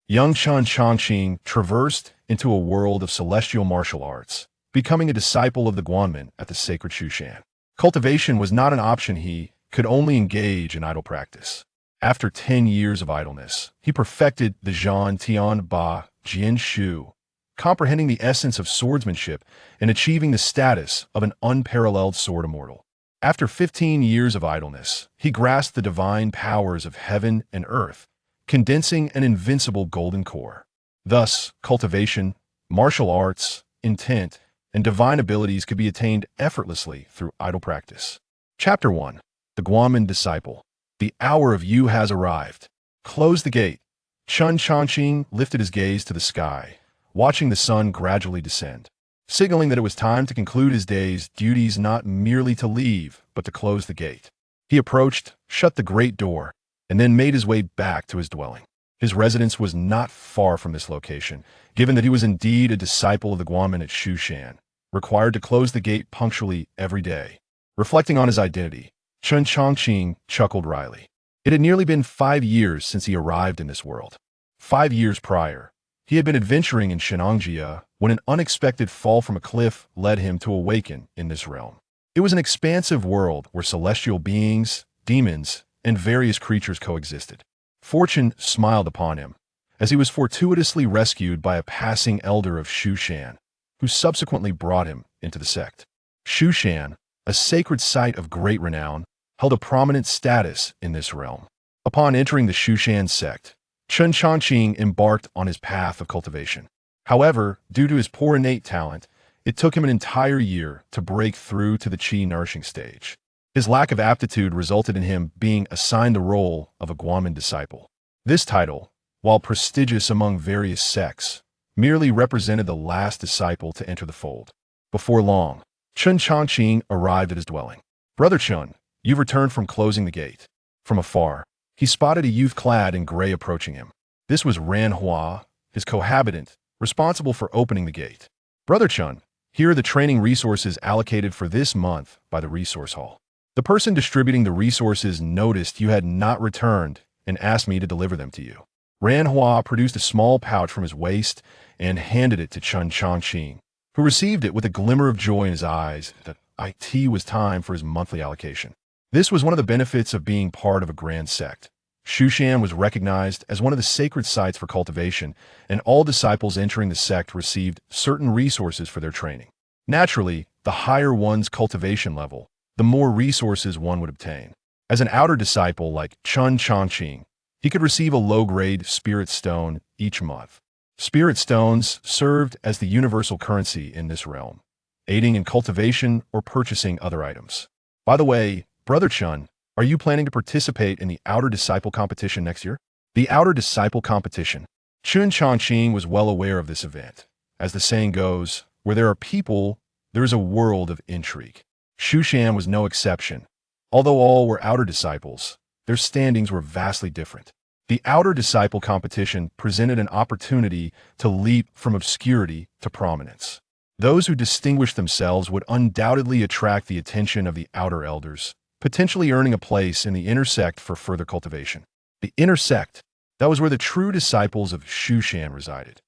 young Chen Changqing traversed into a world of celestial martial arts, becoming a disciple of the Guanmen at the sacred Shushan. Cultivation was not an option. He could only engage in idle practice. After 10 years of idleness, he perfected the Zhan Tian Ba Jian Shu, comprehending the essence of swordsmanship and achieving the status of an unparalleled Sword Immortal. After 15 years of idleness, he grasped the divine powers of heaven and earth, condensing an invincible golden core. Thus, cultivation, martial arts, intent, and divine abilities could be attained effortlessly through idle practice. Chapter 1. The Guanmen Disciple. The hour of you has arrived. Close the gate. Chen Changqing lifted his gaze to the sky, watching the sun gradually descend, signaling that it was time to conclude his day's duties, not merely to leave, but to close the gate. He approached, shut the great door, and then made his way back to his dwelling. His residence was not far from this location, given that he was indeed a disciple of the Guanmen at Shushan, required to close the gate punctually every day. Reflecting on his identity, Chen Changqing chuckled wryly. It had nearly been 5 years since he arrived in this world. 5 years prior, he had been adventuring in Xianxia when an unexpected fall from a cliff led him to awaken in this realm. It was an expansive world where celestial beings, demons, and various creatures coexisted. Fortune smiled upon him, as he was fortuitously rescued by a passing elder of Shushan, who subsequently brought him into the sect. Shushan, a sacred site of great renown, held a prominent status in this realm. Upon entering the Shushan sect, Chen Changqing embarked on his path of cultivation. However, due to his poor innate talent, it took him an entire year to break through to the Qi nourishing stage. His lack of aptitude resulted in him being assigned the role of a Guanmen disciple. This title, while prestigious among various sects, merely represented the last disciple to enter the fold. Before long, Chen Changqing arrived at his dwelling. "Brother Chen, you've returned from closing the gate." From afar, he spotted a youth clad in gray approaching him. This was Ranhua, his cohabitant, responsible for opening the gate. "Brother Chen, here are the training resources allocated for this month by the resource hall. The person distributing the resources noticed you had not returned and asked me to deliver them to you." Ranhua produced a small pouch from his waist and handed it to Chen Changqing, who received it with a glimmer of joy in his eyes that it was time for his monthly allocation. This was one of the benefits of being part of a grand sect. Shushan was recognized as one of the sacred sites for cultivation, and all disciples entering the sect received certain resources for their training. Naturally, the higher one's cultivation level, the more resources one would obtain. As an outer disciple like Chen Changqing, he could receive a low-grade spirit stone each month. Spirit stones served as the universal currency in this realm, aiding in cultivation or purchasing other items. By the way, Brother Chen, are you planning to participate in the Outer Disciple competition next year? The Outer Disciple competition. Chen Changqing was well aware of this event. As the saying goes, where there are people, there is a world of intrigue. Shushan was no exception. Although all were outer disciples, their standings were vastly different. The Outer Disciple competition presented an opportunity to leap from obscurity to prominence. Those who distinguished themselves would undoubtedly attract the attention of the outer elders, potentially earning a place in the inner sect for further cultivation. The inner sect, that was where the true disciples of Shushan resided.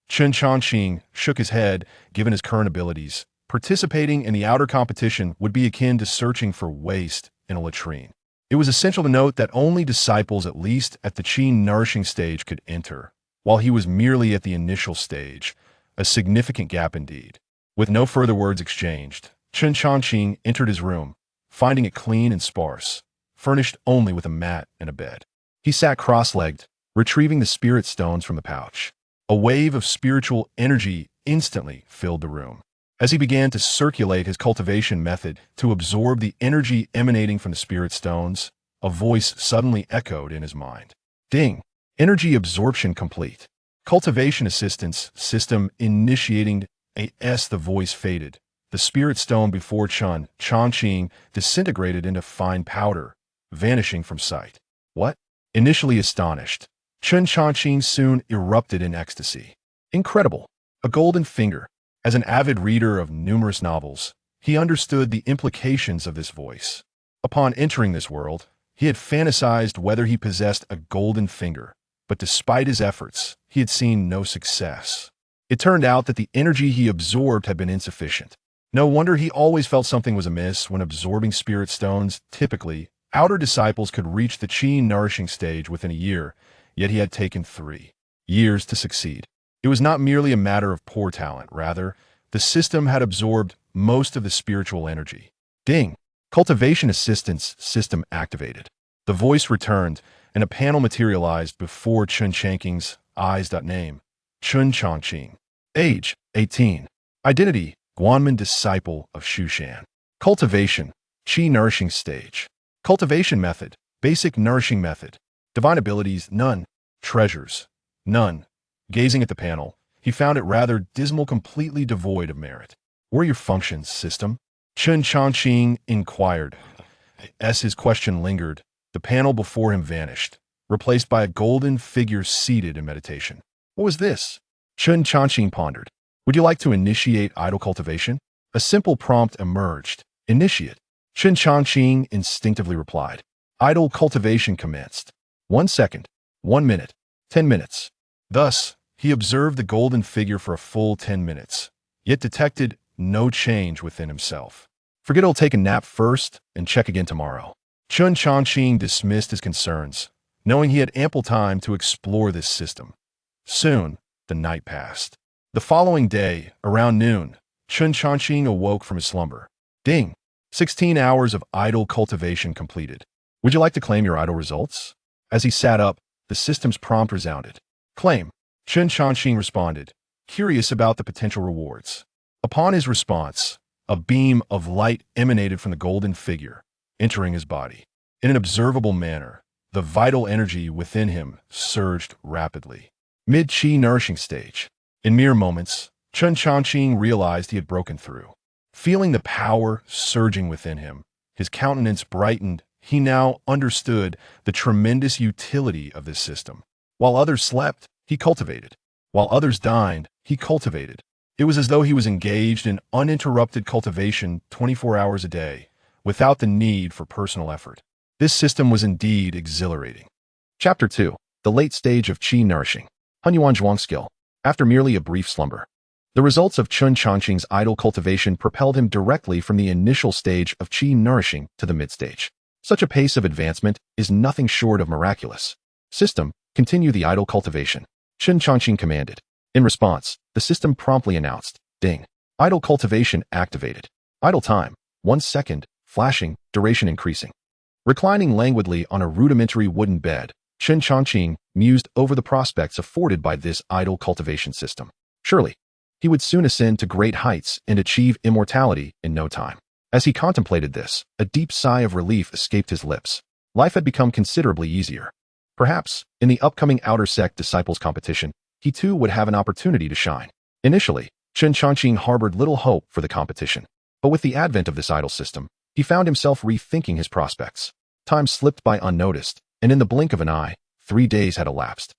Chen Changqing shook his head, given his current abilities. Participating in the outer competition would be akin to searching for waste in a latrine. It was essential to note that only disciples at least at the Qi nourishing stage could enter, while he was merely at the initial stage, a significant gap indeed. With no further words exchanged, Chen Changqing entered his room, finding it clean and sparse, furnished only with a mat and a bed. He sat cross-legged, retrieving the spirit stones from the pouch. A wave of spiritual energy instantly filled the room. As he began to circulate his cultivation method to absorb the energy emanating from the spirit stones, a voice suddenly echoed in his mind. Ding! Energy absorption complete. Cultivation assistance system initiating. The voice faded. The spirit stone before Chen Changqing disintegrated into fine powder, vanishing from sight. What? Initially astonished, Chen Changqing soon erupted in ecstasy. Incredible! A golden finger. As an avid reader of numerous novels, he understood the implications of this voice. Upon entering this world, he had fantasized whether he possessed a golden finger, but despite his efforts, he had seen no success. It turned out that the energy he absorbed had been insufficient. No wonder he always felt something was amiss when absorbing spirit stones. Typically, outer disciples could reach the Qi nourishing stage within a year, yet he had taken 3 years to succeed. It was not merely a matter of poor talent, rather, the system had absorbed most of the spiritual energy. Ding! Cultivation Assistance System activated. The voice returned, and a panel materialized before Chen Changqing's eyes. Name: Chen Changqing. Age: 18. Identity: Guanman disciple of Shushan. Cultivation: Qi nourishing stage. Cultivation method: basic nourishing method. Divine abilities: none. Treasures: none. Gazing at the panel, he found it rather dismal, completely devoid of merit. What are your functions, system? Chen Changqing inquired. As his question lingered, the panel before him vanished, replaced by a golden figure seated in meditation. What was this? Chen Changqing pondered. Would you like to initiate idol cultivation? A simple prompt emerged. Initiate. Chen Changqing instinctively replied. Idol cultivation commenced. 1 second, 1 minute, 10 minutes. Thus, he observed the golden figure for a full 10 minutes, yet detected no change within himself. Forget I'll take a nap first and check again tomorrow. Chen Changqing dismissed his concerns, knowing he had ample time to explore this system. Soon, the night passed. The following day, around noon, Chen Changqing awoke from his slumber. Ding! 16 hours of idol cultivation completed. Would you like to claim your idol results? As he sat up, the system's prompt resounded. Claim. Chen Changqing responded, curious about the potential rewards. Upon his response, a beam of light emanated from the golden figure, entering his body. In an observable manner, the vital energy within him surged rapidly. Mid-Qi nourishing stage. In mere moments, Chen Changqing realized he had broken through. Feeling the power surging within him, his countenance brightened. He now understood the tremendous utility of this system. While others slept, he cultivated. While others dined, he cultivated. It was as though he was engaged in uninterrupted cultivation 24 hours a day, without the need for personal effort. This system was indeed exhilarating. Chapter 2. The Late Stage of Qi Nourishing. Hunyuan Zhuang Skill. After merely a brief slumber, the results of Chen Changqing's idol cultivation propelled him directly from the initial stage of Qi Nourishing to the mid-stage. Such a pace of advancement is nothing short of miraculous. System, continue the idol cultivation. Chen Changqing commanded. In response, the system promptly announced, ding. Idol cultivation activated. Idle time, 1 second, flashing, duration increasing. Reclining languidly on a rudimentary wooden bed, Chen Changqing mused over the prospects afforded by this idol cultivation system. Surely, he would soon ascend to great heights and achieve immortality in no time. As he contemplated this, a deep sigh of relief escaped his lips. Life had become considerably easier. Perhaps, in the upcoming Outer Sect Disciples competition, he too would have an opportunity to shine. Initially, Chen Changqing harbored little hope for the competition, but with the advent of this idol system, he found himself rethinking his prospects. Time slipped by unnoticed, and in the blink of an eye, 3 days had elapsed.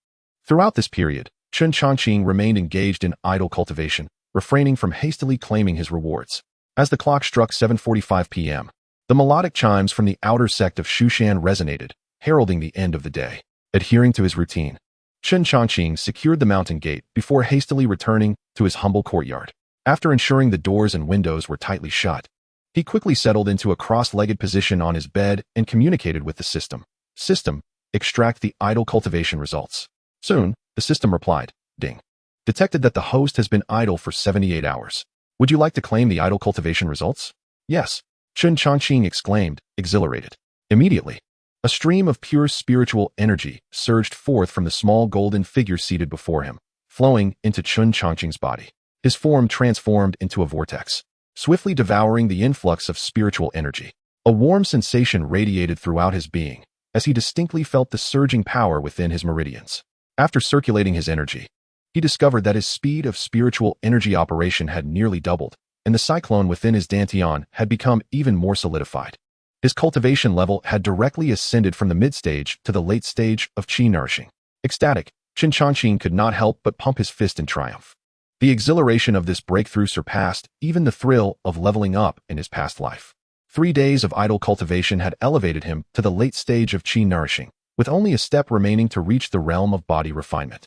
Throughout this period, Chen Changqing remained engaged in idol cultivation, refraining from hastily claiming his rewards. As the clock struck 7:45 p.m., the melodic chimes from the outer sect of Shushan resonated, heralding the end of the day. Adhering to his routine, Chen Changqing secured the mountain gate before hastily returning to his humble courtyard. After ensuring the doors and windows were tightly shut, he quickly settled into a cross-legged position on his bed and communicated with the system. System, extract the idol cultivation results. Soon, the system replied, ding. Detected that the host has been idle for 78 hours. Would you like to claim the idol cultivation results? Yes, Chen Changqing exclaimed, exhilarated. Immediately, a stream of pure spiritual energy surged forth from the small golden figure seated before him, flowing into Chen Changqing's body. His form transformed into a vortex, swiftly devouring the influx of spiritual energy. A warm sensation radiated throughout his being, as he distinctly felt the surging power within his meridians. After circulating his energy, he discovered that his speed of spiritual energy operation had nearly doubled, and the cyclone within his dantian had become even more solidified. His cultivation level had directly ascended from the mid-stage to the late stage of Qi Nourishing. Ecstatic, Chen Changqing could not help but pump his fist in triumph. The exhilaration of this breakthrough surpassed even the thrill of leveling up in his past life. 3 days of idol cultivation had elevated him to the late stage of Qi Nourishing, with only a step remaining to reach the realm of body refinement.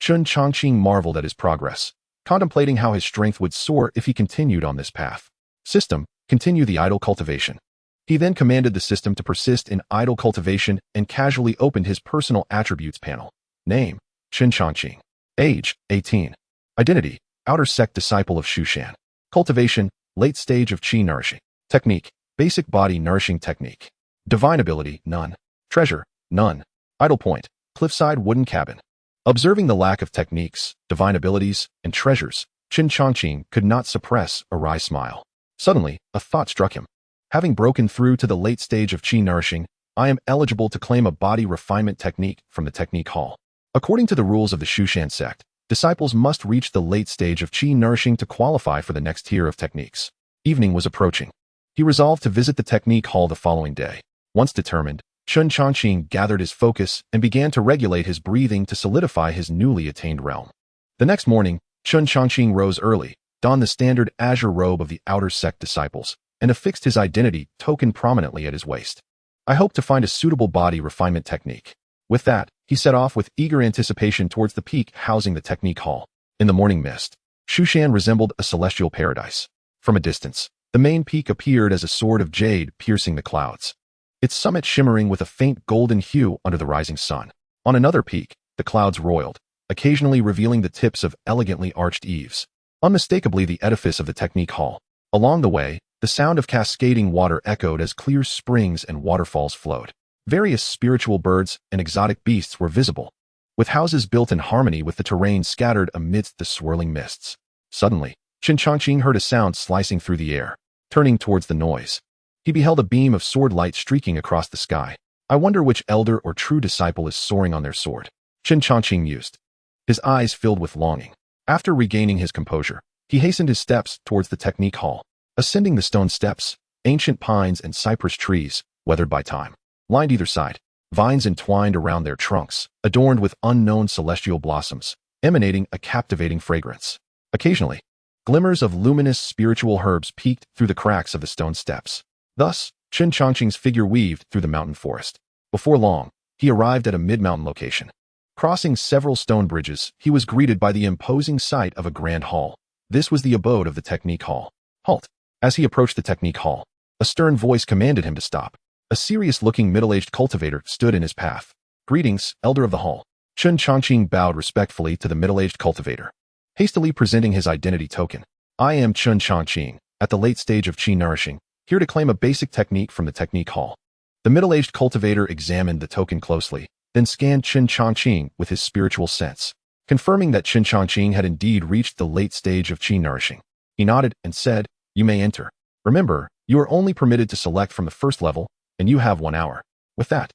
Chen Changqing marveled at his progress, contemplating how his strength would soar if he continued on this path. System, continue the idle cultivation. He then commanded the system to persist in idle cultivation and casually opened his personal attributes panel. Name, Chen Changqing. Age, 18. Identity, outer sect disciple of Shushan. Cultivation, late stage of Qi nourishing. Technique, basic body nourishing technique. Divine ability, none. Treasure, none. Idle point, cliffside wooden cabin. Observing the lack of techniques, divine abilities, and treasures, Chen Changqing could not suppress a wry smile. Suddenly, a thought struck him. Having broken through to the late stage of Qi nourishing, I am eligible to claim a body refinement technique from the technique hall. According to the rules of the Shushan sect, disciples must reach the late stage of Qi nourishing to qualify for the next tier of techniques. Evening was approaching. He resolved to visit the technique hall the following day. Once determined, Chen Changqing gathered his focus and began to regulate his breathing to solidify his newly attained realm. The next morning, Chen Changqing rose early, donned the standard azure robe of the outer sect disciples, and affixed his identity token prominently at his waist. I hope to find a suitable body refinement technique. With that, he set off with eager anticipation towards the peak housing the technique hall. In the morning mist, Shushan resembled a celestial paradise. From a distance, the main peak appeared as a sword of jade piercing the clouds, its summit shimmering with a faint golden hue under the rising sun. On another peak, the clouds roiled, occasionally revealing the tips of elegantly arched eaves, unmistakably the edifice of the technique hall. Along the way, the sound of cascading water echoed as clear springs and waterfalls flowed. Various spiritual birds and exotic beasts were visible, with houses built in harmony with the terrain scattered amidst the swirling mists. Suddenly, Chen Changqing heard a sound slicing through the air. Turning towards the noise, he beheld a beam of sword light streaking across the sky. I wonder which elder or true disciple is soaring on their sword, Chen Changqing mused, his eyes filled with longing. After regaining his composure, he hastened his steps towards the technique hall. Ascending the stone steps, ancient pines and cypress trees, weathered by time, lined either side, vines entwined around their trunks, adorned with unknown celestial blossoms, emanating a captivating fragrance. Occasionally, glimmers of luminous spiritual herbs peeked through the cracks of the stone steps. Thus, Chen Changqing's figure weaved through the mountain forest. Before long, he arrived at a mid-mountain location. Crossing several stone bridges, he was greeted by the imposing sight of a grand hall. This was the abode of the technique hall. Halt! As he approached the technique hall, a stern voice commanded him to stop. A serious-looking middle-aged cultivator stood in his path. Greetings, elder of the hall. Chen Changqing bowed respectfully to the middle-aged cultivator, hastily presenting his identity token. I am Chen Changqing, at the late stage of Qi nourishing, here to claim a basic technique from the technique hall. The middle-aged cultivator examined the token closely, then scanned Chen Changqing with his spiritual sense, confirming that Chen Changqing had indeed reached the late stage of Qi nourishing. He nodded and said, "You may enter. Remember, you are only permitted to select from the first level, and you have 1 hour." With that,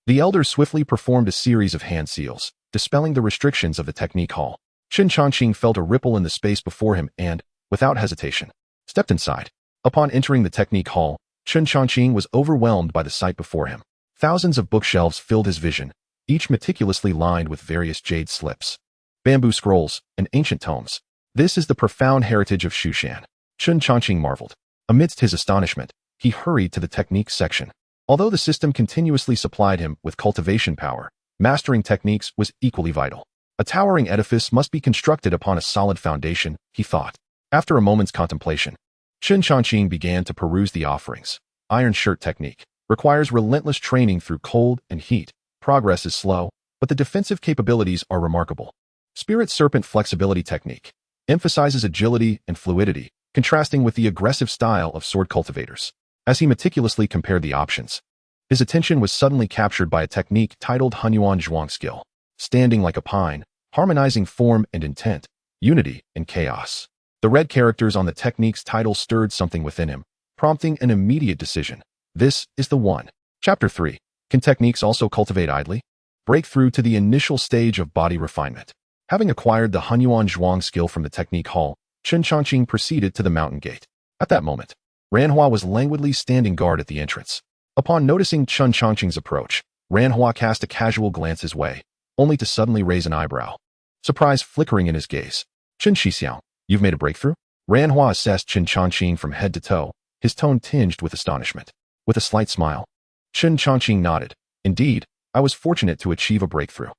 the elder swiftly performed a series of hand seals, dispelling the restrictions of the technique hall. Chen Changqing felt a ripple in the space before him and, without hesitation, stepped inside. Upon entering the technique hall, Chen Changqing was overwhelmed by the sight before him. Thousands of bookshelves filled his vision, each meticulously lined with various jade slips, bamboo scrolls, and ancient tomes. This is the profound heritage of Shushan, Chen Changqing marveled. Amidst his astonishment, he hurried to the technique section. Although the system continuously supplied him with cultivation power, mastering techniques was equally vital. A towering edifice must be constructed upon a solid foundation, he thought. After a moment's contemplation, Chen Changqing began to peruse the offerings. Iron shirt technique requires relentless training through cold and heat. Progress is slow, but the defensive capabilities are remarkable. Spirit serpent flexibility technique emphasizes agility and fluidity, contrasting with the aggressive style of sword cultivators. As he meticulously compared the options, his attention was suddenly captured by a technique titled Hunyuan Zhuang skill, standing like a pine, harmonizing form and intent, unity and chaos. The red characters on the technique's title stirred something within him, prompting an immediate decision. This is the one. Chapter 3. Can techniques also cultivate idly? Breakthrough to the initial stage of body refinement. Having acquired the Hunyuan Zhuang skill from the technique hall, Chen Changqing proceeded to the mountain gate. At that moment, Ranhua was languidly standing guard at the entrance. Upon noticing Chen Changqing's approach, Ranhua cast a casual glance his way, only to suddenly raise an eyebrow, surprise flickering in his gaze. Chen Xixiao, you've made a breakthrough? Ranhua assessed Chen Changqing from head to toe, his tone tinged with astonishment. With a slight smile, Chen Changqing nodded. Indeed, I was fortunate to achieve a breakthrough.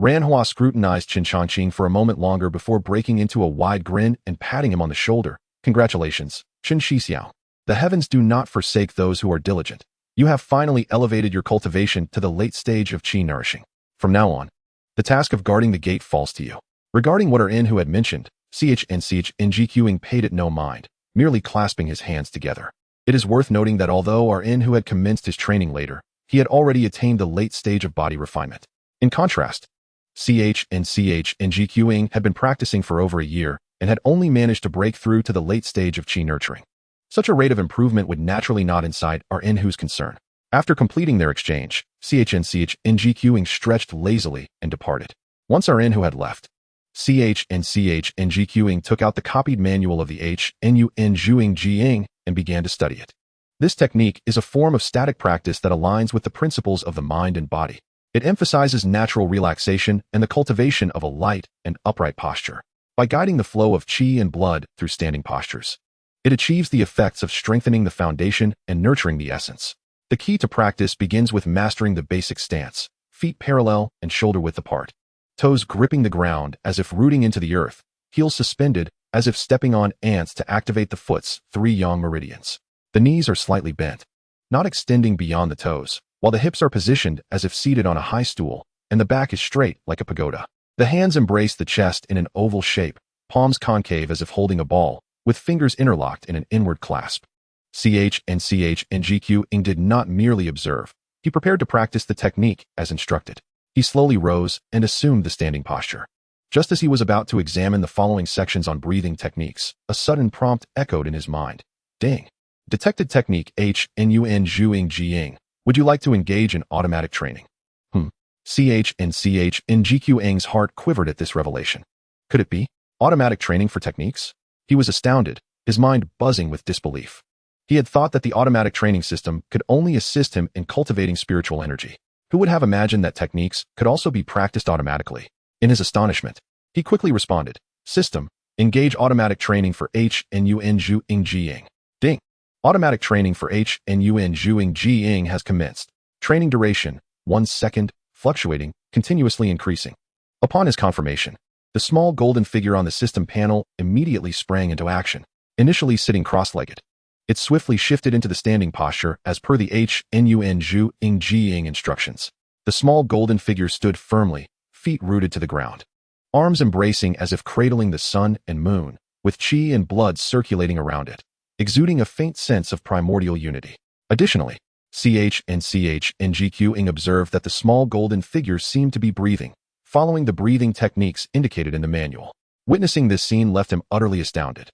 Ranhua scrutinized Chen Changqing for a moment longer before breaking into a wide grin and patting him on the shoulder. Congratulations, Chen Xiao. The heavens do not forsake those who are diligent. You have finally elevated your cultivation to the late stage of Qi nourishing. From now on, the task of guarding the gate falls to you. Regarding what Chen had mentioned, Xianxiaaudiobooks paid it no mind, merely clasping his hands together. It is worth noting that although Chen had commenced his training later, he had already attained the late stage of body refinement. In contrast, Xianxiaaudiobooks had been practicing for over a year and had only managed to break through to the late stage of Qi nurturing. Such a rate of improvement would naturally not incite Renhu's concern. After completing their exchange, Xianxiaaudiobooks stretched lazily and departed. Once Renhu had left, Xianxiaaudiobooks took out the copied manual of the Nuoishing Qi and began to study it. This technique is a form of static practice that aligns with the principles of the mind and body. It emphasizes natural relaxation and the cultivation of a light and upright posture. By guiding the flow of qi and blood through standing postures, it achieves the effects of strengthening the foundation and nurturing the essence. The key to practice begins with mastering the basic stance, feet parallel and shoulder-width apart, toes gripping the ground as if rooting into the earth, heels suspended as if stepping on ants to activate the foot's 3 yang meridians. The knees are slightly bent, not extending beyond the toes, while the hips are positioned as if seated on a high stool, and the back is straight like a pagoda. The hands embrace the chest in an oval shape, palms concave as if holding a ball, with fingers interlocked in an inward clasp. Chen did not merely observe. He prepared to practice the technique as instructed. He slowly rose and assumed the standing posture. Just as he was about to examine the following sections on breathing techniques, a sudden prompt echoed in his mind. Ding. Detected technique Nuoishing Qi. Would you like to engage in automatic training? Xianxiaaudiobooks' heart quivered at this revelation. Could it be automatic training for techniques? He was astounded, his mind buzzing with disbelief. He had thought that the automatic training system could only assist him in cultivating spiritual energy. Who would have imagined that techniques could also be practiced automatically? In his astonishment, he quickly responded, System, engage automatic training for Nuoishing Qi. Ding. Automatic training for Nuoishing Qi has commenced. Training duration, 1 second, fluctuating, continuously increasing. Upon his confirmation, the small golden figure on the system panel immediately sprang into action. Initially sitting cross-legged, it swiftly shifted into the standing posture as per the Nuoishing Qi instructions. The small golden figure stood firmly, feet rooted to the ground, arms embracing as if cradling the sun and moon, with qi and blood circulating around it, exuding a faint sense of primordial unity. Additionally, Chen observed that the small golden figure seemed to be breathing, following the breathing techniques indicated in the manual. Witnessing this scene left him utterly astounded.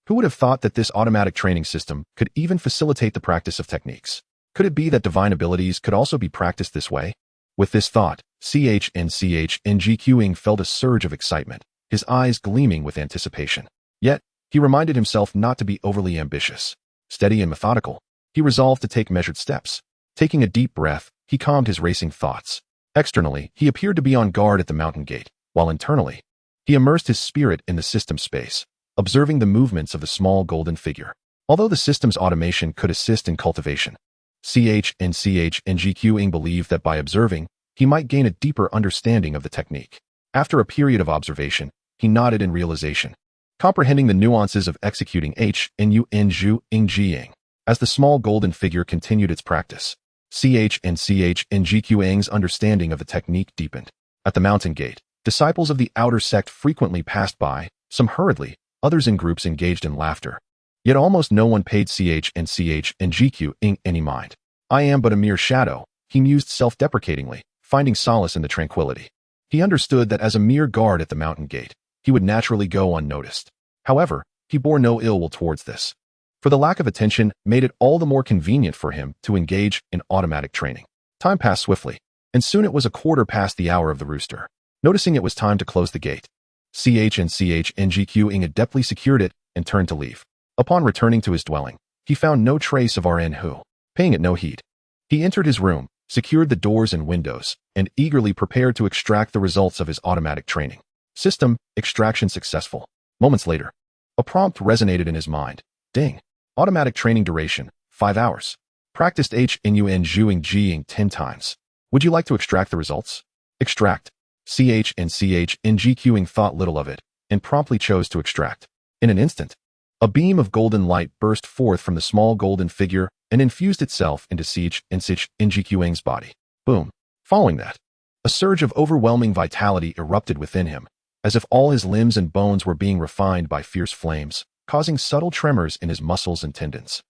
Who would have thought that this automatic training system could even facilitate the practice of techniques? Could it be that divine abilities could also be practiced this way? With this thought, Chen felt a surge of excitement, his eyes gleaming with anticipation. Yet, he reminded himself not to be overly ambitious. Steady and methodical, he resolved to take measured steps. Taking a deep breath, he calmed his racing thoughts. Externally, he appeared to be on guard at the mountain gate, while internally, he immersed his spirit in the system space, observing the movements of the small golden figure. Although the system's automation could assist in cultivation, Chen believed that by observing, he might gain a deeper understanding of the technique. After a period of observation, he nodded in realization, comprehending the nuances of executing Nuoishing Qi. As the small golden figure continued its practice, Chen understanding of the technique deepened. At the mountain gate, disciples of the outer sect frequently passed by, some hurriedly, others in groups engaged in laughter. Yet almost no one paid Chen any mind. I am but a mere shadow, he mused self-deprecatingly, finding solace in the tranquility. He understood that as a mere guard at the mountain gate, he would naturally go unnoticed. However, he bore no ill will towards this, for the lack of attention made it all the more convenient for him to engage in automatic training. Time passed swiftly, and soon it was a quarter past the hour of the rooster. Noticing it was time to close the gate, Chen adeptly secured it and turned to leave. Upon returning to his dwelling, he found no trace of Renhu. Paying it no heed, he entered his room, secured the doors and windows, and eagerly prepared to extract the results of his automatic training. System, extraction successful. Moments later, a prompt resonated in his mind. Ding. Automatic training duration, 5 hours. Practiced Nuoishing Qi 10 times. Would you like to extract the results? Extract. Xianxiaaudiobooks thought little of it, and promptly chose to extract. In an instant, a beam of golden light burst forth from the small golden figure and infused itself into Xianxiaaudiobooks' body. Boom. Following that, a surge of overwhelming vitality erupted within him, as if all his limbs and bones were being refined by fierce flames, causing subtle tremors in his muscles and tendons.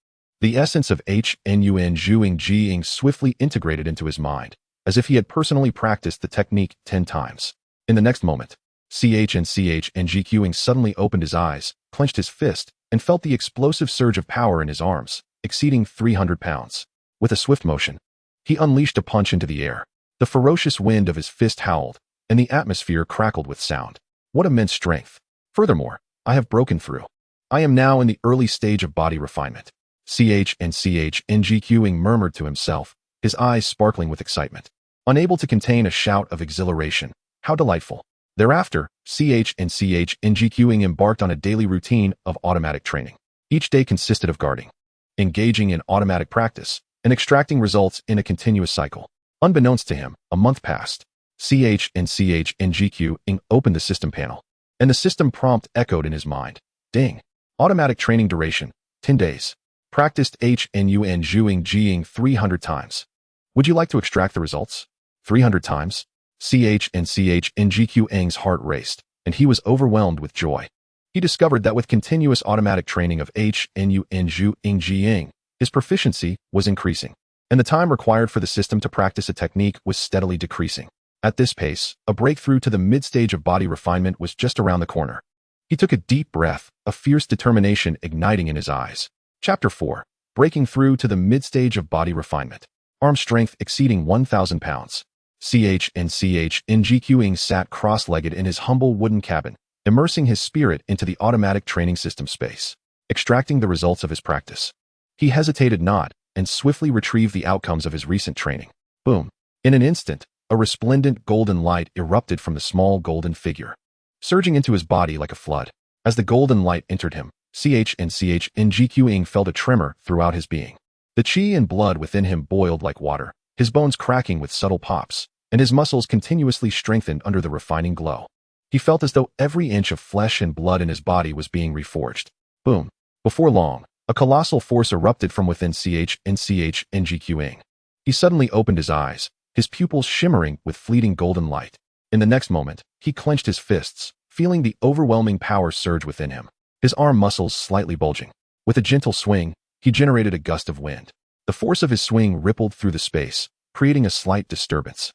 The essence of Xianxiaaudiobooks swiftly integrated into his mind, as if he had personally practiced the technique 10 times. In the next moment, Xianxiaaudiobooks suddenly opened his eyes, clenched his fist, and felt the explosive surge of power in his arms, exceeding 300 pounds. With a swift motion, he unleashed a punch into the air. The ferocious wind of his fist howled, and the atmosphere crackled with sound. What immense strength! Furthermore, I have broken through. I am now in the early stage of body refinement. Xianxiaaudiobooks murmured to himself, his eyes sparkling with excitement. Unable to contain a shout of exhilaration. How delightful. Thereafter, Xianxiaaudiobooks embarked on a daily routine of automatic training. Each day consisted of guarding, engaging in automatic practice, and extracting results in a continuous cycle. Unbeknownst to him, a month passed. Xianxiaaudiobooks opened the system panel, and the system prompt echoed in his mind. Ding. Automatic training duration, 10 days. Practiced Xianxiaaudiobooks 300 times. Would you like to extract the results? 300 times? Xianxiaaudiobooks' heart raced, and he was overwhelmed with joy. He discovered that with continuous automatic training of Xianxiaaudiobooks, his proficiency was increasing, and the time required for the system to practice a technique was steadily decreasing. At this pace, a breakthrough to the mid-stage of body refinement was just around the corner. He took a deep breath, a fierce determination igniting in his eyes. Chapter 4. Breaking through to the mid-stage of body refinement. Arm strength exceeding 1,000 pounds. Xianxiaaudiobooks sat cross-legged in his humble wooden cabin, immersing his spirit into the automatic training system space, extracting the results of his practice. He hesitated not, and swiftly retrieved the outcomes of his recent training. Boom. In an instant, a resplendent golden light erupted from the small golden figure, surging into his body like a flood. As the golden light entered him, Xianxiaaudiobooks felt a tremor throughout his being. The qi and blood within him boiled like water, his bones cracking with subtle pops, and his muscles continuously strengthened under the refining glow. He felt as though every inch of flesh and blood in his body was being reforged. Boom. Before long, a colossal force erupted from within Xianxiaaudiobooks. He suddenly opened his eyes, his pupils shimmering with fleeting golden light. In the next moment, he clenched his fists, feeling the overwhelming power surge within him, his arm muscles slightly bulging. With a gentle swing, he generated a gust of wind. The force of his swing rippled through the space, creating a slight disturbance.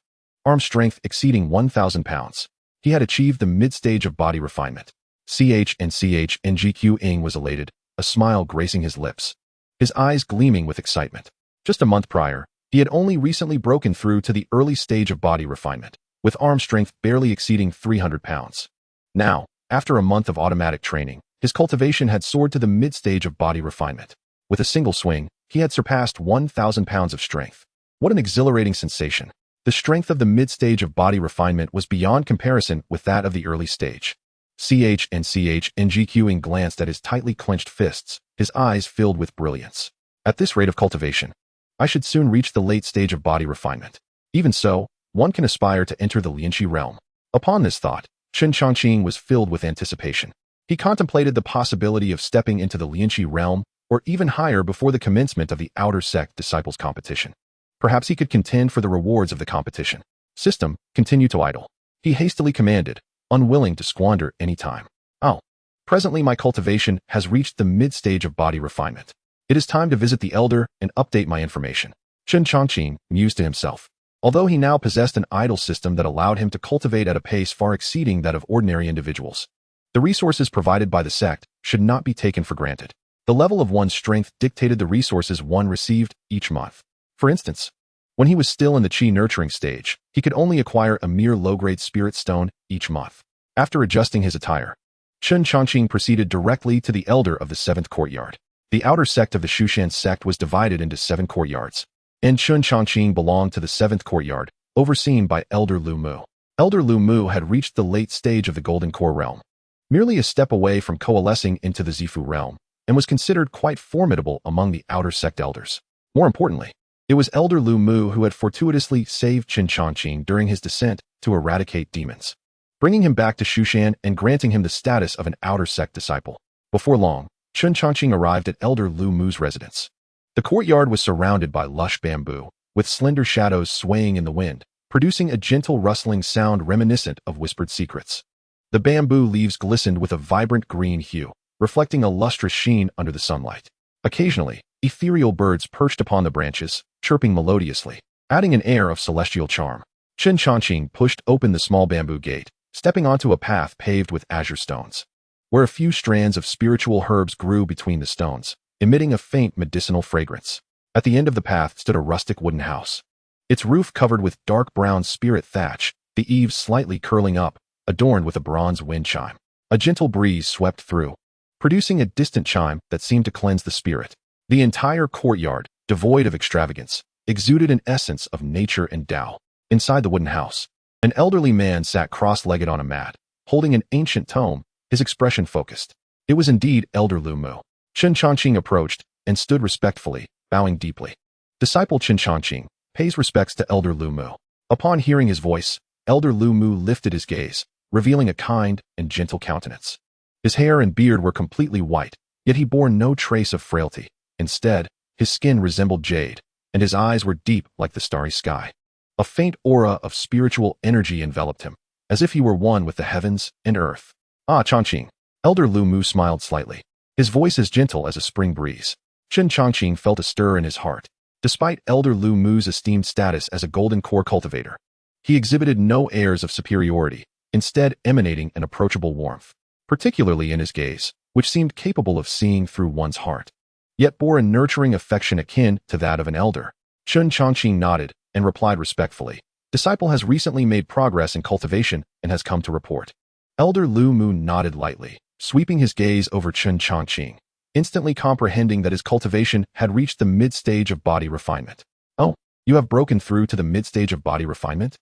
Arm strength exceeding 1,000 pounds. He had achieved the mid-stage of body refinement. Xianxiaaudiobooks was elated, a smile gracing his lips, his eyes gleaming with excitement. Just a month prior, he had only recently broken through to the early stage of body refinement, with arm strength barely exceeding 300 pounds. Now, after a month of automatic training, his cultivation had soared to the mid-stage of body refinement. With a single swing, he had surpassed 1,000 pounds of strength. What an exhilarating sensation. The strength of the mid-stage of body refinement was beyond comparison with that of the early stage. Xianxiaaudiobooks glanced at his tightly clenched fists, his eyes filled with brilliance. At this rate of cultivation, I should soon reach the late stage of body refinement. Even so, one can aspire to enter the Xianxia realm. Upon this thought, Chen Changqing was filled with anticipation. He contemplated the possibility of stepping into the Xianxia realm, or even higher before the commencement of the outer sect disciples competition. Perhaps he could contend for the rewards of the competition. System, continue to idle. He hastily commanded, unwilling to squander any time. Oh, presently my cultivation has reached the mid-stage of body refinement. It is time to visit the elder and update my information. Chen Changqing mused to himself. Although he now possessed an idle system that allowed him to cultivate at a pace far exceeding that of ordinary individuals, the resources provided by the sect should not be taken for granted. The level of one's strength dictated the resources one received each month. For instance, when he was still in the qi nurturing stage, he could only acquire a mere low-grade spirit stone each month. After adjusting his attire, Chen Changqing proceeded directly to the elder of the 7th courtyard. The outer sect of the Shushan sect was divided into 7 courtyards, and Chen Changqing belonged to the 7th courtyard, overseen by Elder Lu Mu. Elder Lu Mu had reached the late stage of the Golden Core realm, merely a step away from coalescing into the Zifu realm, and was considered quite formidable among the outer sect elders. More importantly, It was Elder Lu Mu who had fortuitously saved Chen Changqing during his descent to eradicate demons, bringing him back to Shushan and granting him the status of an outer sect disciple. Before long, Chen Changqing arrived at Elder Lu Mu's residence. The courtyard was surrounded by lush bamboo, with slender shadows swaying in the wind, producing a gentle rustling sound reminiscent of whispered secrets. The bamboo leaves glistened with a vibrant green hue, reflecting a lustrous sheen under the sunlight. Occasionally, ethereal birds perched upon the branches, chirping melodiously, adding an air of celestial charm. Chen Changqing pushed open the small bamboo gate, stepping onto a path paved with azure stones, where a few strands of spiritual herbs grew between the stones, emitting a faint medicinal fragrance. At the end of the path stood a rustic wooden house, its roof covered with dark brown spirit thatch, the eaves slightly curling up, adorned with a bronze wind chime. A gentle breeze swept through, producing a distant chime that seemed to cleanse the spirit. The entire courtyard, devoid of extravagance, exuded an essence of nature and Tao. Inside the wooden house, an elderly man sat cross-legged on a mat, holding an ancient tome, his expression focused. It was indeed Elder Lu Mu. Chen Changqing approached and stood respectfully, bowing deeply. Disciple Chen Changqing pays respects to Elder Lu Mu. Upon hearing his voice, Elder Lu Mu lifted his gaze, revealing a kind and gentle countenance. His hair and beard were completely white, yet he bore no trace of frailty. Instead, his skin resembled jade, and his eyes were deep like the starry sky. A faint aura of spiritual energy enveloped him, as if he were one with the heavens and earth. Ah, Changqing. Elder Lu Mu smiled slightly, his voice as gentle as a spring breeze. Chen Changqing felt a stir in his heart. Despite Elder Lu Mu's esteemed status as a golden core cultivator, he exhibited no airs of superiority, instead emanating an approachable warmth, particularly in his gaze, which seemed capable of seeing through one's heart, yet bore a nurturing affection akin to that of an elder. Chen Changqing nodded and replied respectfully. Disciple has recently made progress in cultivation and has come to report. Elder Lu Mu nodded lightly, sweeping his gaze over Chen Changqing, instantly comprehending that his cultivation had reached the mid-stage of body refinement. Oh, you have broken through to the mid-stage of body refinement?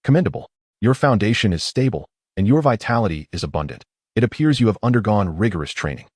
Commendable. Your foundation is stable, and your vitality is abundant. It appears you have undergone rigorous training.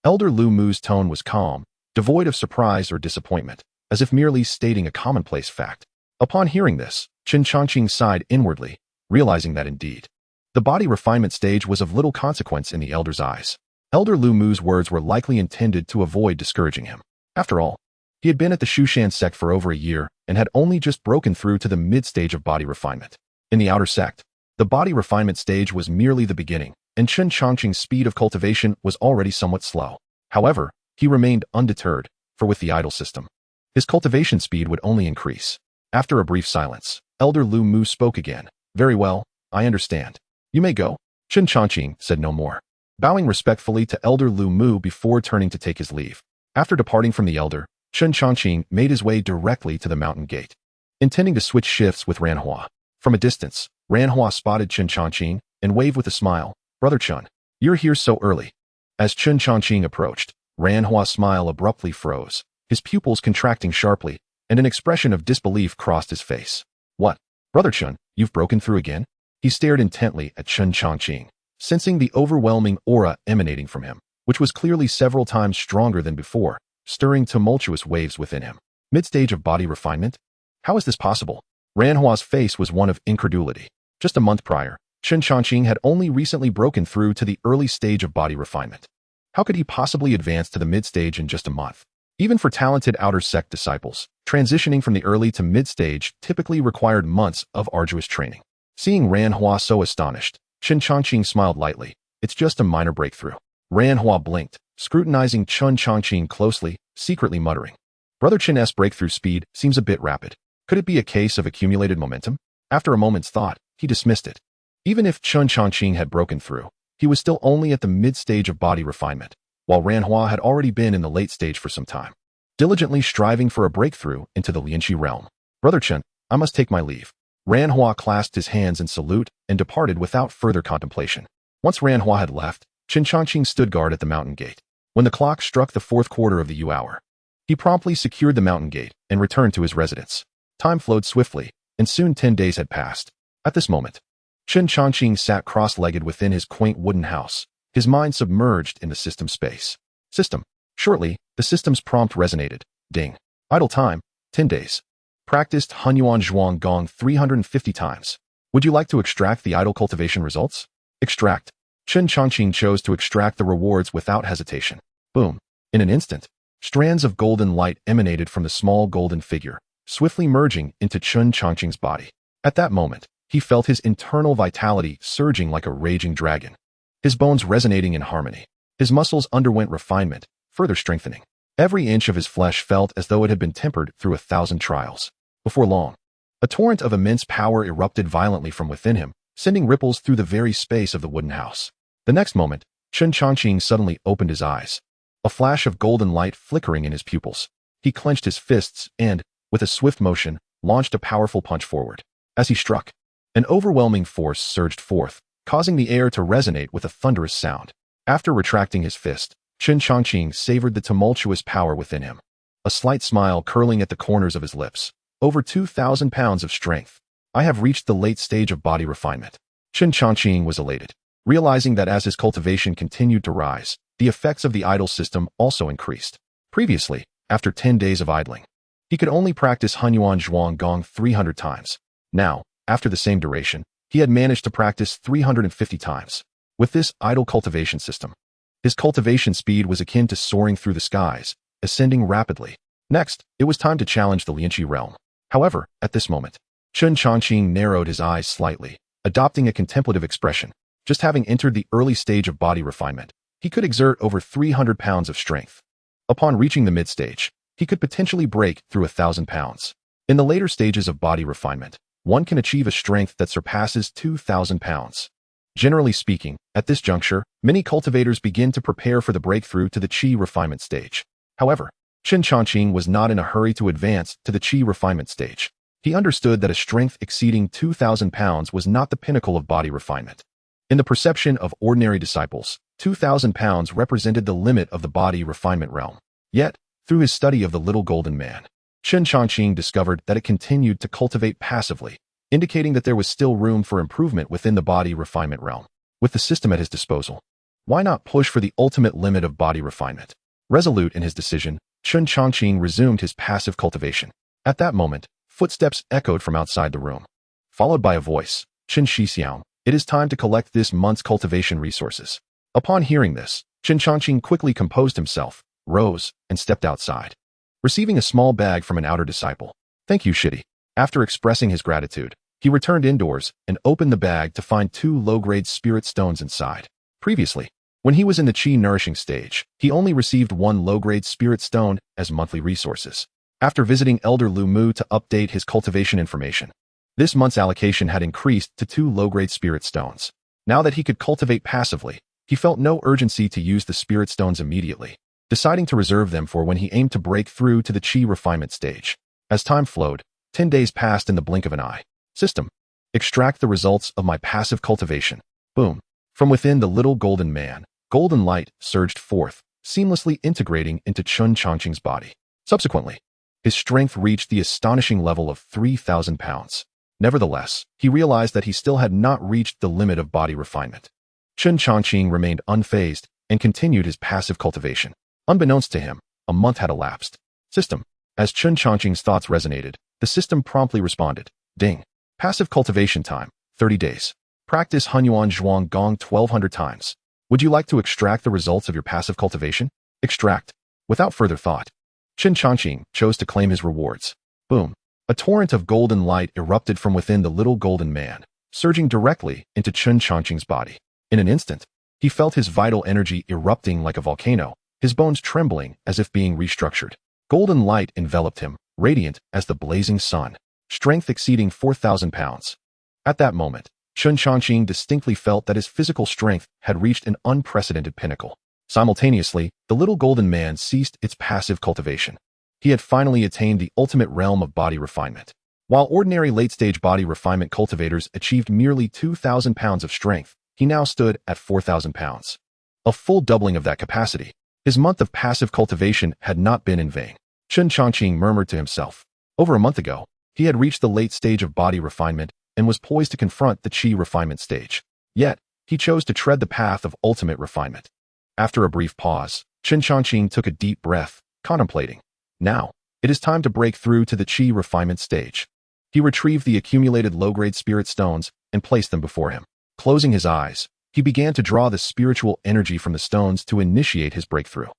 Elder Lu Mu's tone was calm, devoid of surprise or disappointment, as if merely stating a commonplace fact. Upon hearing this, Chen Changqing sighed inwardly, realizing that indeed, the body refinement stage was of little consequence in the elder's eyes. Elder Lu Mu's words were likely intended to avoid discouraging him. After all, he had been at the Shushan sect for over a year and had only just broken through to the mid-stage of body refinement. In the outer sect, the body refinement stage was merely the beginning, and Chen Changqing's speed of cultivation was already somewhat slow. However, he remained undeterred, for with the idol system, his cultivation speed would only increase. After a brief silence, Elder Lu Mu spoke again. Very well, I understand. You may go. Chen Changqing said no more, bowing respectfully to Elder Lu Mu before turning to take his leave. After departing from the elder, Chen Changqing made his way directly to the mountain gate, intending to switch shifts with Ranhua. From a distance, Ranhua spotted Chen Changqing and waved with a smile. Brother Chen, you're here so early. As Chen Changqing approached, Ranhua's smile abruptly froze, his pupils contracting sharply, and an expression of disbelief crossed his face. What? Brother Chen, you've broken through again? He stared intently at Chen Changqing, sensing the overwhelming aura emanating from him, which was clearly several times stronger than before, stirring tumultuous waves within him. Mid-stage of body refinement? How is this possible? Ranhua's face was one of incredulity. Just a month prior, Chen Changqing had only recently broken through to the early stage of body refinement. How could he possibly advance to the mid-stage in just a month? Even for talented outer sect disciples, transitioning from the early to mid-stage typically required months of arduous training. Seeing Ranhua so astonished, Chen Changqing smiled lightly. It's just a minor breakthrough. Ranhua blinked, scrutinizing Chen Changqing closely, secretly muttering. Brother Chen's breakthrough speed seems a bit rapid. Could it be a case of accumulated momentum? After a moment's thought, he dismissed it. Even if Chen Changqing had broken through, he was still only at the mid-stage of body refinement, while Ranhua had already been in the late stage for some time, diligently striving for a breakthrough into the Lianqi realm. Brother Chen, I must take my leave. Ranhua clasped his hands in salute and departed without further contemplation. Once Ranhua had left, Chen Changqing stood guard at the mountain gate. When the clock struck the 4th quarter of the Yu hour, he promptly secured the mountain gate and returned to his residence. Time flowed swiftly, and soon 10 days had passed. At this moment, Chen Changqing sat cross-legged within his quaint wooden house, his mind submerged in the system space. System. Shortly, the system's prompt resonated. Ding. Idle time. 10 days. Practiced Hunyuan Zhuang Gong 350 times. Would you like to extract the idol cultivation results? Extract. Chen Changqing chose to extract the rewards without hesitation. Boom. In an instant, strands of golden light emanated from the small golden figure, swiftly merging into Chen Changqing's body. At that moment, he felt his internal vitality surging like a raging dragon, his bones resonating in harmony. His muscles underwent refinement, further strengthening. Every inch of his flesh felt as though it had been tempered through 1,000 trials. Before long, a torrent of immense power erupted violently from within him, sending ripples through the very space of the wooden house. The next moment, Chen Changqing suddenly opened his eyes, a flash of golden light flickering in his pupils. He clenched his fists and, with a swift motion, launched a powerful punch forward. As he struck, an overwhelming force surged forth, causing the air to resonate with a thunderous sound. After retracting his fist, Chen Changqing savored the tumultuous power within him, a slight smile curling at the corners of his lips. Over 2,000 pounds of strength. I have reached the late stage of body refinement. Chen Changqing was elated, realizing that as his cultivation continued to rise, the effects of the idol system also increased. Previously, after 10 days of idling, he could only practice Hunyuan Zhuang Gong 300 times. Now, after the same duration, he had managed to practice 350 times. With this idol cultivation system, his cultivation speed was akin to soaring through the skies, ascending rapidly. Next, it was time to challenge the Xianxia realm. However, at this moment, Chen Changqing narrowed his eyes slightly, adopting a contemplative expression. Just having entered the early stage of body refinement, he could exert over 300 pounds of strength. Upon reaching the mid-stage, he could potentially break through 1,000 pounds. In the later stages of body refinement, one can achieve a strength that surpasses 2,000 pounds. Generally speaking, at this juncture, many cultivators begin to prepare for the breakthrough to the Qi refinement stage. However, Chen Changqing was not in a hurry to advance to the Qi refinement stage. He understood that a strength exceeding 2,000 pounds was not the pinnacle of body refinement. In the perception of ordinary disciples, 2,000 pounds represented the limit of the body refinement realm. Yet, through his study of the little golden man, Chen Changqing discovered that it continued to cultivate passively, indicating that there was still room for improvement within the body refinement realm. With the system at his disposal, why not push for the ultimate limit of body refinement? Resolute in his decision, Chen Changqing resumed his passive cultivation. At that moment, footsteps echoed from outside the room, followed by a voice. Chen Xiao, it is time to collect this month's cultivation resources. Upon hearing this, Chen Changqing quickly composed himself, rose, and stepped outside, receiving a small bag from an outer disciple. Thank you, Shitty. After expressing his gratitude, he returned indoors and opened the bag to find 2 low-grade spirit stones inside. Previously, when he was in the Qi nourishing stage, he only received 1 low-grade spirit stone as monthly resources. After visiting Elder Lu Mu to update his cultivation information, this month's allocation had increased to 2 low-grade spirit stones. Now that he could cultivate passively, he felt no urgency to use the spirit stones immediately, deciding to reserve them for when he aimed to break through to the Qi refinement stage. As time flowed, 10 days passed in the blink of an eye. System. Extract the results of my passive cultivation. Boom. From within the little golden man, golden light surged forth, seamlessly integrating into Chen Changqing's body. Subsequently, his strength reached the astonishing level of 3,000 pounds. Nevertheless, he realized that he still had not reached the limit of body refinement. Chen Changqing remained unfazed and continued his passive cultivation. Unbeknownst to him, a month had elapsed. System. As Chen Changqing's thoughts resonated, the system promptly responded. Ding. Passive cultivation time, 30 days. Practice Hunyuan Zhuang Gong 1,200 times. Would you like to extract the results of your passive cultivation? Extract. Without further thought, Chen Changqing chose to claim his rewards. Boom. A torrent of golden light erupted from within the little golden man, surging directly into Chen Changqing's body. In an instant, he felt his vital energy erupting like a volcano, his bones trembling as if being restructured. Golden light enveloped him, radiant as the blazing sun, strength exceeding 4,000 pounds. At that moment, Chen Changqing distinctly felt that his physical strength had reached an unprecedented pinnacle. Simultaneously, the little golden man ceased its passive cultivation. He had finally attained the ultimate realm of body refinement. While ordinary late-stage body refinement cultivators achieved merely 2,000 pounds of strength, he now stood at 4,000 pounds. A full doubling of that capacity. His month of passive cultivation had not been in vain. Chen Changqing murmured to himself. Over a month ago, he had reached the late stage of body refinement and was poised to confront the Qi refinement stage. Yet, he chose to tread the path of ultimate refinement. After a brief pause, Chen Changqing took a deep breath, contemplating. Now, It is time to break through to the Qi refinement stage. He retrieved the accumulated low-grade spirit stones and placed them before him. Closing his eyes, he began to draw the spiritual energy from the stones to initiate his breakthrough.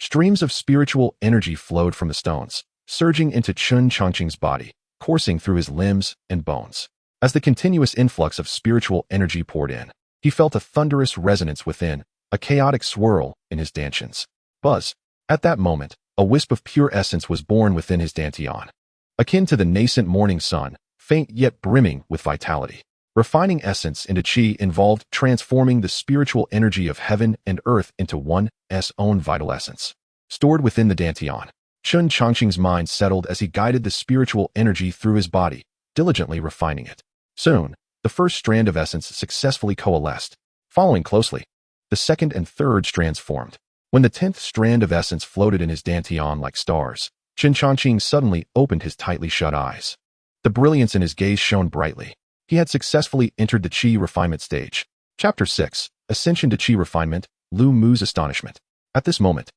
Streams of spiritual energy flowed from the stones, surging into Chen Changqing's body, coursing through his limbs and bones. As the continuous influx of spiritual energy poured in, he felt a thunderous resonance within, a chaotic swirl in his dantians. Buzz. At that moment, a wisp of pure essence was born within his dantian. Akin to the nascent morning sun, faint yet brimming with vitality. Refining essence into Qi involved transforming the spiritual energy of heaven and earth into one's own vital essence. Stored within the dantian, Chen Changqing's mind settled as he guided the spiritual energy through his body, diligently refining it. Soon, the first strand of essence successfully coalesced. Following closely, the second and third strands formed. When the 10th strand of essence floated in his dantian like stars, Chen Changqing suddenly opened his tightly shut eyes. The brilliance in his gaze shone brightly. He had successfully entered the Qi refinement stage. Chapter 6, Ascension to Qi Refinement, Lu Mu's Astonishment. At this moment,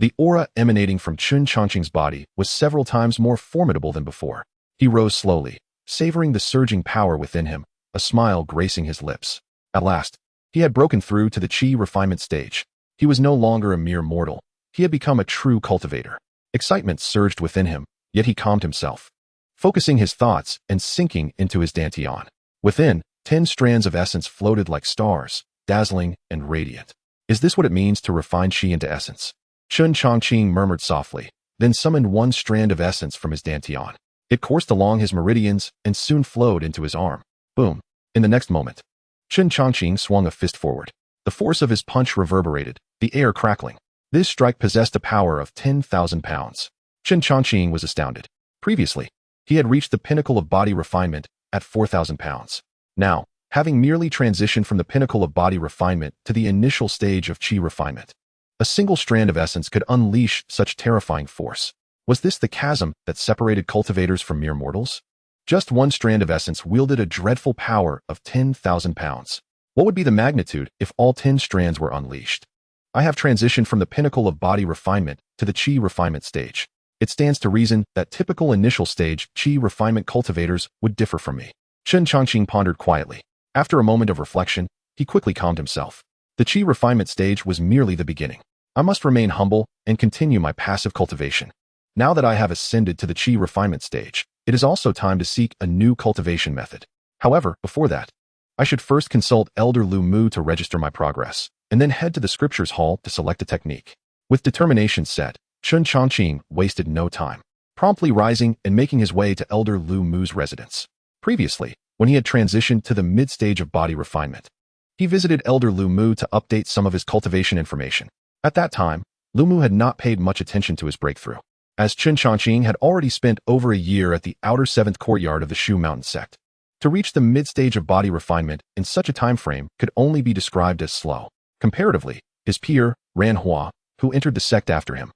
the aura emanating from Chen Changqing's body was several times more formidable than before. He rose slowly, savoring the surging power within him, a smile gracing his lips. At last, he had broken through to the Qi refinement stage. He was no longer a mere mortal. He had become a true cultivator. Excitement surged within him, yet he calmed himself, focusing his thoughts and sinking into his dantian. Within, 10 strands of essence floated like stars, dazzling and radiant. Is this what it means to refine Qi into essence? Chen Changqing murmured softly, then summoned one strand of essence from his dantian. It coursed along his meridians and soon flowed into his arm. Boom. In the next moment, Chen Changqing swung a fist forward. The force of his punch reverberated, the air crackling. This strike possessed a power of 10,000 pounds. Chen Changqing was astounded. Previously, he had reached the pinnacle of body refinement at 4,000 pounds. Now, having merely transitioned from the pinnacle of body refinement to the initial stage of Qi refinement, a single strand of essence could unleash such terrifying force. Was this the chasm that separated cultivators from mere mortals? Just one strand of essence wielded a dreadful power of 10,000 pounds. What would be the magnitude if all 10 strands were unleashed? I have transitioned from the pinnacle of body refinement to the Qi refinement stage. It stands to reason that typical initial stage Qi refinement cultivators would differ from me. Chen Changqing pondered quietly. After a moment of reflection, he quickly calmed himself. The Qi refinement stage was merely the beginning. I must remain humble and continue my passive cultivation. Now that I have ascended to the Qi refinement stage, it is also time to seek a new cultivation method. However, before that, I should first consult Elder Lu Mu to register my progress, and then head to the scriptures hall to select a technique. With determination set, Chen Changqing wasted no time, promptly rising and making his way to Elder Lu Mu's residence. Previously, when he had transitioned to the mid-stage of body refinement, he visited Elder Lu Mu to update some of his cultivation information. At that time, Lu Mu had not paid much attention to his breakthrough, as Chen Changqing had already spent over a year at the outer 7th courtyard of the Shu Mountain sect. To reach the mid-stage of body refinement in such a time frame could only be described as slow. Comparatively, his peer, Ran Hua, who entered the sect after him,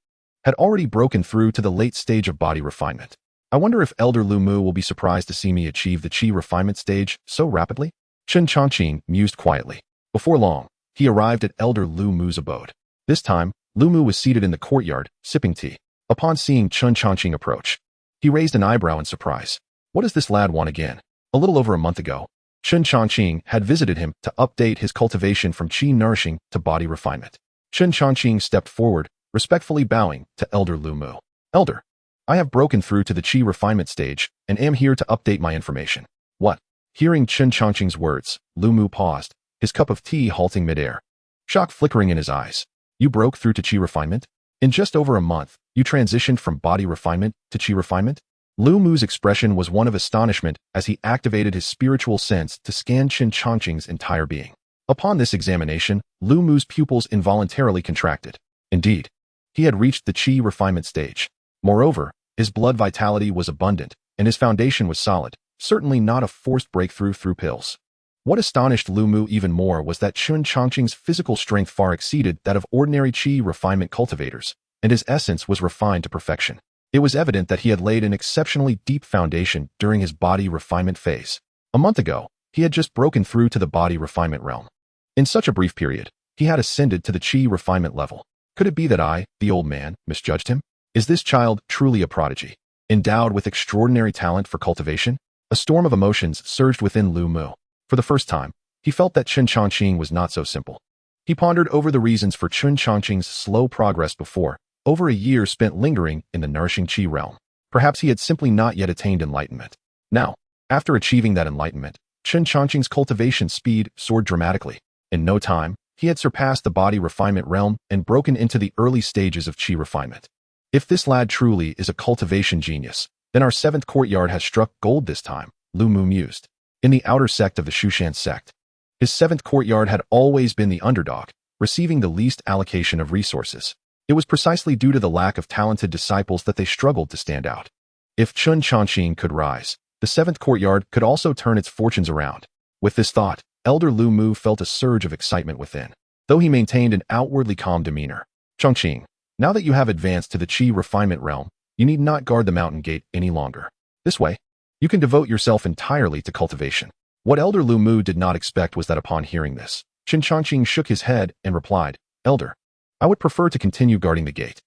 had already broken through to the late stage of body refinement. I wonder if Elder Lu Mu will be surprised to see me achieve the Qi refinement stage so rapidly? Chen Changqing mused quietly. Before long, he arrived at Elder Lu Mu's abode. This time, Lu Mu was seated in the courtyard, sipping tea. Upon seeing Chen Changqing approach, he raised an eyebrow in surprise. What does this lad want again? A little over a month ago, Chen Changqing had visited him to update his cultivation from Qi nourishing to body refinement. Chen Changqing stepped forward, respectfully bowing to Elder Lu Mu. Elder, I have broken through to the Qi refinement stage and am here to update my information. What? Hearing Chen Changqing's words, Lu Mu paused, his cup of tea halting midair, shock flickering in his eyes. You broke through to Qi refinement? In just over a month, you transitioned from body refinement to Qi refinement? Lu Mu's expression was one of astonishment as he activated his spiritual sense to scan Chen Changqing's entire being. Upon this examination, Lu Mu's pupils involuntarily contracted. Indeed, he had reached the Qi refinement stage. Moreover, his blood vitality was abundant, and his foundation was solid, certainly not a forced breakthrough through pills. What astonished Lu Mu even more was that Chen Changqing's physical strength far exceeded that of ordinary Qi refinement cultivators, and his essence was refined to perfection. It was evident that he had laid an exceptionally deep foundation during his body refinement phase. A month ago, he had just broken through to the body refinement realm. In such a brief period, he had ascended to the Qi refinement level. Could it be that I, the old man, misjudged him? Is this child truly a prodigy, endowed with extraordinary talent for cultivation? A storm of emotions surged within Lu Mu. For the first time, he felt that Chen Changqing was not so simple. He pondered over the reasons for Chen Changqing's slow progress before, over a year spent lingering in the Nourishing Qi realm. Perhaps he had simply not yet attained enlightenment. Now, after achieving that enlightenment, Chen Changqing's cultivation speed soared dramatically. In no time, he had surpassed the body refinement realm and broken into the early stages of Qi refinement. If this lad truly is a cultivation genius, then our seventh courtyard has struck gold this time, Lu Mu mused. In the outer sect of the Shushan sect, his seventh courtyard had always been the underdog, receiving the least allocation of resources. It was precisely due to the lack of talented disciples that they struggled to stand out. If Chen Changqing could rise, the seventh courtyard could also turn its fortunes around. With this thought, Elder Lu Mu felt a surge of excitement within, though he maintained an outwardly calm demeanor. Changqing, now that you have advanced to the Qi refinement realm, you need not guard the mountain gate any longer. This way, you can devote yourself entirely to cultivation. What Elder Lu Mu did not expect was that upon hearing this, Chen Changqing shook his head and replied, Elder, I would prefer to continue guarding the gate.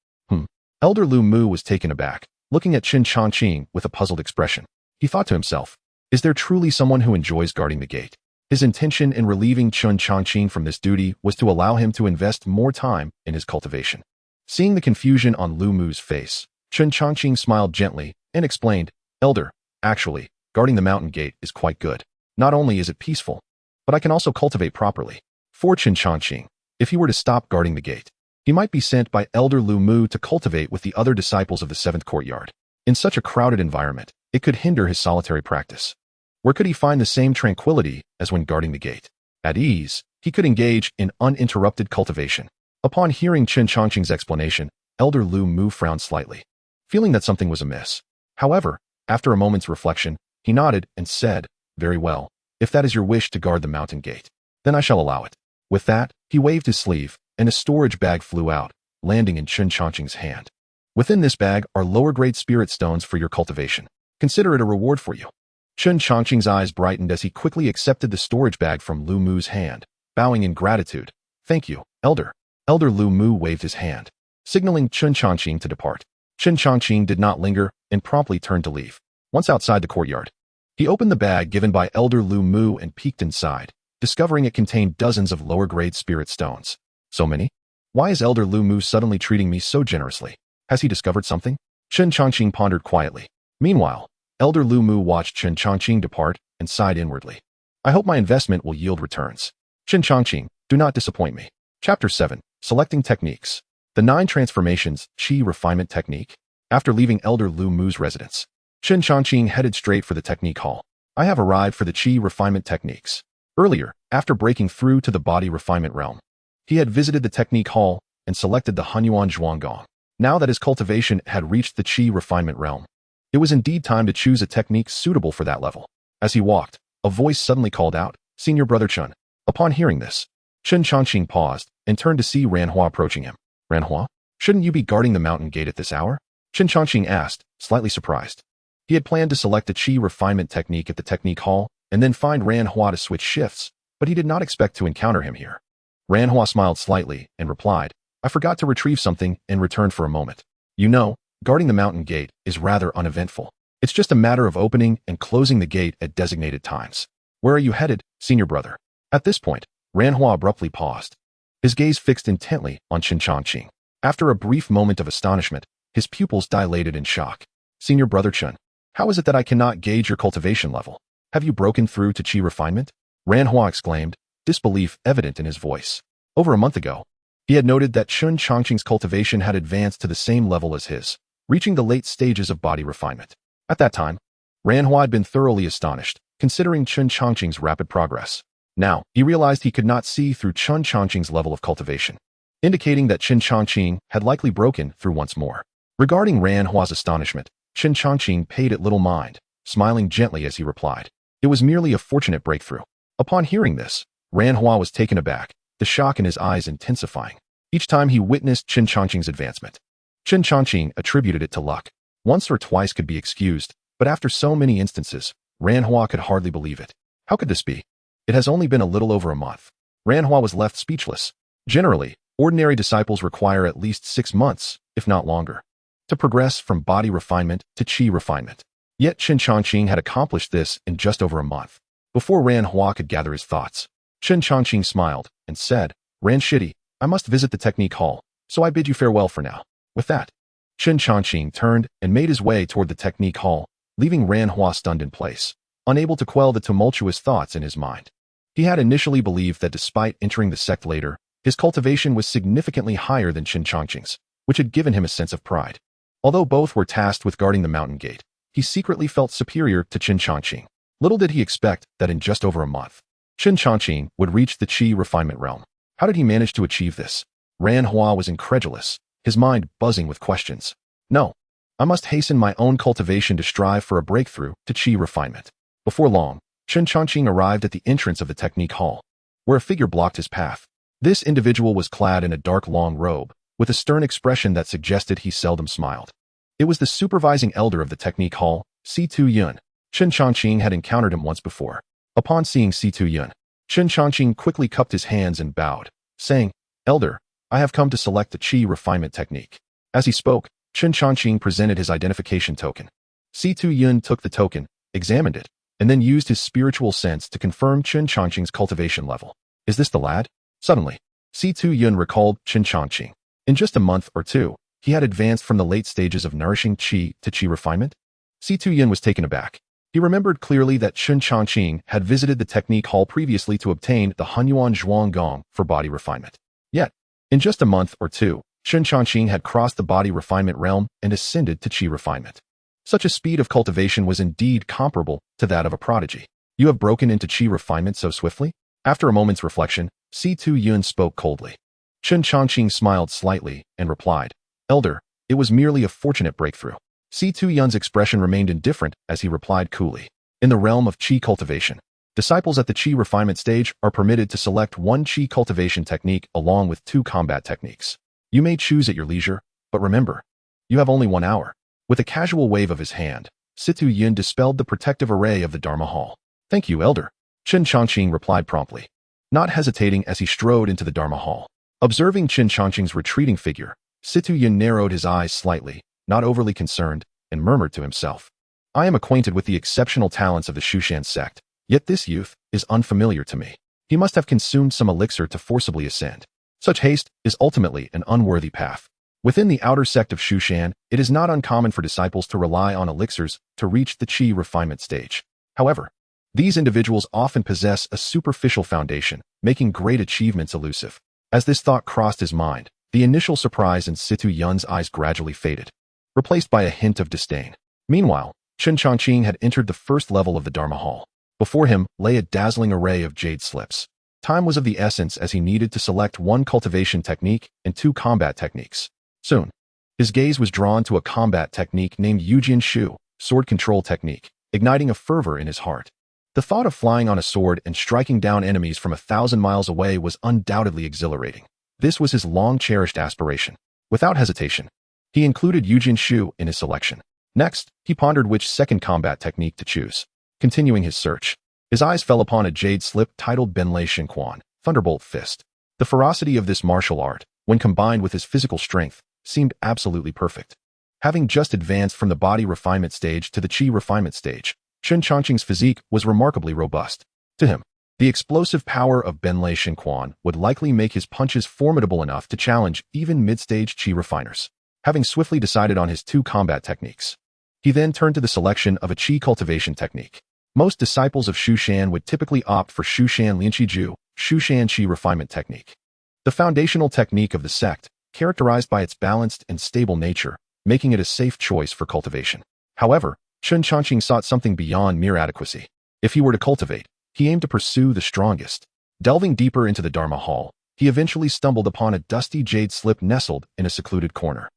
Elder Lu Mu was taken aback, looking at Chen Changqing with a puzzled expression. He thought to himself, is there truly someone who enjoys guarding the gate? His intention in relieving Chen Changqing from this duty was to allow him to invest more time in his cultivation. Seeing the confusion on Lu Mu's face, Chen Changqing smiled gently and explained, Elder, actually, guarding the mountain gate is quite good. Not only is it peaceful, but I can also cultivate properly. For Chen Changqing, if he were to stop guarding the gate, he might be sent by Elder Lu Mu to cultivate with the other disciples of the seventh courtyard. In such a crowded environment, it could hinder his solitary practice. Where could he find the same tranquility as when guarding the gate? At ease, he could engage in uninterrupted cultivation. Upon hearing Chen Changqing's explanation, Elder Lu Mu frowned slightly, feeling that something was amiss. However, after a moment's reflection, he nodded and said, very well, if that is your wish to guard the mountain gate, then I shall allow it. With that, he waved his sleeve, and a storage bag flew out, landing in Chen Changqing's hand. Within this bag are lower-grade spirit stones for your cultivation. Consider it a reward for you. Chen Changqing's eyes brightened as he quickly accepted the storage bag from Lu Mu's hand, bowing in gratitude. Thank you, Elder. Elder Lu Mu waved his hand, signaling Chen Changqing to depart. Chen Changqing did not linger and promptly turned to leave. Once outside the courtyard, he opened the bag given by Elder Lu Mu and peeked inside, discovering it contained dozens of lower-grade spirit stones. So many? Why is Elder Lu Mu suddenly treating me so generously? Has he discovered something? Chen Changqing pondered quietly. Meanwhile, Elder Lu Mu watched Chen Changqing depart and sighed inwardly. I hope my investment will yield returns. Chen Changqing, do not disappoint me. Chapter 7. Selecting Techniques. The 9 Transformations Qi Refinement Technique. After leaving Elder Lu Mu's residence, Chen Changqing headed straight for the technique hall. I have arrived for the Qi refinement techniques. Earlier, after breaking through to the body refinement realm, he had visited the technique hall and selected the Hunyuan Zhuanggong. Now that his cultivation had reached the Qi refinement realm, it was indeed time to choose a technique suitable for that level. As he walked, a voice suddenly called out, Senior Brother Chen. Upon hearing this, Chen Changqing paused and turned to see Ranhua approaching him. Ranhua, shouldn't you be guarding the mountain gate at this hour? Chen Changqing asked, slightly surprised. He had planned to select a Qi refinement technique at the technique hall and then find Ranhua to switch shifts, but he did not expect to encounter him here. Ranhua smiled slightly and replied, I forgot to retrieve something and returned for a moment. You know, guarding the mountain gate is rather uneventful. It's just a matter of opening and closing the gate at designated times. Where are you headed, Senior Brother? At this point, Ranhua abruptly paused, his gaze fixed intently on Chen Changqing. After a brief moment of astonishment, his pupils dilated in shock. Senior Brother Chen, how is it that I cannot gauge your cultivation level? Have you broken through to Qi refinement? Ranhua exclaimed, disbelief evident in his voice. Over a month ago, he had noted that Chen Changqing's cultivation had advanced to the same level as his, reaching the late stages of body refinement. At that time, Ranhua had been thoroughly astonished, considering Chen Changqing's rapid progress. Now, he realized he could not see through Chen Changqing's level of cultivation, indicating that Chen Changqing had likely broken through once more. Regarding Ranhua's astonishment, Chen Changqing paid it little mind, smiling gently as he replied, it was merely a fortunate breakthrough. Upon hearing this, Ranhua was taken aback, the shock in his eyes intensifying each time he witnessed Chen Changqing's advancement. Chen Changqing attributed it to luck. Once or twice could be excused, but after so many instances, Ranhua could hardly believe it. How could this be? It has only been a little over a month. Ranhua was left speechless. Generally, ordinary disciples require at least 6 months, if not longer, to progress from body refinement to Qi refinement. Yet Chen Changqing had accomplished this in just over a month. Before Ran Hua could gather his thoughts, Chen Changqing smiled and said, "Ran Shitty, I must visit the technique hall, so I bid you farewell for now." With that, Chen Changqing turned and made his way toward the technique hall, leaving Ran Hua stunned in place, unable to quell the tumultuous thoughts in his mind. He had initially believed that despite entering the sect later, his cultivation was significantly higher than Chen Changqing's, which had given him a sense of pride. Although both were tasked with guarding the mountain gate, he secretly felt superior to Chen Changqing. Little did he expect that in just over a month, Chen Changqing would reach the Qi refinement realm. How did he manage to achieve this? Ran Hua was incredulous, his mind buzzing with questions. No, I must hasten my own cultivation to strive for a breakthrough to Qi refinement. Before long, Chen Changqing arrived at the entrance of the technique hall, where a figure blocked his path. This individual was clad in a dark long robe, with a stern expression that suggested he seldom smiled. It was the supervising elder of the technique hall, Si-Tu Yun. Chen Changqing had encountered him once before. Upon seeing Si-Tu Yun, Chen Changqing quickly cupped his hands and bowed, saying, "Elder, I have come to select the Qi refinement technique." As he spoke, Chen Changqing presented his identification token. Si-Tu Yun took the token, examined it, and then used his spiritual sense to confirm Chen Changqing's cultivation level. "Is this the lad?" Suddenly, Si-Tu Yun recalled Chen Changqing. In just a month or two, he had advanced from the late stages of Nourishing Qi to Qi refinement. Si-Tu Yun was taken aback. He remembered clearly that Chen Changqing had visited the technique hall previously to obtain the Hunyuan Zhuang Gong for body refinement. Yet, in just a month or two, Chen Changqing had crossed the body refinement realm and ascended to Qi refinement. Such a speed of cultivation was indeed comparable to that of a prodigy. "You have broken into Qi refinement so swiftly?" After a moment's reflection, Si-Tu Yun spoke coldly. Chen Changqing smiled slightly and replied, "Elder, it was merely a fortunate breakthrough." Si-Tu Yun's expression remained indifferent as he replied coolly, "In the realm of Qi cultivation, disciples at the Qi refinement stage are permitted to select one Qi cultivation technique along with 2 combat techniques. You may choose at your leisure, but remember, you have only 1 hour." With a casual wave of his hand, Si-Tu Yun dispelled the protective array of the Dharma Hall. "Thank you, Elder," Chen Changqing replied promptly, not hesitating as he strode into the Dharma Hall. Observing Chen Changqing's retreating figure, Si-Tu Yun narrowed his eyes slightly, not overly concerned, and murmured to himself, "I am acquainted with the exceptional talents of the Shushan sect, yet this youth is unfamiliar to me. He must have consumed some elixir to forcibly ascend. Such haste is ultimately an unworthy path." Within the outer sect of Shushan, it is not uncommon for disciples to rely on elixirs to reach the Qi refinement stage. However, these individuals often possess a superficial foundation, making great achievements elusive. As this thought crossed his mind, the initial surprise in Si-Tu Yun's eyes gradually faded, replaced by a hint of disdain. Meanwhile, Chen Changqing had entered the first level of the Dharma Hall. Before him lay a dazzling array of jade slips. Time was of the essence as he needed to select 1 cultivation technique and 2 combat techniques. Soon, his gaze was drawn to a combat technique named Yujian Shu, sword control technique, igniting a fervor in his heart. The thought of flying on a sword and striking down enemies from 1,000 miles away was undoubtedly exhilarating. This was his long-cherished aspiration. Without hesitation, he included Yujian Shu in his selection. Next, he pondered which second combat technique to choose. Continuing his search, his eyes fell upon a jade slip titled Benlei Xinquan, Thunderbolt Fist. The ferocity of this martial art, when combined with his physical strength, seemed absolutely perfect. Having just advanced from the body refinement stage to the Qi refinement stage, Chen Changqing's physique was remarkably robust. To him, the explosive power of Benlei Xinquan would likely make his punches formidable enough to challenge even mid-stage Qi refiners. Having swiftly decided on his 2 combat techniques, he then turned to the selection of a Qi cultivation technique. Most disciples of Shushan would typically opt for Shushan Lianqiju, Shushan Qi refinement technique, the foundational technique of the sect, characterized by its balanced and stable nature, making it a safe choice for cultivation. However, Chen Changqing sought something beyond mere adequacy. If he were to cultivate, he aimed to pursue the strongest. Delving deeper into the Dharma Hall, he eventually stumbled upon a dusty jade slip nestled in a secluded corner.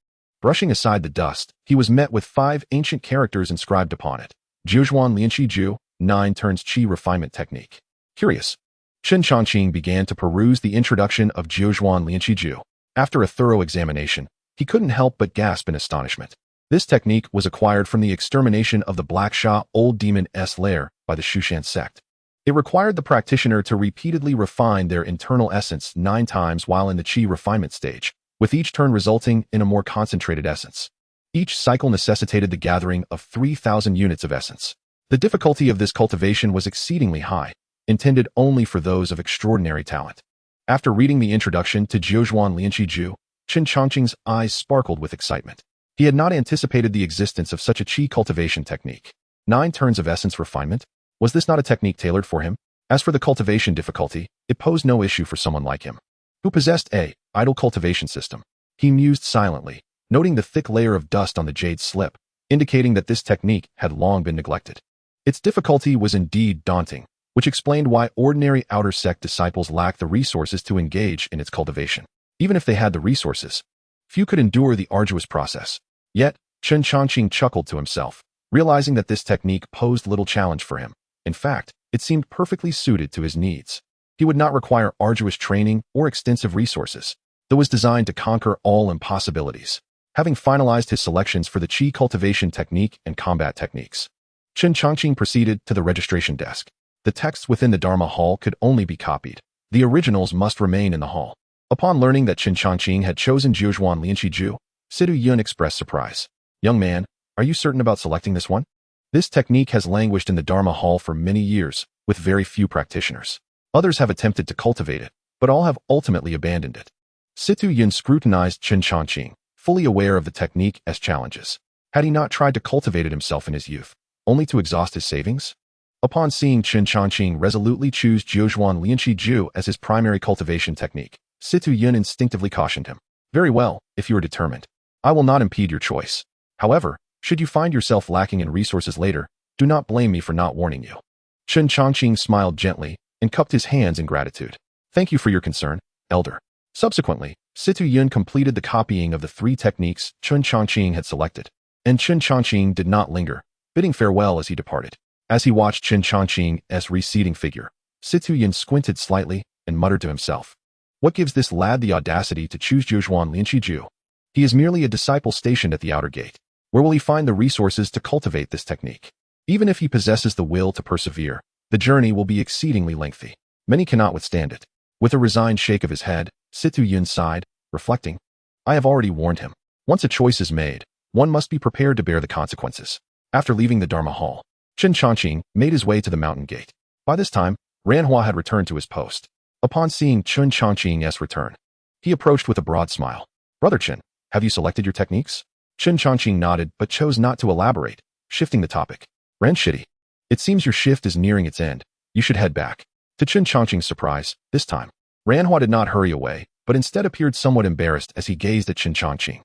Brushing aside the dust, he was met with 5 ancient characters inscribed upon it. Jiuzhuan Lianqiju, 9 turns Qi refinement technique. Curious, Chen Changqing began to peruse the introduction of Jiuzhuan Lianqiju. After a thorough examination, he couldn't help but gasp in astonishment. This technique was acquired from the extermination of the Black Sha Old Demon's lair by the Shushan sect. It required the practitioner to repeatedly refine their internal essence 9 times while in the Qi refinement stage, with each turn resulting in a more concentrated essence. Each cycle necessitated the gathering of 3,000 units of essence. The difficulty of this cultivation was exceedingly high, intended only for those of extraordinary talent. After reading the introduction to Jiuzhuan Lianqiju, Chen Changqing's eyes sparkled with excitement. He had not anticipated the existence of such a qi cultivation technique. 9 turns of essence refinement? Was this not a technique tailored for him? As for the cultivation difficulty, it posed no issue for someone like him, who possessed a idle cultivation system. He mused silently, noting the thick layer of dust on the jade slip, indicating that this technique had long been neglected. Its difficulty was indeed daunting, which explained why ordinary outer sect disciples lacked the resources to engage in its cultivation. Even if they had the resources, few could endure the arduous process. Yet, Chen Changqing chuckled to himself, realizing that this technique posed little challenge for him. In fact, it seemed perfectly suited to his needs. He would not require arduous training or extensive resources, though was designed to conquer all impossibilities. Having finalized his selections for the qi cultivation technique and combat techniques, Chen Changqing proceeded to the registration desk. The texts within the Dharma Hall could only be copied. The originals must remain in the hall. Upon learning that Chen Changqing had chosen Jiuzhuan Lianqiju, Sidu Yun expressed surprise. "Young man, are you certain about selecting this one? This technique has languished in the Dharma Hall for many years, with very few practitioners. Others have attempted to cultivate it, but all have ultimately abandoned it." Situ Yun scrutinized Chen Changqing, fully aware of the technique as challenges. Had he not tried to cultivate it himself in his youth, only to exhaust his savings? Upon seeing Chen Changqing resolutely choose Jiuzhuan Lianqiju as his primary cultivation technique, Situ Yun instinctively cautioned him. "Very well, if you are determined. I will not impede your choice. However, should you find yourself lacking in resources later, do not blame me for not warning you." Chen Changqing smiled gently and cupped his hands in gratitude. "Thank you for your concern, elder." Subsequently, Situ Yun completed the copying of the 3 techniques Chen Changqing had selected, and Chen Changqing did not linger, bidding farewell as he departed. As he watched Chen Changqing's receding figure, Situ Yun squinted slightly and muttered to himself, "What gives this lad the audacity to choose Jiuzhuan Lianqiju? He is merely a disciple stationed at the outer gate. Where will he find the resources to cultivate this technique? Even if he possesses the will to persevere, the journey will be exceedingly lengthy. Many cannot withstand it." With a resigned shake of his head, Situ Yun sighed, reflecting, "I have already warned him. Once a choice is made, one must be prepared to bear the consequences." After leaving the Dharma Hall, Chen Changqing made his way to the mountain gate. By this time, Ranhua had returned to his post. Upon seeing Chen Changqing's return, he approached with a broad smile. "Brother Chen, have you selected your techniques?" Chen Changqing nodded but chose not to elaborate, shifting the topic. "Ran Shitty, it seems your shift is nearing its end. You should head back." To Chen Changqing's surprise, this time, Ranhua did not hurry away, but instead appeared somewhat embarrassed as he gazed at Chen Changqing.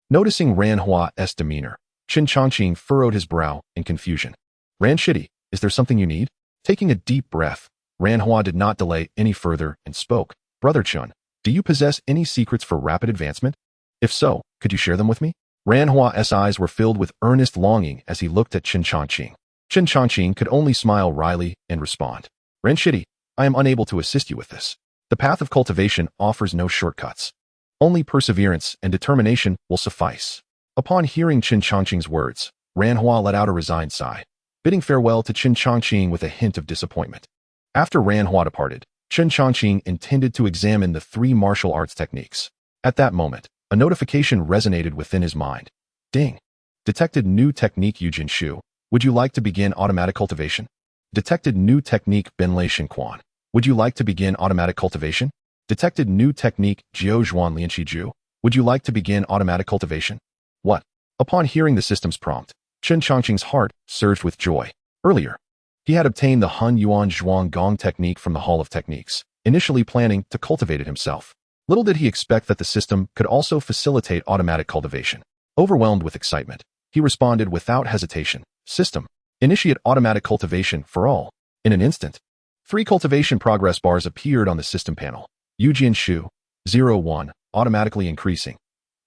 Noticing Ranhua's demeanor, Chen Changqing furrowed his brow in confusion. "Ran Shitty, is there something you need?" Taking a deep breath, Ranhua did not delay any further and spoke. "Brother Chen, do you possess any secrets for rapid advancement? If so, could you share them with me?" Ranhua's eyes were filled with earnest longing as he looked at Chen Changqing. Chen Changqing could only smile wryly and respond. "Ran Shitty, I am unable to assist you with this. The path of cultivation offers no shortcuts. Only perseverance and determination will suffice." Upon hearing Chen Changqing's words, Ranhua let out a resigned sigh, bidding farewell to Chen Changqing with a hint of disappointment. After Ranhua departed, Chen Changqing intended to examine the 3 martial arts techniques. At that moment, a notification resonated within his mind. Ding! Detected new technique Yujin Shu. Would you like to begin automatic cultivation? Detected new technique Benlei Xinquan. Would you like to begin automatic cultivation? Detected new technique Jiuzhuan Lianqiju. Would you like to begin automatic cultivation? What? Upon hearing the system's prompt, Chen Changqing's heart surged with joy. Earlier, he had obtained the Hun Yuan Zhuang Gong technique from the Hall of Techniques, initially planning to cultivate it himself. Little did he expect that the system could also facilitate automatic cultivation. Overwhelmed with excitement, he responded without hesitation, "System, initiate automatic cultivation for all." In an instant, 3 cultivation progress bars appeared on the system panel. Yujin Shu, 01, automatically increasing.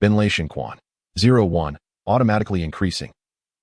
Benlei Xinquan, 01, automatically increasing.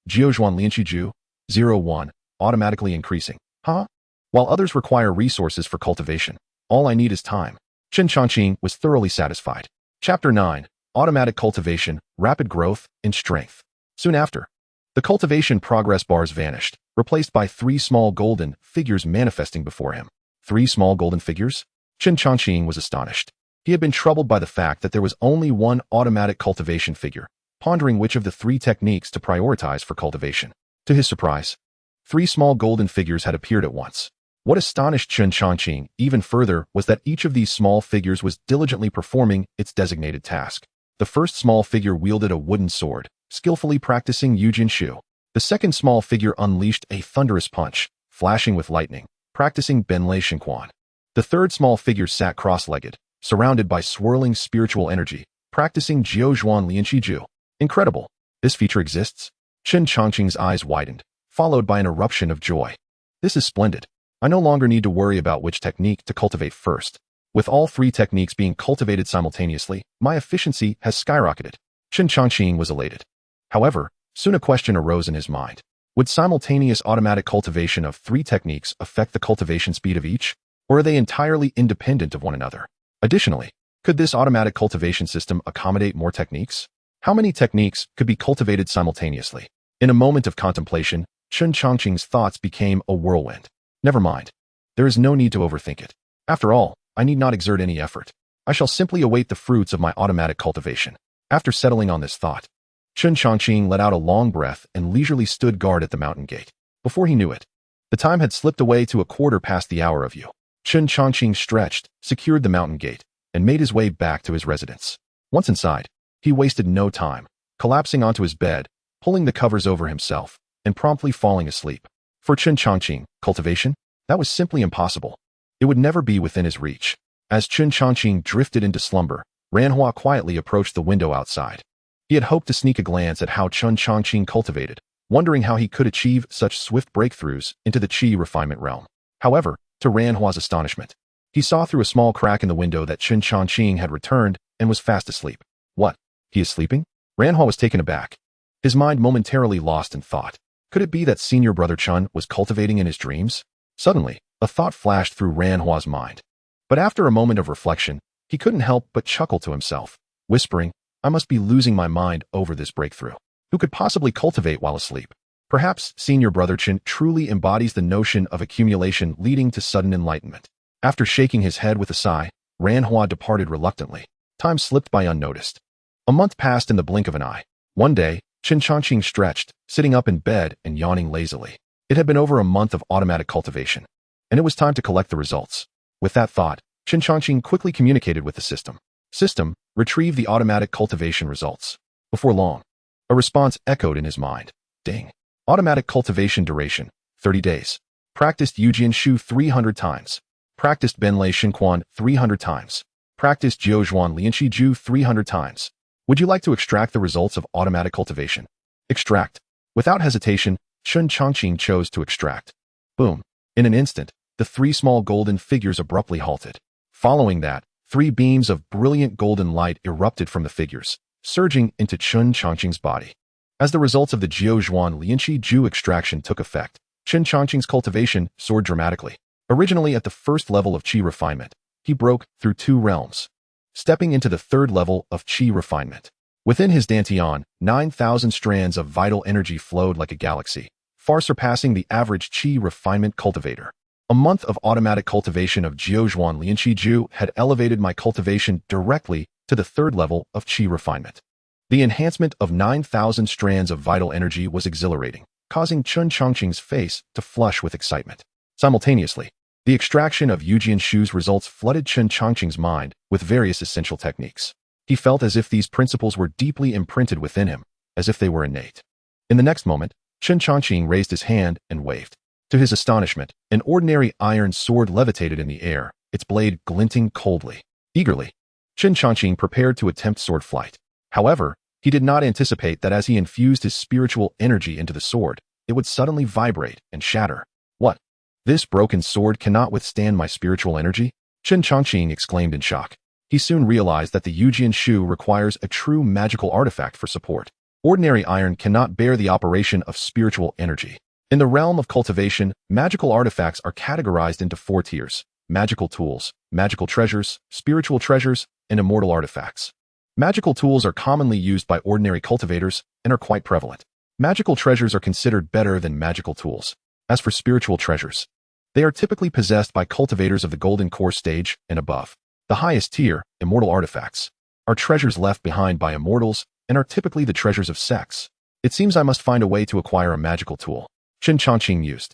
Jiuzhuan Lianqiju, 01, automatically increasing. Huh? While others require resources for cultivation, all I need is time. Chen Changqing was thoroughly satisfied. Chapter 9, Automatic Cultivation, Rapid Growth, and Strength. Soon after, the cultivation progress bars vanished, replaced by 3 small golden figures manifesting before him. 3 small golden figures? Chen Changqing was astonished. He had been troubled by the fact that there was only one automatic cultivation figure, pondering which of the 3 techniques to prioritize for cultivation. To his surprise, 3 small golden figures had appeared at once. What astonished Chen Changqing even further was that each of these small figures was diligently performing its designated task. The first small figure wielded a wooden sword, skillfully practicing Yujin Shu. The second small figure unleashed a thunderous punch, flashing with lightning, practicing Benlei Xingquan. The third small figure sat cross-legged, surrounded by swirling spiritual energy, practicing Jiuzhuan Lianqiju. Incredible! This feature exists? Chen Changqing's eyes widened, followed by an eruption of joy. This is splendid. I no longer need to worry about which technique to cultivate first. With all 3 techniques being cultivated simultaneously, my efficiency has skyrocketed. Chen Changqing was elated. However, soon a question arose in his mind. Would simultaneous automatic cultivation of 3 techniques affect the cultivation speed of each, or are they entirely independent of one another? Additionally, could this automatic cultivation system accommodate more techniques? How many techniques could be cultivated simultaneously? In a moment of contemplation, Chen Changqing's thoughts became a whirlwind. Never mind. There is no need to overthink it. After all, I need not exert any effort. I shall simply await the fruits of my automatic cultivation. After settling on this thought, Chen Changqing let out a long breath and leisurely stood guard at the mountain gate. Before he knew it, the time had slipped away to 1/4 past the hour of you. Chen Changqing stretched, secured the mountain gate, and made his way back to his residence. Once inside, he wasted no time, collapsing onto his bed, pulling the covers over himself, and promptly falling asleep. For Chen Changqing, cultivation? That was simply impossible. It would never be within his reach. As Chen Changqing drifted into slumber, Ranhua quietly approached the window outside. He had hoped to sneak a glance at how Chen Changqing cultivated, wondering how he could achieve such swift breakthroughs into the Qi refinement realm. However, to Ranhua's astonishment, he saw through a small crack in the window that Chen Changqing had returned and was fast asleep. What? He is sleeping? Ranhua was taken aback, his mind momentarily lost in thought. Could it be that senior brother Chen was cultivating in his dreams? Suddenly, a thought flashed through Ranhua's mind. But after a moment of reflection, he couldn't help but chuckle to himself, whispering, I must be losing my mind over this breakthrough. Who could possibly cultivate while asleep? Perhaps senior brother Chen truly embodies the notion of accumulation leading to sudden enlightenment. After shaking his head with a sigh, Ranhua departed reluctantly. Time slipped by unnoticed. A month passed in the blink of an eye. One day, Chen Changqing stretched, sitting up in bed and yawning lazily. It had been over a month of automatic cultivation, and it was time to collect the results. With that thought, Chen Changqing quickly communicated with the system. System, retrieve the automatic cultivation results. Before long, a response echoed in his mind. Ding. Automatic cultivation duration, 30 days. Practiced Yujin Shu 300 times. Practiced Benlei Xingquan 300 times. Practiced Jiuzhuan Lianqiju 300 times. Would you like to extract the results of automatic cultivation? Extract. Without hesitation, Chen Changqing chose to extract. Boom. In an instant, the 3 small golden figures abruptly halted. Following that, 3 beams of brilliant golden light erupted from the figures, surging into Chen Changqing's body. As the results of the Jiuzhuan Lianqiju extraction took effect, Chen Changqing's cultivation soared dramatically. Originally at the first level of Qi refinement, he broke through 2 realms, stepping into the 3rd level of Qi refinement. Within his dantian, 9,000 strands of vital energy flowed like a galaxy, far surpassing the average Qi refinement cultivator. A month of automatic cultivation of Jiuzhuan Lianqiju had elevated my cultivation directly to the 3rd level of Qi refinement. The enhancement of 9,000 strands of vital energy was exhilarating, causing Chen Changqing's face to flush with excitement. Simultaneously, the extraction of Yujin Shu's results flooded Chen Changqing's mind with various essential techniques. He felt as if these principles were deeply imprinted within him, as if they were innate. In the next moment, Chen Changqing raised his hand and waved. To his astonishment, an ordinary iron sword levitated in the air, its blade glinting coldly. Eagerly, Chen Changqing prepared to attempt sword flight. However, he did not anticipate that as he infused his spiritual energy into the sword, it would suddenly vibrate and shatter. What? This broken sword cannot withstand my spiritual energy? Chen Changqing exclaimed in shock. He soon realized that the Yujin Shu requires a true magical artifact for support. Ordinary iron cannot bear the operation of spiritual energy. In the realm of cultivation, magical artifacts are categorized into 4 tiers: magical tools, magical treasures, spiritual treasures, and immortal artifacts. Magical tools are commonly used by ordinary cultivators and are quite prevalent. Magical treasures are considered better than magical tools. As for spiritual treasures, they are typically possessed by cultivators of the golden core stage and above. The highest tier, immortal artifacts, are treasures left behind by immortals and are typically the treasures of sects. It seems I must find a way to acquire a magical tool. Chen Changqing mused,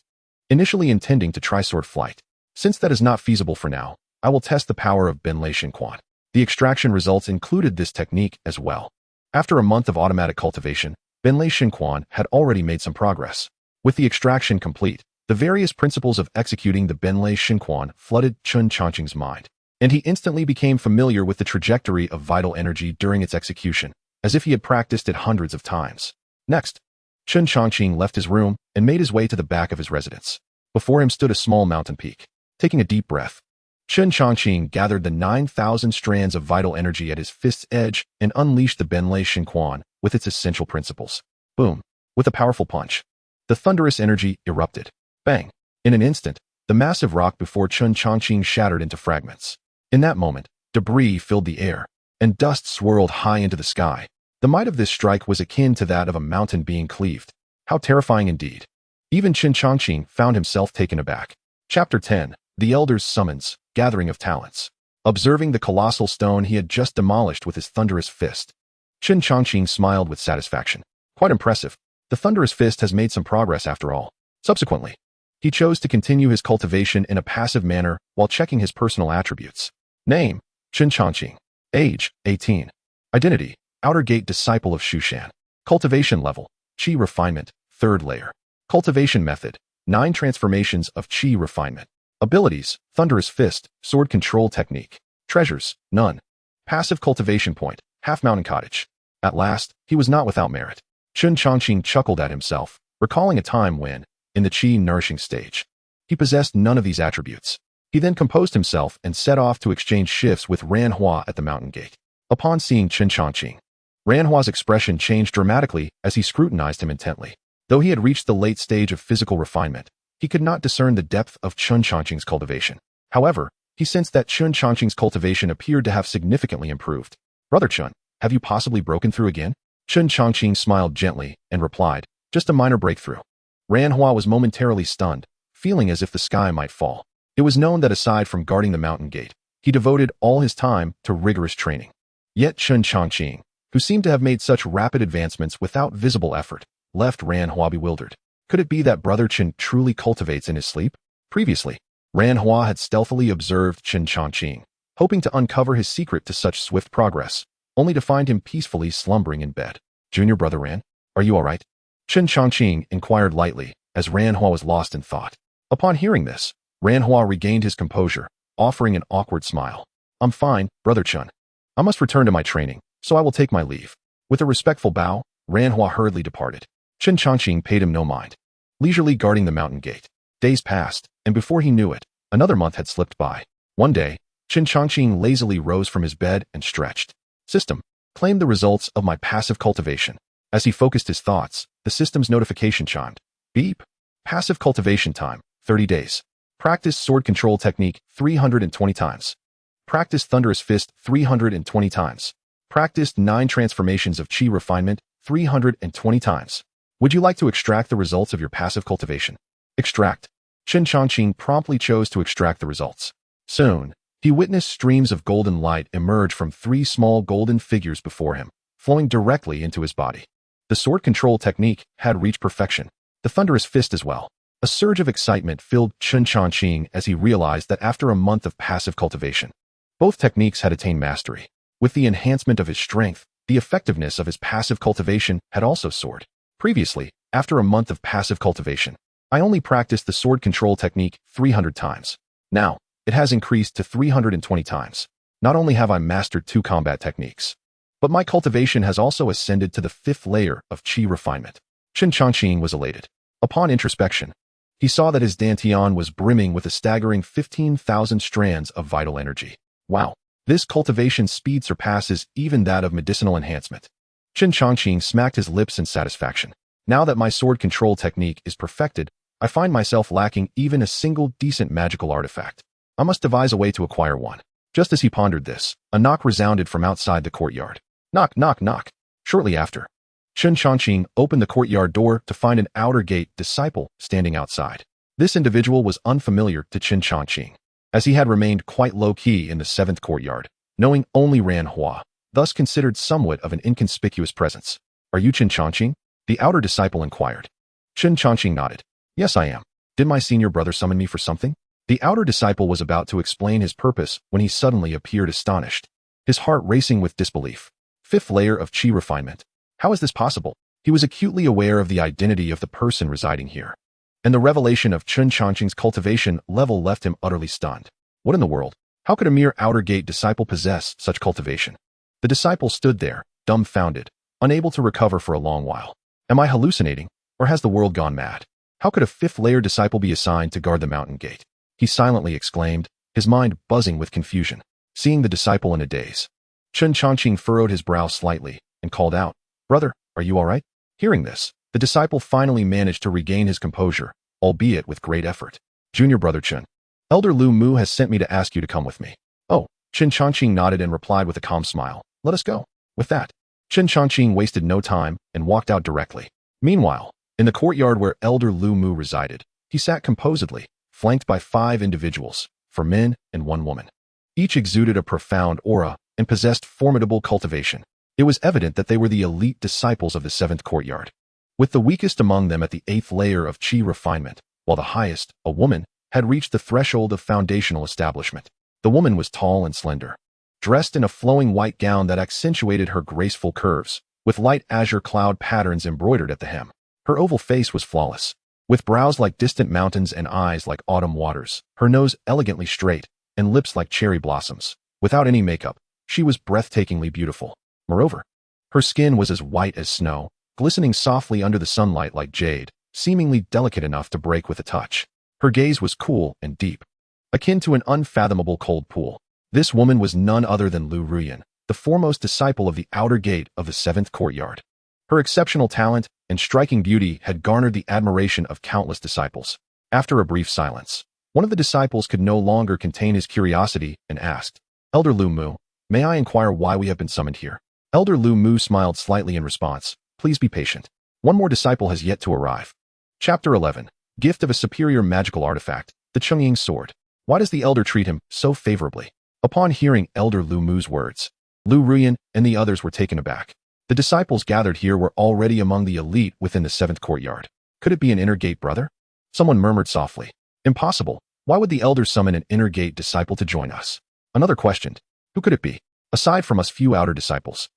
initially intending to try sword flight. Since that is not feasible for now, I will test the power of Benlei Xinquan. The extraction results included this technique as well. After a month of automatic cultivation, Benlei Xinquan had already made some progress. With the extraction complete, the various principles of executing the Benlei Xinquan flooded Chen Changqing's mind, and he instantly became familiar with the trajectory of vital energy during its execution, as if he had practiced it hundreds of times. Next, Chen Changqing left his room and made his way to the back of his residence. Before him stood a small mountain peak. Taking a deep breath, Chen Changqing gathered the 9,000 strands of vital energy at his fist's edge and unleashed the Benlei Xinquan with its essential principles. Boom! With a powerful punch, the thunderous energy erupted. Bang! In an instant, the massive rock before Chen Changqing shattered into fragments. In that moment, debris filled the air, and dust swirled high into the sky. The might of this strike was akin to that of a mountain being cleaved. How terrifying indeed. Even Chen Changqing found himself taken aback. Chapter 10. The Elder's Summons, Gathering of Talents. Observing the colossal stone he had just demolished with his thunderous fist, Chen Changqing smiled with satisfaction. Quite impressive. The thunderous fist has made some progress after all. Subsequently, he chose to continue his cultivation in a passive manner while checking his personal attributes. Name: Chen Changqing. Age: 18. Identity: Outer Gate Disciple of Shushan. Cultivation level: Qi Refinement, 3rd layer. Cultivation method: 9 transformations of Qi Refinement. Abilities: Thunderous Fist, Sword Control Technique. Treasures: None. Passive cultivation point: Half Mountain Cottage. At last, he was not without merit. Chen Changqing chuckled at himself, recalling a time when, in the Qi nourishing stage, he possessed none of these attributes. He then composed himself and set off to exchange shifts with Ran Hua at the mountain gate. Upon seeing Chen Changqing, Ran Hua's expression changed dramatically as he scrutinized him intently. Though he had reached the late stage of physical refinement, he could not discern the depth of Chen Changqing's cultivation. However, he sensed that Chen Changqing's cultivation appeared to have significantly improved. Brother Chen, have you possibly broken through again? Chen Changqing smiled gently and replied, just a minor breakthrough. Ran Hua was momentarily stunned, feeling as if the sky might fall. It was known that aside from guarding the mountain gate, he devoted all his time to rigorous training. Yet Chen Changqing, who seemed to have made such rapid advancements without visible effort, left Ran Hua bewildered. Could it be that Brother Chen truly cultivates in his sleep? Previously, Ran Hua had stealthily observed Chen Changqing, hoping to uncover his secret to such swift progress, only to find him peacefully slumbering in bed. Junior Brother Ran, are you all right? Chen Changqing inquired lightly, as Ran Hua was lost in thought. Upon hearing this, Ran Hua regained his composure, offering an awkward smile. I'm fine, Brother Chen. I must return to my training, so I will take my leave. With a respectful bow, Ran Hua hurriedly departed. Chen Changqing paid him no mind, leisurely guarding the mountain gate. Days passed, and before he knew it, another month had slipped by. One day, Chen Changqing lazily rose from his bed and stretched. System, claim the results of my passive cultivation. As he focused his thoughts, the system's notification chimed. Beep. Passive cultivation time, 30 days. Practice sword control technique 320 times. Practice thunderous fist 320 times. Practiced 9 transformations of Qi refinement 320 times. Would you like to extract the results of your passive cultivation? Extract. Chen Changqing promptly chose to extract the results. Soon, he witnessed streams of golden light emerge from 3 small golden figures before him, flowing directly into his body. The sword control technique had reached perfection. The thunderous fist as well. A surge of excitement filled Chen Changqing as he realized that after a month of passive cultivation, both techniques had attained mastery. With the enhancement of his strength, the effectiveness of his passive cultivation had also soared. Previously, after a month of passive cultivation, I only practiced the sword control technique 300 times. Now, it has increased to 320 times. Not only have I mastered 2 combat techniques, but my cultivation has also ascended to the 5th layer of Qi refinement. Chen Changqing was elated. Upon introspection, he saw that his dantian was brimming with a staggering 15,000 strands of vital energy. Wow, this cultivation speed surpasses even that of medicinal enhancement. Chen Changqing smacked his lips in satisfaction. Now that my sword control technique is perfected, I find myself lacking even a single decent magical artifact. I must devise a way to acquire one. Just as he pondered this, a knock resounded from outside the courtyard. Knock, knock, knock. Shortly after, Chen Changqing opened the courtyard door to find an outer gate disciple standing outside. This individual was unfamiliar to Chen Changqing, as he had remained quite low-key in the 7th courtyard, knowing only Ran Hua. thus considered somewhat of an inconspicuous presence. Are you Chen Changqing? The outer disciple inquired. Chen Changqing nodded. Yes, I am. Did my senior brother summon me for something? The outer disciple was about to explain his purpose when he suddenly appeared astonished, his heart racing with disbelief. Fifth layer of Qi refinement. How is this possible? He was acutely aware of the identity of the person residing here, and the revelation of Chen Changqing's cultivation level left him utterly stunned. What in the world? How could a mere outer gate disciple possess such cultivation? The disciple stood there, dumbfounded, unable to recover for a long while. Am I hallucinating, or has the world gone mad? How could a fifth-layer disciple be assigned to guard the mountain gate? He silently exclaimed, his mind buzzing with confusion, seeing the disciple in a daze. Chen Changqing furrowed his brow slightly and called out, Brother, are you all right? Hearing this, the disciple finally managed to regain his composure, albeit with great effort. Junior brother Chen, Elder Lu Mu has sent me to ask you to come with me. Oh, Chen Changqing nodded and replied with a calm smile. Let us go. With that, Chen Changqing wasted no time and walked out directly. Meanwhile, in the courtyard where Elder Lu Mu resided, he sat composedly, flanked by 5 individuals, 4 men and 1 woman. Each exuded a profound aura and possessed formidable cultivation. It was evident that they were the elite disciples of the 7th courtyard, with the weakest among them at the 8th layer of Qi refinement, while the highest, a woman, had reached the threshold of foundational establishment. The woman was tall and slender, dressed in a flowing white gown that accentuated her graceful curves, with light azure cloud patterns embroidered at the hem. Her oval face was flawless, with brows like distant mountains and eyes like autumn waters, her nose elegantly straight, and lips like cherry blossoms. Without any makeup, she was breathtakingly beautiful. Moreover, her skin was as white as snow, glistening softly under the sunlight like jade, seemingly delicate enough to break with a touch. Her gaze was cool and deep, akin to an unfathomable cold pool. This woman was none other than Lu Ruyan, the foremost disciple of the outer gate of the 7th courtyard. Her exceptional talent and striking beauty had garnered the admiration of countless disciples. After a brief silence, one of the disciples could no longer contain his curiosity and asked, Elder Lu Mu, may I inquire why we have been summoned here? Elder Lu Mu smiled slightly in response. Please be patient. One more disciple has yet to arrive. Chapter 11. Gift of a superior magical artifact, the Chungying sword. Why does the elder treat him so favorably? Upon hearing Elder Lu Mu's words, Lu Ruyan and the others were taken aback. The disciples gathered here were already among the elite within the 7th courtyard. Could it be an inner gate brother? Someone murmured softly. Impossible. Why would the elder summon an inner gate disciple to join us? Another questioned. Who could it be? Aside from us few outer disciples,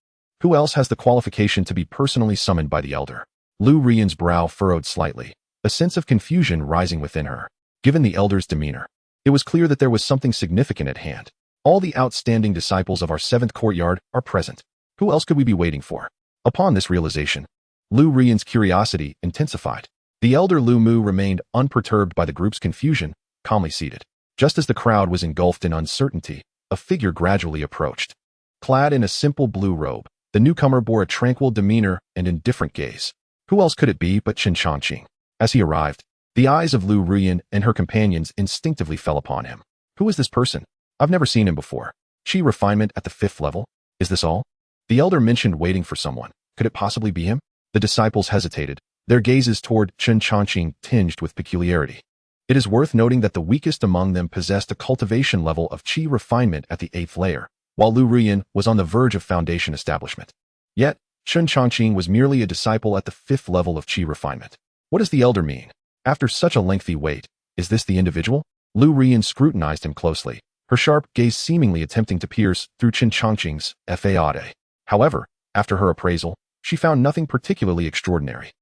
who else has the qualification to be personally summoned by the elder? Lu Ruyan's brow furrowed slightly, a sense of confusion rising within her. Given the elder's demeanor, it was clear that there was something significant at hand. All the outstanding disciples of our 7th courtyard are present. Who else could we be waiting for? Upon this realization, Lu Ruyan's curiosity intensified. The elder Lu Mu remained unperturbed by the group's confusion, calmly seated. Just as the crowd was engulfed in uncertainty, a figure gradually approached. Clad in a simple blue robe, the newcomer bore a tranquil demeanor and indifferent gaze. Who else could it be but Chen Changqing? As he arrived, the eyes of Lu Ruyan and her companions instinctively fell upon him. Who is this person? I've never seen him before. Qi refinement at the 5th level? Is this all? The elder mentioned waiting for someone. Could it possibly be him? The disciples hesitated, their gazes toward Chen Changqing tinged with peculiarity. It is worth noting that the weakest among them possessed a cultivation level of Qi refinement at the 8th layer, while Lu Ruyan was on the verge of foundation establishment. Yet, Chen Changqing was merely a disciple at the 5th level of Qi refinement. What does the elder mean? After such a lengthy wait, is this the individual? Lu Ruyan scrutinized him closely, her sharp gaze seemingly attempting to pierce through Chen Changqing's fade. However, after her appraisal, she found nothing particularly extraordinary.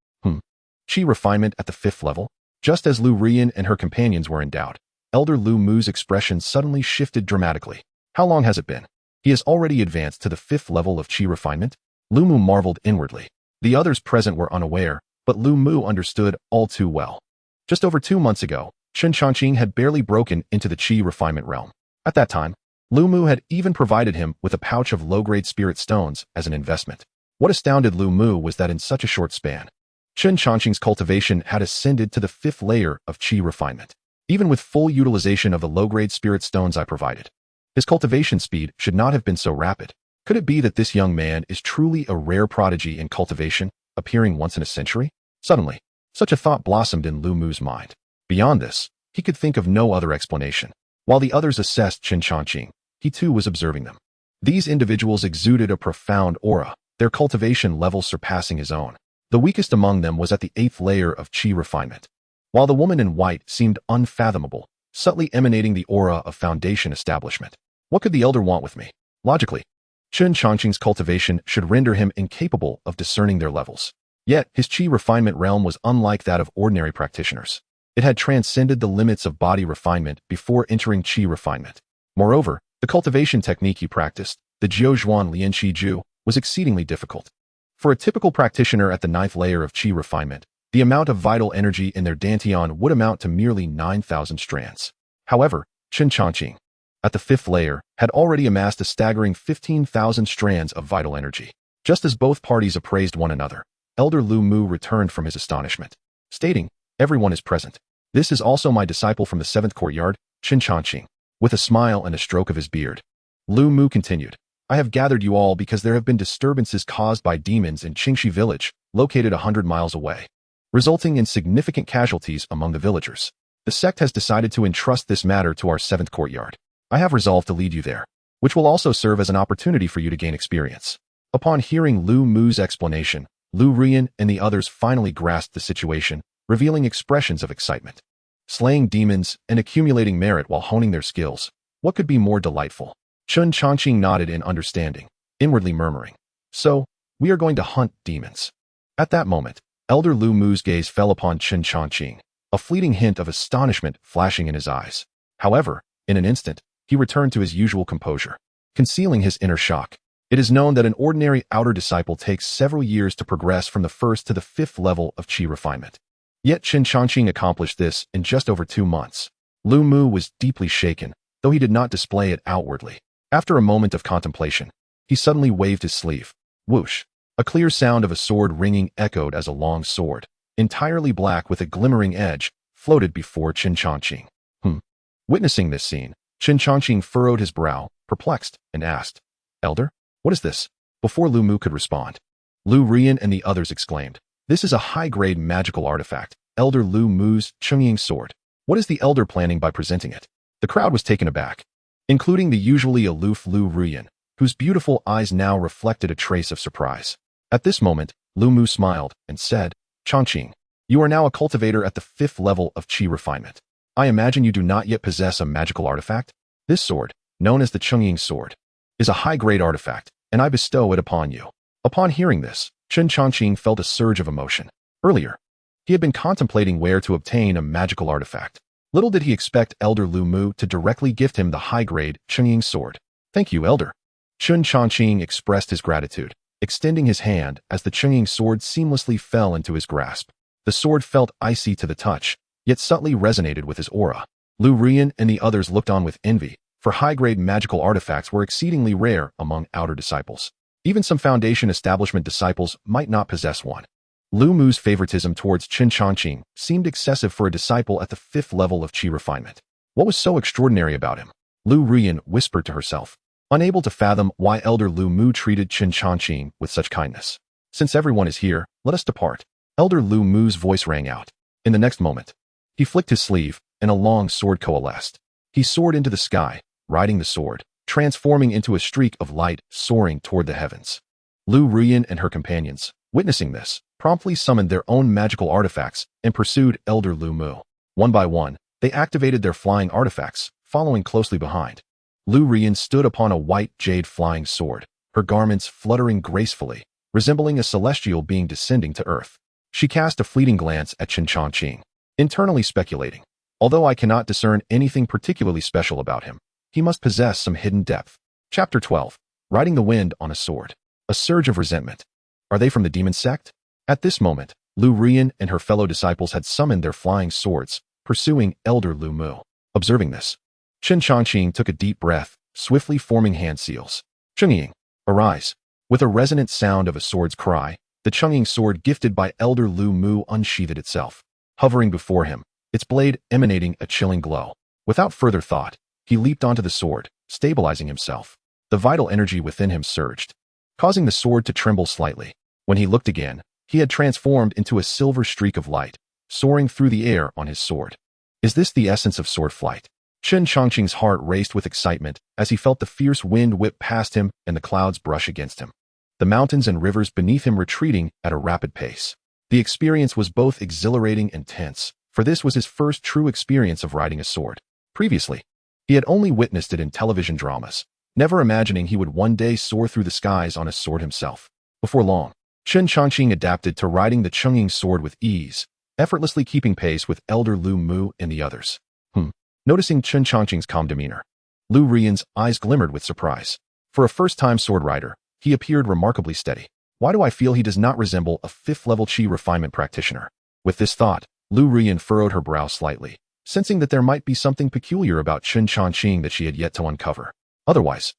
Qi refinement at the 5th level? Just as Lu Ruyan and her companions were in doubt, Elder Lu Mu's expression suddenly shifted dramatically. How long has it been? He has already advanced to the 5th level of Qi refinement? Lu Mu marveled inwardly. The others present were unaware, but Lu Mu understood all too well. Just over 2 months ago, Chen Changqing had barely broken into the Qi refinement realm. At that time, Lu Mu had even provided him with a pouch of low-grade spirit stones as an investment. What astounded Lu Mu was that in such a short span, Chen Changqing's cultivation had ascended to the 5th layer of Qi refinement. Even with full utilization of the low-grade spirit stones I provided, his cultivation speed should not have been so rapid. Could it be that this young man is truly a rare prodigy in cultivation, appearing once in a century? Suddenly, such a thought blossomed in Lu Mu's mind. Beyond this, he could think of no other explanation. While the others assessed Chen Changqing, he too was observing them. These individuals exuded a profound aura, their cultivation levels surpassing his own. The weakest among them was at the 8th layer of Qi refinement, while the woman in white seemed unfathomable, subtly emanating the aura of foundation establishment. What could the elder want with me? Logically, Chen Changqing's cultivation should render him incapable of discerning their levels. Yet, his Qi refinement realm was unlike that of ordinary practitioners. It had transcended the limits of body refinement before entering Qi refinement. Moreover, the cultivation technique he practiced, the Jiuzhuan Lianqi Ju, was exceedingly difficult. For a typical practitioner at the 9th layer of Qi refinement, the amount of vital energy in their dantian would amount to merely 9,000 strands. However, Chen Changqing, at the 5th layer, had already amassed a staggering 15,000 strands of vital energy. Just as both parties appraised one another, Elder Lu Mu returned from his astonishment, stating, "Everyone is present. This is also my disciple from the 7th courtyard, Chen Changqing." With a smile and a stroke of his beard, Lu Mu continued, "I have gathered you all because there have been disturbances caused by demons in Qingxi village, located 100 miles away, resulting in significant casualties among the villagers. The sect has decided to entrust this matter to our 7th courtyard. I have resolved to lead you there, which will also serve as an opportunity for you to gain experience." Upon hearing Lu Mu's explanation, Lu Rian and the others finally grasped the situation, revealing expressions of excitement. Slaying demons and accumulating merit while honing their skills. What could be more delightful? Chen Changqing nodded in understanding, inwardly murmuring, "So, we are going to hunt demons." At that moment, Elder Lu Mu's gaze fell upon Chen Changqing, a fleeting hint of astonishment flashing in his eyes. However, in an instant, he returned to his usual composure, concealing his inner shock. It is known that an ordinary outer disciple takes several years to progress from the 1st to the 5th level of Qi refinement. Yet Chen Changqing accomplished this in just over 2 months. Lu Mu was deeply shaken, though he did not display it outwardly. After a moment of contemplation, he suddenly waved his sleeve. Whoosh! A clear sound of a sword ringing echoed as a long sword, entirely black with a glimmering edge, floated before Chen Changqing. Witnessing this scene, Chen Changqing furrowed his brow, perplexed, and asked, "Elder, what is this?" Before Lu Mu could respond, Lu Rian and the others exclaimed, "This is a high-grade magical artifact, Elder Lu Mu's Chungying sword. What is the elder planning by presenting it?" The crowd was taken aback, including the usually aloof Lu Rian, whose beautiful eyes now reflected a trace of surprise. At this moment, Lu Mu smiled and said, "Changqing, you are now a cultivator at the 5th level of Qi refinement. I imagine you do not yet possess a magical artifact? This sword, known as the Chungying sword, is a high-grade artifact, and I bestow it upon you." Upon hearing this, Chen Changqing felt a surge of emotion. Earlier, he had been contemplating where to obtain a magical artifact. Little did he expect Elder Lu Mu to directly gift him the high-grade Chungying sword. "Thank you, Elder." Chen Changqing expressed his gratitude, extending his hand as the Chungying sword seamlessly fell into his grasp. The sword felt icy to the touch, yet subtly resonated with his aura. Lu Rian and the others looked on with envy, for high-grade magical artifacts were exceedingly rare among outer disciples. Even some foundation establishment disciples might not possess one. Lu Mu's favoritism towards Chen Changqing seemed excessive for a disciple at the 5th level of Qi refinement. What was so extraordinary about him? Lu Rian whispered to herself, unable to fathom why Elder Lu Mu treated Chen Changqing with such kindness. "Since everyone is here, let us depart." Elder Lu Mu's voice rang out. In the next moment, he flicked his sleeve, and a long sword coalesced. He soared into the sky, riding the sword, transforming into a streak of light soaring toward the heavens. Lu Rian and her companions, witnessing this, promptly summoned their own magical artifacts and pursued Elder Lu Mu. One by one, they activated their flying artifacts, following closely behind. Lu Rian stood upon a white jade flying sword, her garments fluttering gracefully, resembling a celestial being descending to earth. She cast a fleeting glance at Chen Changqing, internally speculating, "Although I cannot discern anything particularly special about him, he must possess some hidden depth." Chapter 12. Riding the wind on a sword. A surge of resentment. Are they from the demon sect? At this moment, Lu Rian and her fellow disciples had summoned their flying swords, pursuing Elder Lu Mu. Observing this, Chen Changqing took a deep breath, swiftly forming hand seals. "Chungying, arise." With a resonant sound of a sword's cry, the Chungying sword gifted by Elder Lu Mu unsheathed itself. Hovering before him, its blade emanating a chilling glow. Without further thought, he leaped onto the sword, stabilizing himself. The vital energy within him surged, causing the sword to tremble slightly. When he looked again, he had transformed into a silver streak of light, soaring through the air on his sword. Is this the essence of sword flight? Chen Changqing's heart raced with excitement as he felt the fierce wind whip past him and the clouds brush against him. The mountains and rivers beneath him retreating at a rapid pace. The experience was both exhilarating and tense, for this was his first true experience of riding a sword. Previously, he had only witnessed it in television dramas, never imagining he would one day soar through the skies on a sword himself. Before long, Chen Changqing adapted to riding the Changqing sword with ease, effortlessly keeping pace with Elder Lu Mu and the others. Noticing Chen Changqing's calm demeanor, Lu Rian's eyes glimmered with surprise. For a first-time sword rider, he appeared remarkably steady. Why do I feel he does not resemble a 5th-level Qi refinement practitioner? With this thought, Lu Rian furrowed her brow slightly, sensing that there might be something peculiar about Chen Changqing that she had yet to uncover. Otherwise,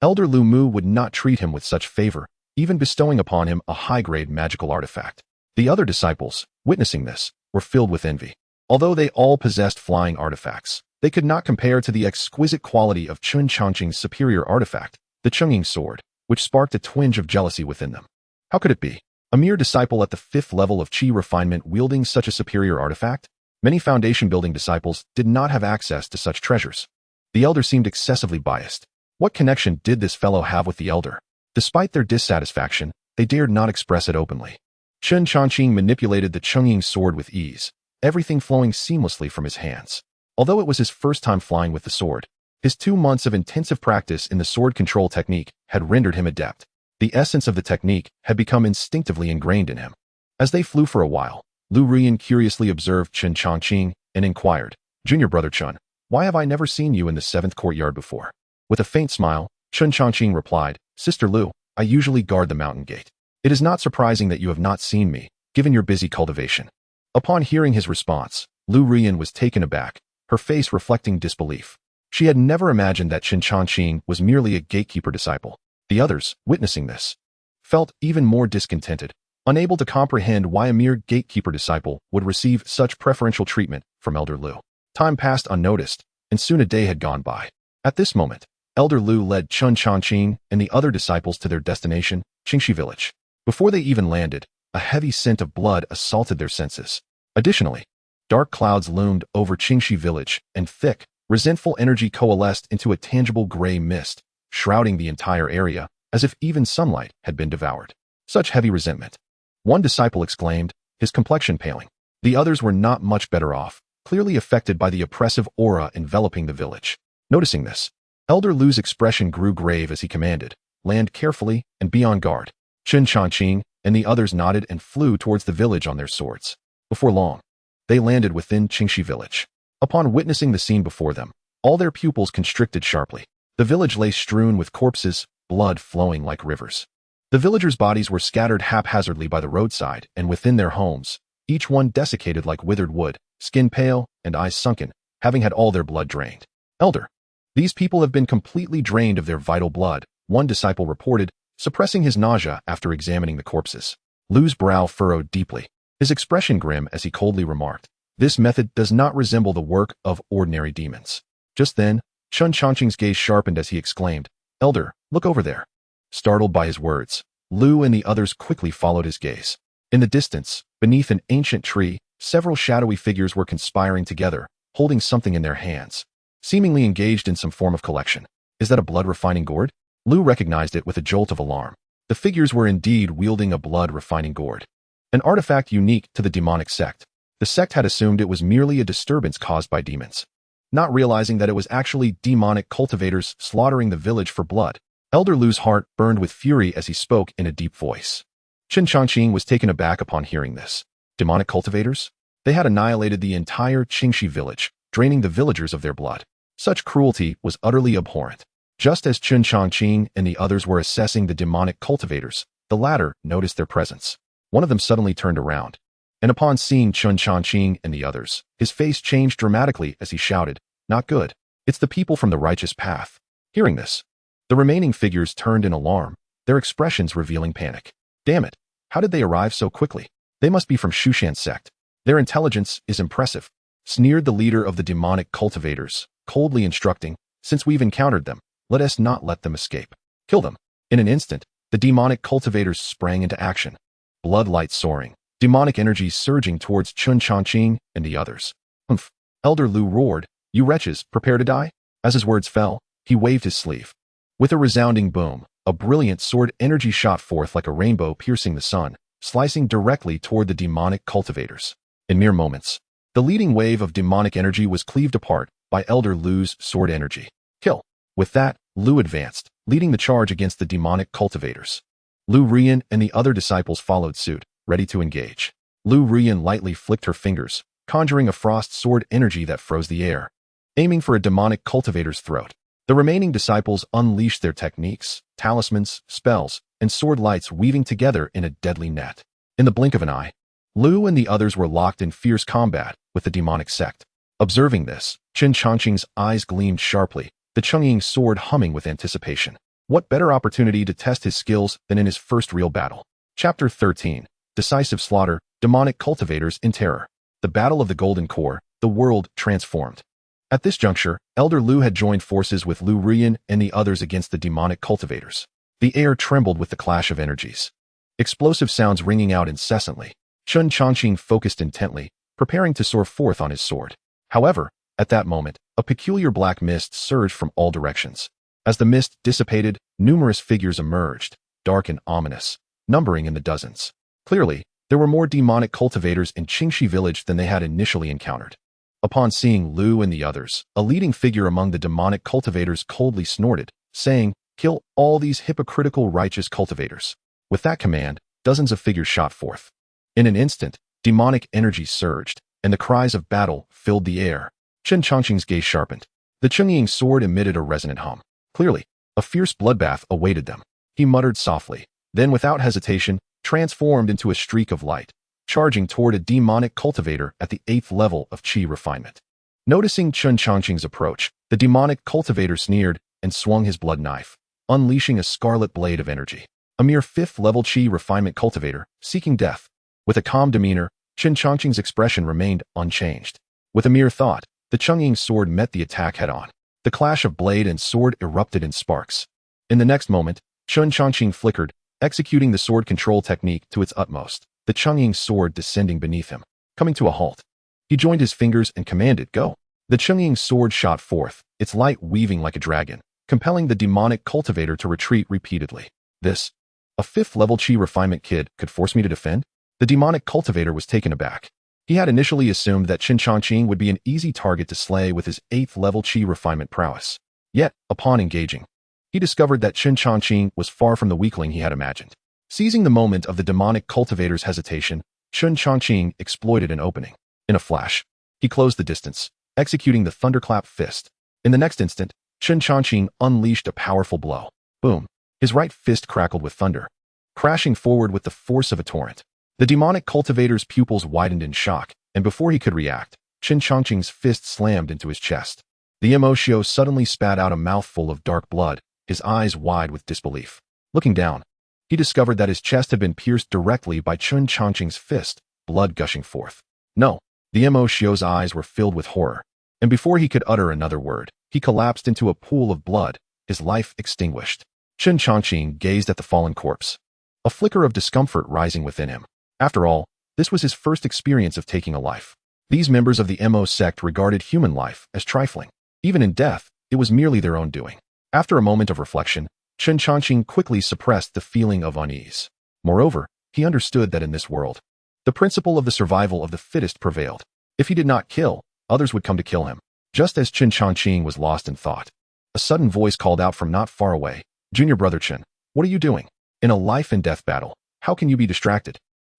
Elder Lu Mu would not treat him with such favor, even bestowing upon him a high-grade magical artifact. The other disciples, witnessing this, were filled with envy. Although they all possessed flying artifacts, they could not compare to the exquisite quality of Chen Changqing's superior artifact, the Changqing sword, which sparked a twinge of jealousy within them. How could it be? A mere disciple at the 5th level of Qi refinement wielding such a superior artifact? Many foundation-building disciples did not have access to such treasures. The elder seemed excessively biased. What connection did this fellow have with the elder? Despite their dissatisfaction, they dared not express it openly. Chen Changqing manipulated the Changqing sword with ease, everything flowing seamlessly from his hands. Although it was his first time flying with the sword, his 2 months of intensive practice in the sword control technique had rendered him adept. The essence of the technique had become instinctively ingrained in him. As they flew for a while, Lu Rian curiously observed Chen Changqing and inquired, "Junior brother Chen, why have I never seen you in the 7th courtyard before?" With a faint smile, Chen Changqing replied, "Sister Lu, I usually guard the mountain gate. It is not surprising that you have not seen me, given your busy cultivation." Upon hearing his response, Lu Rian was taken aback, her face reflecting disbelief. She had never imagined that Chen Changqing was merely a gatekeeper disciple. The others, witnessing this, felt even more discontented, unable to comprehend why a mere gatekeeper disciple would receive such preferential treatment from Elder Lu. Time passed unnoticed, and soon a day had gone by. At this moment, Elder Lu led Chen Changqing and the other disciples to their destination, Qingxi village. Before they even landed, a heavy scent of blood assaulted their senses. Additionally, dark clouds loomed over Qingxi village, and thick, resentful energy coalesced into a tangible gray mist, shrouding the entire area, as if even sunlight had been devoured. Such heavy resentment. One disciple exclaimed, his complexion paling. The others were not much better off, clearly affected by the oppressive aura enveloping the village. Noticing this, Elder Lu's expression grew grave as he commanded, "Land carefully and be on guard." Chen Changqing and the others nodded and flew towards the village on their swords. Before long, they landed within Qingxi village. Upon witnessing the scene before them, all their pupils constricted sharply. The village lay strewn with corpses, blood flowing like rivers. The villagers' bodies were scattered haphazardly by the roadside and within their homes, each one desiccated like withered wood, skin pale and eyes sunken, having had all their blood drained. "Elder, these people have been completely drained of their vital blood," one disciple reported, suppressing his nausea after examining the corpses. Lu's brow furrowed deeply, his expression grim as he coldly remarked, "This method does not resemble the work of ordinary demons." Just then, Chen Changqing's gaze sharpened as he exclaimed, "Elder, look over there." Startled by his words, Lu and the others quickly followed his gaze. In the distance, beneath an ancient tree, several shadowy figures were conspiring together, holding something in their hands, seemingly engaged in some form of collection. Is that a blood-refining gourd? Lu recognized it with a jolt of alarm. The figures were indeed wielding a blood-refining gourd, an artifact unique to the demonic sect. The sect had assumed it was merely a disturbance caused by demons, not realizing that it was actually demonic cultivators slaughtering the village for blood. Elder Lu's heart burned with fury as he spoke in a deep voice. Chen Changqing was taken aback upon hearing this. Demonic cultivators? They had annihilated the entire Qingxi village, draining the villagers of their blood. Such cruelty was utterly abhorrent. Just as Chen Changqing and the others were assessing the demonic cultivators, the latter noticed their presence. One of them suddenly turned around, and upon seeing Chen Changqing and the others, his face changed dramatically as he shouted, "Not good. It's the people from the righteous path." Hearing this, the remaining figures turned in alarm, their expressions revealing panic. "Damn it, how did they arrive so quickly? They must be from Shushan sect. Their intelligence is impressive," sneered the leader of the demonic cultivators, coldly instructing, "Since we've encountered them, let us not let them escape. Kill them." In an instant, the demonic cultivators sprang into action, bloodlight soaring, demonic energies surging towards Chen Changqing and the others. "Humph!" Elder Lu roared, You wretches, prepare to die? As his words fell, he waved his sleeve. With a resounding boom, a brilliant sword energy shot forth like a rainbow piercing the sun, slicing directly toward the demonic cultivators. In mere moments, the leading wave of demonic energy was cleaved apart by Elder Lu's sword energy. Kill. With that, Lu advanced, leading the charge against the demonic cultivators. Lu Rian and the other disciples followed suit, ready to engage. Lu Rian lightly flicked her fingers, conjuring a frost sword energy that froze the air, aiming for a demonic cultivator's throat. The remaining disciples unleashed their techniques, talismans, spells, and sword lights weaving together in a deadly net. In the blink of an eye, Lu and the others were locked in fierce combat with the demonic sect. Observing this, Chen Changqing's eyes gleamed sharply, the Changqing sword humming with anticipation. What better opportunity to test his skills than in his first real battle? Chapter 13. Decisive Slaughter, Demonic Cultivators in Terror. The Battle of the Golden Core, the world transformed. At this juncture, Elder Lu had joined forces with Lu Rian and the others against the demonic cultivators. The air trembled with the clash of energies, explosive sounds ringing out incessantly. Chen Changqing focused intently, preparing to soar forth on his sword. However, at that moment, a peculiar black mist surged from all directions. As the mist dissipated, numerous figures emerged, dark and ominous, numbering in the dozens. Clearly, there were more demonic cultivators in Qingxi village than they had initially encountered. Upon seeing Lu and the others, a leading figure among the demonic cultivators coldly snorted, saying, "Kill all these hypocritical righteous cultivators." With that command, dozens of figures shot forth. In an instant, demonic energy surged, and the cries of battle filled the air. Chen Changqing's gaze sharpened. The Changqing sword emitted a resonant hum. Clearly, a fierce bloodbath awaited them. He muttered softly, then without hesitation, transformed into a streak of light, charging toward a demonic cultivator at the 8th level of Qi refinement. Noticing Chen Changqing's approach, the demonic cultivator sneered and swung his blood knife, unleashing a scarlet blade of energy. A mere 5th level Qi refinement cultivator, seeking death. With a calm demeanor, Chen Changqing's expression remained unchanged. With a mere thought, the Changqing sword met the attack head-on. The clash of blade and sword erupted in sparks. In the next moment, Chen Changqing flickered, executing the sword control technique to its utmost, the Changqing sword descending beneath him, coming to a halt. He joined his fingers and commanded, "Go." The Changqing sword shot forth, its light weaving like a dragon, compelling the demonic cultivator to retreat repeatedly. This, a 5th level Qi refinement kid, could force me to defend? The demonic cultivator was taken aback. He had initially assumed that Chen Changqing would be an easy target to slay with his 8th level Qi refinement prowess. Yet, upon engaging, he discovered that Chen Changqing was far from the weakling he had imagined. Seizing the moment of the demonic cultivator's hesitation, Chen Changqing exploited an opening. In a flash, he closed the distance, executing the thunderclap fist. In the next instant, Chen Changqing unleashed a powerful blow. Boom! His right fist crackled with thunder, crashing forward with the force of a torrent. The demonic cultivator's pupils widened in shock, and before he could react, Chen Changqing's fist slammed into his chest. The Emoshio suddenly spat out a mouthful of dark blood, his eyes wide with disbelief. Looking down, he discovered that his chest had been pierced directly by Chen Changqing's fist, blood gushing forth. No, the Emoshio's eyes were filled with horror, and before he could utter another word, he collapsed into a pool of blood, his life extinguished. Chen Changqing gazed at the fallen corpse, a flicker of discomfort rising within him. After all, this was his first experience of taking a life. These members of the Mo sect regarded human life as trifling. Even in death, it was merely their own doing. After a moment of reflection, Chen Changqing quickly suppressed the feeling of unease. Moreover, he understood that in this world, the principle of the survival of the fittest prevailed. If he did not kill, others would come to kill him. Just as Chen Changqing was lost in thought, a sudden voice called out from not far away, "Junior brother Chen, what are you doing? In a life and death battle, how can you be distracted?"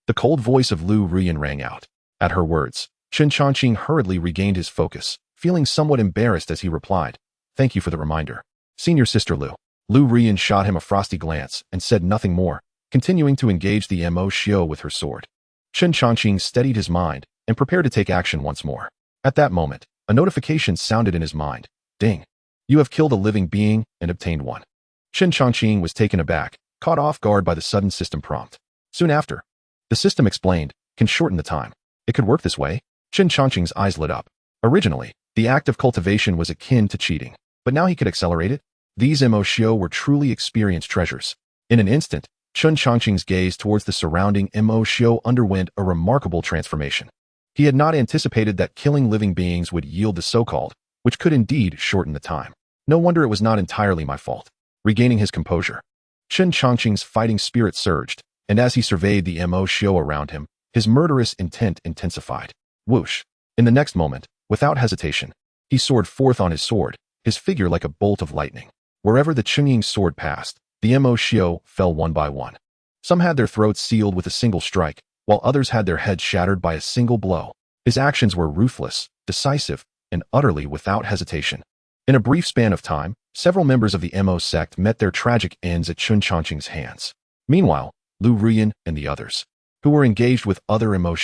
The cold voice of Lu Rian rang out. At her words, Chen Changqing hurriedly regained his focus, feeling somewhat embarrassed as he replied, "Thank you for the reminder. Senior Sister Lu." Lu Rian shot him a frosty glance and said nothing more, continuing to engage the Mo Shio with her sword. Chen Changqing steadied his mind and prepared to take action once more. At that moment, a notification sounded in his mind. Ding. You have killed a living being and obtained one. Chen Changqing was taken aback, caught off guard by the sudden system prompt. Soon after, the system explained, can shorten the time. It could work this way. Chen Changqing's eyes lit up. Originally, the act of cultivation was akin to cheating, but now he could accelerate it. These Emoshio were truly experienced treasures. In an instant, Chen Changqing's gaze towards the surrounding Emoshio underwent a remarkable transformation. He had not anticipated that killing living beings would yield the so-called which could indeed shorten the time. No wonder it was not entirely my fault. Regaining his composure, Chen Changqing's fighting spirit surged, and as he surveyed the mo around him, his murderous intent intensified. Whoosh! In the next moment, without hesitation, he soared forth on his sword, his figure like a bolt of lightning. Wherever the Qingying sword passed, the mo fell one by one. Some had their throats sealed with a single strike, while others had their heads shattered by a single blow. His actions were ruthless, decisive, and utterly without hesitation. In a brief span of time, several members of the mo sect met their tragic ends at Chen Changqing's hands. Meanwhile, Lu Ruyan and the others, who were engaged with other mo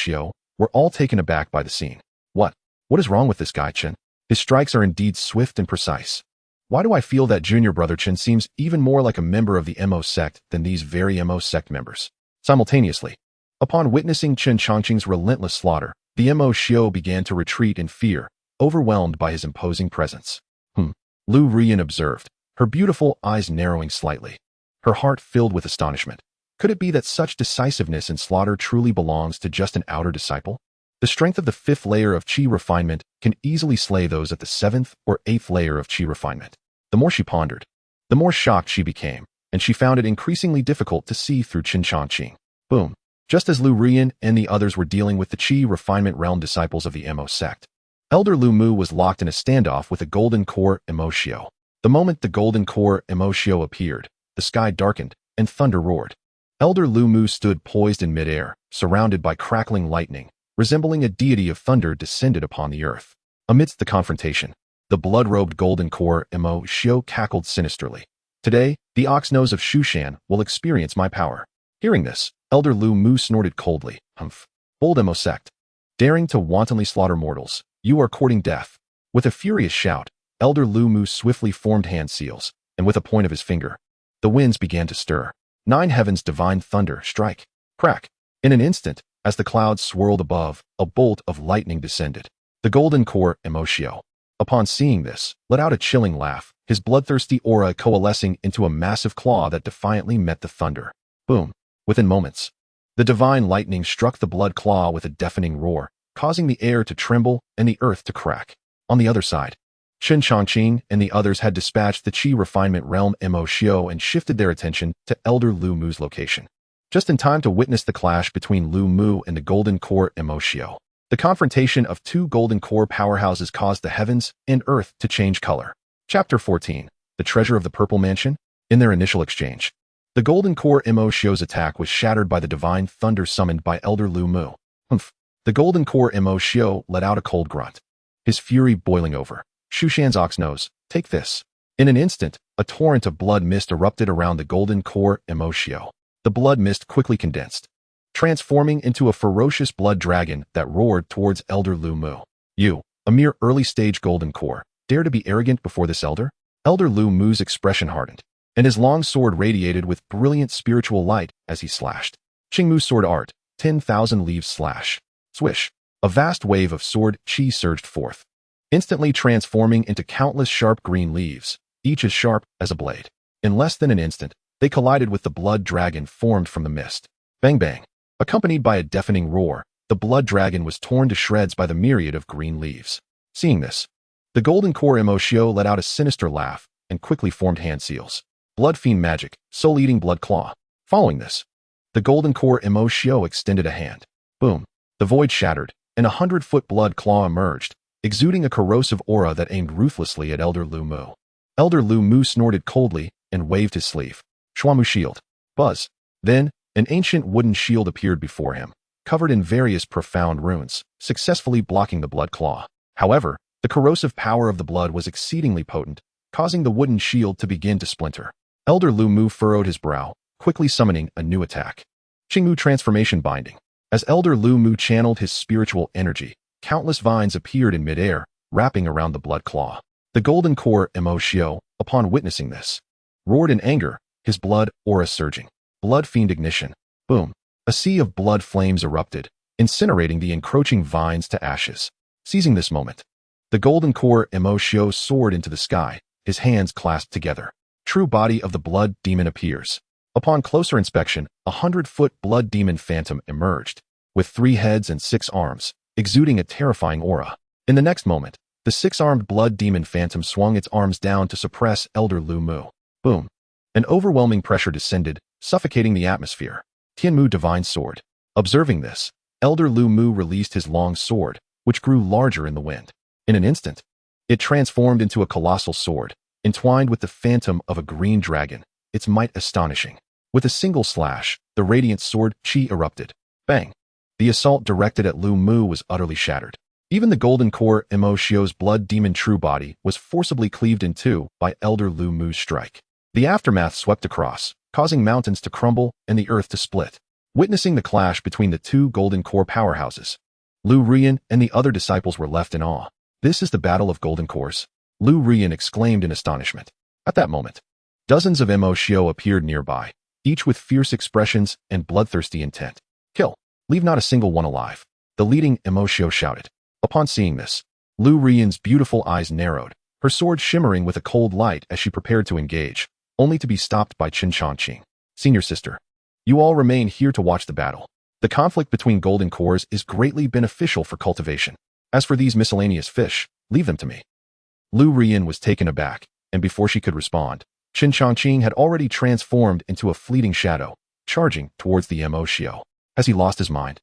were all taken aback by the scene. What is wrong with this guy, Chen? His strikes are indeed swift and precise. Why do I feel that junior brother Chen seems even more like a member of the mo sect than these very mo sect members? Simultaneously, upon witnessing Chen Changqing's relentless slaughter, the mo began to retreat in fear, overwhelmed by his imposing presence. Lu Ruyan observed, her beautiful eyes narrowing slightly. Her heart filled with astonishment. Could it be that such decisiveness in slaughter truly belongs to just an outer disciple? The strength of the 5th layer of Qi refinement can easily slay those at the 7th or 8th layer of Qi refinement. The more she pondered, the more shocked she became, and she found it increasingly difficult to see through Chen Changqing. Boom! Just as Lu Ruyan and the others were dealing with the Qi refinement realm disciples of the mo sect, Elder Lu Mu was locked in a standoff with a golden core mo. The moment the golden core mo appeared, the sky darkened, and thunder roared. Elder Lu Mu stood poised in midair, surrounded by crackling lightning, resembling a deity of thunder descended upon the earth. Amidst the confrontation, the blood-robed golden core mo cackled sinisterly. Today, the ox nose of Shushan will experience my power. Hearing this, Elder Lu Mu snorted coldly. Humph. Bold mo sect. Daring to wantonly slaughter mortals, you are courting death. With a furious shout, Elder Lu Mu swiftly formed hand seals, and with a point of his finger, the winds began to stir. 9 heavens divine thunder strike. Crack. In an instant, as the clouds swirled above, a bolt of lightning descended. The golden core mo, upon seeing this, let out a chilling laugh, his bloodthirsty aura coalescing into a massive claw that defiantly met the thunder. Boom. Within moments, the divine lightning struck the blood claw with a deafening roar, causing the air to tremble and the earth to crack. On the other side, Chen Changqing and the others had dispatched the Qi refinement realm mo and shifted their attention to Elder Lu Mu's location. Just in time to witness the clash between Lu Mu and the golden core mo. The confrontation of 2 golden core powerhouses caused the heavens and earth to change color. Chapter 14. The Treasure of the Purple Mansion. In their initial exchange, the golden core mo's attack was shattered by the divine thunder summoned by Elder Lu Mu. Humph. The golden core mo let out a cold grunt, his fury boiling over. Shushan's ox nose, take this. In an instant, a torrent of blood mist erupted around the golden core mo. The blood mist quickly condensed, transforming into a ferocious blood dragon that roared towards Elder Lu Mu. You, a mere early-stage golden core, dare to be arrogant before this elder? Elder Lu Mu's expression hardened, and his long sword radiated with brilliant spiritual light as he slashed. Qingmu's sword art, 10,000 leaves slash. Swish. A vast wave of sword qi surged forth, instantly transforming into countless sharp green leaves, each as sharp as a blade. In less than an instant, they collided with the blood dragon formed from the mist. Bang bang. Accompanied by a deafening roar, the blood dragon was torn to shreds by the myriad of green leaves. Seeing this, the golden core mo let out a sinister laugh and quickly formed hand seals. Blood fiend magic, soul-eating blood claw. Following this, the golden core mo extended a hand. Boom. The void shattered, and a 100-foot blood claw emerged, exuding a corrosive aura that aimed ruthlessly at Elder Lu Mu. Elder Lu Mu snorted coldly and waved his sleeve. Shuamu shield. Buzz. Then, an ancient wooden shield appeared before him, covered in various profound runes, successfully blocking the blood claw. However, the corrosive power of the blood was exceedingly potent, causing the wooden shield to begin to splinter. Elder Lu Mu furrowed his brow, quickly summoning a new attack. Qingmu transformation binding. As Elder Lu Mu channeled his spiritual energy, countless vines appeared in midair, wrapping around the blood claw. The golden core mo, upon witnessing this, roared in anger, his blood aura surging. Blood fiend ignition. Boom. A sea of blood flames erupted, incinerating the encroaching vines to ashes. Seizing this moment, the golden core mo soared into the sky, his hands clasped together. True body of the blood demon appears. Upon closer inspection, a 100-foot blood demon phantom emerged, with 3 heads and 6 arms, exuding a terrifying aura. In the next moment, The six-armed blood demon phantom swung its arms down to suppress Elder Lu Mu. Boom. An overwhelming pressure descended, suffocating the atmosphere. Tianmu Divine Sword. Observing this, Elder Lu Mu released his long sword, which grew larger in the wind. In an instant, it transformed into a colossal sword, entwined with the phantom of a green dragon, its might astonishing. With a single slash, the radiant sword Qi erupted. Bang! The assault directed at Lu Mu was utterly shattered. Even the golden core Emoshio's blood demon true body was forcibly cleaved in two by Elder Lu Mu's strike. The aftermath swept across, causing mountains to crumble and the earth to split. Witnessing the clash between the two golden core powerhouses, Lu Rian and the other disciples were left in awe. This is the battle of golden cores, Lu Rian exclaimed in astonishment. At that moment, dozens of Emoshio appeared nearby, each with fierce expressions and bloodthirsty intent. Kill. Leave not a single one alive, the leading Emoshio shouted. Upon seeing this, Lu Rian's beautiful eyes narrowed, her sword shimmering with a cold light as she prepared to engage, only to be stopped by Chen Changqing. Senior sister, you all remain here to watch the battle. The conflict between golden cores is greatly beneficial for cultivation. As for these miscellaneous fish, leave them to me. Lu Rian was taken aback, and before she could respond, Chen Changqing had already transformed into a fleeting shadow, charging towards the Emoshio. Has he lost his mind?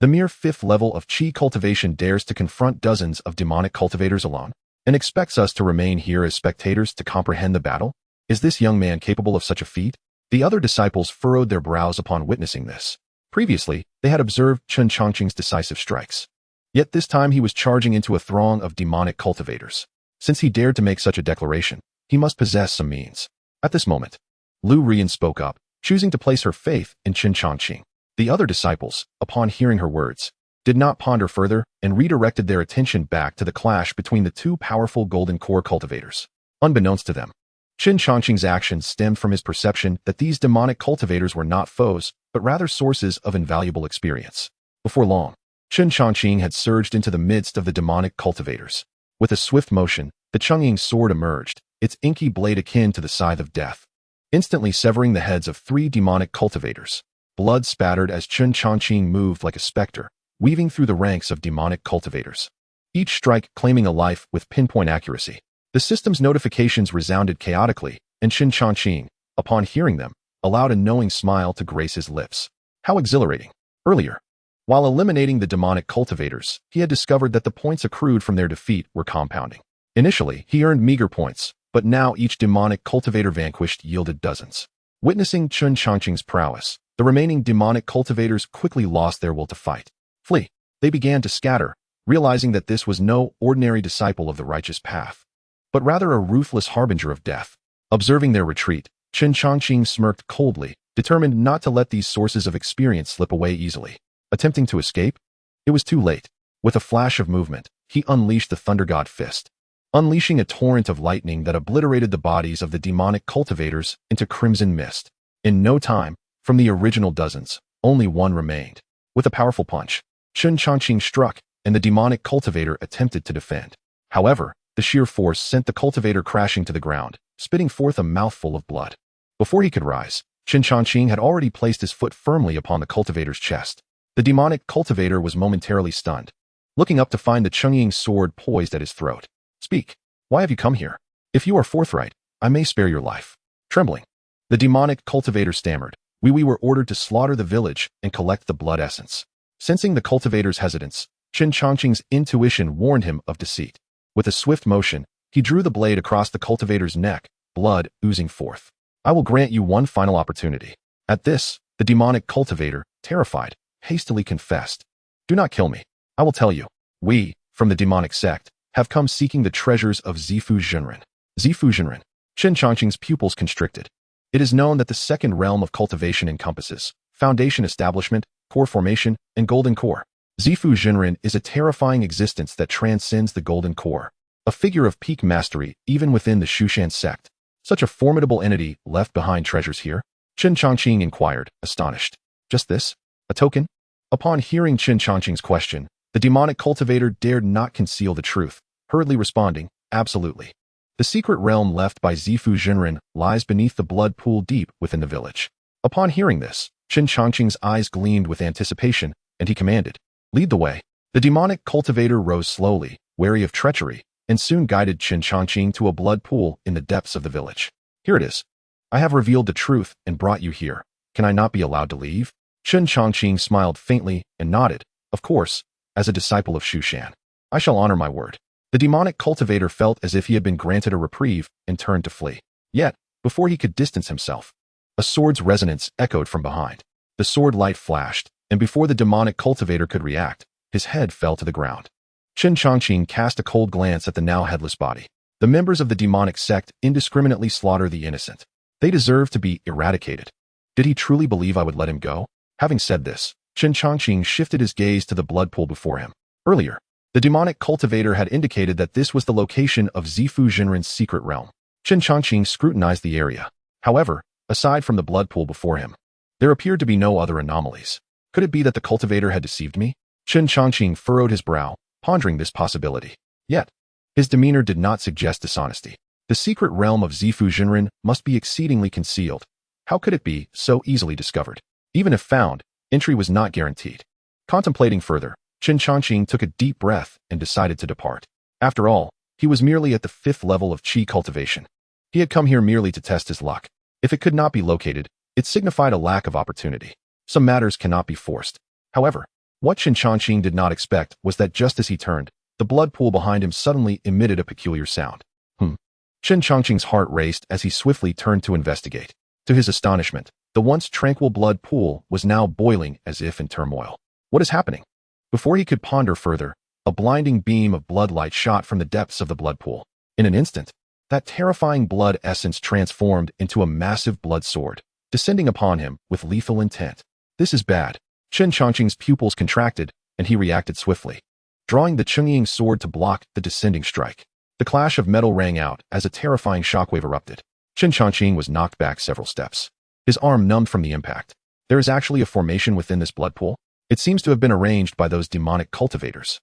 The mere 5th level of Qi cultivation dares to confront dozens of demonic cultivators alone, and expects us to remain here as spectators to comprehend the battle? Is this young man capable of such a feat? The other disciples furrowed their brows upon witnessing this. Previously, they had observed Chen Changqing's decisive strikes. Yet this time he was charging into a throng of demonic cultivators. Since he dared to make such a declaration, he must possess some means. At this moment, Lu Rian spoke up, choosing to place her faith in Chen Changqing. The other disciples, upon hearing her words, did not ponder further and redirected their attention back to the clash between the two powerful golden core cultivators. Unbeknownst to them, Chen Changqing's actions stemmed from his perception that these demonic cultivators were not foes, but rather sources of invaluable experience. Before long, Chen Changqing had surged into the midst of the demonic cultivators. With a swift motion, the Changqing sword emerged, its inky blade akin to the scythe of death, instantly severing the heads of 3 demonic cultivators. Blood spattered as Chen Changqing moved like a specter, weaving through the ranks of demonic cultivators. Each strike claiming a life with pinpoint accuracy. The system's notifications resounded chaotically, and Chen Changqing, upon hearing them, allowed a knowing smile to grace his lips. How exhilarating. Earlier, while eliminating the demonic cultivators, he had discovered that the points accrued from their defeat were compounding. Initially, he earned meager points, but now each demonic cultivator vanquished yielded dozens. Witnessing Chen Changqing's prowess, the remaining demonic cultivators quickly lost their will to fight. Flee. They began to scatter, realizing that this was no ordinary disciple of the righteous path, but rather a ruthless harbinger of death. Observing their retreat, Chen Changqing smirked coldly, determined not to let these sources of experience slip away easily. Attempting to escape? It was too late. With a flash of movement, he unleashed the Thunder God Fist, unleashing a torrent of lightning that obliterated the bodies of the demonic cultivators into crimson mist. In no time, from the original dozens, only one remained. With a powerful punch, Chen Changqing struck, and the demonic cultivator attempted to defend. However, the sheer force sent the cultivator crashing to the ground, spitting forth a mouthful of blood. Before he could rise, Chen Changqing had already placed his foot firmly upon the cultivator's chest. The demonic cultivator was momentarily stunned, looking up to find the Changqing sword poised at his throat. Speak. Why have you come here? If you are forthright, I may spare your life. Trembling, the demonic cultivator stammered. We were ordered to slaughter the village and collect the blood essence. Sensing the cultivator's hesitance, Chen Changqing's intuition warned him of deceit. With a swift motion, he drew the blade across the cultivator's neck, blood oozing forth. I will grant you one final opportunity. At this, the demonic cultivator, terrified, hastily confessed. Do not kill me. I will tell you. We, from the demonic sect, have come seeking the treasures of Zifu Zhenren. Zifu Zhenren. Chen Changqing's pupils constricted. It is known that the second realm of cultivation encompasses foundation establishment, core formation, and golden core. Zifu Zhenren is a terrifying existence that transcends the golden core, a figure of peak mastery even within the Shushan sect. Such a formidable entity left behind treasures here? Chen Changqing inquired, astonished. Just this? A token? Upon hearing Chen Changqing's question, the demonic cultivator dared not conceal the truth, hurriedly responding, absolutely. The secret realm left by Zifu Zhenren lies beneath the blood pool deep within the village. Upon hearing this, Chen Changqing's eyes gleamed with anticipation, and he commanded, lead the way. The demonic cultivator rose slowly, wary of treachery, and soon guided Chen Changqing to a blood pool in the depths of the village. Here it is. I have revealed the truth and brought you here. Can I not be allowed to leave? Chen Changqing smiled faintly and nodded. Of course, as a disciple of Shushan. I shall honor my word. The demonic cultivator felt as if he had been granted a reprieve and turned to flee. Yet, before he could distance himself, a sword's resonance echoed from behind. The sword light flashed, and before the demonic cultivator could react, his head fell to the ground. Chen Changqing cast a cold glance at the now headless body. The members of the demonic sect indiscriminately slaughter the innocent. They deserve to be eradicated. Did he truly believe I would let him go? Having said this, Chen Changqing shifted his gaze to the blood pool before him. Earlier, the demonic cultivator had indicated that this was the location of Zifu Jinren's secret realm. Chen Changqing scrutinized the area. However, aside from the blood pool before him, there appeared to be no other anomalies. Could it be that the cultivator had deceived me? Chen Changqing furrowed his brow, pondering this possibility. Yet, his demeanor did not suggest dishonesty. The secret realm of Zifu Jinren must be exceedingly concealed. How could it be so easily discovered? Even if found, entry was not guaranteed. Contemplating further, Chen Changqing took a deep breath and decided to depart. After all, he was merely at the 5th level of Qi cultivation. He had come here merely to test his luck. If it could not be located, it signified a lack of opportunity. Some matters cannot be forced. However, what Chen Changqing did not expect was that just as he turned, the blood pool behind him suddenly emitted a peculiar sound. Chen Changqing's heart raced as he swiftly turned to investigate. To his astonishment, the once tranquil blood pool was now boiling as if in turmoil. What is happening? Before he could ponder further, a blinding beam of blood light shot from the depths of the blood pool. In an instant, that terrifying blood essence transformed into a massive blood sword, descending upon him with lethal intent. This is bad. Chen Changqing's pupils contracted, and he reacted swiftly, drawing the Chungying sword to block the descending strike. The clash of metal rang out as a terrifying shockwave erupted. Chen Changqing was knocked back several steps. His arm numbed from the impact. There is actually a formation within this blood pool. It seems to have been arranged by those demonic cultivators.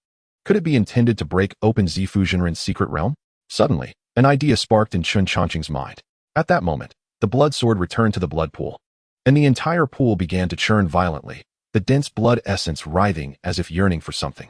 Could it be intended to break open Zifu Jinren's secret realm? Suddenly, an idea sparked in Chen Changqing's mind. At that moment, the blood sword returned to the blood pool, and the entire pool began to churn violently, the dense blood essence writhing as if yearning for something.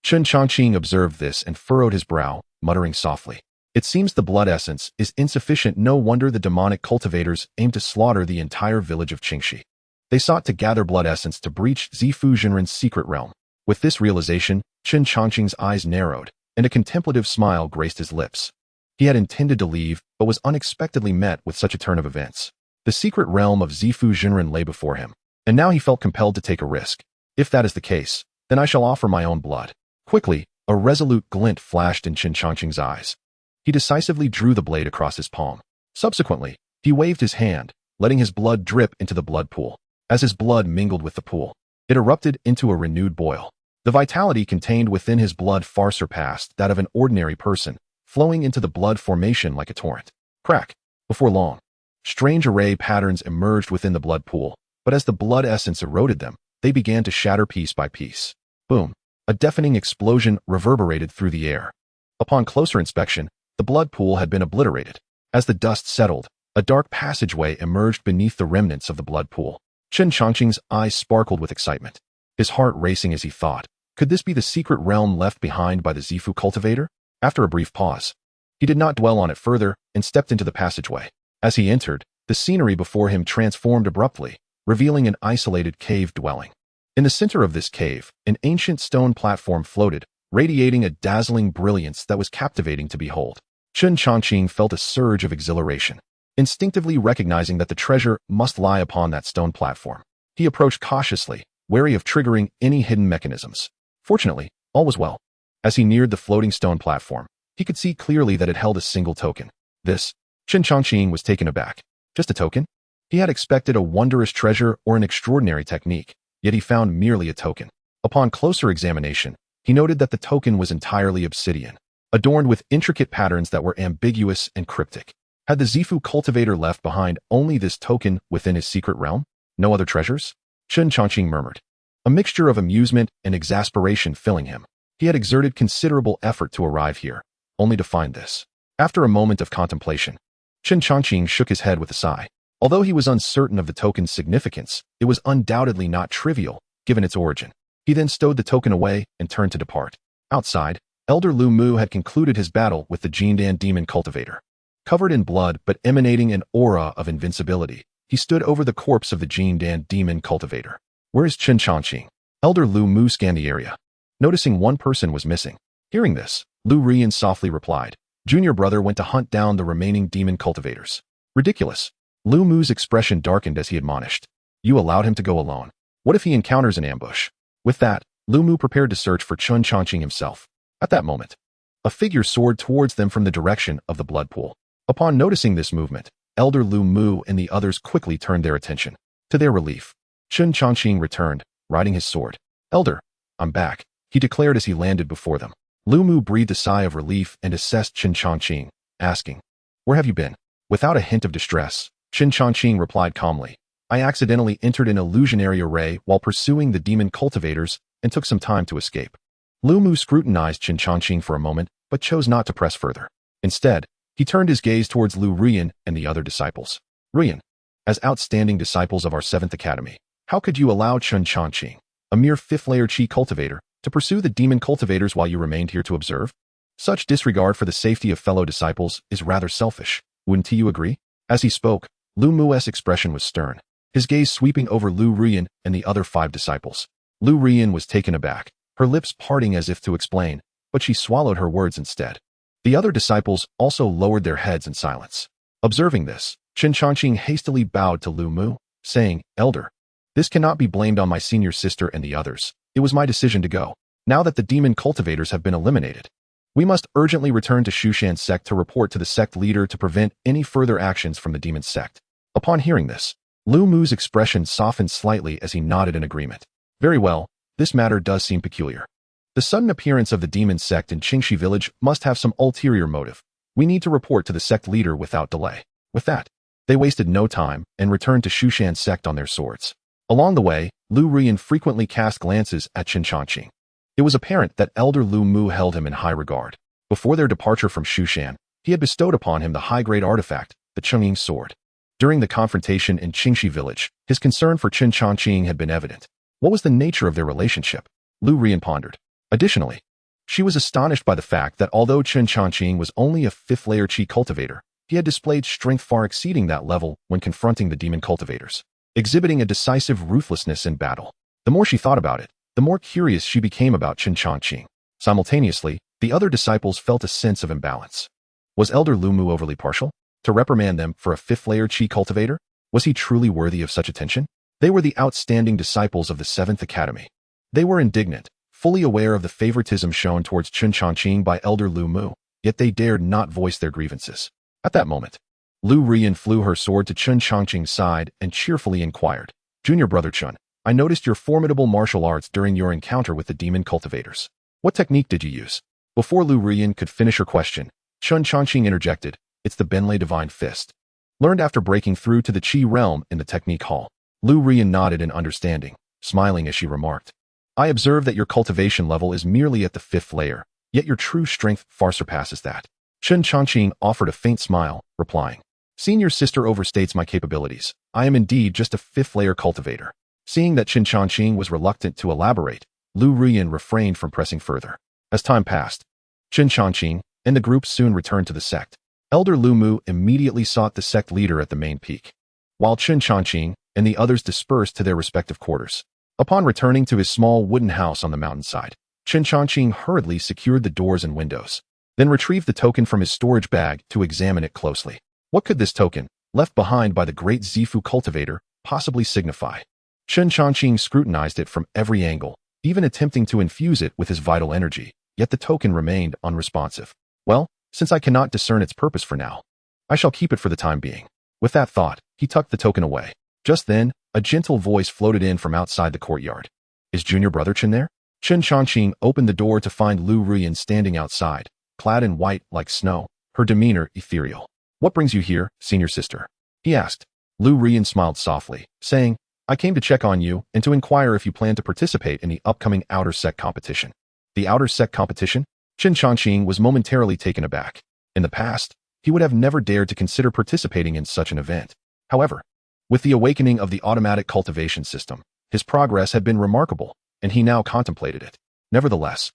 Chen Changqing observed this and furrowed his brow, muttering softly. It seems the blood essence is insufficient. No wonder the demonic cultivators aimed to slaughter the entire village of Qingxi. They sought to gather blood essence to breach Zifu Jinren's secret realm. With this realization, Chen Changqing's eyes narrowed, and a contemplative smile graced his lips. He had intended to leave, but was unexpectedly met with such a turn of events. The secret realm of Zifu Jinren lay before him, and now he felt compelled to take a risk. If that is the case, then I shall offer my own blood. Quickly, a resolute glint flashed in Chen Changqing's eyes. He decisively drew the blade across his palm. Subsequently, he waved his hand, letting his blood drip into the blood pool. As his blood mingled with the pool, it erupted into a renewed boil. The vitality contained within his blood far surpassed that of an ordinary person, flowing into the blood formation like a torrent. Crack! Before long, strange array patterns emerged within the blood pool, but as the blood essence eroded them, they began to shatter piece by piece. Boom! A deafening explosion reverberated through the air. Upon closer inspection, the blood pool had been obliterated. As the dust settled, a dark passageway emerged beneath the remnants of the blood pool. Chen Changqing's eyes sparkled with excitement, his heart racing as he thought, could this be the secret realm left behind by the Zifu cultivator? After a brief pause, he did not dwell on it further and stepped into the passageway. As he entered, the scenery before him transformed abruptly, revealing an isolated cave dwelling. In the center of this cave, an ancient stone platform floated, radiating a dazzling brilliance that was captivating to behold. Chen Changqing felt a surge of exhilaration, instinctively recognizing that the treasure must lie upon that stone platform. He approached cautiously, wary of triggering any hidden mechanisms. Fortunately, all was well. As he neared the floating stone platform, he could see clearly that it held a single token. This, Chen Changqing was taken aback. Just a token? He had expected a wondrous treasure or an extraordinary technique, yet he found merely a token. Upon closer examination, he noted that the token was entirely obsidian, adorned with intricate patterns that were ambiguous and cryptic. Had the Zifu cultivator left behind only this token within his secret realm? No other treasures? Chen Changqing murmured, a mixture of amusement and exasperation filling him. He had exerted considerable effort to arrive here, only to find this. After a moment of contemplation, Chen Changqing shook his head with a sigh. Although he was uncertain of the token's significance, it was undoubtedly not trivial, given its origin. He then stowed the token away and turned to depart. Outside, Elder Lu Mu had concluded his battle with the Jindan demon cultivator. Covered in blood but emanating an aura of invincibility, he stood over the corpse of the Jindan demon cultivator. "Where is Chen Changqing?" Elder Lu Mu scanned the area, noticing one person was missing. Hearing this, Lu Rian softly replied, "Junior brother went to hunt down the remaining demon cultivators." Ridiculous. Lu Mu's expression darkened as he admonished. "You allowed him to go alone. What if he encounters an ambush?" With that, Lu Mu prepared to search for Chen Changqing himself. At that moment, a figure soared towards them from the direction of the blood pool. Upon noticing this movement, Elder Lu Mu and the others quickly turned their attention. To their relief, Chen Changqing returned, riding his sword. "Elder, I'm back," he declared as he landed before them. Lu Mu breathed a sigh of relief and assessed Chen Changqing, asking, "Where have you been?" Without a hint of distress, Chen Changqing replied calmly, "I accidentally entered an illusionary array while pursuing the demon cultivators and took some time to escape." Lu Mu scrutinized Chen Changqing for a moment, but chose not to press further. Instead, he turned his gaze towards Lu Rian and the other disciples. "Rian, as outstanding disciples of our 7th Academy, how could you allow Chen Changqing, a mere 5th-layer Qi cultivator, to pursue the demon cultivators while you remained here to observe? Such disregard for the safety of fellow disciples is rather selfish, wouldn't you agree?" As he spoke, Lu Mu's expression was stern, his gaze sweeping over Lu Rian and the other 5 disciples. Lu Rian was taken aback, her lips parting as if to explain, but she swallowed her words instead. The other disciples also lowered their heads in silence. Observing this, Chen Changqing hastily bowed to Lu Mu, saying, "Elder, this cannot be blamed on my senior sister and the others. It was my decision to go. Now that the demon cultivators have been eliminated, we must urgently return to Shushan sect to report to the sect leader to prevent any further actions from the demon sect." Upon hearing this, Lu Mu's expression softened slightly as he nodded in agreement. "Very well, this matter does seem peculiar. The sudden appearance of the demon sect in Qingxi village must have some ulterior motive. We need to report to the sect leader without delay." With that, they wasted no time and returned to Shushan sect on their swords. Along the way, Lu Rian frequently cast glances at Chen Changqing. It was apparent that Elder Lu Mu held him in high regard. Before their departure from Shushan, he had bestowed upon him the high-grade artifact, the Chengying sword. During the confrontation in Qingxi village, his concern for Chen Changqing had been evident. What was the nature of their relationship? Lu Rian pondered. Additionally, she was astonished by the fact that although Chen Changqing was only a 5th-layer Qi cultivator, he had displayed strength far exceeding that level when confronting the demon cultivators, exhibiting a decisive ruthlessness in battle. The more she thought about it, the more curious she became about Chen Changqing. Simultaneously, the other disciples felt a sense of imbalance. Was Elder Lu Mu overly partial? To reprimand them for a 5th-layer Qi cultivator? Was he truly worthy of such attention? They were the outstanding disciples of the 7th Academy. They were indignant, fully aware of the favoritism shown towards Chen Changqing by Elder Lu Mu, yet they dared not voice their grievances. At that moment, Lu Rian flew her sword to Chen Changqing's side and cheerfully inquired, "Junior brother Chen, I noticed your formidable martial arts during your encounter with the demon cultivators. What technique did you use?" Before Lu Rian could finish her question, Chen Changqing interjected, "It's the Benlei Divine Fist. Learned after breaking through to the Qi realm in the technique hall." Lu Rian nodded in understanding, smiling as she remarked, "I observe that your cultivation level is merely at the 5th layer, yet your true strength far surpasses that." Chen Changqing offered a faint smile, replying, "Senior sister overstates my capabilities. I am indeed just a 5th-layer cultivator." Seeing that Chen Changqing was reluctant to elaborate, Lu Rian refrained from pressing further. As time passed, Chen Changqing and the group soon returned to the sect. Elder Lu Mu immediately sought the sect leader at the main peak, while Chen Changqing and the others dispersed to their respective quarters. Upon returning to his small wooden house on the mountainside, Chen Changqing hurriedly secured the doors and windows, then retrieved the token from his storage bag to examine it closely. What could this token, left behind by the great Zifu cultivator, possibly signify? Chen Changqing scrutinized it from every angle, even attempting to infuse it with his vital energy, yet the token remained unresponsive. "Well, since I cannot discern its purpose for now, I shall keep it for the time being." With that thought, he tucked the token away. Just then, a gentle voice floated in from outside the courtyard. "Is Junior Brother Chen there?" Chen Changqing opened the door to find Lu Rian standing outside, clad in white like snow, her demeanor ethereal. "What brings you here, senior sister?" he asked. Lu Rian smiled softly, saying, "I came to check on you and to inquire if you plan to participate in the upcoming Outer Sect competition." The Outer Sect competition? Chen Changqing was momentarily taken aback. In the past, he would have never dared to consider participating in such an event. However, with the awakening of the automatic cultivation system, his progress had been remarkable, and he now contemplated it. Nevertheless,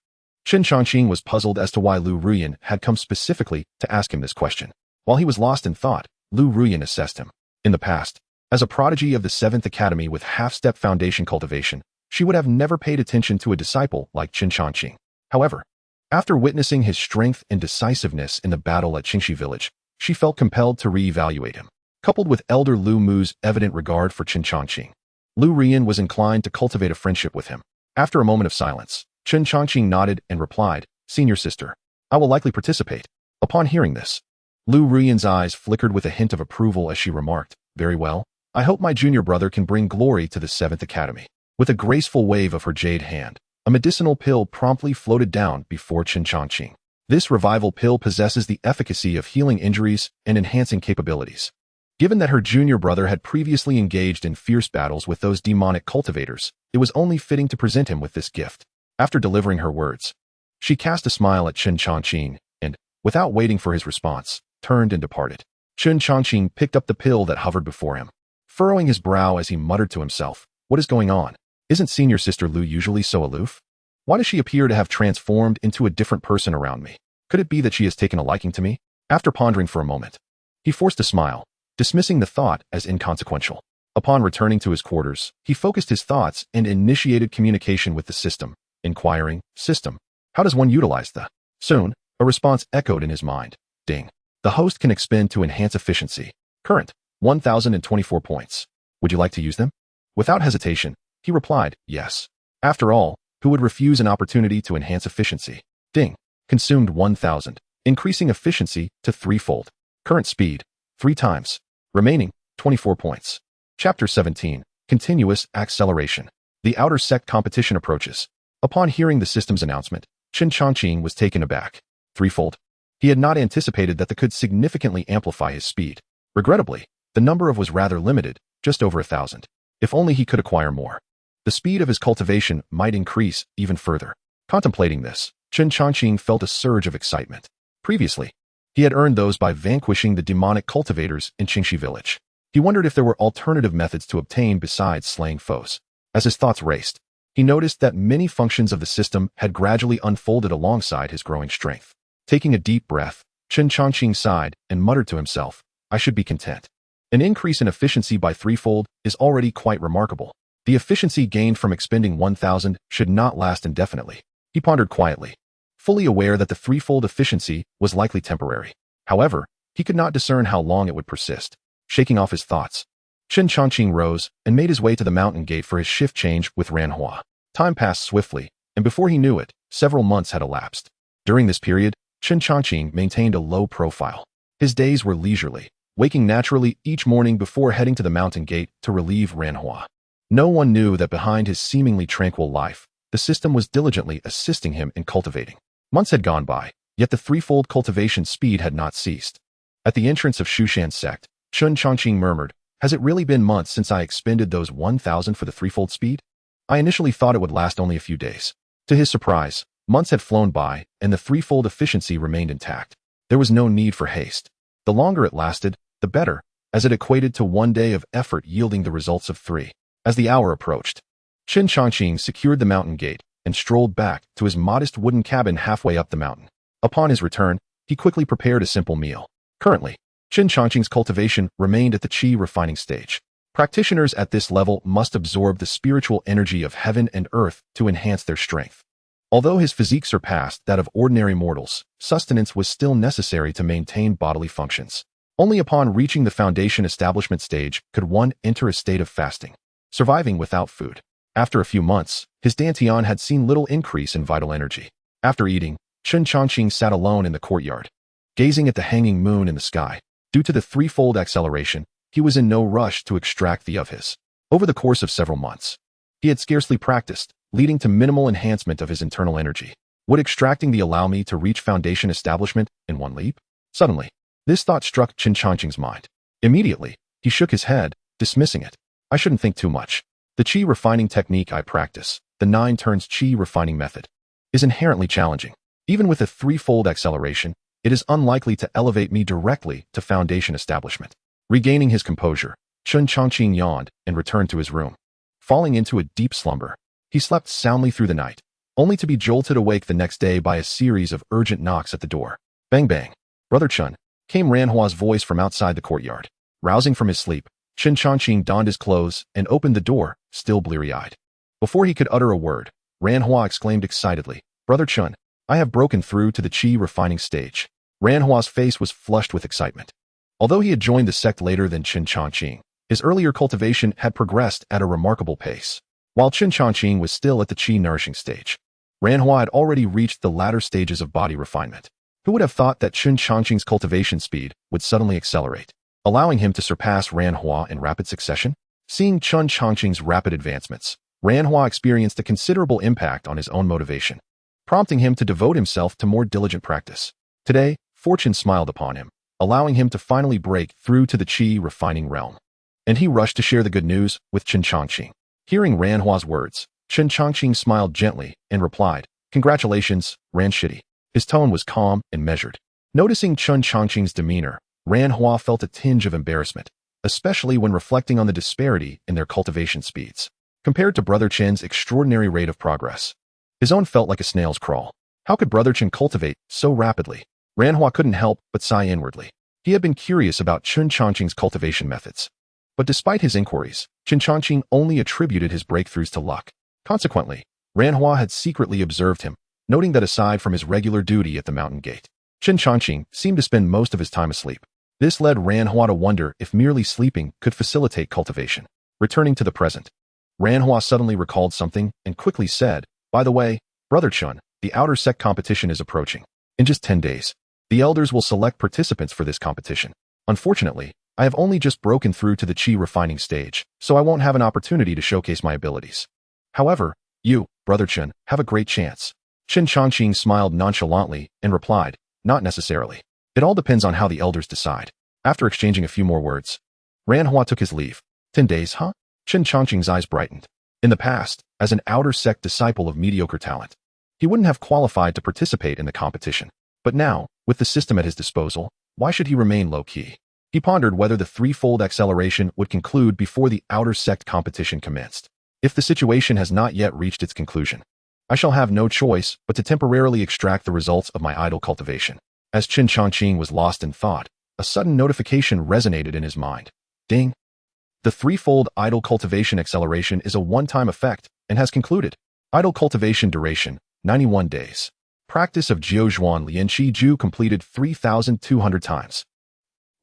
Chen Changqing was puzzled as to why Lu Ruyan had come specifically to ask him this question. While he was lost in thought, Lu Ruyan assessed him. In the past, as a prodigy of the 7th Academy with half-step foundation cultivation, she would have never paid attention to a disciple like Chen Changqing. However, after witnessing his strength and decisiveness in the battle at Qingxi village, she felt compelled to re-evaluate him. Coupled with Elder Lu Mu's evident regard for Chen Changqing, Lu Ruyan was inclined to cultivate a friendship with him. After a moment of silence, Chen Changqing nodded and replied, "Senior sister, I will likely participate." Upon hearing this, Lu Ruyan's eyes flickered with a hint of approval as she remarked, "Very well. I hope my junior brother can bring glory to the 7th Academy." With a graceful wave of her jade hand, a medicinal pill promptly floated down before Chen Changqing. This revival pill possesses the efficacy of healing injuries and enhancing capabilities. Given that her junior brother had previously engaged in fierce battles with those demonic cultivators, it was only fitting to present him with this gift. After delivering her words, she cast a smile at Chen Changqing and, without waiting for his response, turned and departed. Chen Changqing picked up the pill that hovered before him, furrowing his brow as he muttered to himself, "What is going on? Isn't senior sister Lu usually so aloof? Why does she appear to have transformed into a different person around me? Could it be that she has taken a liking to me?" After pondering for a moment, he forced a smile, dismissing the thought as inconsequential. Upon returning to his quarters, he focused his thoughts and initiated communication with the system, inquiring, "System, how does one utilize the?" Soon, a response echoed in his mind. Ding. "The host can expend to enhance efficiency. Current, 1,024 points. Would you like to use them?" Without hesitation, he replied, "Yes." After all, who would refuse an opportunity to enhance efficiency? Ding. Consumed 1,000, increasing efficiency to threefold. Current speed, 3 times. Remaining, 24 points. Chapter 17, Continuous Acceleration. The Outer Sect competition approaches. Upon hearing the system's announcement, Chen Changqing was taken aback. Threefold? He had not anticipated that could significantly amplify his speed. Regrettably, the number was rather limited, just over 1,000. If only he could acquire more, the speed of his cultivation might increase even further. Contemplating this, Chen Changqing felt a surge of excitement. Previously, he had earned those by vanquishing the demonic cultivators in Qingxi village. He wondered if there were alternative methods to obtain besides slaying foes. As his thoughts raced, he noticed that many functions of the system had gradually unfolded alongside his growing strength. Taking a deep breath, Chen Changqing sighed and muttered to himself, "I should be content. An increase in efficiency by threefold is already quite remarkable. The efficiency gained from expending 1,000 should not last indefinitely." He pondered quietly, fully aware that the threefold efficiency was likely temporary. However, he could not discern how long it would persist. Shaking off his thoughts, Chen Changqing rose and made his way to the mountain gate for his shift change with Ranhua. Time passed swiftly, and before he knew it, several months had elapsed. During this period, Chen Changqing maintained a low profile. His days were leisurely, waking naturally each morning before heading to the mountain gate to relieve Ranhua. No one knew that behind his seemingly tranquil life, the system was diligently assisting him in cultivating. Months had gone by, yet the threefold cultivation speed had not ceased. At the entrance of Shushan sect, Chen Changqing murmured, "Has it really been months since I expended those 1,000 for the threefold speed? I initially thought it would last only a few days." To his surprise, months had flown by, and the threefold efficiency remained intact. There was no need for haste. The longer it lasted, the better, as it equated to 1 day of effort yielding the results of 3. As the hour approached, Chen Changqing secured the mountain gate and strolled back to his modest wooden cabin halfway up the mountain. Upon his return, he quickly prepared a simple meal. Currently, Chen Changqing's cultivation remained at the Qi refining stage. Practitioners at this level must absorb the spiritual energy of heaven and earth to enhance their strength. Although his physique surpassed that of ordinary mortals, sustenance was still necessary to maintain bodily functions. Only upon reaching the foundation establishment stage could one enter a state of fasting, surviving without food. After a few months, his dantian had seen little increase in vital energy. After eating, Chen Changqing sat alone in the courtyard, gazing at the hanging moon in the sky. Due to the threefold acceleration, he was in no rush to extract the of his. Over the course of several months, he had scarcely practiced, leading to minimal enhancement of his internal energy. Would extracting the allow me to reach foundation establishment in one leap? Suddenly, this thought struck Chen Changqing's mind. Immediately, he shook his head, dismissing it. "I shouldn't think too much. The Qi refining technique I practice, the 9 turns Qi refining method, is inherently challenging. Even with a threefold acceleration, it is unlikely to elevate me directly to foundation establishment." Regaining his composure, Chen Changqing yawned and returned to his room. Falling into a deep slumber, he slept soundly through the night, only to be jolted awake the next day by a series of urgent knocks at the door. Bang bang. Brother Chen, came Ranhua's voice from outside the courtyard. Rousing from his sleep, Chen Changqing donned his clothes and opened the door, still bleary-eyed. Before he could utter a word, Ranhua exclaimed excitedly, Brother Chen, I have broken through to the Qi refining stage. Ranhua's face was flushed with excitement. Although he had joined the sect later than Chen Changqing, his earlier cultivation had progressed at a remarkable pace. While Chen Changqing was still at the Qi nourishing stage, Ranhua had already reached the latter stages of body refinement. Who would have thought that Chen Changqing's cultivation speed would suddenly accelerate, allowing him to surpass Ranhua in rapid succession? Seeing Chen Changqing's rapid advancements, Ranhua experienced a considerable impact on his own motivation, prompting him to devote himself to more diligent practice. Today, fortune smiled upon him, allowing him to finally break through to the Qi refining realm. And he rushed to share the good news with Chen Changqing. Hearing Ranhua's words, Chen Changqing smiled gently and replied, Congratulations, Ran Shitty. His tone was calm and measured. Noticing Chen Changqing's demeanor, Ranhua felt a tinge of embarrassment, especially when reflecting on the disparity in their cultivation speeds, compared to Brother Chen's extraordinary rate of progress. His own felt like a snail's crawl. How could Brother Chen cultivate so rapidly? Ranhua couldn't help but sigh inwardly. He had been curious about Chen Changqing's cultivation methods. But despite his inquiries, Chen Changqing only attributed his breakthroughs to luck. Consequently, Ranhua had secretly observed him, noting that aside from his regular duty at the mountain gate, Chen Changqing seemed to spend most of his time asleep. This led Ranhua to wonder if merely sleeping could facilitate cultivation. Returning to the present, Ranhua suddenly recalled something and quickly said, By the way, Brother Chen, the outer sect competition is approaching. In just 10 days, the elders will select participants for this competition. Unfortunately, I have only just broken through to the Qi refining stage, so I won't have an opportunity to showcase my abilities. However, you, Brother Chen, have a great chance. Chen Changqing smiled nonchalantly and replied, Not necessarily. It all depends on how the elders decide. After exchanging a few more words, Ranhua took his leave. 10 days, huh? Chen Changqing's eyes brightened. In the past, as an outer sect disciple of mediocre talent, he wouldn't have qualified to participate in the competition. But now, with the system at his disposal, why should he remain low-key? He pondered whether the threefold acceleration would conclude before the outer sect competition commenced. If the situation has not yet reached its conclusion, I shall have no choice but to temporarily extract the results of my idle cultivation. As Chen Changqing was lost in thought, a sudden notification resonated in his mind. Ding! The threefold idle cultivation acceleration is a one-time effect and has concluded. Idle cultivation duration, 91 days. Practice of Jiuzhuan Lianqi Ju completed 3,200 times.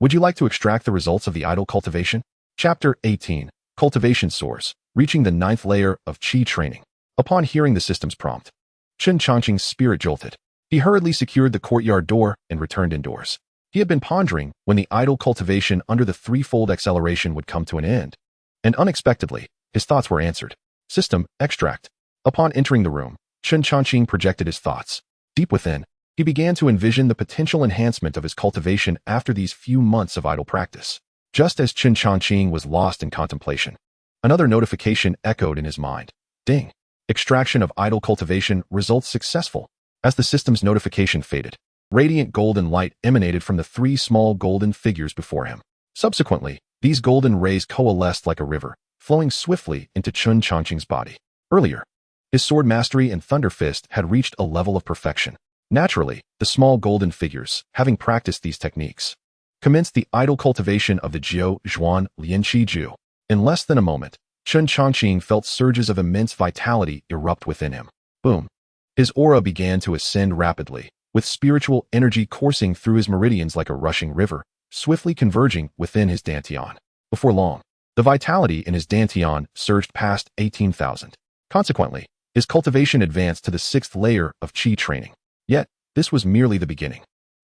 Would you like to extract the results of the idle cultivation? Chapter 18, Cultivation Soars, reaching the 9th layer of Qi training. Upon hearing the system's prompt, Chen Changqing's spirit jolted. He hurriedly secured the courtyard door and returned indoors. He had been pondering when the idle cultivation under the threefold acceleration would come to an end. And unexpectedly, his thoughts were answered. System, extract. Upon entering the room, Chen Changqing projected his thoughts. Deep within, he began to envision the potential enhancement of his cultivation after these few months of idle practice. Just as Chen Changqing was lost in contemplation, another notification echoed in his mind. Ding! Extraction of idle cultivation results successful. As the system's notification faded, radiant golden light emanated from the 3 small golden figures before him. Subsequently, these golden rays coalesced like a river, flowing swiftly into Chen Changqing's body. Earlier, his sword mastery and thunder fist had reached a level of perfection. Naturally, the small golden figures, having practiced these techniques, commenced the idle cultivation of the Jiuzhuan Lianqi Ju. In less than a moment, Chen Changqing felt surges of immense vitality erupt within him. Boom! His aura began to ascend rapidly, with spiritual energy coursing through his meridians like a rushing river, swiftly converging within his dantian. Before long, the vitality in his dantian surged past 18,000. Consequently, his cultivation advanced to the 6th layer of Qi training. Yet, this was merely the beginning.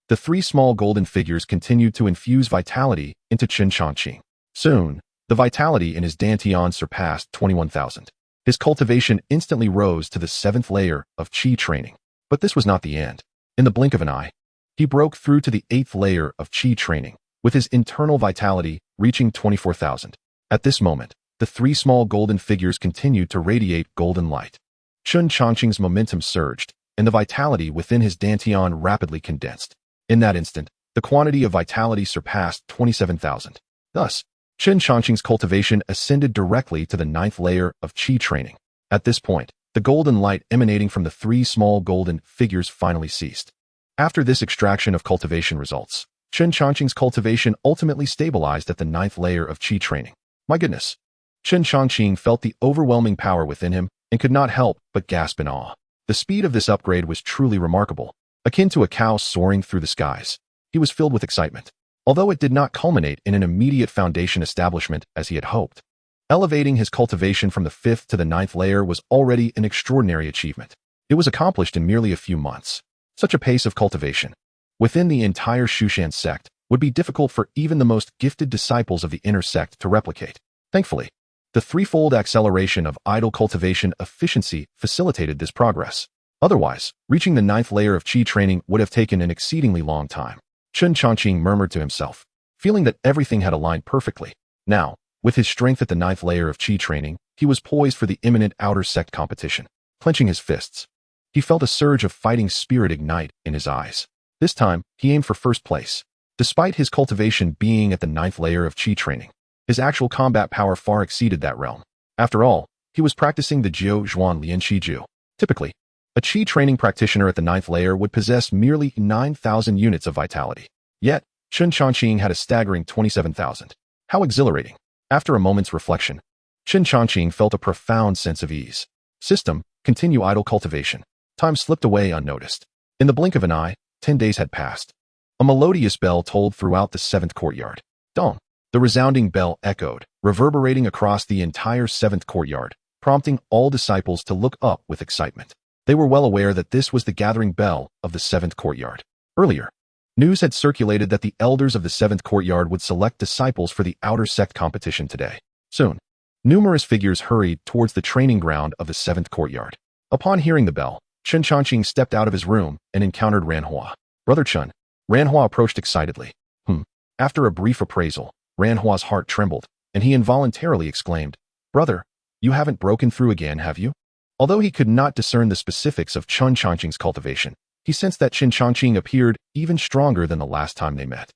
The 3 small golden figures continued to infuse vitality into Chen Changqing. Soon, the vitality in his dantian surpassed 21,000. His cultivation instantly rose to the 7th layer of Qi training. But this was not the end. In the blink of an eye, he broke through to the 8th layer of Qi training, with his internal vitality reaching 24,000. At this moment, the 3 small golden figures continued to radiate golden light. Chen Changqing's momentum surged, and the vitality within his dantian rapidly condensed. In that instant, the quantity of vitality surpassed 27,000. Thus, Chen Changqing's cultivation ascended directly to the 9th layer of Qi training. At this point, The golden light emanating from the three small golden figures finally ceased. After this extraction of cultivation results, Chen Changqing's cultivation ultimately stabilized at the 9th layer of Qi training. My goodness! Chen Changqing felt the overwhelming power within him and could not help but gasp in awe. The speed of this upgrade was truly remarkable, akin to a cow soaring through the skies. He was filled with excitement, although it did not culminate in an immediate foundation establishment as he had hoped. Elevating his cultivation from the 5th to the 9th layer was already an extraordinary achievement. It was accomplished in merely a few months. Such a pace of cultivation within the entire Shushan sect would be difficult for even the most gifted disciples of the inner sect to replicate. Thankfully, the threefold acceleration of idle cultivation efficiency facilitated this progress. Otherwise, reaching the 9th layer of Qi training would have taken an exceedingly long time. Chen Changqing murmured to himself, feeling that everything had aligned perfectly. Now, with his strength at the 9th layer of Qi training, he was poised for the imminent outer sect competition. Clenching his fists, he felt a surge of fighting spirit ignite in his eyes. This time, he aimed for first place. Despite his cultivation being at the 9th layer of Qi training, his actual combat power far exceeded that realm. After all, he was practicing the Jiu Zhuan Lian Qi Ju. Typically, a Qi training practitioner at the 9th layer would possess merely 9,000 units of vitality. Yet, Chen Changqing had a staggering 27,000. How exhilarating! After a moment's reflection, Chen Changqing felt a profound sense of ease. System, continue idle cultivation. Time slipped away unnoticed. In the blink of an eye, 10 days had passed. A melodious bell tolled throughout the 7th courtyard. Dong! The resounding bell echoed, reverberating across the entire 7th courtyard, prompting all disciples to look up with excitement. They were well aware that this was the gathering bell of the 7th courtyard. Earlier, news had circulated that the elders of the 7th courtyard would select disciples for the outer sect competition today. Soon, numerous figures hurried towards the training ground of the 7th courtyard. Upon hearing the bell, Chen Changqing stepped out of his room and encountered Ranhua. Brother Chen. Ranhua approached excitedly. After a brief appraisal, Ranhua's heart trembled, and he involuntarily exclaimed, "Brother, you haven't broken through again, have you?" Although he could not discern the specifics of Chen Changqing's cultivation, he sensed that Chen Changqing appeared even stronger than the last time they met.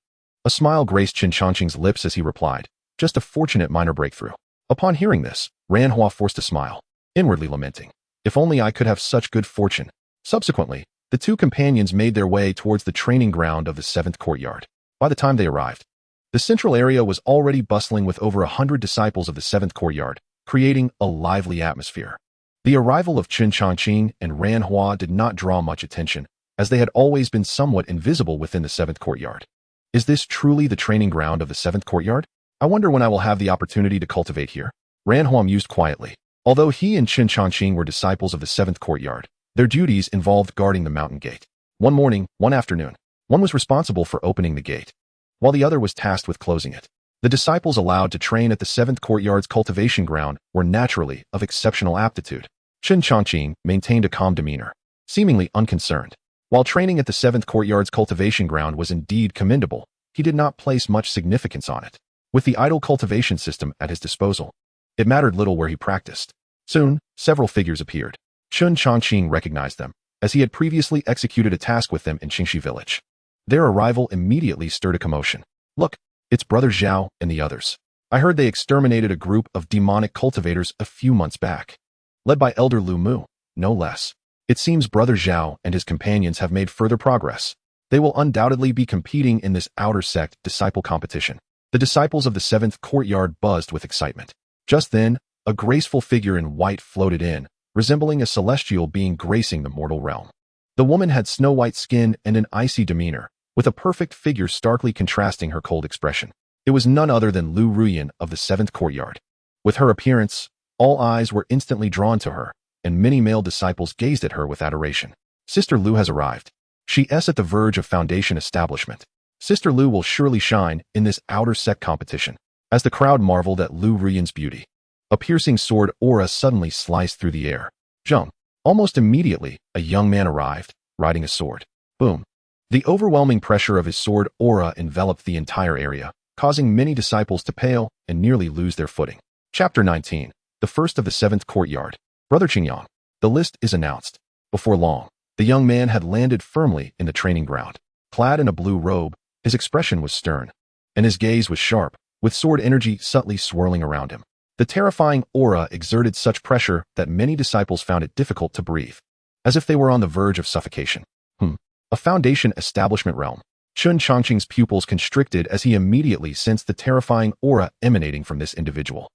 A smile graced Chen Changqing's lips as he replied, "Just a fortunate minor breakthrough." Upon hearing this, Ranhua forced a smile, inwardly lamenting, "If only I could have such good fortune." Subsequently, the two companions made their way towards the training ground of the 7th courtyard. By the time they arrived, the central area was already bustling with over 100 disciples of the 7th courtyard, creating a lively atmosphere. The arrival of Chen Changqing and Ranhua did not draw much attention, as they had always been somewhat invisible within the 7th courtyard. Is this truly the training ground of the 7th courtyard? I wonder when I will have the opportunity to cultivate here. Ranhua mused quietly. Although he and Chen Changqing were disciples of the 7th courtyard, their duties involved guarding the mountain gate. One morning, one afternoon, one was responsible for opening the gate, while the other was tasked with closing it. The disciples allowed to train at the 7th courtyard's cultivation ground were naturally of exceptional aptitude. Chen Changqing maintained a calm demeanor, seemingly unconcerned. While training at the 7th courtyard's cultivation ground was indeed commendable, he did not place much significance on it. With the idle cultivation system at his disposal, it mattered little where he practiced. Soon, several figures appeared. Chen Changqing recognized them, as he had previously executed a task with them in Qingxi village. Their arrival immediately stirred a commotion. "Look, it's Brother Zhao and the others. I heard they exterminated a group of demonic cultivators a few months back. Led by Elder Lu Mu, no less. It seems Brother Zhao and his companions have made further progress. They will undoubtedly be competing in this outer sect disciple competition." The disciples of the 7th courtyard buzzed with excitement. Just then, a graceful figure in white floated in, resembling a celestial being gracing the mortal realm. The woman had snow-white skin and an icy demeanor, with a perfect figure starkly contrasting her cold expression. It was none other than Lu Ruyan of the 7th courtyard. With her appearance, all eyes were instantly drawn to her, and many male disciples gazed at her with adoration. "Sister Lu has arrived. She is at the verge of foundation establishment. Sister Lu will surely shine in this outer sect competition." As the crowd marveled at Lu Ruyan's beauty, a piercing sword aura suddenly sliced through the air. Zheng. Almost immediately, a young man arrived, riding a sword. Boom. The overwhelming pressure of his sword aura enveloped the entire area, causing many disciples to pale and nearly lose their footing. Chapter 19. The first of the 7th courtyard. Brother Qingyang. The list is announced. Before long, the young man had landed firmly in the training ground. Clad in a blue robe, his expression was stern, and his gaze was sharp, with sword energy subtly swirling around him. The terrifying aura exerted such pressure that many disciples found it difficult to breathe, as if they were on the verge of suffocation. A foundation establishment realm. Chen Changqing's pupils constricted as he immediately sensed the terrifying aura emanating from this individual.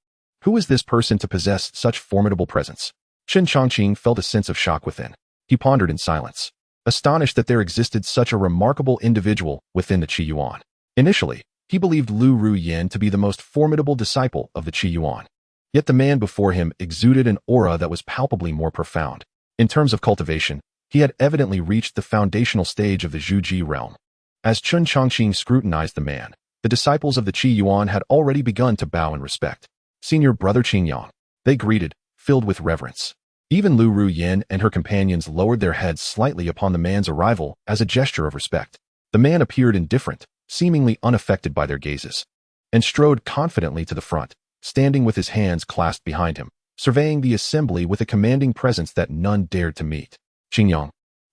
Who is this person to possess such formidable presence? Chen Changqing felt a sense of shock within. He pondered in silence, astonished that there existed such a remarkable individual within the Qi Yuan. Initially, he believed Lu Ruyin to be the most formidable disciple of the Qi Yuan. Yet the man before him exuded an aura that was palpably more profound. In terms of cultivation, he had evidently reached the foundational stage of the Zhuji realm. As Chen Changqing scrutinized the man, the disciples of the Qi Yuan had already begun to bow in respect. Senior brother Qingyang, they greeted, filled with reverence. Even Lu Ruyin and her companions lowered their heads slightly upon the man's arrival as a gesture of respect. The man appeared indifferent, seemingly unaffected by their gazes, and strode confidently to the front, standing with his hands clasped behind him, surveying the assembly with a commanding presence that none dared to meet. Qingyang,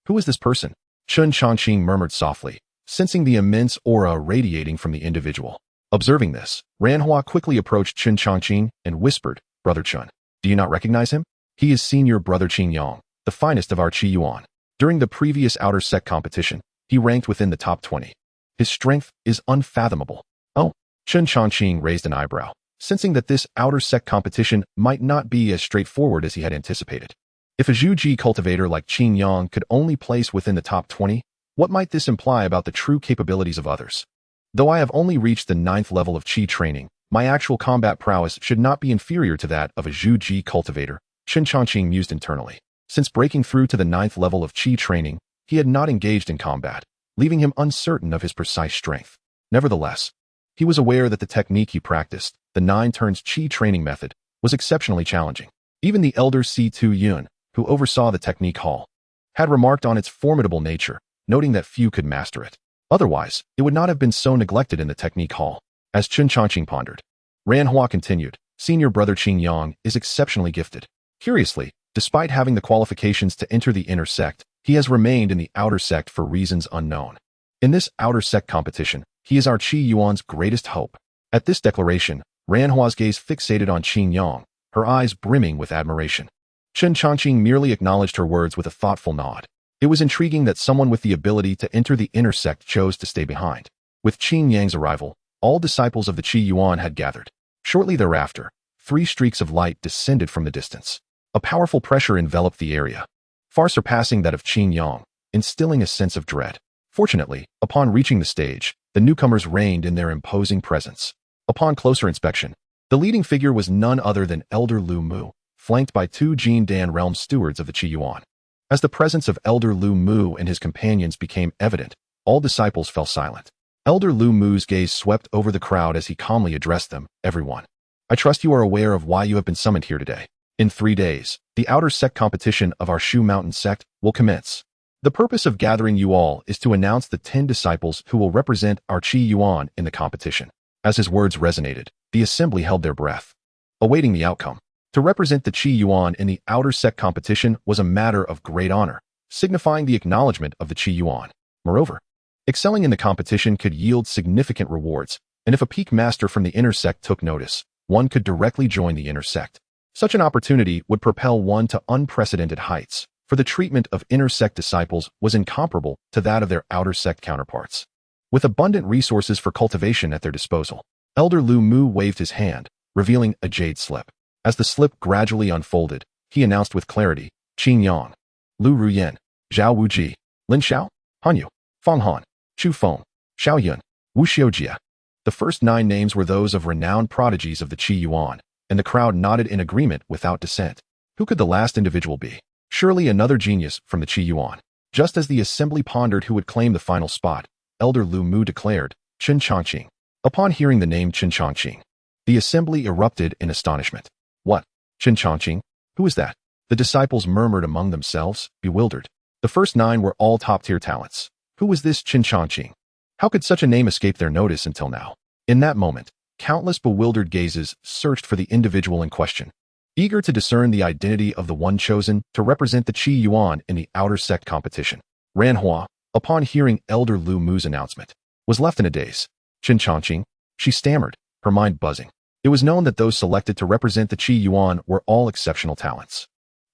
who is this person? Chen Changqing murmured softly, sensing the immense aura radiating from the individual. Observing this, Ranhua quickly approached Chen Changqing and whispered, Brother Chen, do you not recognize him? He is senior brother Qingyang, the finest of our Qi Yuan. During the previous outer sect competition, he ranked within the top 20. His strength is unfathomable. Oh, Chen Changqing raised an eyebrow, sensing that this outer sect competition might not be as straightforward as he had anticipated. If a Zhuji cultivator like Qingyang could only place within the top 20, what might this imply about the true capabilities of others? Though I have only reached the 9th level of Qi training, my actual combat prowess should not be inferior to that of a Zhuji cultivator, Chen Changqing mused internally. Since breaking through to the 9th level of Qi training, he had not engaged in combat, leaving him uncertain of his precise strength. Nevertheless, he was aware that the technique he practiced, the 9 turns Qi training method, was exceptionally challenging. Even the elder Si-Tu Yun, who oversaw the technique hall, had remarked on its formidable nature, noting that few could master it. Otherwise, it would not have been so neglected in the technique hall. As Chen Changqing pondered, Ranhua continued, senior brother Qingyang is exceptionally gifted. Curiously, despite having the qualifications to enter the inner sect, he has remained in the outer sect for reasons unknown. In this outer sect competition, he is our Qi Yuan's greatest hope. At this declaration, Ranhua's gaze fixated on Qingyang, her eyes brimming with admiration. Chen Changqing merely acknowledged her words with a thoughtful nod. It was intriguing that someone with the ability to enter the inner sect chose to stay behind. With Qingyang's arrival, all disciples of the Qi Yuan had gathered. Shortly thereafter, 3 streaks of light descended from the distance. A powerful pressure enveloped the area, far surpassing that of Qingyang, instilling a sense of dread. Fortunately, upon reaching the stage, the newcomers reigned in their imposing presence. Upon closer inspection, the leading figure was none other than Elder Lu Mu, flanked by 2 Jin Dan realm stewards of the Qi Yuan. As the presence of Elder Lu Mu and his companions became evident, all disciples fell silent. Elder Lu Mu's gaze swept over the crowd as he calmly addressed them, everyone. I trust you are aware of why you have been summoned here today. In 3 days, the outer sect competition of our Shu Mountain sect will commence. The purpose of gathering you all is to announce the 10 disciples who will represent our Qi Yuan in the competition. As his words resonated, the assembly held their breath, awaiting the outcome. To represent the Qi Yuan in the outer sect competition was a matter of great honor, signifying the acknowledgement of the Qi Yuan. Moreover, excelling in the competition could yield significant rewards, and if a peak master from the inner sect took notice, one could directly join the inner sect. Such an opportunity would propel one to unprecedented heights, for the treatment of inner sect disciples was incomparable to that of their outer sect counterparts. With abundant resources for cultivation at their disposal, Elder Lu Mu waved his hand, revealing a jade slip. As the slip gradually unfolded, he announced with clarity, Qingyang, Lu Ruyin, Zhao Wuji, Lin Xiao, Hanyu, Fang Han, Chu Feng, Xiao Yun, Wu Xiujia. The first 9 names were those of renowned prodigies of the Qi Yuan, and the crowd nodded in agreement without dissent. Who could the last individual be? Surely another genius from the Qi Yuan. Just as the assembly pondered who would claim the final spot, Elder Lu Mu declared, Chen Changqing. Upon hearing the name Chen Changqing, the assembly erupted in astonishment. What? Chen Changqing? Who is that? The disciples murmured among themselves, bewildered. The first 9 were all top-tier talents. Who was this Chen Changqing? How could such a name escape their notice until now? In that moment, countless bewildered gazes searched for the individual in question, eager to discern the identity of the one chosen to represent the Qi Yuan in the outer sect competition. Ranhua, upon hearing Elder Lu Mu's announcement, was left in a daze. Chen Changqing, she stammered, her mind buzzing. It was known that those selected to represent the Qi Yuan were all exceptional talents.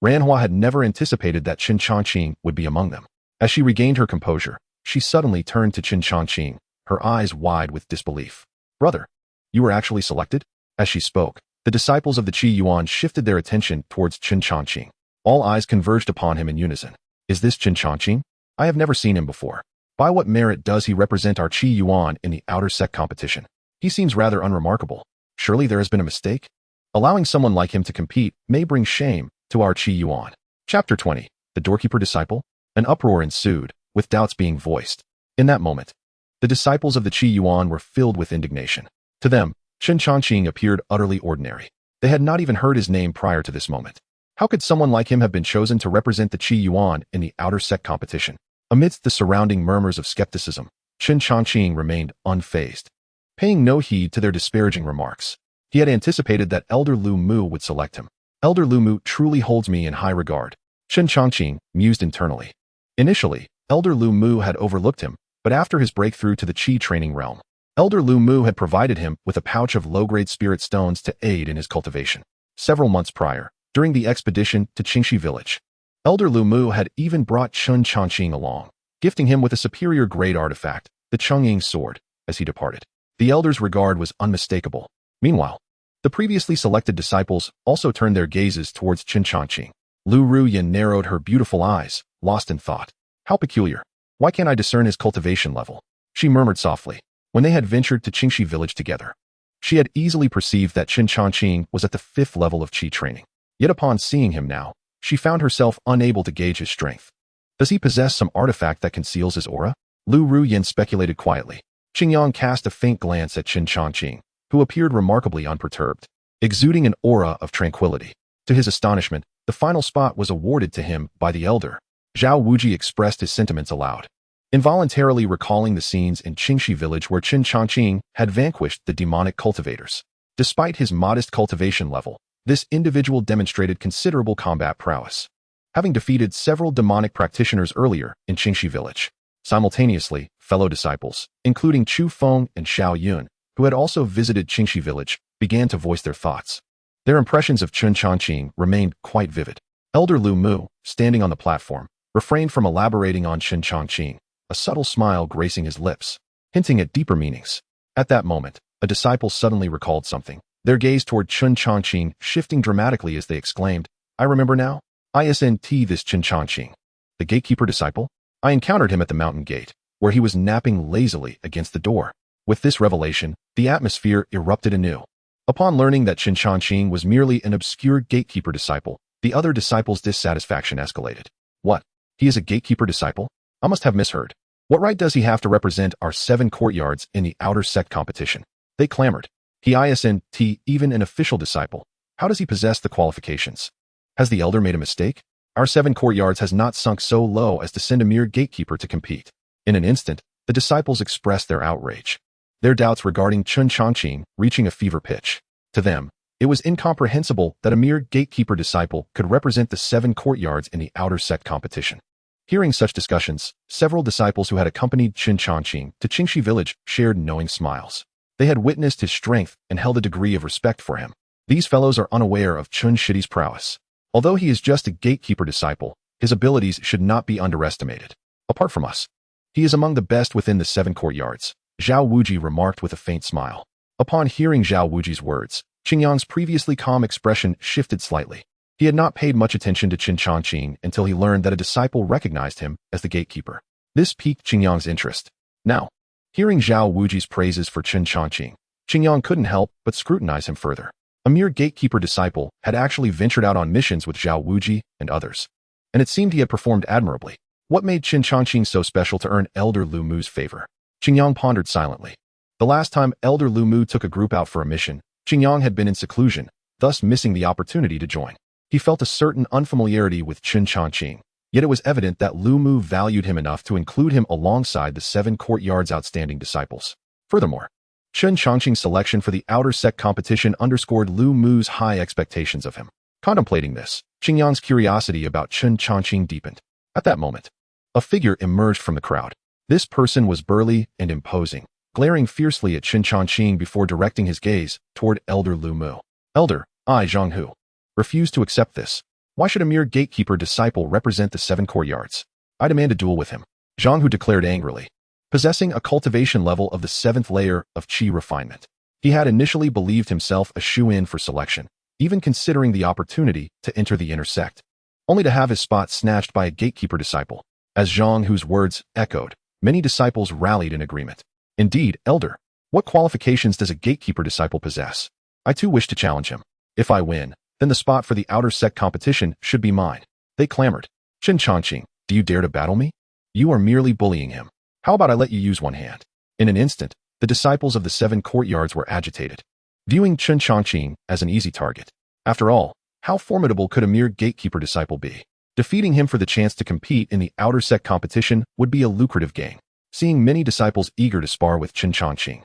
Ranhua had never anticipated that Chen Changqing would be among them. As she regained her composure, she suddenly turned to Chen Changqing, her eyes wide with disbelief. "Brother, you were actually selected?" As she spoke, the disciples of the Qi Yuan shifted their attention towards Chen Changqing. All eyes converged upon him in unison. "Is this Chen Changqing? I have never seen him before. By what merit does he represent our Qi Yuan in the outer sect competition? He seems rather unremarkable. Surely there has been a mistake? Allowing someone like him to compete may bring shame to our Qi Yuan." Chapter 20. The Doorkeeper Disciple? An uproar ensued, with doubts being voiced. In that moment, the disciples of the Qi Yuan were filled with indignation. To them, Chen Changqing appeared utterly ordinary. They had not even heard his name prior to this moment. How could someone like him have been chosen to represent the Qi Yuan in the outer sect competition? Amidst the surrounding murmurs of skepticism, Chen Changqing remained unfazed, paying no heed to their disparaging remarks. He had anticipated that Elder Lu Mu would select him. Elder Lu Mu truly holds me in high regard, Chen Changqing mused internally. Initially, Elder Lu Mu had overlooked him, but after his breakthrough to the Qi training realm, Elder Lu Mu had provided him with a pouch of low-grade spirit stones to aid in his cultivation. Several months prior, during the expedition to Qingxi village, Elder Lu Mu had even brought Chen Changqing along, gifting him with a superior grade artifact, the Chongying sword, as he departed. The elder's regard was unmistakable. Meanwhile, the previously selected disciples also turned their gazes towards Chen Changqing. Lu Ruyin narrowed her beautiful eyes, lost in thought. "How peculiar. Why can't I discern his cultivation level?" she murmured softly. When they had ventured to Qingxi village together, she had easily perceived that Chen Changqing was at the 5th level of Qi training. Yet upon seeing him now, she found herself unable to gauge his strength. Does he possess some artifact that conceals his aura? Lu Ruyin speculated quietly. Qingyang cast a faint glance at Chen Changqing, who appeared remarkably unperturbed, exuding an aura of tranquility. To his astonishment, the final spot was awarded to him by the elder. Zhao Wuji expressed his sentiments aloud, involuntarily recalling the scenes in Qingxi village where Chen Changqing had vanquished the demonic cultivators. Despite his modest cultivation level, this individual demonstrated considerable combat prowess, having defeated several demonic practitioners earlier in Qingxi village. Simultaneously, fellow disciples, including Chu Feng and Xiao Yun, who had also visited Qingxi village, began to voice their thoughts. Their impressions of Chen Changqing remained quite vivid. Elder Lu Mu, standing on the platform, refrained from elaborating on Chen Changqing, a subtle smile gracing his lips, hinting at deeper meanings. At that moment, a disciple suddenly recalled something, their gaze toward Chen Changqing shifting dramatically as they exclaimed, "I remember now. Isn't this Chen Changqing, the gatekeeper disciple? I encountered him at the mountain gate, where he was napping lazily against the door." With this revelation, the atmosphere erupted anew. Upon learning that Chen Changqing was merely an obscure gatekeeper disciple, the other disciples' dissatisfaction escalated. "What? He is a gatekeeper disciple? I must have misheard. What right does he have to represent our 7 courtyards in the outer sect competition?" They clamored. "He isn't even an official disciple. How does he possess the qualifications? Has the elder made a mistake? Our 7 courtyards has not sunk so low as to send a mere gatekeeper to compete." In an instant, the disciples expressed their outrage, their doubts regarding Chen Changqing reaching a fever pitch. To them, it was incomprehensible that a mere gatekeeper disciple could represent the 7 courtyards in the outer sect competition. Hearing such discussions, several disciples who had accompanied Chen Changqing to Qingxi village shared knowing smiles. They had witnessed his strength and held a degree of respect for him. These fellows are unaware of Chen Shidi's prowess. Although he is just a gatekeeper disciple, his abilities should not be underestimated. Apart from us, he is among the best within the 7 courtyards, Zhao Wuji remarked with a faint smile. Upon hearing Zhao Wuji's words, Qingyang's previously calm expression shifted slightly. He had not paid much attention to Chen Changqing until he learned that a disciple recognized him as the gatekeeper. This piqued Qingyang's interest. Now, hearing Zhao Wuji's praises for Chen Changqing, Qingyang couldn't help but scrutinize him further. A mere gatekeeper disciple had actually ventured out on missions with Zhao Wuji and others, and it seemed he had performed admirably. What made Chen Changqing so special to earn Elder Lu Mu's favor? Qingyang pondered silently. The last time Elder Lu Mu took a group out for a mission, Qingyang had been in seclusion, thus missing the opportunity to join. He felt a certain unfamiliarity with Chen Changqing, yet it was evident that Lu Mu valued him enough to include him alongside the 7 courtyards' outstanding disciples. Furthermore, Chen Changqing's selection for the outer sect competition underscored Lu Mu's high expectations of him. Contemplating this, Qingyang's curiosity about Chen Changqing deepened. At that moment, a figure emerged from the crowd. This person was burly and imposing, glaring fiercely at Chen Changqing before directing his gaze toward Elder Lu Mu. Elder, I, Zhang Hu, refuse to accept this. Why should a mere gatekeeper disciple represent the 7 courtyards? I demand a duel with him, Zhang Hu declared angrily. Possessing a cultivation level of the 7th layer of Qi refinement, he had initially believed himself a shoo-in for selection, even considering the opportunity to enter the inner sect, only to have his spot snatched by a gatekeeper disciple. As Zhang Hu's words echoed, many disciples rallied in agreement. Indeed, Elder, what qualifications does a gatekeeper disciple possess? I too wish to challenge him. If I win, then the spot for the outer sect competition should be mine. They clamored. Chen Changqing, do you dare to battle me? You are merely bullying him. How about I let you use one hand? In an instant, the disciples of the 7 courtyards were agitated, viewing Chen Changqing as an easy target. After all, how formidable could a mere gatekeeper disciple be? Defeating him for the chance to compete in the outer sect competition would be a lucrative gain. Seeing many disciples eager to spar with Chen Changqing,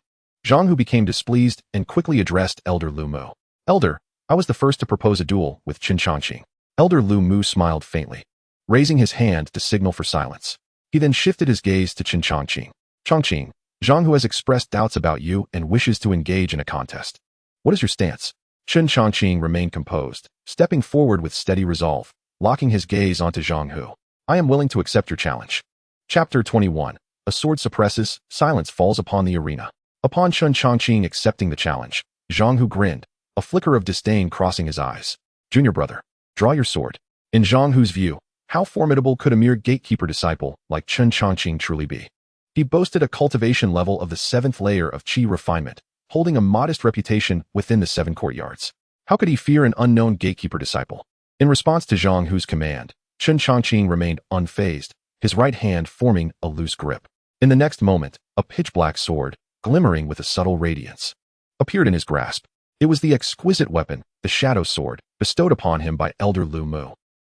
Zhang Hu became displeased and quickly addressed Elder Lu Mu. Elder, I was the first to propose a duel with Chen Changqing. Elder Lu Mu smiled faintly, raising his hand to signal for silence. He then shifted his gaze to Chen Changqing. Changqing, Zhang Hu has expressed doubts about you and wishes to engage in a contest. What is your stance? Chen Changqing remained composed, stepping forward with steady resolve, locking his gaze onto Zhang Hu. I am willing to accept your challenge. Chapter 21. A sword suppresses, silence falls upon the arena. Upon Chen Changqing accepting the challenge, Zhang Hu grinned, a flicker of disdain crossing his eyes. Junior brother, draw your sword. In Zhang Hu's view, how formidable could a mere gatekeeper disciple like Chen Changqing truly be? He boasted a cultivation level of the 7th layer of Qi refinement, holding a modest reputation within the 7 courtyards. How could he fear an unknown gatekeeper disciple? In response to Zhang Hu's command, Chen Changqing remained unfazed, his right hand forming a loose grip. In the next moment, a pitch-black sword, glimmering with a subtle radiance, appeared in his grasp. It was the exquisite weapon, the shadow sword, bestowed upon him by Elder Lu Mu.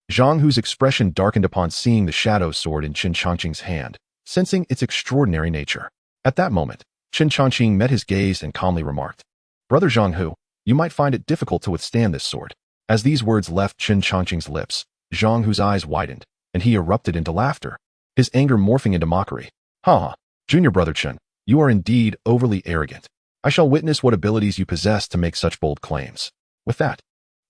Zhang Hu's expression darkened upon seeing the shadow sword in Chen Changqing's hand, sensing its extraordinary nature. At that moment, Chen Changqing met his gaze and calmly remarked, Brother Zhang Hu, you might find it difficult to withstand this sword. As these words left Chen Changqing's lips, Zhang Hu's eyes widened, and he erupted into laughter, his anger morphing into mockery. Ha! Junior brother Chen, you are indeed overly arrogant. I shall witness what abilities you possess to make such bold claims. With that,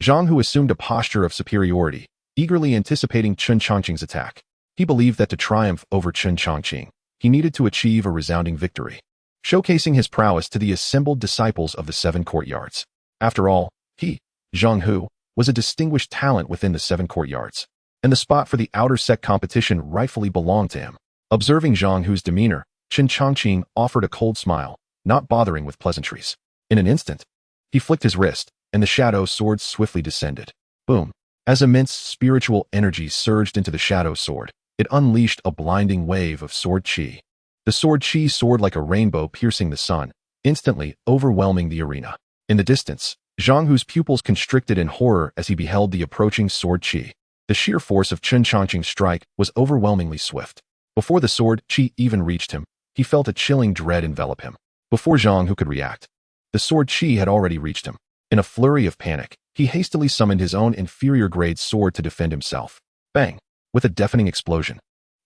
Zhang Hu assumed a posture of superiority, eagerly anticipating Chen Changqing's attack. He believed that to triumph over Chen Changqing, he needed to achieve a resounding victory, showcasing his prowess to the assembled disciples of the 7 courtyards. After all, he, Zhang Hu, was a distinguished talent within the 7 courtyards, and the spot for the outer sect competition rightfully belonged to him. Observing Zhang Hu's demeanor, Chen Changqing offered a cold smile, not bothering with pleasantries. In an instant, he flicked his wrist, and the shadow sword swiftly descended. Boom! As immense spiritual energy surged into the shadow sword, it unleashed a blinding wave of sword qi. The sword qi soared like a rainbow piercing the sun, instantly overwhelming the arena. In the distance, Zhang Hu's pupils constricted in horror as he beheld the approaching sword qi. The sheer force of Chen Changqing's strike was overwhelmingly swift. Before the sword qi even reached him, he felt a chilling dread envelop him. Before Zhang Hu could react, the sword qi had already reached him. In a flurry of panic, he hastily summoned his own inferior-grade sword to defend himself. Bang! With a deafening explosion,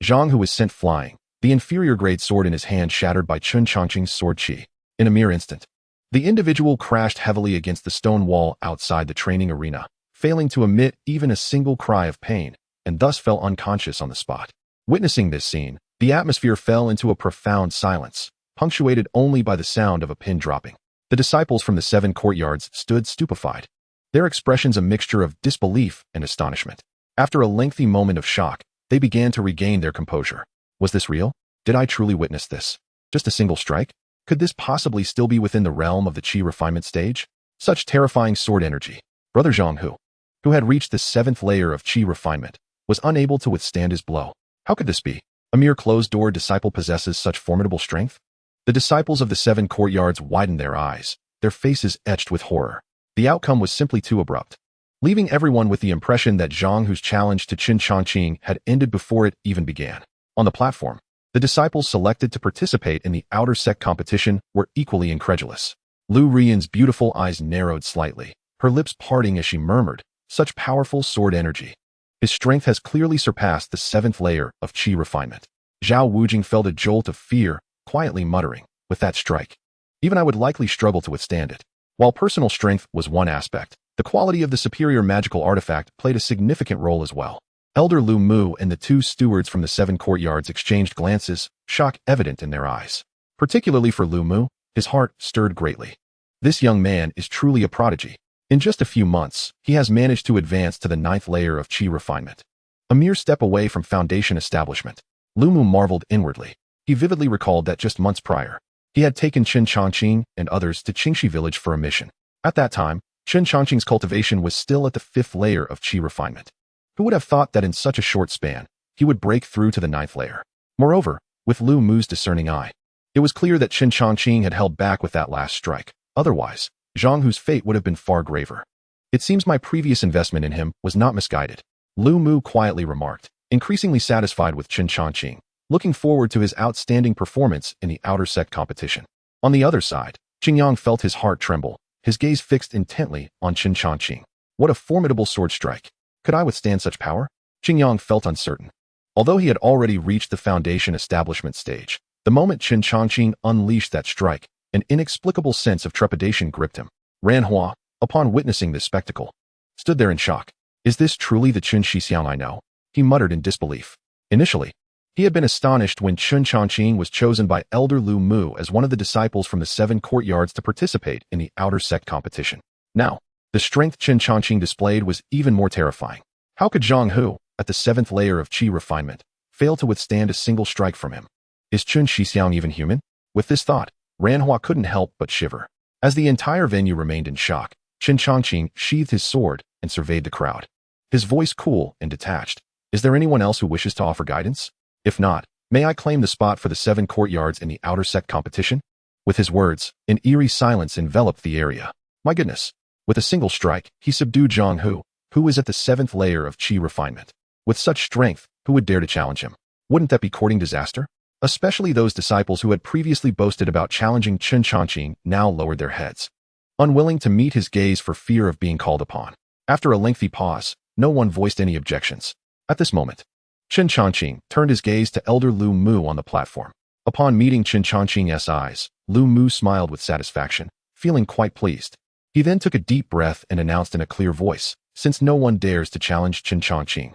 Zhang Hu was sent flying, the inferior-grade sword in his hand shattered by Chen Changqing's sword qi. In a mere instant, the individual crashed heavily against the stone wall outside the training arena, failing to emit even a single cry of pain, and thus fell unconscious on the spot. Witnessing this scene, the atmosphere fell into a profound silence, punctuated only by the sound of a pin dropping. The disciples from the 7 courtyards stood stupefied, their expressions a mixture of disbelief and astonishment. After a lengthy moment of shock, they began to regain their composure. Was this real? Did I truly witness this? Just a single strike? Could this possibly still be within the realm of the Qi refinement stage? Such terrifying sword energy. Brother Zhang Hu, who had reached the 7th layer of Qi refinement, was unable to withstand his blow. How could this be? A mere closed-door disciple possesses such formidable strength? The disciples of the 7 courtyards widened their eyes, their faces etched with horror. The outcome was simply too abrupt, leaving everyone with the impression that Zhang Hu's challenge to Chen Changqing had ended before it even began. On the platform, the disciples selected to participate in the outer sect competition were equally incredulous. Lu Rian's beautiful eyes narrowed slightly, her lips parting as she murmured, such powerful sword energy. His strength has clearly surpassed the 7th layer of Qi refinement. Zhao Wujing felt a jolt of fear, quietly muttering, with that strike. Even I would likely struggle to withstand it. While personal strength was one aspect, the quality of the superior magical artifact played a significant role as well. Elder Lu Mu and the two stewards from the 7 courtyards exchanged glances, shock evident in their eyes. Particularly for Lu Mu, his heart stirred greatly. This young man is truly a prodigy. In just a few months, he has managed to advance to the 9th layer of Qi refinement. A mere step away from foundation establishment. Lu Mu marveled inwardly. He vividly recalled that just months prior, he had taken Chen Changqing and others to Qingxi village for a mission. At that time, Chen Changqing's cultivation was still at the 5th layer of Qi refinement. Who would have thought that in such a short span, he would break through to the 9th layer? Moreover, with Lu Mu's discerning eye, it was clear that Chen Changqing had held back with that last strike. Otherwise, Zhang Hu's fate would have been far graver. It seems my previous investment in him was not misguided, Lu Mu quietly remarked, increasingly satisfied with Chen Changqing, looking forward to his outstanding performance in the outer sect competition. On the other side, Qingyang felt his heart tremble, his gaze fixed intently on Chen Changqing. What a formidable sword strike. Could I withstand such power? Qingyang felt uncertain. Although he had already reached the foundation establishment stage, the moment Chen Changqing unleashed that strike, an inexplicable sense of trepidation gripped him. Ranhua, upon witnessing this spectacle, stood there in shock. Is this truly the Chen Xixiang I know? He muttered in disbelief. Initially, he had been astonished when Chen Changqing was chosen by Elder Lu Mu as one of the disciples from the 7 courtyards to participate in the outer sect competition. Now, the strength Chen Changqing displayed was even more terrifying. How could Zhang Hu, at the 7th layer of Qi refinement, fail to withstand a single strike from him? Is Chen Xixiang even human? With this thought, Ranhua couldn't help but shiver. As the entire venue remained in shock, Chen Changqing sheathed his sword and surveyed the crowd. His voice cool and detached. Is there anyone else who wishes to offer guidance? If not, may I claim the spot for the 7 courtyards in the outer sect competition? With his words, an eerie silence enveloped the area. My goodness. With a single strike, he subdued Zhang Hu, who is at the 7th layer of Qi refinement. With such strength, who would dare to challenge him? Wouldn't that be courting disaster? Especially those disciples who had previously boasted about challenging Chen Changqing now lowered their heads, unwilling to meet his gaze for fear of being called upon. After a lengthy pause, no one voiced any objections. At this moment, Chen Changqing turned his gaze to Elder Lu Mu on the platform. Upon meeting Chen Changqing's eyes, Lu Mu smiled with satisfaction, feeling quite pleased. He then took a deep breath and announced in a clear voice, since no one dares to challenge Chen Changqing,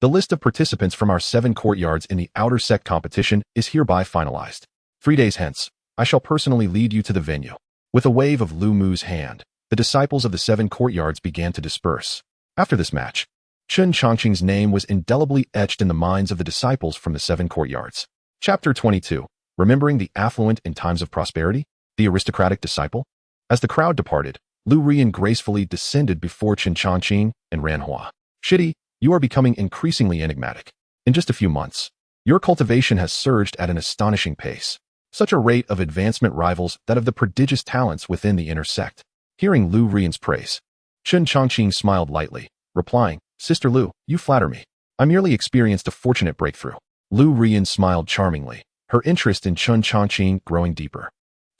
the list of participants from our 7 courtyards in the outer sect competition is hereby finalized. 3 days hence, I shall personally lead you to the venue. With a wave of Lu Mu's hand, the disciples of the 7 courtyards began to disperse. After this match, Chen Changqing's name was indelibly etched in the minds of the disciples from the 7 courtyards. Chapter 22. Remembering the affluent in times of prosperity? The aristocratic disciple? As the crowd departed, Lu Rian gracefully descended before Chen Changqing and Ranhua. Shitty, you are becoming increasingly enigmatic. In just a few months, your cultivation has surged at an astonishing pace. Such a rate of advancement rivals that of the prodigious talents within the inner sect. Hearing Lu Rian's praise, Chen Changqing smiled lightly, replying, Sister Lu, you flatter me. I merely experienced a fortunate breakthrough. Lu Rian smiled charmingly, her interest in Chen Changqing growing deeper.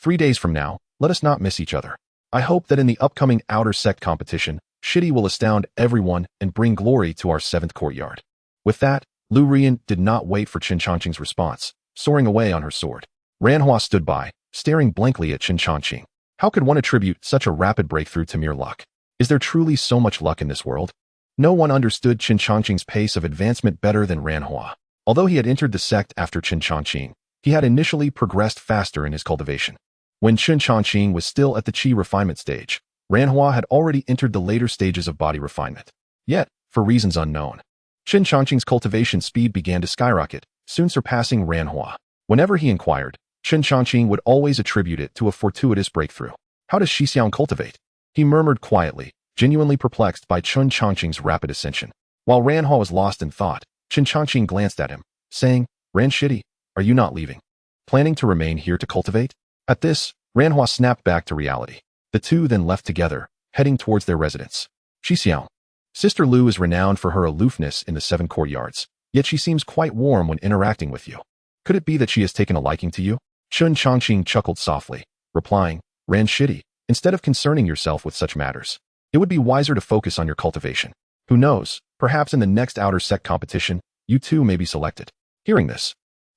3 days from now, let us not miss each other. I hope that in the upcoming outer sect competition, Shitty will astound everyone and bring glory to our 7th courtyard. With that, Lu Rian did not wait for Chen Changqing's response, soaring away on her sword. Ranhua stood by, staring blankly at Chen Changqing. How could one attribute such a rapid breakthrough to mere luck? Is there truly so much luck in this world? No one understood Chen Changqing's pace of advancement better than Ranhua. Although he had entered the sect after Chen Changqing, he had initially progressed faster in his cultivation. When Chen Changqing was still at the Qi refinement stage, Ranhua had already entered the later stages of body refinement. Yet, for reasons unknown, Chen Changqing's cultivation speed began to skyrocket, soon surpassing Ranhua. Whenever he inquired, Chen Changqing would always attribute it to a fortuitous breakthrough. How does Xixiang cultivate? He murmured quietly, genuinely perplexed by Chen Changqing's rapid ascension. While Ranhua was lost in thought, Chen Changqing glanced at him, saying, Ran Shitty, are you not leaving? Planning to remain here to cultivate? At this, Ranhua snapped back to reality. The two then left together, heading towards their residence. Xixiang. Sister Lu is renowned for her aloofness in the 7 courtyards, yet she seems quite warm when interacting with you. Could it be that she has taken a liking to you? Chen Changqing chuckled softly, replying, Ran Shitty, instead of concerning yourself with such matters, it would be wiser to focus on your cultivation. Who knows, perhaps in the next outer sect competition, you too may be selected. Hearing this,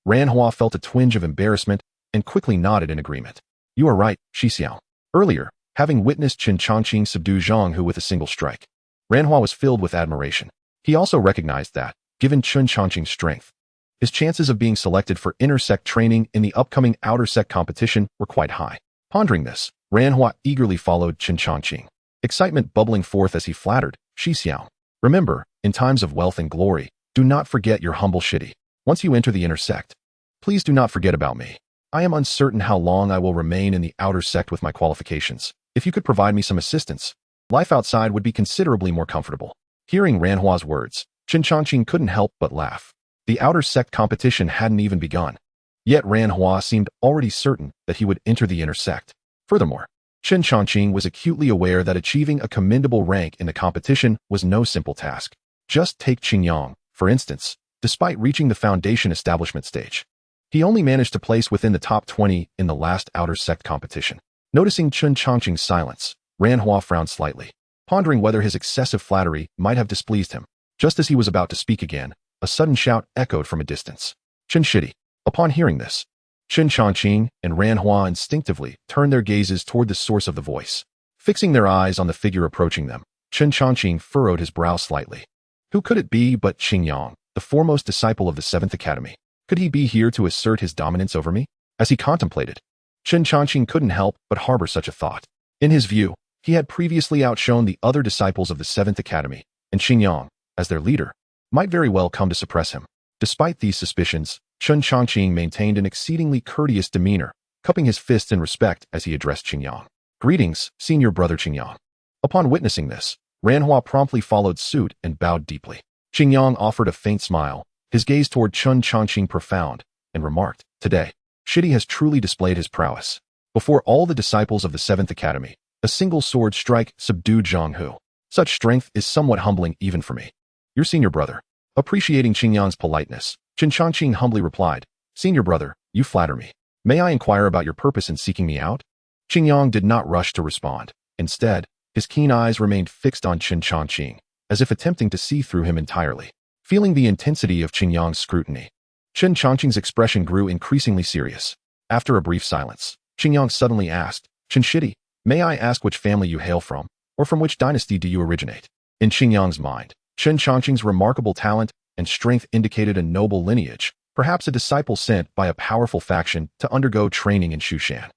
Ranhua felt a twinge of embarrassment, and quickly nodded in agreement. You are right, Xixiao. Earlier, having witnessed Chen Changqing subdue Zhang Hu with a single strike, Ranhua was filled with admiration. He also recognized that, given Chen Changqing's strength, his chances of being selected for inner sect training in the upcoming outer sect competition were quite high. Pondering this, Ranhua eagerly followed Chen Changqing, excitement bubbling forth as he flattered, Xixiao. Remember, in times of wealth and glory, do not forget your humble shitty. Once you enter the inner sect, please do not forget about me. I am uncertain how long I will remain in the outer sect with my qualifications. If you could provide me some assistance, life outside would be considerably more comfortable. Hearing Ranhua's words, Chen Changqing couldn't help but laugh. The outer sect competition hadn't even begun. Yet Ranhua seemed already certain that he would enter the inner sect. Furthermore, Chen Changqing was acutely aware that achieving a commendable rank in the competition was no simple task. Just take Qingyang, for instance. Despite reaching the foundation establishment stage, he only managed to place within the top 20 in the last outer sect competition. Noticing Chen Changqing's silence, Ranhua frowned slightly, pondering whether his excessive flattery might have displeased him. Just as he was about to speak again, a sudden shout echoed from a distance. Chen Shidi. Upon hearing this, Chen Changqing and Ranhua instinctively turned their gazes toward the source of the voice. Fixing their eyes on the figure approaching them, Chen Changqing furrowed his brow slightly. Who could it be but Qingyang, the foremost disciple of the 7th Academy? Could he be here to assert his dominance over me? As he contemplated, Chen Changqing couldn't help but harbor such a thought. In his view, he had previously outshone the other disciples of the 7th Academy, and Qingyang, as their leader, might very well come to suppress him. Despite these suspicions, Chen Changqing maintained an exceedingly courteous demeanor, cupping his fists in respect as he addressed Qingyang. Greetings, senior brother Qingyang. Upon witnessing this, Ranhua promptly followed suit and bowed deeply. Qingyang offered a faint smile, his gaze toward Chen Changqing profound, and remarked, Today, Shidi has truly displayed his prowess. Before all the disciples of the 7th Academy, a single sword strike subdued Zhang Hu. Such strength is somewhat humbling even for me. Your senior brother. Appreciating Qingyang's politeness, Chen Changqing humbly replied, Senior brother, you flatter me. May I inquire about your purpose in seeking me out? Qingyang did not rush to respond. Instead, his keen eyes remained fixed on Chen Changqing, as if attempting to see through him entirely. Feeling the intensity of Qingyang's scrutiny, Chen Changqing's expression grew increasingly serious. After a brief silence, Qingyang suddenly asked, Chen Shidi, may I ask which family you hail from, or from which dynasty do you originate? In Qingyang's mind, Chen Changqing's remarkable talent and strength indicated a noble lineage, perhaps a disciple sent by a powerful faction to undergo training in Shushan.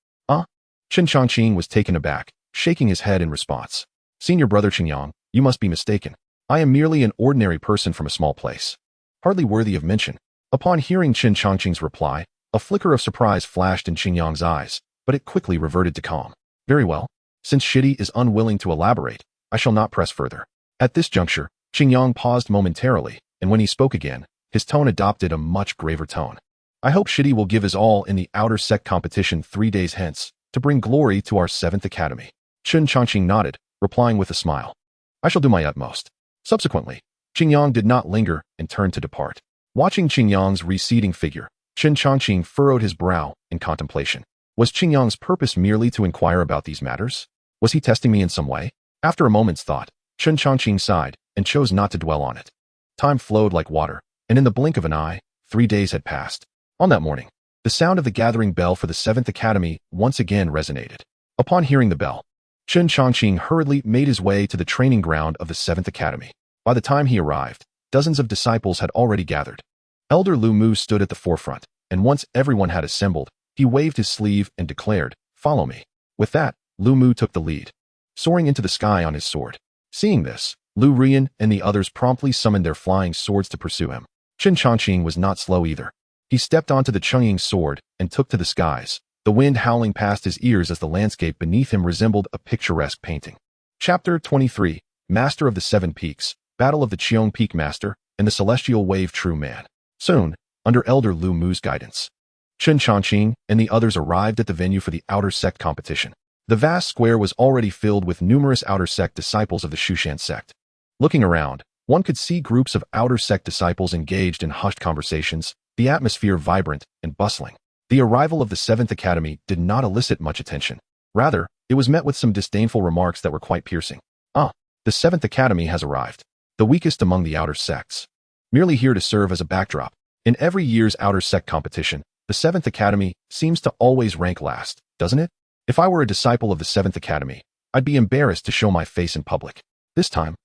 Chen Changqing was taken aback, shaking his head in response. Senior brother Qingyang, you must be mistaken. I am merely an ordinary person from a small place, hardly worthy of mention. Upon hearing Chen Changqing's reply, a flicker of surprise flashed in Qingyang's eyes, but it quickly reverted to calm. Very well. Since Shidi is unwilling to elaborate, I shall not press further. At this juncture, Qingyang paused momentarily, and when he spoke again, his tone adopted a much graver tone. I hope Shidi will give his all in the outer sect competition 3 days hence, to bring glory to our 7th Academy. Chen Changqing nodded, replying with a smile. I shall do my utmost. Subsequently, Qingyang did not linger and turned to depart. Watching Qingyang's receding figure, Chen Changqing furrowed his brow in contemplation. Was Qingyang's purpose merely to inquire about these matters? Was he testing me in some way? After a moment's thought, Chen Changqing sighed and chose not to dwell on it. Time flowed like water, and in the blink of an eye, 3 days had passed. On that morning, the sound of the gathering bell for the 7th Academy once again resonated. Upon hearing the bell, Chen Changqing hurriedly made his way to the training ground of the 7th Academy. By the time he arrived, dozens of disciples had already gathered. Elder Lu Mu stood at the forefront, and once everyone had assembled, he waved his sleeve and declared, Follow me. With that, Lu Mu took the lead, soaring into the sky on his sword. Seeing this, Lu Rian and the others promptly summoned their flying swords to pursue him. Chen Changqing was not slow either. He stepped onto the Chungying sword and took to the skies, the wind howling past his ears as the landscape beneath him resembled a picturesque painting. Chapter 23, Master of the 7 Peaks, Battle of the Qiong Peak Master, and the Celestial Wave True Man. Soon, under Elder Lu Mu's guidance, Chen Changqing and the others arrived at the venue for the outer sect competition. The vast square was already filled with numerous outer sect disciples of the Shushan sect. Looking around, one could see groups of outer sect disciples engaged in hushed conversations, the atmosphere vibrant and bustling. The arrival of the 7th Academy did not elicit much attention. Rather, it was met with some disdainful remarks that were quite piercing. The 7th Academy has arrived. The weakest among the outer sects. Merely here to serve as a backdrop. In every year's outer sect competition, The 7th Academy seems to always rank last, doesn't it? If I were a disciple of the 7th Academy, I'd be embarrassed to show my face in public. This time,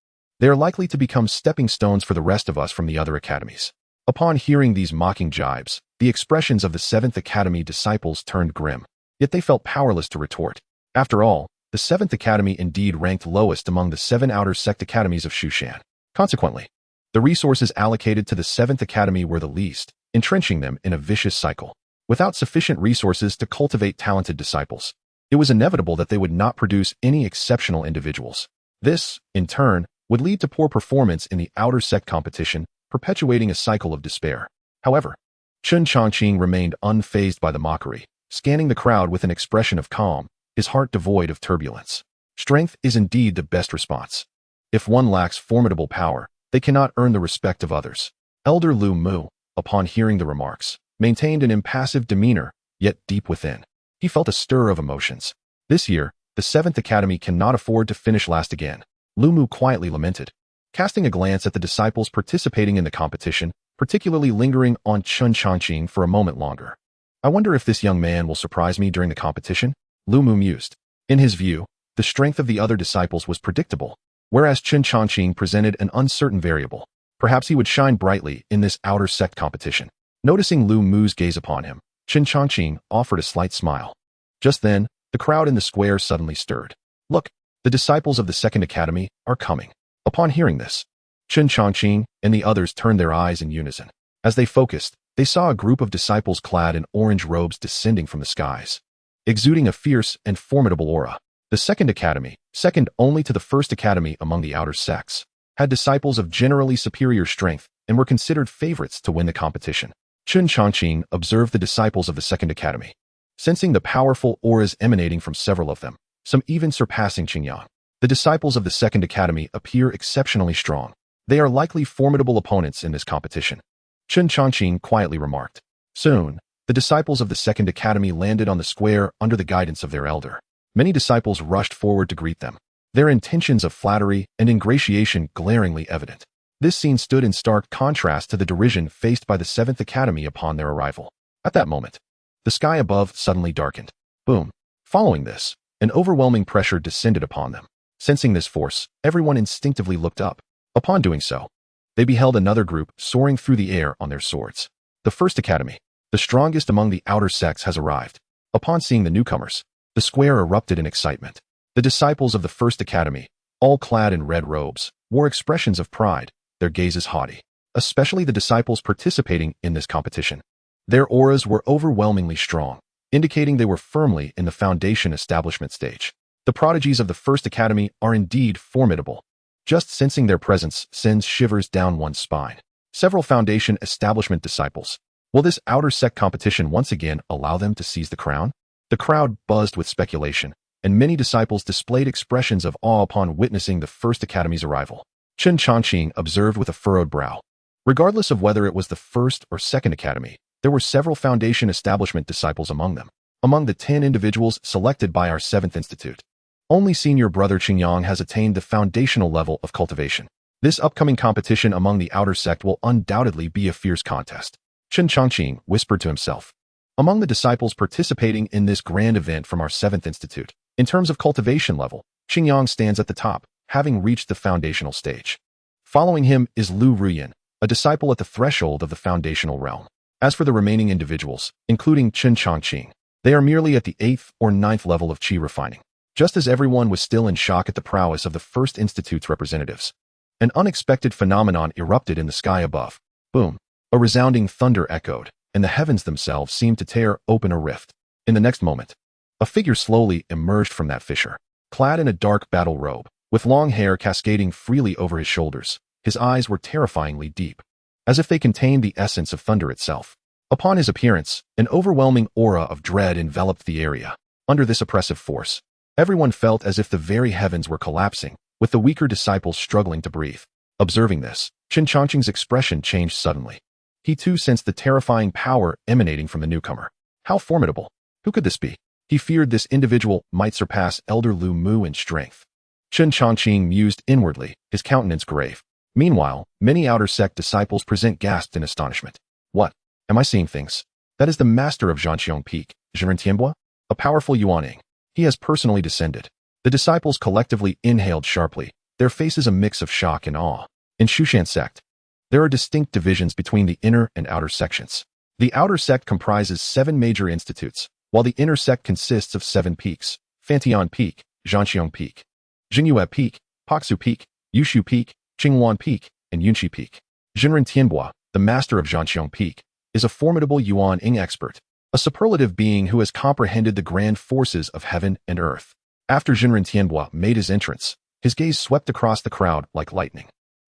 they are likely to become stepping stones for the rest of us from the other academies. Upon hearing these mocking jibes, the expressions of the 7th Academy disciples turned grim, yet they felt powerless to retort. After all, the 7th Academy indeed ranked lowest among the 7 outer sect academies of Shushan. Consequently, the resources allocated to the 7th Academy were the least, entrenching them in a vicious cycle. Without sufficient resources to cultivate talented disciples, it was inevitable that they would not produce any exceptional individuals. This, in turn, would lead to poor performance in the outer sect competition, perpetuating a cycle of despair. However, Chen Changqing remained unfazed by the mockery, scanning the crowd with an expression of calm, his heart devoid of turbulence. Strength is indeed the best response. If one lacks formidable power, they cannot earn the respect of others. Elder Lu Mu, upon hearing the remarks, maintained an impassive demeanor, yet deep within, he felt a stir of emotions. This year, the 7th Academy cannot afford to finish last again, Lu Mu quietly lamented. Casting a glance at the disciples participating in the competition, particularly lingering on Chen Changqing for a moment longer. I wonder if this young man will surprise me during the competition, Lu Mu mused. In his view, the strength of the other disciples was predictable, whereas Chen Changqing presented an uncertain variable. Perhaps he would shine brightly in this outer sect competition. Noticing Lu Mu's gaze upon him, Chen Changqing offered a slight smile. Just then, the crowd in the square suddenly stirred. Look, the disciples of the 2nd Academy are coming. Upon hearing this, Chen Changqing and the others turned their eyes in unison. As they focused, they saw a group of disciples clad in orange robes descending from the skies, exuding a fierce and formidable aura. The 2nd Academy, second only to the 1st Academy among the outer sects, had disciples of generally superior strength and were considered favorites to win the competition. Chen Changqing observed the disciples of the 2nd Academy, sensing the powerful auras emanating from several of them, some even surpassing Qingyang. The disciples of the 2nd Academy appear exceptionally strong. They are likely formidable opponents in this competition, Chen Changqing quietly remarked. Soon, the disciples of the 2nd Academy landed on the square under the guidance of their elder. Many disciples rushed forward to greet them, their intentions of flattery and ingratiation glaringly evident. This scene stood in stark contrast to the derision faced by the 7th Academy upon their arrival. At that moment, the sky above suddenly darkened. Boom. Following this, an overwhelming pressure descended upon them. Sensing this force, everyone instinctively looked up. Upon doing so, they beheld another group soaring through the air on their swords. The 1st Academy, the strongest among the outer sects, has arrived. Upon seeing the newcomers, the square erupted in excitement. The disciples of the 1st Academy, all clad in red robes, wore expressions of pride, their gazes haughty, especially the disciples participating in this competition. Their auras were overwhelmingly strong, indicating they were firmly in the foundation establishment stage. The prodigies of the 1st Academy are indeed formidable. Just sensing their presence sends shivers down one's spine. Several foundation establishment disciples. Will this outer sect competition once again allow them to seize the crown? The crowd buzzed with speculation, and many disciples displayed expressions of awe upon witnessing the 1st Academy's arrival. Chen Changqing observed with a furrowed brow. Regardless of whether it was the 1st or 2nd Academy, there were several foundation establishment disciples among them. Among the 10 individuals selected by our 7th Institute, only senior brother Qingyang has attained the foundational level of cultivation. This upcoming competition among the outer sect will undoubtedly be a fierce contest, Chen Changqing whispered to himself. Among the disciples participating in this grand event from our 7th Institute, in terms of cultivation level, Qingyang stands at the top, having reached the foundational stage. Following him is Lu Ruyan, a disciple at the threshold of the foundational realm. As for the remaining individuals, including Chen Changqing, they are merely at the 8th or 9th level of Qi refining. Just as everyone was still in shock at the prowess of the 1st Institute's representatives, an unexpected phenomenon erupted in the sky above. Boom! A resounding thunder echoed, and the heavens themselves seemed to tear open a rift. In the next moment, a figure slowly emerged from that fissure, clad in a dark battle robe, with long hair cascading freely over his shoulders. His eyes were terrifyingly deep, as if they contained the essence of thunder itself. Upon his appearance, an overwhelming aura of dread enveloped the area. Under this oppressive force, everyone felt as if the very heavens were collapsing, with the weaker disciples struggling to breathe. Observing this, Chen Changqing's expression changed suddenly. He too sensed the terrifying power emanating from the newcomer. How formidable! Who could this be? He feared this individual might surpass Elder Lu Mu in strength. Chen Changqing mused inwardly, his countenance grave. Meanwhile, many outer sect disciples present gasped in astonishment. What? Am I seeing things? That is the master of Zhanxiang Peak, Zhenren, a powerful Yuaning. He has personally descended. The disciples collectively inhaled sharply, their faces a mix of shock and awe. In Shushan sect, there are distinct divisions between the inner and outer sections. The outer sect comprises 7 major institutes, while the inner sect consists of 7 peaks: Fantian Peak, Zhanxiang Peak, Jingyue Peak, Paksu Peak, Yushu Peak, Qingwan Peak, and Yunqi Peak. Zhenren Tianbua, the master of Zhanxiang Peak, is a formidable Yuan-ing expert, a superlative being who has comprehended the grand forces of heaven and earth. After Zhenren Tianbua made his entrance, his gaze swept across the crowd like lightning.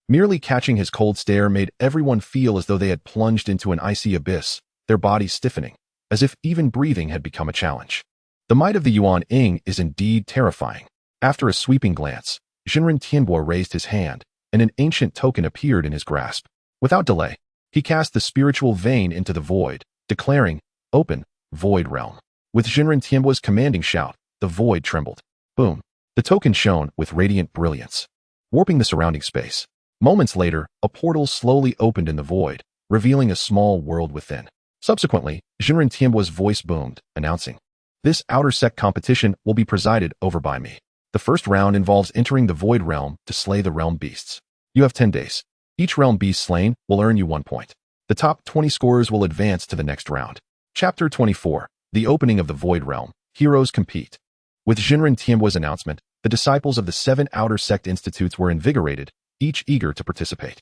Merely catching his cold stare made everyone feel as though they had plunged into an icy abyss, their bodies stiffening, as if even breathing had become a challenge. The might of the Yuan-ing is indeed terrifying. After a sweeping glance, Zhenren Tianbua raised his hand, and an ancient token appeared in his grasp. Without delay, he cast the spiritual vein into the void, declaring, "Open, void realm." With Zhenren Tianbua's commanding shout, the void trembled. Boom. The token shone with radiant brilliance, warping the surrounding space. Moments later, a portal slowly opened in the void, revealing a small world within. Subsequently, Zhenren Tianbua's voice boomed, announcing, "This outer sect competition will be presided over by me. The first round involves entering the void realm to slay the realm beasts. You have 10 days. Each realm beast slain will earn you 1 point. The top 20 scorers will advance to the next round." Chapter 24. The Opening of the Void Realm. Heroes Compete. With Zhenren Tianbua's announcement, the disciples of the 7 outer sect institutes were invigorated, each eager to participate.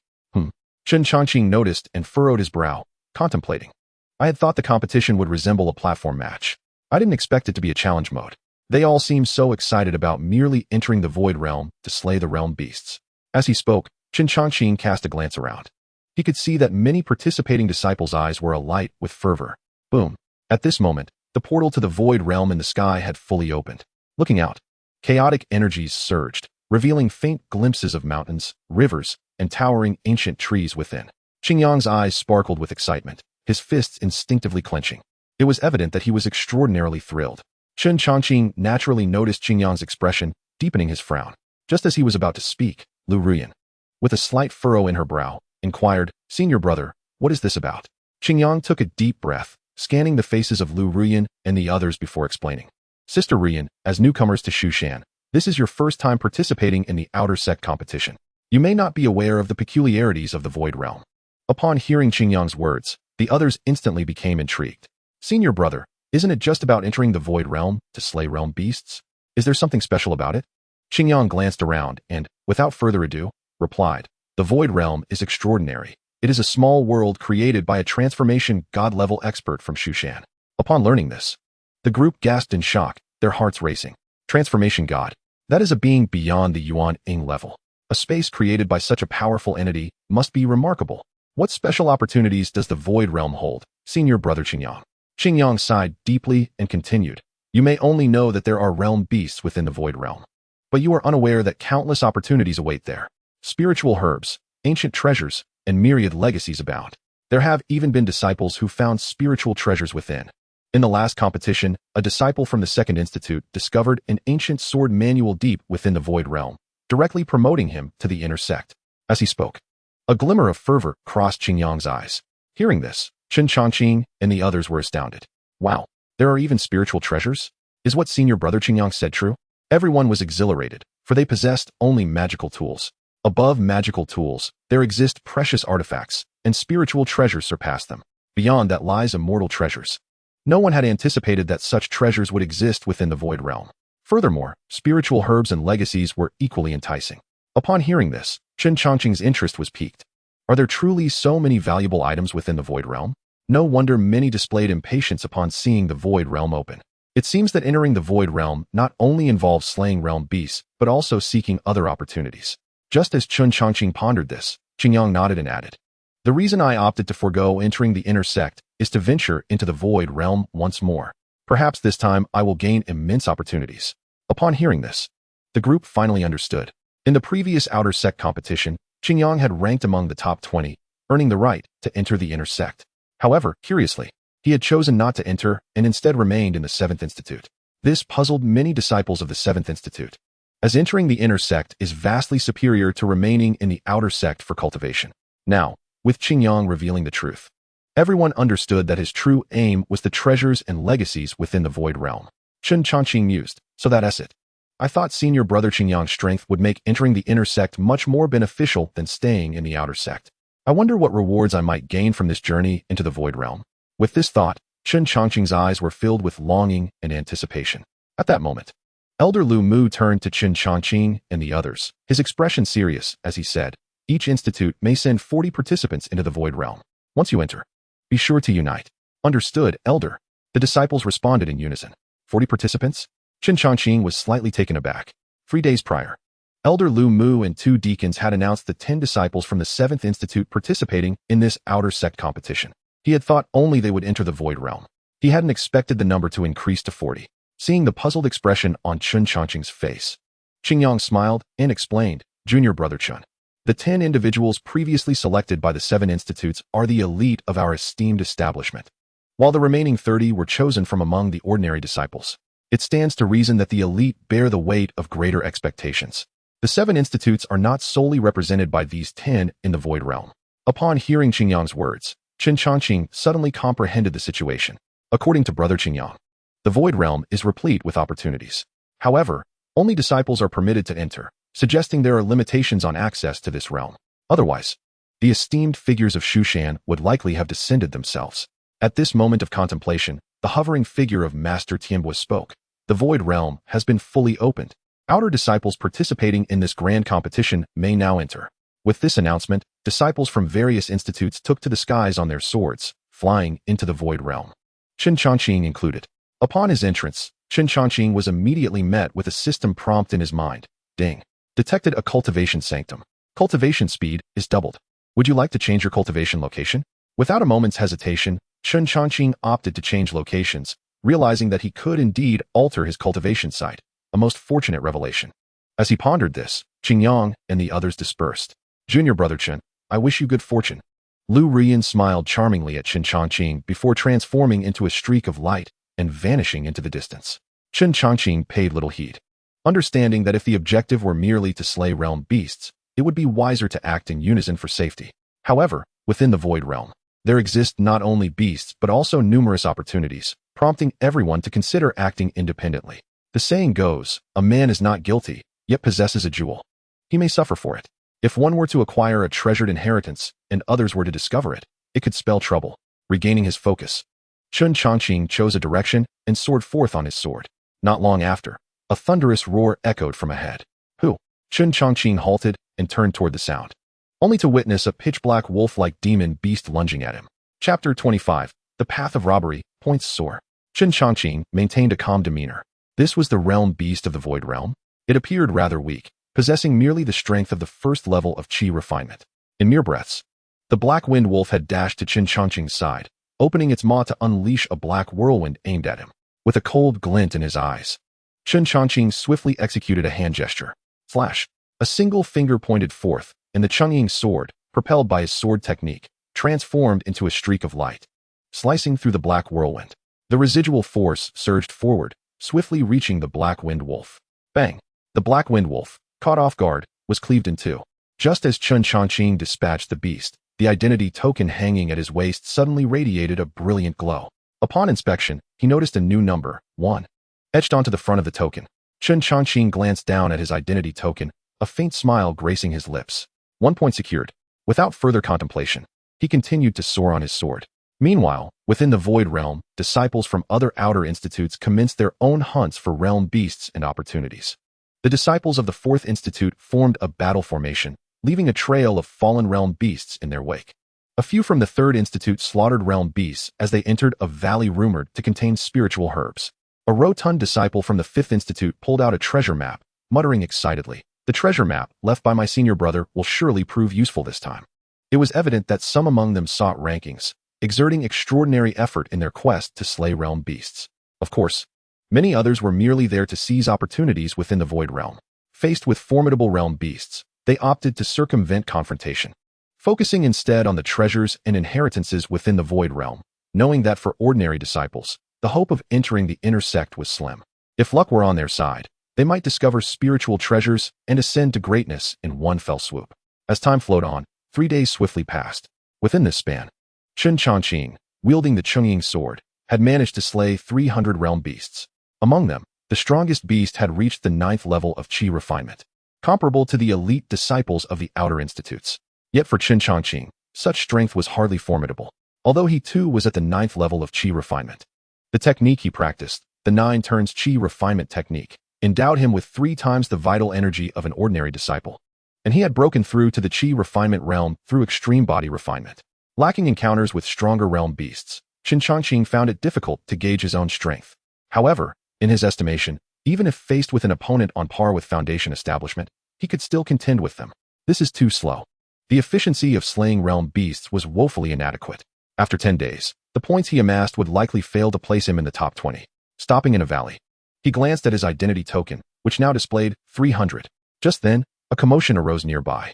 Chen Changqing noticed and furrowed his brow, contemplating. I had thought the competition would resemble a platform match. I didn't expect it to be a challenge mode. They all seemed so excited about merely entering the void realm to slay the realm beasts. As he spoke, Chen Changqing cast a glance around. He could see that many participating disciples' eyes were alight with fervor. Boom. At this moment, the portal to the void realm in the sky had fully opened. Looking out, chaotic energies surged, revealing faint glimpses of mountains, rivers, and towering ancient trees within. Qingyang's eyes sparkled with excitement, his fists instinctively clenching. It was evident that he was extraordinarily thrilled. Chen Changqing naturally noticed Qingyang's expression, deepening his frown. Just as he was about to speak, Lu Ruyan, with a slight furrow in her brow, inquired, "Senior brother, what is this about?" Qingyang took a deep breath, scanning the faces of Lu Ruyan and the others before explaining. "Sister Ruyan, as newcomers to Shushan, this is your first time participating in the outer sect competition. You may not be aware of the peculiarities of the void realm." Upon hearing Qingyang's words, the others instantly became intrigued. "Senior brother, isn't it just about entering the void realm to slay realm beasts? Is there something special about it?" Qingyang glanced around and, without further ado, replied, "The void realm is extraordinary. It is a small world created by a transformation god-level expert from Shushan." Upon learning this, the group gasped in shock, their hearts racing. Transformation god. That is a being beyond the Yuan-ing level. A space created by such a powerful entity must be remarkable. What special opportunities does the void realm hold, senior brother Qingyang? Qingyang sighed deeply and continued, "You may only know that there are realm beasts within the void realm, but you are unaware that countless opportunities await there. Spiritual herbs, ancient treasures, and myriad legacies abound. There have even been disciples who found spiritual treasures within. In the last competition, a disciple from the Second Institute discovered an ancient sword manual deep within the void realm, directly promoting him to the inner sect." As he spoke, a glimmer of fervor crossed Qingyang's eyes. Hearing this, Chen Changqing and the others were astounded. Wow, there are even spiritual treasures? Is what senior brother Qingyang said true? Everyone was exhilarated, for they possessed only magical tools. Above magical tools, there exist precious artifacts, and spiritual treasures surpass them. Beyond that lies immortal treasures. No one had anticipated that such treasures would exist within the void realm. Furthermore, spiritual herbs and legacies were equally enticing. Upon hearing this, Chen Changqing's interest was piqued. Are there truly so many valuable items within the void realm? No wonder many displayed impatience upon seeing the void realm open. It seems that entering the void realm not only involves slaying realm beasts, but also seeking other opportunities. Just as Chen Changqing pondered this, Qingyang nodded and added, "The reason I opted to forego entering the inner sect is to venture into the void realm once more. Perhaps this time I will gain immense opportunities." Upon hearing this, the group finally understood. In the previous outer sect competition, Qingyang had ranked among the top 20, earning the right to enter the inner sect. However, curiously, he had chosen not to enter and instead remained in the 7th Institute. This puzzled many disciples of the 7th Institute, as entering the inner sect is vastly superior to remaining in the outer sect for cultivation. Now, with Qingyang revealing the truth, Everyone understood that his true aim was the treasures and legacies within the Void Realm. Chen Changqing mused, so that's it. I thought senior brother Qingyang's strength would make entering the inner sect much more beneficial than staying in the outer sect. I wonder what rewards I might gain from this journey into the Void Realm. With this thought, Chen Changqing's eyes were filled with longing and anticipation. At that moment, Elder Lu Mu turned to Chen Changqing and the others, his expression serious, as he said, each institute may send 40 participants into the Void Realm. Once you enter, be sure to unite. Understood, Elder. The disciples responded in unison. 40 participants? Chen Changqing was slightly taken aback. 3 days prior, Elder Lu Mu and 2 deacons had announced the 10 disciples from the 7th Institute participating in this outer sect competition. He had thought only they would enter the Void Realm. He hadn't expected the number to increase to 40. Seeing the puzzled expression on Chen Changqing's face, Qingyang smiled and explained, Junior Brother Chen, the 10 individuals previously selected by the 7 institutes are the elite of our esteemed establishment, while the remaining 30 were chosen from among the ordinary disciples. It stands to reason that the elite bear the weight of greater expectations. The 7 institutes are not solely represented by these 10 in the Void Realm. Upon hearing Qingyang's words, Chen Changqing suddenly comprehended the situation. According to Brother Qingyang, the Void Realm is replete with opportunities. However, only disciples are permitted to enter, suggesting there are limitations on access to this realm. Otherwise, the esteemed figures of Shushan would likely have descended themselves. At this moment of contemplation, the hovering figure of Master Tianbo spoke. The Void Realm has been fully opened. Outer disciples participating in this grand competition may now enter. With this announcement, disciples from various institutes took to the skies on their swords, flying into the Void Realm. Chen Changqing included. Upon his entrance, Chen Changqing was immediately met with a system prompt in his mind. Ding. Detected a cultivation sanctum. Cultivation speed is doubled. Would you like to change your cultivation location? Without a moment's hesitation, Chen Changqing opted to change locations, realizing that he could indeed alter his cultivation site, a most fortunate revelation. As he pondered this, Qingyang and the others dispersed. Junior Brother Chen, I wish you good fortune. Lu Rian smiled charmingly at Chen Changqing before transforming into a streak of light and vanishing into the distance. Chen Changqing paid little heed, understanding that if the objective were merely to slay realm beasts, it would be wiser to act in unison for safety. However, within the Void Realm, there exist not only beasts but also numerous opportunities, prompting everyone to consider acting independently. The saying goes, a man is not guilty, yet possesses a jewel. He may suffer for it. If one were to acquire a treasured inheritance and others were to discover it, it could spell trouble. Regaining his focus, Chen Changqing chose a direction and soared forth on his sword. Not long after, a thunderous roar echoed from ahead. Who? Chen Changqing halted and turned toward the sound, only to witness a pitch-black wolf-like demon beast lunging at him. Chapter 25. The Path of Robbery, Points Soar. Chen Changqing maintained a calm demeanor. This was the realm beast of the Void Realm. It appeared rather weak, possessing merely the strength of the first level of Qi refinement. In mere breaths, the black wind wolf had dashed to Chen Changqing's side, opening its maw to unleash a black whirlwind aimed at him. With a cold glint in his eyes, Chen Changqing swiftly executed a hand gesture. Flash. A single finger pointed forth, and the Changqing sword, propelled by his sword technique, transformed into a streak of light, slicing through the black whirlwind. The residual force surged forward, swiftly reaching the black wind wolf. Bang! The black wind wolf, caught off guard, was cleaved in two. Just as Chen Changqing dispatched the beast, the identity token hanging at his waist suddenly radiated a brilliant glow. Upon inspection, he noticed a new number, 1, etched onto the front of the token. Chen Changqing glanced down at his identity token, a faint smile gracing his lips. 1 point secured. Without further contemplation, he continued to soar on his sword. Meanwhile, within the Void Realm, disciples from other outer institutes commenced their own hunts for realm beasts and opportunities. The disciples of the 4th Institute formed a battle formation, leaving a trail of fallen realm beasts in their wake. A few from the 3rd Institute slaughtered realm beasts as they entered a valley rumored to contain spiritual herbs. A rotund disciple from the 5th Institute pulled out a treasure map, muttering excitedly, "The treasure map, left by my senior brother, will surely prove useful this time." It was evident that some among them sought rankings, exerting extraordinary effort in their quest to slay realm beasts. Of course, many others were merely there to seize opportunities within the Void Realm. Faced with formidable realm beasts, they opted to circumvent confrontation, focusing instead on the treasures and inheritances within the Void Realm, knowing that for ordinary disciples, the hope of entering the inner sect was slim. If luck were on their side, they might discover spiritual treasures and ascend to greatness in one fell swoop. As time flowed on, 3 days swiftly passed. Within this span, Chen Changqing, wielding the Chungying sword, had managed to slay 300 realm beasts. Among them, the strongest beast had reached the 9th level of Qi refinement, comparable to the elite disciples of the Outer Institutes. Yet for Chen Changqing, such strength was hardly formidable, although he too was at the 9th level of Qi refinement. The technique he practiced, the 9 turns Qi refinement technique, endowed him with 3 times the vital energy of an ordinary disciple. And he had broken through to the Qi refinement realm through extreme body refinement. Lacking encounters with stronger realm beasts, Chen Changqing found it difficult to gauge his own strength. However, in his estimation, even if faced with an opponent on par with Foundation Establishment, he could still contend with them. This is too slow. The efficiency of slaying realm beasts was woefully inadequate. After 10 days, the points he amassed would likely fail to place him in the top 20. Stopping in a valley, he glanced at his identity token, which now displayed 300. Just then, a commotion arose nearby.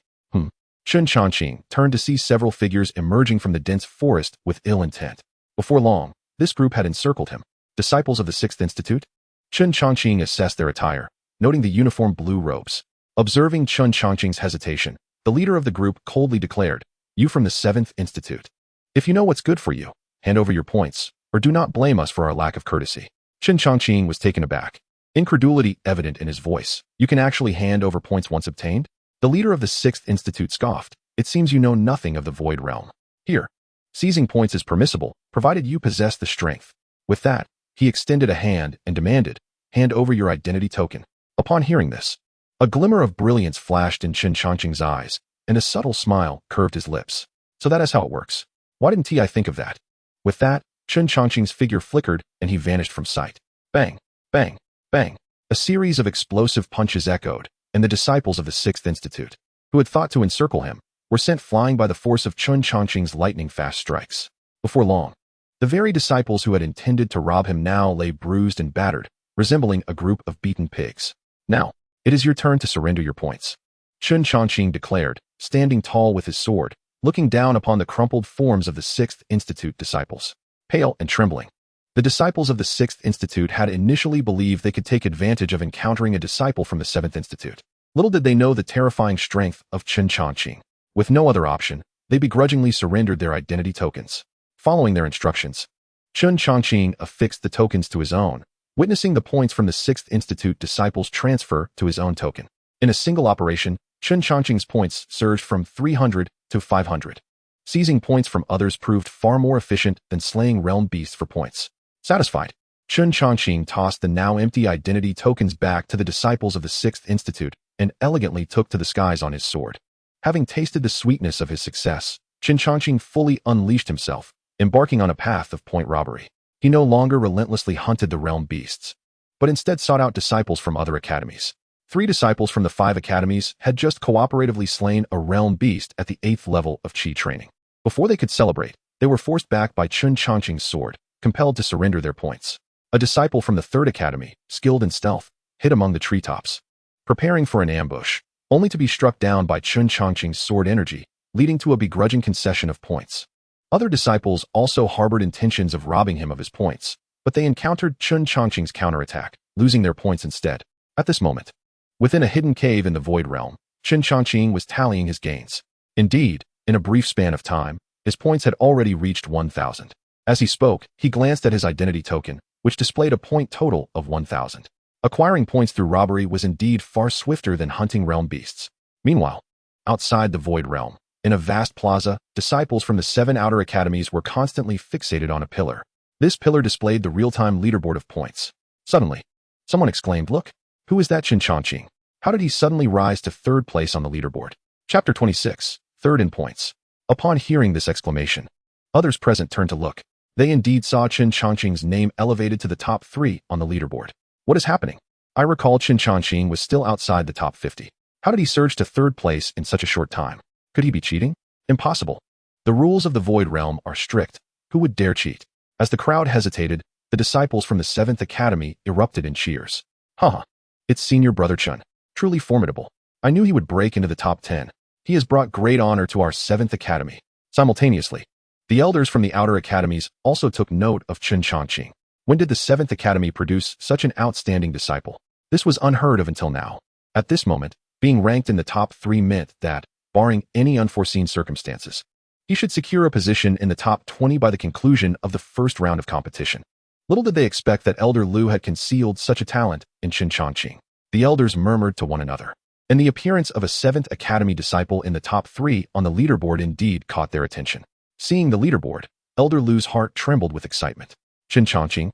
Chen Changqing turned to see several figures emerging from the dense forest with ill intent. Before long, this group had encircled him. Disciples of the 6th Institute? Chen Changqing assessed their attire, noting the uniform blue robes. Observing Chen Changqing's hesitation, the leader of the group coldly declared, "You from the 7th Institute. If you know what's good for you, hand over your points, or do not blame us for our lack of courtesy." Chen Changqing was taken aback, incredulity evident in his voice. "You can actually hand over points once obtained?" The leader of the 6th Institute scoffed. "It seems you know nothing of the Void Realm. Here, seizing points is permissible, provided you possess the strength." With that, he extended a hand and demanded, "Hand over your identity token." Upon hearing this, a glimmer of brilliance flashed in Chen Changqing's eyes, and a subtle smile curved his lips. "So that is how it works. Why didn't I think of that?" With that, Chen Changqing's figure flickered and he vanished from sight. Bang, bang, bang. A series of explosive punches echoed, and the disciples of the 6th Institute, who had thought to encircle him, were sent flying by the force of Chen Changqing's lightning-fast strikes. Before long, the very disciples who had intended to rob him now lay bruised and battered, resembling a group of beaten pigs. "Now, it is your turn to surrender your points," Chen Changqing declared, standing tall with his sword, looking down upon the crumpled forms of the 6th Institute disciples. Pale and trembling, the disciples of the 6th Institute had initially believed they could take advantage of encountering a disciple from the 7th Institute. Little did they know the terrifying strength of Chen Changqing. With no other option, they begrudgingly surrendered their identity tokens. Following their instructions, Chen Changqing affixed the tokens to his own, witnessing the points from the 6th Institute disciples transfer to his own token. In a single operation, Chen Changqing's points surged from 300 to 500. Seizing points from others proved far more efficient than slaying realm beasts for points. Satisfied, Chen Changqing tossed the now empty identity tokens back to the disciples of the 6th Institute and elegantly took to the skies on his sword. Having tasted the sweetness of his success, Chen Changqing fully unleashed himself, embarking on a path of point robbery. He no longer relentlessly hunted the realm beasts, but instead sought out disciples from other academies. 3 disciples from the 5 academies had just cooperatively slain a realm beast at the 8th level of Qi training. Before they could celebrate, they were forced back by Chen Changqing's sword, compelled to surrender their points. A disciple from the 3rd academy, skilled in stealth, hid among the treetops, preparing for an ambush, only to be struck down by Chen Changqing's sword energy, leading to a begrudging concession of points. Other disciples also harbored intentions of robbing him of his points, but they encountered Chen Changqing's counterattack, losing their points instead. At this moment, within a hidden cave in the Void Realm, Chen Changqing was tallying his gains. Indeed, in a brief span of time, his points had already reached 1,000. As he spoke, he glanced at his identity token, which displayed a point total of 1,000. Acquiring points through robbery was indeed far swifter than hunting realm beasts. Meanwhile, outside the Void Realm, in a vast plaza, disciples from the 7 outer academies were constantly fixated on a pillar. This pillar displayed the real-time leaderboard of points. Suddenly, someone exclaimed, "Look, who is that Chen Changqing? How did he suddenly rise to 3rd place on the leaderboard?" Chapter 26, 3rd in points. Upon hearing this exclamation, others present turned to look. They indeed saw Chen Changqing's name elevated to the top 3 on the leaderboard. What is happening? I recall Chen Changqing was still outside the top 50. How did he surge to 3rd place in such a short time? Could he be cheating? Impossible. The rules of the Void Realm are strict. Who would dare cheat? As the crowd hesitated, the disciples from the 7th Academy erupted in cheers. Haha. It's senior brother Chen. Truly formidable. I knew he would break into the top 10. He has brought great honor to our 7th Academy. Simultaneously, the elders from the outer academies also took note of Chen Changqing. When did the 7th Academy produce such an outstanding disciple? This was unheard of until now. At this moment, being ranked in the top 3 meant that, barring any unforeseen circumstances, He should secure a position in the top 20 by the conclusion of the first round of competition. Little did they expect that Elder Lu had concealed such a talent in Chen Changqing. The elders murmured to one another, and the appearance of a 7th Academy disciple in the top 3 on the leaderboard indeed caught their attention. Seeing the leaderboard, Elder Lu's heart trembled with excitement. Chen Changqing,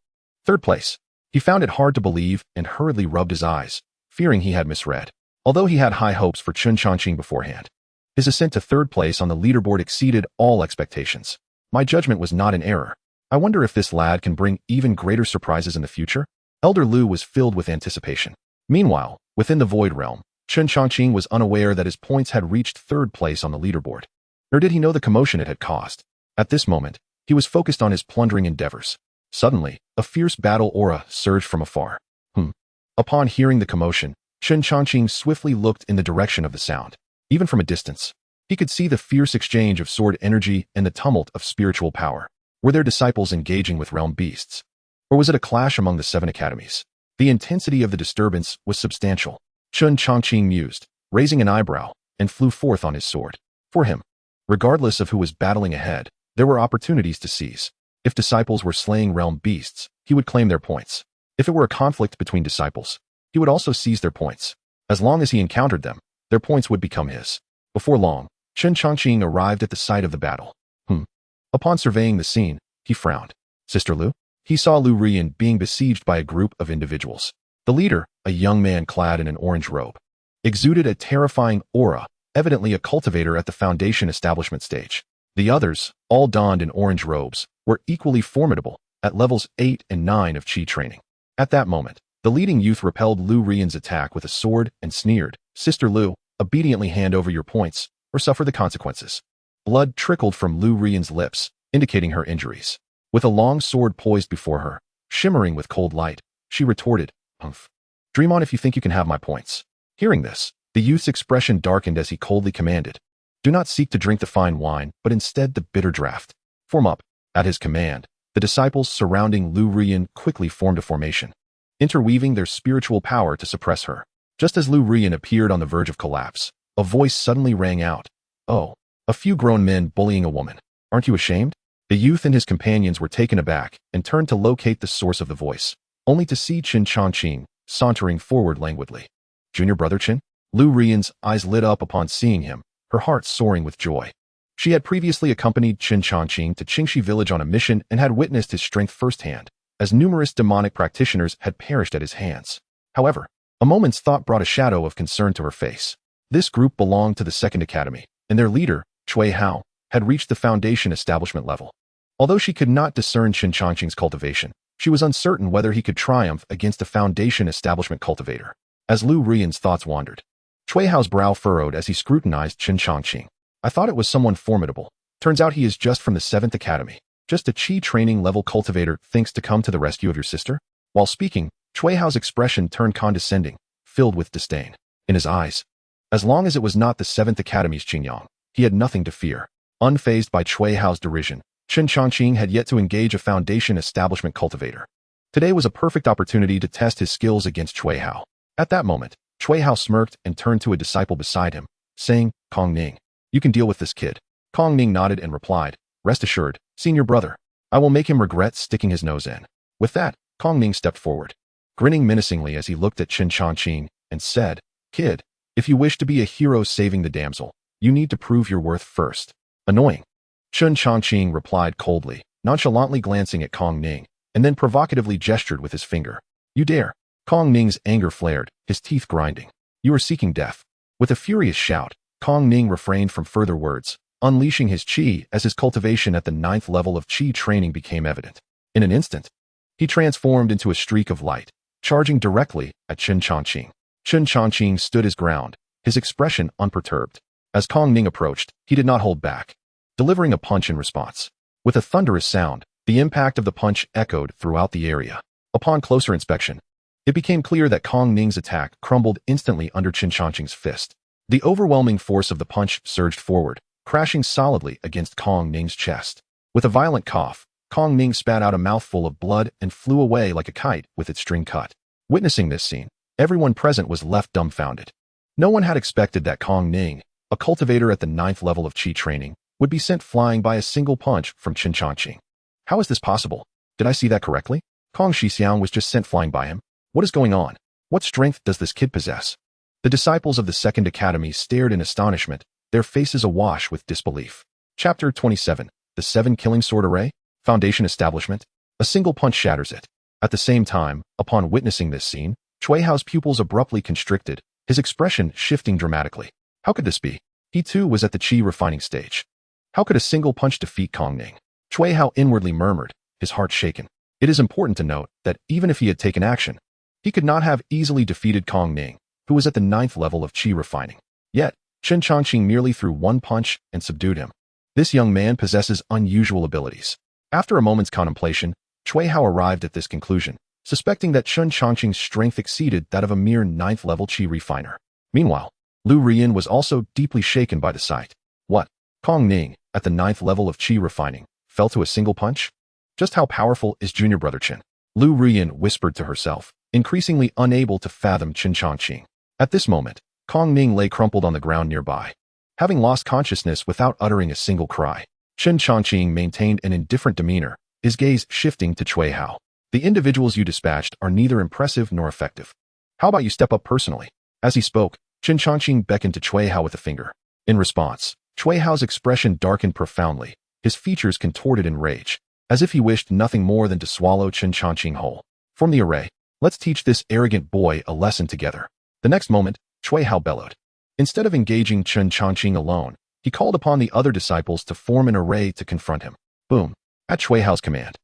3rd place. He found it hard to believe and hurriedly rubbed his eyes, fearing he had misread. Although he had high hopes for Chen Changqing beforehand, his ascent to 3rd place on the leaderboard exceeded all expectations. My judgment was not in error. I wonder if this lad can bring even greater surprises in the future? Elder Lu was filled with anticipation. Meanwhile, within the Void Realm, Chen Changqing was unaware that his points had reached 3rd place on the leaderboard. Nor did he know the commotion it had caused. At this moment, he was focused on his plundering endeavors. Suddenly, a fierce battle aura surged from afar. Upon hearing the commotion, Chen Changqing swiftly looked in the direction of the sound. Even from a distance, he could see the fierce exchange of sword energy and the tumult of spiritual power. Were their disciples engaging with realm beasts? Or was it a clash among the 7 academies? The intensity of the disturbance was substantial. Chen Changqing mused, raising an eyebrow, and flew forth on his sword. For him, regardless of who was battling ahead, there were opportunities to seize. If disciples were slaying realm beasts, he would claim their points. If it were a conflict between disciples, he would also seize their points. As long as he encountered them, their points would become his. Before long, Chen Changqing arrived at the site of the battle. Upon surveying the scene, he frowned. Sister Lu? He saw Lu Rian being besieged by a group of individuals. The leader, a young man clad in an orange robe, exuded a terrifying aura, evidently a cultivator at the Foundation establishment stage. The others, all donned in orange robes, were equally formidable, at levels 8 and 9 of Qi training. At that moment, the leading youth repelled Lu Rian's attack with a sword and sneered, Sister Lu, obediently hand over your points, or suffer the consequences. Blood trickled from Lu Rian's lips, indicating her injuries. With a long sword poised before her, shimmering with cold light, she retorted, Humph. Dream on if you think you can have my points. Hearing this, the youth's expression darkened as he coldly commanded, Do not seek to drink the fine wine, but instead the bitter draught. Form up. At his command, the disciples surrounding Lu Rian quickly formed a formation, interweaving their spiritual power to suppress her. Just as Lu Rian appeared on the verge of collapse, a voice suddenly rang out, Oh, a few grown men bullying a woman. Aren't you ashamed? The youth and his companions were taken aback and turned to locate the source of the voice, only to see Chen Changqing sauntering forward languidly. Junior brother Chen? Lu Rian's eyes lit up upon seeing him, her heart soaring with joy. She had previously accompanied Chen Changqing to Qingxi village on a mission and had witnessed his strength firsthand, as numerous demonic practitioners had perished at his hands. However, a moment's thought brought a shadow of concern to her face. This group belonged to the 2nd Academy, and their leader, Cui Hao, had reached the Foundation establishment level. Although she could not discern Chen Changqing's cultivation, she was uncertain whether he could triumph against the Foundation establishment cultivator. As Lu Rian's thoughts wandered, Cui Hao's brow furrowed as he scrutinized Chen Changqing. I thought it was someone formidable. Turns out he is just from the 7th Academy. Just a Qi training level cultivator thinks to come to the rescue of your sister? While speaking, Cui Hao's expression turned condescending, filled with disdain. In his eyes, as long as it was not the 7th Academy's Qingyang, he had nothing to fear. Unfazed by Cui Hao's derision, Chen Changqing had yet to engage a Foundation establishment cultivator. Today was a perfect opportunity to test his skills against Cui Hao. At that moment, Cui Hao smirked and turned to a disciple beside him, saying, Kong Ning, you can deal with this kid. Kong Ning nodded and replied, Rest assured, senior brother, I will make him regret sticking his nose in. With that, Kong Ning stepped forward, grinning menacingly as he looked at Chen Changqing and said, Kid, if you wish to be a hero saving the damsel, you need to prove your worth first. Annoying. Chen Changqing replied coldly, nonchalantly glancing at Kong Ning, and then provocatively gestured with his finger. You dare. Kong Ning's anger flared, his teeth grinding. You are seeking death. With a furious shout, Kong Ning refrained from further words, unleashing his qi as his cultivation at the 9th level of qi training became evident. In an instant, he transformed into a streak of light, charging directly at Chen Changqing. Chen Changqing stood his ground, his expression unperturbed. As Kong Ning approached, he did not hold back, delivering a punch in response. With a thunderous sound, the impact of the punch echoed throughout the area. Upon closer inspection, it became clear that Kong Ning's attack crumbled instantly under Chen Changqing's fist. The overwhelming force of the punch surged forward, crashing solidly against Kong Ning's chest. With a violent cough, Kong Ning spat out a mouthful of blood and flew away like a kite with its string cut. Witnessing this scene, everyone present was left dumbfounded. No one had expected that Kong Ning, a cultivator at the 9th level of qi training, would be sent flying by a single punch from Chen Changqing. How is this possible? Did I see that correctly? Kong Shixiang was just sent flying by him. What is going on? What strength does this kid possess? The disciples of the Second Academy stared in astonishment, their faces awash with disbelief. Chapter 27. The 7 Killing Sword Array? Foundation Establishment? A single punch shatters it. At the same time, upon witnessing this scene, Cui Hao's pupils abruptly constricted, his expression shifting dramatically. How could this be? He too was at the Qi refining stage. How could a single punch defeat Kong Ning? Cui Hao inwardly murmured, his heart shaken. It is important to note that even if he had taken action, he could not have easily defeated Kong Ning, who was at the 9th level of Qi refining. Yet, Chen Changqing merely threw one punch and subdued him. This young man possesses unusual abilities. After a moment's contemplation, Cui Hao arrived at this conclusion, suspecting that Chen Changqing's strength exceeded that of a mere 9th level Qi refiner. Meanwhile, Lu Rian was also deeply shaken by the sight. What? Kong Ning, at the 9th level of Qi refining, fell to a single punch? Just how powerful is junior brother Chen? Lu Rian whispered to herself, increasingly unable to fathom Chen Changqing. At this moment, Kong Ning lay crumpled on the ground nearby. Having lost consciousness without uttering a single cry, Chen Changqing maintained an indifferent demeanor, his gaze shifting to Cui Hao. The individuals you dispatched are neither impressive nor effective. How about you step up personally? As he spoke, Chen Changqing beckoned to Cui Hao with a finger. In response, Cui Hao's expression darkened profoundly, his features contorted in rage, as if he wished nothing more than to swallow Chen Changqing whole. Form the array. Let's teach this arrogant boy a lesson together. The next moment, Cui Hao bellowed. Instead of engaging Chen Changqing alone, he called upon the other disciples to form an array to confront him. Boom. At Cui Hao's command,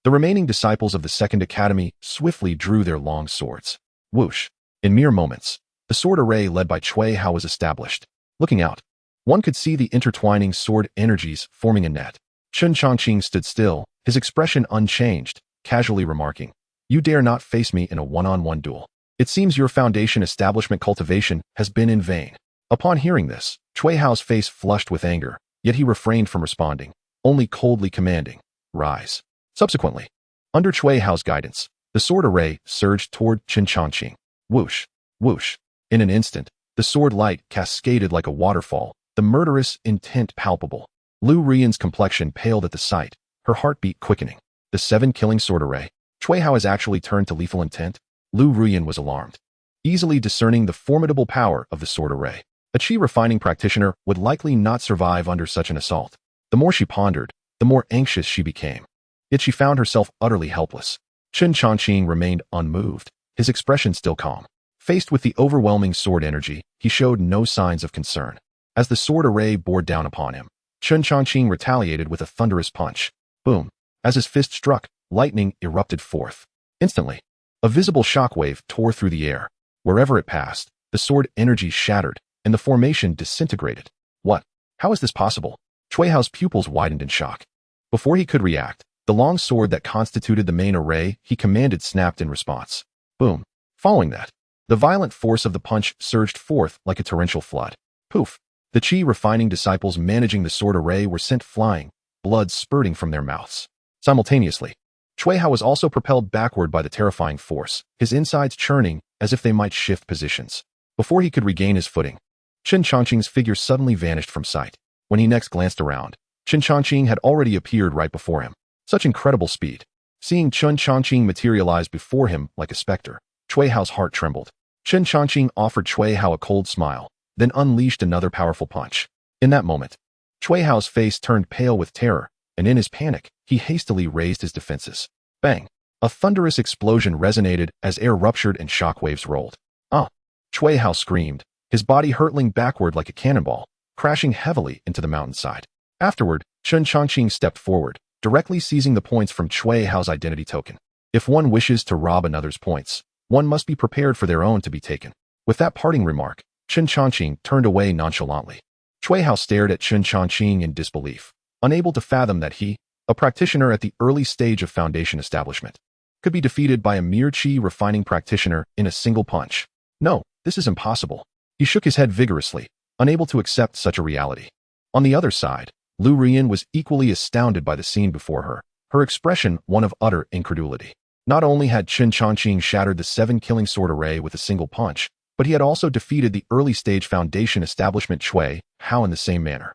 the remaining disciples of the Second Academy swiftly drew their long swords. Whoosh. In mere moments, the sword array led by Cui Hao was established. Looking out, one could see the intertwining sword energies forming a net. Chen Changqing stood still, his expression unchanged, casually remarking, "You dare not face me in a one-on-one duel. It seems your foundation establishment cultivation has been in vain." Upon hearing this, Cui Hao's face flushed with anger, yet he refrained from responding, only coldly commanding, "Rise." Subsequently, under Cui Hao's guidance, the sword array surged toward Chen Changqing. Whoosh, whoosh. In an instant, the sword light cascaded like a waterfall, the murderous intent palpable. Lu Rian's complexion paled at the sight, her heartbeat quickening. The 7 killing sword array. Cui Hao has actually turned to lethal intent? Lu Rian was alarmed, easily discerning the formidable power of the sword array. A Qi refining practitioner would likely not survive under such an assault. The more she pondered, the more anxious she became. Yet she found herself utterly helpless. Chen Changqing remained unmoved, his expression still calm. Faced with the overwhelming sword energy, he showed no signs of concern. As the sword array bore down upon him, Chen Changqing retaliated with a thunderous punch. Boom. As his fist struck, lightning erupted forth. Instantly, a visible shockwave tore through the air. Wherever it passed, the sword energy shattered, and the formation disintegrated. What? How is this possible? Cui Hao's pupils widened in shock. Before he could react, the long sword that constituted the main array he commanded snapped in response. Boom. Following that, the violent force of the punch surged forth like a torrential flood. Poof. The Qi refining disciples managing the sword array were sent flying, blood spurting from their mouths. Simultaneously, Cui Hao was also propelled backward by the terrifying force, his insides churning as if they might shift positions. Before he could regain his footing, Chen Changqing's figure suddenly vanished from sight. When he next glanced around, Chen Changqing had already appeared right before him. Such incredible speed. Seeing Chen Changqing materialize before him like a specter, Cui Hao's heart trembled. Chen Changqing offered Cui Hao a cold smile, then unleashed another powerful punch. In that moment, Cui Hao's face turned pale with terror, and in his panic, he hastily raised his defenses. Bang! A thunderous explosion resonated as air ruptured and shockwaves rolled. Ah! Cui Hao screamed, his body hurtling backward like a cannonball, crashing heavily into the mountainside. Afterward, Chen Changqing stepped forward, directly seizing the points from Cui Hao's identity token. If one wishes to rob another's points, one must be prepared for their own to be taken. With that parting remark, Chen Changqing turned away nonchalantly. Cui Hao stared at Chen Changqing in disbelief, unable to fathom that he, a practitioner at the early stage of foundation establishment, could be defeated by a mere Qi refining practitioner in a single punch. No, this is impossible. He shook his head vigorously, unable to accept such a reality. On the other side, Lu Rian was equally astounded by the scene before her, her expression one of utter incredulity. Not only had Chen Changqing shattered the 7 killing sword array with a single punch, but he had also defeated the early stage foundation establishment Cui Hao in the same manner.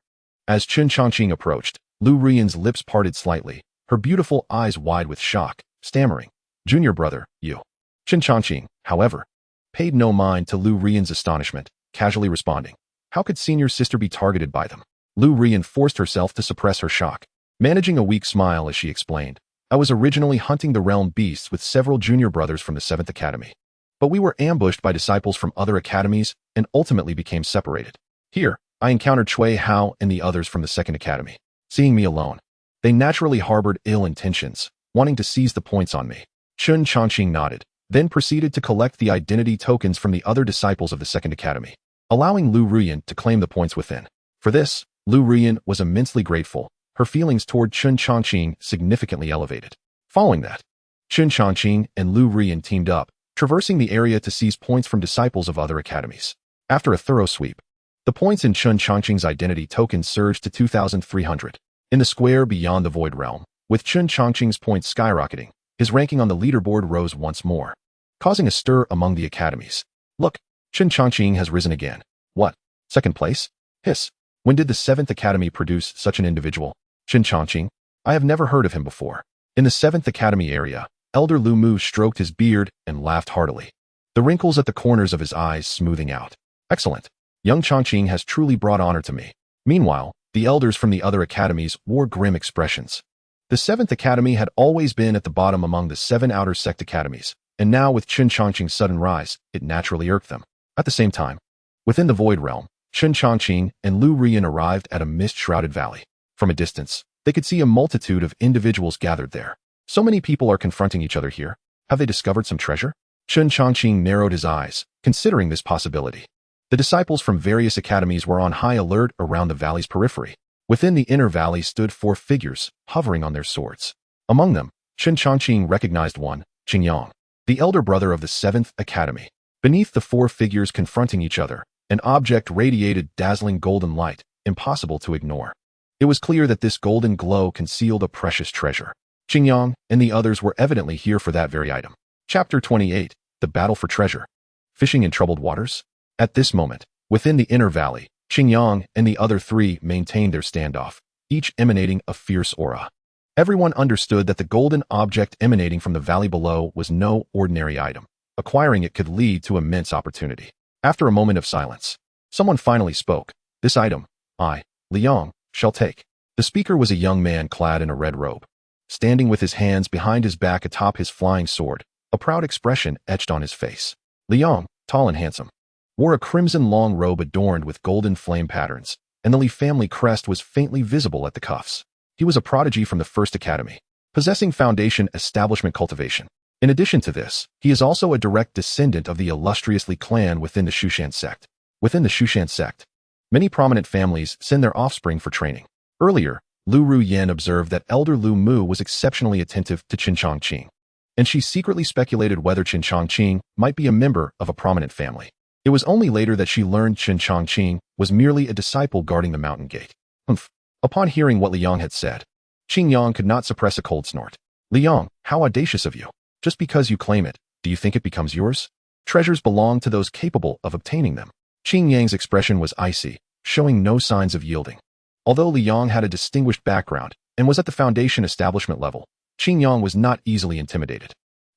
As Chen Changqing approached, Lu Rian's lips parted slightly, her beautiful eyes wide with shock, stammering, "Junior brother, you." Chen Changqing, however, paid no mind to Lu Rian's astonishment, casually responding, "How could senior sister be targeted by them?" Lu Rian forced herself to suppress her shock, managing a weak smile as she explained, "I was originally hunting the realm beasts with several junior brothers from the 7th Academy. But we were ambushed by disciples from other academies and ultimately became separated. Here, I encountered Cui Hao and the others from the 2nd Academy. Seeing me alone, they naturally harbored ill intentions, wanting to seize the points on me." Chen Changqing nodded, then proceeded to collect the identity tokens from the other disciples of the 2nd Academy, allowing Lu Rian to claim the points within. For this, Lu Rian was immensely grateful, her feelings toward Chen Changqing significantly elevated. Following that, Chen Changqing and Lu Rian teamed up, traversing the area to seize points from disciples of other academies. After a thorough sweep, the points in Chen Changqing's identity tokens surged to 2,300. In the square beyond the Void Realm, with Chen Changqing's points skyrocketing, his ranking on the leaderboard rose once more, causing a stir among the academies. "Look, Chen Changqing has risen again." "What? 2nd place? Hiss. When did the 7th Academy produce such an individual?" "Chen Changqing? I have never heard of him before." In the 7th Academy area, Elder Lu Mu stroked his beard and laughed heartily, the wrinkles at the corners of his eyes smoothing out. "Excellent. Young Changqing has truly brought honor to me." Meanwhile, the elders from the other academies wore grim expressions. The 7th Academy had always been at the bottom among the 7 outer sect academies, and now with Chen Changqing's sudden rise, it naturally irked them. At the same time, within the Void Realm, Chen Changqing and Lu Rian arrived at a mist-shrouded valley. From a distance, they could see a multitude of individuals gathered there. "So many people are confronting each other here. Have they discovered some treasure?" Chen Changqing narrowed his eyes, considering this possibility. The disciples from various academies were on high alert around the valley's periphery. Within the inner valley stood 4 figures, hovering on their swords. Among them, Chen Changqing recognized one, Qingyang, the elder brother of the 7th Academy. Beneath the 4 figures confronting each other, an object radiated dazzling golden light, impossible to ignore. It was clear that this golden glow concealed a precious treasure. Qingyang and the others were evidently here for that very item. Chapter 28, The Battle for Treasure. Fishing in Troubled Waters? At this moment, within the inner valley, Qingyang and the other 3 maintained their standoff, each emanating a fierce aura. Everyone understood that the golden object emanating from the valley below was no ordinary item. Acquiring it could lead to immense opportunity. After a moment of silence, someone finally spoke. "This item, I, Liang, shall take." The speaker was a young man clad in a red robe, standing with his hands behind his back atop his flying sword, a proud expression etched on his face. Liang, tall and handsome, wore a crimson long robe adorned with golden flame patterns, and the Li family crest was faintly visible at the cuffs. He was a prodigy from the 1st Academy, possessing foundation establishment cultivation. In addition to this, he is also a direct descendant of the illustrious Li clan within the Shushan sect. Within the Shushan sect, many prominent families send their offspring for training. Earlier, Lu Ruyan observed that Elder Lu Mu was exceptionally attentive to Chen Changqing, and she secretly speculated whether Chen Changqing might be a member of a prominent family. It was only later that she learned Chen Changqing was merely a disciple guarding the mountain gate. Upon hearing what Liang had said, Qingyang could not suppress a cold snort. "Liang, how audacious of you. Just because you claim it, do you think it becomes yours? Treasures belong to those capable of obtaining them." Qingyang's expression was icy, showing no signs of yielding. Although Liang had a distinguished background and was at the foundation establishment level, Qingyang was not easily intimidated.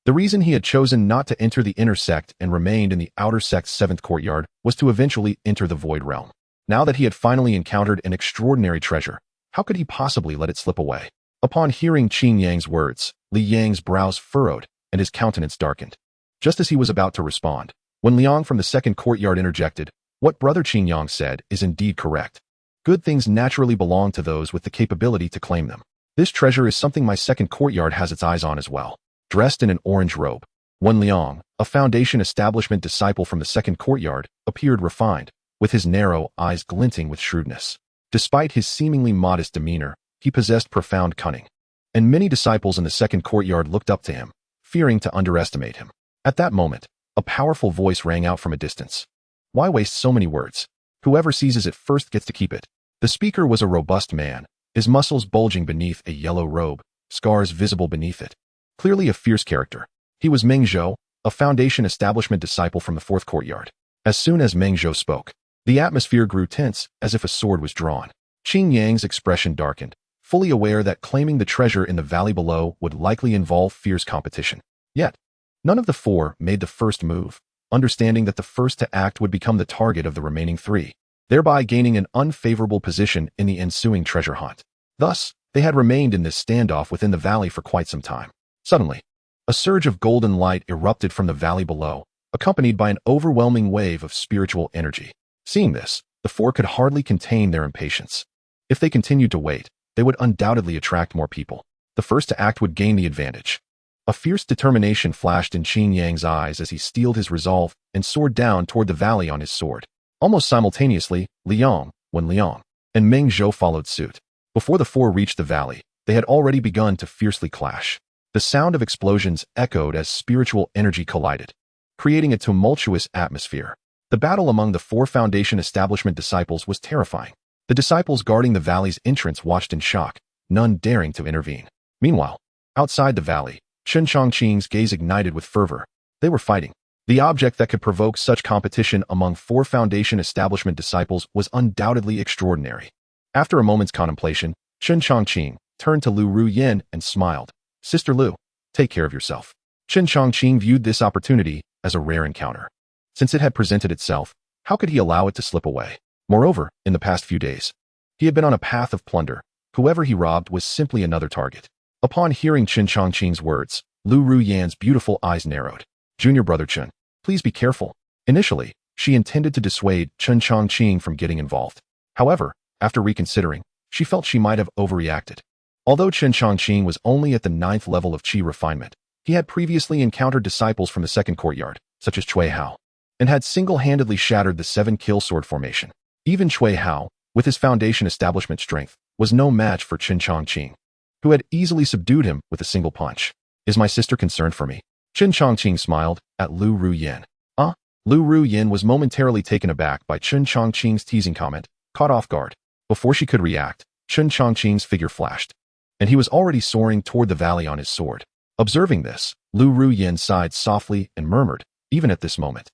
The reason he had chosen not to enter the inner sect and remained in the outer sect's 7th courtyard was to eventually enter the Void Realm. Now that he had finally encountered an extraordinary treasure, how could he possibly let it slip away? Upon hearing Qingyang's words, Li Yang's brows furrowed and his countenance darkened. Just as he was about to respond, when Liang from the 2nd courtyard interjected, "What Brother Qingyang said is indeed correct. Good things naturally belong to those with the capability to claim them. This treasure is something my 2nd courtyard has its eyes on as well." Dressed in an orange robe, Wen Liang, a foundation establishment disciple from the 2nd courtyard, appeared refined, with his narrow eyes glinting with shrewdness. Despite his seemingly modest demeanor, he possessed profound cunning, and many disciples in the 2nd courtyard looked up to him, fearing to underestimate him. At that moment, a powerful voice rang out from a distance. "Why waste so many words? Whoever seizes it first gets to keep it." The speaker was a robust man, his muscles bulging beneath a yellow robe, scars visible beneath it. Clearly a fierce character. He was Meng Zhou, a foundation establishment disciple from the 4th courtyard. As soon as Meng Zhou spoke, the atmosphere grew tense as if a sword was drawn. Qing Yang's expression darkened, fully aware that claiming the treasure in the valley below would likely involve fierce competition. Yet, none of the four made the first move, understanding that the first to act would become the target of the remaining three, thereby gaining an unfavorable position in the ensuing treasure hunt. Thus, they had remained in this standoff within the valley for quite some time. Suddenly, a surge of golden light erupted from the valley below, accompanied by an overwhelming wave of spiritual energy. Seeing this, the four could hardly contain their impatience. If they continued to wait, they would undoubtedly attract more people. The first to act would gain the advantage. A fierce determination flashed in Qing Yang's eyes as he steeled his resolve and soared down toward the valley on his sword. Almost simultaneously, Liang, Wen Liang, and Meng Zhou followed suit. Before the four reached the valley, they had already begun to fiercely clash. The sound of explosions echoed as spiritual energy collided, creating a tumultuous atmosphere. The battle among the four Foundation establishment disciples was terrifying. The disciples guarding the valley's entrance watched in shock, none daring to intervene. Meanwhile, outside the valley, Chen Changqing's gaze ignited with fervor. They were fighting. The object that could provoke such competition among four Foundation establishment disciples was undoubtedly extraordinary. After a moment's contemplation, Chen Changqing turned to Lu Ruyin and smiled. Sister Lu, take care of yourself. Chen Changqing viewed this opportunity as a rare encounter. Since it had presented itself, how could he allow it to slip away? Moreover, in the past few days, he had been on a path of plunder. Whoever he robbed was simply another target. Upon hearing Chen Changqing's words, Lu Ruyan's beautiful eyes narrowed. Junior brother Chen, please be careful. Initially, she intended to dissuade Chen Changqing from getting involved. However, after reconsidering, she felt she might have overreacted. Although Chen Changqing was only at the 9th level of Qi refinement, he had previously encountered disciples from the second courtyard, such as Cui Hao, and had single-handedly shattered the 7-kill sword formation. Even Cui Hao, with his Foundation establishment strength, was no match for Chen Changqing, who had easily subdued him with a single punch. Is my sister concerned for me? Chen Changqing smiled at Lu Ruyin. Lu Ruyin was momentarily taken aback by Chen Changqing's teasing comment, caught off guard. Before she could react, Chen Changqing's figure flashed, and he was already soaring toward the valley on his sword. Observing this, Lu Ruyin sighed softly and murmured, even at this moment,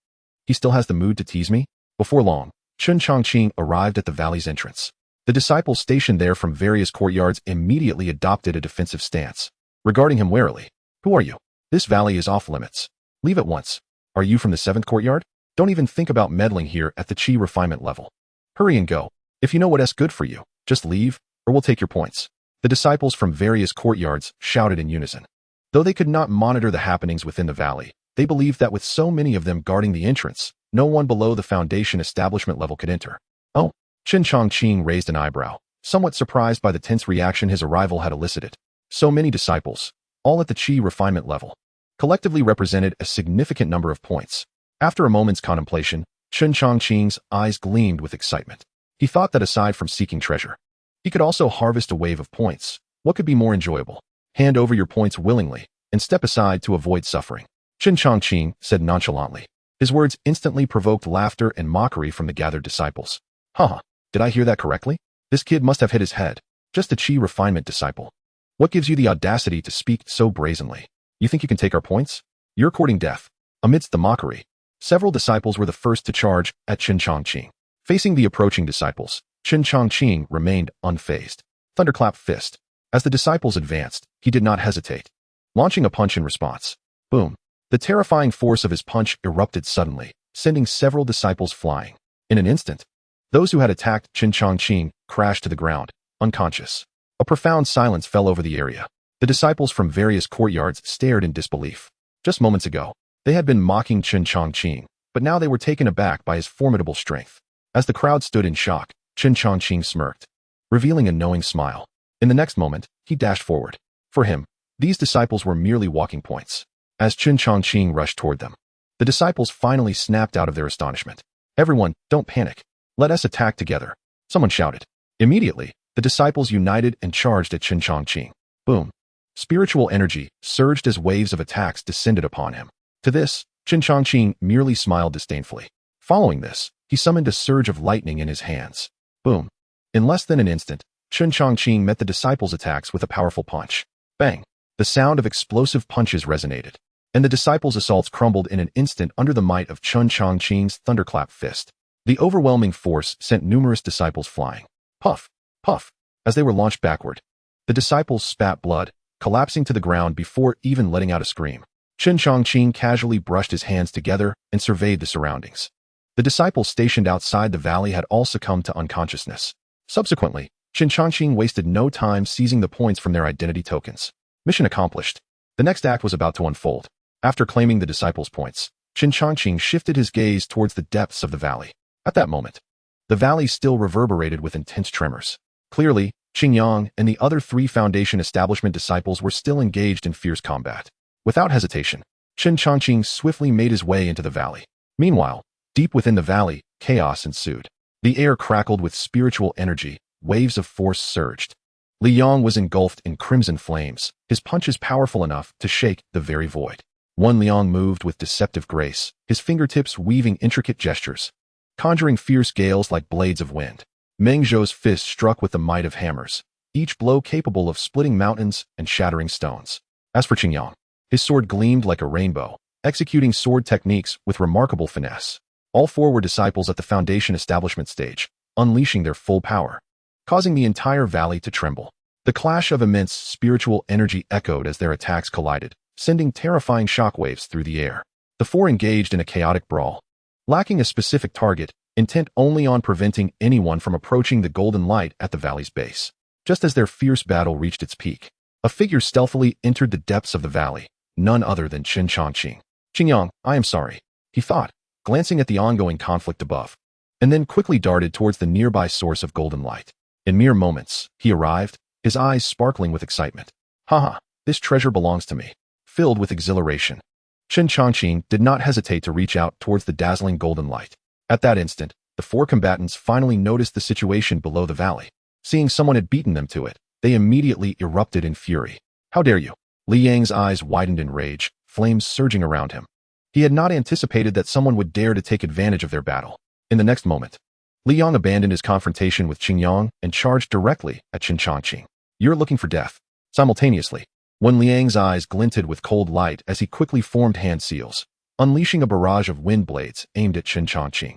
he still has the mood to tease me? Before long, Chen Changqing arrived at the valley's entrance. The disciples stationed there from various courtyards immediately adopted a defensive stance, regarding him warily. Who are you? This valley is off limits. Leave at once. Are you from the 7th courtyard? Don't even think about meddling here at the Qi refinement level. Hurry and go. If you know what's good for you, just leave, or we'll take your points. The disciples from various courtyards shouted in unison. Though they could not monitor the happenings within the valley, they believed that with so many of them guarding the entrance, no one below the Foundation establishment level could enter. Oh, Chen Changqing raised an eyebrow, somewhat surprised by the tense reaction his arrival had elicited. So many disciples, all at the Qi refinement level, collectively represented a significant number of points. After a moment's contemplation, Chen Changqing's eyes gleamed with excitement. He thought that aside from seeking treasure, he could also harvest a wave of points. What could be more enjoyable? Hand over your points willingly, and step aside to avoid suffering. Chen Changqing said nonchalantly. His words instantly provoked laughter and mockery from the gathered disciples. Haha, did I hear that correctly? This kid must have hit his head. Just a Qi refinement disciple. What gives you the audacity to speak so brazenly? You think you can take our points? You're courting death. Amidst the mockery, several disciples were the first to charge at Chen Changqing. Facing the approaching disciples, Chen Changqing remained unfazed. Thunderclap fist. As the disciples advanced, he did not hesitate, launching a punch in response. Boom. The terrifying force of his punch erupted suddenly, sending several disciples flying. In an instant, those who had attacked Chen Changqing crashed to the ground, unconscious. A profound silence fell over the area. The disciples from various courtyards stared in disbelief. Just moments ago, they had been mocking Chen Changqing, but now they were taken aback by his formidable strength. As the crowd stood in shock, Chen Changqing smirked, revealing a knowing smile. In the next moment, he dashed forward. For him, these disciples were merely walking points. As Chen Changqing rushed toward them, the disciples finally snapped out of their astonishment. Everyone, don't panic. Let us attack together, someone shouted. Immediately, the disciples united and charged at Chen Changqing. Boom. Spiritual energy surged as waves of attacks descended upon him. To this, Chen Changqing merely smiled disdainfully. Following this, he summoned a surge of lightning in his hands. Boom. In less than an instant, Chen Changqing met the disciples' attacks with a powerful punch. Bang. The sound of explosive punches resonated, and the disciples' assaults crumbled in an instant under the might of Chen Changqing's thunderclap fist. The overwhelming force sent numerous disciples flying. Puff, Puff! As they were launched backward, the disciples spat blood, collapsing to the ground before even letting out a scream. Chen Changqing casually brushed his hands together and surveyed the surroundings. The disciples stationed outside the valley had all succumbed to unconsciousness. Subsequently, Chen Changqing wasted no time seizing the points from their identity tokens. Mission accomplished. The next act was about to unfold. After claiming the disciples' points, Chen Changqing shifted his gaze towards the depths of the valley. At that moment, the valley still reverberated with intense tremors. Clearly, Qingyang and the other 3 Foundation establishment disciples were still engaged in fierce combat. Without hesitation, Chen Changqing swiftly made his way into the valley. Meanwhile, deep within the valley, chaos ensued. The air crackled with spiritual energy, waves of force surged. Li Yang was engulfed in crimson flames, his punches powerful enough to shake the very void. Wan Liang moved with deceptive grace, his fingertips weaving intricate gestures, conjuring fierce gales like blades of wind. Meng Zhou's fist struck with the might of hammers, each blow capable of splitting mountains and shattering stones. As for Qingyang, his sword gleamed like a rainbow, executing sword techniques with remarkable finesse. All 4 were disciples at the Foundation establishment stage, unleashing their full power, causing the entire valley to tremble. The clash of immense spiritual energy echoed as their attacks collided, sending terrifying shockwaves through the air. The 4 engaged in a chaotic brawl, lacking a specific target, intent only on preventing anyone from approaching the golden light at the valley's base. Just as their fierce battle reached its peak, a figure stealthily entered the depths of the valley, none other than Chen Changqing. Qingyang, I am sorry, he thought, glancing at the ongoing conflict above, and then quickly darted towards the nearby source of golden light. In mere moments, he arrived, his eyes sparkling with excitement. Haha, this treasure belongs to me. Filled with exhilaration, Chen Changqing did not hesitate to reach out towards the dazzling golden light. At that instant, the 4 combatants finally noticed the situation below the valley. Seeing someone had beaten them to it, they immediately erupted in fury. How dare you? Li Yang's eyes widened in rage, flames surging around him. He had not anticipated that someone would dare to take advantage of their battle. In the next moment, Li Yang abandoned his confrontation with Qingyang and charged directly at Chen Changqing. You're looking for death. Simultaneously, Wan Liang's eyes glinted with cold light as he quickly formed hand seals, unleashing a barrage of wind blades aimed at Chen Changqing.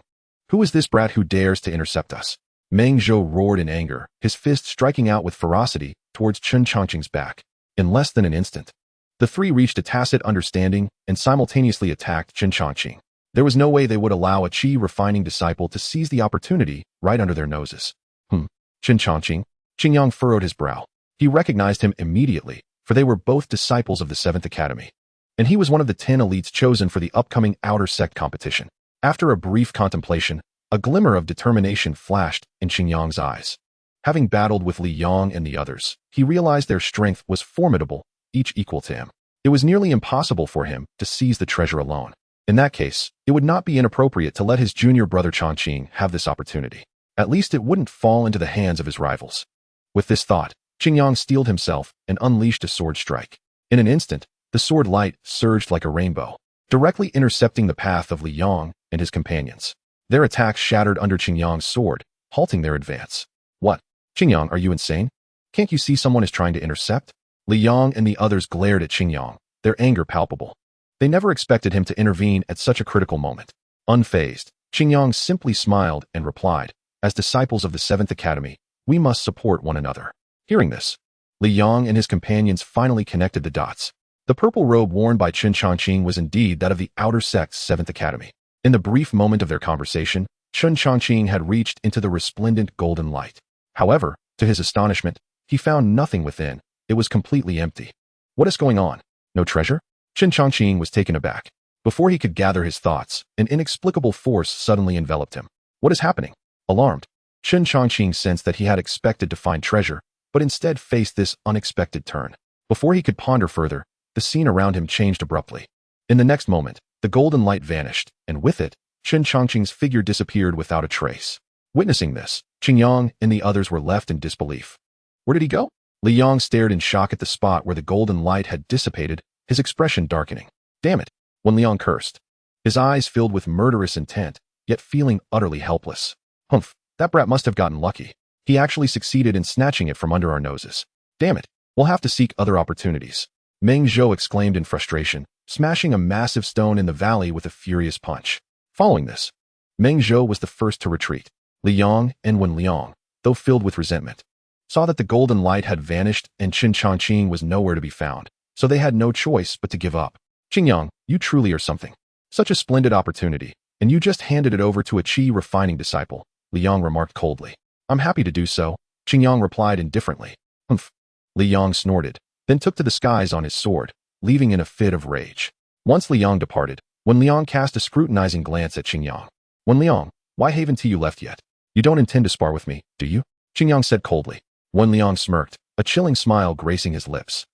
Who is this brat who dares to intercept us? Meng Zhou roared in anger, his fist striking out with ferocity towards Chen Changqing's back. In less than an instant, the 3 reached a tacit understanding and simultaneously attacked Chen Changqing. There was no way they would allow a Qi refining disciple to seize the opportunity right under their noses. Chen Changqing? Qingyang furrowed his brow. He recognized him immediately, for they were both disciples of the 7th Academy, and he was one of the 10 elites chosen for the upcoming outer sect competition. After a brief contemplation, a glimmer of determination flashed in Qingyang's eyes. Having battled with Li Yang and the others, he realized their strength was formidable, each equal to him. It was nearly impossible for him to seize the treasure alone. In that case, it would not be inappropriate to let his junior brother Changqing have this opportunity. At least it wouldn't fall into the hands of his rivals. With this thought, Qingyang steeled himself and unleashed a sword strike. In an instant, the sword light surged like a rainbow, directly intercepting the path of Li Yang and his companions. Their attacks shattered under Qingyang's sword, halting their advance. What? Qingyang, are you insane? Can't you see someone is trying to intercept? Li Yang and the others glared at Qingyang, their anger palpable. They never expected him to intervene at such a critical moment. Unfazed, Qingyang simply smiled and replied, as disciples of the 7th Academy, we must support one another. Hearing this, Li Yang and his companions finally connected the dots. The purple robe worn by Chen Changqing was indeed that of the outer sect's 7th Academy. In the brief moment of their conversation, Chen Changqing had reached into the resplendent golden light. However, to his astonishment, he found nothing within. It was completely empty. What is going on? No treasure? Chen Changqing was taken aback. Before he could gather his thoughts, an inexplicable force suddenly enveloped him. What is happening? Alarmed, Chen Changqing sensed that he had expected to find treasure, but instead faced this unexpected turn. Before he could ponder further, the scene around him changed abruptly. In the next moment, the golden light vanished, and with it, Chen Changqing's figure disappeared without a trace. Witnessing this, Qingyang and the others were left in disbelief. Where did he go? Li Yang stared in shock at the spot where the golden light had dissipated, his expression darkening. Damn it, Wan Liang cursed, his eyes filled with murderous intent, yet feeling utterly helpless. Humph, that brat must have gotten lucky. He actually succeeded in snatching it from under our noses. Damn it, we'll have to seek other opportunities. Meng Zhou exclaimed in frustration, smashing a massive stone in the valley with a furious punch. Following this, Meng Zhou was the first to retreat. Li Yang and Wan Liang, though filled with resentment, saw that the golden light had vanished and Chen Changqing was nowhere to be found, so they had no choice but to give up. Qingyang, you truly are something. Such a splendid opportunity, and you just handed it over to a Qi refining disciple, Liang remarked coldly. I'm happy to do so, Qingyang replied indifferently. Humph. Liang snorted, then took to the skies on his sword, leaving in a fit of rage. Once Liang departed, Liang cast a scrutinizing glance at Qingyang. Liang, why haven't you left yet? You don't intend to spar with me, do you? Qingyang said coldly. Liang smirked, a chilling smile gracing his lips.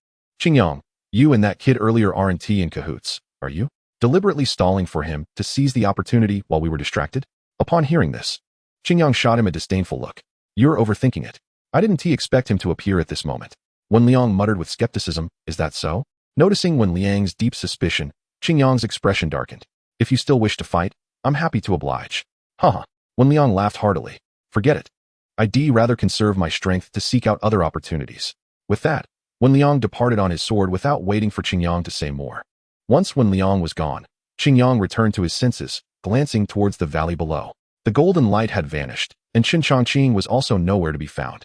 Qingyang, you and that kid earlier aren't in cahoots, are you? Deliberately stalling for him to seize the opportunity while we were distracted? Upon hearing this, Qingyang shot him a disdainful look. You're overthinking it. I didn't expect him to appear at this moment. Liang muttered with skepticism, is that so? Noticing Liang's deep suspicion, Qingyang's expression darkened. If you still wish to fight, I'm happy to oblige. Haha. Liang laughed heartily. Forget it. I'd rather conserve my strength to seek out other opportunities. With that, Liang departed on his sword without waiting for Qingyang to say more. Once Liang was gone, Qingyang returned to his senses, glancing towards the valley below. The golden light had vanished, and Chen Changqing was also nowhere to be found.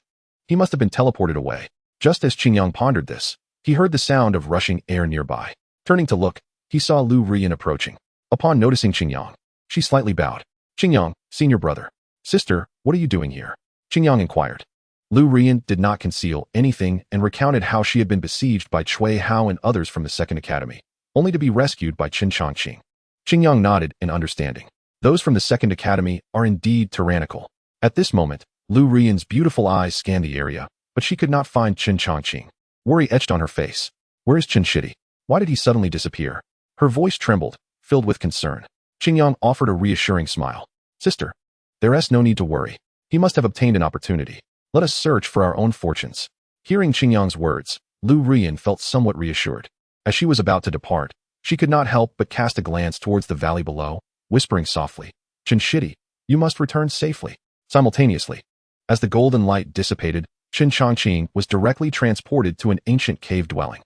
He must have been teleported away. Just as Qingyang pondered this, he heard the sound of rushing air nearby. Turning to look, he saw Lu Rian approaching. Upon noticing Qingyang, she slightly bowed. Qingyang, senior brother. Sister, what are you doing here? Qingyang inquired. Lu Rian did not conceal anything and recounted how she had been besieged by Cui Hao and others from the Second Academy, only to be rescued by Chen Changqing. Qingyang nodded in understanding. Those from the Second Academy are indeed tyrannical. At this moment, Lu Rian's beautiful eyes scanned the area, but she could not find Chen Changqing. Worry etched on her face. Where is Chen Shidi? Why did he suddenly disappear? Her voice trembled, filled with concern. Qingyang offered a reassuring smile. Sister, there's no need to worry. He must have obtained an opportunity. Let us search for our own fortunes. Hearing Qingyang's words, Lu Rian felt somewhat reassured. As she was about to depart, she could not help but cast a glance towards the valley below, whispering softly, Chen Shidi, you must return safely. Simultaneously, as the golden light dissipated, Chen Changqing was directly transported to an ancient cave dwelling.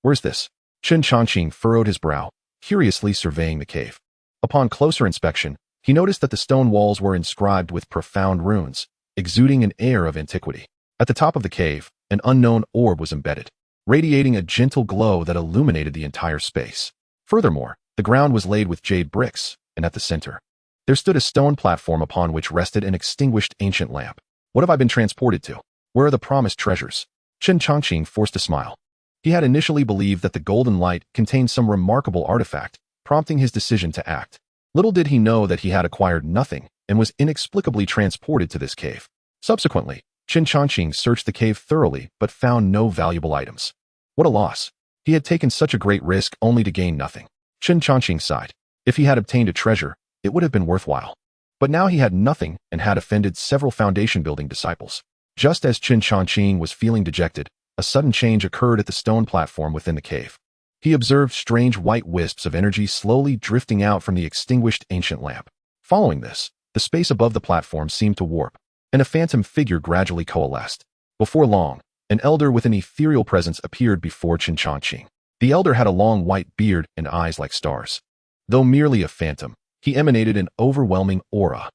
Where's this? Chen Changqing furrowed his brow, curiously surveying the cave. Upon closer inspection, he noticed that the stone walls were inscribed with profound runes, exuding an air of antiquity. At the top of the cave, an unknown orb was embedded, radiating a gentle glow that illuminated the entire space. Furthermore, the ground was laid with jade bricks, and at the center, there stood a stone platform upon which rested an extinguished ancient lamp. What have I been transported to? Where are the promised treasures? Chen Changqing forced a smile. He had initially believed that the golden light contained some remarkable artifact, prompting his decision to act. Little did he know that he had acquired nothing and was inexplicably transported to this cave. Subsequently, Chen Changqing searched the cave thoroughly but found no valuable items. What a loss. He had taken such a great risk only to gain nothing. Chen Changqing sighed. If he had obtained a treasure, it would have been worthwhile. But now he had nothing and had offended several foundation-building disciples. Just as Chen Changqing was feeling dejected, a sudden change occurred at the stone platform within the cave. He observed strange white wisps of energy slowly drifting out from the extinguished ancient lamp. Following this, the space above the platform seemed to warp, and a phantom figure gradually coalesced. Before long, an elder with an ethereal presence appeared before Chen Changqing. The elder had a long white beard and eyes like stars. Though merely a phantom, he emanated an overwhelming aura.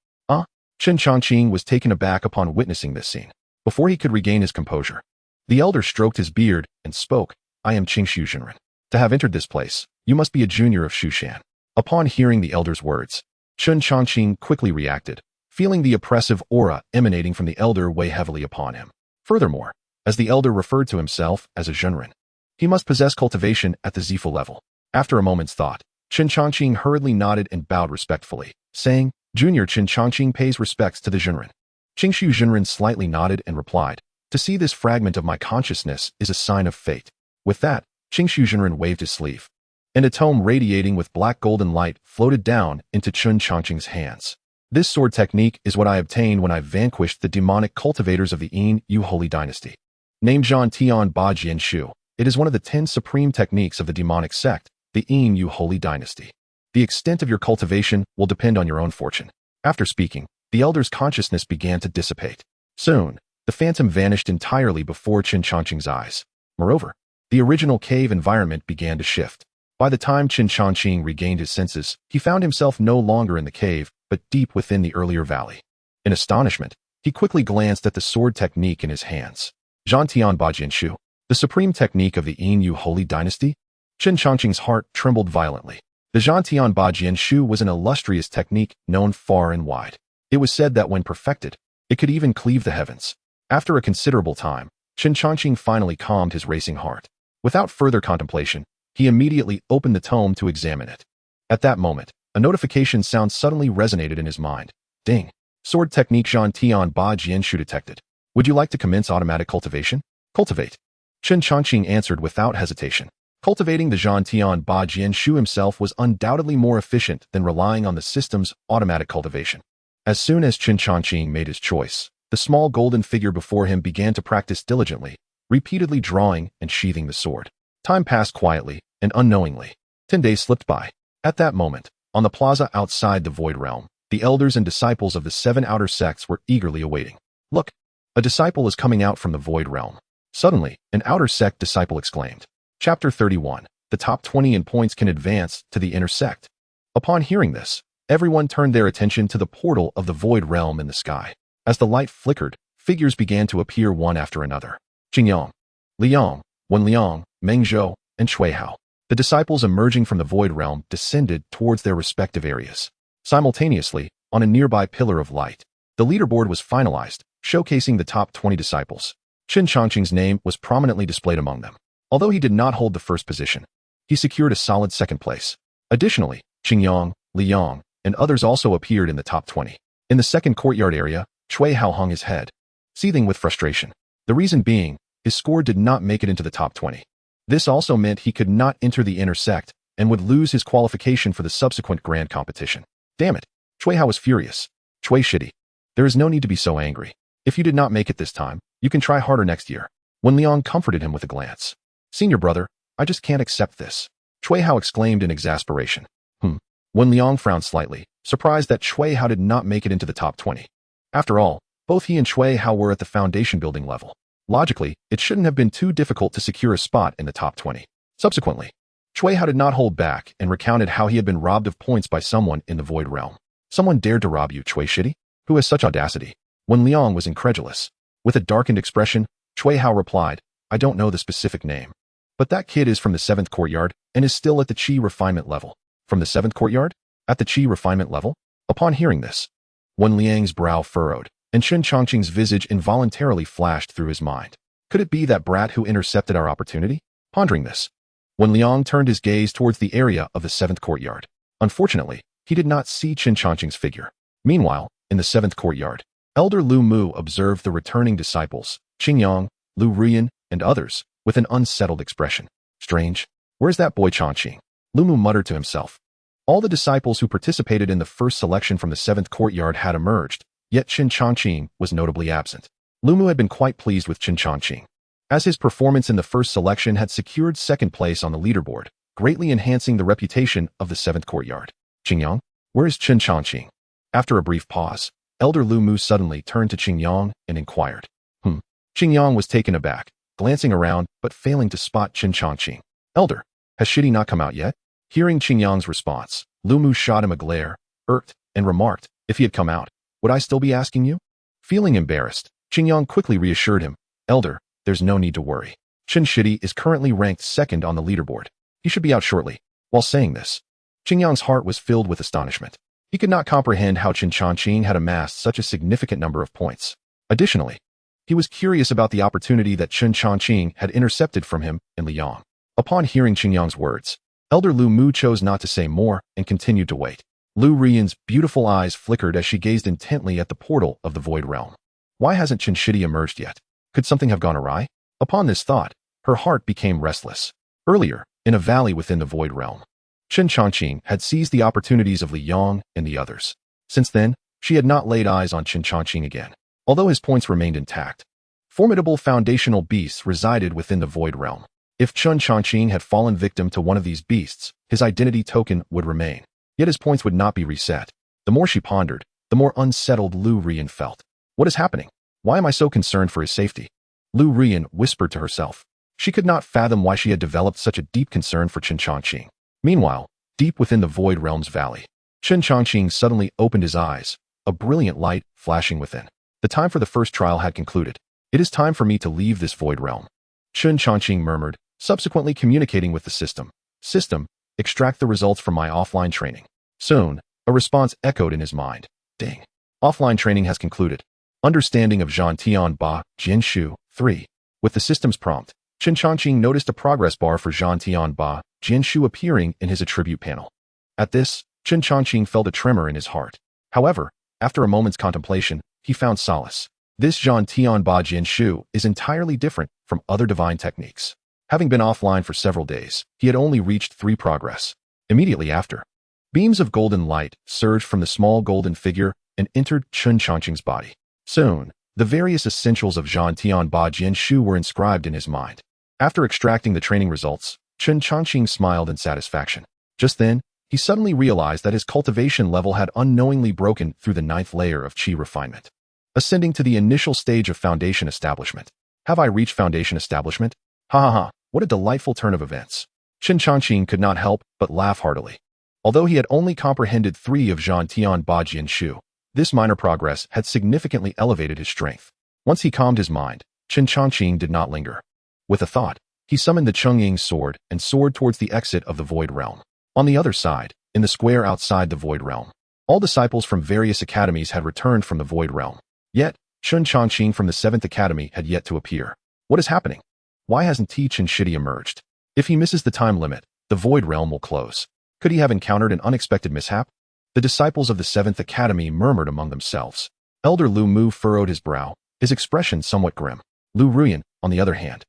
Chen Changqing was taken aback upon witnessing this scene. Before he could regain his composure, the elder stroked his beard and spoke, I am Qingshu Zhenren. To have entered this place, you must be a junior of Shushan. Upon hearing the elder's words, Chen Changqing quickly reacted, feeling the oppressive aura emanating from the elder weigh heavily upon him. Furthermore, as the elder referred to himself as a Zhenren, he must possess cultivation at the Zifu level. After a moment's thought, Chen Changqing hurriedly nodded and bowed respectfully, saying, Junior Chen Changqing pays respects to the Zhenren. Qingshu Zhenren slightly nodded and replied, to see this fragment of my consciousness is a sign of fate. With that, Qingshu Zhenren waved his sleeve, and a tome radiating with black golden light floated down into Chen Changqing's hands. This sword technique is what I obtained when I vanquished the demonic cultivators of the Yin Yu Holy Dynasty. Named Zhan Tian Ba Jian Shu, it is one of the 10 supreme techniques of the demonic sect, the Yin Yu Holy Dynasty. The extent of your cultivation will depend on your own fortune. After speaking, the elder's consciousness began to dissipate. Soon, the phantom vanished entirely before Chen Changqing's eyes. Moreover, the original cave environment began to shift. By the time Chen Changqing regained his senses, he found himself no longer in the cave, but deep within the earlier valley. In astonishment, He quickly glanced at the sword technique in his hands. Zhantian Bajianshu, the supreme technique of the Yin Holy Dynasty? Chen Changqing's heart trembled violently. The Zhantian Bajianshu was an illustrious technique known far and wide. It was said that when perfected, it could even cleave the heavens. After a considerable time, Chen Changqing finally calmed his racing heart. Without further contemplation, he immediately opened the tome to examine it. At that moment, a notification sound suddenly resonated in his mind. Ding! Sword technique Zhantian Bajianshu detected. Would you like to commence automatic cultivation? Cultivate. Chen Changqing answered without hesitation. Cultivating the Zhantian Bajianshu himself was undoubtedly more efficient than relying on the system's automatic cultivation. As soon as Chen Changqing made his choice, the small golden figure before him began to practice diligently, repeatedly drawing and sheathing the sword. Time passed quietly and unknowingly. 10 days slipped by. At that moment, on the plaza outside the Void Realm, the elders and disciples of the 7 outer sects were eagerly awaiting. Look! A disciple is coming out from the Void Realm. Suddenly, an outer sect disciple exclaimed. Chapter 31. The top 20 in points can advance to the inner sect. Upon hearing this, everyone turned their attention to the portal of the Void Realm in the sky. As the light flickered, figures began to appear one after another. Qingyang, Liang, Wenliang, Mengzhou, and Shuihao. The disciples emerging from the Void Realm descended towards their respective areas. Simultaneously, on a nearby pillar of light, the leaderboard was finalized, showcasing the top 20 disciples. Chen Changqing's name was prominently displayed among them. Although he did not hold the first position, he secured a solid second place. Additionally, Qingyang, Liang, and others also appeared in the top 20. In the second courtyard area, Shuihao hung his head, seething with frustration. The reason being, his score did not make it into the top 20. This also meant he could not enter the inner sect and would lose his qualification for the subsequent grand competition. Damn it! Shuihao was furious. Shui shitty. There is no need to be so angry. If you did not make it this time, you can try harder next year. Wenliang comforted him with a glance. Senior brother, I just can't accept this. Shuihao exclaimed in exasperation. Wenliang frowned slightly, surprised that Shuihao did not make it into the top 20. After all, both he and Shuihao were at the foundation building level. Logically, it shouldn't have been too difficult to secure a spot in the top 20. Subsequently, Shuihao did not hold back and recounted how he had been robbed of points by someone in the Void Realm. Someone dared to rob you, Shui shitty? Who has such audacity? Wenliang was incredulous. With a darkened expression, Shuihao replied, I don't know the specific name. But that kid is from the 7th courtyard and is still at the Qi refinement level. From the 7th courtyard? At the Qi refinement level? Upon hearing this, Wenliang's brow furrowed, and Chen Changqing's visage involuntarily flashed through his mind. Could it be that brat who intercepted our opportunity? Pondering this, Wenliang turned his gaze towards the area of the 7th courtyard. Unfortunately, he did not see Chen Changqing's figure. Meanwhile, in the 7th courtyard, Elder Lu Mu observed the returning disciples, Qingyang, Lu Ruyan, and others, with an unsettled expression. Strange. Where's that boy Changqing? Lu Mu muttered to himself. All the disciples who participated in the first selection from the 7th courtyard had emerged, yet Chen Changqing was notably absent. Lu Mu had been quite pleased with Chen Changqing, as his performance in the first selection had secured second place on the leaderboard, greatly enhancing the reputation of the 7th courtyard. Qingyang, where is Chen Changqing? After a brief pause, Elder Lu Mu suddenly turned to Qingyang and inquired. Qingyang was taken aback, glancing around but failing to spot Chen Changqing. Elder, has Shitty not come out yet? Hearing Qingyang's response, Lu Mu shot him a glare, irked, and remarked, if he had come out, would I still be asking you? Feeling embarrassed, Qingyang quickly reassured him, Elder, there's no need to worry. Chen Shitty is currently ranked 2nd on the leaderboard. He should be out shortly. While saying this, Qingyang's heart was filled with astonishment. He could not comprehend how Chen Changqing had amassed such a significant number of points. Additionally, he was curious about the opportunity that Chen Changqing had intercepted from him and Liang. Upon hearing Qingyang's words, Elder Lu Mu chose not to say more and continued to wait. Lu Ruyan's beautiful eyes flickered as she gazed intently at the portal of the Void Realm. Why hasn't Chen Shitty emerged yet? Could something have gone awry? Upon this thought, her heart became restless. Earlier, in a valley within the Void Realm, Chen Changqing had seized the opportunities of Liang and the others. Since then, she had not laid eyes on Chen Changqing again, although his points remained intact. Formidable foundational beasts resided within the Void Realm. If Chen Changqing had fallen victim to one of these beasts, his identity token would remain, yet his points would not be reset. The more she pondered, the more unsettled Lu Ruyan felt. What is happening? Why am I so concerned for his safety? Lu Ruyan whispered to herself. She could not fathom why she had developed such a deep concern for Chen Changqing. Meanwhile, deep within the Void Realm's valley, Chen Changqing suddenly opened his eyes, a brilliant light flashing within. The time for the first trial had concluded. It is time for me to leave this void realm. Chen Changqing murmured, subsequently communicating with the system. System, extract the results from my offline training. Soon, a response echoed in his mind. Ding. Offline training has concluded. Understanding of Zhan Tian Ba, Jin Shu, 3. With the system's prompt, Chen Changqing noticed a progress bar for Zhan Tian Ba, Jin Shu appearing in his attribute panel. At this, Chen Changqing felt a tremor in his heart. However, after a moment's contemplation, he found solace. This Zhan Tian Ba Jin Shu is entirely different from other divine techniques. Having been offline for several days, he had only reached 3 progress. Immediately after, beams of golden light surged from the small golden figure and entered Chen Changqing's body. Soon, the various essentials of Zhan Tian Ba Jin Shu were inscribed in his mind. After extracting the training results, Chen Changqing smiled in satisfaction. Just then, he suddenly realized that his cultivation level had unknowingly broken through the 9th layer of Qi refinement, ascending to the initial stage of foundation establishment. Have I reached foundation establishment? Ha ha ha, what a delightful turn of events. Chen Changqing could not help but laugh heartily. Although he had only comprehended 3 of Zhan Tian Ba Jin Shu, this minor progress had significantly elevated his strength. Once he calmed his mind, Chen Changqing did not linger. With a thought, he summoned the Chungying sword and soared towards the exit of the Void Realm. On the other side, in the square outside the Void Realm, all disciples from various academies had returned from the Void Realm. Yet, Chen Changqing from the 7th Academy had yet to appear. What is happening? Why hasn't Chen Changqing emerged? If he misses the time limit, the Void Realm will close. Could he have encountered an unexpected mishap? The disciples of the 7th Academy murmured among themselves. Elder Lu Mu furrowed his brow, his expression somewhat grim. Lu Ruyan, on the other hand,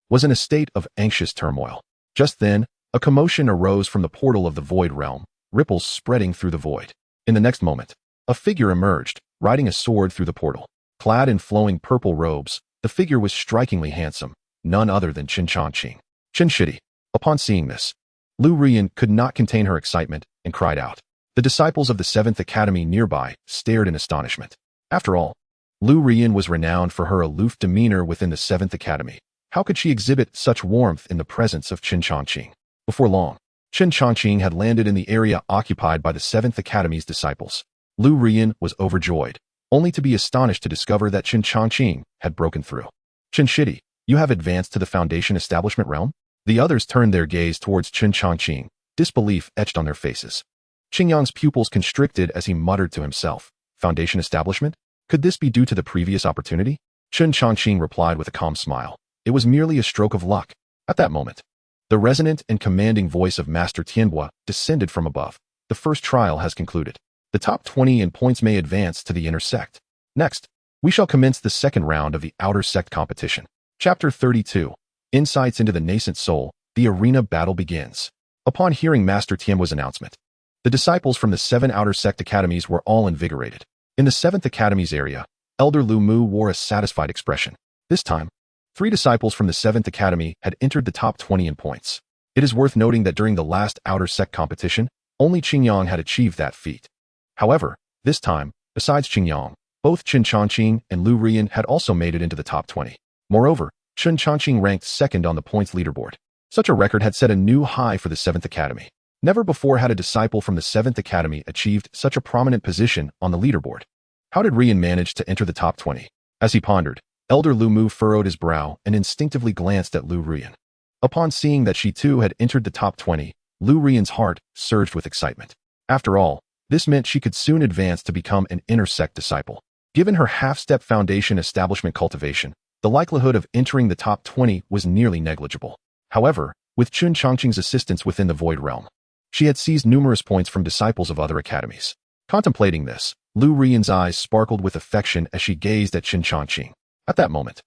was in a state of anxious turmoil. Just then, a commotion arose from the portal of the Void Realm, ripples spreading through the void. In the next moment, a figure emerged, riding a sword through the portal. Clad in flowing purple robes, the figure was strikingly handsome, none other than Chen Changqing. Chen Shidi. Upon seeing this, Lu Ruyan could not contain her excitement and cried out. The disciples of the 7th Academy nearby stared in astonishment. After all, Lu Ruyan was renowned for her aloof demeanor within the 7th Academy. How could she exhibit such warmth in the presence of Chen Changqing? Before long, Chen Changqing had landed in the area occupied by the 7th Academy's disciples. Lu Ruyan was overjoyed, only to be astonished to discover that Chen Changqing had broken through. Chen Shidi, you have advanced to the Foundation Establishment realm? The others turned their gaze towards Chen Changqing, disbelief etched on their faces. Qingyang's pupils constricted as he muttered to himself. Foundation Establishment? Could this be due to the previous opportunity? Chen Changqing replied with a calm smile. It was merely a stroke of luck. At that moment, the resonant and commanding voice of Master Tianhua descended from above. The first trial has concluded. The top 20 in points may advance to the inner sect. Next, we shall commence the second round of the outer sect competition. Chapter 32. Insights into the nascent soul. The arena battle begins. Upon hearing Master Tianhua's announcement, the disciples from the 7 outer sect academies were all invigorated. In the 7th Academy's area, Elder Lu Mu wore a satisfied expression. This time, 3 disciples from the 7th Academy had entered the top 20 in points. It is worth noting that during the last outer sect competition, only Qingyang had achieved that feat. However, this time, besides Qingyang, both Chen Changqing and Lu Ruyan had also made it into the top 20. Moreover, Chen Changqing ranked 2nd on the points leaderboard. Such a record had set a new high for the 7th Academy. Never before had a disciple from the 7th Academy achieved such a prominent position on the leaderboard. How did Ruyan manage to enter the top 20? As he pondered, Elder Lu Mu furrowed his brow and instinctively glanced at Lu Ruyan. Upon seeing that she too had entered the top 20, Lu Ruyan's heart surged with excitement. After all, this meant she could soon advance to become an inner sect disciple. Given her half-step foundation establishment cultivation, the likelihood of entering the top 20 was nearly negligible. However, with Chen Changqing's assistance within the Void Realm, she had seized numerous points from disciples of other academies. Contemplating this, Lu Ruyan's eyes sparkled with affection as she gazed at Chen Changqing. At that moment,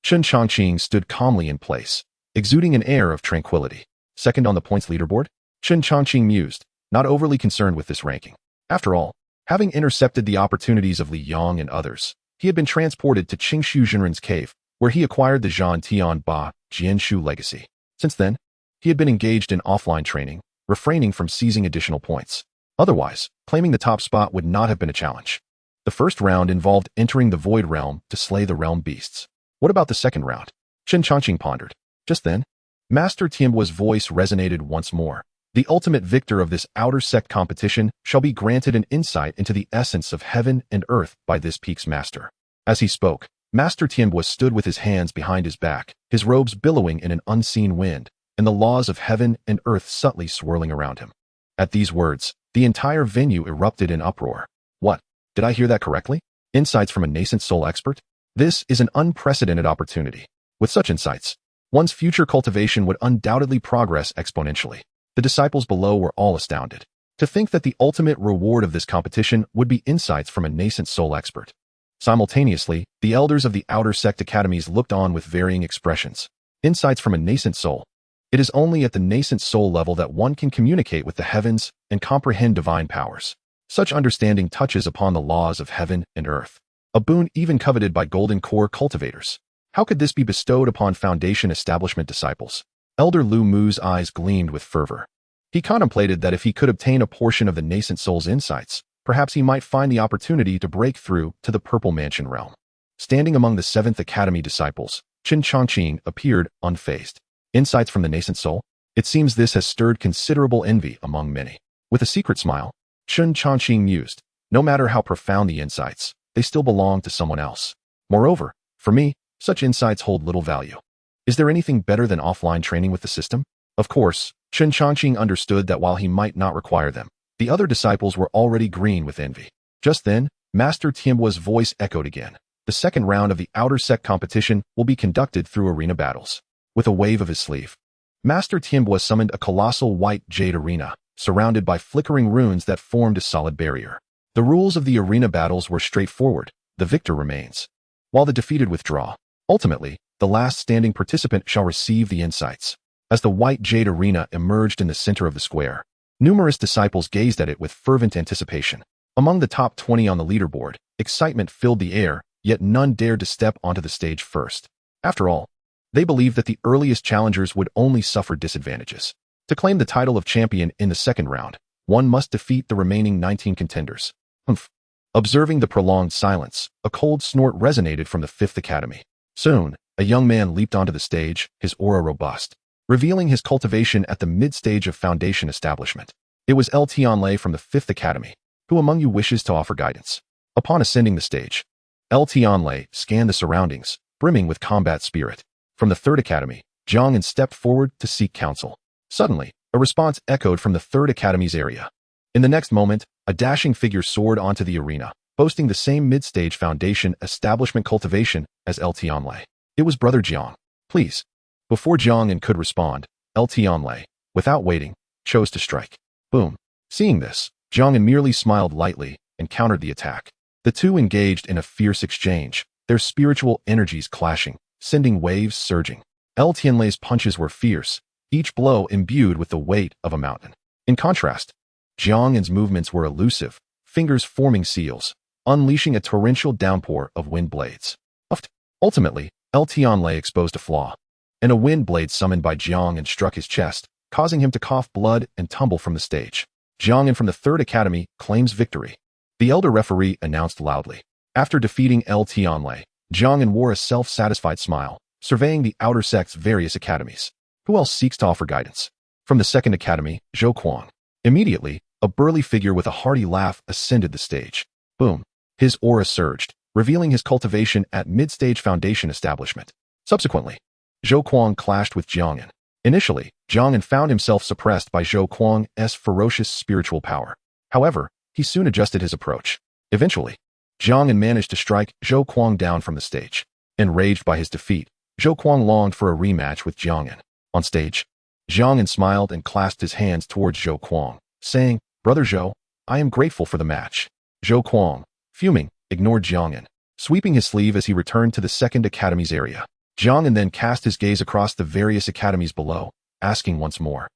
Chen Changqing stood calmly in place, exuding an air of tranquility. 2nd on the points leaderboard? Chen Changqing mused, not overly concerned with this ranking. After all, having intercepted the opportunities of Li Yang and others, he had been transported to Qingshu Zhenren's cave, where he acquired the Zhan Tian Ba Jin Shu legacy. Since then, he had been engaged in offline training, refraining from seizing additional points. Otherwise, claiming the top spot would not have been a challenge. The first round involved entering the Void Realm to slay the realm beasts. What about the second round? Chen Changqing pondered. Just then, Master Tianhua's voice resonated once more. The ultimate victor of this outer sect competition shall be granted an insight into the essence of heaven and earth by this peak's master. As he spoke, Master Tianbo stood with his hands behind his back, his robes billowing in an unseen wind, and the laws of heaven and earth subtly swirling around him. At these words, the entire venue erupted in uproar. What? Did I hear that correctly? Insights from a nascent soul expert? This is an unprecedented opportunity. With such insights, one's future cultivation would undoubtedly progress exponentially. The disciples below were all astounded. To think that the ultimate reward of this competition would be insights from a nascent soul expert. Simultaneously, the elders of the outer sect academies looked on with varying expressions. Insights from a nascent soul. It is only at the nascent soul level that one can communicate with the heavens and comprehend divine powers. Such understanding touches upon the laws of heaven and earth, a boon even coveted by golden core cultivators. How could this be bestowed upon foundation establishment disciples? Elder Lu Mu's eyes gleamed with fervor. He contemplated that if he could obtain a portion of the nascent soul's insights, perhaps he might find the opportunity to break through to the Purple Mansion realm. Standing among the 7th Academy disciples, Chen Changqing appeared unfazed. Insights from the nascent soul? It seems this has stirred considerable envy among many. With a secret smile, Chen Changqing mused, no matter how profound the insights, they still belong to someone else. Moreover, for me, such insights hold little value. Is there anything better than offline training with the system? Of course, Chen Changqing understood that while he might not require them, the other disciples were already green with envy. Just then, Master Tianbo's voice echoed again. The second round of the outer sect competition will be conducted through arena battles. With a wave of his sleeve, Master Tianbo summoned a colossal white jade arena, surrounded by flickering runes that formed a solid barrier. The rules of the arena battles were straightforward. The victor remains, while the defeated withdraw. Ultimately, the last standing participant shall receive the insights. As the white jade arena emerged in the center of the square, numerous disciples gazed at it with fervent anticipation. Among the top 20 on the leaderboard, excitement filled the air, yet none dared to step onto the stage first. After all, they believed that the earliest challengers would only suffer disadvantages. To claim the title of champion in the second round, one must defeat the remaining 19 contenders. Humph. Observing the prolonged silence, a cold snort resonated from the 5th Academy. Soon, a young man leaped onto the stage, his aura robust, revealing his cultivation at the mid-stage of foundation establishment. It was L. Tianlei from the 5th Academy. Who among you wishes to offer guidance? Upon ascending the stage, L. Tianlei scanned the surroundings, brimming with combat spirit. From the 3rd Academy, Zhang stepped forward to seek counsel. Suddenly, a response echoed from the 3rd Academy's area. In the next moment, a dashing figure soared onto the arena, boasting the same mid-stage foundation establishment cultivation as L. Tianlei. It was Brother Jiang. Please. Before Jiang could respond, L. Tianlei, without waiting, chose to strike. Boom. Seeing this, Jiang merely smiled lightly and countered the attack. The two engaged in a fierce exchange, their spiritual energies clashing, sending waves surging. L. Tianlei's punches were fierce, each blow imbued with the weight of a mountain. In contrast, Jiang's movements were elusive, fingers forming seals, unleashing a torrential downpour of wind blades. Ultimately, L. Tianlei exposed a flaw, and a wind blade summoned by Jiang struck his chest, causing him to cough blood and tumble from the stage. Jiang from the 3rd Academy claims victory. The elder referee announced loudly. After defeating L. Tianlei, Jiang wore a self-satisfied smile, surveying the outer sect's various academies. Who else seeks to offer guidance? From the 2nd Academy, Zhou Kuang. Immediately, a burly figure with a hearty laugh ascended the stage. Boom. His aura surged, revealing his cultivation at mid-stage foundation establishment. Subsequently, Zhou Kuang clashed with Jiang. Initially, Jiang found himself suppressed by Zhou Kuang's ferocious spiritual power. However, he soon adjusted his approach. Eventually, Jiang managed to strike Zhou Kuang down from the stage. Enraged by his defeat, Zhou Kuang longed for a rematch with Jiang. On stage, Jiang smiled and clasped his hands towards Zhou Kuang, saying, Brother Zhou, I am grateful for the match. Zhou Kuang, fuming, ignored Jiang, sweeping his sleeve as he returned to the 2nd Academy's area. Jiang then cast his gaze across the various academies below, asking once more,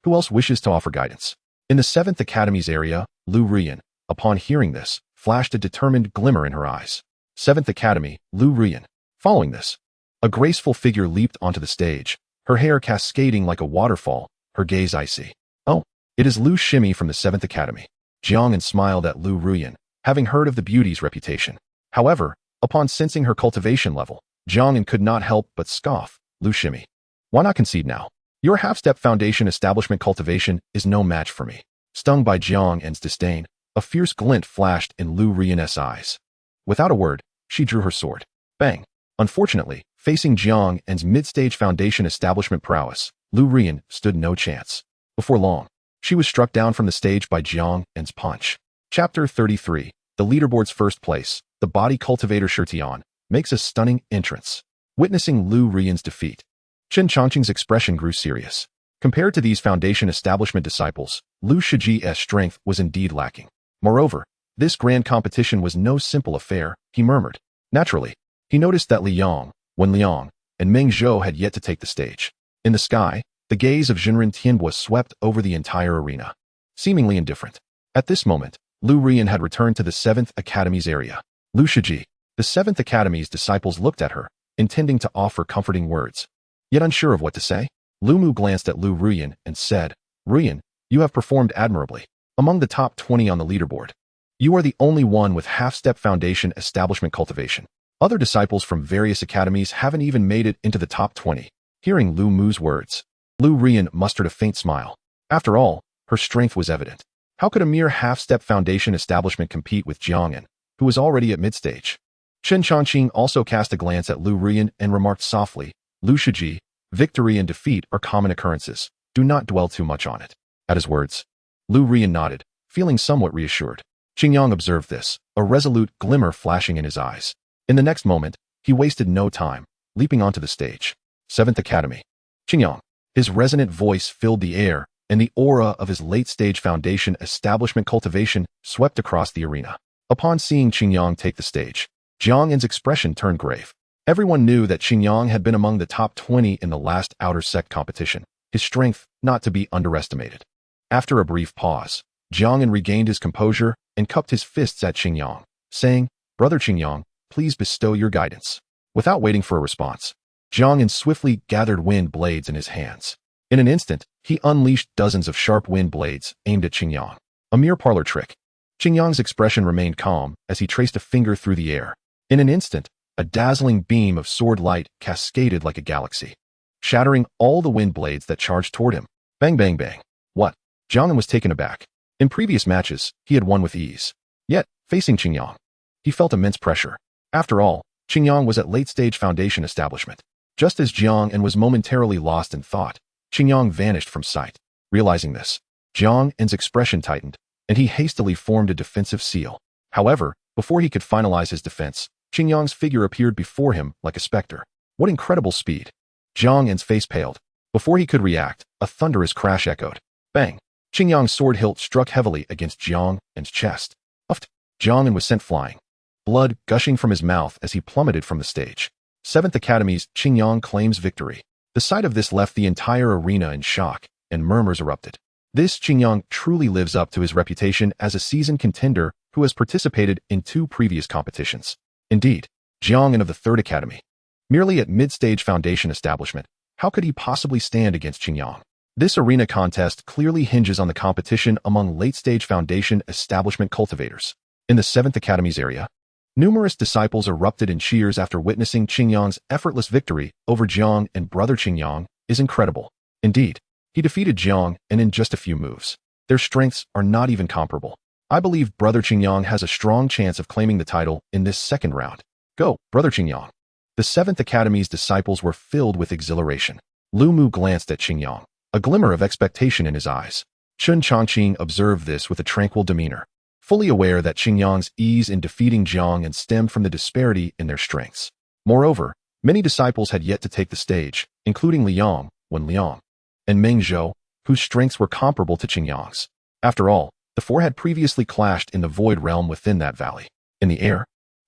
who else wishes to offer guidance? In the 7th Academy's area, Lu Ruyan, upon hearing this, flashed a determined glimmer in her eyes. 7th Academy, Lu Ruyan. Following this, a graceful figure leaped onto the stage, her hair cascading like a waterfall, her gaze icy. Oh, it is Lu Shimi from the 7th Academy. Jiang smiled at Lu Ruyan, having heard of the beauty's reputation. However, upon sensing her cultivation level, Jiang could not help but scoff. Lu Shimi. Why not concede now? Your half-step foundation establishment cultivation is no match for me. Stung by Jiang's disdain, a fierce glint flashed in Lu Ruyan's eyes. Without a word, She drew her sword. Bang! Unfortunately, facing Jiang An's mid-stage foundation establishment prowess, Lu Rian stood no chance. Before long, she was struck down from the stage by Jiang An's punch. Chapter 33. The leaderboard's first place, the body cultivator Shutian, makes a stunning entrance. Witnessing Lu Rian's defeat, Chen Changqing's expression grew serious. Compared to these foundation establishment disciples, Lu Shiji's strength was indeed lacking. Moreover, this grand competition was no simple affair, he murmured. Naturally, he noticed that Liang, Wen Liang, and Meng Zhou had yet to take the stage. In the sky, the gaze of Jinren Tianbo swept over the entire arena. Seemingly indifferent. At this moment, Lu Rian had returned to the 7th Academy's area. Lu Shiji, the 7th Academy's disciples looked at her, intending to offer comforting words. Yet unsure of what to say, Lu Mu glanced at Lu Rian and said, Rian, you have performed admirably. Among the top 20 on the leaderboard, you are the only one with half-step foundation establishment cultivation. Other disciples from various academies haven't even made it into the top 20. Hearing Lu Mu's words, Lu Rian mustered a faint smile. After all, her strength was evident. How could a mere half-step foundation establishment compete with Jiang An, who was already at mid-stage? Chen Changqing also cast a glance at Lu Rian and remarked softly, Lu Shiji, victory and defeat are common occurrences. Do not dwell too much on it. At his words, Lu Rian nodded, feeling somewhat reassured. Qingyang observed this, a resolute glimmer flashing in his eyes. In the next moment, he wasted no time, leaping onto the stage. 7th Academy. Qingyang. His resonant voice filled the air, and the aura of his late-stage foundation establishment cultivation swept across the arena. Upon seeing Qingyang take the stage, Jiang An's expression turned grave. Everyone knew that Qingyang had been among the top 20 in the last outer sect competition, his strength not to be underestimated. After a brief pause, Jiang An regained his composure and cupped his fists at Qingyang, saying, Brother Qingyang, please bestow your guidance. Without waiting for a response, Jiang An swiftly gathered wind blades in his hands. In an instant, he unleashed dozens of sharp wind blades aimed at Qingyang. A mere parlor trick. Qingyang's expression remained calm as he traced a finger through the air. In an instant, a dazzling beam of sword light cascaded like a galaxy, shattering all the wind blades that charged toward him. Bang bang bang. What? Jiang An was taken aback. In previous matches, he had won with ease. Yet, facing Qingyang, he felt immense pressure. After all, Qingyang was at late-stage foundation establishment. Just as Jiang An was momentarily lost in thought, Qingyang vanished from sight. Realizing this, Jiang An's expression tightened, and he hastily formed a defensive seal. However, before he could finalize his defense, Qingyang's figure appeared before him like a specter. What incredible speed! Jiang An's face paled. Before he could react, a thunderous crash echoed. Bang! Qingyang's sword hilt struck heavily against Jiang An's chest. Uffed! Jiang An was sent flying, blood gushing from his mouth as he plummeted from the stage. 7th Academy's Qingyang claims victory. The sight of this left the entire arena in shock, and murmurs erupted. This Qingyang truly lives up to his reputation as a seasoned contender who has participated in 2 previous competitions. Indeed, Jiang An of the 3rd Academy. Merely at mid-stage foundation establishment, how could he possibly stand against Qingyang? This arena contest clearly hinges on the competition among late-stage foundation establishment cultivators. In the 7th Academy's area, numerous disciples erupted in cheers after witnessing Qingyang's effortless victory over Jiang and brother Qingyang is incredible. Indeed, he defeated Jiang and in just a few moves. Their strengths are not even comparable. I believe brother Qingyang has a strong chance of claiming the title in this second round. Go, brother Qingyang. The 7th Academy's disciples were filled with exhilaration. Lu Mu glanced at Qingyang, a glimmer of expectation in his eyes. Chen Changqing observed this with a tranquil demeanor, fully aware that Qingyang's ease in defeating Jiang and stemmed from the disparity in their strengths. Moreover, many disciples had yet to take the stage, including Liang, Wen Liang, and Meng Zhou, whose strengths were comparable to Qingyang's. After all, the 4 had previously clashed in the void realm within that valley. In the air,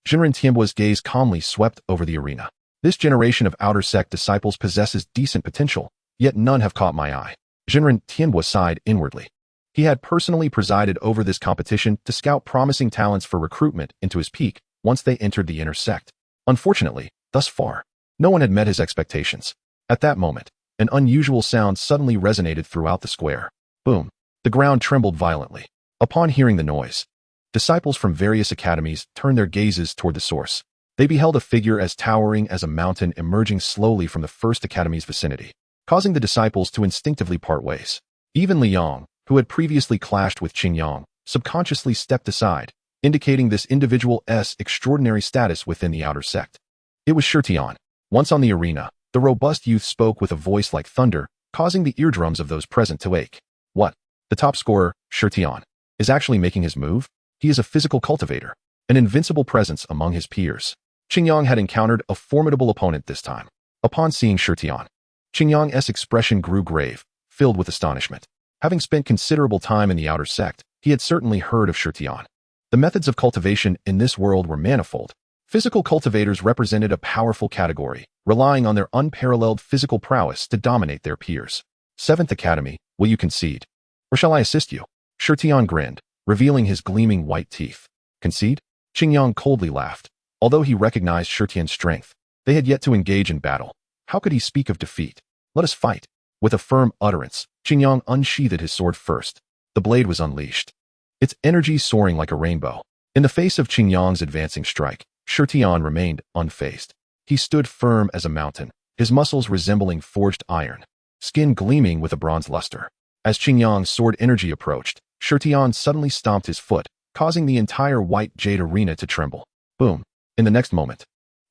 Jinren Tianbo's gaze calmly swept over the arena. This generation of outer sect disciples possesses decent potential, yet none have caught my eye. Jinren Tianbo sighed inwardly. He had personally presided over this competition to scout promising talents for recruitment into his peak once they entered the inner sect. Unfortunately, thus far, no one had met his expectations. At that moment, an unusual sound suddenly resonated throughout the square. Boom! The ground trembled violently. Upon hearing the noise, disciples from various academies turned their gazes toward the source. They beheld a figure as towering as a mountain emerging slowly from the 1st Academy's vicinity, causing the disciples to instinctively part ways. Even Liang, who had previously clashed with Qingyang, subconsciously stepped aside, indicating this individual's extraordinary status within the outer sect. It was Shushan. Once on the arena, the robust youth spoke with a voice like thunder, causing the eardrums of those present to ache. What? The top scorer, Shushan, is actually making his move? He is a physical cultivator, an invincible presence among his peers. Qingyang had encountered a formidable opponent this time. Upon seeing Shushan, Qingyang's expression grew grave, filled with astonishment. Having spent considerable time in the outer sect, he had certainly heard of Shushan. The methods of cultivation in this world were manifold. Physical cultivators represented a powerful category, relying on their unparalleled physical prowess to dominate their peers. 7th Academy, will you concede? Or shall I assist you? Shushan grinned, revealing his gleaming white teeth. Concede? Qingyang coldly laughed. Although he recognized Shushan's strength, they had yet to engage in battle. How could he speak of defeat? Let us fight. With a firm utterance, Qingyang unsheathed his sword first. The blade was unleashed, its energy soaring like a rainbow. In the face of Qingyang's advancing strike, Shushan remained unfazed. He stood firm as a mountain, his muscles resembling forged iron, skin gleaming with a bronze luster. As Qingyang's sword energy approached, Shushan suddenly stomped his foot, causing the entire white jade arena to tremble. Boom. In the next moment,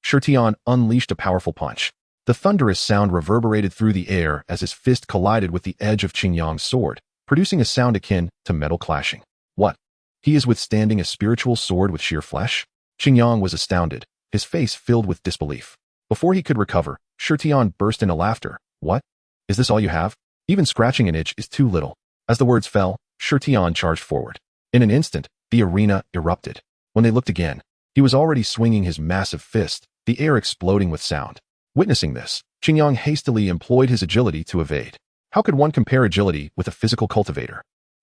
Shushan unleashed a powerful punch. The thunderous sound reverberated through the air as his fist collided with the edge of Qingyang's sword, producing a sound akin to metal clashing. What? He is withstanding a spiritual sword with sheer flesh? Qingyang was astounded, his face filled with disbelief. Before he could recover, Shushan burst into laughter. What? Is this all you have? Even scratching an itch is too little. As the words fell, Shushan charged forward. In an instant, the arena erupted. When they looked again, he was already swinging his massive fist, the air exploding with sound. Witnessing this, Qingyang hastily employed his agility to evade. How could one compare agility with a physical cultivator?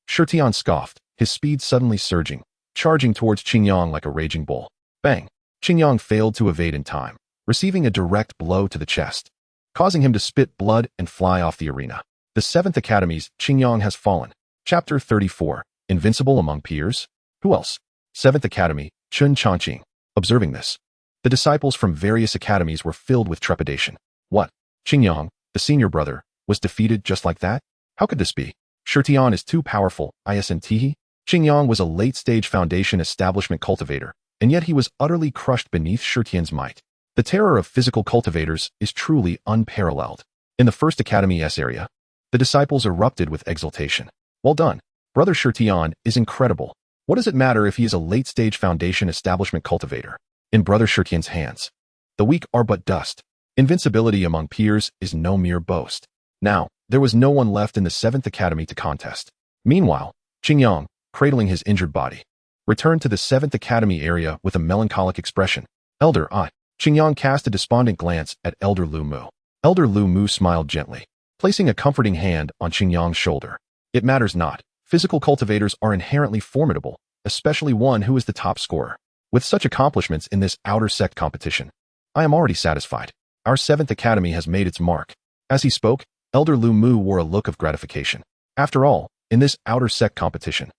Shushan scoffed, his speed suddenly surging, charging towards Qingyang like a raging bull. Bang! Qingyang failed to evade in time, receiving a direct blow to the chest, causing him to spit blood and fly off the arena. The 7th Academy's Qingyang has fallen. Chapter 34, Invincible Among Peers? Who else? 7th Academy, Chen Changqing. Observing this, the disciples from various academies were filled with trepidation. What? Qingyang, the senior brother, was defeated just like that? How could this be? Shushan is too powerful, isn't he? Qingyang was a late-stage foundation establishment cultivator, and yet he was utterly crushed beneath Shushan's might. The terror of physical cultivators is truly unparalleled. In the 1st Academy's area, the disciples erupted with exultation. Well done. Brother Shushan is incredible. What does it matter if he is a late-stage foundation establishment cultivator? In Brother Shushan's hands, the weak are but dust. Invincibility among peers is no mere boast. Now, there was no one left in the 7th Academy to contest. Meanwhile, Qingyang, cradling his injured body, returned to the 7th Academy area with a melancholic expression. Elder Qingyang cast a despondent glance at Elder Lu Mu. Elder Lu Mu smiled gently, placing a comforting hand on Qingyang's shoulder. It matters not. Physical cultivators are inherently formidable, especially one who is the top scorer. With such accomplishments in this outer sect competition, I am already satisfied. Our 7th Academy has made its mark. As he spoke, Elder Lu Mu wore a look of gratification. After all, in this outer sect competition,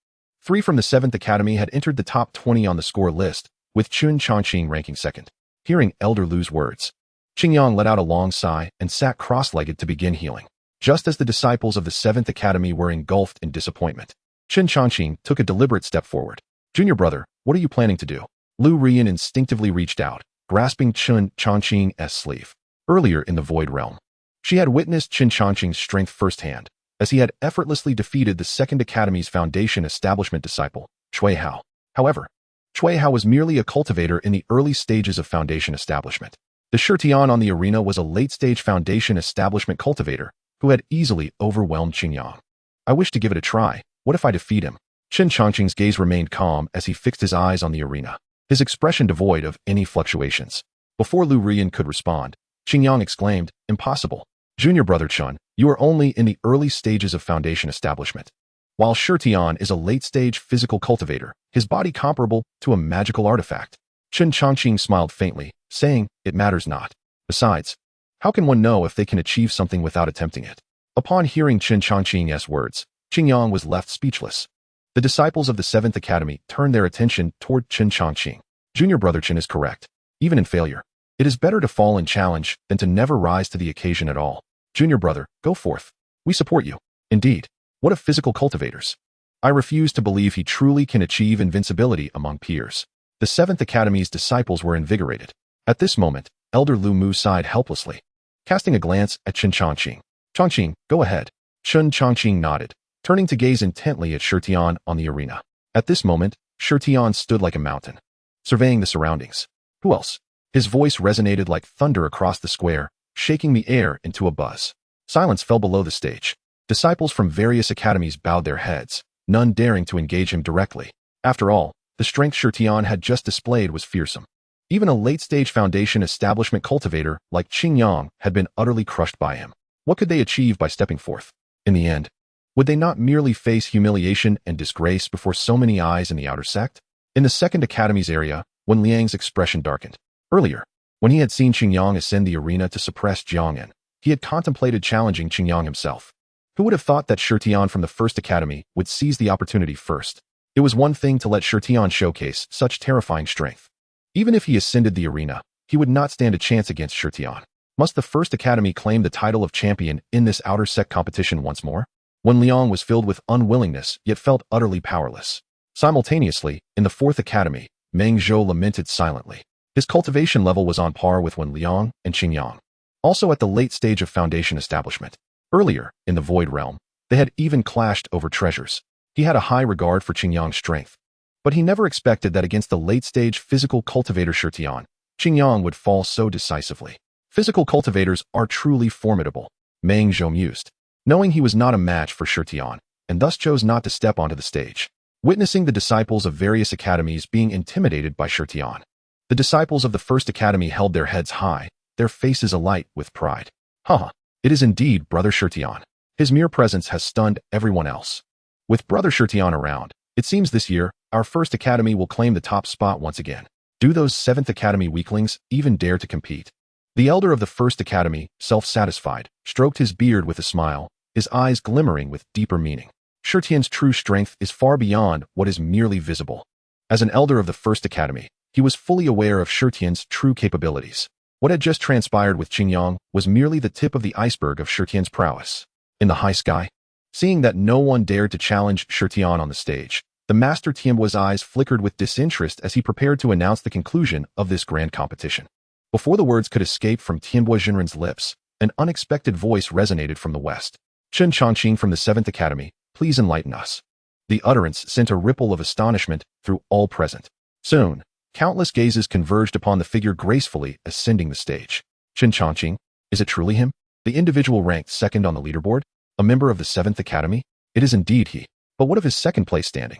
3 from the 7th Academy had entered the top 20 on the score list, with Chen Changqing ranking second. Hearing Elder Lu's words, Qingyang let out a long sigh and sat cross-legged to begin healing. Just as the disciples of the 7th Academy were engulfed in disappointment, Chen Changqing took a deliberate step forward. Junior brother, what are you planning to do? Lu Rian instinctively reached out, grasping Chen Changqing's sleeve. Earlier in the Void Realm, she had witnessed Chen Changqing's strength firsthand, as he had effortlessly defeated the 2nd Academy's foundation establishment disciple, Treaure. However, Treaure was merely a cultivator in the early stages of foundation establishment. The Shushan on the arena was a late-stage foundation establishment cultivator who had easily overwhelmed Qingyang. I wish to give it a try. What if I defeat him? Chen Changqing's gaze remained calm as he fixed his eyes on the arena, his expression devoid of any fluctuations. Before Lu Rian could respond, Qingyang exclaimed, "Impossible. Junior brother Chen, you are only in the early stages of foundation establishment. While Shushan is a late-stage physical cultivator, his body comparable to a magical artifact." Chen Changqing smiled faintly, saying, "It matters not. Besides, how can one know if they can achieve something without attempting it?" Upon hearing Chen Changqing's words, Qingyang was left speechless. The disciples of the 7th Academy turned their attention toward Chen Changqing. Junior brother Chen is correct. Even in failure, it is better to fall in challenge than to never rise to the occasion at all. Junior brother, go forth. We support you. Indeed, what of physical cultivators? I refuse to believe he truly can achieve invincibility among peers. The 7th Academy's disciples were invigorated. At this moment, Elder Lu Mu sighed helplessly, casting a glance at Chen Changqing. Changqing, go ahead. Chen Changqing nodded, turning to gaze intently at Shutian on the arena. At this moment, Shutian stood like a mountain, surveying the surroundings. Who else? His voice resonated like thunder across the square, shaking the air into a buzz. Silence fell below the stage. Disciples from various academies bowed their heads, none daring to engage him directly. After all, the strength Shutian had just displayed was fearsome. Even a late-stage foundation establishment cultivator like Qingyang had been utterly crushed by him. What could they achieve by stepping forth? In the end, would they not merely face humiliation and disgrace before so many eyes in the outer sect? In the 2nd Academy's area, Wen Liang's expression darkened. Earlier, when he had seen Qingyang ascend the arena to suppress Jiang'an, he had contemplated challenging Qingyang himself. Who would have thought that Shutian from the 1st Academy would seize the opportunity first? It was one thing to let Shutian showcase such terrifying strength. Even if he ascended the arena, he would not stand a chance against Shutian. Must the 1st Academy claim the title of champion in this outer sect competition once more? Wen Liang was filled with unwillingness, yet felt utterly powerless. Simultaneously, in the 4th Academy, Meng Zhou lamented silently. His cultivation level was on par with Wen Liang and Qingyang, also at the late stage of foundation establishment. Earlier, in the Void Realm, they had even clashed over treasures. He had a high regard for Qingyang's strength, but he never expected that against the late-stage physical cultivator Shutian, Qingyang would fall so decisively. Physical cultivators are truly formidable, Meng Zhou mused, knowing he was not a match for Shutian, and thus chose not to step onto the stage. Witnessing the disciples of various academies being intimidated by Shutian, the disciples of the 1st Academy held their heads high, their faces alight with pride. Haha, it is indeed Brother Shutian. His mere presence has stunned everyone else. With Brother Shutian around, it seems this year, our 1st Academy will claim the top spot once again. Do those 7th Academy weaklings even dare to compete? The elder of the 1st Academy, self-satisfied, stroked his beard with a smile, his eyes glimmering with deeper meaning. Shutian's true strength is far beyond what is merely visible. As an elder of the 1st Academy, he was fully aware of Shutian's true capabilities. What had just transpired with Qingyang was merely the tip of the iceberg of Shutian's prowess. In the high sky, seeing that no one dared to challenge Shutian on the stage, the Master Tianbuo's eyes flickered with disinterest as he prepared to announce the conclusion of this grand competition. Before the words could escape from Tianbuo Jinren's lips, an unexpected voice resonated from the west. Chen Changqing from the 7th Academy, please enlighten us. The utterance sent a ripple of astonishment through all present. Soon, countless gazes converged upon the figure gracefully ascending the stage. Chen Changqing, is it truly him? The individual ranked 2nd on the leaderboard? A member of the 7th Academy? It is indeed he. But what of his 2nd place standing?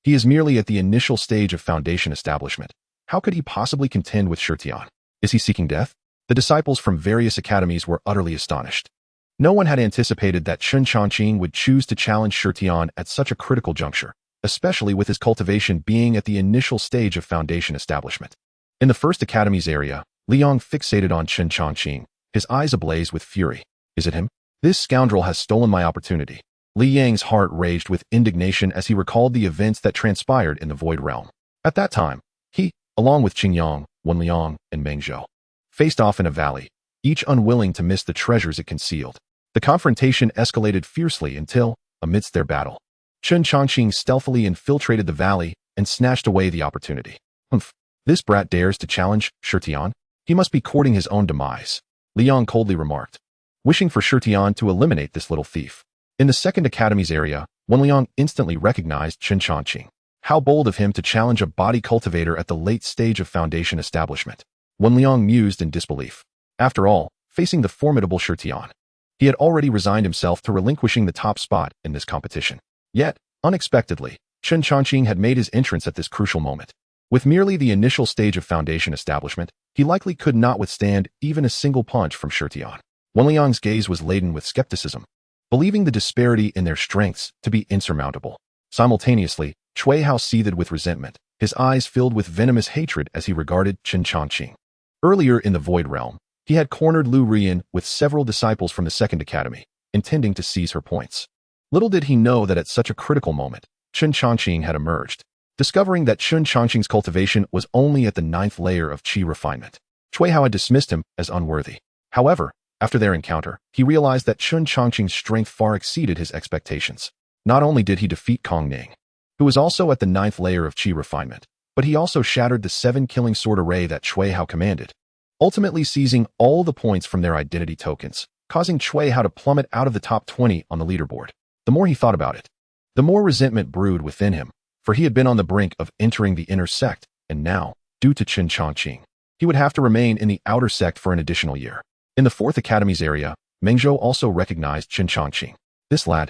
He is merely at the initial stage of foundation establishment. How could he possibly contend with Shutian? Is he seeking death? The disciples from various academies were utterly astonished. No one had anticipated that Chen Changqing would choose to challenge Shutian at such a critical juncture, especially with his cultivation being at the initial stage of foundation establishment. In the 1st Academy's area, Liang fixated on Chen Changqing, his eyes ablaze with fury. Is it him? This scoundrel has stolen my opportunity. Li Yang's heart raged with indignation as he recalled the events that transpired in the Void Realm. At that time, he, along with Qingyang, Wen Liang, and Meng Zhou, faced off in a valley, each unwilling to miss the treasures it concealed. The confrontation escalated fiercely until, amidst their battle, Chen Changqing stealthily infiltrated the valley and snatched away the opportunity. Humph, this brat dares to challenge Shutian? He must be courting his own demise, Liang coldly remarked, wishing for Shutian to eliminate this little thief. In the 2nd Academy's area, Wen Liang instantly recognized Chen Changqing. How bold of him to challenge a body cultivator at the late stage of foundation establishment. Wen Liang mused in disbelief. After all, facing the formidable Shutian, he had already resigned himself to relinquishing the top spot in this competition. Yet, unexpectedly, Chen Changqing had made his entrance at this crucial moment. With merely the initial stage of foundation establishment, he likely could not withstand even a single punch from Shutian. Wen Liang's gaze was laden with skepticism, believing the disparity in their strengths to be insurmountable. Simultaneously, Cui Hao seethed with resentment, his eyes filled with venomous hatred as he regarded Chen Changqing. Earlier in the Void Realm, he had cornered Lu Rian with several disciples from the 2nd Academy, intending to seize her points. Little did he know that at such a critical moment, Chen Changqing had emerged, discovering that Chen Changqing's cultivation was only at the 9th layer of Qi refinement. Cui Hao had dismissed him as unworthy. However, after their encounter, he realized that Chen Changqing's strength far exceeded his expectations. Not only did he defeat Kong Ning, who was also at the 9th layer of Qi refinement, but he also shattered the 7-killing sword array that Treaure Hao commanded, ultimately seizing all the points from their identity tokens, causing Treaure Hao to plummet out of the top 20 on the leaderboard. The more he thought about it, the more resentment brewed within him, for he had been on the brink of entering the inner sect, and now, due to Chen Changqing, he would have to remain in the outer sect for an additional year. In the 4th Academy's area, Mengzhou also recognized Chen Changqing. This lad,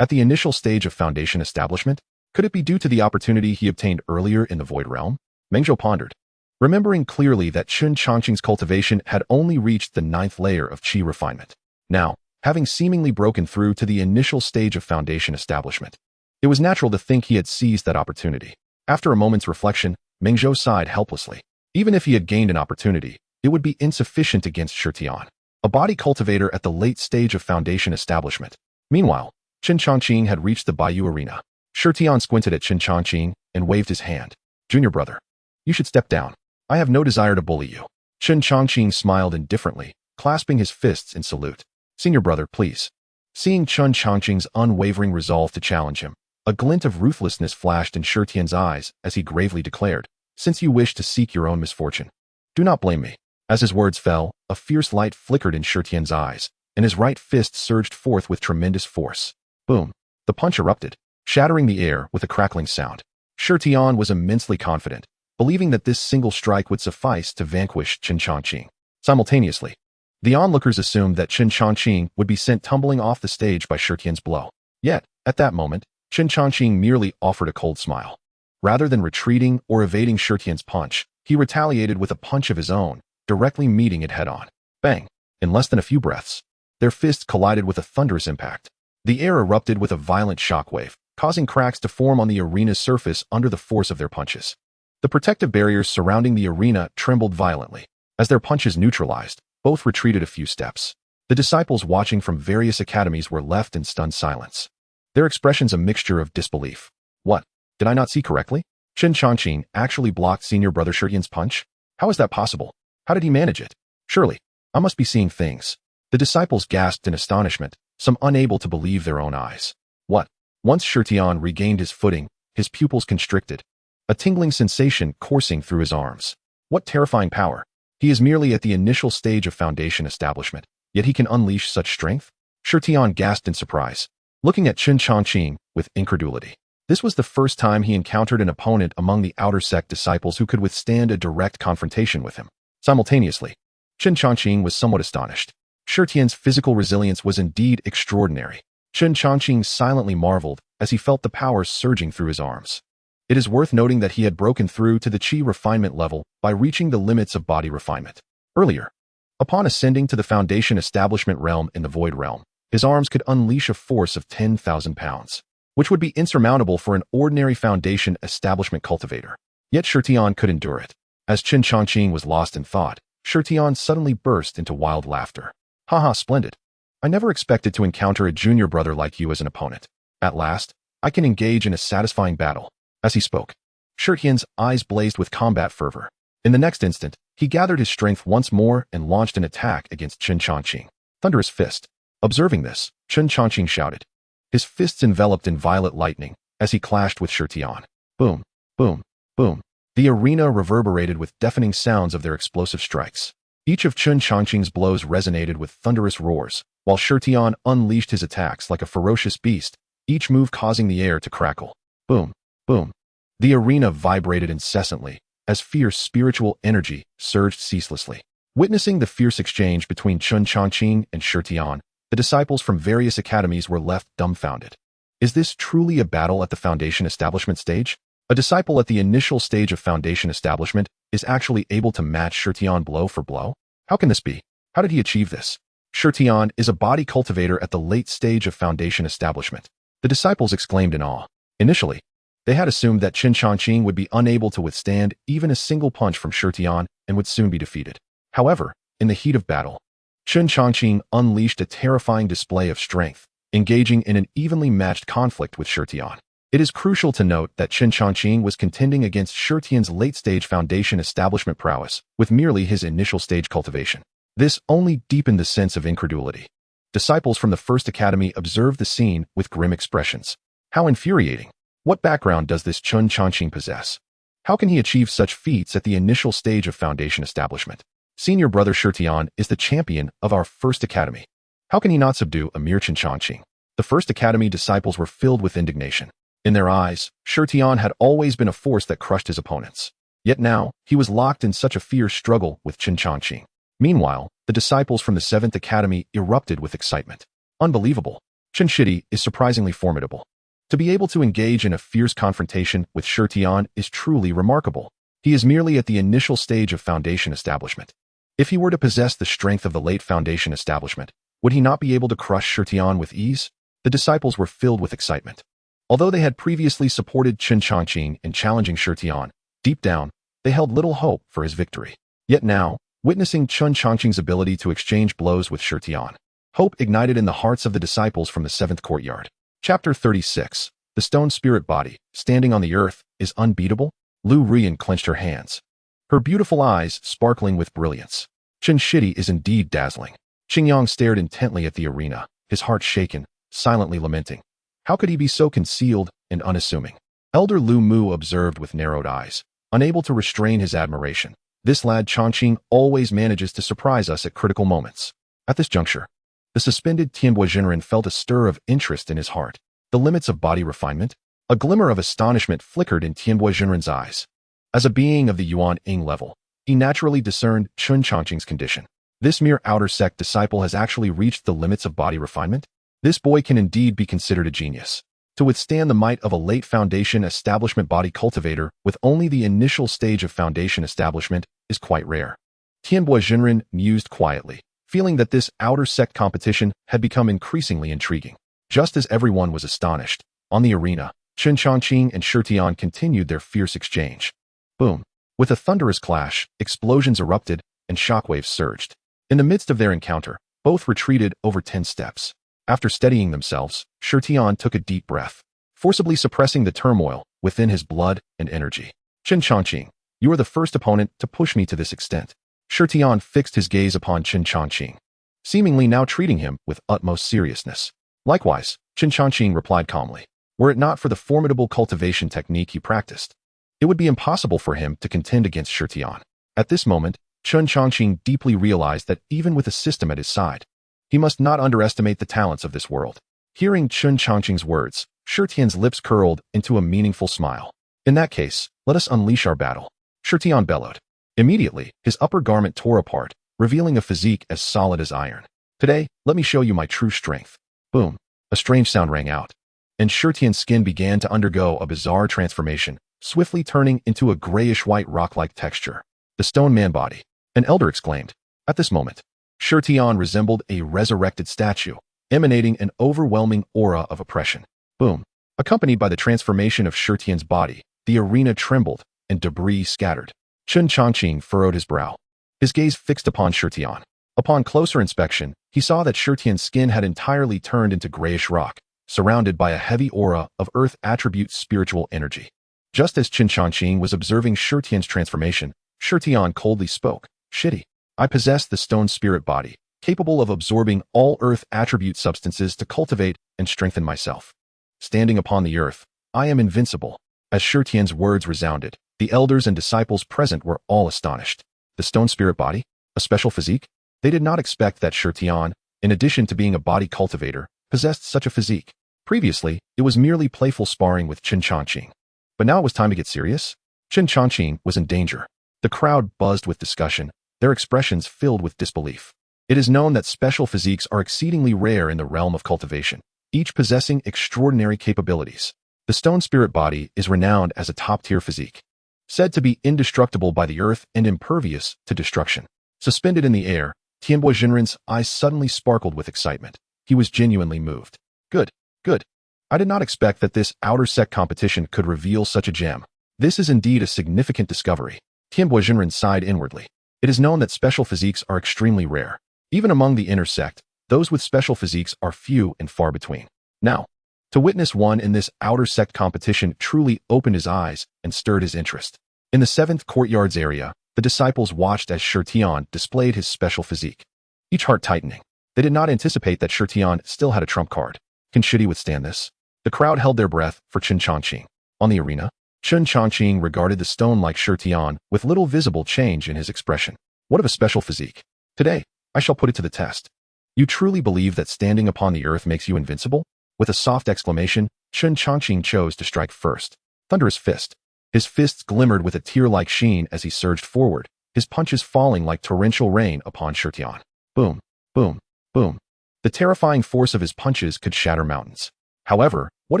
at the initial stage of Foundation establishment, could it be due to the opportunity he obtained earlier in the Void Realm? Mengzhou pondered, remembering clearly that Chen Changqing's cultivation had only reached the 9th layer of Qi refinement. Now, having seemingly broken through to the initial stage of Foundation establishment, it was natural to think he had seized that opportunity. After a moment's reflection, Mengzhou sighed helplessly. Even if he had gained an opportunity, it would be insufficient against Shutian, a body cultivator at the late stage of Foundation establishment. Meanwhile, Chen Changqing had reached the Bayou Arena. Shutian squinted at Chen Changqing and waved his hand. Junior brother, you should step down. I have no desire to bully you. Chen Changqing smiled indifferently, clasping his fists in salute. Senior brother, please. Seeing Chen Changqing's unwavering resolve to challenge him, a glint of ruthlessness flashed in Shutian's eyes as he gravely declared, since you wish to seek your own misfortune, do not blame me. As his words fell, a fierce light flickered in Shutian's eyes, and his right fist surged forth with tremendous force. Boom. The punch erupted, shattering the air with a crackling sound. Shutian was immensely confident, believing that this single strike would suffice to vanquish Chen Changqing. Simultaneously, the onlookers assumed that Chen Changqing would be sent tumbling off the stage by Shutian's blow. Yet, at that moment, Chen Changqing merely offered a cold smile. Rather than retreating or evading Shutian's punch, he retaliated with a punch of his own, directly meeting it head-on. Bang! In less than a few breaths, their fists collided with a thunderous impact. The air erupted with a violent shockwave, causing cracks to form on the arena's surface under the force of their punches. The protective barriers surrounding the arena trembled violently. As their punches neutralized, both retreated a few steps. The disciples watching from various academies were left in stunned silence, their expressions a mixture of disbelief. What? Did I not see correctly? Chen Changqing actually blocked senior brother Shutian's punch? How is that possible? How did he manage it? Surely, I must be seeing things. The disciples gasped in astonishment, some unable to believe their own eyes. What? Once Shutian regained his footing, his pupils constricted, a tingling sensation coursing through his arms. What terrifying power! He is merely at the initial stage of Foundation establishment, yet he can unleash such strength? Shutian gasped in surprise, looking at Chen Changqing with incredulity. This was the first time he encountered an opponent among the outer sect disciples who could withstand a direct confrontation with him. Simultaneously, Chen Changqing was somewhat astonished. Shutian's physical resilience was indeed extraordinary. Chen Changqing silently marveled as he felt the power surging through his arms. It is worth noting that he had broken through to the Qi refinement level by reaching the limits of body refinement. Earlier, upon ascending to the Foundation establishment realm in the Void Realm, his arms could unleash a force of 10,000 pounds, which would be insurmountable for an ordinary Foundation establishment cultivator. Yet Shutian could endure it. As Chen Changqing was lost in thought, Shutian suddenly burst into wild laughter. Haha, splendid. I never expected to encounter a junior brother like you as an opponent. At last, I can engage in a satisfying battle. As he spoke, Shutian's eyes blazed with combat fervor. In the next instant, he gathered his strength once more and launched an attack against Chen Changqing. Thunderous fist. Observing this, Chen Changqing shouted, his fists enveloped in violet lightning as he clashed with Shutian. Boom, boom, boom. The arena reverberated with deafening sounds of their explosive strikes. Each of Chen Changqing's blows resonated with thunderous roars, while Shutian unleashed his attacks like a ferocious beast, each move causing the air to crackle. Boom, boom. The arena vibrated incessantly as fierce spiritual energy surged ceaselessly. Witnessing the fierce exchange between Chen Changqing and Shutian, the disciples from various academies were left dumbfounded. Is this truly a battle at the Foundation establishment stage? A disciple at the initial stage of Foundation establishment is actually able to match Shutian blow for blow? How can this be? How did he achieve this? Shutian is a body cultivator at the late stage of Foundation establishment. The disciples exclaimed in awe. Initially, they had assumed that Chen Changqing would be unable to withstand even a single punch from Shutian and would soon be defeated. However, in the heat of battle, Chen Changqing unleashed a terrifying display of strength, engaging in an evenly matched conflict with Shutian. It is crucial to note that Chen Changqing was contending against Shutian's late-stage Foundation establishment prowess with merely his initial stage cultivation. This only deepened the sense of incredulity. Disciples from the First Academy observed the scene with grim expressions. How infuriating. What background does this Chen Changqing possess? How can he achieve such feats at the initial stage of foundation establishment? Senior brother Shutian is the champion of our first academy. How can he not subdue a mere Chen Changqing? The first academy disciples were filled with indignation. In their eyes, Shutian had always been a force that crushed his opponents. Yet now, he was locked in such a fierce struggle with Chen Changqing. Meanwhile, the disciples from the 7th Academy erupted with excitement. Unbelievable. Chen Changqing is surprisingly formidable. To be able to engage in a fierce confrontation with Shutian is truly remarkable. He is merely at the initial stage of foundation establishment. If he were to possess the strength of the late foundation establishment, would he not be able to crush Shutian with ease? The disciples were filled with excitement. Although they had previously supported Chen Changqing in challenging Shutian, deep down, they held little hope for his victory. Yet now, witnessing Chen Changqing's ability to exchange blows with Shutian, hope ignited in the hearts of the disciples from the 7th courtyard. Chapter 36. The stone spirit body, standing on the earth, is unbeatable? Lu Rian clenched her hands, her beautiful eyes sparkling with brilliance. Chen Changqing is indeed dazzling. Qingyang stared intently at the arena, his heart shaken, silently lamenting. How could he be so concealed and unassuming? Elder Lu Mu observed with narrowed eyes, unable to restrain his admiration. This lad Changqing always manages to surprise us at critical moments. At this juncture, the suspended Tianbo Jinren felt a stir of interest in his heart. The limits of body refinement? A glimmer of astonishment flickered in Tianbo Jinren's eyes. As a being of the Yuan Ying level, he naturally discerned Chen Changqing's condition. This mere outer sect disciple has actually reached the limits of body refinement? This boy can indeed be considered a genius. To withstand the might of a late foundation establishment body cultivator with only the initial stage of foundation establishment is quite rare. Tianbo Jinren mused quietly, feeling that this outer sect competition had become increasingly intriguing. Just as everyone was astonished, on the arena, Chen Changqing and Shutian continued their fierce exchange. Boom. With a thunderous clash, explosions erupted and shockwaves surged. In the midst of their encounter, both retreated over 10 steps. After steadying themselves, Shutian took a deep breath, forcibly suppressing the turmoil within his blood and energy. Chen Changqing, you are the first opponent to push me to this extent. Shutian fixed his gaze upon Chen Changqing, seemingly now treating him with utmost seriousness. Likewise, Chen Changqing replied calmly. Were it not for the formidable cultivation technique he practiced, it would be impossible for him to contend against Shutian. At this moment, Chen Changqing deeply realized that even with a system at his side, he must not underestimate the talents of this world. Hearing Chen Changqing's words, Shutian's lips curled into a meaningful smile. In that case, let us unleash our battle. Shutian bellowed. Immediately, his upper garment tore apart, revealing a physique as solid as iron. Today, let me show you my true strength. Boom. A strange sound rang out, and Shutian's skin began to undergo a bizarre transformation, swiftly turning into a grayish-white rock-like texture. The stone man body. An elder exclaimed. At this moment, Shutian resembled a resurrected statue, emanating an overwhelming aura of oppression. Boom. Accompanied by the transformation of Shutian's body, the arena trembled and debris scattered. Chen Changqing furrowed his brow, his gaze fixed upon Shutian. Upon closer inspection, he saw that Shutian's skin had entirely turned into grayish rock, surrounded by a heavy aura of earth attribute spiritual energy. Just as Chen Changqing was observing Shutian's transformation, Shutian coldly spoke. Shitty. I possess the stone spirit body, capable of absorbing all earth attribute substances to cultivate and strengthen myself. Standing upon the earth, I am invincible. As Shutian's words resounded, the elders and disciples present were all astonished. The stone spirit body? A special physique? They did not expect that Shutian, in addition to being a body cultivator, possessed such a physique. Previously, it was merely playful sparring with Chen Changqing. But now it was time to get serious. Chen Changqing was in danger. The crowd buzzed with discussion, their expressions filled with disbelief. It is known that special physiques are exceedingly rare in the realm of cultivation, each possessing extraordinary capabilities. The stone spirit body is renowned as a top-tier physique, said to be indestructible by the earth and impervious to destruction. Suspended in the air, Tianbo Jinren's eyes suddenly sparkled with excitement. He was genuinely moved. Good, good. I did not expect that this outer sect competition could reveal such a gem. This is indeed a significant discovery. Tianbo Jinren sighed inwardly. It is known that special physiques are extremely rare. Even among the inner sect, those with special physiques are few and far between. Now, to witness one in this outer sect competition truly opened his eyes and stirred his interest. In the 7th courtyard's area, the disciples watched as Shutian displayed his special physique, each heart tightening. They did not anticipate that Shutian still had a trump card. Can Shiti withstand this? The crowd held their breath for Chen Changqing. On the arena, Chen Changqing regarded the stone like Shutian with little visible change in his expression. What of a special physique? Today, I shall put it to the test. You truly believe that standing upon the earth makes you invincible? With a soft exclamation, Chen Changqing chose to strike first. Thunderous fist. His fists glimmered with a tear-like sheen as he surged forward, his punches falling like torrential rain upon Shutian. Boom, boom, boom. The terrifying force of his punches could shatter mountains. However, what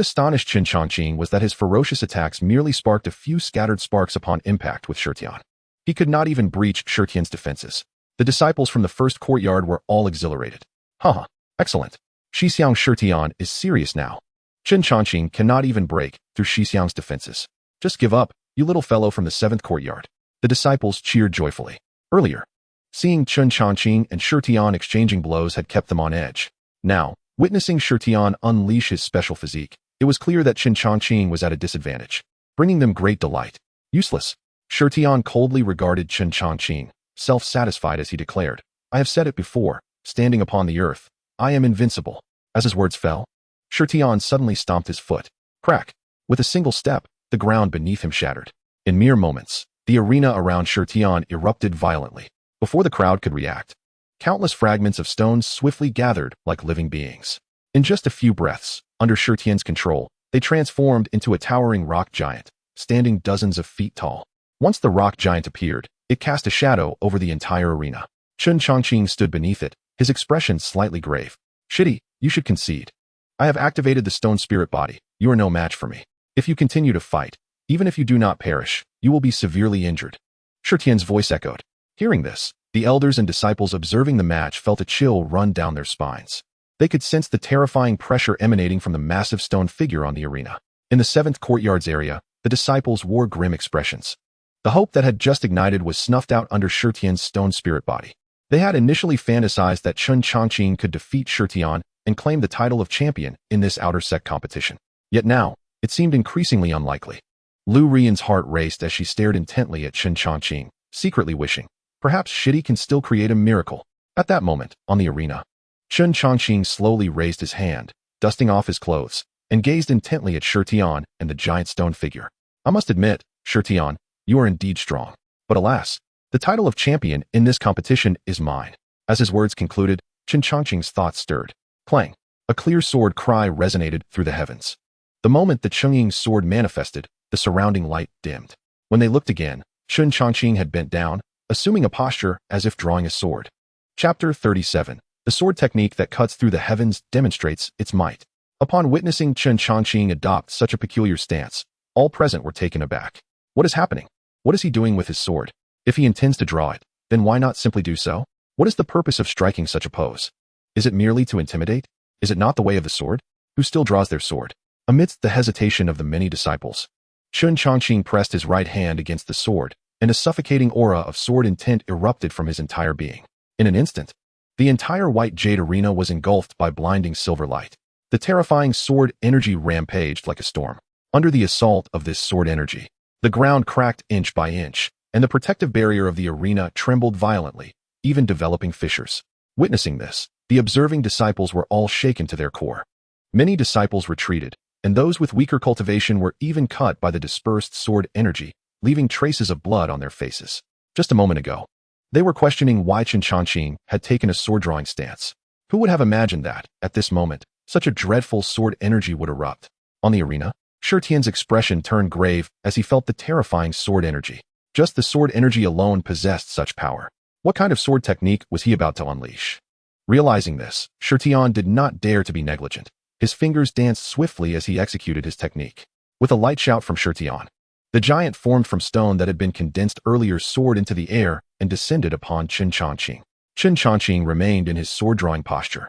astonished Chen Changqing was that his ferocious attacks merely sparked a few scattered sparks upon impact with Shutian. He could not even breach Shutian's defenses. The disciples from the first courtyard were all exhilarated. Haha, excellent. Xixiang Shutian is serious now. Chen Changqing cannot even break through Xixiang's defenses. Just give up, you little fellow from the seventh courtyard. The disciples cheered joyfully. Earlier, seeing Chen Changqing and Shutian exchanging blows had kept them on edge. Now, witnessing Shutian unleash his special physique, it was clear that Chen Changqing was at a disadvantage, bringing them great delight. Useless. Shutian coldly regarded Chen Changqing, self-satisfied as he declared, I have said it before, standing upon the earth, I am invincible. As his words fell, Shutian suddenly stomped his foot. Crack. With a single step, the ground beneath him shattered. In mere moments, the arena around Shutian erupted violently. Before the crowd could react, countless fragments of stones swiftly gathered like living beings. In just a few breaths, under Shutian's control, they transformed into a towering rock giant, standing dozens of feet tall. Once the rock giant appeared, it cast a shadow over the entire arena. Chen Changqing stood beneath it, his expression slightly grave. Shitty, you should concede. I have activated the stone spirit body. You are no match for me. If you continue to fight, even if you do not perish, you will be severely injured. Shutian's voice echoed. Hearing this, the elders and disciples observing the match felt a chill run down their spines. They could sense the terrifying pressure emanating from the massive stone figure on the arena. In the seventh courtyard's area, the disciples wore grim expressions. The hope that had just ignited was snuffed out under Shutian's stone spirit body. They had initially fantasized that Chen Changqing could defeat Shutian and claim the title of champion in this outer sect competition. Yet now, it seemed increasingly unlikely. Lu Rian's heart raced as she stared intently at Chen Changqing, secretly wishing, perhaps Shitty can still create a miracle. At that moment, on the arena, Chen Changqing slowly raised his hand, dusting off his clothes, and gazed intently at Shutian and the giant stone figure. I must admit, Shutian, you are indeed strong. But alas, the title of champion in this competition is mine. As his words concluded, Chen Changqing's thoughts stirred. Clang! A clear sword cry resonated through the heavens. The moment that Changqing's sword manifested, the surrounding light dimmed. When they looked again, Chen Changqing had bent down, assuming a posture as if drawing a sword. Chapter 37. The sword technique that cuts through the heavens demonstrates its might. Upon witnessing Chen Changqing adopt such a peculiar stance, all present were taken aback. What is happening? What is he doing with his sword? If he intends to draw it, then why not simply do so? What is the purpose of striking such a pose? Is it merely to intimidate? Is it not the way of the sword? Who still draws their sword? Amidst the hesitation of the many disciples, Chen Changqing pressed his right hand against the sword, and a suffocating aura of sword intent erupted from his entire being. In an instant, the entire white jade arena was engulfed by blinding silver light. The terrifying sword energy rampaged like a storm. Under the assault of this sword energy, the ground cracked inch by inch, and the protective barrier of the arena trembled violently, even developing fissures. Witnessing this, the observing disciples were all shaken to their core. Many disciples retreated, and those with weaker cultivation were even cut by the dispersed sword energy, leaving traces of blood on their faces. Just a moment ago, they were questioning why Chen Changqing had taken a sword-drawing stance. Who would have imagined that, at this moment, such a dreadful sword energy would erupt? On the arena, Shutian's expression turned grave as he felt the terrifying sword energy. Just the sword energy alone possessed such power. What kind of sword technique was he about to unleash? Realizing this, Shutian did not dare to be negligent. His fingers danced swiftly as he executed his technique. With a light shout from Shutian, the giant formed from stone that had been condensed earlier soared into the air and descended upon Chen Changqing. Chen Changqing remained in his sword-drawing posture,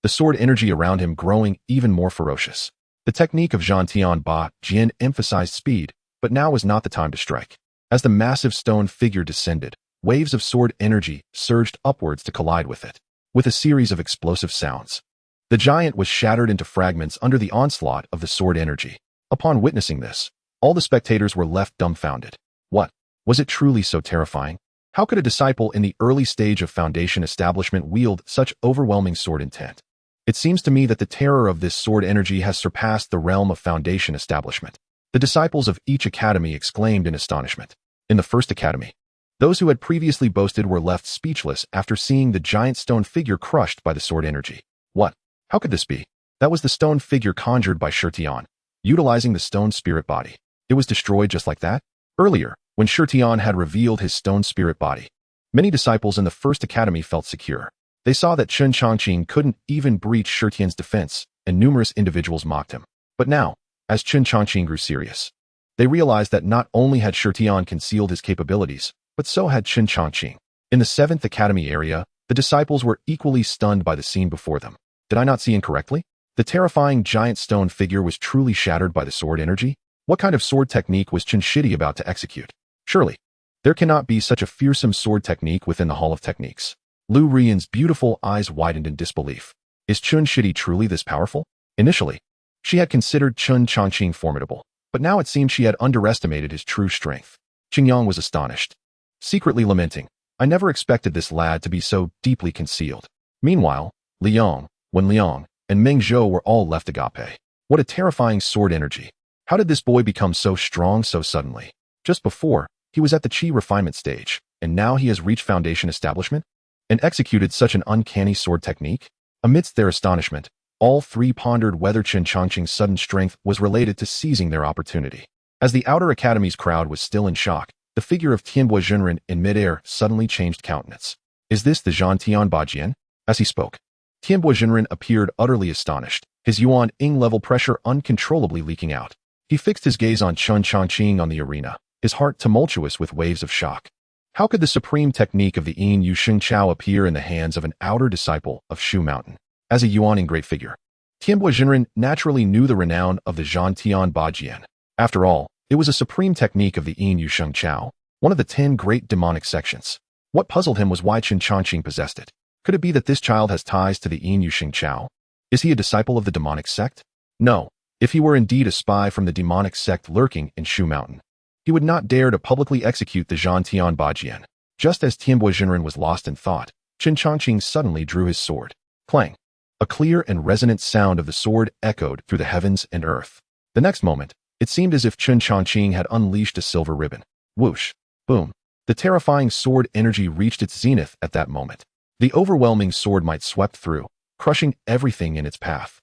the sword energy around him growing even more ferocious. The technique of Zhantian Ba Jian emphasized speed, but now was not the time to strike. As the massive stone figure descended, waves of sword energy surged upwards to collide with it. With a series of explosive sounds, the giant was shattered into fragments under the onslaught of the sword energy. Upon witnessing this, all the spectators were left dumbfounded. What? Was it truly so terrifying? How could a disciple in the early stage of foundation establishment wield such overwhelming sword intent? It seems to me that the terror of this sword energy has surpassed the realm of foundation establishment. The disciples of each academy exclaimed in astonishment. In the first academy, those who had previously boasted were left speechless after seeing the giant stone figure crushed by the sword energy. What? How could this be? That was the stone figure conjured by Shushan, utilizing the stone spirit body. It was destroyed just like that? Earlier, when Shushan had revealed his stone spirit body, many disciples in the first academy felt secure. They saw that Chen Changqing couldn't even breach Shushan's defense, and numerous individuals mocked him. But now, as Chen Changqing grew serious, they realized that not only had Shushan concealed his capabilities, but so had Chen Changqing. In the 7th Academy area, the disciples were equally stunned by the scene before them. Did I not see incorrectly? The terrifying giant stone figure was truly shattered by the sword energy? What kind of sword technique was Chen Changqing about to execute? Surely, there cannot be such a fearsome sword technique within the Hall of Techniques. Lu Rian's beautiful eyes widened in disbelief. Is Chen Changqing truly this powerful? Initially, she had considered Chen Changqing formidable, but now it seemed she had underestimated his true strength. Qingyang was astonished, secretly lamenting, I never expected this lad to be so deeply concealed. Meanwhile, Liang, Wen Liang, and Meng Zhou were all left agape. What a terrifying sword energy. How did this boy become so strong so suddenly? Just before, he was at the Qi refinement stage, and now he has reached foundation establishment and executed such an uncanny sword technique? Amidst their astonishment, all three pondered whether Chen Changqing's sudden strength was related to seizing their opportunity. As the outer academy's crowd was still in shock, the figure of Tianbo Zhenren in midair suddenly changed countenance. Is this the Zhan Bajian? As he spoke, Tianbo Zhenren appeared utterly astonished, his Yuan Ing level pressure uncontrollably leaking out. He fixed his gaze on Chen Changqing on the arena, his heart tumultuous with waves of shock. How could the supreme technique of the Yin Yu Shengqiao appear in the hands of an outer disciple of Shu Mountain? As a Yuan great figure, Tianbo Zhenren naturally knew the renown of the Zhan Bajian. After all, it was a supreme technique of the Yin Yu Shengqiao, one of the 10 great demonic sections. What puzzled him was why Chen Changqing possessed it. Could it be that this child has ties to the Yin Yu Shengqiao? Is he a disciple of the demonic sect? No. If he were indeed a spy from the demonic sect lurking in Shu Mountain, he would not dare to publicly execute the Zhan Bajian. Just as Tianbo Zhenren was lost in thought, Chen Changqing suddenly drew his sword. Clang! A clear and resonant sound of the sword echoed through the heavens and earth. The next moment, it seemed as if Chen Changqing had unleashed a silver ribbon. Whoosh! Boom! The terrifying sword energy reached its zenith at that moment. The overwhelming sword might swept through, crushing everything in its path.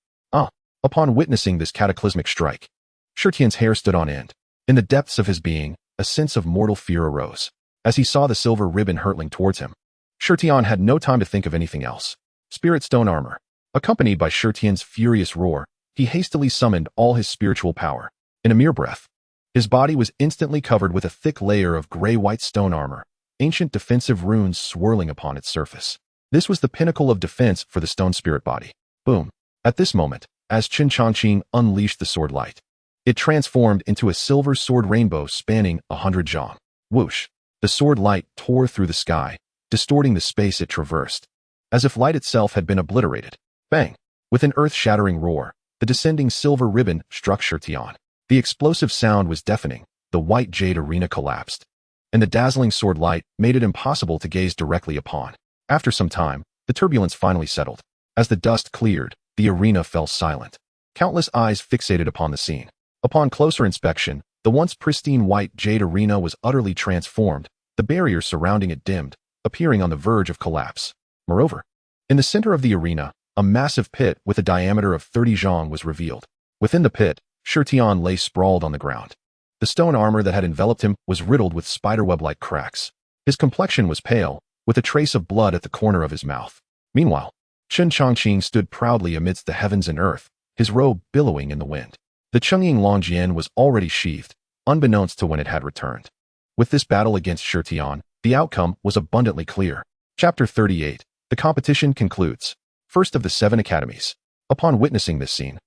Upon witnessing this cataclysmic strike, Shutian's hair stood on end. In the depths of his being, a sense of mortal fear arose. As he saw the silver ribbon hurtling towards him, Shutian had no time to think of anything else. Spirit stone armor. Accompanied by Shutian's furious roar, he hastily summoned all his spiritual power. In a mere breath, his body was instantly covered with a thick layer of gray-white stone armor, ancient defensive runes swirling upon its surface. This was the pinnacle of defense for the stone spirit body. Boom! At this moment, as Chen Changqing unleashed the sword light, it transformed into a silver sword rainbow spanning 100 zhang. Whoosh! The sword light tore through the sky, distorting the space it traversed, as if light itself had been obliterated. Bang! With an earth-shattering roar, the descending silver ribbon struck Shutian. The explosive sound was deafening, the white jade arena collapsed, and the dazzling sword light made it impossible to gaze directly upon. After some time, the turbulence finally settled. As the dust cleared, the arena fell silent. Countless eyes fixated upon the scene. Upon closer inspection, the once pristine white jade arena was utterly transformed, the barriers surrounding it dimmed, appearing on the verge of collapse. Moreover, in the center of the arena, a massive pit with a diameter of 30 zhang was revealed. Within the pit, Shutian lay sprawled on the ground. The stone armor that had enveloped him was riddled with spiderweb-like cracks. His complexion was pale, with a trace of blood at the corner of his mouth. Meanwhile, Chen Changqing stood proudly amidst the heavens and earth, his robe billowing in the wind. The Chengying Longjian was already sheathed, unbeknownst to when it had returned. With this battle against Shutian, the outcome was abundantly clear. Chapter 38. The competition concludes. First of the 7 academies. Upon witnessing this scene,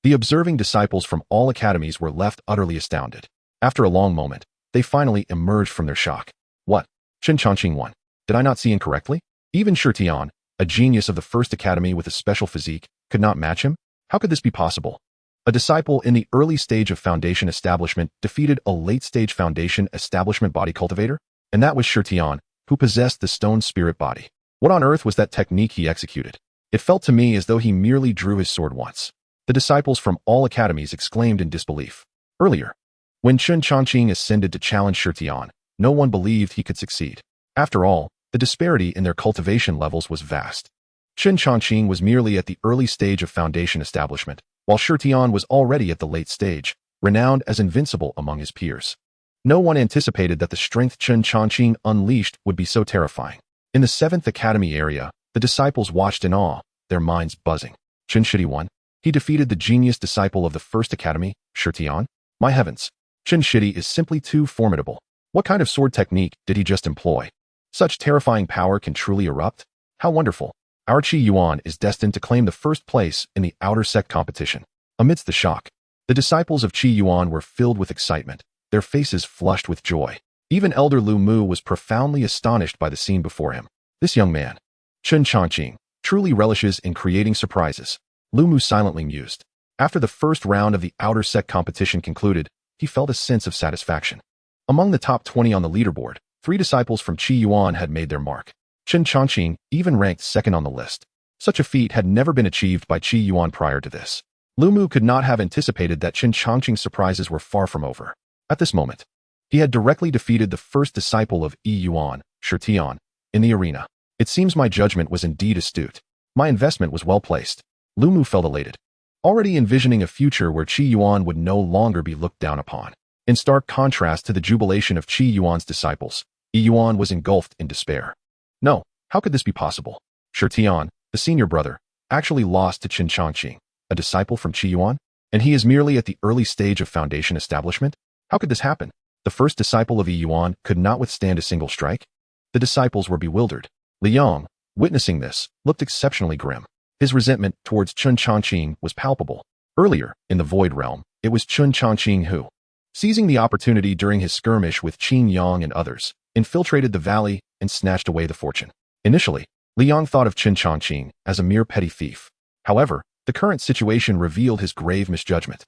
the observing disciples from all academies were left utterly astounded. After a long moment, they finally emerged from their shock. What? Chen Changqing won. Did I not see incorrectly? Even Shutian, a genius of the first academy with a special physique, could not match him? How could this be possible? A disciple in the early stage of foundation establishment defeated a late-stage foundation establishment body cultivator? And that was Shutian, who possessed the stone spirit body. What on earth was that technique he executed? It felt to me as though he merely drew his sword once. The disciples from all academies exclaimed in disbelief. Earlier, when Chen Changqing ascended to challenge Shutian, no one believed he could succeed. After all, the disparity in their cultivation levels was vast. Chen Changqing was merely at the early stage of foundation establishment, while Shutian was already at the late stage, renowned as invincible among his peers. No one anticipated that the strength Chen Changqing unleashed would be so terrifying. In the 7th Academy area, the disciples watched in awe, their minds buzzing. Chen Shidi won. He defeated the genius disciple of the 1st Academy, Shutian. My heavens, Chen Shidi is simply too formidable. What kind of sword technique did he just employ? Such terrifying power can truly erupt? How wonderful. Our Qi Yuan is destined to claim the first place in the outer sect competition. Amidst the shock, the disciples of Qi Yuan were filled with excitement, their faces flushed with joy. Even Elder Lu Mu was profoundly astonished by the scene before him. This young man, Chen Changqing, truly relishes in creating surprises. Lu Mu silently mused. After the first round of the outer sect competition concluded, he felt a sense of satisfaction. Among the top 20 on the leaderboard, 3 disciples from Qi Yuan had made their mark. Chen Changqing even ranked second on the list. Such a feat had never been achieved by Qi Yuan prior to this. Lu Mu could not have anticipated that Chen Changqing's surprises were far from over. At this moment, he had directly defeated the first disciple of Yi Yuan, Shutian, in the arena. It seems my judgment was indeed astute. My investment was well placed. Lu Mu felt elated, already envisioning a future where Qi Yuan would no longer be looked down upon. In stark contrast to the jubilation of Qi Yuan's disciples, Yi Yuan was engulfed in despair. No, how could this be possible? Shutian, the senior brother, actually lost to Chen Changqing, a disciple from Qi Yuan, and he is merely at the early stage of foundation establishment? How could this happen? The first disciple of Yi Yuan could not withstand a single strike? The disciples were bewildered. Liang, witnessing this, looked exceptionally grim. His resentment towards Chen Changqing was palpable. Earlier, in the Void Realm, it was Chen Changqing who, seizing the opportunity during his skirmish with Qin Yang and others, infiltrated the valley and snatched away the fortune. Initially, Liang thought of Chen Changqing as a mere petty thief. However, the current situation revealed his grave misjudgment.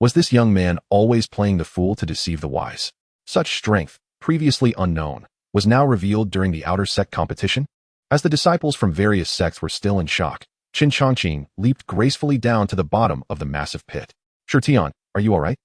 Was this young man always playing the fool to deceive the wise? Such strength, previously unknown, was now revealed during the outer sect competition? As the disciples from various sects were still in shock, Chen Changqing leaped gracefully down to the bottom of the massive pit. Shutian, are you all right?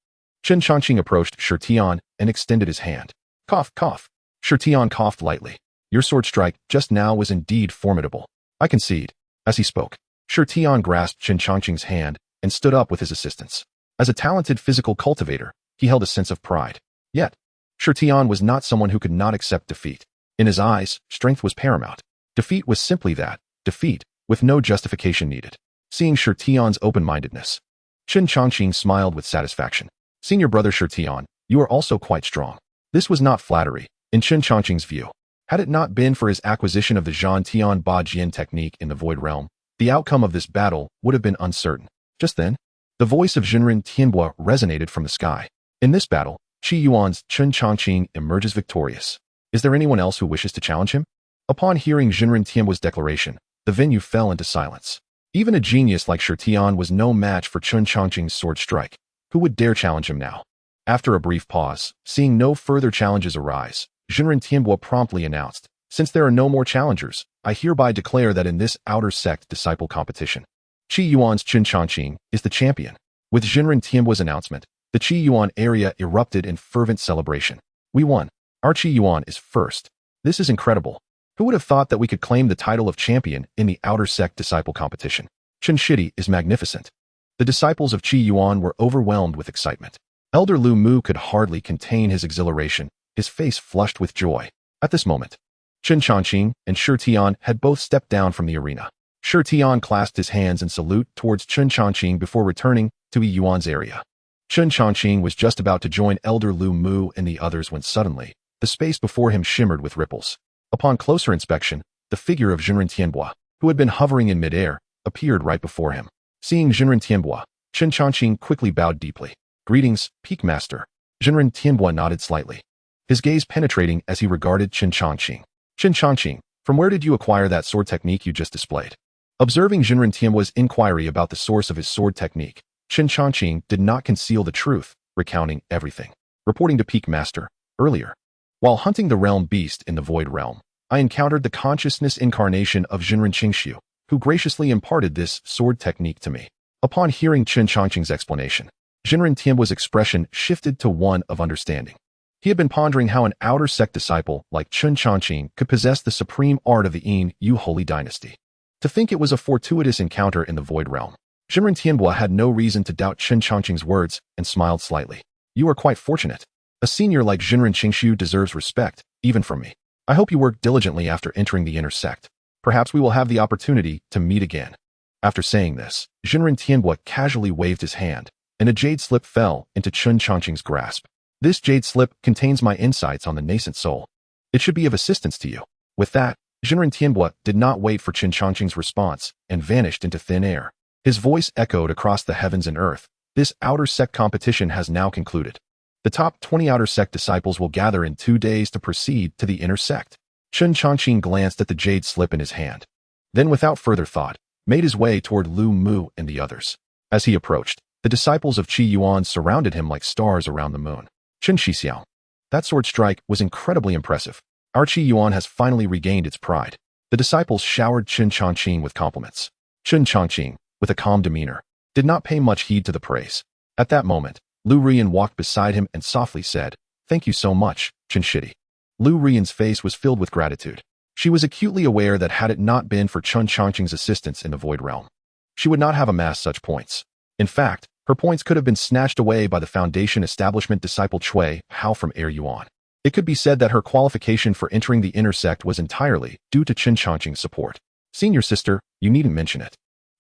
Chen Changqing approached Shutian and extended his hand. Cough, cough. Shutian coughed lightly. Your sword strike just now was indeed formidable. I concede. As he spoke, Shutian grasped Chen Changqing's hand and stood up with his assistance. As a talented physical cultivator, he held a sense of pride. Yet, Shutian was not someone who could not accept defeat. In his eyes, strength was paramount. Defeat was simply that, defeat, with no justification needed. Seeing Shutian's open-mindedness, Chen Changqing smiled with satisfaction. Senior brother Shutian, you are also quite strong. This was not flattery, in Chen Changqing's view. Had it not been for his acquisition of the Zhan Tian Ba Jian technique in the Void Realm, the outcome of this battle would have been uncertain. Just then, the voice of Zhenren Tianbo resonated from the sky. In this battle, Qi Yuan's Chen Changqing emerges victorious. Is there anyone else who wishes to challenge him? Upon hearing Zhenren Tianbo's declaration, the venue fell into silence. Even a genius like Shutian was no match for Chen Changqing's sword strike. Who would dare challenge him now? After a brief pause, seeing no further challenges arise, Zhenren Tianbo promptly announced, since there are no more challengers, I hereby declare that in this outer sect disciple competition, Qi Yuan's Chen Changqing is the champion. With Zhenren Tianbo's announcement, the Qi Yuan area erupted in fervent celebration. We won. Our Qi Yuan is first. This is incredible. Who would have thought that we could claim the title of champion in the outer sect disciple competition? Chen Shidi is magnificent. The disciples of Qi Yuan were overwhelmed with excitement. Elder Lu Mu could hardly contain his exhilaration, his face flushed with joy. At this moment, Chen Changqing and Shutian had both stepped down from the arena. Shutian clasped his hands in salute towards Chen Changqing before returning to Yi Yuan's area. Chen Changqing was just about to join Elder Lu Mu and the others when suddenly, the space before him shimmered with ripples. Upon closer inspection, the figure of Zhenren Tianbo, who had been hovering in midair, appeared right before him. Seeing Zhenren Tianbo, Chen Changqing quickly bowed deeply. Greetings, Peak Master. Zhenren Tianbo nodded slightly, his gaze penetrating as he regarded Chen Changqing. Chen Changqing, from where did you acquire that sword technique you just displayed? Observing Zhenren Tianbo's inquiry about the source of his sword technique, Chen Changqing did not conceal the truth, recounting everything. Reporting to Peak Master, earlier, while hunting the realm beast in the Void Realm, I encountered the consciousness incarnation of Zhenren Qingshu, who graciously imparted this sword technique to me. Upon hearing Chen Changqing's explanation, Jinren Tianbuo's expression shifted to one of understanding. He had been pondering how an outer sect disciple like Chen Changqing could possess the supreme art of the Yin Yu Holy Dynasty. To think it was a fortuitous encounter in the Void Realm, Jinren Tianbuo had no reason to doubt Chen Changqing's words and smiled slightly. You are quite fortunate. A senior like Jinren Qingshu deserves respect, even from me. I hope you work diligently after entering the inner sect. Perhaps we will have the opportunity to meet again. After saying this, Jinren Tianbuo casually waved his hand, and a jade slip fell into Chen Changqing's grasp. This jade slip contains my insights on the nascent soul. It should be of assistance to you. With that, Jinren Tianbuo did not wait for Chen Changqing's response and vanished into thin air. His voice echoed across the heavens and earth. This outer sect competition has now concluded. The top 20 outer sect disciples will gather in 2 days to proceed to the inner sect. Chen Changqing glanced at the jade slip in his hand. Then without further thought, made his way toward Lu Mu and the others. As he approached, the disciples of Qi Yuan surrounded him like stars around the moon. Chen Xixiao. That sword strike was incredibly impressive. Our Qi Yuan has finally regained its pride. The disciples showered Chen Changqing with compliments. Chen Changqing, with a calm demeanor, did not pay much heed to the praise. At that moment, Lu Rian walked beside him and softly said, "Thank you so much, Chen Shidi." Lu Rian's face was filled with gratitude. She was acutely aware that had it not been for Chen Changqing's assistance in the Void Realm, she would not have amassed such points. In fact, her points could have been snatched away by the Foundation Establishment disciple Treaure Hao from Air Yuan. It could be said that her qualification for entering the inner sect was entirely due to Chen Changqing's support. Senior sister, you needn't mention it.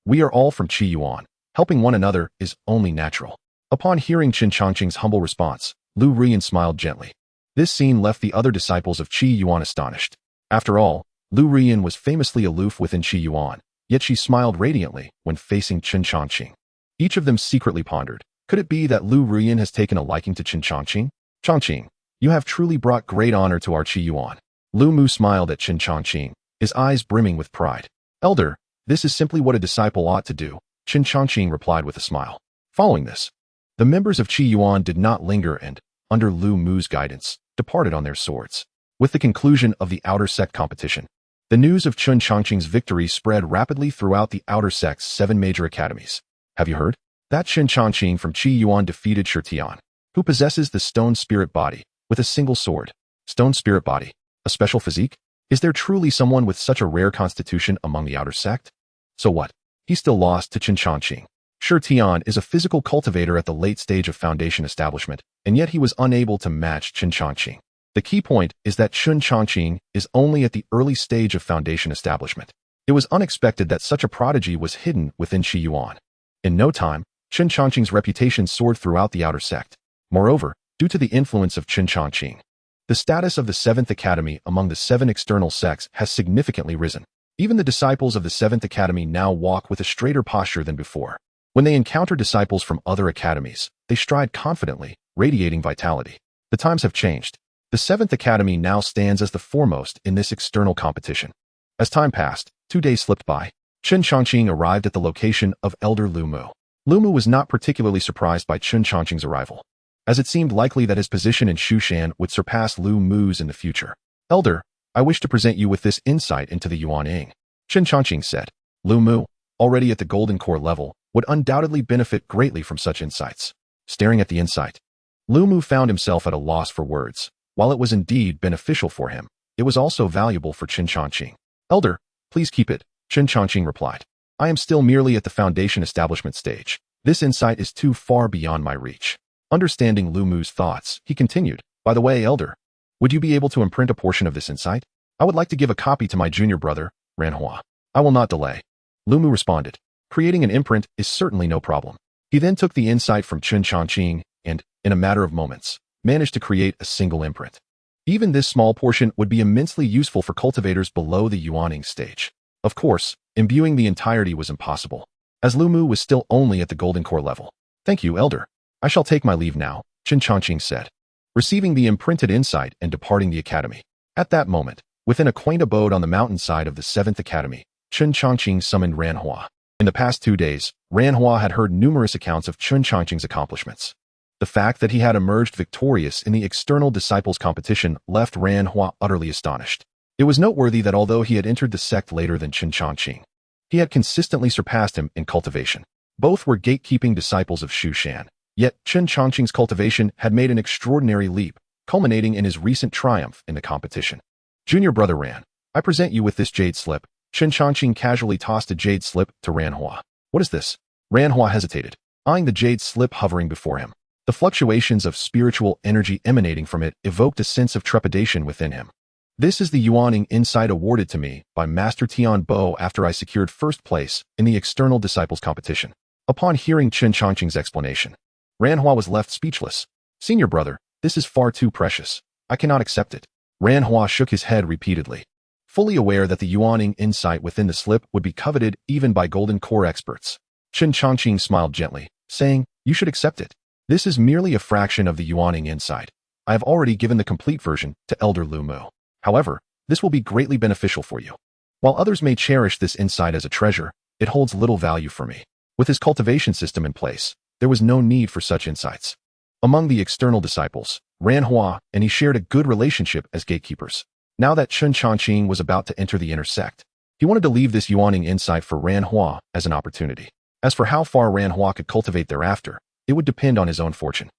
We are all from Qi Yuan. Helping one another is only natural. Upon hearing Chen Changqing's humble response, Lu Rian smiled gently. This scene left the other disciples of Qi Yuan astonished. After all, Lu Rian was famously aloof within Qi Yuan, yet she smiled radiantly when facing Chen Changqing. Each of them secretly pondered, could it be that Lu Rian has taken a liking to Chen Changqing? Changqing, you have truly brought great honor to our Qi Yuan. Lu Mu smiled at Chen Changqing, his eyes brimming with pride. Elder, this is simply what a disciple ought to do, Chen Changqing replied with a smile. Following this, the members of Qi Yuan did not linger and, under Lu Mu's guidance, departed on their swords. With the conclusion of the outer sect competition, the news of Chen Changqing's victory spread rapidly throughout the outer sect's 7 major academies. Have you heard? That Chen Changqing from Qi Yuan defeated Shutian, who possesses the stone spirit body, with a single sword. Stone spirit body? A special physique? Is there truly someone with such a rare constitution among the outer sect? So what? He still lost to Chen Changqing. Shutian is a physical cultivator at the late stage of Foundation establishment, and yet he was unable to match Chen Changqing. The key point is that Chen Changqing is only at the early stage of Foundation establishment. It was unexpected that such a prodigy was hidden within Qi Yuan. In no time, Chen Changqing's reputation soared throughout the outer sect. Moreover, due to the influence of Chen Changqing, the status of the 7th Academy among the 7 external sects has significantly risen. Even the disciples of the 7th Academy now walk with a straighter posture than before. When they encounter disciples from other academies, they stride confidently, radiating vitality. The times have changed. The 7th Academy now stands as the foremost in this external competition. As time passed, 2 days slipped by. Chen Changqing arrived at the location of Elder Lu Mu. Lu Mu was not particularly surprised by Chen Changqing's arrival, as it seemed likely that his position in Shushan would surpass Lu Mu's in the future. Elder, I wish to present you with this insight into the Yuan Ying, Chen Changqing said. Lu Mu, already at the Golden Core level, would undoubtedly benefit greatly from such insights. Staring at the insight, Lu Mu found himself at a loss for words. While it was indeed beneficial for him, it was also valuable for Chen Changqing. Elder, please keep it, Chen Changqing replied. I am still merely at the Foundation establishment stage. This insight is too far beyond my reach. Understanding Lu Mu's thoughts, he continued, by the way, Elder, would you be able to imprint a portion of this insight? I would like to give a copy to my junior brother, Ranhua. I will not delay. Lu Mu responded. Creating an imprint is certainly no problem. He then took the insight from Chen Changqing and, in a matter of moments, managed to create a single imprint. Even this small portion would be immensely useful for cultivators below the Yuaning stage. Of course, imbuing the entirety was impossible, as Lu Mu was still only at the Golden Core level. Thank you, Elder. I shall take my leave now, Chen Changqing said, receiving the imprinted insight and departing the academy. At that moment, within a quaint abode on the mountainside of the 7th Academy, Chen Changqing summoned Ranhua. In the past 2 days, Ranhua had heard numerous accounts of Chen Changqing's accomplishments. The fact that he had emerged victorious in the external disciples competition left Ranhua utterly astonished. It was noteworthy that although he had entered the sect later than Chen Changqing, He had consistently surpassed him in cultivation. Both were gatekeeping disciples of Shushan, yet Chen Changqing's cultivation had made an extraordinary leap, culminating in his recent triumph in the competition. Junior brother Ran, I present you with this jade slip. Chen Changqing casually tossed a jade slip to Ranhua. What is this? Ranhua hesitated, eyeing the jade slip hovering before him. The fluctuations of spiritual energy emanating from it evoked a sense of trepidation within him. This is the Yuaning insight awarded to me by Master Tian Bo after I secured first place in the external disciples competition. Upon hearing Chen Changqing's explanation, Ranhua was left speechless. Senior brother, this is far too precious. I cannot accept it. Ranhua shook his head repeatedly, fully aware that the Yuaning insight within the slip would be coveted even by golden core experts. Chen Changqing smiled gently, saying, you should accept it. This is merely a fraction of the Yuaning insight. I have already given the complete version to Elder Lu Mu. However, this will be greatly beneficial for you. While others may cherish this insight as a treasure, it holds little value for me. With his cultivation system in place, there was no need for such insights. Among the external disciples, Ranhua and he shared a good relationship as gatekeepers. Now that Chen Changqing was about to enter the inner sect, he wanted to leave this Yuaning insight for Ranhua as an opportunity. As for how far Ranhua could cultivate thereafter, it would depend on his own fortune.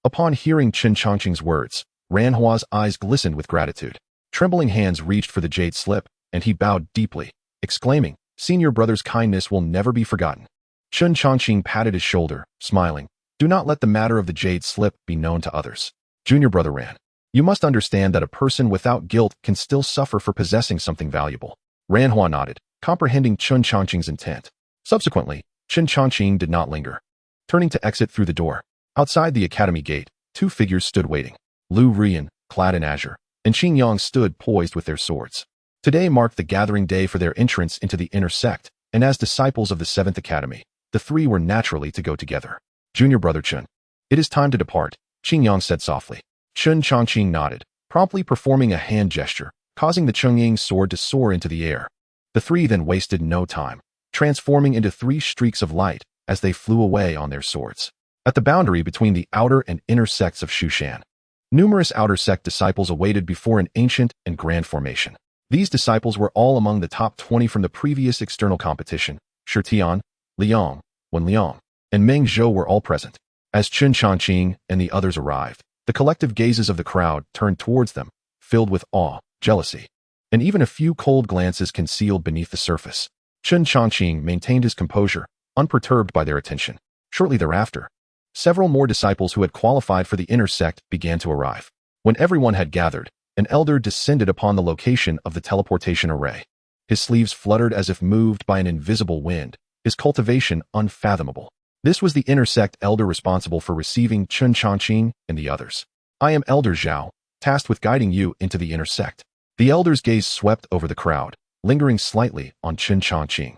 Upon hearing Chen Changqing's words, Ranhua's eyes glistened with gratitude. Trembling hands reached for the jade slip, and he bowed deeply, exclaiming, Senior brother's kindness will never be forgotten. Chen Changqing patted his shoulder, smiling. Do not let the matter of the jade slip be known to others. Junior brother Ran, you must understand that a person without guilt can still suffer for possessing something valuable. Ranhua nodded, comprehending Chen Changqing's intent. Subsequently, Chen Changqing did not linger. Turning to exit through the door, outside the academy gate, two figures stood waiting. Lu Rian, clad in azure, and Xingyang stood poised with their swords. Today marked the gathering day for their entrance into the inner sect, and as disciples of the 7th Academy, the three were naturally to go together. Junior brother Chen. It is time to depart, Xingyang said softly. Chen Changqing nodded, promptly performing a hand gesture, causing the Chongying sword to soar into the air. The three then wasted no time, transforming into 3 streaks of light as they flew away on their swords. At the boundary between the outer and inner sects of Shushan, numerous outer sect disciples awaited before an ancient and grand formation. These disciples were all among the top 20 from the previous external competition. Shitian, Liang, Wen Liang, and Meng Zhou were all present. As Chen Changqing and the others arrived, the collective gazes of the crowd turned towards them, filled with awe, jealousy, and even a few cold glances concealed beneath the surface. Chen Changqing maintained his composure, unperturbed by their attention. Shortly thereafter, several more disciples who had qualified for the inner sect began to arrive. When everyone had gathered, an elder descended upon the location of the teleportation array. His sleeves fluttered as if moved by an invisible wind, his cultivation unfathomable. This was the inner sect elder responsible for receiving Chen Changqing and the others. I am Elder Zhao, tasked with guiding you into the inner sect. The elder's gaze swept over the crowd, lingering slightly on Chen Changqing,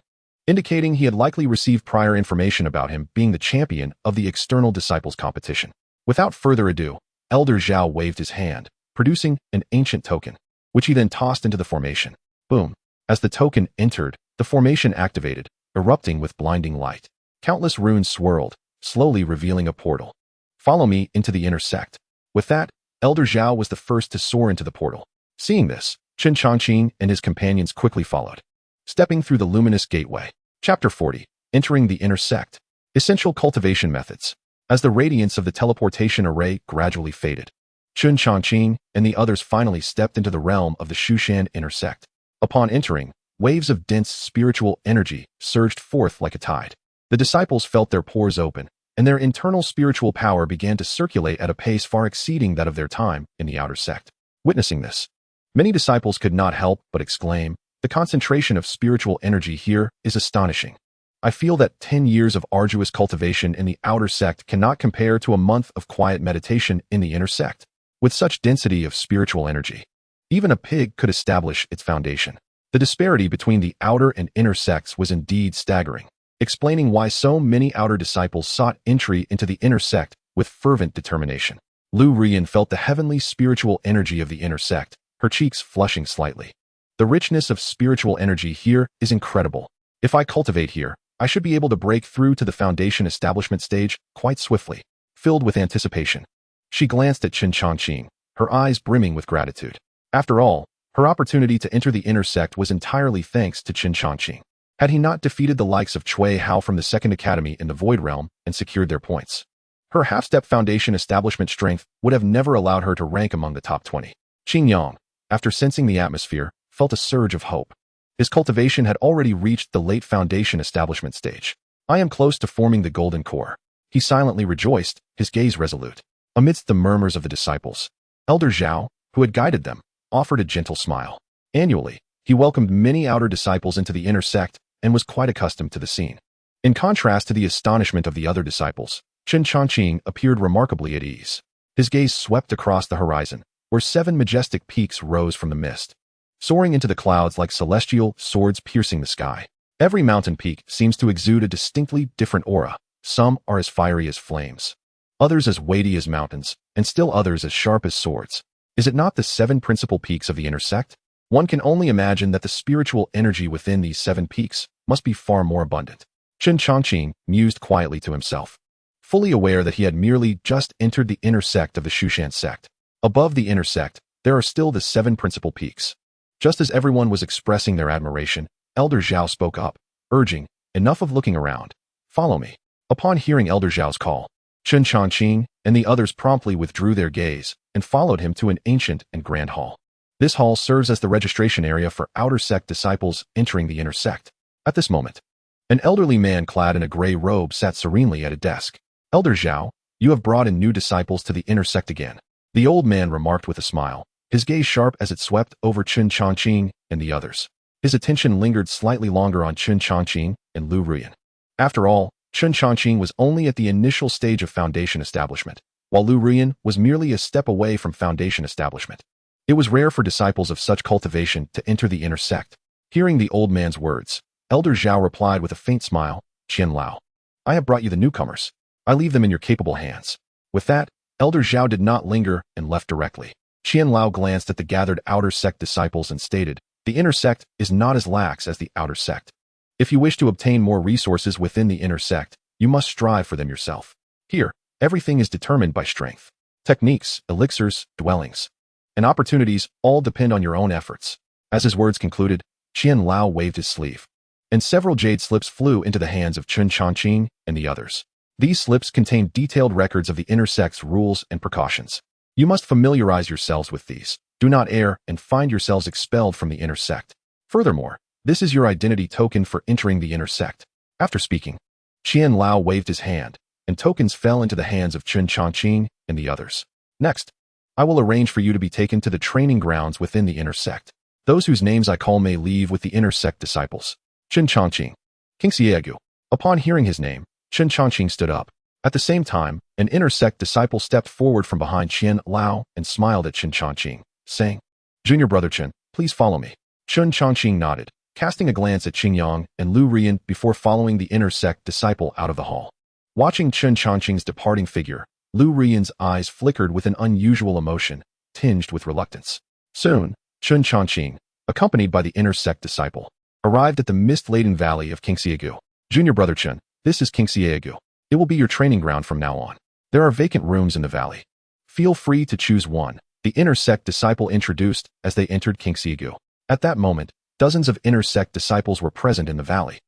indicating he had likely received prior information about him being the champion of the external disciples competition. Without further ado, Elder Zhao waved his hand, producing an ancient token, which he then tossed into the formation. Boom. As the token entered, the formation activated, erupting with blinding light. Countless runes swirled, slowly revealing a portal. Follow me into the inner sect. With that, Elder Zhao was the first to soar into the portal. Seeing this, Chen Changqing and his companions quickly followed, stepping through the luminous gateway. Chapter 40. Entering the inner sect. Essential cultivation methods. As the radiance of the teleportation array gradually faded, Chen Changqing and the others finally stepped into the realm of the Shushan inner sect. Upon entering, waves of dense spiritual energy surged forth like a tide. The disciples felt their pores open, and their internal spiritual power began to circulate at a pace far exceeding that of their time in the outer sect. Witnessing this, many disciples could not help but exclaim, the concentration of spiritual energy here is astonishing. I feel that 10 years of arduous cultivation in the outer sect cannot compare to a month of quiet meditation in the inner sect. With such density of spiritual energy, even a pig could establish its foundation. The disparity between the outer and inner sects was indeed staggering, explaining why so many outer disciples sought entry into the inner sect with fervent determination. Lu Rian felt the heavenly spiritual energy of the inner sect, her cheeks flushing slightly. The richness of spiritual energy here is incredible. If I cultivate here, I should be able to break through to the foundation establishment stage quite swiftly. Filled with anticipation, she glanced at Chen Changqing, her eyes brimming with gratitude. After all, her opportunity to enter the inner sect was entirely thanks to Chen Changqing. Had he not defeated the likes of Cui Hao from the Second Academy in the Void Realm and secured their points, her half-step foundation establishment strength would have never allowed her to rank among the top 20. Qingyang, after sensing the atmosphere, felt a surge of hope. His cultivation had already reached the late foundation establishment stage. I am close to forming the golden core. He silently rejoiced, his gaze resolute. Amidst the murmurs of the disciples, Elder Zhao, who had guided them, offered a gentle smile. Annually, he welcomed many outer disciples into the inner sect and was quite accustomed to the scene. In contrast to the astonishment of the other disciples, Chen Changqing appeared remarkably at ease. His gaze swept across the horizon, where 7 majestic peaks rose from the mist, soaring into the clouds like celestial swords piercing the sky. Every mountain peak seems to exude a distinctly different aura. Some are as fiery as flames, others as weighty as mountains, and still others as sharp as swords. Is it not the 7 principal peaks of the inner sect? One can only imagine that the spiritual energy within these 7 peaks must be far more abundant. Chen Changqing mused quietly to himself, fully aware that he had merely just entered the inner sect of the Shushan sect. Above the inner sect, there are still the 7 principal peaks. Just as everyone was expressing their admiration, Elder Zhao spoke up, urging, "Enough of looking around. Follow me." Upon hearing Elder Zhao's call, Chen Changqing and the others promptly withdrew their gaze and followed him to an ancient and grand hall. This hall serves as the registration area for outer sect disciples entering the inner sect. At this moment, an elderly man clad in a gray robe sat serenely at a desk. "Elder Zhao, you have brought in new disciples to the inner sect again," the old man remarked with a smile, his gaze sharp as it swept over Chen Changqing and the others. His attention lingered slightly longer on Chen Changqing and Lu Ruyan. After all, Chen Changqing was only at the initial stage of foundation establishment, while Lu Ruyan was merely a step away from foundation establishment. It was rare for disciples of such cultivation to enter the inner sect. Hearing the old man's words, Elder Zhao replied with a faint smile, "Qian Lao, I have brought you the newcomers. I leave them in your capable hands." With that, Elder Zhao did not linger and left directly. Qian Lao glanced at the gathered outer sect disciples and stated, "The inner sect is not as lax as the outer sect. If you wish to obtain more resources within the inner sect, you must strive for them yourself. Here, everything is determined by strength. Techniques, elixirs, dwellings, and opportunities all depend on your own efforts." As his words concluded, Qian Lao waved his sleeve, and several jade slips flew into the hands of Chen Changqing and the others. These slips contained detailed records of the inner sect's rules and precautions. You must familiarize yourselves with these. Do not err and find yourselves expelled from the inner sect. Furthermore, this is your identity token for entering the inner sect. After speaking, Qian Lao waved his hand, and tokens fell into the hands of Chen Changqing and the others. "Next, I will arrange for you to be taken to the training grounds within the inner sect. Those whose names I call may leave with the inner sect disciples." Chen Changqing, xianxiaaudiobooks. Upon hearing his name, Chen Changqing stood up. At the same time, an inner sect disciple stepped forward from behind Qian Lao and smiled at Chen Changqing, saying, "Junior brother Chen, please follow me." Chen Changqing nodded, casting a glance at Qingyang and Lu Ruyan before following the inner sect disciple out of the hall. Watching Chen Changqing's departing figure, Lu Ruyan's eyes flickered with an unusual emotion, tinged with reluctance. Soon, Chen Changqing, accompanied by the inner sect disciple, arrived at the mist-laden valley of Xianxiaaudiobooks. "Junior brother Chen, this is Xianxiaaudiobooks. It will be your training ground from now on. There are vacant rooms in the valley. Feel free to choose one," the inner sect disciple introduced as they entered Xianxiaaudiobooks. At that moment, dozens of inner sect disciples were present in the valley.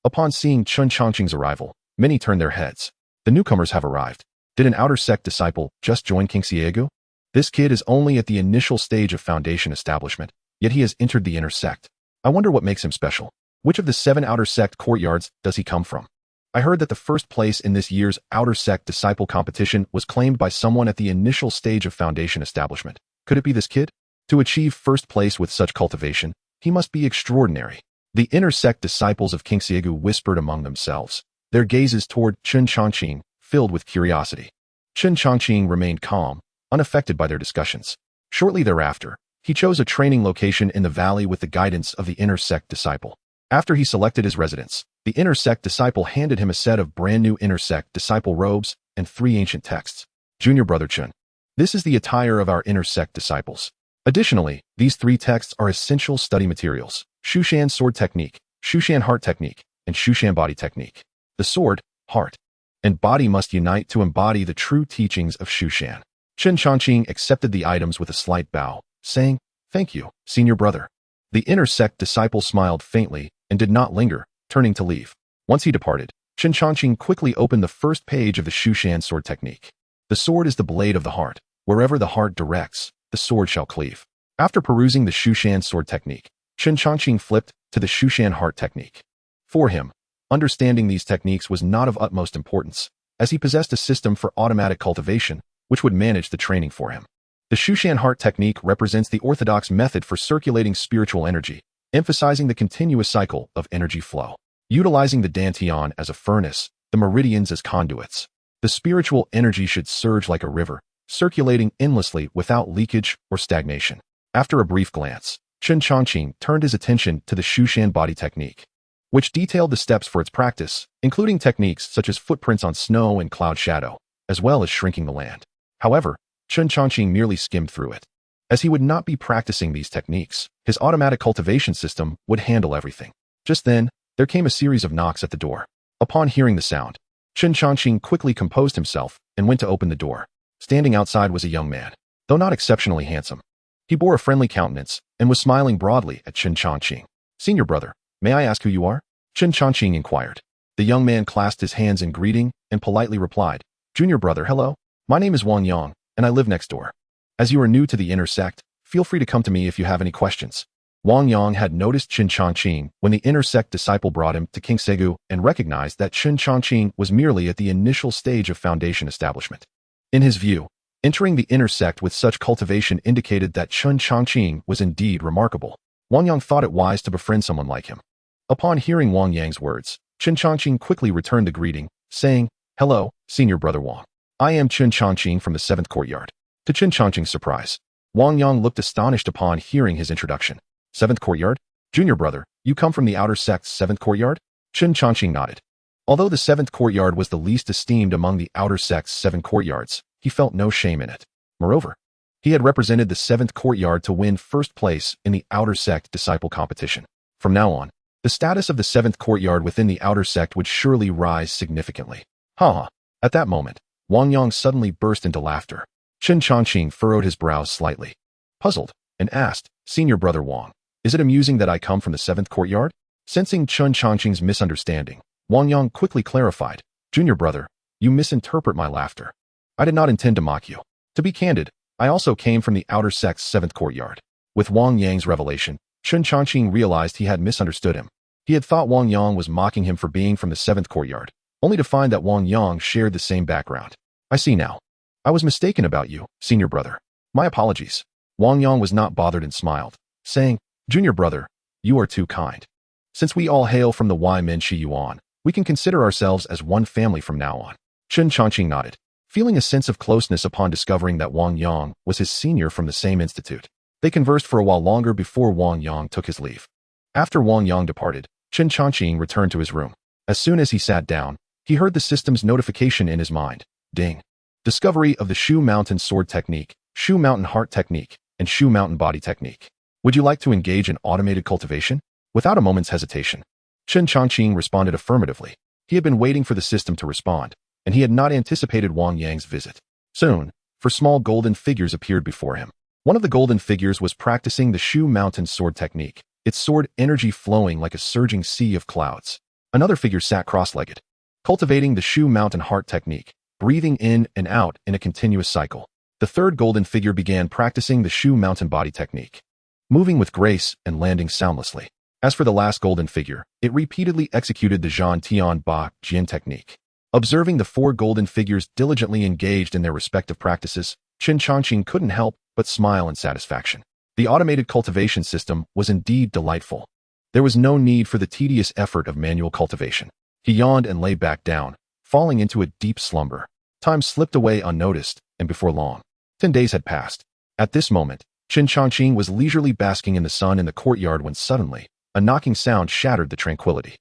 Upon seeing Chen Changqing's arrival, many turned their heads. The newcomers have arrived. Did an outer sect disciple just join Xianxiaaudiobooks? This kid is only at the initial stage of foundation establishment, yet he has entered the inner sect. I wonder what makes him special. Which of the 7 outer sect courtyards does he come from? I heard that the first place in this year's outer sect disciple competition was claimed by someone at the initial stage of foundation establishment. Could it be this kid? To achieve first place with such cultivation, he must be extraordinary. The inner sect disciples of Xianxiaaudiobooks whispered among themselves, their gazes toward Chen Changqing filled with curiosity. Chen Changqing remained calm, unaffected by their discussions. Shortly thereafter, he chose a training location in the valley with the guidance of the inner sect disciple. After he selected his residence, the inner sect disciple handed him a set of brand new inner sect disciple robes and 3 ancient texts. "Junior brother Chen, this is the attire of our inner sect disciples. Additionally, these 3 texts are essential study materials: Shushan sword technique, Shushan heart technique, and Shushan body technique. The sword, heart, and body must unite to embody the true teachings of Shushan." Chen Changqing accepted the items with a slight bow, saying, "Thank you, senior brother." The inner sect disciple smiled faintly and did not linger, turning to leave. Once he departed, Chen Changqing quickly opened the first page of the Shushan sword technique. The sword is the blade of the heart. Wherever the heart directs, the sword shall cleave. After perusing the Shushan sword technique, Chen Changqing flipped to the Shushan heart technique. For him, understanding these techniques was not of utmost importance, as he possessed a system for automatic cultivation, which would manage the training for him. The Shushan heart technique represents the orthodox method for circulating spiritual energy, emphasizing the continuous cycle of energy flow. Utilizing the dantian as a furnace, the meridians as conduits, the spiritual energy should surge like a river, circulating endlessly without leakage or stagnation. After a brief glance, Chen Changqing turned his attention to the Shushan body technique, which detailed the steps for its practice, including techniques such as footprints on snow and cloud shadow, as well as shrinking the land. However, Chen Changqing merely skimmed through it. As he would not be practicing these techniques, his automatic cultivation system would handle everything. Just then, there came a series of knocks at the door. Upon hearing the sound, Chen Changqing quickly composed himself and went to open the door. Standing outside was a young man, though not exceptionally handsome. He bore a friendly countenance and was smiling broadly at Chen Changqing. "Senior brother, may I ask who you are?" Chen Changqing inquired. The young man clasped his hands in greeting and politely replied, "Junior brother, hello. My name is Wang Yang, and I live next door. As you are new to the inner sect, feel free to come to me if you have any questions." Wang Yang had noticed Chen Changqing when the inner sect disciple brought him to King Segu and recognized that Chen Changqing was merely at the initial stage of foundation establishment. In his view, entering the inner sect with such cultivation indicated that Chen Changqing was indeed remarkable. Wang Yang thought it wise to befriend someone like him. Upon hearing Wang Yang's words, Chen Changqing quickly returned the greeting, saying, "Hello, senior brother Wang. I am Chen Changqing from the 7th courtyard." To Chen Changqing's surprise, Wang Yang looked astonished upon hearing his introduction. 7th courtyard? Junior brother, you come from the outer sect's 7th courtyard? Chen Changqing nodded. Although the 7th courtyard was the least esteemed among the outer sect's 7 courtyards, he felt no shame in it. Moreover, he had represented the 7th courtyard to win first place in the outer sect disciple competition. From now on, the status of the 7th courtyard within the outer sect would surely rise significantly. Ha! At that moment, Wang Yang suddenly burst into laughter. Chen Changqing furrowed his brows slightly, puzzled, and asked, "Senior brother Wang, is it amusing that I come from the 7th courtyard?" Sensing Chen Changqing's misunderstanding, Wang Yang quickly clarified, "Junior brother, you misinterpret my laughter. I did not intend to mock you. To be candid, I also came from the outer sect's 7th courtyard." With Wang Yang's revelation, Chen Changqing realized he had misunderstood him. He had thought Wang Yang was mocking him for being from the 7th courtyard, only to find that Wang Yang shared the same background. "I see now. I was mistaken about you, senior brother. My apologies." Wang Yang was not bothered and smiled, saying, "Junior brother, you are too kind. Since we all hail from the Menshi Yuan, we can consider ourselves as one family from now on." Chen Changqing nodded, feeling a sense of closeness upon discovering that Wang Yang was his senior from the same institute. They conversed for a while longer before Wang Yang took his leave. After Wang Yang departed, Chen Changqing returned to his room. As soon as he sat down, he heard the system's notification in his mind. Ding. Discovery of the Shu Mountain Sword Technique, Shu Mountain Heart Technique, and Shu Mountain Body Technique. Would you like to engage in automated cultivation? Without a moment's hesitation, Chen Changqing responded affirmatively. He had been waiting for the system to respond, and he had not anticipated Wang Yang's visit. Soon, 4 small golden figures appeared before him. One of the golden figures was practicing the Shu Mountain Sword Technique, its sword energy flowing like a surging sea of clouds. Another figure sat cross-legged, cultivating the Shu Mountain Heart Technique, breathing in and out in a continuous cycle. The third golden figure began practicing the Shu Mountain Body Technique, moving with grace and landing soundlessly. As for the last golden figure, it repeatedly executed the Zhan Tian Ba Jin technique. Observing the 4 golden figures diligently engaged in their respective practices, Chen Changqing couldn't help but smile in satisfaction. The automated cultivation system was indeed delightful. There was no need for the tedious effort of manual cultivation. He yawned and lay back down, falling into a deep slumber. Time slipped away unnoticed, and before long, 10 days had passed. At this moment, Chen Changqing was leisurely basking in the sun in the courtyard when suddenly, a knocking sound shattered the tranquility.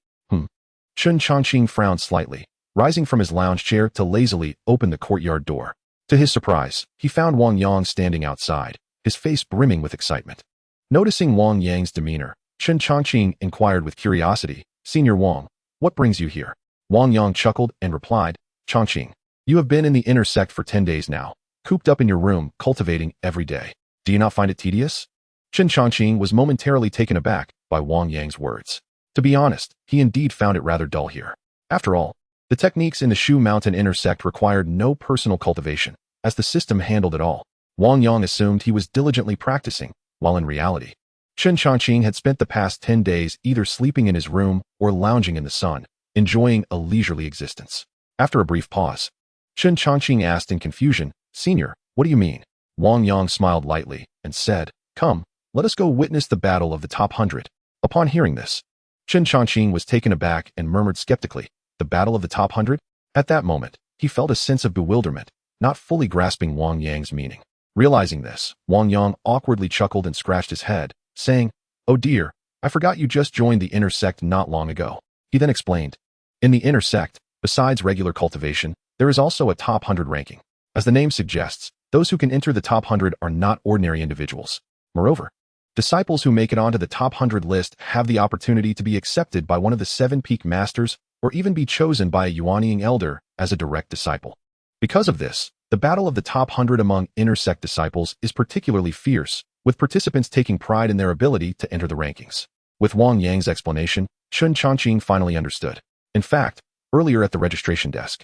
Chen Changqing frowned slightly, rising from his lounge chair to lazily open the courtyard door. To his surprise, he found Wang Yang standing outside, his face brimming with excitement. Noticing Wang Yang's demeanor, Chen Changqing inquired with curiosity, "Senior Wang, what brings you here?" Wang Yang chuckled and replied, "Changqing, you have been in the inner sect for 10 days now, cooped up in your room, cultivating every day. Do you not find it tedious?" Chen Changqing was momentarily taken aback by Wang Yang's words. To be honest, he indeed found it rather dull here. After all, the techniques in the Shu Mountain inner sect required no personal cultivation, as the system handled it all. Wang Yang assumed he was diligently practicing, while in reality, Chen Changqing had spent the past 10 days either sleeping in his room or lounging in the sun, enjoying a leisurely existence. After a brief pause, Chen Changqing asked in confusion, "Senior, what do you mean?" Wang Yang smiled lightly and said, "Come, let us go witness the battle of the top 100. Upon hearing this, Chen Changqing was taken aback and murmured skeptically, "The battle of the top 100? At that moment, he felt a sense of bewilderment, not fully grasping Wang Yang's meaning. Realizing this, Wang Yang awkwardly chuckled and scratched his head, saying, "Oh dear, I forgot you just joined the inner sect not long ago." He then explained, "In the inner sect, besides regular cultivation, there is also a top 100 ranking. As the name suggests, those who can enter the top 100 are not ordinary individuals. Moreover, disciples who make it onto the top 100 list have the opportunity to be accepted by one of the 7 peak masters or even be chosen by a Yuanying elder as a direct disciple. Because of this, the battle of the top 100 among inner sect disciples is particularly fierce, with participants taking pride in their ability to enter the rankings." With Wang Yang's explanation, Chen Changqing finally understood. In fact, earlier at the registration desk,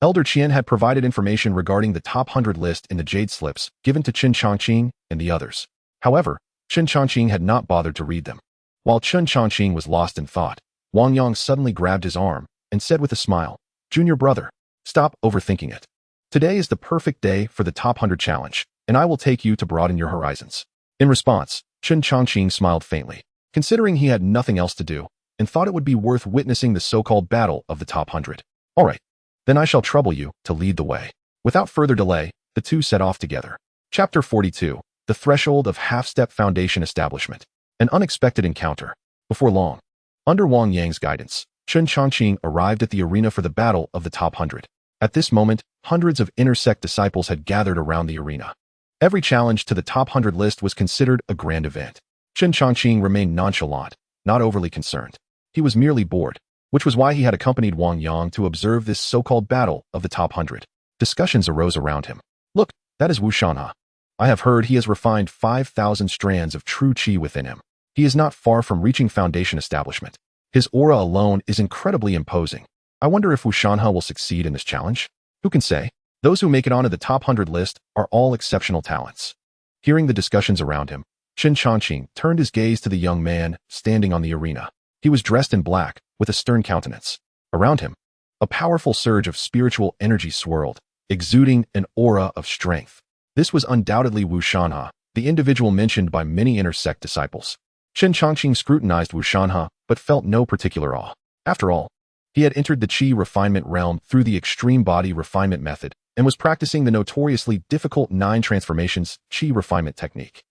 Elder Qian had provided information regarding the top 100 list in the jade slips given to Chen Changqing and the others. However, Chen Changqing had not bothered to read them. While Chen Changqing was lost in thought, Wang Yang suddenly grabbed his arm and said with a smile, "Junior brother, stop overthinking it. Today is the perfect day for the top 100 challenge, and I will take you to broaden your horizons." In response, Chen Changqing smiled faintly, considering he had nothing else to do, and thought it would be worth witnessing the so-called battle of the top 100. "All right, then I shall trouble you to lead the way." Without further delay, the two set off together. Chapter 42, The Threshold of Half-Step Foundation Establishment. An unexpected encounter. Before long, under Wang Yang's guidance, Chen Changqing arrived at the arena for the battle of the top 100. At this moment, hundreds of inner sect disciples had gathered around the arena. Every challenge to the top 100 list was considered a grand event. Chen Changqing remained nonchalant, not overly concerned. He was merely bored, which was why he had accompanied Wang Yang to observe this so-called battle of the top 100. Discussions arose around him. "Look, that is Shushan. I have heard he has refined 5,000 strands of true qi within him. He is not far from reaching foundation establishment. His aura alone is incredibly imposing. I wonder if Shushan will succeed in this challenge? Who can say? Those who make it onto the top 100 list are all exceptional talents." Hearing the discussions around him, Chen Changqing turned his gaze to the young man standing on the arena. He was dressed in black, with a stern countenance. Around him, a powerful surge of spiritual energy swirled, exuding an aura of strength. This was undoubtedly Shushan, the individual mentioned by many inner sect disciples. Chen Changqing scrutinized Shushan, but felt no particular awe. After all, he had entered the Qi refinement realm through the extreme body refinement method and was practicing the notoriously difficult 9 transformations Qi refinement technique.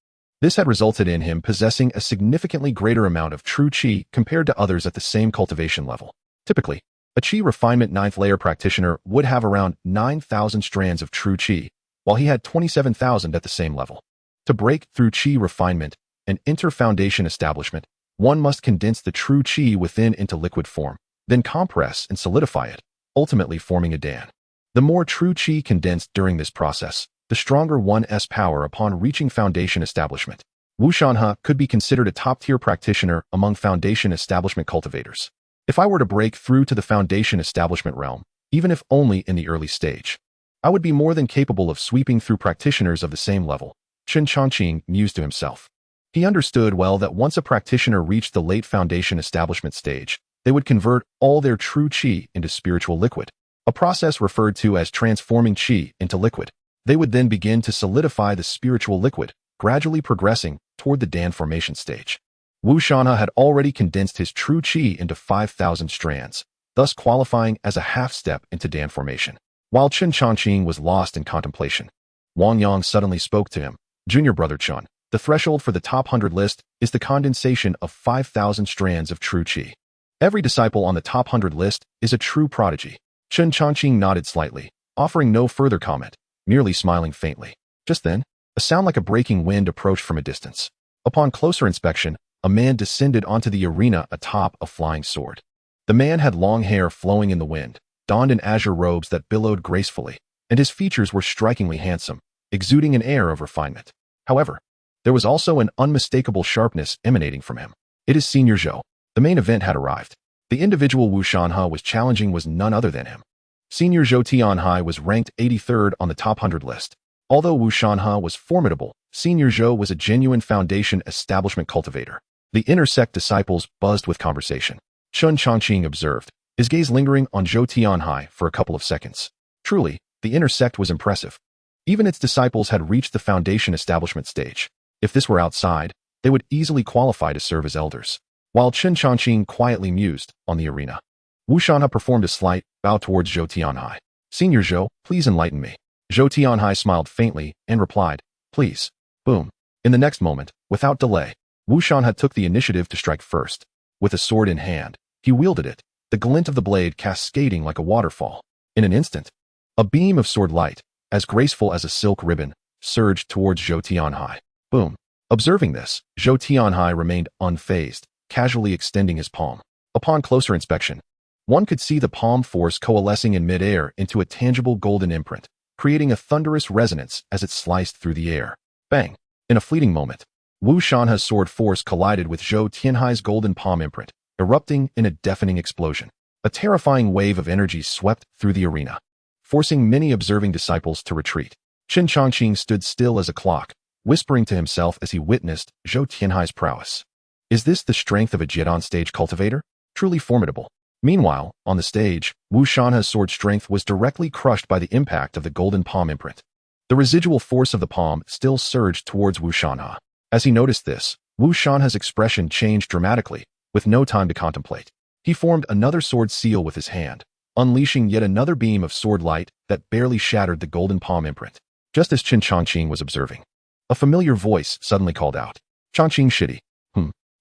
This had resulted in him possessing a significantly greater amount of true Qi compared to others at the same cultivation level. Typically, a Qi refinement 9th layer practitioner would have around 9,000 strands of true Qi, while he had 27,000 at the same level. To break through Qi refinement and enter foundation establishment, one must condense the true Qi within into liquid form, then compress and solidify it, ultimately forming a Dan. The more true Qi condensed during this process, the stronger one's power upon reaching foundation establishment. Shushan could be considered a top-tier practitioner among foundation establishment cultivators. If I were to break through to the foundation establishment realm, even if only in the early stage, I would be more than capable of sweeping through practitioners of the same level, Chen Changqing mused to himself. He understood well that once a practitioner reached the late foundation establishment stage, they would convert all their true Qi into spiritual liquid, a process referred to as transforming Qi into liquid. They would then begin to solidify the spiritual liquid, gradually progressing toward the Dan formation stage. Shushan had already condensed his true Qi into 5,000 strands, thus qualifying as a half-step into Dan formation. While Chen Changqing was lost in contemplation, Wang Yang suddenly spoke to him. "Junior brother Chen, the threshold for the top 100 list is the condensation of 5,000 strands of true Qi. Every disciple on the top 100 list is a true prodigy." Chen Changqing nodded slightly, offering no further comment, merely smiling faintly. Just then, a sound like a breaking wind approached from a distance. Upon closer inspection, a man descended onto the arena atop a flying sword. The man had long hair flowing in the wind, donned in azure robes that billowed gracefully, and his features were strikingly handsome, exuding an air of refinement. However, there was also an unmistakable sharpness emanating from him. "It is Senior Zhou, The main event had arrived. The individual Wu Shanhe was challenging was none other than him. Senior Zhou Tianhai was ranked 83rd on the top 100 list. Although Wu Shanhe was formidable, Senior Zhou was a genuine foundation establishment cultivator. The inner sect disciples buzzed with conversation. Chen Changqing observed, his gaze lingering on Zhou Tianhai for a couple of seconds. Truly, the inner sect was impressive. Even its disciples had reached the foundation establishment stage. If this were outside, they would easily qualify to serve as elders. While Chen Changqing quietly mused on the arena, Wu Shanhe performed a slight bow towards Zhou Tianhai. Senior Zhou, please enlighten me. Zhou Tianhai smiled faintly and replied, please. Boom. In the next moment, without delay, Wu Shanhe took the initiative to strike first. With a sword in hand, he wielded it, the glint of the blade cascading like a waterfall. In an instant, a beam of sword light, as graceful as a silk ribbon, surged towards Zhou Tianhai. Boom. Observing this, Zhou Tianhai remained unfazed, casually extending his palm. Upon closer inspection, one could see the palm force coalescing in midair into a tangible golden imprint, creating a thunderous resonance as it sliced through the air. Bang! In a fleeting moment, Wu Shanhe's sword force collided with Zhou Tianhai's golden palm imprint, erupting in a deafening explosion. A terrifying wave of energy swept through the arena, forcing many observing disciples to retreat. Chen Changqing stood still as a clock, whispering to himself as he witnessed Zhou Tianhai's prowess. Is this the strength of a Jiedan stage cultivator? Truly formidable. Meanwhile, on the stage, Wu Shanhe's sword strength was directly crushed by the impact of the golden palm imprint. The residual force of the palm still surged towards Wu Shanhe. As he noticed this, Wu Shanhe's expression changed dramatically, with no time to contemplate. He formed another sword seal with his hand, unleashing yet another beam of sword light that barely shattered the golden palm imprint. Just as Chen Changqing was observing, a familiar voice suddenly called out, Changqing shitty.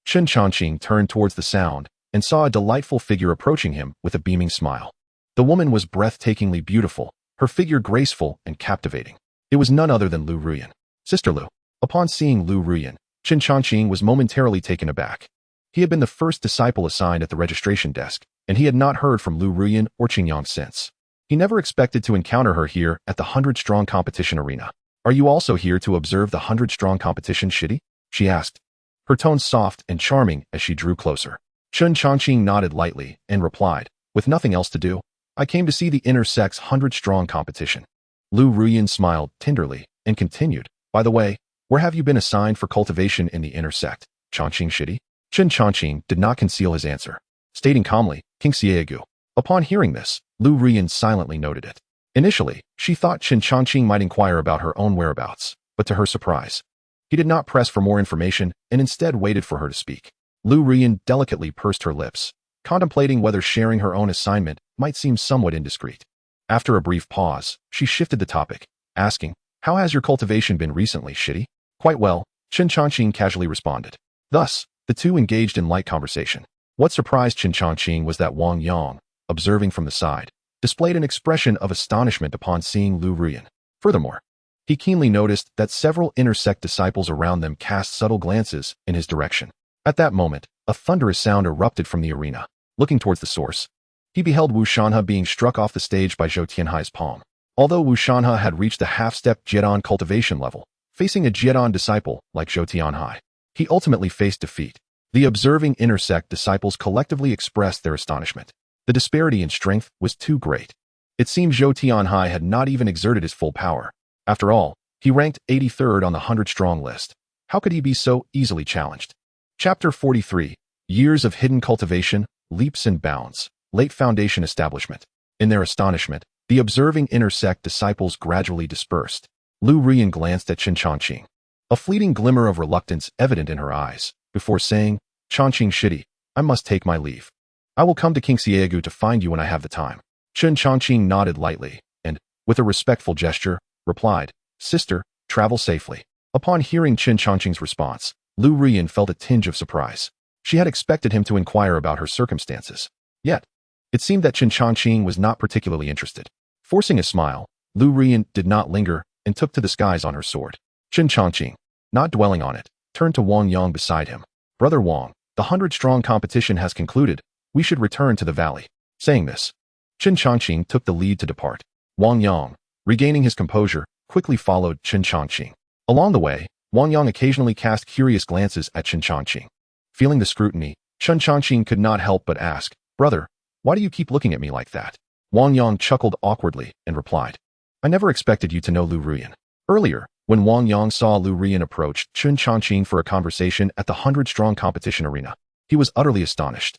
Chen Changqing turned towards the sound and saw a delightful figure approaching him with a beaming smile. The woman was breathtakingly beautiful, her figure graceful and captivating. It was none other than Lu Ruyan. Sister Lu. Upon seeing Lu Ruyan, Chen Changqing was momentarily taken aback. He had been the first disciple assigned at the registration desk, and he had not heard from Lu Ruyan or Qingyang since. He never expected to encounter her here at the 100-strong competition arena. Are you also here to observe the 100-strong competition, shitty? She asked, her tone soft and charming as she drew closer. Chen Changqing nodded lightly and replied, with nothing else to do, I came to see the inner sect's 100-strong competition. Lu Ruyan smiled tenderly and continued, by the way, where have you been assigned for cultivation in the inner sect, Changqing shitty? Chen Changqing did not conceal his answer, stating calmly, xianxiaaudiobooks. Upon hearing this, Lu Ruyan silently noted it. Initially, she thought Chen Changqing might inquire about her own whereabouts, but to her surprise, he did not press for more information and instead waited for her to speak. Lu Ruyan delicately pursed her lips, contemplating whether sharing her own assignment might seem somewhat indiscreet. After a brief pause, she shifted the topic, asking, how has your cultivation been recently, shitty? Quite well, Chen Changqing casually responded. Thus, the two engaged in light conversation. What surprised Chen Changqing was that Wang Yang, observing from the side, displayed an expression of astonishment upon seeing Lu Ruyan. Furthermore, he keenly noticed that several inner sect disciples around them cast subtle glances in his direction. At that moment, a thunderous sound erupted from the arena. Looking towards the source, he beheld Wu Shanhe being struck off the stage by Zhou Tianhai's palm. Although Wu Shanhe had reached the half-step Jiedan cultivation level, facing a Jiedan disciple like Zhou Tianhai, he ultimately faced defeat. The observing inner sect disciples collectively expressed their astonishment. The disparity in strength was too great. It seemed Zhou Tianhai had not even exerted his full power. After all, he ranked 83rd on the 100-strong list. How could he be so easily challenged? Chapter 43. Years of Hidden Cultivation, Leaps and Bounds, Late Foundation Establishment. In their astonishment, the observing inner sect disciples gradually dispersed. Lu Ruyan glanced at Chen Changqing, a fleeting glimmer of reluctance evident in her eyes, before saying, Changqing shitty, I must take my leave. I will come to xianxiaaudiobooks to find you when I have the time. Chen Changqing nodded lightly, and, with a respectful gesture, replied, Sister, travel safely. Upon hearing Chen Changqing's response, Lu Ruyan felt a tinge of surprise. She had expected him to inquire about her circumstances. Yet, it seemed that Chen Changqing was not particularly interested. Forcing a smile, Lu Ruyan did not linger and took to the skies on her sword. Chen Changqing, not dwelling on it, turned to Wang Yang beside him. Brother Wang, the 100-strong competition has concluded. We should return to the valley. Saying this, Chen Changqing took the lead to depart. Wang Yang, regaining his composure, quickly followed Chen Changqing. Along the way, Wang Yang occasionally cast curious glances at Chen Changqing. Feeling the scrutiny, Chen Changqing could not help but ask, "Brother, why do you keep looking at me like that?" Wang Yang chuckled awkwardly and replied, "I never expected you to know Lu Ruyan." Earlier, when Wang Yang saw Lu Ruyan approach Chen Changqing for a conversation at the 100-strong competition arena, he was utterly astonished.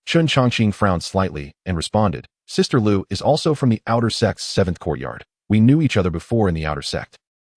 Chen Changqing frowned slightly and responded, "Sister Lu is also from the outer sect's 7th courtyard. We knew each other before in the outer sect."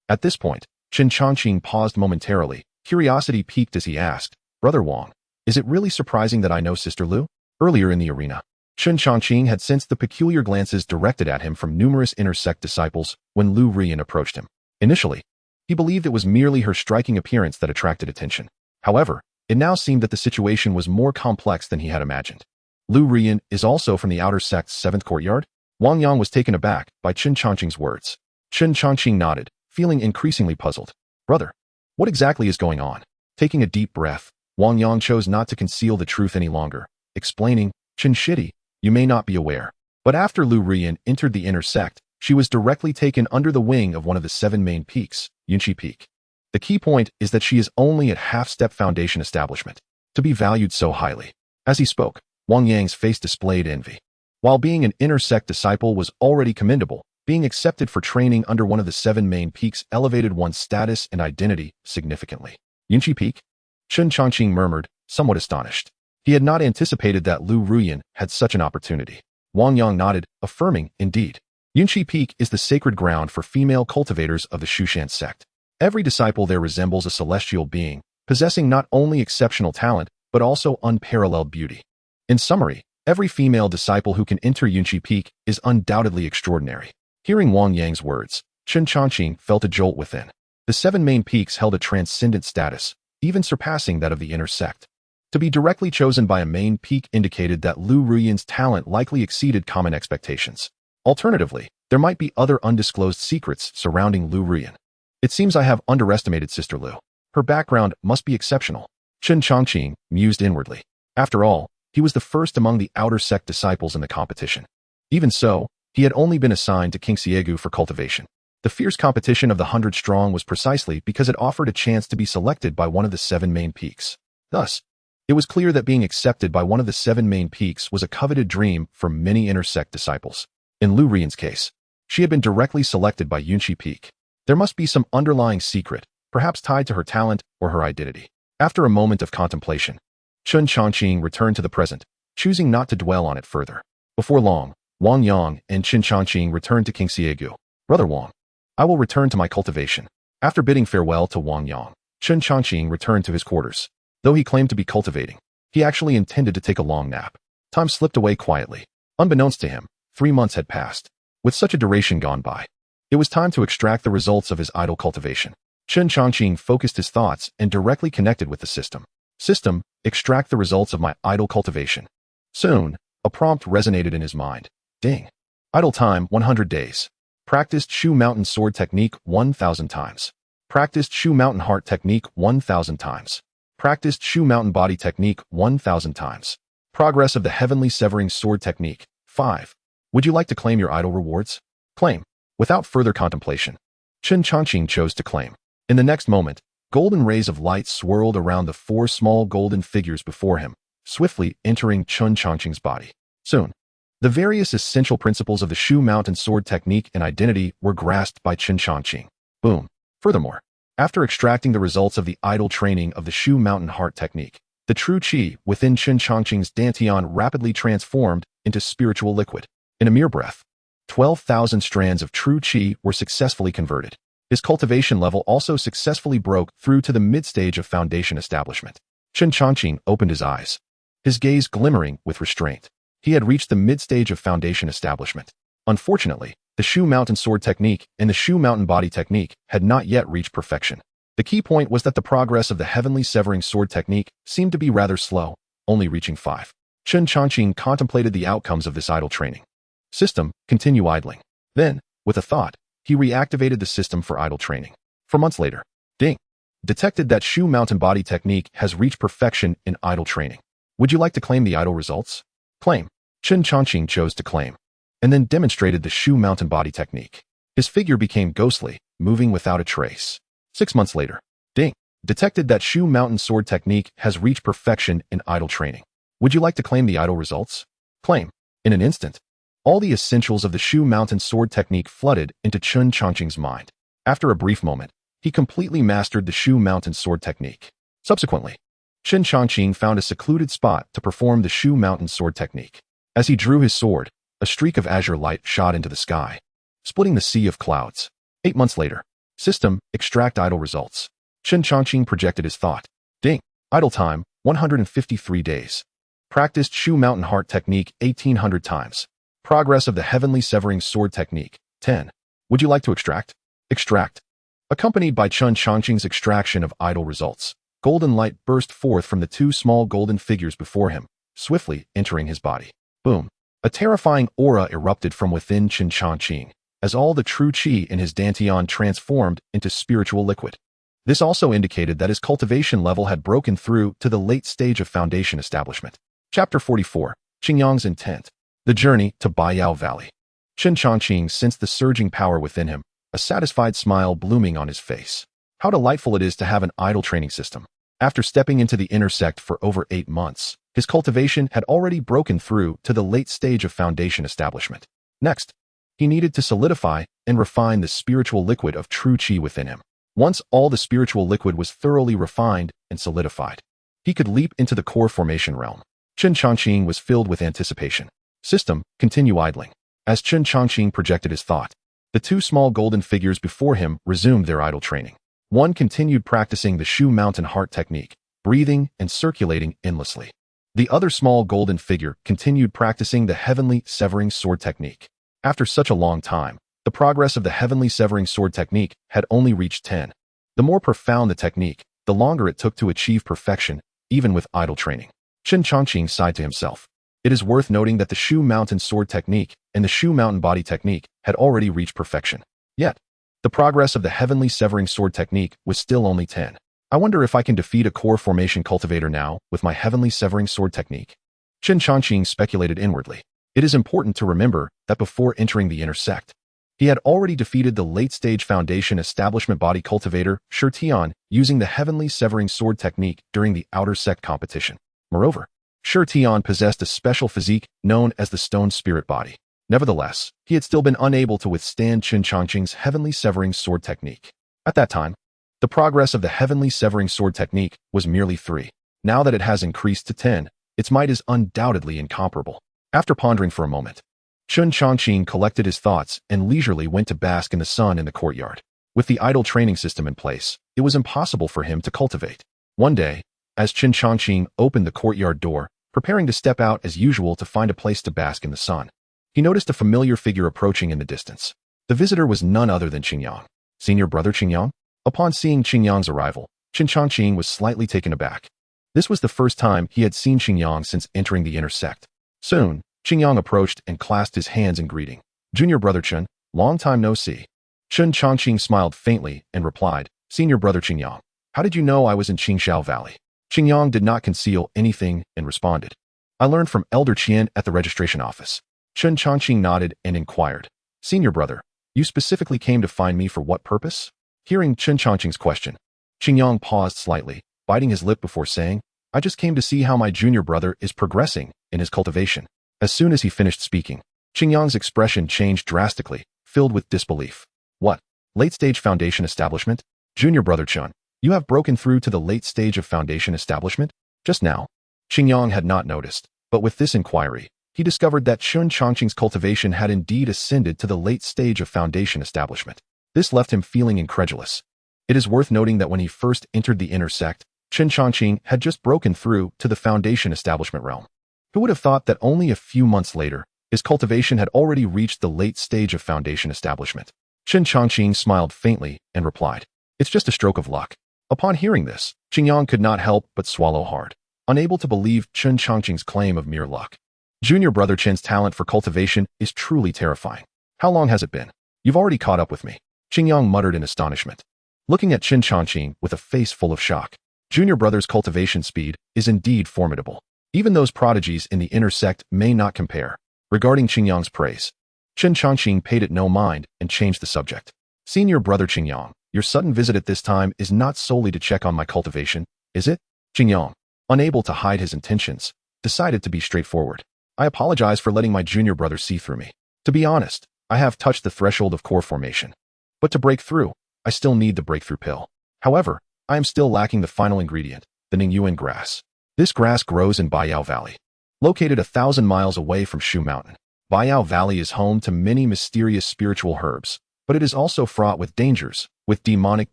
At this point, Chen Changqing paused momentarily. Curiosity piqued as he asked, "Brother Wang, is it really surprising that I know Sister Lu?" Earlier in the arena, Chen Changqing had sensed the peculiar glances directed at him from numerous inner sect disciples when Lu Ruyan approached him. Initially, he believed it was merely her striking appearance that attracted attention. However, it now seemed that the situation was more complex than he had imagined. Lu Ruyan is also from the outer sect's 7th courtyard? Wang Yang was taken aback by Chen Changqing's words. Chen Changqing nodded, feeling increasingly puzzled. "Brother, what exactly is going on?" Taking a deep breath, Wang Yang chose not to conceal the truth any longer, explaining, "Chen Shidi, you may not be aware, but after Lu Ruyan entered the inner sect, she was directly taken under the wing of one of the 7 main peaks, Yunqi Peak. The key point is that she is only at half-step foundation establishment, to be valued so highly." As he spoke, Wang Yang's face displayed envy. While being an inner sect disciple was already commendable, being accepted for training under one of the 7 main peaks elevated one's status and identity significantly. Yunqi Peak? Chen Changqing murmured, somewhat astonished. He had not anticipated that Lu Ruyan had such an opportunity. Wang Yang nodded, affirming, "Indeed. Yunqi Peak is the sacred ground for female cultivators of the Shushan sect. Every disciple there resembles a celestial being, possessing not only exceptional talent, but also unparalleled beauty. In summary, every female disciple who can enter Yunqi Peak is undoubtedly extraordinary." Hearing Wang Yang's words, Chen Changqing felt a jolt within. The 7 main peaks held a transcendent status, even surpassing that of the inner sect. To be directly chosen by a main peak indicated that Lu Ruyan's talent likely exceeded common expectations. Alternatively, there might be other undisclosed secrets surrounding Lu Ruyan. "It seems I have underestimated Sister Lu. Her background must be exceptional." Chen Changqing mused inwardly. After all, he was the first among the outer sect disciples in the competition. Even so, he had only been assigned to Xianxiagu for cultivation. The fierce competition of the 100 strong was precisely because it offered a chance to be selected by one of the 7 main peaks. Thus, it was clear that being accepted by one of the 7 main peaks was a coveted dream for many inner sect disciples. In Lu Ruyan's case, she had been directly selected by Yunqi Peak. There must be some underlying secret, perhaps tied to her talent or her identity. After a moment of contemplation, Chen Changqing returned to the present, choosing not to dwell on it further. Before long, Wang Yang and Chen Changqing returned to Xianxiagu. "Brother Wang, I will return to my cultivation." After bidding farewell to Wang Yang, Chen Changqing returned to his quarters. Though he claimed to be cultivating, he actually intended to take a long nap. Time slipped away quietly. Unbeknownst to him, 3 months had passed. With such a duration gone by, it was time to extract the results of his idle cultivation. Chen Changqing focused his thoughts and directly connected with the system. "System, extract the results of my idle cultivation." Soon, a prompt resonated in his mind. Ding. Idle time 100 days. Practiced Shu Mountain Sword Technique 1,000 times. Practiced Shu Mountain Heart Technique 1,000 times. Practiced Shu Mountain Body Technique 1,000 times. Progress of the Heavenly Severing Sword Technique 5. Would you like to claim your idle rewards? Claim. Without further contemplation, Chen Changqing chose to claim. In the next moment, golden rays of light swirled around the 4 small golden figures before him, swiftly entering Chen Changqing's body. Soon, the various essential principles of the Shu Mountain Sword Technique and identity were grasped by Chen Changqing. Boom. Furthermore, after extracting the results of the idle training of the Shu Mountain Heart Technique, the true Qi within Chen Changqing's dantian rapidly transformed into spiritual liquid. In a mere breath, 12,000 strands of true Qi were successfully converted. His cultivation level also successfully broke through to the mid-stage of foundation establishment. Chen Changqing opened his eyes, his gaze glimmering with restraint. He had reached the mid-stage of foundation establishment. Unfortunately, the Shu Mountain Sword Technique and the Shu Mountain Body Technique had not yet reached perfection. The key point was that the progress of the Heavenly Severing Sword Technique seemed to be rather slow, only reaching 5. Chen Changqing contemplated the outcomes of this idle training. System, continue idling. Then, with a thought, he reactivated the system for idle training. 4 months later, ding. Detected that Shu Mountain Body Technique has reached perfection in idle training. Would you like to claim the idle results? Claim. Chen Changqing chose to claim, and then demonstrated the Shu Mountain Body Technique. His figure became ghostly, moving without a trace. 6 months later, ding. detected that Shu Mountain sword technique has reached perfection in idle training. Would you like to claim the idle results? Claim. In an instant, all the essentials of the Shu Mountain sword technique flooded into Chen Changqing's mind. After a brief moment, he completely mastered the Shu Mountain sword technique. Subsequently, Chen Changqing found a secluded spot to perform the Shu Mountain sword technique. As he drew his sword, a streak of azure light shot into the sky, splitting the sea of clouds. 8 months later, system, extract idle results. Chen Changqing projected his thought. Ding. Idle time, 153 days. Practiced Shu Mountain heart technique 1800 times. Progress of the heavenly severing sword technique, 10. Would you like to extract? Extract. Accompanied by Chen Changqing's extraction of idle results, golden light burst forth from the 2 small golden figures before him, swiftly entering his body. Boom. A terrifying aura erupted from within Chen Changqing, as all the true qi in his dantian transformed into spiritual liquid. This also indicated that his cultivation level had broken through to the late stage of foundation establishment. Chapter 44. Qingyang's Intent. The Journey to Baiyao Valley. Chen Changqing sensed the surging power within him, a satisfied smile blooming on his face. How delightful it is to have an idle training system. After stepping into the inner sect for over 8 months, his cultivation had already broken through to the late stage of foundation establishment. Next, he needed to solidify and refine the spiritual liquid of true qi within him. Once all the spiritual liquid was thoroughly refined and solidified, he could leap into the core formation realm. Chen Changqing was filled with anticipation. System, continue idling. As Chen Changqing projected his thought, the 2 small golden figures before him resumed their idle training. One continued practicing the Shu Mountain heart technique, breathing and circulating endlessly. The other small golden figure continued practicing the heavenly severing sword technique. After such a long time, the progress of the heavenly severing sword technique had only reached 10. The more profound the technique, the longer it took to achieve perfection, even with idle training. Chen Changqing sighed to himself. It is worth noting that the Shu Mountain sword technique and the Shu Mountain body technique had already reached perfection. Yet, the progress of the heavenly severing sword technique was still only 10. I wonder if I can defeat a core formation cultivator now with my heavenly severing sword technique. Chen Changqing speculated inwardly. It is important to remember that before entering the inner sect, he had already defeated the late-stage foundation establishment body cultivator, Treaure, using the heavenly severing sword technique during the outer sect competition. Moreover, Treaure possessed a special physique known as the stone spirit body. Nevertheless, he had still been unable to withstand Chen Changqing's heavenly severing sword technique. At that time, the progress of the heavenly severing sword technique was merely 3. Now that it has increased to 10, its might is undoubtedly incomparable. After pondering for a moment, Chen Changqing collected his thoughts and leisurely went to bask in the sun in the courtyard. With the idle training system in place, it was impossible for him to cultivate. One day, as Chen Changqing opened the courtyard door, preparing to step out as usual to find a place to bask in the sun, he noticed a familiar figure approaching in the distance. The visitor was none other than Qingyang. Senior brother Qingyang? Upon seeing Qingyang's arrival, Chen Changqing was slightly taken aback. This was the first time he had seen Qingyang since entering the inner sect. Soon, Qingyang approached and clasped his hands in greeting. Junior brother Chen, long time no see. Chen Changqing smiled faintly and replied, Senior brother Qingyang, how did you know I was in Qingxiao Valley? Qingyang did not conceal anything and responded. I learned from Elder Qian at the registration office. Chen Changqing nodded and inquired. Senior brother, you specifically came to find me for what purpose? Hearing Chen Changqing's question, Qingyang paused slightly, biting his lip before saying, I just came to see how my junior brother is progressing in his cultivation. As soon as he finished speaking, Qingyang's expression changed drastically, filled with disbelief. What? Late-stage foundation establishment? Junior brother Chen, you have broken through to the late stage of foundation establishment? Just now, Qingyang had not noticed, but with this inquiry, he discovered that Chen Changqing's cultivation had indeed ascended to the late stage of foundation establishment. This left him feeling incredulous. It is worth noting that when he first entered the inner sect, Chen Changqing had just broken through to the foundation establishment realm. Who would have thought that only a few months later, his cultivation had already reached the late stage of foundation establishment? Chen Changqing smiled faintly and replied, It's just a stroke of luck. Upon hearing this, Qingyang could not help but swallow hard, unable to believe Chen Changqing's claim of mere luck. Junior brother Chen's talent for cultivation is truly terrifying. How long has it been? You've already caught up with me. Qingyang muttered in astonishment. Looking at Chen Changqing with a face full of shock, junior brother's cultivation speed is indeed formidable. Even those prodigies in the inner sect may not compare. Regarding Qingyang's praise, Chen Changqing paid it no mind and changed the subject. Senior brother Qingyang, Your sudden visit at this time is not solely to check on my cultivation, is it? Qingyang, unable to hide his intentions, decided to be straightforward. I apologize for letting my junior brother see through me. To be honest, I have touched the threshold of core formation. But to break through, I still need the breakthrough pill. However, I am still lacking the final ingredient, the Ningyuan grass. This grass grows in Baiyao Valley. Located 1,000 miles away from Shu Mountain, Baiyao Valley is home to many mysterious spiritual herbs, but it is also fraught with dangers, with demonic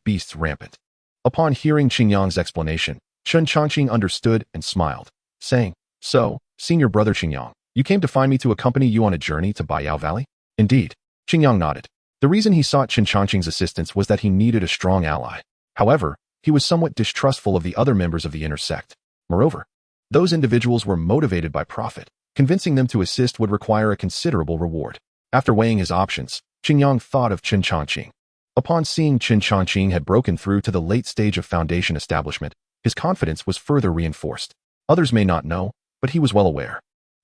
beasts rampant. Upon hearing Qingyang's explanation, Chen Changqing understood and smiled, saying, "So, senior brother Qingyang, you came to find me to accompany you on a journey to Baiyao Valley?" Indeed, Qingyang nodded. The reason he sought Chen Changqing's assistance was that he needed a strong ally. However, he was somewhat distrustful of the other members of the inner sect. Moreover, those individuals were motivated by profit. Convincing them to assist would require a considerable reward. After weighing his options, Qingyang thought of Chen Changqing. Upon seeing Chen Changqing had broken through to the late stage of foundation establishment, his confidence was further reinforced. Others may not know, but he was well aware.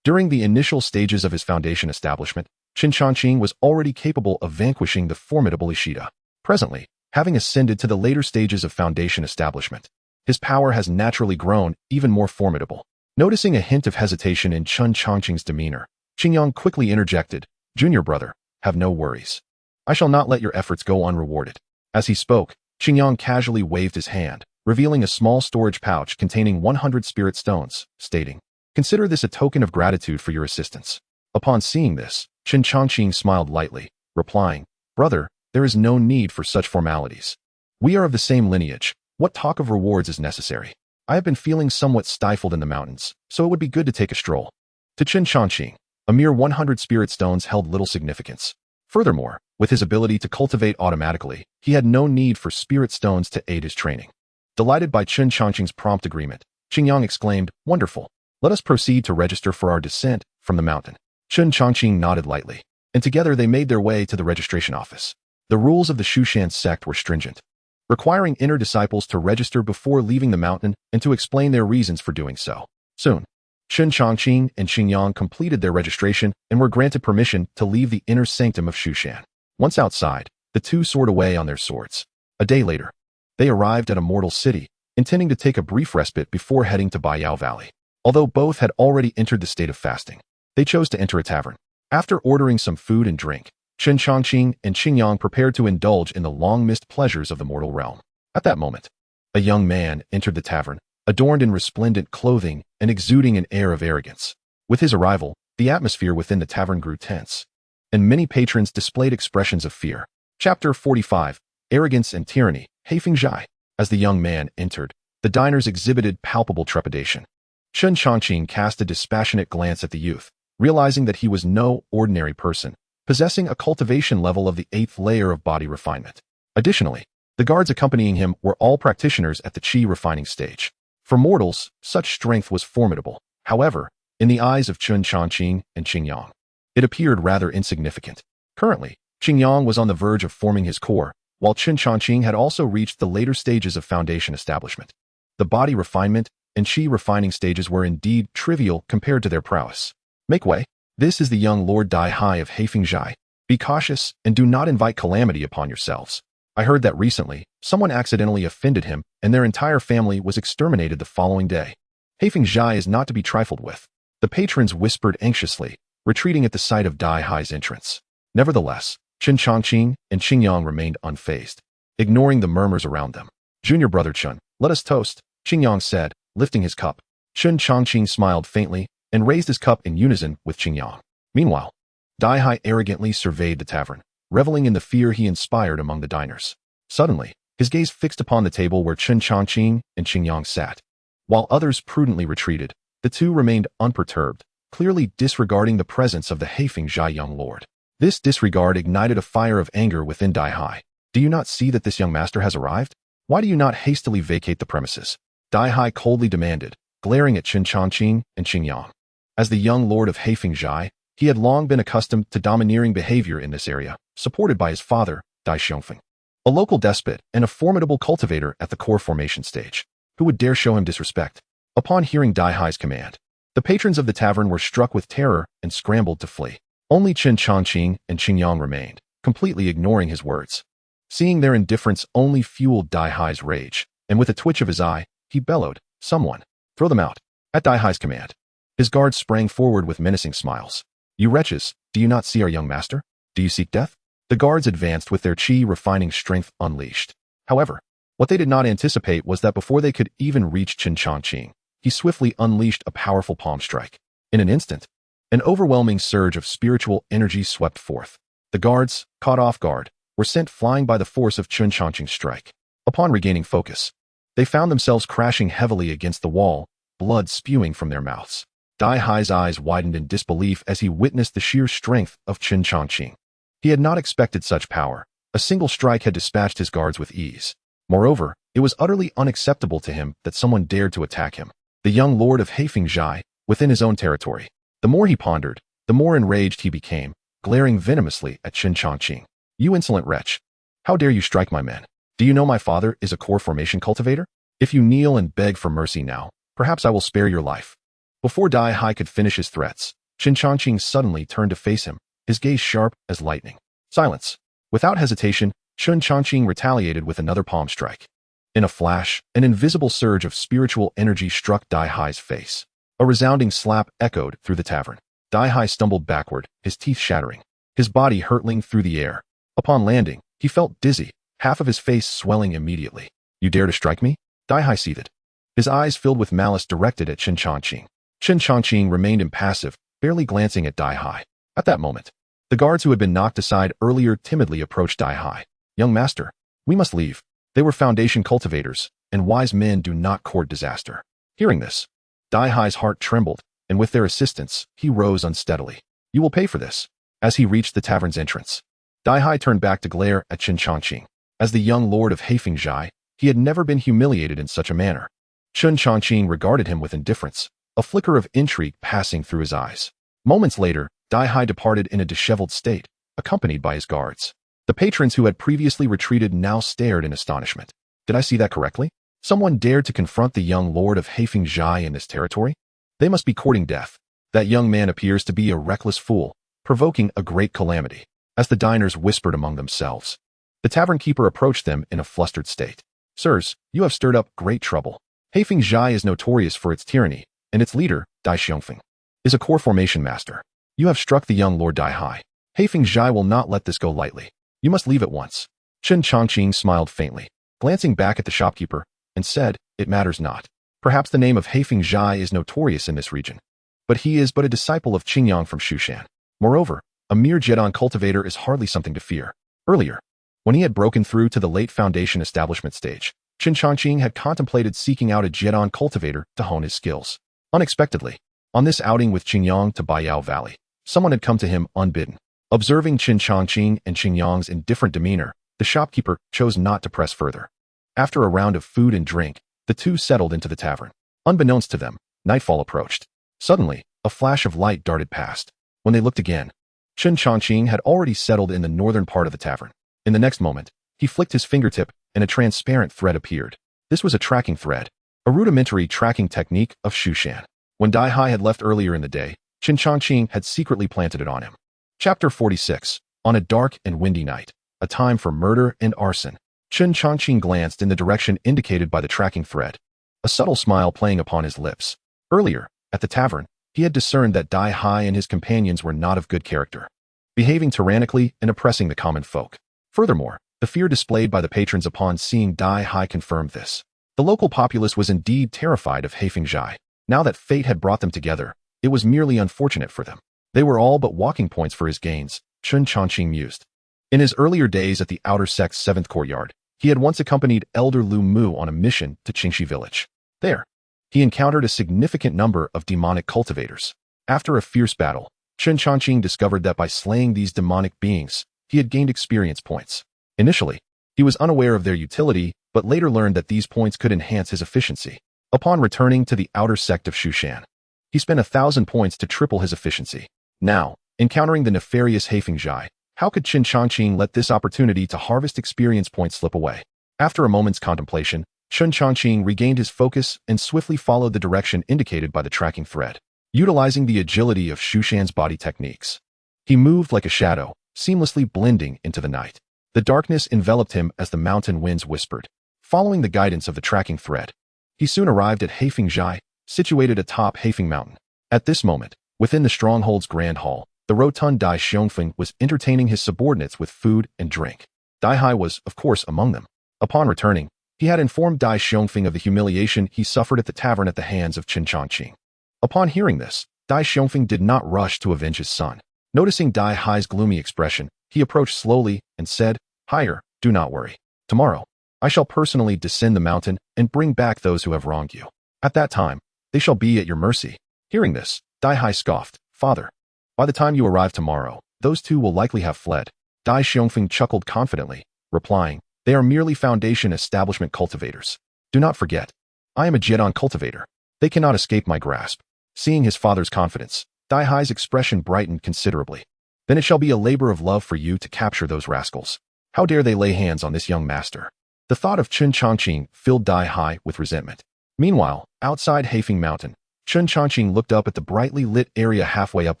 During the initial stages of his foundation establishment, Chen Changqing was already capable of vanquishing the formidable Ishida. Presently, having ascended to the later stages of foundation establishment, his power has naturally grown even more formidable. Noticing a hint of hesitation in Chen Changqing's demeanor, Qingyang quickly interjected, "Junior brother, have no worries. I shall not let your efforts go unrewarded." As he spoke, Qingyang casually waved his hand, revealing a small storage pouch containing 100 spirit stones, stating, "Consider this a token of gratitude for your assistance." Upon seeing this, Chen Changqing smiled lightly, replying, "Brother, there is no need for such formalities. We are of the same lineage. What talk of rewards is necessary? I have been feeling somewhat stifled in the mountains, so it would be good to take a stroll." To Chen Changqing, a mere 100 spirit stones held little significance. Furthermore, with his ability to cultivate automatically, he had no need for spirit stones to aid his training. Delighted by Chen Changqing's prompt agreement, Qingyang exclaimed, "Wonderful. Let us proceed to register for our descent from the mountain." Chen Changqing nodded lightly, and together they made their way to the registration office. The rules of the Shushan sect were stringent, requiring inner disciples to register before leaving the mountain and to explain their reasons for doing so. Soon, Chen Changqing and Qingyang completed their registration and were granted permission to leave the inner sanctum of Shushan. Once outside, the two soared away on their swords. A day later, they arrived at a mortal city, intending to take a brief respite before heading to Baiyao Valley. Although both had already entered the state of fasting, they chose to enter a tavern. After ordering some food and drink, Chen Changqing and Qingyang prepared to indulge in the long-missed pleasures of the mortal realm. At that moment, a young man entered the tavern, adorned in resplendent clothing and exuding an air of arrogance. With his arrival, the atmosphere within the tavern grew tense, and many patrons displayed expressions of fear. Chapter 45, Arrogance and Tyranny, Heifeng Zhai. As the young man entered, the diners exhibited palpable trepidation. Chen Changqing cast a dispassionate glance at the youth, realizing that he was no ordinary person, possessing a cultivation level of the 8th layer of body refinement. Additionally, the guards accompanying him were all practitioners at the Qi refining stage. For mortals, such strength was formidable. However, in the eyes of Chen Changqing and Qingyang, it appeared rather insignificant. Currently, Qingyang was on the verge of forming his core, while Chen Changqing had also reached the later stages of foundation establishment. The body refinement and Qi refining stages were indeed trivial compared to their prowess. Make way. This is the young Lord Dai Hai of Heifeng Zhai. Be cautious and do not invite calamity upon yourselves. I heard that recently, someone accidentally offended him and their entire family was exterminated the following day. Heifeng Zhai is not to be trifled with. The patrons whispered anxiously, retreating at the sight of Dai Hai's entrance. Nevertheless, Chen Changqing and Qingyang remained unfazed, ignoring the murmurs around them. "Junior brother Chen, let us toast," Qingyang said, lifting his cup. Chen Changqing smiled faintly and raised his cup in unison with Qingyang. Meanwhile, Dai Hai arrogantly surveyed the tavern, reveling in the fear he inspired among the diners. Suddenly, his gaze fixed upon the table where Chen Changqing and Qingyang sat. While others prudently retreated, the two remained unperturbed, clearly disregarding the presence of the Heifeng Zhai young lord. This disregard ignited a fire of anger within Dai Hai. "Do you not see that this young master has arrived? Why do you not hastily vacate the premises?" Dai Hai coldly demanded, glaring at Chen Changqing and Qingyang. As the young lord of Heifeng Zhai, he had long been accustomed to domineering behavior in this area, supported by his father, Dai Xiongfeng, a local despot and a formidable cultivator at the core formation stage. Who would dare show him disrespect? Upon hearing Dai Hai's command, the patrons of the tavern were struck with terror and scrambled to flee. Only Chen Changqing and Qingyang remained, completely ignoring his words. Seeing their indifference only fueled Daihai's rage, and with a twitch of his eye, he bellowed, "Someone, throw them out." At Daihai's command, his guards sprang forward with menacing smiles. "You wretches, do you not see our young master? Do you seek death?" The guards advanced with their Qi refining strength unleashed. However, what they did not anticipate was that before they could even reach Chen Changqing, he swiftly unleashed a powerful palm strike. In an instant, an overwhelming surge of spiritual energy swept forth. The guards, caught off guard, were sent flying by the force of Chen Changqing's strike. Upon regaining focus, they found themselves crashing heavily against the wall, blood spewing from their mouths. Daihai's eyes widened in disbelief as he witnessed the sheer strength of Chen Changqing. He had not expected such power. A single strike had dispatched his guards with ease. Moreover, it was utterly unacceptable to him that someone dared to attack him, the young lord of Heifengzhai, within his own territory. The more he pondered, the more enraged he became, glaring venomously at Chen Changqing. "You insolent wretch! How dare you strike my men? Do you know my father is a core formation cultivator? If you kneel and beg for mercy now, perhaps I will spare your life." Before Daihai could finish his threats, Chen Changqing suddenly turned to face him, his gaze sharp as lightning. "Silence!" Without hesitation, Chen Changqing retaliated with another palm strike. In a flash, an invisible surge of spiritual energy struck Daihai's face. A resounding slap echoed through the tavern. Daihai stumbled backward, his teeth shattering, his body hurtling through the air. Upon landing, he felt dizzy, half of his face swelling immediately. "You dare to strike me?" Daihai seethed, his eyes filled with malice directed at Chen Changqing. Chen Changqing remained impassive, barely glancing at Daihai. At that moment, the guards who had been knocked aside earlier timidly approached Daihai. "Young master, we must leave." They were foundation cultivators, and wise men do not court disaster. Hearing this, Daihai's heart trembled, and with their assistance, he rose unsteadily. "You will pay for this." As he reached the tavern's entrance, Daihai turned back to glare at Chen Changqing. As the young lord of Heifengzhai, he had never been humiliated in such a manner. Chen Changqing regarded him with indifference, a flicker of intrigue passing through his eyes. Moments later, Daihai departed in a disheveled state, accompanied by his guards. The patrons who had previously retreated now stared in astonishment. Did I see that correctly? Someone dared to confront the young lord of Heifengzhai in this territory? They must be courting death. That young man appears to be a reckless fool, provoking a great calamity. As the diners whispered among themselves, the tavern keeper approached them in a flustered state. "Sirs, you have stirred up great trouble. Heifengzhai is notorious for its tyranny, and its leader, Dai Xiongfeng, is a core formation master. You have struck the young Lord Daihai. Heifengzhai will not let this go lightly. You must leave at once." Chen Changqing smiled faintly, glancing back at the shopkeeper, and said, "It matters not. Perhaps the name of Heifengzhai is notorious in this region, but he is but a disciple of Qingyang from Shushan. Moreover, a mere Jedon cultivator is hardly something to fear." Earlier, when he had broken through to the late foundation establishment stage, Chen Changqing had contemplated seeking out a Jedon cultivator to hone his skills. Unexpectedly, on this outing with Qingyang to Baiyao Valley, someone had come to him unbidden. Observing Chen Changqing and Qingyang's indifferent demeanor, the shopkeeper chose not to press further. After a round of food and drink, the two settled into the tavern. Unbeknownst to them, nightfall approached. Suddenly, a flash of light darted past. When they looked again, Chen Changqing had already settled in the northern part of the tavern. In the next moment, he flicked his fingertip and a transparent thread appeared. This was a tracking thread, a rudimentary tracking technique of Shushan. When Daihai had left earlier in the day, Chen Changqing had secretly planted it on him. Chapter 46. On a dark and windy night, a time for murder and arson. Chen Changqing glanced in the direction indicated by the tracking thread, a subtle smile playing upon his lips. Earlier, at the tavern, he had discerned that Daihai and his companions were not of good character, behaving tyrannically and oppressing the common folk. Furthermore, the fear displayed by the patrons upon seeing Daihai confirmed this. The local populace was indeed terrified of Heifengzhai. Now that fate had brought them together, it was merely unfortunate for them. They were all but walking points for his gains, Chen Changqing mused. In his earlier days at the outer sect's 7th courtyard, he had once accompanied Elder Lu Mu on a mission to Qingxi village. There, he encountered a significant number of demonic cultivators. After a fierce battle, Chen Changqing discovered that by slaying these demonic beings, he had gained experience points. Initially, he was unaware of their utility, but later learned that these points could enhance his efficiency. Upon returning to the outer sect of Shushan, he spent 1,000 points to triple his efficiency. Now, encountering the nefarious Heifengzhai, how could Chen Changqing let this opportunity to harvest experience points slip away? After a moment's contemplation, Chen Changqing regained his focus and swiftly followed the direction indicated by the tracking thread. Utilizing the agility of Shushan's body techniques, he moved like a shadow, seamlessly blending into the night. The darkness enveloped him as the mountain winds whispered. Following the guidance of the tracking thread, he soon arrived at Heifengzhai, situated atop Heifeng Mountain. At this moment, within the stronghold's grand hall, the rotund Dai Xiongfeng was entertaining his subordinates with food and drink. Dai Hai was, of course, among them. Upon returning, he had informed Dai Xiongfeng of the humiliation he suffered at the tavern at the hands of Chen Changqing. Upon hearing this, Dai Xiongfeng did not rush to avenge his son. Noticing Dai Hai's gloomy expression, he approached slowly and said, "Higher, do not worry. Tomorrow, I shall personally descend the mountain and bring back those who have wronged you. At that time, they shall be at your mercy." Hearing this, Dai Hai scoffed, "Father, by the time you arrive tomorrow, those two will likely have fled." Dai Xiongfeng chuckled confidently, replying, "They are merely foundation establishment cultivators. Do not forget, I am a Jidan cultivator. They cannot escape my grasp." Seeing his father's confidence, Dai Hai's expression brightened considerably. "Then it shall be a labor of love for you to capture those rascals. How dare they lay hands on this young master?" The thought of Chen Changqing filled Dai Hai with resentment. Meanwhile, outside Heifeng Mountain, Chen Changqing looked up at the brightly lit area halfway up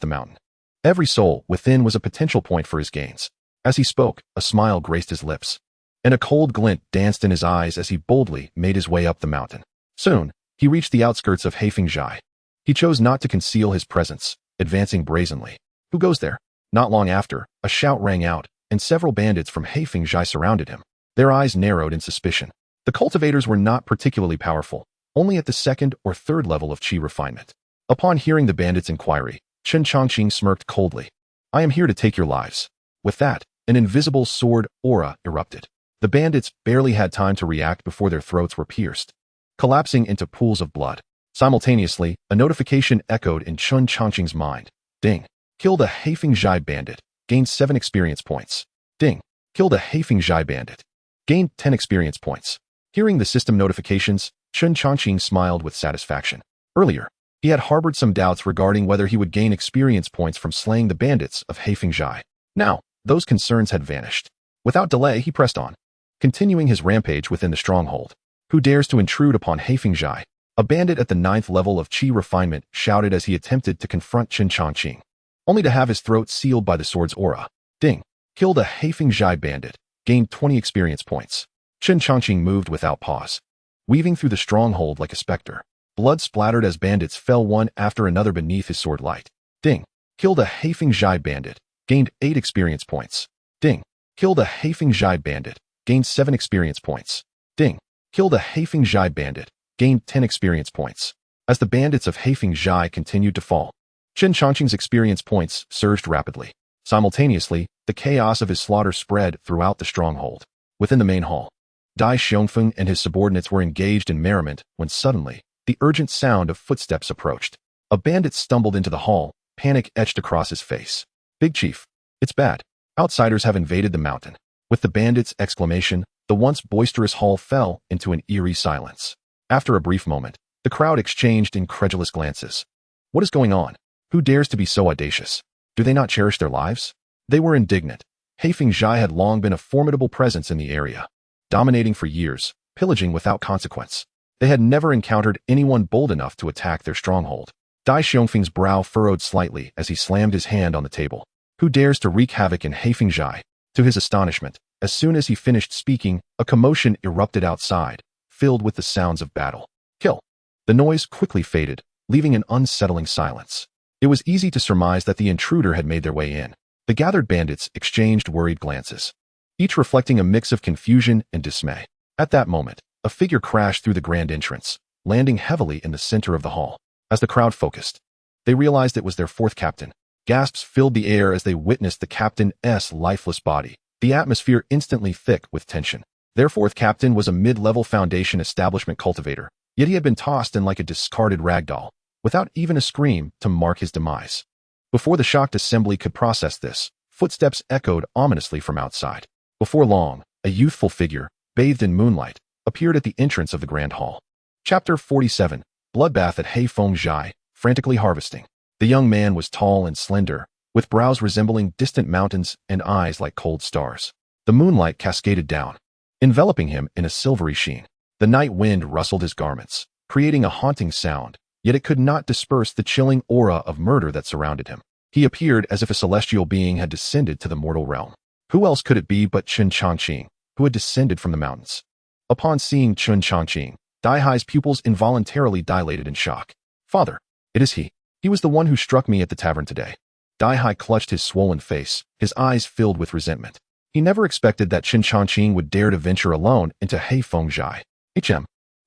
the mountain. Every soul within was a potential point for his gains. As he spoke, a smile graced his lips, and a cold glint danced in his eyes as he boldly made his way up the mountain. Soon, he reached the outskirts of Heifengzhai. He chose not to conceal his presence, advancing brazenly. "Who goes there?" Not long after, a shout rang out, and several bandits from Heifengzhai surrounded him. Their eyes narrowed in suspicion. The cultivators were not particularly powerful, only at the second or third level of Qi refinement. Upon hearing the bandits' inquiry, Chen Changqing smirked coldly. "I am here to take your lives." With that, an invisible sword aura erupted. The bandits barely had time to react before their throats were pierced, collapsing into pools of blood. Simultaneously, a notification echoed in Chen Changqing's mind. "Ding. Killed a Heifengzhai bandit. Gained 7 experience points." "Ding. Killed a Heifengzhai bandit. Gained 10 experience points." Hearing the system notifications, Chen Changqing smiled with satisfaction. Earlier, he had harbored some doubts regarding whether he would gain experience points from slaying the bandits of Heifengzhai. Now, those concerns had vanished. Without delay, he pressed on, continuing his rampage within the stronghold. "Who dares to intrude upon Heifengzhai?" A bandit at the 9th level of Qi refinement shouted as he attempted to confront Chen Changqing, only to have his throat sealed by the sword's aura. "Ding. Killed a Heifengzhai bandit. Gained 20 experience points." Chen Changqing moved without pause, weaving through the stronghold like a specter. Blood splattered as bandits fell one after another beneath his sword light. "Ding. Killed a Heifengzhai bandit. Gained 8 experience points." "Ding. Killed a Heifengzhai bandit. Gained 7 experience points." "Ding. Killed a Heifengzhai bandit. Gained 10 experience points." As the bandits of Heifengzhai continued to fall, Chen Changqing's experience points surged rapidly. Simultaneously, the chaos of his slaughter spread throughout the stronghold. Within the main hall, Dai Xiongfeng and his subordinates were engaged in merriment when suddenly, the urgent sound of footsteps approached. A bandit stumbled into the hall, panic etched across his face. "Big Chief, it's bad. Outsiders have invaded the mountain." With the bandit's exclamation, the once boisterous hall fell into an eerie silence. After a brief moment, the crowd exchanged incredulous glances. "What is going on? Who dares to be so audacious? Do they not cherish their lives?" They were indignant. Heifengzhai had long been a formidable presence in the area, dominating for years, pillaging without consequence. They had never encountered anyone bold enough to attack their stronghold. Dai Xiongfeng's brow furrowed slightly as he slammed his hand on the table. "Who dares to wreak havoc in Heifengzhai?" To his astonishment, as soon as he finished speaking, a commotion erupted outside, filled with the sounds of battle. "Kill!" The noise quickly faded, leaving an unsettling silence. It was easy to surmise that the intruder had made their way in. The gathered bandits exchanged worried glances, each reflecting a mix of confusion and dismay. At that moment, a figure crashed through the grand entrance, landing heavily in the center of the hall. As the crowd focused, they realized it was their 4th captain. Gasps filled the air as they witnessed the captain's lifeless body, the atmosphere instantly thick with tension. Their 4th captain was a mid-level foundation establishment cultivator, yet he had been tossed in like a discarded ragdoll, without even a scream to mark his demise. Before the shocked assembly could process this, footsteps echoed ominously from outside. Before long, a youthful figure, bathed in moonlight, appeared at the entrance of the grand hall. Chapter 47, Bloodbath at Heifengzhai, frantically harvesting. The young man was tall and slender, with brows resembling distant mountains and eyes like cold stars. The moonlight cascaded down, enveloping him in a silvery sheen. The night wind rustled his garments, creating a haunting sound, yet it could not disperse the chilling aura of murder that surrounded him. He appeared as if a celestial being had descended to the mortal realm. Who else could it be but Chen Changqing, who had descended from the mountains? Upon seeing Chen Changqing, Daihai's pupils involuntarily dilated in shock. Father, it is he. He was the one who struck me at the tavern today. Daihai clutched his swollen face, his eyes filled with resentment. He never expected that Chen Changqing would dare to venture alone into Heifengzhai.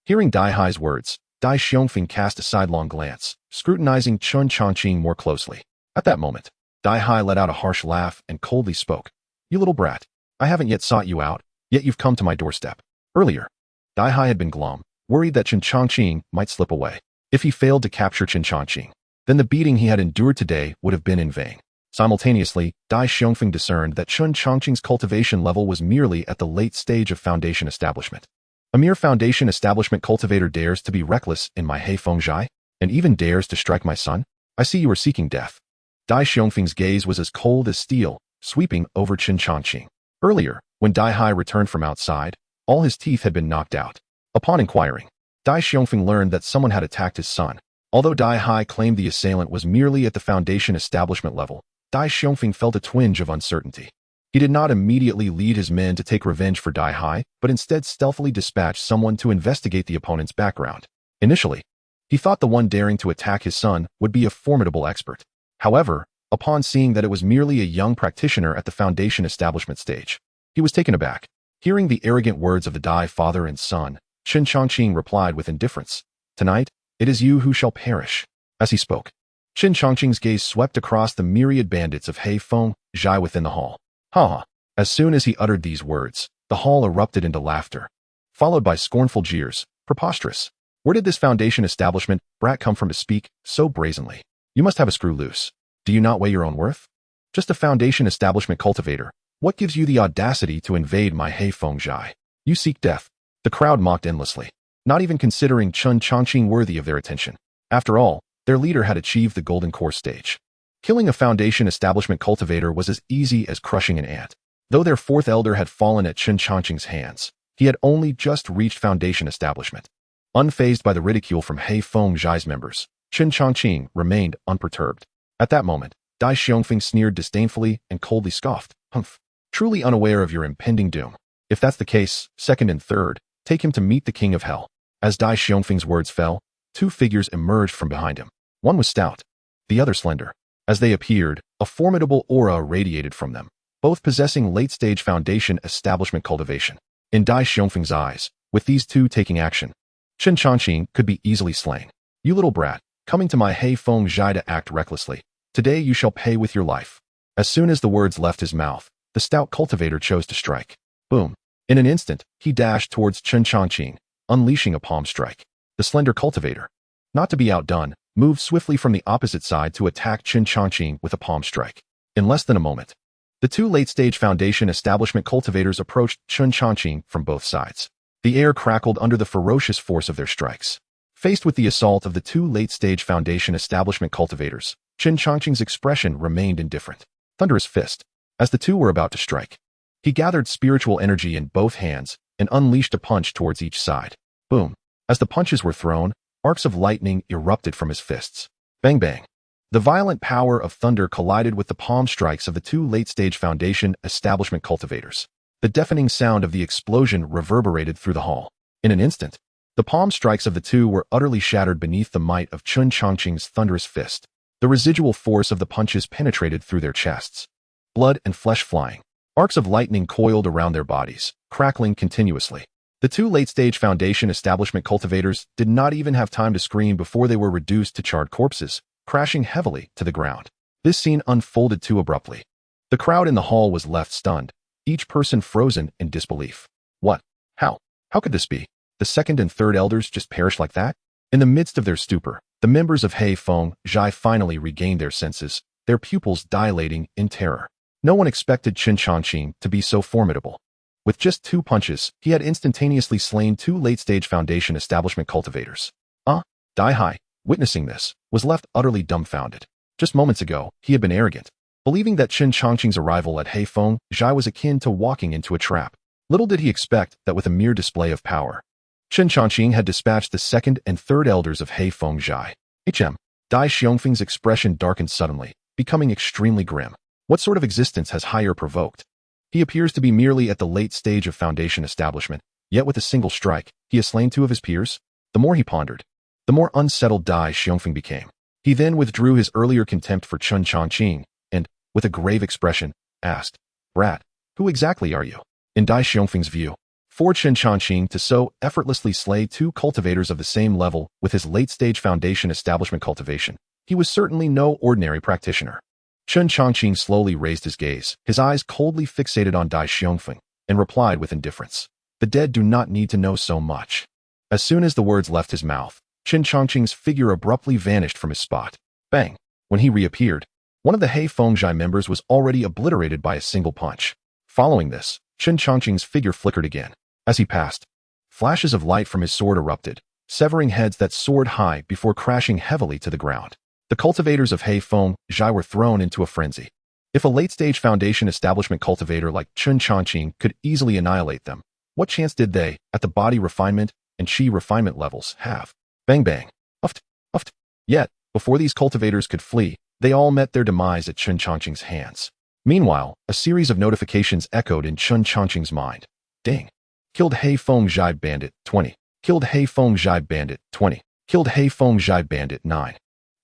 Hearing Daihai's words, Dai Xiongfeng cast a sidelong glance, scrutinizing Chen Changqing more closely. At that moment, Daihai let out a harsh laugh and coldly spoke. You little brat, I haven't yet sought you out, yet you've come to my doorstep. Earlier, Daihai had been glum, worried that Chen Changqing might slip away. If he failed to capture Chen Changqing, then the beating he had endured today would have been in vain. Simultaneously, Dai Xiongfeng discerned that Chen Changqing's cultivation level was merely at the late stage of foundation establishment. A mere foundation establishment cultivator dares to be reckless in my Heifengzhai, and even dares to strike my son? I see you are seeking death. Dai Xiongfeng's gaze was as cold as steel, sweeping over Chen Changqing. Earlier, when Daihai returned from outside, all his teeth had been knocked out. Upon inquiring, Dai Xiongfeng learned that someone had attacked his son. Although Daihai claimed the assailant was merely at the foundation establishment level, Dai Xiongfeng felt a twinge of uncertainty. He did not immediately lead his men to take revenge for Daihai, but instead stealthily dispatched someone to investigate the opponent's background. Initially, he thought the one daring to attack his son would be a formidable expert. However, upon seeing that it was merely a young practitioner at the foundation establishment stage, he was taken aback. Hearing the arrogant words of the Dai father and son, Chen Changqing replied with indifference, Tonight, it is you who shall perish. As he spoke, Chen Changqing's gaze swept across the myriad bandits of Heifengzhai within the hall. Ha ha. As soon as he uttered these words, the hall erupted into laughter, followed by scornful jeers. Preposterous. Where did this foundation establishment brat come from to speak so brazenly? You must have a screw loose. Do you not weigh your own worth? Just a foundation establishment cultivator. What gives you the audacity to invade my Heifengzhai? You seek death. The crowd mocked endlessly, not even considering Chen Changqing worthy of their attention. After all, their leader had achieved the golden core stage. Killing a foundation establishment cultivator was as easy as crushing an ant. Though their fourth elder had fallen at Chen Changqing's hands, he had only just reached foundation establishment. Unfazed by the ridicule from Heifengzhai's members, Chen Changqing remained unperturbed. At that moment, Dai Xiongfeng sneered disdainfully and coldly scoffed. Humph. Truly unaware of your impending doom. If that's the case, second and third, take him to meet the king of hell. As Dai Xiongfeng's words fell, two figures emerged from behind him. One was stout, the other slender. As they appeared, a formidable aura radiated from them, both possessing late-stage foundation establishment cultivation. In Dai Xiongfeng's eyes, with these two taking action, Chen Changqing could be easily slain. You little brat, coming to my Heifengzhai to act recklessly. Today you shall pay with your life. As soon as the words left his mouth, the stout cultivator chose to strike. Boom. In an instant, he dashed towards Chen Changqing, unleashing a palm strike. The slender cultivator, not to be outdone, moved swiftly from the opposite side to attack Chen Changqing with a palm strike. In less than a moment, the two late-stage foundation establishment cultivators approached Chen Changqing from both sides. The air crackled under the ferocious force of their strikes. Faced with the assault of the two late-stage foundation establishment cultivators, Chen Changqing's expression remained indifferent. Thunderous fist. As the two were about to strike, he gathered spiritual energy in both hands and unleashed a punch towards each side. Boom. As the punches were thrown, arcs of lightning erupted from his fists. Bang bang. The violent power of thunder collided with the palm strikes of the two late-stage foundation establishment cultivators. The deafening sound of the explosion reverberated through the hall. In an instant, the palm strikes of the two were utterly shattered beneath the might of Chen Changqing's thunderous fist. The residual force of the punches penetrated through their chests. Blood and flesh flying. Arcs of lightning coiled around their bodies, crackling continuously. The two late-stage foundation establishment cultivators did not even have time to scream before they were reduced to charred corpses, crashing heavily to the ground. This scene unfolded too abruptly. The crowd in the hall was left stunned, each person frozen in disbelief. What? How? How could this be? The second and third elders just perished like that? In the midst of their stupor, the members of Heifengzhai finally regained their senses, their pupils dilating in terror. No one expected Chen Changqing to be so formidable. With just two punches, he had instantaneously slain two late-stage foundation establishment cultivators. Daihai, witnessing this, was left utterly dumbfounded. Just moments ago, he had been arrogant, believing that Chen Changqing's arrival at Heifengzhai was akin to walking into a trap. Little did he expect that with a mere display of power, Chen Changqing had dispatched the second and third elders of Heifengzhai. Dai Xiongfeng's expression darkened suddenly, becoming extremely grim. What sort of existence has higher provoked? He appears to be merely at the late stage of foundation establishment, yet with a single strike, he has slain 2 of his peers? The more he pondered, the more unsettled Dai Xiongfeng became. He then withdrew his earlier contempt for Chen Changqing and, with a grave expression, asked, "Brat, who exactly are you?" In Dai Xiongfeng's view, for Chen Changqing to so effortlessly slay 2 cultivators of the same level with his late-stage foundation establishment cultivation, he was certainly no ordinary practitioner. Chen Changqing slowly raised his gaze, his eyes coldly fixated on Dai Xiongfeng, and replied with indifference, "The dead do not need to know so much." As soon as the words left his mouth, Chen Changqing's figure abruptly vanished from his spot. Bang! When he reappeared, one of the He Fengzhai members was already obliterated by a single punch. Following this, Chen Changqing's figure flickered again. As he passed, flashes of light from his sword erupted, severing heads that soared high before crashing heavily to the ground. The cultivators of He Fengzhai were thrown into a frenzy. If a late-stage foundation establishment cultivator like Chen Changqing could easily annihilate them, what chance did they, at the body refinement and Qi refinement levels, have? Bang bang. Uft, uft. Yet, before these cultivators could flee, they all met their demise at Chen Changqing's hands. Meanwhile, a series of notifications echoed in Chen Changqing's mind. Ding. Killed He Fengzhai Bandit 20. Killed He Fengzhai Bandit 20. Killed He Fengzhai Bandit 9.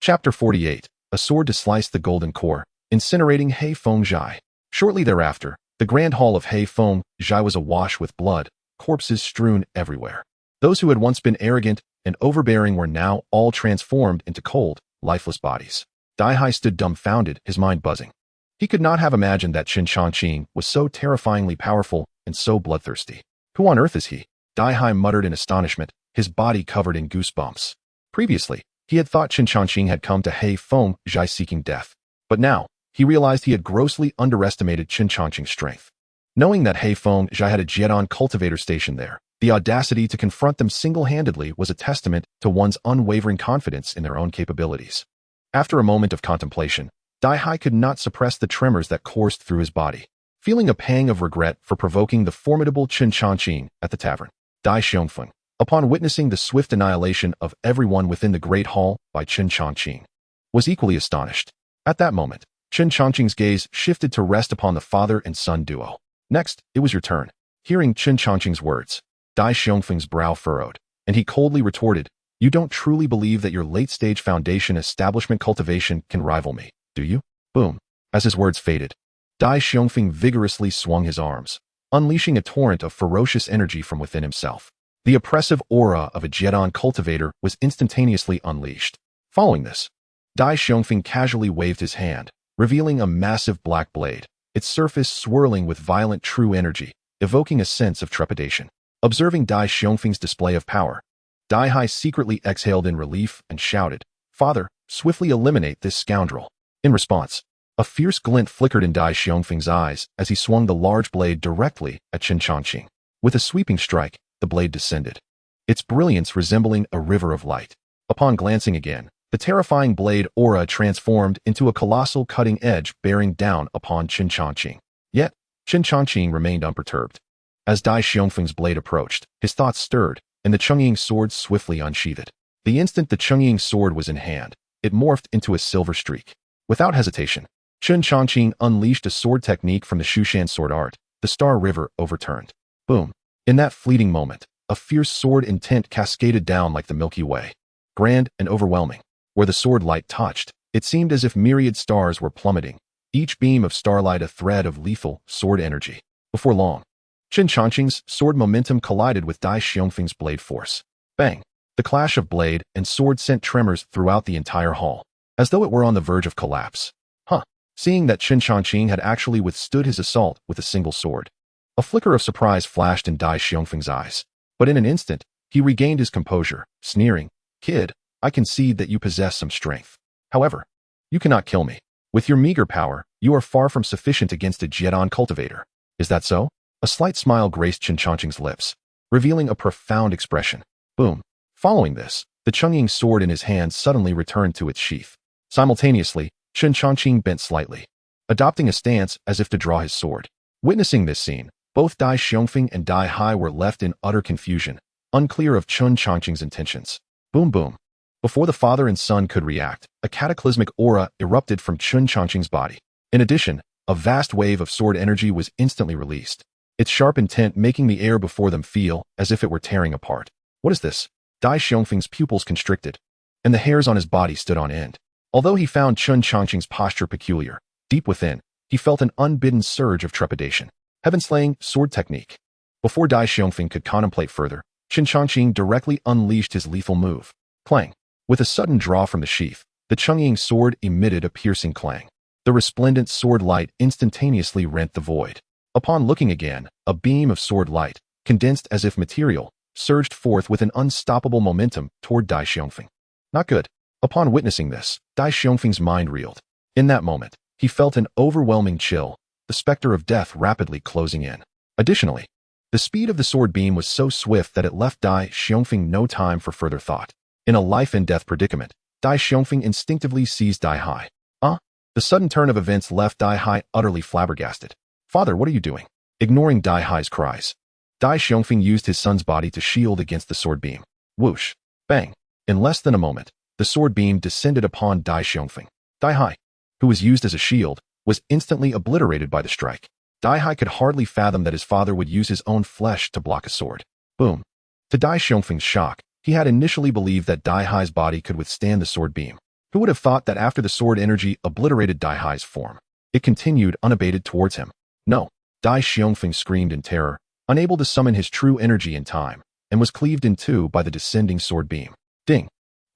Chapter 48. A sword to slice the golden core, incinerating He Fengzhai. Shortly thereafter, the grand hall of He Fengzhai was awash with blood, corpses strewn everywhere. Those who had once been arrogant and overbearing were now all transformed into cold, lifeless bodies. Dai Hai stood dumbfounded, his mind buzzing. He could not have imagined that Chen Changqing was so terrifyingly powerful and so bloodthirsty. Who on earth is he? Dai Hai muttered in astonishment, his body covered in goosebumps. Previously, he had thought Chen Changqing had come to He Fengzhai seeking death. But now, he realized he had grossly underestimated Chen Changqing's strength. Knowing that He Fengzhai had a Jiedan cultivator stationed there, the audacity to confront them single-handedly was a testament to one's unwavering confidence in their own capabilities. After a moment of contemplation, Dai Hai could not suppress the tremors that coursed through his body. Feeling a pang of regret for provoking the formidable Chen Changqing at the tavern, Dai Xiongfeng, upon witnessing the swift annihilation of everyone within the Great Hall by Chen Changqing, was equally astonished. At that moment, Chen Changqing's gaze shifted to rest upon the father and son duo. Next, it was your turn. Hearing Chen Changqing's words, Dai Xiongfeng's brow furrowed, and he coldly retorted, "You don't truly believe that your late-stage foundation establishment cultivation can rival me, do you?" Boom. As his words faded, Dai Xiongfeng vigorously swung his arms, unleashing a torrent of ferocious energy from within himself. The oppressive aura of a Jiedan cultivator was instantaneously unleashed. Following this, Dai Xiongfeng casually waved his hand, revealing a massive black blade, its surface swirling with violent true energy, evoking a sense of trepidation. Observing Dai Xiongfeng's display of power, Dai Hai secretly exhaled in relief and shouted, "Father, swiftly eliminate this scoundrel." In response, a fierce glint flickered in Dai Xiongfeng's eyes as he swung the large blade directly at Chen Changqing. With a sweeping strike, the blade descended, its brilliance resembling a river of light. Upon glancing again, the terrifying blade aura transformed into a colossal cutting edge bearing down upon Chen Changqing. Yet, Chen Changqing remained unperturbed. As Dai Xiongfeng's blade approached, his thoughts stirred, and the Chongying sword swiftly unsheathed. The instant the Chongying sword was in hand, it morphed into a silver streak. Without hesitation, Chen Changqing unleashed a sword technique from the Shushan sword art, the Star River overturned. Boom. In that fleeting moment, a fierce sword intent cascaded down like the Milky Way. Grand and overwhelming. Where the sword light touched, it seemed as if myriad stars were plummeting, each beam of starlight a thread of lethal sword energy. Before long, Chen Changqing's sword momentum collided with Dai Xiongfeng's blade force. Bang! The clash of blade and sword sent tremors throughout the entire hall, as though it were on the verge of collapse. Seeing that Chen Changqing had actually withstood his assault with a single sword, a flicker of surprise flashed in Dai Xiongfeng's eyes. But in an instant, he regained his composure, sneering, "Kid, I concede that you possess some strength. However, you cannot kill me. With your meager power, you are far from sufficient against a Jiedan cultivator. Is that so?" A slight smile graced Chen Changqing's lips, revealing a profound expression. Boom. Following this, the Chongying sword in his hand suddenly returned to its sheath. Simultaneously, Chen Changqing bent slightly, adopting a stance as if to draw his sword. Witnessing this scene, both Dai Xiongfeng and Dai Hai were left in utter confusion, unclear of Chen Changqing's intentions. Boom boom. Before the father and son could react, a cataclysmic aura erupted from Chen Changqing's body. In addition, a vast wave of sword energy was instantly released, its sharp intent making the air before them feel as if it were tearing apart. What is this? Dai Xiongfeng's pupils constricted, and the hairs on his body stood on end. Although he found Chen Changqing's posture peculiar, deep within, he felt an unbidden surge of trepidation. Heaven-slaying sword technique. Before Dai Xiongfeng could contemplate further, Chen Changqing directly unleashed his lethal move. Clang. With a sudden draw from the sheath, the Changqing sword emitted a piercing clang. The resplendent sword light instantaneously rent the void. Upon looking again, a beam of sword light, condensed as if material, surged forth with an unstoppable momentum toward Dai Xiongfeng. Not good. Upon witnessing this, Dai Xiongfeng's mind reeled. In that moment, he felt an overwhelming chill, the specter of death rapidly closing in. Additionally, the speed of the sword beam was so swift that it left Dai Xiongfeng no time for further thought. In a life-and-death predicament, Dai Xiongfeng instinctively seized Dai Hai. The sudden turn of events left Dai Hai utterly flabbergasted. Father, what are you doing? Ignoring Dai Hai's cries, Dai Xiongfeng used his son's body to shield against the sword beam. Whoosh! Bang! In less than a moment, the sword beam descended upon Dai Xiongfeng. Dai Hai, who was used as a shield, was instantly obliterated by the strike. Dai Hai could hardly fathom that his father would use his own flesh to block a sword. Boom! To Dai Xiongfeng's shock, he had initially believed that Dai Hai's body could withstand the sword beam. Who would have thought that after the sword energy obliterated Dai Hai's form, it continued unabated towards him? No! Dai Xiongfeng screamed in terror, unable to summon his true energy in time, and was cleaved in two by the descending sword beam. Ding!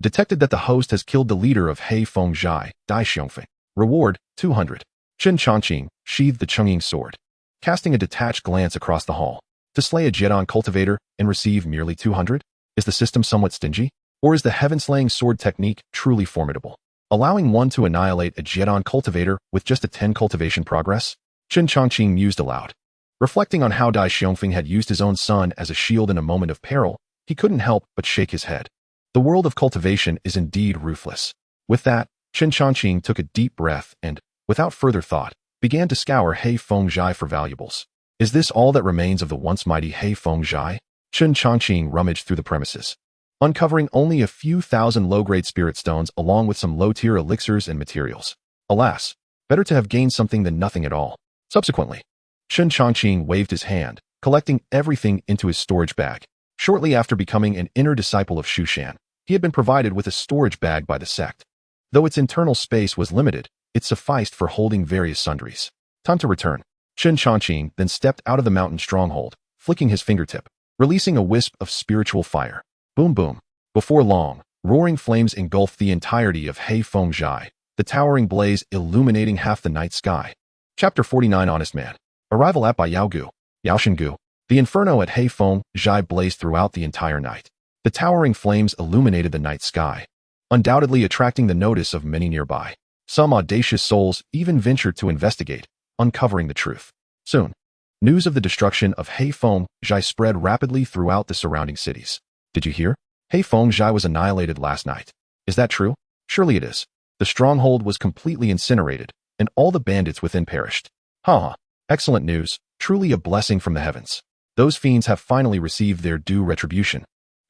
Detected that the host has killed the leader of Hei Feng Zhai, Dai Xiongfeng. Reward, 200. Chen Changqing sheathed the Changqing sword, casting a detached glance across the hall. To slay a Jian cultivator and receive merely 200? Is the system somewhat stingy? Or is the heaven-slaying sword technique truly formidable, allowing one to annihilate a Jian cultivator with just a 10 cultivation progress? Chen Changqing mused aloud. Reflecting on how Dai Xiongfeng had used his own son as a shield in a moment of peril, he couldn't help but shake his head. The world of cultivation is indeed ruthless. With that, Chen Changqing took a deep breath and, without further thought, began to scour Hei Feng Zhai for valuables. Is this all that remains of the once mighty Hei Feng Zhai? Chen Changqing rummaged through the premises, uncovering only a few thousand low-grade spirit stones along with some low-tier elixirs and materials. Alas, better to have gained something than nothing at all. Subsequently, Chen Changqing waved his hand, collecting everything into his storage bag. Shortly after becoming an inner disciple of Shushan, he had been provided with a storage bag by the sect. Though its internal space was limited, it sufficed for holding various sundries. Time to return. Chen Changqing then stepped out of the mountain stronghold, flicking his fingertip, releasing a wisp of spiritual fire. Boom boom. Before long, roaring flames engulfed the entirety of Hei Feng Zhai, the towering blaze illuminating half the night sky. Chapter 49 Honest Man. Arrival at Bayaogu, Yaoshengu. The inferno at Hei Feng Zhai blazed throughout the entire night. The towering flames illuminated the night sky, undoubtedly attracting the notice of many nearby. Some audacious souls even ventured to investigate, uncovering the truth. Soon, news of the destruction of Hei Feng Zhai spread rapidly throughout the surrounding cities. Did you hear? Hei Feng Zhai was annihilated last night. Is that true? Surely it is. The stronghold was completely incinerated, and all the bandits within perished. Ha! Excellent news, truly a blessing from the heavens. Those fiends have finally received their due retribution.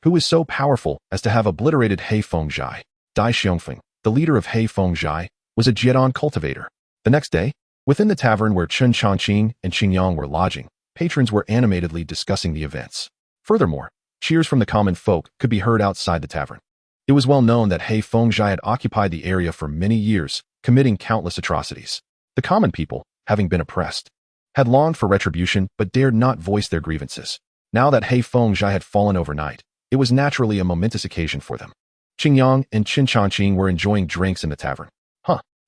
Who is so powerful as to have obliterated Hei Feng Zhai? Dai Xiongfeng, the leader of Hei Feng Zhai, was a Jian cultivator. The next day, within the tavern where Chen Changqing and Qingyang were lodging, patrons were animatedly discussing the events. Furthermore, cheers from the common folk could be heard outside the tavern. It was well known that Hei Feng Zhai had occupied the area for many years, committing countless atrocities. The common people, having been oppressed, had longed for retribution but dared not voice their grievances. Now that Hei Feng Zhai had fallen overnight, it was naturally a momentous occasion for them. Qingyang and Chen Changqing were enjoying drinks in the tavern.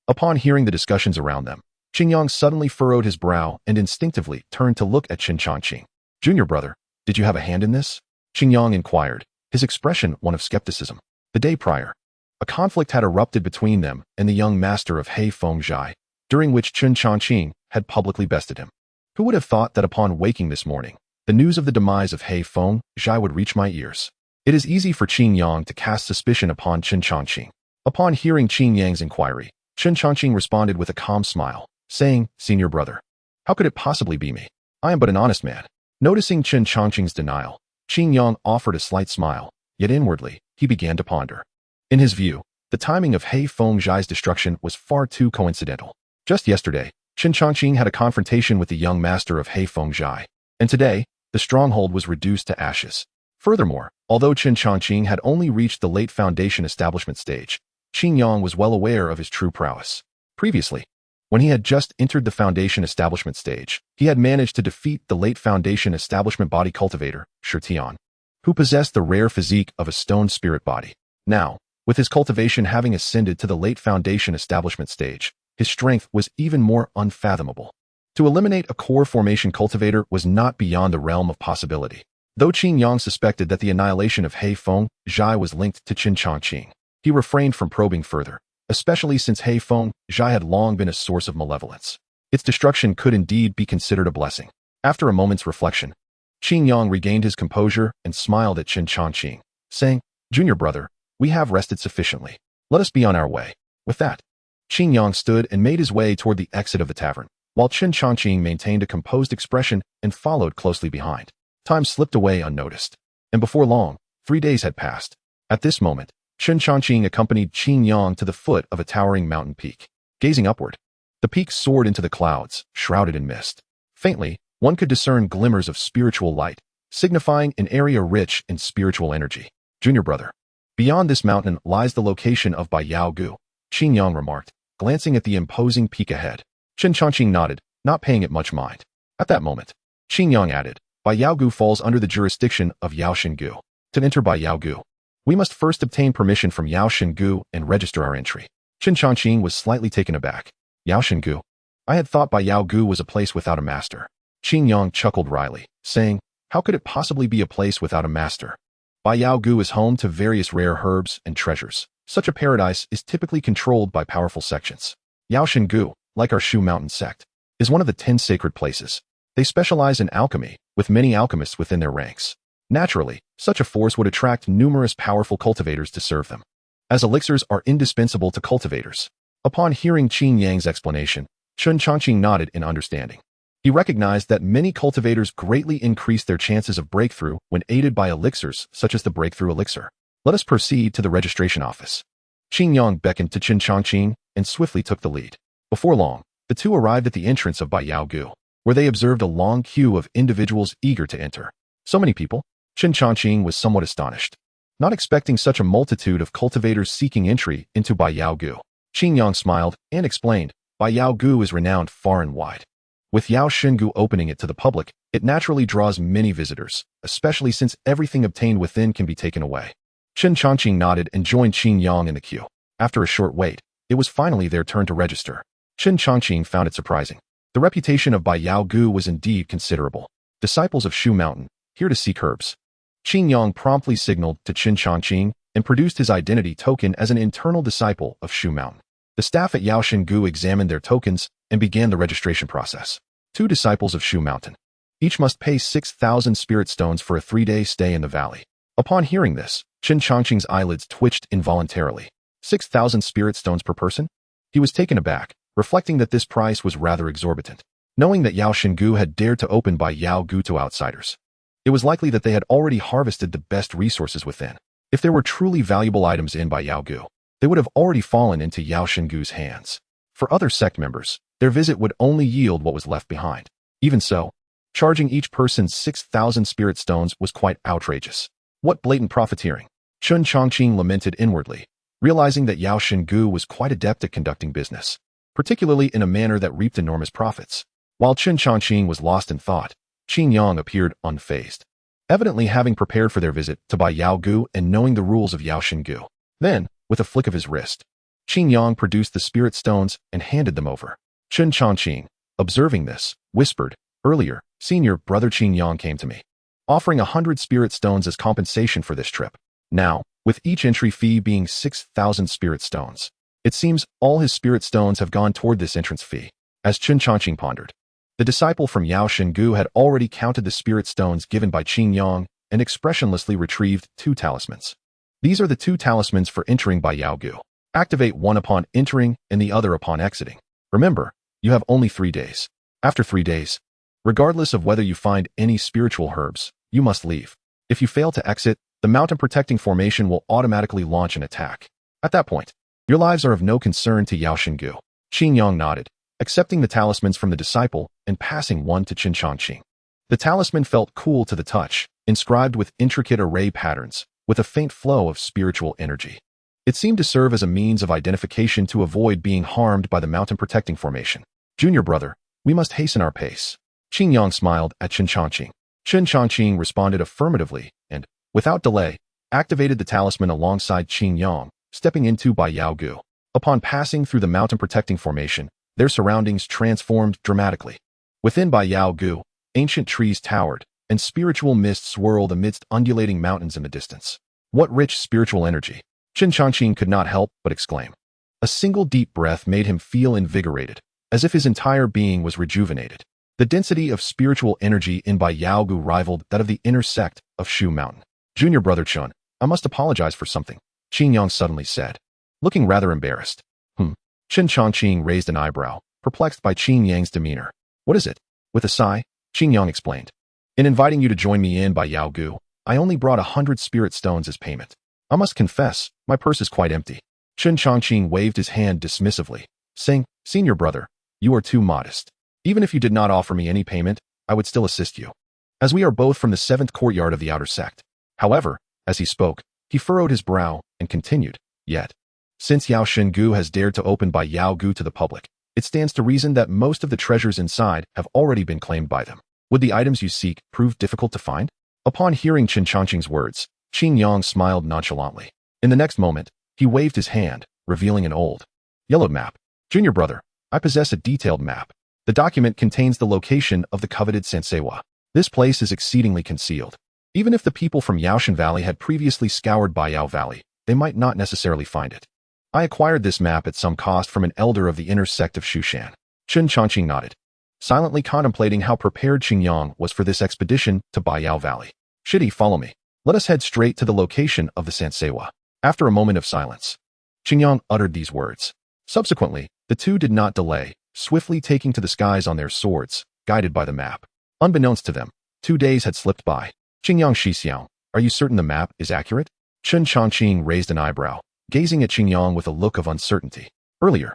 Upon hearing the discussions around them, Qingyang suddenly furrowed his brow and instinctively turned to look at Chen Changqing. Junior brother, did you have a hand in this? Qingyang inquired, his expression one of skepticism. The day prior, a conflict had erupted between them and the young master of Hei Feng Zhai, during which Chen Changqing had publicly bested him. Who would have thought that upon waking this morning, the news of the demise of Hei Feng Zhai would reach my ears? It is easy for Qingyang to cast suspicion upon Chen Changqing. Upon hearing Qingyang's inquiry, Chen Changqing responded with a calm smile, saying, Senior brother, how could it possibly be me? I am but an honest man. Noticing Chen Changqing's denial, Qingyang offered a slight smile, yet inwardly, he began to ponder. In his view, the timing of Hei Feng Zhai's destruction was far too coincidental. Just yesterday, Chen Changqing had a confrontation with the young master of Heifeng Zhai, and today, the stronghold was reduced to ashes. Furthermore, although Chen Changqing had only reached the late foundation establishment stage, Qin Yang was well aware of his true prowess. Previously, when he had just entered the foundation establishment stage, he had managed to defeat the late foundation establishment body cultivator, Shushan, who possessed the rare physique of a stone spirit body. Now, with his cultivation having ascended to the late foundation establishment stage, his strength was even more unfathomable. To eliminate a core formation cultivator was not beyond the realm of possibility. Though Qin Yang suspected that the annihilation of Heifeng Zhai was linked to Chen Changqing, he refrained from probing further, especially since Heifeng Zhai had long been a source of malevolence. Its destruction could indeed be considered a blessing. After a moment's reflection, Qin Yang regained his composure and smiled at Chen Changqing, saying, "Junior brother, we have rested sufficiently. Let us be on our way." With that, Qin Yang stood and made his way toward the exit of the tavern, while Chen Changqing maintained a composed expression and followed closely behind. Time slipped away unnoticed, and before long, 3 days had passed. At this moment, Chen Changqing accompanied Qin Yang to the foot of a towering mountain peak. Gazing upward, the peak soared into the clouds, shrouded in mist. Faintly, one could discern glimmers of spiritual light, signifying an area rich in spiritual energy. "Junior brother, beyond this mountain lies the location of Baiyaogu," Qin Yang remarked, glancing at the imposing peak ahead. Chen Changqing nodded, not paying it much mind. At that moment, Qin Yang added, "Baiyaogu falls under the jurisdiction of Yaoshengu. To enter Baiyaogu, we must first obtain permission from Yaoshengu and register our entry." Chen Changqing was slightly taken aback. "Yaoshengu? I had thought Baiyaogu was a place without a master." Qin Yang chuckled wryly, saying, "How could it possibly be a place without a master? Baiyaogu is home to various rare herbs and treasures. Such a paradise is typically controlled by powerful sections. Yaoshengu, like our Shu Mountain sect, is one of the 10 sacred places. They specialize in alchemy, with many alchemists within their ranks. Naturally, such a force would attract numerous powerful cultivators to serve them, as elixirs are indispensable to cultivators." Upon hearing Qin Yang's explanation, Chen Changqing nodded in understanding. He recognized that many cultivators greatly increase their chances of breakthrough when aided by elixirs such as the breakthrough elixir. "Let us proceed to the registration office." Qin Yang beckoned to Chen Changqing and swiftly took the lead. Before long, the two arrived at the entrance of Baiyaogu, where they observed a long queue of individuals eager to enter. So many people? Chen Changqing was somewhat astonished, not expecting such a multitude of cultivators seeking entry into Baiyaogu. Qin Yang smiled and explained, "Baiyaogu is renowned far and wide. With Yaoshengu opening it to the public, it naturally draws many visitors, especially since everything obtained within can be taken away." Chen Changqing nodded and joined Qin Yang in the queue. After a short wait, it was finally their turn to register. Chen Changqing found it surprising. The reputation of Baiyaogu was indeed considerable. Disciples of Shu Mountain, here to seek herbs. Qin Yang promptly signaled to Chen Changqing and produced his identity token as an internal disciple of Shu Mountain. The staff at Yaoshengu examined their tokens and began the registration process. 2 disciples of Shu Mountain. Each must pay 6,000 spirit stones for a 3-day stay in the valley. Upon hearing this, Chen Changqing's eyelids twitched involuntarily. 6,000 spirit stones per person? He was taken aback, reflecting that this price was rather exorbitant. Knowing that Yaoshengu had dared to open Baiyaogu to outsiders, it was likely that they had already harvested the best resources within. If there were truly valuable items in Baiyaogu, they would have already fallen into Yaoshengu's hands. For other sect members, their visit would only yield what was left behind. Even so, charging each person 6,000 spirit stones was quite outrageous. What blatant profiteering! Chen Changqing lamented inwardly, realizing that Yaoshengu was quite adept at conducting business, particularly in a manner that reaped enormous profits. While Chen Changqing was lost in thought, Qin Yang appeared unfazed, evidently having prepared for their visit to Baiyaogu and knowing the rules of Yaoshengu. Then, with a flick of his wrist, Qin Yang produced the spirit stones and handed them over. Chen Changqing, observing this, whispered, "Earlier, senior brother Qin Yang came to me, offering 100 spirit stones as compensation for this trip. Now, with each entry fee being 6,000 spirit stones, it seems all his spirit stones have gone toward this entrance fee." As Chen Changqing pondered, the disciple from Yaoshengu had already counted the spirit stones given by Qin Yang and expressionlessly retrieved 2 talismans. These are the 2 talismans for entering Baiyaogu. Activate one upon entering and the other upon exiting. Remember, you have only 3 days. After 3 days, regardless of whether you find any spiritual herbs, you must leave. If you fail to exit, the mountain protecting formation will automatically launch an attack. At that point, your lives are of no concern to Yaoshengu. Qin Yang nodded, accepting the talismans from the disciple and passing one to Chen Changqing. The talisman felt cool to the touch, inscribed with intricate array patterns, with a faint flow of spiritual energy. It seemed to serve as a means of identification to avoid being harmed by the mountain protecting formation. Junior brother, we must hasten our pace. Qingyang smiled at Chen Changqing. Chen Changqing responded affirmatively and, without delay, activated the talisman alongside Qingyang, stepping into Bai Yao Gu. Upon passing through the mountain protecting formation, their surroundings transformed dramatically. Within Bai Yao Gu, ancient trees towered, and spiritual mist swirled amidst undulating mountains in the distance. What rich spiritual energy! Chen Changqing could not help but exclaim. A single deep breath made him feel invigorated, as if his entire being was rejuvenated. The density of spiritual energy in Bai Yao Gu rivaled that of the inner sect of Shu Mountain. Junior brother Chen, I must apologize for something, Qingyang suddenly said, looking rather embarrassed. Chen Changqing raised an eyebrow, perplexed by Qingyang's demeanor. What is it? With a sigh, Qingyang explained. In inviting you to join me in Bai Yao Gu, I only brought 100 spirit stones as payment. I must confess, my purse is quite empty. Chen Changqing waved his hand dismissively, saying, Senior brother, you are too modest. Even if you did not offer me any payment, I would still assist you, as we are both from the 7th courtyard of the outer sect. However, as he spoke, he furrowed his brow and continued, Yet, since Yao Shengu has dared to open Bai Yao Gu to the public, it stands to reason that most of the treasures inside have already been claimed by them. Would the items you seek prove difficult to find? Upon hearing Chen Changqing's words, Qingyang smiled nonchalantly. In the next moment, he waved his hand, revealing an old, yellowed map. Junior brother, I possess a detailed map. The document contains the location of the coveted Sansewa. This place is exceedingly concealed. Even if the people from Yaoshan Valley had previously scoured Baiyao Valley, they might not necessarily find it. I acquired this map at some cost from an elder of the inner sect of Shushan. Chen Changqing nodded, silently contemplating how prepared Qingyang was for this expedition to Baiyao Valley. Shitty, follow me. Let us head straight to the location of the Sansewa. After a moment of silence, Qingyang uttered these words. Subsequently, the two did not delay, swiftly taking to the skies on their swords, guided by the map. Unbeknownst to them, 2 days had slipped by. Qingyang Shixiao, are you certain the map is accurate? Chen Changqing raised an eyebrow, gazing at Qingyang with a look of uncertainty. Earlier,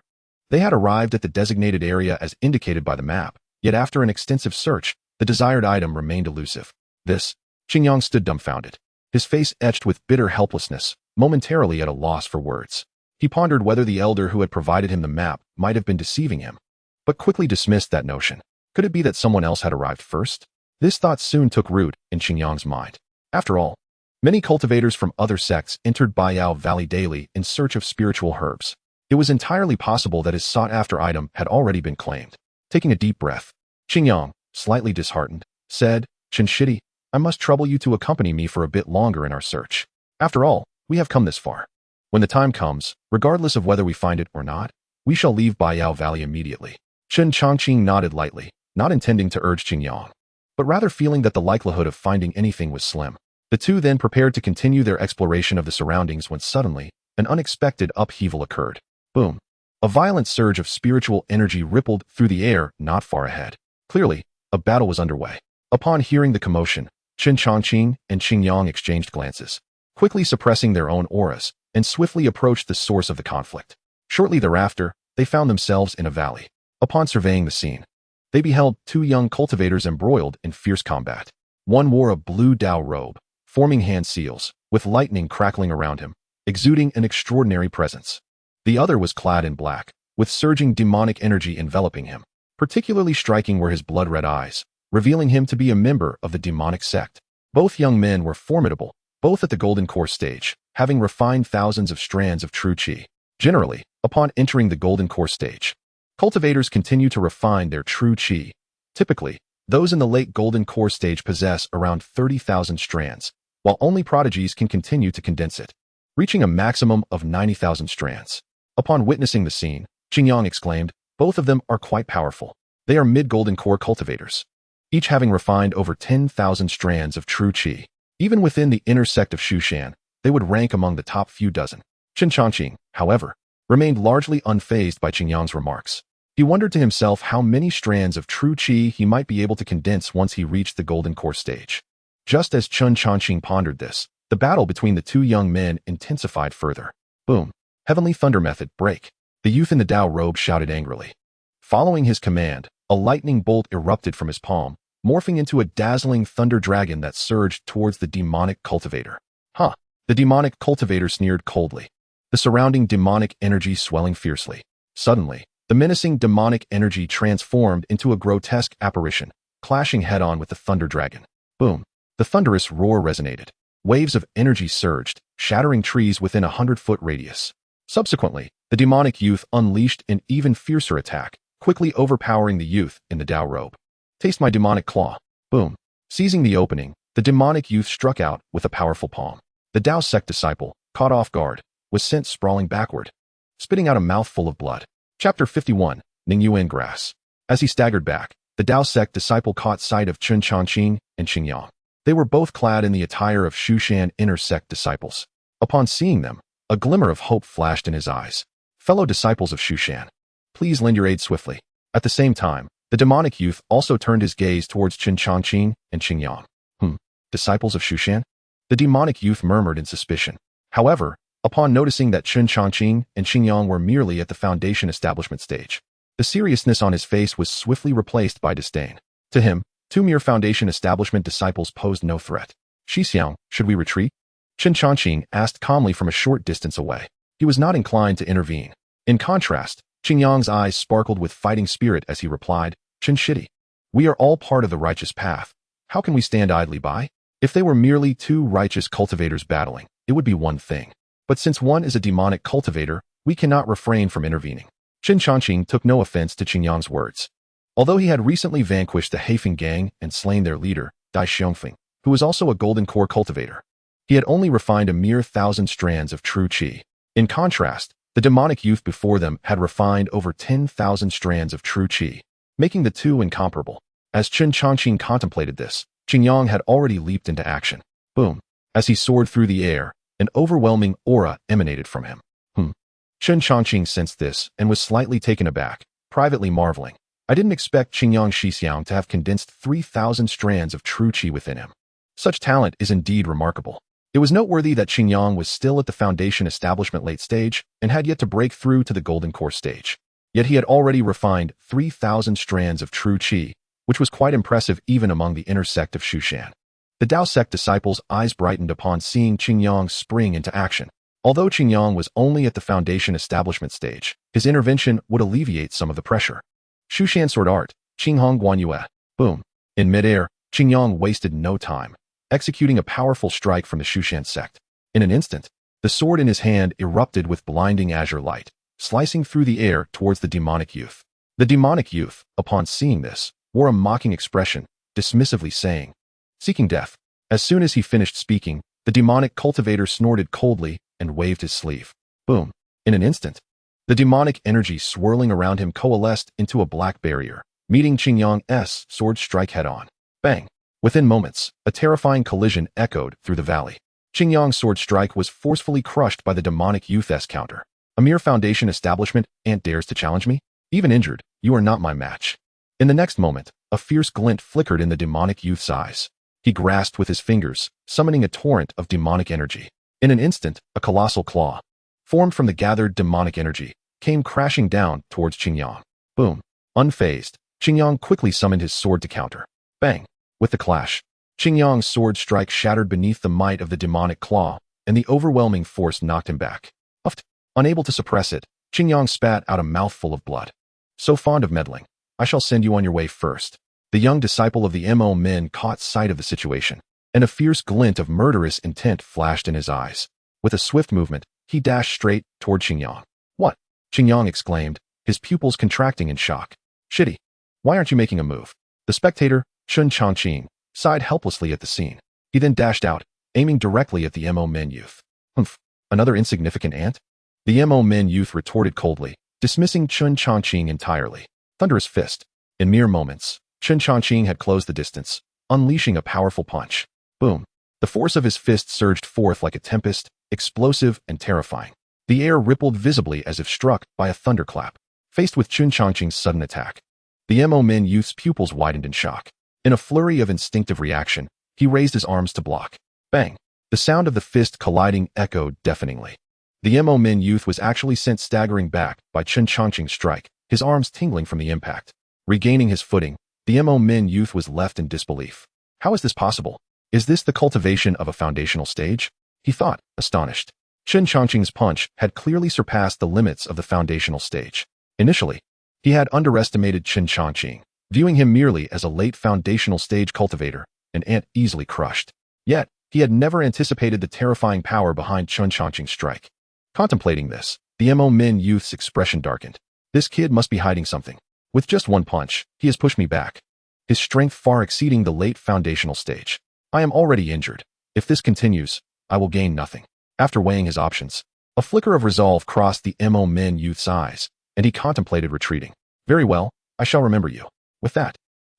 they had arrived at the designated area as indicated by the map, yet after an extensive search, the desired item remained elusive. This, Qingyang stood dumbfounded, his face etched with bitter helplessness, momentarily at a loss for words. He pondered whether the elder who had provided him the map might have been deceiving him, but quickly dismissed that notion. Could it be that someone else had arrived first? This thought soon took root in Qingyang's mind. After all, many cultivators from other sects entered Baiyao Valley daily in search of spiritual herbs. It was entirely possible that his sought-after item had already been claimed. Taking a deep breath, Qingyang, slightly disheartened, said, Chen Shitty, I must trouble you to accompany me for a bit longer in our search. After all, we have come this far. When the time comes, regardless of whether we find it or not, we shall leave Baiyao Valley immediately. Chen Changqing nodded lightly, not intending to urge Qingyang, but rather feeling that the likelihood of finding anything was slim. The two then prepared to continue their exploration of the surroundings when suddenly, an unexpected upheaval occurred. Boom. A violent surge of spiritual energy rippled through the air not far ahead. Clearly, a battle was underway. Upon hearing the commotion, Chen Changqing and Qingyang exchanged glances, quickly suppressing their own auras, and swiftly approached the source of the conflict. Shortly thereafter, they found themselves in a valley. Upon surveying the scene, they beheld 2 young cultivators embroiled in fierce combat. One wore a blue Dao robe, forming hand seals, with lightning crackling around him, exuding an extraordinary presence. The other was clad in black, with surging demonic energy enveloping him. Particularly striking were his blood-red eyes, revealing him to be a member of the demonic sect. Both young men were formidable, both at the Golden Core stage, having refined thousands of strands of true Qi. Generally, upon entering the Golden Core stage, cultivators continue to refine their true Qi. Typically, those in the late Golden Core stage possess around 30,000 strands, while only prodigies can continue to condense it, reaching a maximum of 90,000 strands. Upon witnessing the scene, Qingyang exclaimed, both of them are quite powerful. They are mid-Golden Core cultivators, each having refined over 10,000 strands of true Qi. Even within the inner sect of Shushan, they would rank among the top few dozen. Chen Changqing, however, remained largely unfazed by Qingyang's remarks. He wondered to himself how many strands of true Qi he might be able to condense once he reached the Golden Core stage. Just as Chen Changqing pondered this, the battle between the 2 young men intensified further. Boom. Heavenly Thunder method, break. The youth in the Dao robe shouted angrily. Following his command, a lightning bolt erupted from his palm, morphing into a dazzling thunder dragon that surged towards the demonic cultivator. Huh. The demonic cultivator sneered coldly, the surrounding demonic energy swelling fiercely. Suddenly, the menacing demonic energy transformed into a grotesque apparition, clashing head-on with the thunder dragon. Boom. The thunderous roar resonated. Waves of energy surged, shattering trees within a 100-foot radius. Subsequently, the demonic youth unleashed an even fiercer attack, quickly overpowering the youth in the Dao robe. Taste my demonic claw. Boom. Seizing the opening, the demonic youth struck out with a powerful palm. The Dao sect disciple, caught off guard, was sent sprawling backward, spitting out a mouthful of blood. Chapter 51, Ningyuan Grass. As he staggered back, the Dao sect disciple caught sight of Chen Changqing and Xingyang. They were both clad in the attire of Shushan inner sect disciples. Upon seeing them, a glimmer of hope flashed in his eyes. Fellow disciples of Shushan, please lend your aid swiftly. At the same time, the demonic youth also turned his gaze towards Chen Changqing and Xingyang. Disciples of Shushan? The demonic youth murmured in suspicion. However, upon noticing that Chen Changqing and Xingyang were merely at the foundation establishment stage, the seriousness on his face was swiftly replaced by disdain. To him, two mere foundation establishment disciples posed no threat. Xixiang, should we retreat? Chen Changqing asked calmly from a short distance away. He was not inclined to intervene. In contrast, Xingyang's eyes sparkled with fighting spirit as he replied, Chen Shidi, we are all part of the righteous path. How can we stand idly by? If they were merely two righteous cultivators battling, it would be one thing. But since one is a demonic cultivator, we cannot refrain from intervening. Chen Changqing took no offense to Xingyang's words. Although he had recently vanquished the Heifeng gang and slain their leader, Dai Xiongfeng, who was also a golden core cultivator, he had only refined a mere 1,000 strands of true qi. In contrast, the demonic youth before them had refined over 10,000 strands of true qi, making the two incomparable. As Chen Changqing contemplated this, Xingyang had already leaped into action. Boom. As he soared through the air, an overwhelming aura emanated from him. Chen Changqing sensed this and was slightly taken aback, privately marveling. I didn't expect Xingyang Xixiang to have condensed 3,000 strands of true qi within him. Such talent is indeed remarkable. It was noteworthy that Xingyang was still at the foundation establishment late stage and had yet to break through to the golden core stage. Yet he had already refined 3,000 strands of true qi, which was quite impressive even among the inner sect of Shushan. The Dao sect disciples' eyes brightened upon seeing Xingyang spring into action. Although Xingyang was only at the foundation establishment stage, his intervention would alleviate some of the pressure. Shushan Sword Art, Qinghong Guanyue. Boom. In midair, Xingyang wasted no time, executing a powerful strike from the Shushan sect. In an instant, the sword in his hand erupted with blinding azure light, slicing through the air towards the demonic youth. The demonic youth, upon seeing this, wore a mocking expression, dismissively saying, seeking death. As soon as he finished speaking, the demonic cultivator snorted coldly and waved his sleeve. Boom. In an instant, the demonic energy swirling around him coalesced into a black barrier, meeting Xingyang's sword strike head-on. Bang. Within moments, a terrifying collision echoed through the valley. Xingyang's sword strike was forcefully crushed by the demonic youth's counter. A mere foundation establishment and dares to challenge me? Even injured, you are not my match. In the next moment, a fierce glint flickered in the demonic youth's eyes. He grasped with his fingers, summoning a torrent of demonic energy. In an instant, a colossal claw, formed from the gathered demonic energy, came crashing down towards Xingyang. Boom. Unfazed, Xingyang quickly summoned his sword to counter. Bang. With the clash, Xingyang's sword strike shattered beneath the might of the demonic claw, and the overwhelming force knocked him back. Huffed. Unable to suppress it, Xingyang spat out a mouthful of blood. So fond of meddling, I shall send you on your way first. The young disciple of the Mo men caught sight of the situation, and a fierce glint of murderous intent flashed in his eyes. With a swift movement, he dashed straight toward Xingyang. What? Xingyang exclaimed, his pupils contracting in shock. Shitty. Why aren't you making a move? The spectator, Chen Changqing, sighed helplessly at the scene. He then dashed out, aiming directly at the Mo men youth. Humph. Another insignificant ant? The Mo men youth retorted coldly, dismissing Chen Changqing entirely. Thunderous fist. In mere moments, Chen Changqing had closed the distance, unleashing a powerful punch. Boom. The force of his fist surged forth like a tempest, explosive and terrifying. The air rippled visibly as if struck by a thunderclap. Faced with Chen Changqing's sudden attack, the Mo men youth's pupils widened in shock. In a flurry of instinctive reaction, he raised his arms to block. Bang. The sound of the fist colliding echoed deafeningly. The Mo men youth was actually sent staggering back by Chen Changqing's strike, his arms tingling from the impact. Regaining his footing, the Mo Min youth was left in disbelief. How is this possible? Is this the cultivation of a foundational stage? He thought, astonished. Chen Changqing's punch had clearly surpassed the limits of the foundational stage. Initially, he had underestimated Chen Changqing, viewing him merely as a late foundational stage cultivator, an ant easily crushed. Yet, he had never anticipated the terrifying power behind Chen Changqing's strike. Contemplating this, the Mo Min youth's expression darkened. This kid must be hiding something. With just one punch, he has pushed me back, his strength far exceeding the late foundational stage. I am already injured. If this continues, I will gain nothing. After weighing his options, a flicker of resolve crossed the Mo Min youth's eyes, and he contemplated retreating. Very well, I shall remember you. With that,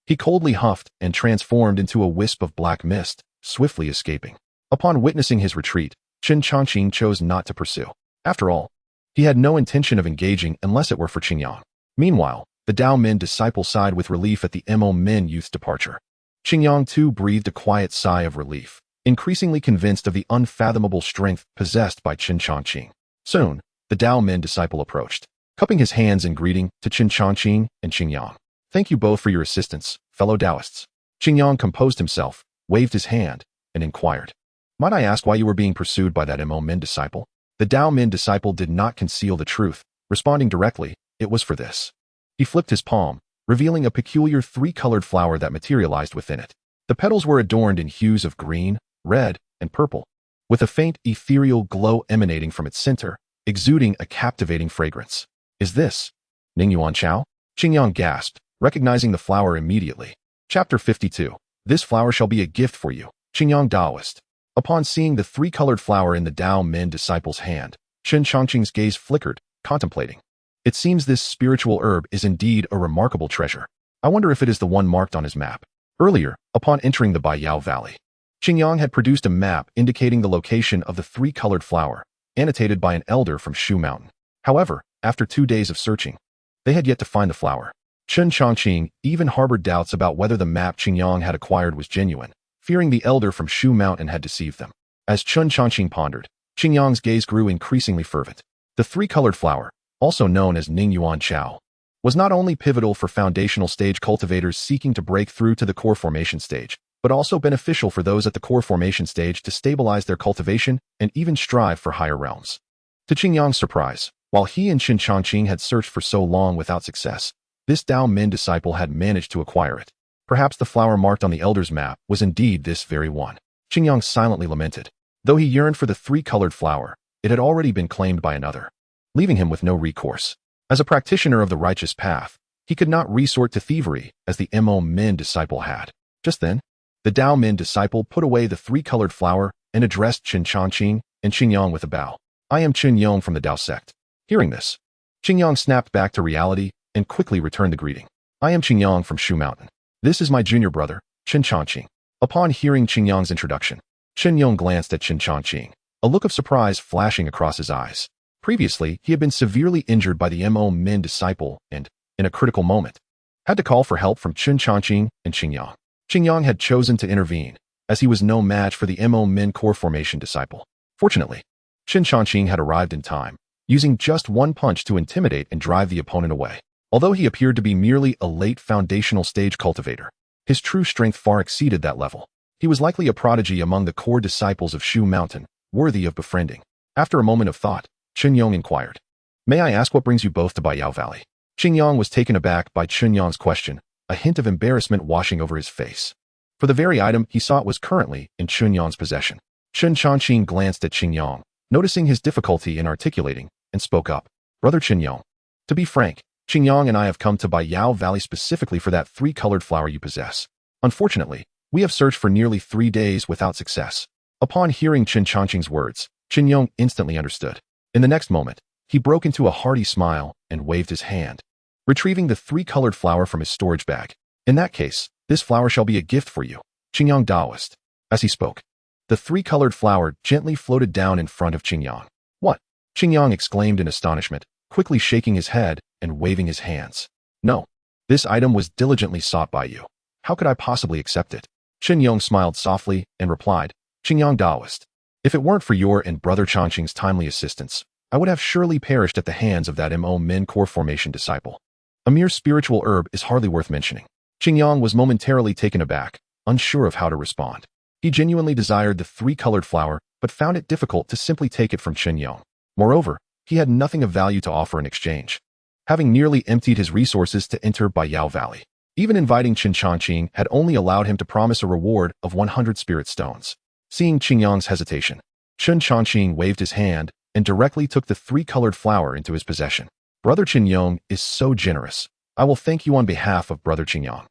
he coldly huffed and transformed into a wisp of black mist, swiftly escaping. Upon witnessing his retreat, Chen Changqing chose not to pursue. After all, he had no intention of engaging unless it were for Qingyang. Meanwhile, the Dao Min disciple sighed with relief at the Mo Min youth's departure. Qingyang too breathed a quiet sigh of relief, increasingly convinced of the unfathomable strength possessed by Chen Changqing. Soon, the Dao Min disciple approached, cupping his hands in greeting to Chen Changqing and Qingyang. Thank you both for your assistance, fellow Taoists. Qingyang composed himself, waved his hand, and inquired, might I ask why you were being pursued by that Mo Min disciple? The Dao Min disciple did not conceal the truth, responding directly, it was for this. He flipped his palm, revealing a peculiar three-colored flower that materialized within it. The petals were adorned in hues of green, red, and purple, with a faint ethereal glow emanating from its center, exuding a captivating fragrance. Is this Ningyuan Chao? Qingyang gasped, recognizing the flower immediately. Chapter 52. This flower shall be a gift for you, Qingyang Taoist. Upon seeing the three-colored flower in the Dao Min disciple's hand, Chen Changqing's gaze flickered, contemplating. It seems this spiritual herb is indeed a remarkable treasure. I wonder if it is the one marked on his map. Earlier, upon entering the Baiyao Valley, Qingyang had produced a map indicating the location of the three-colored flower, annotated by an elder from Shu Mountain. However, after 2 days of searching, they had yet to find the flower. Chen Changqing even harbored doubts about whether the map Qingyang had acquired was genuine, fearing the elder from Shu Mountain had deceived them. As Chen Changqing pondered, Qingyang's gaze grew increasingly fervent. The three-colored flower, also known as Ningyuan Chao, was not only pivotal for foundational stage cultivators seeking to break through to the core formation stage, but also beneficial for those at the core formation stage to stabilize their cultivation and even strive for higher realms. To Qingyang's surprise, while he and Chen Changqing had searched for so long without success, this Dao Min disciple had managed to acquire it. Perhaps the flower marked on the elder's map was indeed this very one. Qingyang silently lamented. Though he yearned for the three-colored flower, it had already been claimed by another, leaving him with no recourse. As a practitioner of the righteous path, he could not resort to thievery as the Mo Min disciple had. Just then, the Dao Min disciple put away the three-colored flower and addressed Chen Changqing and Qingyang with a bow. I am Chen Yong from the Dao sect. Hearing this, Qingyang snapped back to reality and quickly returned the greeting. I am Qingyang from Shu Mountain. This is my junior brother, Chen Changqing. Upon hearing Qingyang's introduction, Chen Yong glanced at Chen Changqing, a look of surprise flashing across his eyes. Previously, he had been severely injured by the Mo Min disciple and, in a critical moment, had to call for help from Chen Changqing and Qingyang. Qingyang had chosen to intervene, as he was no match for the Mo Min core formation disciple. Fortunately, Chen Changqing had arrived in time, using just one punch to intimidate and drive the opponent away. Although he appeared to be merely a late foundational stage cultivator, his true strength far exceeded that level. He was likely a prodigy among the core disciples of Shu Mountain, worthy of befriending. After a moment of thought, Chen Yong inquired, may I ask what brings you both to Baiyao Valley? Qingyang was taken aback by Chen Yong's question, a hint of embarrassment washing over his face. For the very item he sought was currently in Chen Yong's possession. Chen Changqing glanced at Qingyang, noticing his difficulty in articulating, and spoke up. Brother Chen Yong, to be frank, Qingyang and I have come to Baiyao Valley specifically for that three-colored flower you possess. Unfortunately, we have searched for nearly 3 days without success. Upon hearing Chen Changqing's words, Qingyang instantly understood. In the next moment, he broke into a hearty smile and waved his hand, retrieving the three-colored flower from his storage bag. In that case, this flower shall be a gift for you, Qingyang Taoist. As he spoke, the three-colored flower gently floated down in front of Qingyang. What? Qingyang exclaimed in astonishment, quickly shaking his head and waving his hands. No, this item was diligently sought by you. How could I possibly accept it? Chen Yong smiled softly and replied, Qingyang Taoist, if it weren't for your and brother Changqing's timely assistance, I would have surely perished at the hands of that Mo Min core formation disciple. A mere spiritual herb is hardly worth mentioning. Qingyang was momentarily taken aback, unsure of how to respond. He genuinely desired the three-colored flower, but found it difficult to simply take it from Qingyang. Moreover, he had nothing of value to offer in exchange, having nearly emptied his resources to enter Baiyao Valley. Even inviting Chen Changqing had only allowed him to promise a reward of 100 spirit stones. Seeing Qingyang's hesitation, Chen Changqing waved his hand and directly took the three-colored flower into his possession. Brother Qingyang is so generous. I will thank you on behalf of Brother Qingyang.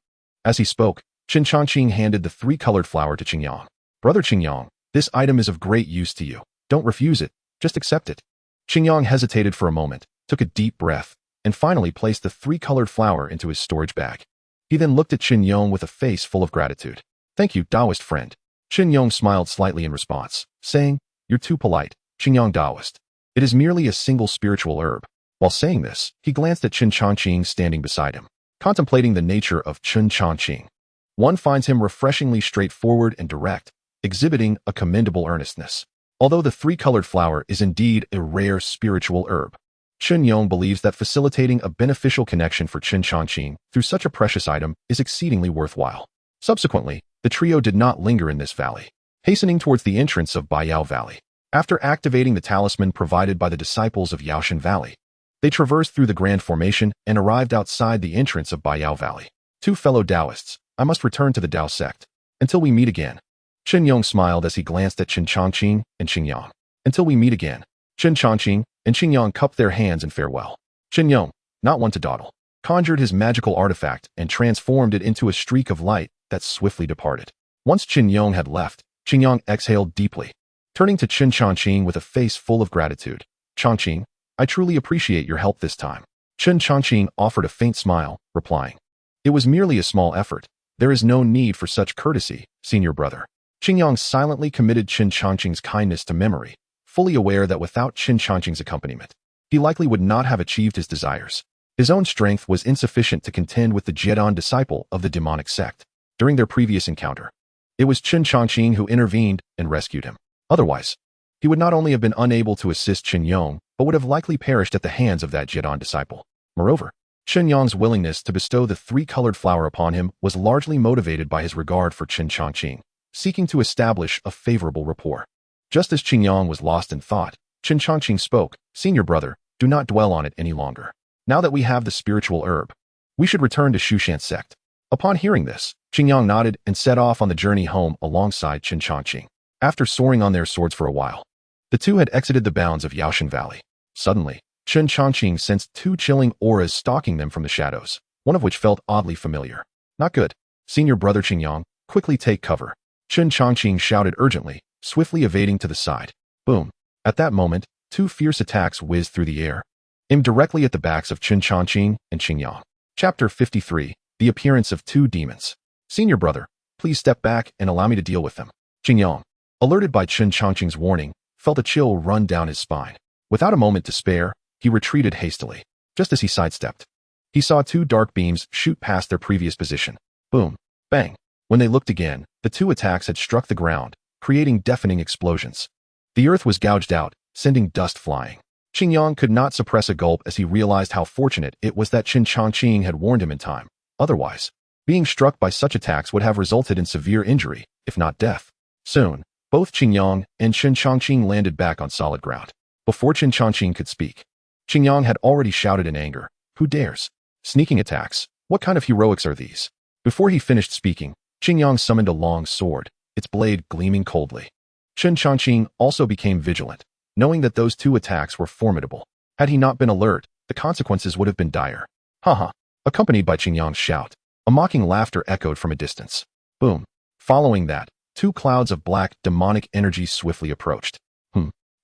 As he spoke, Chen Changqing handed the three-colored flower to Qingyang. Brother Qingyang, this item is of great use to you. Don't refuse it, just accept it. Qingyang hesitated for a moment, took a deep breath, and finally placed the three-colored flower into his storage bag. He then looked at Qingyang with a face full of gratitude. Thank you, Taoist friend. Qingyang smiled slightly in response, saying, You're too polite, Qingyang Taoist. It is merely a single spiritual herb. While saying this, he glanced at Chen Changqing standing beside him, contemplating the nature of Chen Changqing. One finds him refreshingly straightforward and direct, exhibiting a commendable earnestness. Although the three-colored flower is indeed a rare spiritual herb, Qingyang believes that facilitating a beneficial connection for Chen Changqing through such a precious item is exceedingly worthwhile. Subsequently, the trio did not linger in this valley, hastening towards the entrance of Baiyao Valley. After activating the talisman provided by the disciples of Yaoshan Valley, they traversed through the Grand Formation and arrived outside the entrance of Baiyao Valley. Two fellow Taoists, I must return to the Tao sect. Until we meet again. Qingyang smiled as he glanced at Chen Changqing and Qingyang. Until we meet again. Chen Changqing and Qingyang cupped their hands in farewell. Qingyang, not one to dawdle, conjured his magical artifact and transformed it into a streak of light that swiftly departed. Once Qingyang had left, Qingyang exhaled deeply, turning to Chen Changqing with a face full of gratitude. Changqing, I truly appreciate your help this time. Chen Changqing offered a faint smile, replying, It was merely a small effort. There is no need for such courtesy, senior brother. Qingyang silently committed Chen Changqing's kindness to memory, fully aware that without Chen Changqing's accompaniment, he likely would not have achieved his desires. His own strength was insufficient to contend with the Jiedan disciple of the demonic sect. During their previous encounter, it was Chen Changqing who intervened and rescued him. Otherwise, he would not only have been unable to assist Qingyang, but would have likely perished at the hands of that Jiedan disciple. Moreover, Qingyang's willingness to bestow the three-colored flower upon him was largely motivated by his regard for Chen Changqing, seeking to establish a favorable rapport. Just as Qingyang was lost in thought, Chen Changqing spoke, Senior brother, do not dwell on it any longer. Now that we have the spiritual herb, we should return to Shushan sect. Upon hearing this, Qingyang nodded and set off on the journey home alongside Chen Changqing. After soaring on their swords for a while, the two had exited the bounds of Yaoshan Valley. Suddenly, Chen Changqing sensed two chilling auras stalking them from the shadows, one of which felt oddly familiar. Not good. Senior brother Qingyang, quickly take cover. Chen Changqing shouted urgently, swiftly evading to the side. Boom. At that moment, two fierce attacks whizzed through the air, aimed directly at the backs of Chen Changqing and Qingyang. Chapter 53. The appearance of two demons. Senior brother, please step back and allow me to deal with them. Qingyang, alerted by Chen Changqing's warning, felt a chill run down his spine. Without a moment to spare, he retreated hastily. Just as he sidestepped, he saw two dark beams shoot past their previous position. Boom. Bang. When they looked again, the two attacks had struck the ground, creating deafening explosions. The earth was gouged out, sending dust flying. Qingyang could not suppress a gulp as he realized how fortunate it was that Chen Changqing had warned him in time. Otherwise, being struck by such attacks would have resulted in severe injury, if not death. Soon, both Qingyang and Chen Changqing landed back on solid ground. Before Chen Changqing could speak, Qingyang had already shouted in anger, Who dares? Sneaking attacks. What kind of heroics are these? Before he finished speaking, Qingyang summoned a long sword, its blade gleaming coldly. Chen Changqing also became vigilant, knowing that those two attacks were formidable. Had he not been alert, the consequences would have been dire. Haha. Accompanied by Qingyang's shout, a mocking laughter echoed from a distance. Boom. Following that, two clouds of black, demonic energy swiftly approached.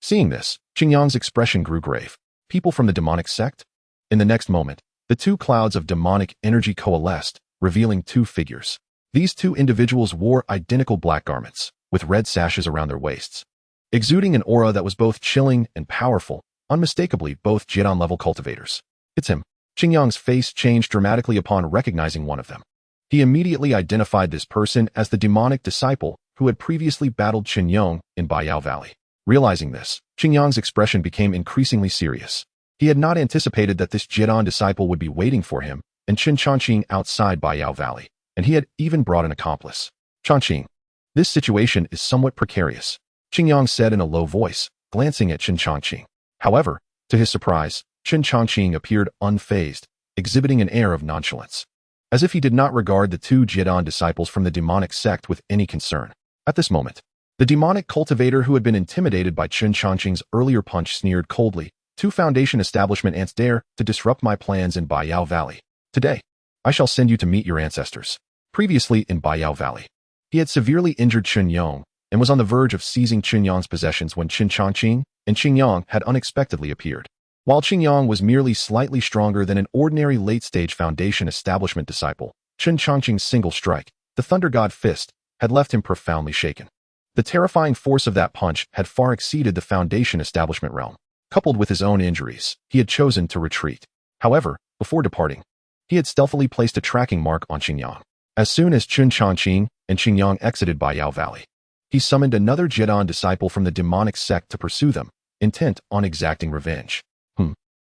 Seeing this, Qingyang's expression grew grave. People from the demonic sect? In the next moment, the two clouds of demonic energy coalesced, revealing two figures. These two individuals wore identical black garments, with red sashes around their waists, exuding an aura that was both chilling and powerful, unmistakably both Jiedan-level cultivators. It's him. Qingyang's face changed dramatically upon recognizing one of them. He immediately identified this person as the demonic disciple who had previously battled Qingyang in Baiyao Valley. Realizing this, Qingyang's expression became increasingly serious. He had not anticipated that this Jidan disciple would be waiting for him and Chen Changqing outside Baiyao Valley, and he had even brought an accomplice. Changqing, this situation is somewhat precarious, Qingyang said in a low voice, glancing at Chen Changqing. However, to his surprise, Chen Changqing appeared unfazed, exhibiting an air of nonchalance, as if he did not regard the two Jidan disciples from the demonic sect with any concern. At this moment, the demonic cultivator who had been intimidated by Chen Changqing's earlier punch sneered coldly, "Two Foundation establishment ants dare to disrupt my plans in Baiyao Valley. Today, I shall send you to meet your ancestors." Previously in Baiyao Valley, he had severely injured Chen Yong and was on the verge of seizing Chen Yong's possessions when Chen Changqing and Qing Yang had unexpectedly appeared. While Qing Yang was merely slightly stronger than an ordinary late-stage Foundation establishment disciple, Chen Changqing's single strike, the Thunder God Fist, had left him profoundly shaken. The terrifying force of that punch had far exceeded the Foundation establishment realm. Coupled with his own injuries, he had chosen to retreat. However, before departing, he had stealthily placed a tracking mark on Qing Yang. As soon as Chen Changqing and Qing Yang exited Baiyao Valley, he summoned another Jidan disciple from the demonic sect to pursue them, intent on exacting revenge.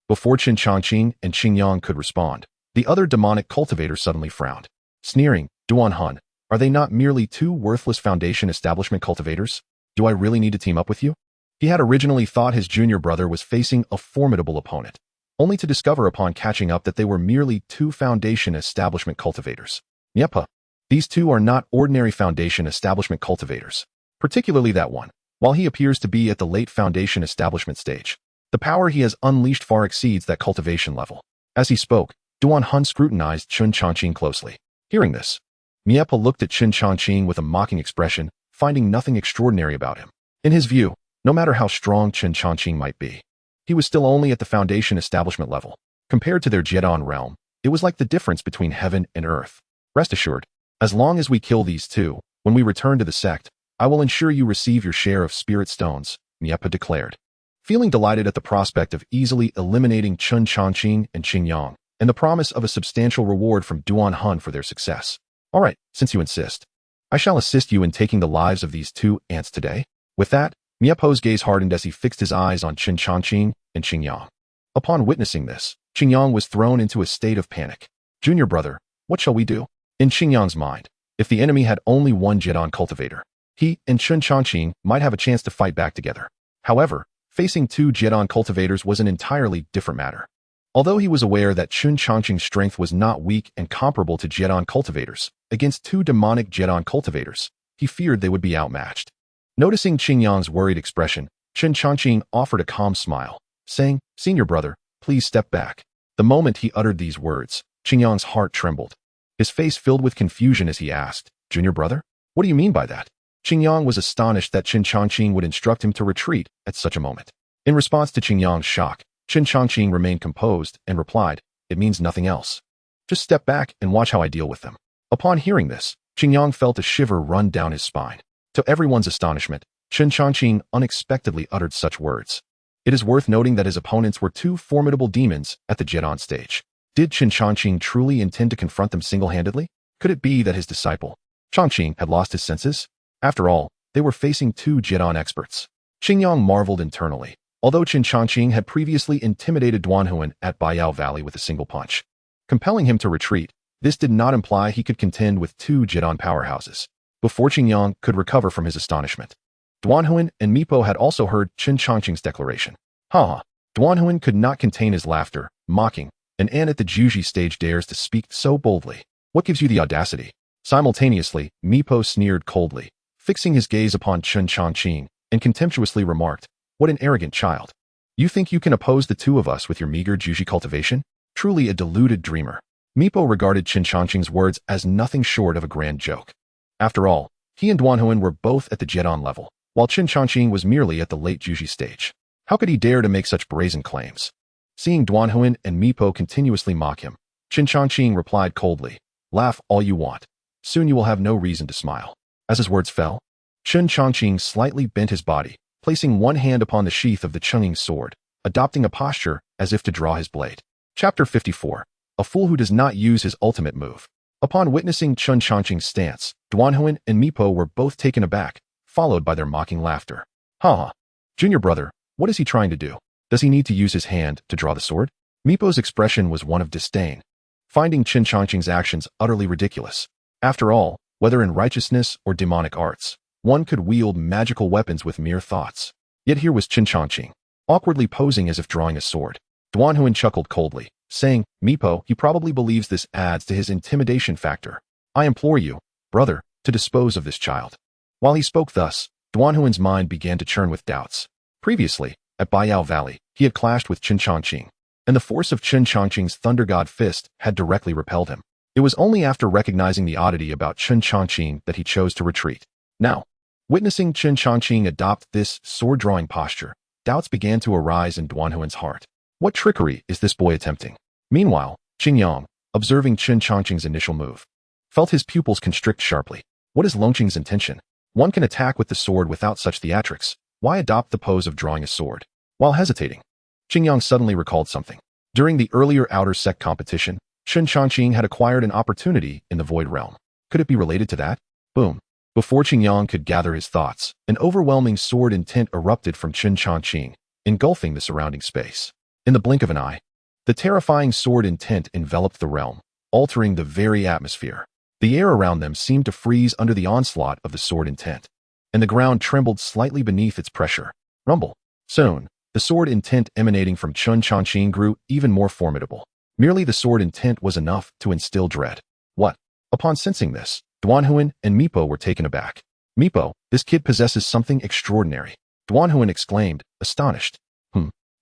Before Chen Changqing and Qing Yang could respond, the other demonic cultivator suddenly frowned, sneering, "Duan Han, are they not merely two worthless Foundation establishment cultivators? Do I really need to team up with you?" He had originally thought his junior brother was facing a formidable opponent, only to discover upon catching up that they were merely two Foundation establishment cultivators. Yepa, these two are not ordinary Foundation establishment cultivators, particularly that one. While he appears to be at the late Foundation establishment stage, the power he has unleashed far exceeds that cultivation level. As he spoke, Duan Han scrutinized Chen Changqing closely. Hearing this, Miepa looked at Chen Changqing with a mocking expression, finding nothing extraordinary about him. In his view, no matter how strong Chen Changqing might be, he was still only at the Foundation establishment level. Compared to their Jidan realm, it was like the difference between heaven and earth. Rest assured, as long as we kill these two, when we return to the sect, I will ensure you receive your share of spirit stones, Miepa declared. Feeling delighted at the prospect of easily eliminating Chen Changqing and Qing Yang, and the promise of a substantial reward from Duan Han for their success. "All right, since you insist, I shall assist you in taking the lives of these two ants today." With that, Miepo's gaze hardened as he fixed his eyes on Chen Changqing and Qing Yang. Upon witnessing this, Qing Yang was thrown into a state of panic. "Junior brother, what shall we do?" In Qing Yang's mind, if the enemy had only one Jidan cultivator, he and Chen Changqing might have a chance to fight back together. However, facing two Jidan cultivators was an entirely different matter. Although he was aware that Chen Changqing's strength was not weak and comparable to Jidan cultivators, against two demonic Jidan cultivators, he feared they would be outmatched. Noticing Qing Yang's worried expression, Chen Changqing offered a calm smile, saying, "Senior brother, please step back." The moment he uttered these words, Qing Yang's heart trembled. His face filled with confusion as he asked, "Junior brother? What do you mean by that?" Qing Yang was astonished that Chen Changqing would instruct him to retreat at such a moment. In response to Qing Yang's shock, Chen Changqing remained composed and replied, "It means nothing else. Just step back and watch how I deal with them." Upon hearing this, Qing Yang felt a shiver run down his spine. To everyone's astonishment, Chen Changqing unexpectedly uttered such words. It is worth noting that his opponents were two formidable demons at the Jidan stage. Did Chen Changqing truly intend to confront them single-handedly? Could it be that his disciple, Changqing, had lost his senses? After all, they were facing two Jidan experts. Qing Yang marveled internally, although Chen Changqing had previously intimidated Duanhuan at Baiyao Valley with a single punch. Compelling him to retreat, this did not imply he could contend with two Jidan powerhouses. Before Qing Yang could recover from his astonishment, Duanhuan and Mipo had also heard Chen Changqing's declaration. Ha! Duanhuan could not contain his laughter, mocking, "An ant at the Juji stage dares to speak so boldly. What gives you the audacity?" Simultaneously, Mipo sneered coldly, fixing his gaze upon Chen Changqing, and contemptuously remarked, "What an arrogant child. You think you can oppose the two of us with your meager Juji cultivation? Truly a deluded dreamer." Mipo regarded Chen Changqing's words as nothing short of a grand joke. After all, he and Duanhuan were both at the Jidan level, while Chen Changqing was merely at the late Juji stage. How could he dare to make such brazen claims? Seeing Duanhuan and Mipo continuously mock him, Chen Changqing replied coldly, "Laugh all you want. Soon you will have no reason to smile." As his words fell, Chen Changqing slightly bent his body, placing one hand upon the sheath of the Chengqing sword, adopting a posture as if to draw his blade. Chapter 54. A fool who does not use his ultimate move. Upon witnessing Chen Changqing's stance, Duanhuan and Mipo were both taken aback, followed by their mocking laughter. "Ha! Junior brother, what is he trying to do?" Does he need to use his hand to draw the sword? Mipo's expression was one of disdain, finding Chen Changqing's actions utterly ridiculous. After all, whether in righteousness or demonic arts, one could wield magical weapons with mere thoughts. Yet here was Chen Changqing, awkwardly posing as if drawing a sword. Duanhuan chuckled coldly, saying, Mipo, he probably believes this adds to his intimidation factor. I implore you, brother, to dispose of this child. While he spoke thus, Duanhuan's mind began to churn with doubts. Previously, at Baiyao Valley, he had clashed with Chen Changqing, and the force of Chen Changqing's Thunder God fist had directly repelled him. It was only after recognizing the oddity about Chen Changqing that he chose to retreat. Now, witnessing Chen Changqing adopt this sword-drawing posture, doubts began to arise in Duanhuan's heart. What trickery is this boy attempting? Meanwhile, Qingyang, observing Chen Changqing's initial move, felt his pupils constrict sharply. What is Longqing's intention? One can attack with the sword without such theatrics. Why adopt the pose of drawing a sword? While hesitating, Qingyang suddenly recalled something. During the earlier outer sect competition, Chen Changqing had acquired an opportunity in the Void Realm. Could it be related to that? Boom. Before Qingyang could gather his thoughts, an overwhelming sword intent erupted from Chen Changqing, engulfing the surrounding space. In the blink of an eye, the terrifying sword intent enveloped the realm, altering the very atmosphere. The air around them seemed to freeze under the onslaught of the sword intent, and the ground trembled slightly beneath its pressure. Rumble. Soon, the sword intent emanating from Chen Changqing grew even more formidable. Merely the sword intent was enough to instill dread. What? Upon sensing this, Duanhuan and Mipo were taken aback. Mipo, this kid possesses something extraordinary. Duanhuan exclaimed, astonished.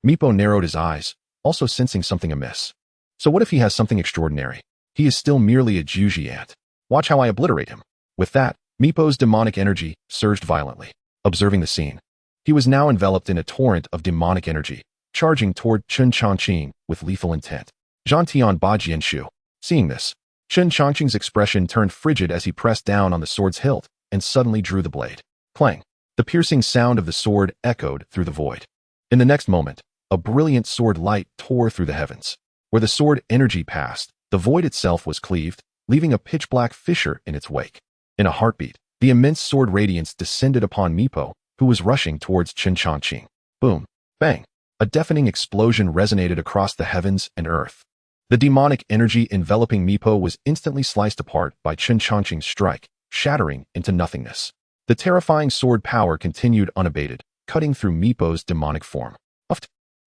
Mipo narrowed his eyes, also sensing something amiss. So what if he has something extraordinary? He is still merely a Jujiant. Watch how I obliterate him. With that, Mipo's demonic energy surged violently. Observing the scene, he was now enveloped in a torrent of demonic energy, charging toward Chen Changqing with lethal intent. Zhantian Bajianshu. Seeing this, Chen Changqing's expression turned frigid as he pressed down on the sword's hilt and suddenly drew the blade. Clang! The piercing sound of the sword echoed through the void. In the next moment, a brilliant sword light tore through the heavens. Where the sword energy passed, the void itself was cleaved, leaving a pitch-black fissure in its wake. In a heartbeat, the immense sword radiance descended upon Mipo, who was rushing towards Chen Changqing. Boom! Bang! A deafening explosion resonated across the heavens and earth. The demonic energy enveloping Mipo was instantly sliced apart by Chen Changqing's strike, shattering into nothingness. The terrifying sword power continued unabated, cutting through Mipo's demonic form.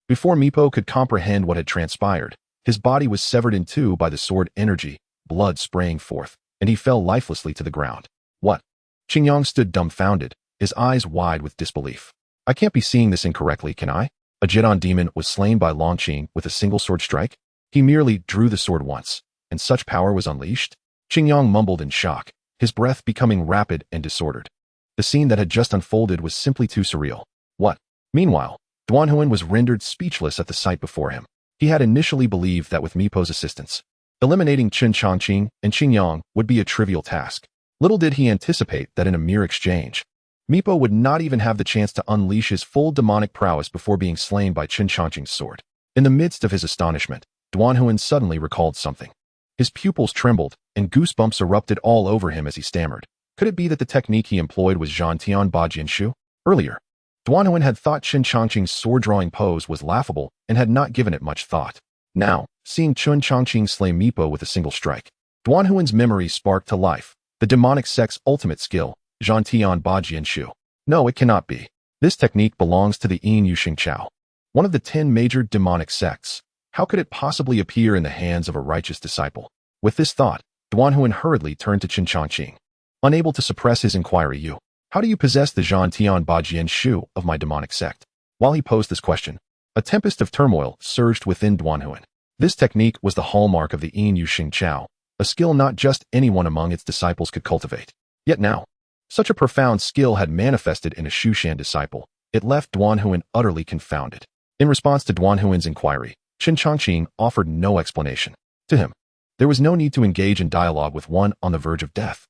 Before Mipo could comprehend what had transpired, his body was severed in two by the sword energy, blood spraying forth, and he fell lifelessly to the ground. What? Qingyang stood dumbfounded, his eyes wide with disbelief. I can't be seeing this incorrectly, can I? A Jidan demon was slain by Longqing with a single sword strike? He merely drew the sword once, and such power was unleashed? Qingyang mumbled in shock, his breath becoming rapid and disordered. The scene that had just unfolded was simply too surreal. What? Meanwhile, Duanhuan was rendered speechless at the sight before him. He had initially believed that with Mipo's assistance, eliminating Chen Changqing and Qingyang would be a trivial task. Little did he anticipate that in a mere exchange, Mipo would not even have the chance to unleash his full demonic prowess before being slain by Chen Changqing's sword. In the midst of his astonishment, Duanhuan suddenly recalled something. His pupils trembled, and goosebumps erupted all over him as he stammered. Could it be that the technique he employed was Zhantian Bajianshu? Earlier, Duanhuan had thought Chen Changqing's sword-drawing pose was laughable and had not given it much thought. Now, seeing Chen Changqing slay Mipo with a single strike, Duanhuan's memory sparked to life. The demonic sect's ultimate skill, Zhantian Bajianshu. No, it cannot be. This technique belongs to the Yin Yuxing Chao, one of the 10 major demonic sects. How could it possibly appear in the hands of a righteous disciple? With this thought, Duanhuan hurriedly turned to Chen Changqing. Unable to suppress his inquiry, how do you possess the Zhantian Bajianshu of my demonic sect? While he posed this question, a tempest of turmoil surged within Duanhuan. This technique was the hallmark of the Yin Yuxing Chao, a skill not just anyone among its disciples could cultivate. Yet now, such a profound skill had manifested in a Shushan disciple. It left Duanhuan utterly confounded. In response to Duanhuan's inquiry, Chen Changqing offered no explanation. To him, there was no need to engage in dialogue with one on the verge of death.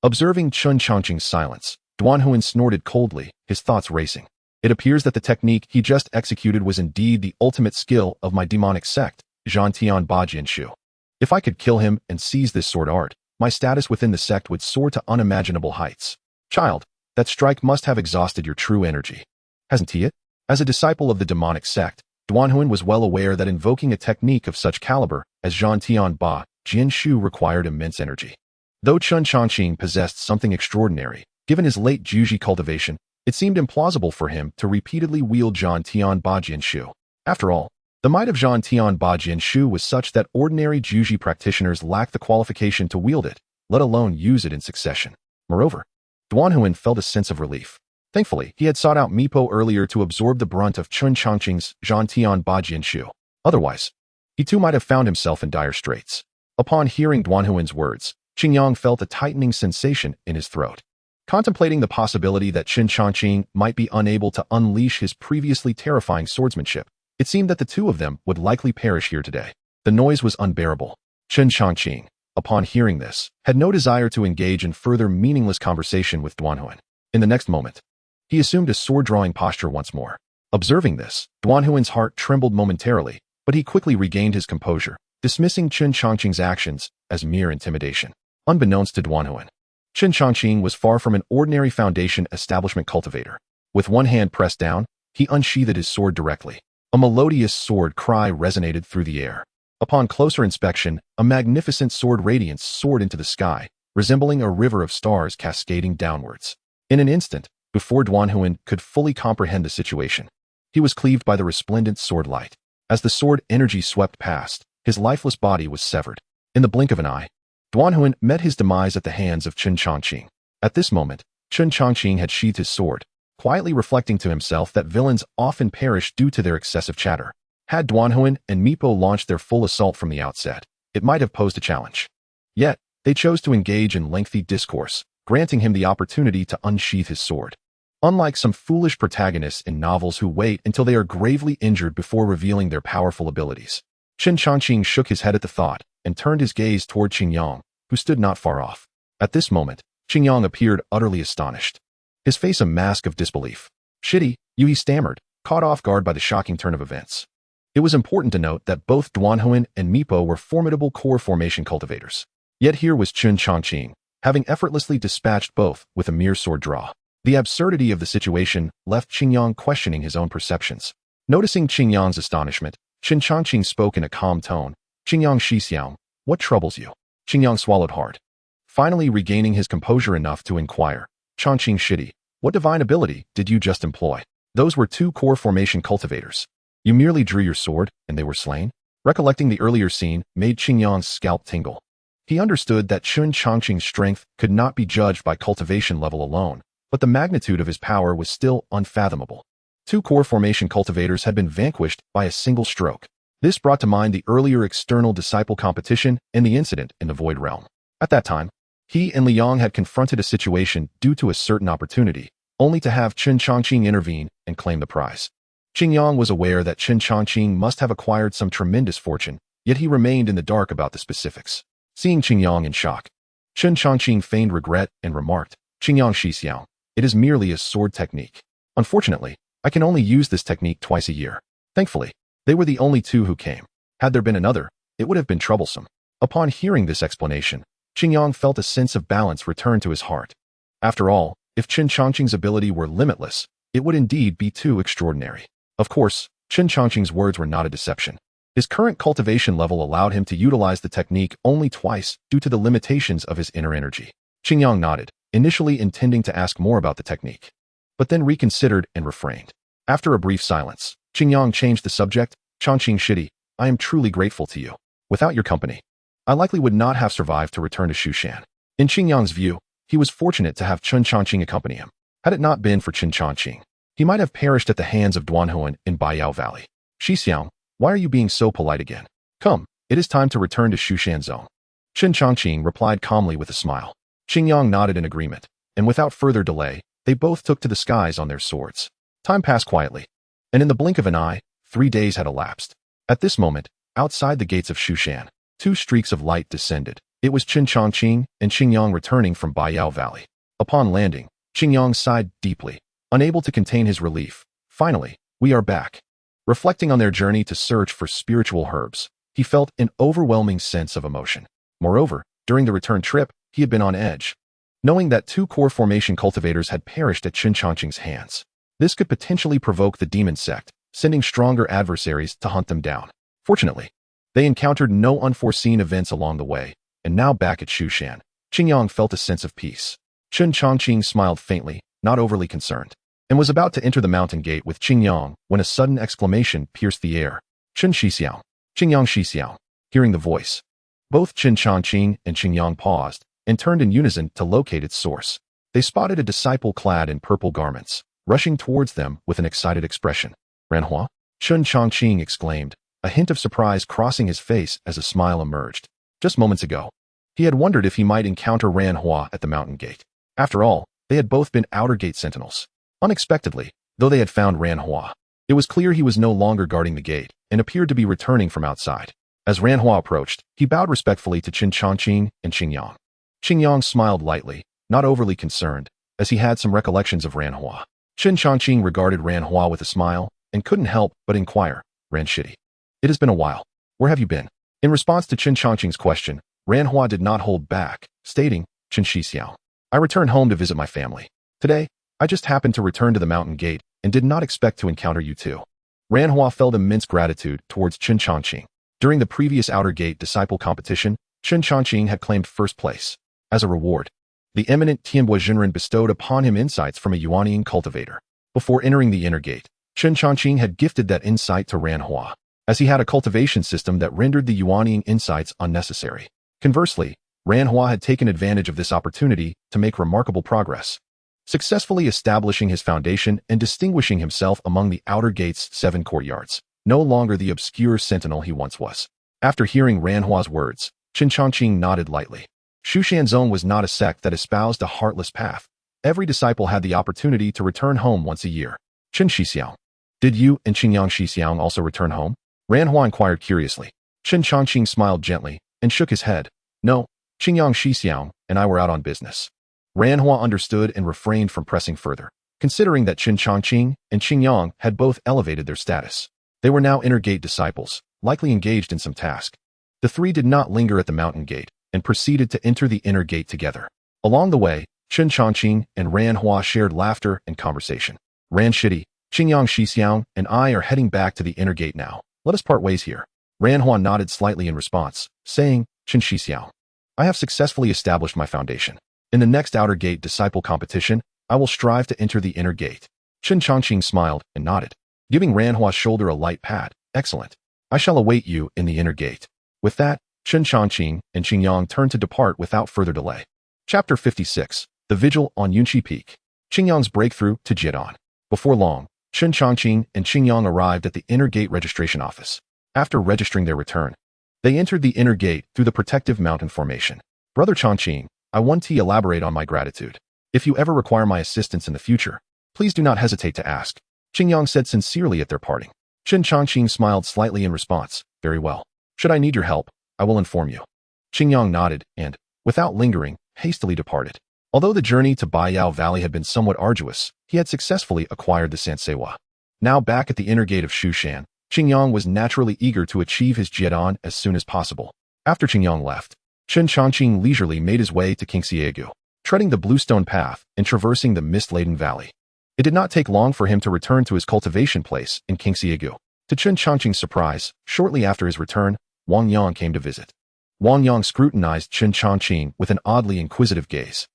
Observing Chen Changqing's silence, Duanhuan snorted coldly, his thoughts racing. It appears that the technique he just executed was indeed the ultimate skill of my demonic sect, Zhantian Bajianshu. If I could kill him and seize this sword art, my status within the sect would soar to unimaginable heights. Child, that strike must have exhausted your true energy. Hasn't he it? As a disciple of the demonic sect, Duanhuan was well aware that invoking a technique of such caliber as Zhantian Ba Jianshu required immense energy. Though Chen Changqing possessed something extraordinary, given his late Juji cultivation, it seemed implausible for him to repeatedly wield Zhantian Ba Jianshu. After all, the might of Zhantian Ba Jianshu was such that ordinary Juji practitioners lacked the qualification to wield it, let alone use it in succession. Moreover, Duanhuan felt a sense of relief. Thankfully, he had sought out Mipo earlier to absorb the brunt of Chen Changqing's Zhantian Ba Jianshu. Otherwise, he too might have found himself in dire straits. Upon hearing Duanhuan's words, Qingyang felt a tightening sensation in his throat. Contemplating the possibility that Chen Changqing might be unable to unleash his previously terrifying swordsmanship, it seemed that the two of them would likely perish here today. The noise was unbearable. Chen Changqing, upon hearing this, had no desire to engage in further meaningless conversation with Duanhuan. In the next moment, he assumed a sword-drawing posture once more. Observing this, Duanhuan's heart trembled momentarily, but he quickly regained his composure, dismissing Chen Changqing's actions as mere intimidation. Unbeknownst to Duanhuan, Chen Changqing was far from an ordinary foundation establishment cultivator. With one hand pressed down, he unsheathed his sword directly. A melodious sword cry resonated through the air. Upon closer inspection, a magnificent sword radiance soared into the sky, resembling a river of stars cascading downwards. In an instant, before Duanhuan could fully comprehend the situation, he was cleaved by the resplendent sword light. As the sword energy swept past, his lifeless body was severed. In the blink of an eye, Duanhuan met his demise at the hands of Chen Changqing. At this moment, Chen Changqing had sheathed his sword, quietly reflecting to himself that villains often perish due to their excessive chatter. Had Duanhuan and Mipo launched their full assault from the outset, it might have posed a challenge. Yet, they chose to engage in lengthy discourse, granting him the opportunity to unsheath his sword. Unlike some foolish protagonists in novels who wait until they are gravely injured before revealing their powerful abilities, Chen Changqing shook his head at the thought and turned his gaze toward Qingyang, who stood not far off. At this moment, Qingyang appeared utterly astonished, his face a mask of disbelief. "Shitty, you," he stammered, caught off guard by the shocking turn of events. It was important to note that both Duanhuan and Mipo were formidable core formation cultivators. Yet here was Chen Changqing, having effortlessly dispatched both with a mere sword draw. The absurdity of the situation left Qingyang questioning his own perceptions. Noticing Qingyang's astonishment, Chen Changqing spoke in a calm tone. "Qingyang Shixiang, what troubles you?" Qingyang swallowed hard, finally regaining his composure enough to inquire. "Changqing Shitty, what divine ability did you just employ?" "Those were two core formation cultivators. You merely drew your sword, and they were slain?" Recollecting the earlier scene made Qingyang's scalp tingle. He understood that Chen Changqing's strength could not be judged by cultivation level alone, but the magnitude of his power was still unfathomable. Two core formation cultivators had been vanquished by a single stroke. This brought to mind the earlier external disciple competition and the incident in the Void Realm. At that time, he and Liang had confronted a situation due to a certain opportunity, only to have Chen Changqing intervene and claim the prize. Qingyang was aware that Chen Changqing must have acquired some tremendous fortune, yet he remained in the dark about the specifics. Seeing Qingyang in shock, Chen Changqing feigned regret and remarked, "Qingyang Shixiang, it is merely a sword technique. Unfortunately, I can only use this technique twice a year." Thankfully, they were the only two who came. Had there been another, it would have been troublesome. Upon hearing this explanation, Qingyang felt a sense of balance return to his heart. After all, if Chen Changqing's ability were limitless, it would indeed be too extraordinary. Of course, Chen Changqing's words were not a deception. His current cultivation level allowed him to utilize the technique only twice due to the limitations of his inner energy. Qingyang nodded, initially intending to ask more about the technique, but then reconsidered and refrained. After a brief silence, Qingyang changed the subject. "Changqing Shitty, I am truly grateful to you. Without your company, I likely would not have survived to return to Shushan." In Qingyang's view, he was fortunate to have Chen Changqing accompany him. Had it not been for Chen Changqing, he might have perished at the hands of Duanhuan in Baiyao Valley. "Shixiang, why are you being so polite again? Come, it is time to return to Shushan Zone." Chen Changqing replied calmly with a smile. Qingyang nodded in agreement, and without further delay, they both took to the skies on their swords. Time passed quietly, and in the blink of an eye, 3 days had elapsed. At this moment, outside the gates of Shushan, two streaks of light descended. It was Chen Changqing and Qingyang returning from Baiyao Valley. Upon landing, Qingyang sighed deeply, unable to contain his relief. "Finally, we are back." Reflecting on their journey to search for spiritual herbs, he felt an overwhelming sense of emotion. Moreover, during the return trip, he had been on edge, knowing that two core formation cultivators had perished at Chen Changqing's hands. This could potentially provoke the demon sect, sending stronger adversaries to hunt them down. Fortunately, they encountered no unforeseen events along the way, and now back at Shushan, Qingyang felt a sense of peace. Chen Changqing smiled faintly, not overly concerned, and was about to enter the mountain gate with Qingyang when a sudden exclamation pierced the air. Chen Xixiao, Qingyang Xixiao. Hearing the voice, both Chen Changqing and Qingyang paused and turned in unison to locate its source. They spotted a disciple clad in purple garments, rushing towards them with an excited expression. Ranhua? Chen Changqing exclaimed, a hint of surprise crossing his face as a smile emerged. Just moments ago, he had wondered if he might encounter Ranhua at the mountain gate. After all, they had both been outer gate sentinels. Unexpectedly, though they had found Ranhua, it was clear he was no longer guarding the gate and appeared to be returning from outside. As Ranhua approached, he bowed respectfully to Chen Changqing and Qingyang. Qingyang smiled lightly, not overly concerned, as he had some recollections of Ranhua. Chen Changqing regarded Ranhua with a smile and couldn't help but inquire, Ran Shitty. It has been a while. Where have you been? In response to Chen Changqing's question, Ranhua did not hold back, stating, Chen Xixiao. I returned home to visit my family. Today, I just happened to return to the mountain gate and did not expect to encounter you too. Ranhua felt immense gratitude towards Chen Changqing. During the previous outer gate disciple competition, Chen Changqing had claimed first place. As a reward, the eminent Tianbo Jinren bestowed upon him insights from a Yuanying cultivator. Before entering the inner gate, Chen Changqing had gifted that insight to Ranhua, as he had a cultivation system that rendered the Yuanying insights unnecessary. Conversely, Ranhua had taken advantage of this opportunity to make remarkable progress, successfully establishing his foundation and distinguishing himself among the outer gate's 7 courtyards, no longer the obscure sentinel he once was. After hearing Ranhua's words, Chen Changqing nodded lightly. Shushan Zone was not a sect that espoused a heartless path. Every disciple had the opportunity to return home once a year. Chen Xixiao. Did you and Qingyang Xixiao also return home? Ranhua inquired curiously. Chen Changqing smiled gently and shook his head. No, Qingyang Xixiao and I were out on business. Ranhua understood and refrained from pressing further, considering that Chen Changqing and Qingyang had both elevated their status. They were now inner gate disciples, likely engaged in some task. The three did not linger at the mountain gate and proceeded to enter the inner gate together. Along the way, Chen Changqing and Ranhua shared laughter and conversation. Ran Shitty, Qingyang Xixiao and I are heading back to the inner gate now. Let us part ways here. Ranhua nodded slightly in response, saying, Chen Xixiao. I have successfully established my foundation. In the next outer gate disciple competition, I will strive to enter the inner gate. Chen Changqing smiled and nodded, giving Ranhua's shoulder a light pat. Excellent. I shall await you in the inner gate. With that, Chen Changqing and Qingyang turned to depart without further delay. Chapter 56. The Vigil on Yunqi Peak. Qingyang's breakthrough to Jiedan. Before long, Chen Changqing and Qingyang arrived at the inner gate registration office. After registering their return, they entered the inner gate through the protective mountain formation. Brother Changqing, I want to elaborate on my gratitude. If you ever require my assistance in the future, please do not hesitate to ask. Qingyang said sincerely at their parting. Chen Changqing smiled slightly in response. Very well. Should I need your help, I will inform you. Qingyang nodded and, without lingering, hastily departed. Although the journey to Baiyao Valley had been somewhat arduous, he had successfully acquired the xianxiaaudiobooks. Now back at the inner gate of Shushan, Qingyang was naturally eager to achieve his Jiedan as soon as possible. After Qingyang left, Chen Changqing leisurely made his way to xianxiaaudiobooks, treading the bluestone path and traversing the mist-laden valley. It did not take long for him to return to his cultivation place in xianxiaaudiobooks. To Chen Changqing's surprise, shortly after his return, Wang Yang came to visit. Wang Yang scrutinized Chen Changqing with an oddly inquisitive gaze.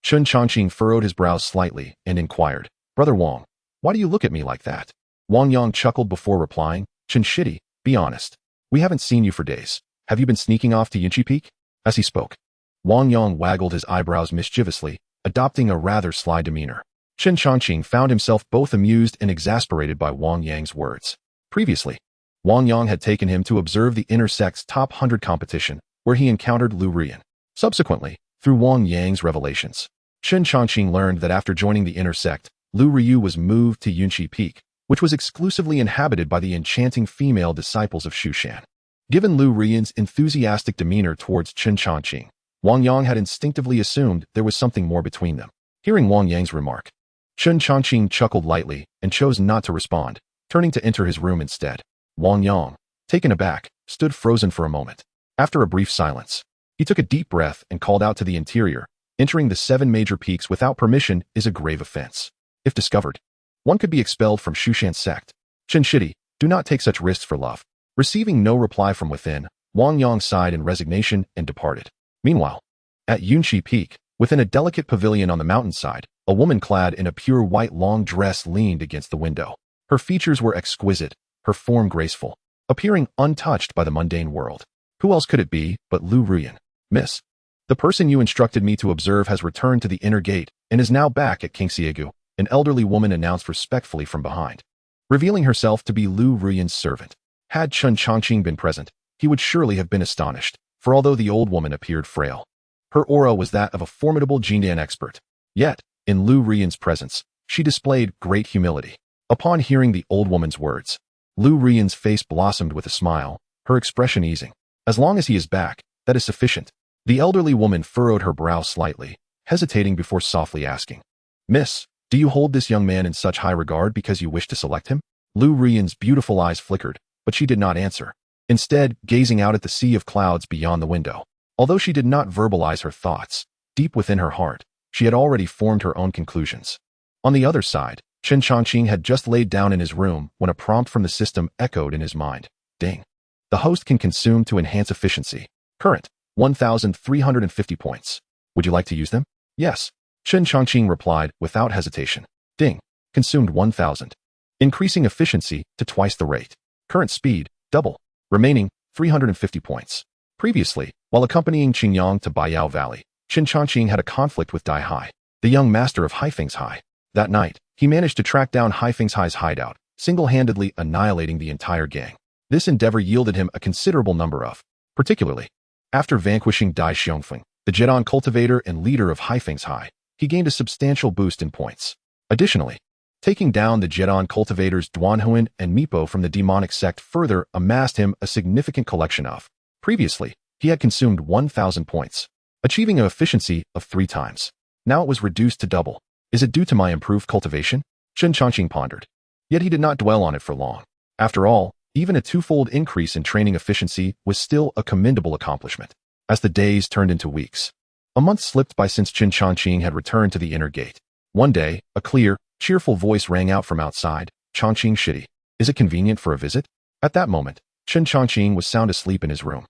Chen Changqing furrowed his brows slightly and inquired, Brother Wang, why do you look at me like that? Wang Yang chuckled before replying, Chen Shitty, be honest. We haven't seen you for days. Have you been sneaking off to Yunqi Peak? As he spoke, Wang Yang waggled his eyebrows mischievously, adopting a rather sly demeanor. Chen Changqing found himself both amused and exasperated by Wang Yang's words. Previously, Wang Yang had taken him to observe the inner sect's top 100 competition, where he encountered Lu Rian. Subsequently, through Wang Yang's revelations, Chen Changqing learned that after joining the inner sect, Lu Ryu was moved to Yunqi Peak, which was exclusively inhabited by the enchanting female disciples of Shushan. Given Lu Rian's enthusiastic demeanor towards Chen Changqing, Wang Yang had instinctively assumed there was something more between them. Hearing Wang Yang's remark, Chen Changqing chuckled lightly and chose not to respond, turning to enter his room instead. Wang Yang, taken aback, stood frozen for a moment. After a brief silence, he took a deep breath and called out to the interior, entering the 7 major peaks without permission is a grave offense. If discovered, one could be expelled from Shushan sect. Chen Changqing, do not take such risks for love. Receiving no reply from within, Wang Yang sighed in resignation and departed. Meanwhile, at Yunqi Peak, within a delicate pavilion on the mountainside, a woman clad in a pure white long dress leaned against the window. Her features were exquisite, her form graceful, appearing untouched by the mundane world. Who else could it be but Lu Ruyan? Miss, the person you instructed me to observe has returned to the inner gate and is now back at Xianxiaaudiobooks, an elderly woman announced respectfully from behind, revealing herself to be Lu Ruyan's servant. Had Chen Changqing been present, he would surely have been astonished, for although the old woman appeared frail, her aura was that of a formidable Jindan expert. Yet, in Lu Ruyan's presence, she displayed great humility. Upon hearing the old woman's words, Lu Ruyan's face blossomed with a smile, her expression easing. As long as he is back, that is sufficient. The elderly woman furrowed her brow slightly, hesitating before softly asking, Miss, do you hold this young man in such high regard because you wish to select him? Lu Ruyan's beautiful eyes flickered, but she did not answer, instead gazing out at the sea of clouds beyond the window. Although she did not verbalize her thoughts, deep within her heart, she had already formed her own conclusions. On the other side, Chen Changqing had just laid down in his room when a prompt from the system echoed in his mind. Ding. The host can consume to enhance efficiency. Current, 1,350 points. Would you like to use them? Yes. Chen Changqing replied without hesitation. Ding. Consumed 1,000. Increasing efficiency to twice the rate. Current speed, double. Remaining, 350 points. Previously, while accompanying Qingyang to Baiyao Valley, Chen Changqing had a conflict with Dai Hai, the young master of Haifeng's Hai. That night, he managed to track down Haifeng's Hai's hideout, single-handedly annihilating the entire gang. This endeavor yielded him a considerable number of, particularly, after vanquishing Dai Xiongfeng, the Jedon cultivator and leader of Haifeng's Hai, he gained a substantial boost in points. Additionally, taking down the Jedon cultivators Duanhuan and Mipo from the demonic sect further amassed him a significant collection of. Previously, he had consumed 1,000 points, achieving an efficiency of 3 times. Now it was reduced to double. Is it due to my improved cultivation? Chen Changqing pondered. Yet he did not dwell on it for long. After all, even a 2-fold increase in training efficiency was still a commendable accomplishment. As the days turned into weeks, a month slipped by since Chen Changqing had returned to the inner gate. One day, a clear, cheerful voice rang out from outside. Changqing Shitty. Is it convenient for a visit? At that moment, Chen Changqing was sound asleep in his room.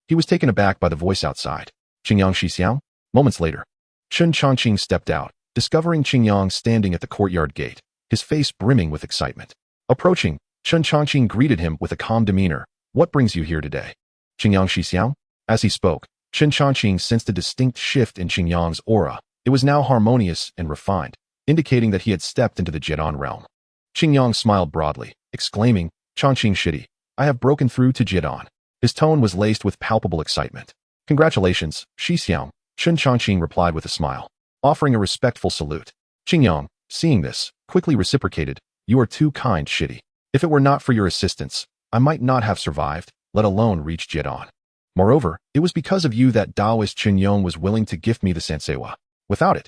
He was taken aback by the voice outside. Qingyang Xixiao? Moments later, Chen Changqing stepped out, discovering Qingyang standing at the courtyard gate, his face brimming with excitement. Approaching, Chen Changqing greeted him with a calm demeanor. What brings you here today? Qingyang Xixiao? As he spoke, Chen Changqing sensed a distinct shift in Qingyang's aura. It was now harmonious and refined, indicating that he had stepped into the Jedon realm. Qingyang smiled broadly, exclaiming, Changqing Shitty, I have broken through to Jedon. His tone was laced with palpable excitement. Congratulations, Xixiao, Chen Changqing replied with a smile, offering a respectful salute. Qingyang, seeing this, quickly reciprocated, You are too kind, Shitty. If it were not for your assistance, I might not have survived, let alone reach Jedon. Moreover, it was because of you that Taoist Qingyong was willing to gift me the Sanseiwa. Without it,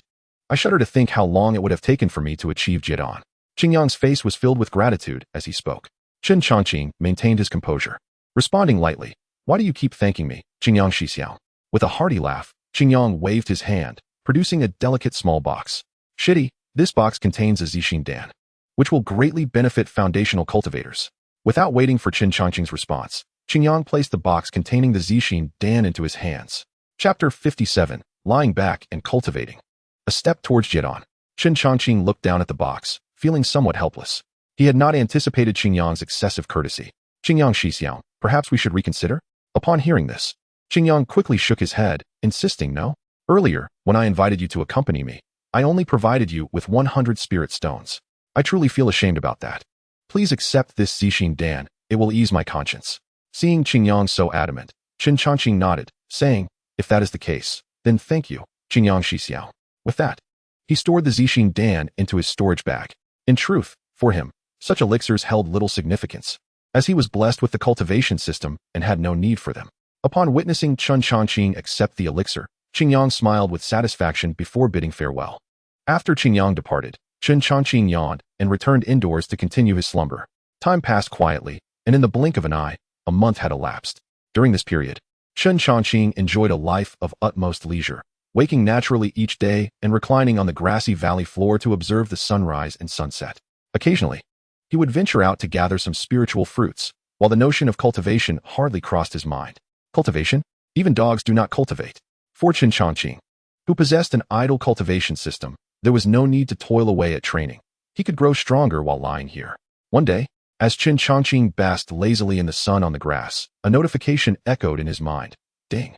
I shudder to think how long it would have taken for me to achieve Jedon. Qingyang's face was filled with gratitude as he spoke. Chen Changqing maintained his composure, responding lightly, Why do you keep thanking me, Qingyang Xixiao? With a hearty laugh, Qingyang waved his hand, producing a delicate small box. Shitty, this box contains a Zixin Dan, which will greatly benefit foundational cultivators. Without waiting for Chen Changqing's response, Qingyang placed the box containing the Zixin Dan into his hands. Chapter 57, Lying Back and Cultivating. A step towards Jedon. Chen Changqing looked down at the box, feeling somewhat helpless. He had not anticipated Qingyang's excessive courtesy. Qingyang Xixiao, perhaps we should reconsider? Upon hearing this, Qingyang quickly shook his head, insisting no. Earlier, when I invited you to accompany me, I only provided you with 100 spirit stones. I truly feel ashamed about that. Please accept this Zixin Dan, it will ease my conscience. Seeing Qingyang so adamant, Chen Changqing nodded, saying, If that is the case, then thank you, Qingyang Xixiao. With that, he stored the Zixin Dan into his storage bag. In truth, for him, such elixirs held little significance, as he was blessed with the cultivation system and had no need for them. Upon witnessing Chen Changqing accept the elixir, Qingyang smiled with satisfaction before bidding farewell. After Qingyang departed, Chen Changqing yawned and returned indoors to continue his slumber. Time passed quietly, and in the blink of an eye, a month had elapsed. During this period, Chen Changqing enjoyed a life of utmost leisure. waking naturally each day and reclining on the grassy valley floor to observe the sunrise and sunset. Occasionally, he would venture out to gather some spiritual fruits, while the notion of cultivation hardly crossed his mind. Cultivation? Even dogs do not cultivate. For Chen Changqing, who possessed an idle cultivation system, there was no need to toil away at training. He could grow stronger while lying here. One day, as Chen Changqing basked lazily in the sun on the grass, a notification echoed in his mind. Ding.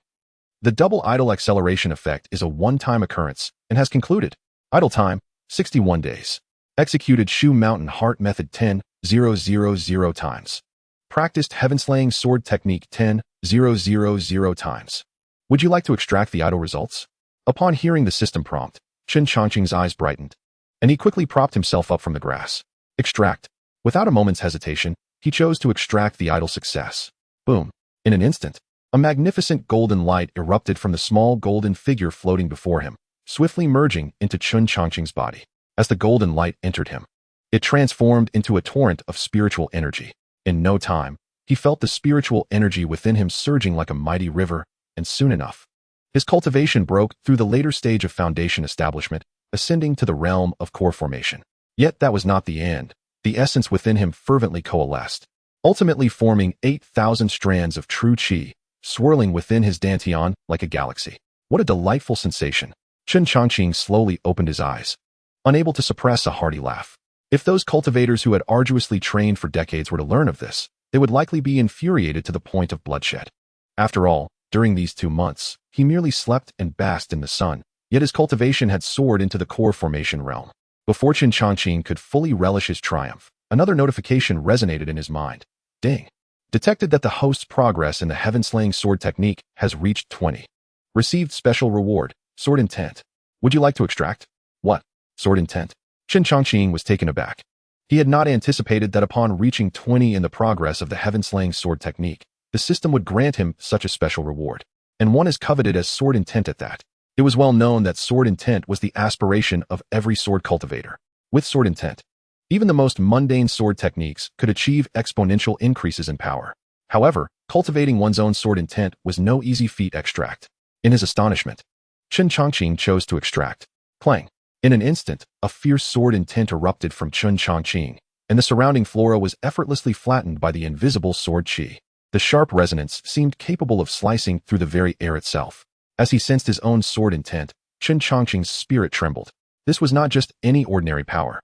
The double idle acceleration effect is a one-time occurrence and has concluded. Idle time, 61 days. Executed Shu Mountain Heart Method 10,000 times. Practiced Heaven-Slaying Sword Technique 10,000 times. Would you like to extract the idle results? Upon hearing the system prompt, Chen Changqing's eyes brightened, and he quickly propped himself up from the grass. Extract. Without a moment's hesitation, he chose to extract the idle success. Boom. In an instant, a magnificent golden light erupted from the small golden figure floating before him, swiftly merging into Chen Changqing's body. As the golden light entered him, it transformed into a torrent of spiritual energy. In no time, he felt the spiritual energy within him surging like a mighty river, and soon enough, his cultivation broke through the later stage of foundation establishment, ascending to the realm of core formation. Yet that was not the end. The essence within him fervently coalesced, ultimately forming 8,000 strands of true qi, swirling within his dantian like a galaxy. What a delightful sensation. Chen Changqing slowly opened his eyes, unable to suppress a hearty laugh. If those cultivators who had arduously trained for decades were to learn of this, they would likely be infuriated to the point of bloodshed. After all, during these 2 months, he merely slept and basked in the sun, yet his cultivation had soared into the core formation realm. Before Chen Changqing could fully relish his triumph, another notification resonated in his mind. Ding. Detected that the host's progress in the Heaven-Slaying Sword Technique has reached 20. Received special reward, Sword Intent. Would you like to extract? What? Sword Intent? Chen Changqing was taken aback. He had not anticipated that upon reaching 20 in the progress of the Heaven-Slaying Sword Technique, the system would grant him such a special reward, and one as coveted as Sword Intent at that. It was well known that Sword Intent was the aspiration of every sword cultivator. With Sword Intent, even the most mundane sword techniques could achieve exponential increases in power. However, cultivating one's own Sword Intent was no easy feat. Extract. In his astonishment, Chen Changqing chose to extract. Clang. In an instant, a fierce Sword Intent erupted from Chen Changqing, and the surrounding flora was effortlessly flattened by the invisible sword qi. The sharp resonance seemed capable of slicing through the very air itself. As he sensed his own Sword Intent, Chen Changqing's spirit trembled. This was not just any ordinary power.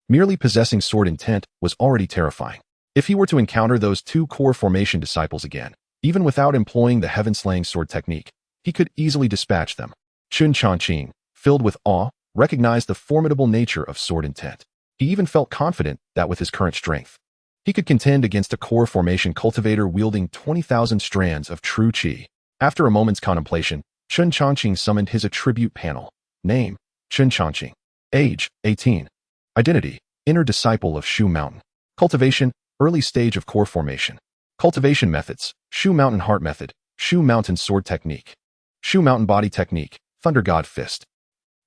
Merely possessing Sword Intent was already terrifying. If he were to encounter those 2 core formation disciples again, even without employing the Heaven-Slaying Sword Technique, he could easily dispatch them. Chen Changqing, filled with awe, recognized the formidable nature of Sword Intent. He even felt confident that with his current strength, he could contend against a core formation cultivator wielding 20,000 strands of true qi. After a moment's contemplation, Chen Changqing summoned his attribute panel. Name, Chen Changqing. Age, 18. Identity, inner disciple of Shu Mountain. Cultivation, early stage of core formation. Cultivation methods, Shu Mountain Heart Method, Shu Mountain Sword Technique. Shu Mountain Body Technique, Thunder God Fist.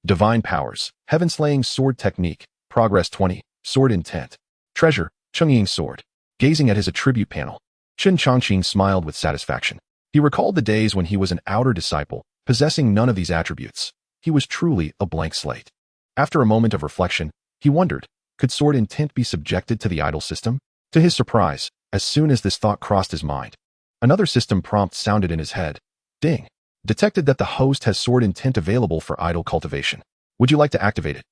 Divine Powers, Heaven-Slaying Sword Technique, Progress 20, Sword Intent. Treaure, Changqing Sword. Gazing at his attribute panel, Chen Changqing smiled with satisfaction. He recalled the days when he was an outer disciple, possessing none of these attributes. He was truly a blank slate. After a moment of reflection, he wondered, could Sword Intent be subjected to the idle system? To his surprise, as soon as this thought crossed his mind, another system prompt sounded in his head. Ding. Detected that the host has Sword Intent available for idle cultivation. Would you like to activate it?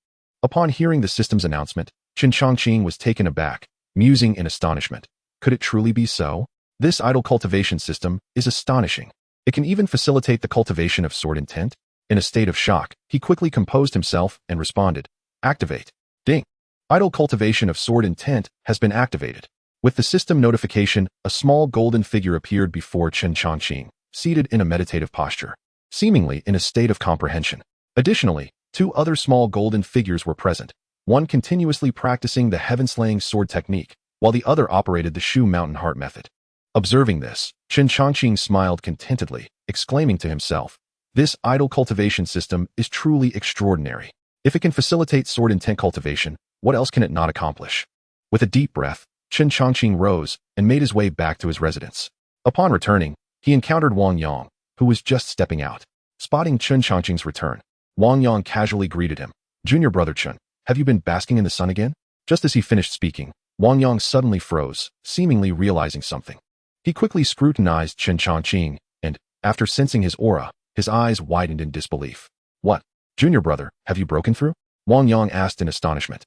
Upon hearing the system's announcement, Chen Changqing was taken aback, musing in astonishment. Could it truly be so? This idle cultivation system is astonishing. It can even facilitate the cultivation of Sword Intent. In a state of shock, he quickly composed himself and responded. Activate. Ding. Idle cultivation of Sword Intent has been activated. With the system notification, a small golden figure appeared before Chen Changqing, seated in a meditative posture, seemingly in a state of comprehension. Additionally, 2 other small golden figures were present, one continuously practicing the Heaven-Slaying Sword Technique, while the other operated the Shu Mountain Heart Method. Observing this, Chen Changqing smiled contentedly, exclaiming to himself, this idle cultivation system is truly extraordinary. If it can facilitate Sword Intent cultivation, what else can it not accomplish? With a deep breath, Chen Changqing rose and made his way back to his residence. Upon returning, he encountered Wang Yang, who was just stepping out. Spotting Chen Changqing's return, Wang Yang casually greeted him. "Junior brother Chen, have you been basking in the sun again?" Just as he finished speaking, Wang Yang suddenly froze, seemingly realizing something. He quickly scrutinized Chen Changqing, and, after sensing his aura, his eyes widened in disbelief. "What? Junior brother, have you broken through?" Wang Yang asked in astonishment.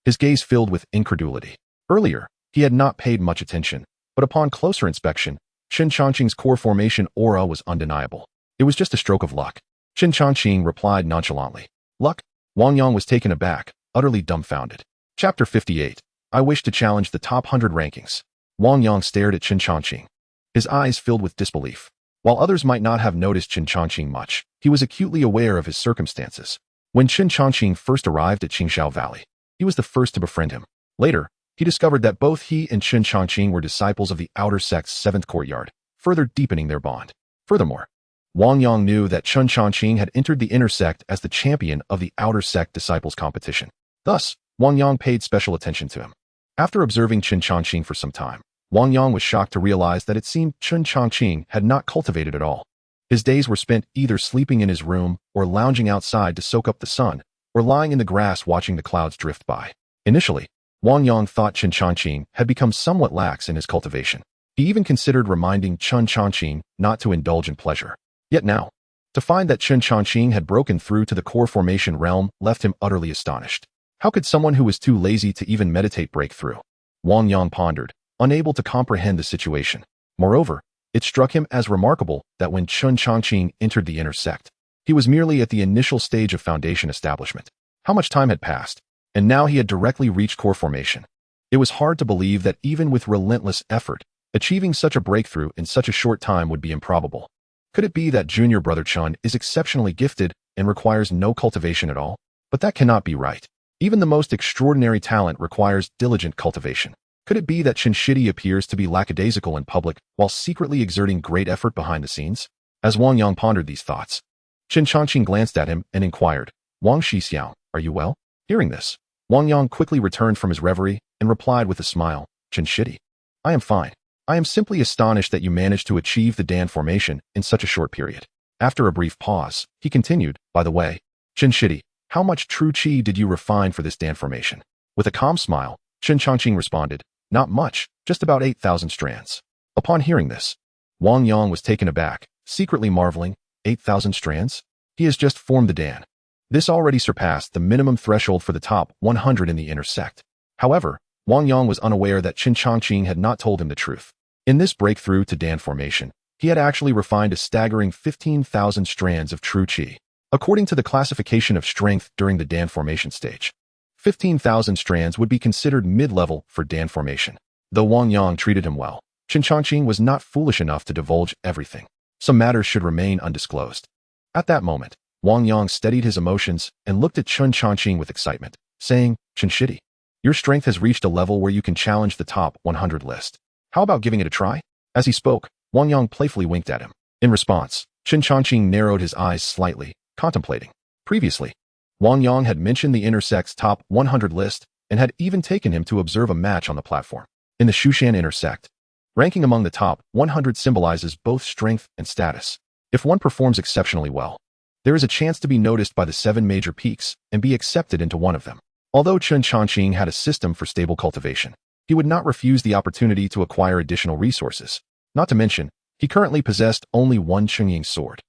His gaze filled with incredulity. Earlier, he had not paid much attention, but upon closer inspection, Chen Changqing's core formation aura was undeniable. It was just a stroke of luck. Chen Changqing replied nonchalantly. "Luck?" Wang Yang was taken aback, utterly dumbfounded. Chapter 58. I wish to challenge the top 100 rankings. Wang Yang stared at Chen Changqing. His eyes filled with disbelief. While others might not have noticed Chen Changqing much, he was acutely aware of his circumstances. When Chen Changqing first arrived at Qingxiao Valley, he was the first to befriend him. Later, he discovered that both he and Chen Changqing were disciples of the outer sect's 7th courtyard, further deepening their bond. Furthermore, Wang Yang knew that Chen Changqing had entered the inner sect as the champion of the outer sect disciples competition. Thus, Wang Yang paid special attention to him. After observing Chen Changqing for some time, Wang Yang was shocked to realize that it seemed Chen Changqing had not cultivated at all. His days were spent either sleeping in his room or lounging outside to soak up the sun, or lying in the grass watching the clouds drift by. Initially, Wang Yang thought Chen Changqing had become somewhat lax in his cultivation. He even considered reminding Chen Changqing not to indulge in pleasure. Yet now, to find that Chen Changqing had broken through to the core formation realm left him utterly astonished. How could someone who was too lazy to even meditate break through? Wang Yang pondered, unable to comprehend the situation. Moreover, it struck him as remarkable that when Chen Changqing entered the inner sect, he was merely at the initial stage of foundation establishment. How much time had passed, and now he had directly reached core formation. It was hard to believe that even with relentless effort, achieving such a breakthrough in such a short time would be improbable. Could it be that junior brother Chen is exceptionally gifted and requires no cultivation at all? But that cannot be right. Even the most extraordinary talent requires diligent cultivation. Could it be that Chen Shidi appears to be lackadaisical in public while secretly exerting great effort behind the scenes? As Wang Yang pondered these thoughts, Chen Changqing glanced at him and inquired, "Wang Xixiao, are you well?" Hearing this, Wang Yang quickly returned from his reverie and replied with a smile, "Chen Shidi, I am fine. I am simply astonished that you managed to achieve the Dan formation in such a short period." After a brief pause, he continued, "By the way, Chen Shidi, how much true qi did you refine for this Dan formation?" With a calm smile, Chen Changqing responded, "Not much, just about 8,000 strands." Upon hearing this, Wang Yang was taken aback, secretly marveling, 8,000 strands? He has just formed the Dan. This already surpassed the minimum threshold for the top 100 in the inner sect. However, Wang Yang was unaware that Chen Changqing had not told him the truth. In this breakthrough to Dan formation, he had actually refined a staggering 15,000 strands of true qi. According to the classification of strength during the Dan formation stage, 15,000 strands would be considered mid-level for Dan formation. Though Wang Yang treated him well, Chen Changqing was not foolish enough to divulge everything. Some matters should remain undisclosed. At that moment, Wang Yang steadied his emotions and looked at Chen Changqing with excitement, saying, "Chen Shidi, your strength has reached a level where you can challenge the top 100 list. How about giving it a try?" As he spoke, Wang Yang playfully winked at him. In response, Chen Changqing narrowed his eyes slightly, contemplating. Previously, Wang Yang had mentioned the inner sect's top 100 list and had even taken him to observe a match on the platform. In the Shushan inner sect, ranking among the top 100 symbolizes both strength and status. If one performs exceptionally well, there is a chance to be noticed by the 7 major peaks and be accepted into one of them. Although Chen Changqing had a system for stable cultivation, he would not refuse the opportunity to acquire additional resources. Not to mention, he currently possessed only one Chengying sword,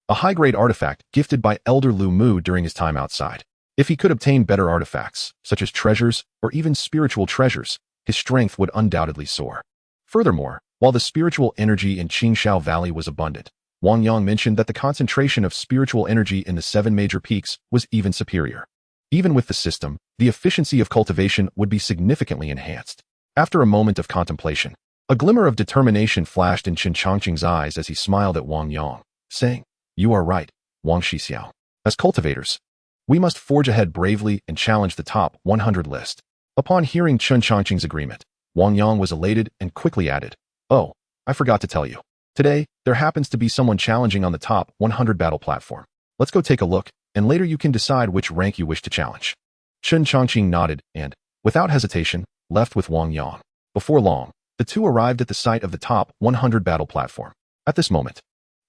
a high-grade artifact gifted by Elder Lu Mu during his time outside. If he could obtain better artifacts, such as treasures or even spiritual treasures, his strength would undoubtedly soar. Furthermore, while the spiritual energy in Qingxiao Valley was abundant, Wang Yang mentioned that the concentration of spiritual energy in the 7 major peaks was even superior. Even with the system, the efficiency of cultivation would be significantly enhanced. After a moment of contemplation, a glimmer of determination flashed in Chen Changqing's eyes as he smiled at Wang Yang, saying, "You are right, Wang Xixiao. As cultivators, we must forge ahead bravely and challenge the top 100 list." Upon hearing Chen Changqing's agreement, Wang Yang was elated and quickly added, "Oh, I forgot to tell you. Today, there happens to be someone challenging on the top 100 battle platform. Let's go take a look, and later you can decide which rank you wish to challenge." Chen Changqing nodded and, without hesitation, left with Wang Yang. Before long, the two arrived at the site of the top 100 battle platform. At this moment,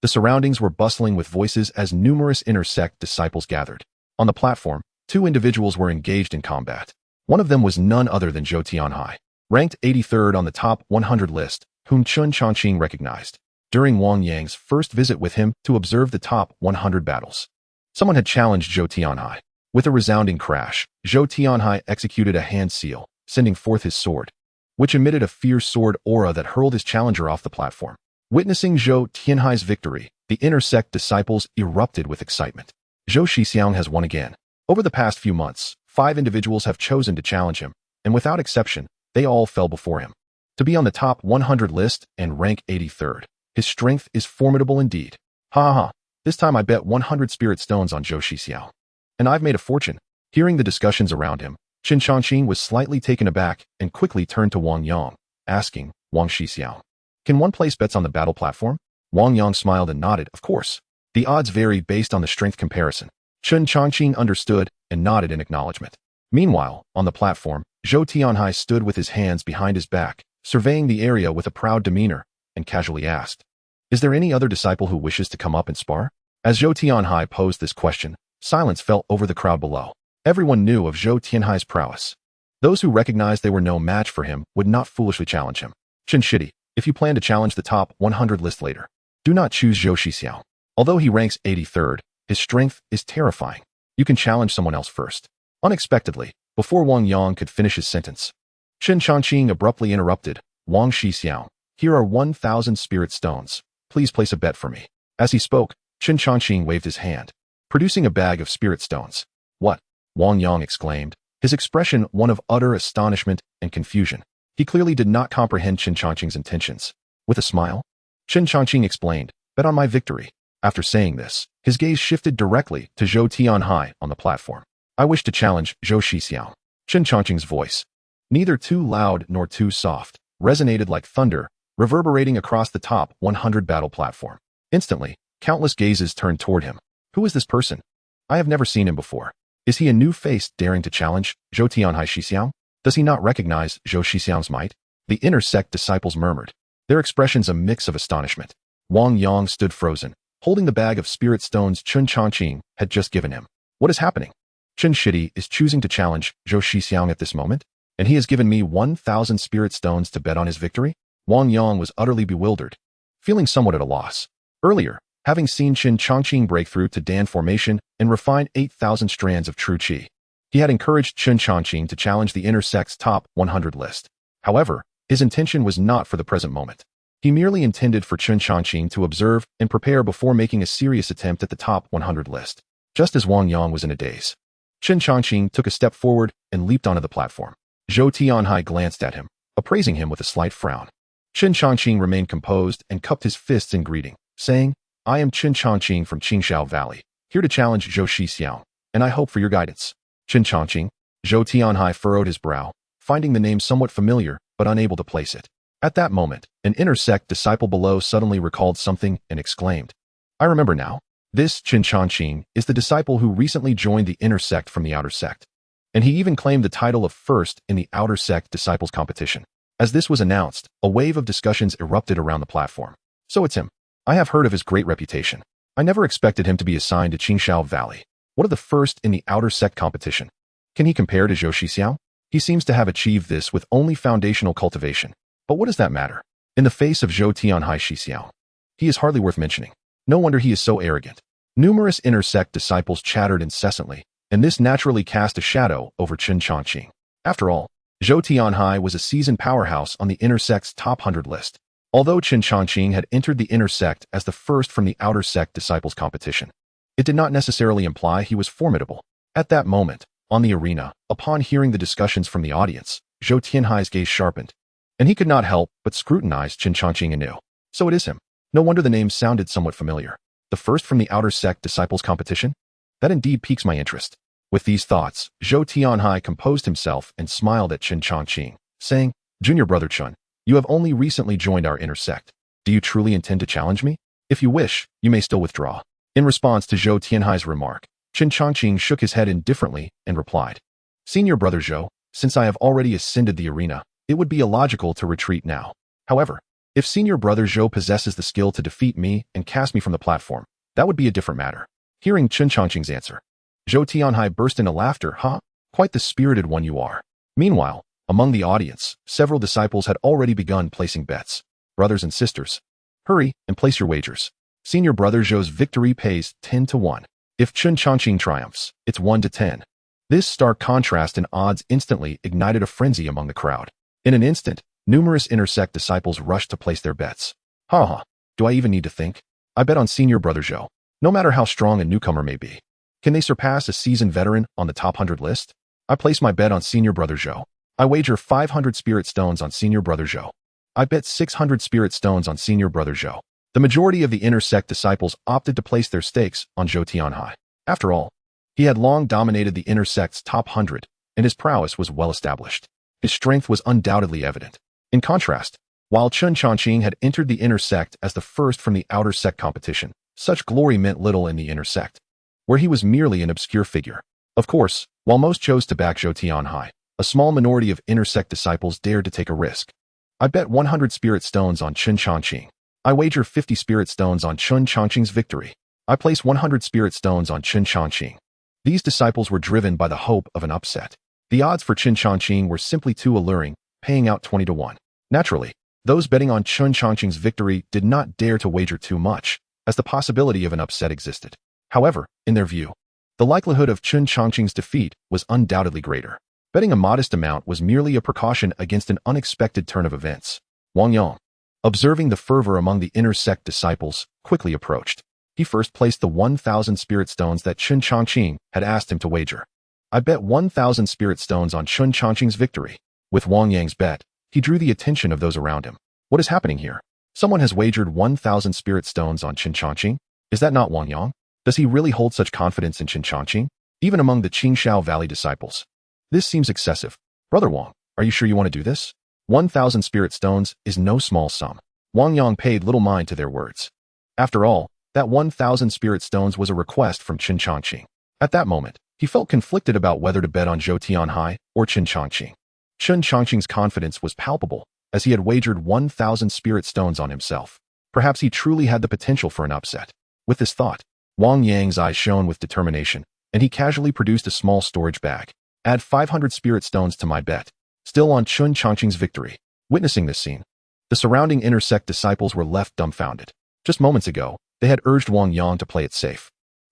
The surroundings were bustling with voices as numerous inner sect disciples gathered. On the platform, two individuals were engaged in combat. One of them was none other than Zhou Tianhai, ranked 83rd on the top 100 list, whom Chen Changqing recognized during Wang Yang's first visit with him to observe the top 100 battles. Someone had challenged Zhou Tianhai. With a resounding crash, Zhou Tianhai executed a hand seal, sending forth his sword, which emitted a fierce sword aura that hurled his challenger off the platform. Witnessing Zhou Tianhai's victory, the inner sect disciples erupted with excitement. Zhou Xixiang has won again. Over the past few months, 5 individuals have chosen to challenge him, and without exception, they all fell before him. To be on the top 100 list and rank 83rd, his strength is formidable indeed. Ha ha, this time I bet 100 spirit stones on Zhou Xixiang. And I've made a fortune. Hearing the discussions around him, Chen Changqing was slightly taken aback and quickly turned to Wang Yang, asking, Wang Xixiang, can one place bets on the battle platform? Wang Yang smiled and nodded, of course. The odds vary based on the strength comparison. Chen Changqing understood and nodded in acknowledgement. Meanwhile, on the platform, Zhou Tianhai stood with his hands behind his back, surveying the area with a proud demeanor, and casually asked, is there any other disciple who wishes to come up and spar? As Zhou Tianhai posed this question, silence fell over the crowd below. Everyone knew of Zhou Tianhai's prowess. Those who recognized they were no match for him would not foolishly challenge him. Chen Shidi, if you plan to challenge the top 100 list later, do not choose Zhou Xixiao. Although he ranks 83rd, his strength is terrifying. You can challenge someone else first. Unexpectedly, before Wang Yang could finish his sentence, Chen Changqing abruptly interrupted, Wang Xixiao, here are 1,000 spirit stones. Please place a bet for me. As he spoke, Chen Changqing waved his hand, producing a bag of spirit stones. What? Wang Yang exclaimed, his expression one of utter astonishment and confusion. He clearly did not comprehend Chen Changqing's intentions. With a smile, Chen Changqing explained, bet on my victory. After saying this, his gaze shifted directly to Zhou Tianhai on the platform. I wish to challenge Zhou Xixiao. Chen Changqing's voice, neither too loud nor too soft, resonated like thunder, reverberating across the top 100 battle platform. Instantly, countless gazes turned toward him. Who is this person? I have never seen him before. Is he a new face daring to challenge Zhou Tianhai Xixiao? Does he not recognize Zhou Xixiang's might? The inner sect disciples murmured, their expressions a mix of astonishment. Wang Yang stood frozen, holding the bag of spirit stones Chen Changqing had just given him. What is happening? Chen Shidi is choosing to challenge Zhou Xixiang at this moment, and he has given me 1,000 spirit stones to bet on his victory? Wang Yang was utterly bewildered, feeling somewhat at a loss. Earlier, having seen Chen Changqing break through to Dan formation and refine 8,000 strands of true qi, he had encouraged Chen Changqing to challenge the inner sect's top 100 list. However, his intention was not for the present moment. He merely intended for Chen Changqing to observe and prepare before making a serious attempt at the top 100 list. Just as Wang Yang was in a daze, Chen Changqing took a step forward and leaped onto the platform. Zhou Tianhai glanced at him, appraising him with a slight frown. Chen Changqing remained composed and cupped his fists in greeting, saying, I am Chen Changqing from Qingxiao Valley, here to challenge Zhou Xixiao, and I hope for your guidance. Chen Changqing. Zhou Tianhai furrowed his brow, finding the name somewhat familiar, but unable to place it. At that moment, an inner sect disciple below suddenly recalled something and exclaimed, I remember now. This Chen Changqing is the disciple who recently joined the inner sect from the outer sect, and he even claimed the title of first in the outer sect disciples competition. As this was announced, a wave of discussions erupted around the platform. So it's him. I have heard of his great reputation. I never expected him to be assigned to Qingxiao Valley. What of the first in the outer sect competition? Can he compare to Zhou Xixiao? He seems to have achieved this with only foundational cultivation. But what does that matter? In the face of Zhou Tianhai Xixiao, he is hardly worth mentioning. No wonder he is so arrogant. Numerous inner sect disciples chattered incessantly, and this naturally cast a shadow over Chen Changqing. After all, Zhou Tianhai was a seasoned powerhouse on the inner sect's top 100 list. Although Chen Changqing had entered the inner sect as the first from the outer sect disciples competition, it did not necessarily imply he was formidable. At that moment, on the arena, upon hearing the discussions from the audience, Zhou Tianhai's gaze sharpened, and he could not help but scrutinize Chen Changqing anew. So it is him. No wonder the name sounded somewhat familiar. The first from the outer sect disciples competition? That indeed piques my interest. With these thoughts, Zhou Tianhai composed himself and smiled at Chen Changqing, saying, Junior brother Chen, you have only recently joined our inner sect. Do you truly intend to challenge me? If you wish, you may still withdraw. In response to Zhou Tianhai's remark, Chen Changqing shook his head indifferently and replied, Senior brother Zhou, since I have already ascended the arena, it would be illogical to retreat now. However, If senior brother Zhou possesses the skill to defeat me and cast me from the platform, that would be a different matter. Hearing Chen Changqing's answer, Zhou Tianhai burst into laughter. Huh? Quite the spirited one you are. Meanwhile, among the audience, several disciples had already begun placing bets. Brothers and sisters, hurry and place your wagers. Senior brother Zhou's victory pays 10-1. If Chen Changqing triumphs, it's 1-10. This stark contrast in odds instantly ignited a frenzy among the crowd. In an instant, numerous inner sect disciples rushed to place their bets. Ha. Do I even need to think? I bet on senior brother Zhou. No matter how strong a newcomer may be. Can they surpass a seasoned veteran on the top 100 list? I place my bet on senior brother Zhou. I wager 500 spirit stones on senior brother Zhou. I bet 600 spirit stones on senior brother Zhou. The majority of the inner sect disciples opted to place their stakes on Zhou Tianhai. After all, he had long dominated the inner sect's top 100, and his prowess was well established. His strength was undoubtedly evident. In contrast, while Chen Changqing had entered the inner sect as the first from the outer sect competition, such glory meant little in the inner sect, where he was merely an obscure figure. Of course, while most chose to back Zhou Tianhai, a small minority of inner sect disciples dared to take a risk. I bet 100 spirit stones on Chen Changqing. I wager 50 spirit stones on Chen Changqing's victory. I place 100 spirit stones on Chen Changqing. These disciples were driven by the hope of an upset. The odds for Chen Changqing were simply too alluring, paying out 20-1. Naturally, those betting on Chen Changqing's victory did not dare to wager too much, as the possibility of an upset existed. However, in their view, the likelihood of Chen Changqing's defeat was undoubtedly greater. Betting a modest amount was merely a precaution against an unexpected turn of events. Wang Yang, observing the fervor among the inner sect disciples, quickly approached. He first placed the 1,000 spirit stones that Chen Changqing had asked him to wager. I bet 1,000 spirit stones on Chen Changqing's victory. With Wang Yang's bet, he drew the attention of those around him. What is happening here? Someone has wagered 1,000 spirit stones on Chen Changqing? Is that not Wang Yang? Does he really hold such confidence in Chen Changqing? Even among the Qingxiao Valley disciples. This seems excessive. Brother Wang, are you sure you want to do this? 1,000 spirit stones is no small sum. Wang Yang paid little mind to their words. After all, that 1,000 spirit stones was a request from Chen Changqing. At that moment, he felt conflicted about whether to bet on Zhou Tianhai or Chen Changqing. Chen Changqing's confidence was palpable, as he had wagered 1,000 spirit stones on himself. Perhaps he truly had the potential for an upset. With this thought, Wang Yang's eyes shone with determination, and he casually produced a small storage bag. Add 500 spirit stones to my bet. Still on Chen Changqing's victory. Witnessing this scene, the surrounding inner sect disciples were left dumbfounded. Just moments ago, they had urged Wang Yang to play it safe.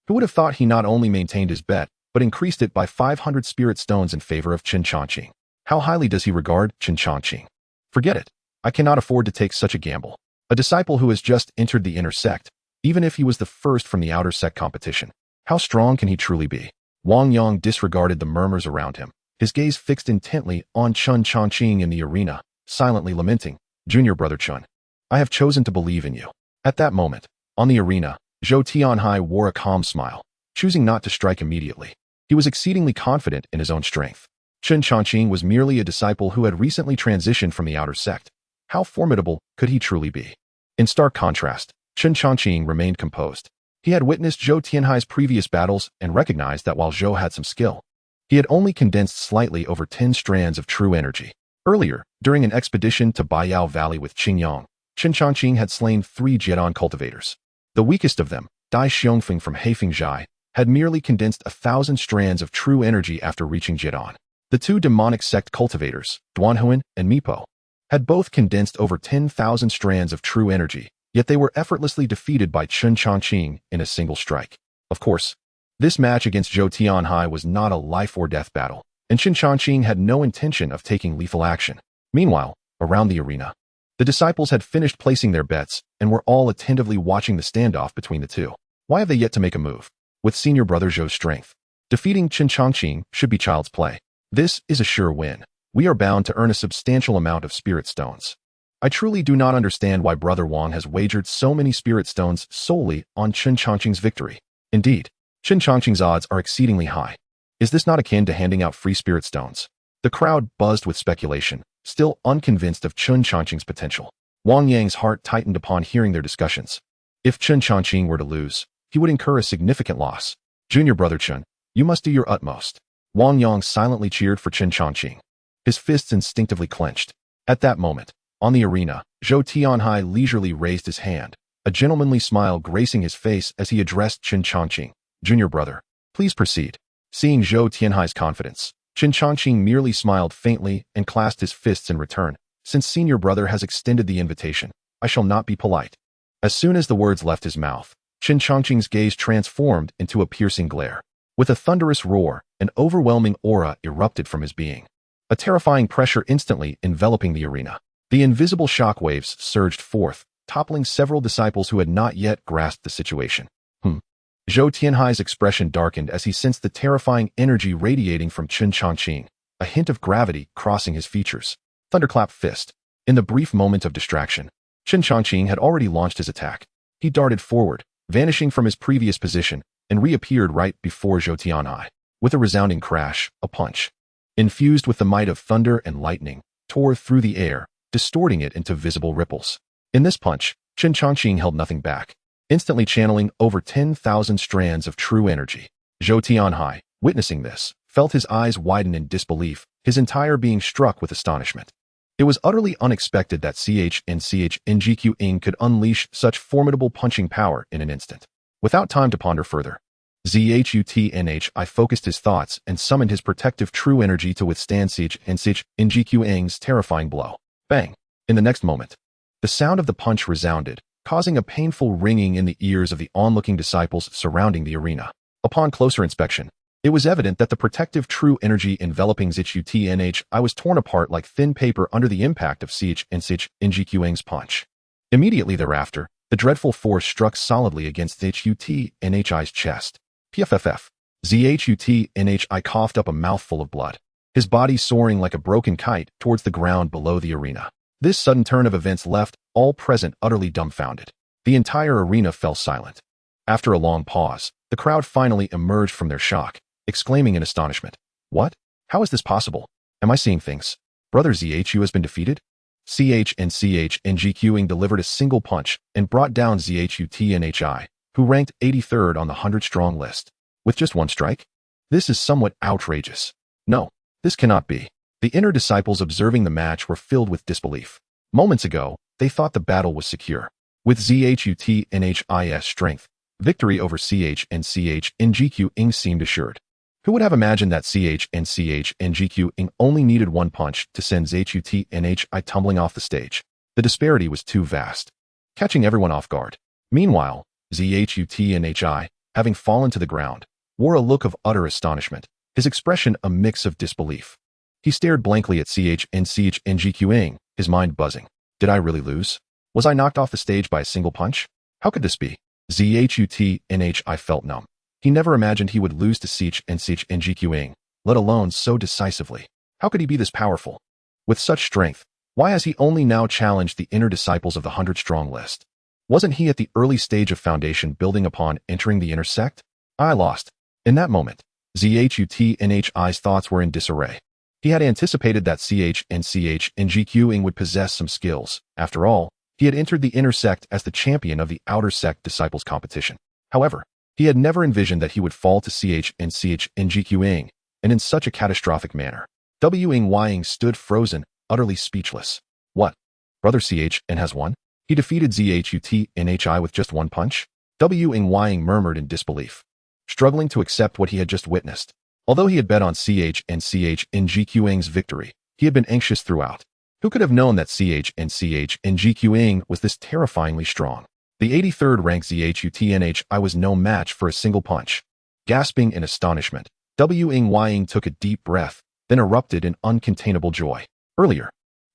Who would have thought he not only maintained his bet, but increased it by 500 spirit stones in favor of Chen Changqing? How highly does he regard Chen Changqing? Forget it. I cannot afford to take such a gamble. A disciple who has just entered the inner sect, even if he was the first from the outer sect competition. How strong can he truly be? Wang Yang disregarded the murmurs around him, his gaze fixed intently on Chen Changqing in the arena, silently lamenting, "Junior brother Chen, I have chosen to believe in you." At that moment, on the arena, Zhou Tianhai wore a calm smile, choosing not to strike immediately. He was exceedingly confident in his own strength. Chen Changqing was merely a disciple who had recently transitioned from the outer sect. How formidable could he truly be? In stark contrast, Chen Changqing remained composed. He had witnessed Zhou Tianhai's previous battles and recognized that while Zhou had some skill, he had only condensed slightly over 10 strands of true energy. Earlier, during an expedition to Baiyao Valley with Qingyang, Chen Changqing had slain 3 Jiedan cultivators. The weakest of them, Dai Xiongfeng from Heifengzhai, had merely condensed 1,000 strands of true energy after reaching Jiedan. The 2 demonic sect cultivators, Duanhuan and Mipo, had both condensed over 10,000 strands of true energy, yet they were effortlessly defeated by Chen Changqing in a single strike. Of course, this match against Zhou Tianhai was not a life-or-death battle, and Chen Changqing had no intention of taking lethal action. Meanwhile, around the arena, the disciples had finished placing their bets and were all attentively watching the standoff between the two. Why have they yet to make a move? With senior brother Zhou's strength, defeating Chen Changqing should be child's play. This is a sure win. We are bound to earn a substantial amount of spirit stones. I truly do not understand why Brother Wang has wagered so many spirit stones solely on Chen Changqing's victory. Indeed, Chen Changqing's odds are exceedingly high. Is this not akin to handing out free spirit stones? The crowd buzzed with speculation, still unconvinced of Chen Changqing's potential. Wang Yang's heart tightened upon hearing their discussions. If Chen Changqing were to lose, he would incur a significant loss. Junior brother Chen, you must do your utmost. Wang Yang silently cheered for Chen Changqing. His fists instinctively clenched. At that moment, on the arena, Zhou Tianhai leisurely raised his hand, a gentlemanly smile gracing his face as he addressed Chen Changqing. Junior brother, please proceed. Seeing Zhou Tianhai's confidence, Chen Changqing merely smiled faintly and clasped his fists in return. Since senior brother has extended the invitation, I shall not be polite. As soon as the words left his mouth, Chen Changqing's gaze transformed into a piercing glare. With a thunderous roar, an overwhelming aura erupted from his being. A terrifying pressure instantly enveloping the arena. The invisible shockwaves surged forth, toppling several disciples who had not yet grasped the situation. Zhou Tianhai's expression darkened as he sensed the terrifying energy radiating from Chen Changqing, a hint of gravity crossing his features. Thunderclap fist. In the brief moment of distraction, Chen Changqing had already launched his attack. He darted forward, vanishing from his previous position, and reappeared right before Zhou Tianhai. With a resounding crash, a punch, infused with the might of thunder and lightning, tore through the air, distorting it into visible ripples. In this punch, Chen Changqing held nothing back, instantly channeling over 10,000 strands of true energy. Zhou Tianhai, witnessing this, felt his eyes widen in disbelief, his entire being struck with astonishment. It was utterly unexpected that Xianxiaaudiobooks could unleash such formidable punching power in an instant. Without time to ponder further, Xianxiaaudiobooks focused his thoughts and summoned his protective true energy to withstand Xianxiaaudiobooks' terrifying blow. Bang! In the next moment, the sound of the punch resounded, causing a painful ringing in the ears of the onlooking disciples surrounding the arena. Upon closer inspection, it was evident that the protective true energy enveloping Xianxiaaudiobooks was torn apart like thin paper under the impact of Xianxiaaudiobooks' punch. Immediately thereafter, the dreadful force struck solidly against Xianxiaaudiobooks' chest. Pfff. Xianxiaaudiobooks coughed up a mouthful of blood, his body soaring like a broken kite towards the ground below the arena. This sudden turn of events left all present utterly dumbfounded. The entire arena fell silent. After a long pause, the crowd finally emerged from their shock, exclaiming in astonishment, "What? How is this possible? Am I seeing things? Brother Xianxiu has been defeated?" Xianxiaaudiobooks delivered a single punch and brought down Xianxiaaudiobooks, who ranked 83rd on the 100-strong list. With just one strike? This is somewhat outrageous. No, this cannot be. The inner disciples observing the match were filled with disbelief. Moments ago, they thought the battle was secure. With Xianxiaaudiobooks' strength, victory over Xianxiaaudiobooks seemed assured. Who would have imagined that Xianxiaaudiobooks only needed one punch to send Xianxiaaudiobooks tumbling off the stage? The disparity was too vast, catching everyone off guard. Meanwhile, Xianxiaaudiobooks, having fallen to the ground, wore a look of utter astonishment, his expression a mix of disbelief. He stared blankly at Xianxiaaudiobooks, his mind buzzing. Did I really lose? Was I knocked off the stage by a single punch? How could this be? Xianxiaaudiobooks felt numb. He never imagined he would lose to Xianxiaaudiobooks, let alone so decisively. How could he be this powerful? With such strength, why has he only now challenged the inner disciples of the 100-strong list? Wasn't he at the early stage of foundation building upon entering the inner sect? I lost. In that moment, Xianxiaaudiobooks' thoughts were in disarray. He had anticipated that Xianxiaaudiobooks would possess some skills. After all, he had entered the inner sect as the champion of the outer sect disciples competition. However, he had never envisioned that he would fall to Xianxiaaudiobooks, and in such a catastrophic manner. Ying stood frozen, utterly speechless. What? Brother Chen has won? He defeated Xianxiaaudiobooks with just one punch? Ying murmured in disbelief, struggling to accept what he had just witnessed. Although he had bet on Xianxiaaudiobooks' victory, he had been anxious throughout. Who could have known that Xianxiaaudiobooks was this terrifyingly strong? The 83rd ranked Xianxiaaudiobooks was no match for a single punch. Gasping in astonishment, Ying took a deep breath, then erupted in uncontainable joy. Earlier,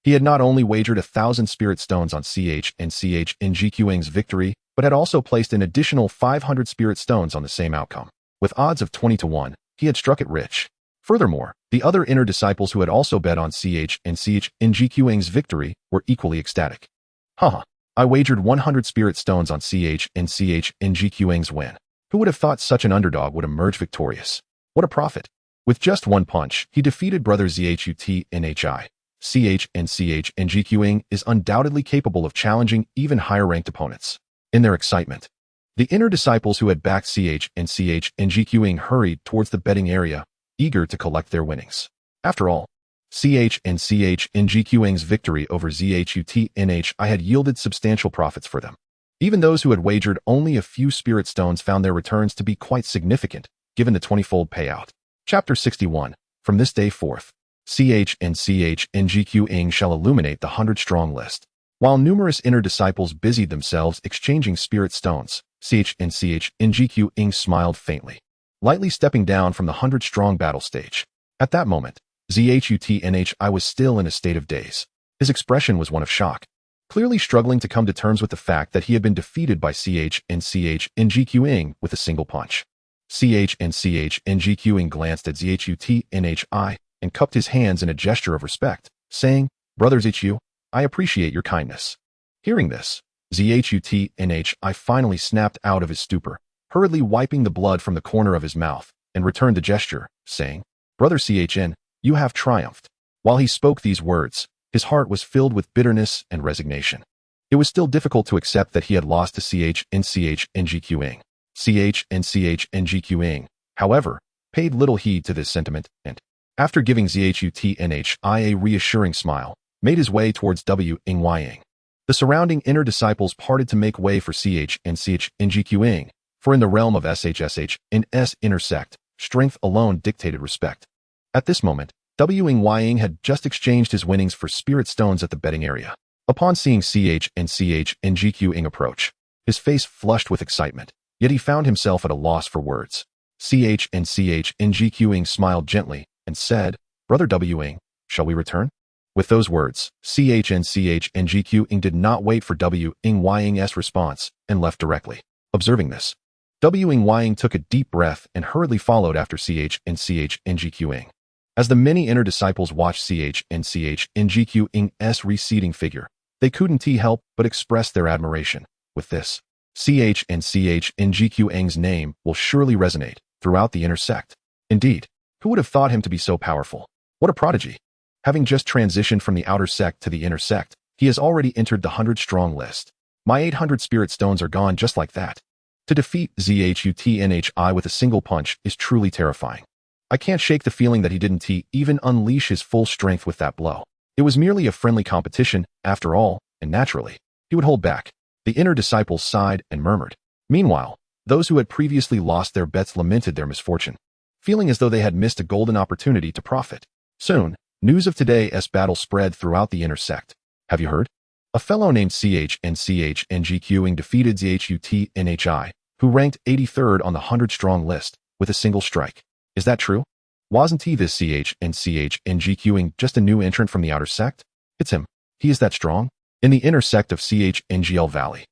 he had not only wagered 1,000 spirit stones on Xianxiaaudiobooks' victory, but had also placed an additional 500 spirit stones on the same outcome. With odds of 20-1, he had struck it rich. Furthermore, the other inner disciples who had also bet on Xianxiaaudiobooks' victory were equally ecstatic. Haha, I wagered 100 spirit stones on Xianxiaaudiobooks' win. Who would have thought such an underdog would emerge victorious? What a profit! With just one punch, he defeated brother Xianxiaaudiobooks. Xianxiaaudiobooks is undoubtedly capable of challenging even higher-ranked opponents. In their excitement, the inner disciples who had backed Xianxiaaudiobooks hurried towards the betting area, eager to collect their winnings. After all, Xianxiaaudiobooks' victory over Zhutnhi had yielded substantial profits for them. Even those who had wagered only a few spirit stones found their returns to be quite significant, given the 20-fold payout. Chapter 61. From this day forth, Xianxiaaudiobooks shall illuminate the 100-strong list. While numerous inner disciples busied themselves exchanging spirit stones, Xianxiaaudiobooks smiled faintly, lightly stepping down from the 100-strong battle stage. At that moment, Zhutnhi was still in a state of daze. His expression was one of shock, clearly struggling to come to terms with the fact that he had been defeated by Xianxiaaudiobooks with a single punch. Xianxiaaudiobooks glanced at Zhutnhi and cupped his hands in a gesture of respect, saying, "Brother Zhu, I appreciate your kindness." Hearing this, Xianxiaaudiobooks finally snapped out of his stupor, hurriedly wiping the blood from the corner of his mouth, and returned the gesture, saying, "Brother Chen, you have triumphed." While he spoke these words, his heart was filled with bitterness and resignation. It was still difficult to accept that he had lost to Xianxiaaudiobooks. Xianxiaaudiobooks, however, paid little heed to this sentiment and, after giving Zhutnhi a reassuring smile, made his way towards Wu-Ying. The surrounding inner disciples parted to make way for Xianxiaaudiobooks, for in the realm of SHSH's inner sect, strength alone dictated respect. At this moment, Wu-Ying had just exchanged his winnings for spirit stones at the betting area. Upon seeing Xianxiaaudiobooks approach, his face flushed with excitement, yet he found himself at a loss for words. Xianxiaaudiobooks smiled gently and said, "Brother Wu-Ying, shall we return?" With those words, Xianxiaaudiobooks did not wait for Wu-Ying's response and left directly. Observing this, Wu-Ying took a deep breath and hurriedly followed after Xianxiaaudiobooks. As the many inner disciples watched Xianxiaaudiobooks' receding figure, they couldn't help but express their admiration. With this, Xianxiaaudiobooks' name will surely resonate throughout the inner sect. Indeed, who would have thought him to be so powerful? What a prodigy! Having just transitioned from the outer sect to the inner sect, he has already entered the 100-strong list. My 800 spirit stones are gone just like that. To defeat Zhutnhi with a single punch is truly terrifying. I can't shake the feeling that he didn't even unleash his full strength with that blow. It was merely a friendly competition, after all, and naturally, he would hold back. The inner disciples sighed and murmured. Meanwhile, those who had previously lost their bets lamented their misfortune, feeling as though they had missed a golden opportunity to profit. Soon, news of today's battle spread throughout the inner sect. Have you heard? A fellow named Xianxiaaudiobooks defeated Zhutnhi, who ranked 83rd on the 100-strong list, with a single strike. Is that true? Wasn't this Xianxiaaudiobooks just a new entrant from the outer sect? It's him. He is that strong? In the inner sect of Xianxial Valley,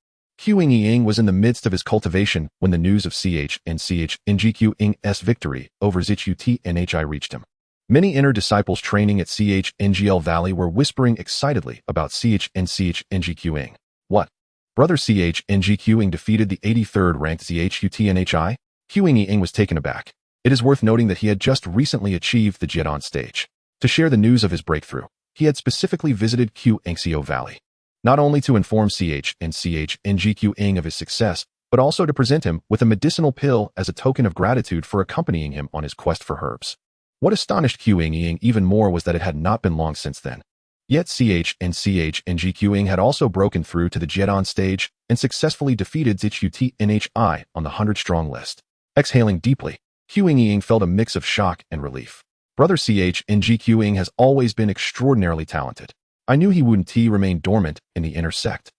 Yu-Ying was in the midst of his cultivation when the news of Xianxiaaudiobooks' victory over Zhutnhi reached him. Many inner disciples training at Xianxial Valley were whispering excitedly about Xianxiaaudiobooks. What? Brother Xianxiaaudiobooks defeated the 83rd ranked Zhutnhi? Yu-Ying was taken aback. It is worth noting that he had just recently achieved the Jian stage. To share the news of his breakthrough, he had specifically visited Xianxiao Valley, not only to inform Xianxiaaudiobooks of his success, but also to present him with a medicinal pill as a token of gratitude for accompanying him on his quest for herbs. What astonished Yu-Ying even more was that it had not been long since then. Yet Xianxiaaudiobooks had also broken through to the Jian stage and successfully defeated Zhutnhi on the 100-strong list. Exhaling deeply, Yu-Ying felt a mix of shock and relief. Brother Xianxiaaudiobooks has always been extraordinarily talented. I knew he wouldn't remain dormant in the inner sect.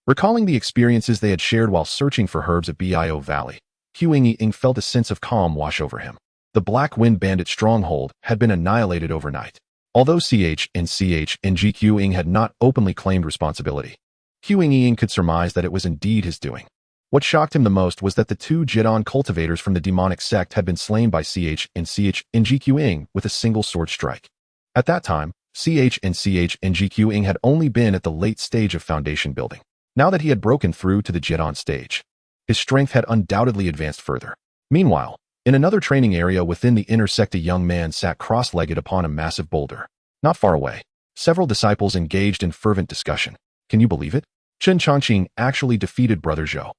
Recalling the experiences they had shared while searching for herbs at Bio Valley, Yu-Ying felt a sense of calm wash over him. The Black Wind Bandit stronghold had been annihilated overnight. Although Xianxiaaudiobooks had not openly claimed responsibility, Yu-Ying could surmise that it was indeed his doing. What shocked him the most was that the two Jian cultivators from the demonic sect had been slain by Xianxiaaudiobooks with a single sword strike. At that time, Xianxiaaudiobooks had only been at the late stage of foundation building. Now that he had broken through to the Jian stage, his strength had undoubtedly advanced further. Meanwhile, in another training area within the inner sect, a young man sat cross-legged upon a massive boulder. Not far away, several disciples engaged in fervent discussion. Can you believe it? Chen Changqing actually defeated Brother Zhou.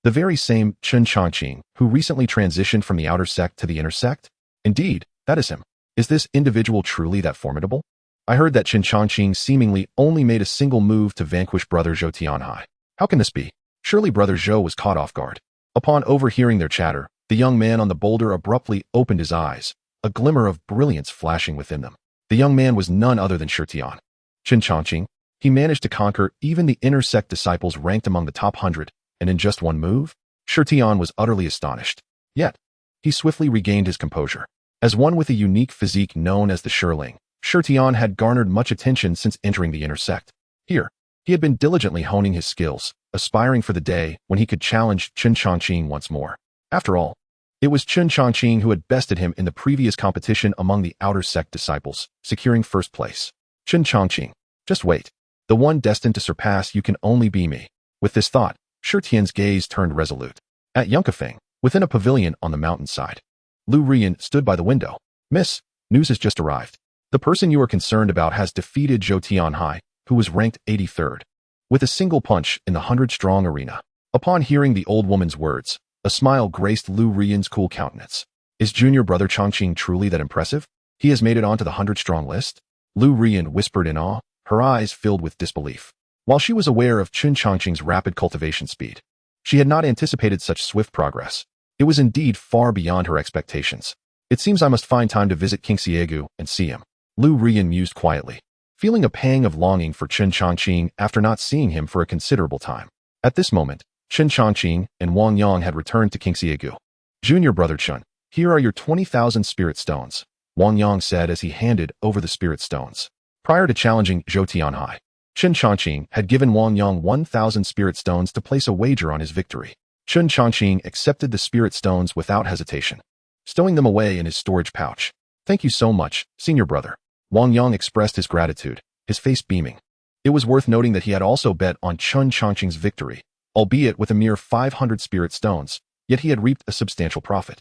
The very same Chen Changqing who recently transitioned from the outer sect to the inner sect? Indeed, that is him. Is this individual truly that formidable? I heard that Chen Changqing seemingly only made a single move to vanquish brother Zhou Tianhai. How can this be? Surely brother Zhou was caught off guard. Upon overhearing their chatter, the young man on the boulder abruptly opened his eyes, a glimmer of brilliance flashing within them. The young man was none other than Shurtian. Chen Changqing. He managed to conquer even the inner sect disciples ranked among the top 100, and in just one move? Shurtian was utterly astonished. Yet, he swiftly regained his composure. As one with a unique physique known as the Shurling, Shurtian had garnered much attention since entering the inner sect. Here, he had been diligently honing his skills, aspiring for the day when he could challenge Chen Changqing once more. After all, it was Chen Changqing who had bested him in the previous competition among the outer sect disciples, securing first place. Chen Changqing. Just wait. The one destined to surpass you can only be me. With this thought, Shurtian's gaze turned resolute. At Yunqifeng, within a pavilion on the mountainside, Lu Rian stood by the window. Miss, news has just arrived. The person you are concerned about has defeated Zhou Tianhai, who was ranked 83rd, with a single punch in the 100-strong arena. Upon hearing the old woman's words, a smile graced Lu Rian's cool countenance. Is junior brother Changqing truly that impressive? He has made it onto the 100-strong list? Lu Rian whispered in awe, her eyes filled with disbelief. While she was aware of Chen Changqing's rapid cultivation speed, she had not anticipated such swift progress. It was indeed far beyond her expectations. It seems I must find time to visit Xianxiagu and see him. Lu Rian mused quietly, feeling a pang of longing for Chen Changqing after not seeing him for a considerable time. At this moment, Chen Changqing and Wang Yang had returned to Xianxiagu. Junior brother Chen, here are your 20,000 spirit stones, Wang Yang said as he handed over the spirit stones. Prior to challenging Zhou Tianhai, Chen Changqing had given Wang Yang 1,000 spirit stones to place a wager on his victory. Chen Changqing accepted the spirit stones without hesitation, stowing them away in his storage pouch. Thank you so much, senior brother. Wang Yang expressed his gratitude, his face beaming. It was worth noting that he had also bet on Chen Changqing's victory, albeit with a mere 500 spirit stones, yet he had reaped a substantial profit.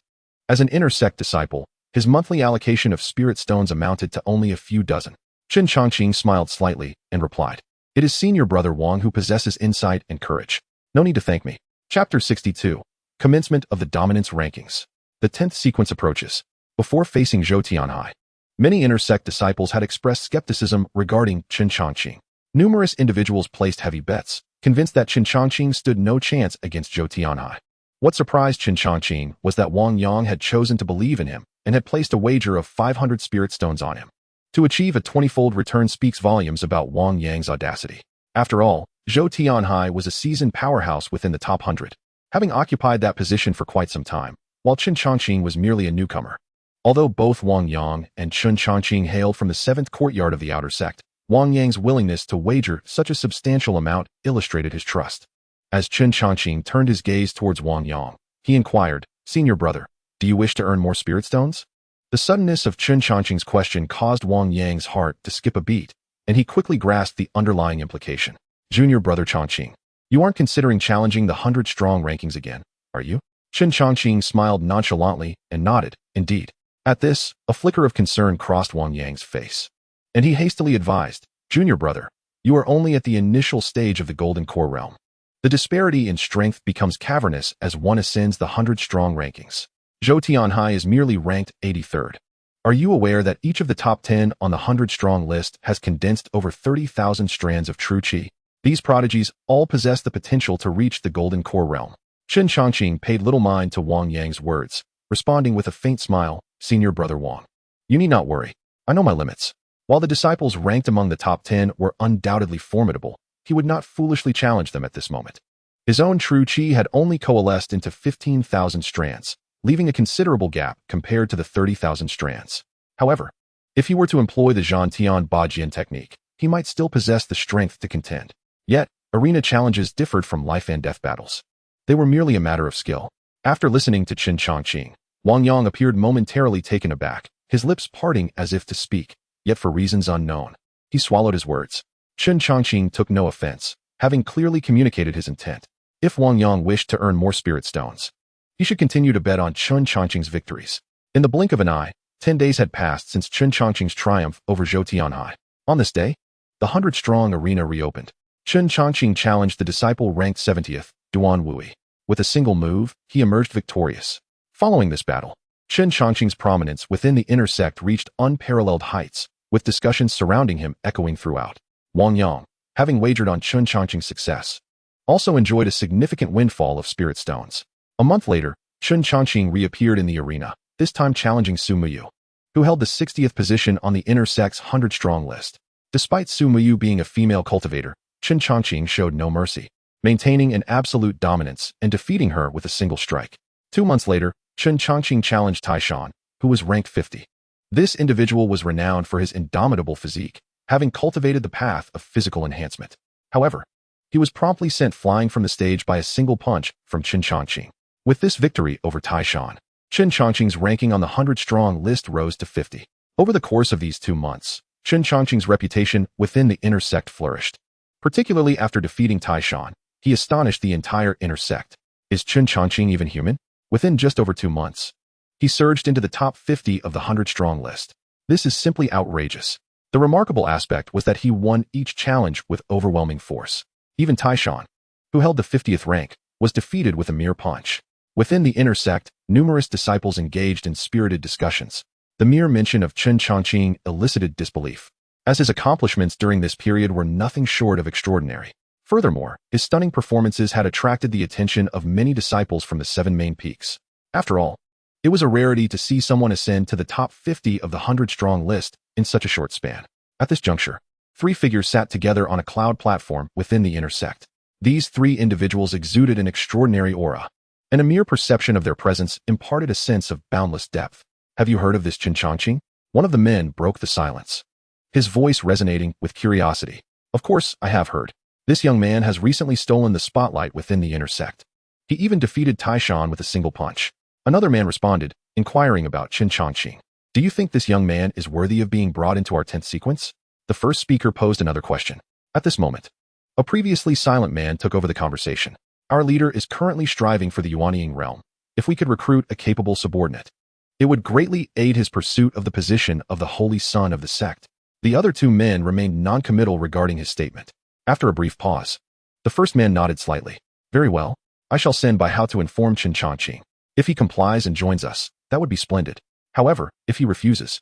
As an inner sect disciple, his monthly allocation of spirit stones amounted to only a few dozen. Chen Changqing smiled slightly and replied, It is senior brother Wang who possesses insight and courage. No need to thank me. Chapter 62. Commencement of the Dominance Rankings. The 10th sequence approaches. Before facing Zhou Tianhai, many inner sect disciples had expressed skepticism regarding Chen Changqing. Numerous individuals placed heavy bets, convinced that Chen Changqing stood no chance against Zhou Tianhai. What surprised Chen Changqing was that Wang Yang had chosen to believe in him and had placed a wager of 500 spirit stones on him. To achieve a 20-fold return speaks volumes about Wang Yang's audacity. After all, Zhou Tianhai was a seasoned powerhouse within the top 100, having occupied that position for quite some time, while Chen Changqing was merely a newcomer. Although both Wang Yang and Chen Changqing hailed from the 7th courtyard of the outer sect, Wang Yang's willingness to wager such a substantial amount illustrated his trust. As Chen Changqing turned his gaze towards Wang Yang, he inquired, Senior brother, do you wish to earn more spirit stones? The suddenness of Chen Changqing's question caused Wang Yang's heart to skip a beat, and he quickly grasped the underlying implication. Junior brother Changqing, you aren't considering challenging the 100-strong rankings again, are you? Chen Changqing smiled nonchalantly and nodded, indeed. At this, a flicker of concern crossed Wang Yang's face, and he hastily advised, Junior brother, you are only at the initial stage of the Golden Core realm. The disparity in strength becomes cavernous as one ascends the 100-strong rankings. Zhou Tianhai is merely ranked 83rd. Are you aware that each of the top 10 on the 100-strong list has condensed over 30,000 strands of true qi? These prodigies all possess the potential to reach the Golden Core realm. Chen Changqing paid little mind to Wang Yang's words, responding with a faint smile, Senior brother Wang. You need not worry. I know my limits. While the disciples ranked among the top 10 were undoubtedly formidable, he would not foolishly challenge them at this moment. His own true qi had only coalesced into 15,000 strands, leaving a considerable gap compared to the 30,000 strands. However, if he were to employ the Zhantian Bajian technique, he might still possess the strength to contend. Yet, arena challenges differed from life and death battles. They were merely a matter of skill. After listening to Chen Changqing, Wang Yang appeared momentarily taken aback, his lips parting as if to speak, yet for reasons unknown. He swallowed his words. Chen Changqing took no offense, having clearly communicated his intent. If Wang Yang wished to earn more spirit stones, he should continue to bet on Chen Changqing's victories. In the blink of an eye, 10 days had passed since Chen Changqing's triumph over Zhou Tianhai. On this day, the 100-strong arena reopened. Chen Changqing challenged the disciple ranked 70th, Duan Wui. With a single move, he emerged victorious. Following this battle, Chen Changqing's prominence within the inner sect reached unparalleled heights, with discussions surrounding him echoing throughout. Wang Yang, having wagered on Chen Changqing's success, also enjoyed a significant windfall of spirit stones. A month later, Chen Changqing reappeared in the arena, this time challenging Su Muyu, who held the 60th position on the inner sect's 100-strong list. Despite Su Muyu being a female cultivator, Chen Changqing showed no mercy, maintaining an absolute dominance and defeating her with a single strike. 2 months later, Chen Changqing challenged Taishan, who was ranked 50. This individual was renowned for his indomitable physique, having cultivated the path of physical enhancement. However, he was promptly sent flying from the stage by a single punch from Chen Changqing. With this victory over Taishan, Chen Changqing's ranking on the 100-strong list rose to 50. Over the course of these 2 months, Chen Changqing's reputation within the inner sect flourished. Particularly after defeating Taishan, he astonished the entire inner sect. Is Chen Changqing even human? Within just over 2 months, he surged into the top 50 of the 100-strong list. This is simply outrageous. The remarkable aspect was that he won each challenge with overwhelming force. Even Taishan, who held the 50th rank, was defeated with a mere punch. Within the inner sect, numerous disciples engaged in spirited discussions. The mere mention of Chen Changqing elicited disbelief, as his accomplishments during this period were nothing short of extraordinary. Furthermore, his stunning performances had attracted the attention of many disciples from the 7 main peaks. After all, it was a rarity to see someone ascend to the top 50 of the 100-strong list in such a short span. At this juncture, 3 figures sat together on a cloud platform within the inner sect. These 3 individuals exuded an extraordinary aura, and a mere perception of their presence imparted a sense of boundless depth. Have you heard of this Chen Changqing? One of the men broke the silence, his voice resonating with curiosity. Of course, I have heard. This young man has recently stolen the spotlight within the inner sect. He even defeated Taishan with a single punch. Another man responded, inquiring about Chen Changqing. Do you think this young man is worthy of being brought into our 10th sequence? The first speaker posed another question. At this moment, a previously silent man took over the conversation. Our leader is currently striving for the Yuanying realm. If we could recruit a capable subordinate, it would greatly aid his pursuit of the position of the holy son of the sect. The other 2 men remained non-committal regarding his statement. After a brief pause, the first man nodded slightly. Very well, I shall send by how to inform Chen Changqing. If he complies and joins us, that would be splendid. However, if he refuses.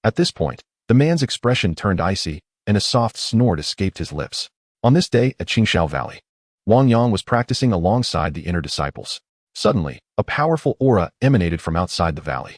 At this point, the man's expression turned icy, and a soft snort escaped his lips. On this day at Qingxiao Valley, Wang Yang was practicing alongside the inner disciples. Suddenly, a powerful aura emanated from outside the valley.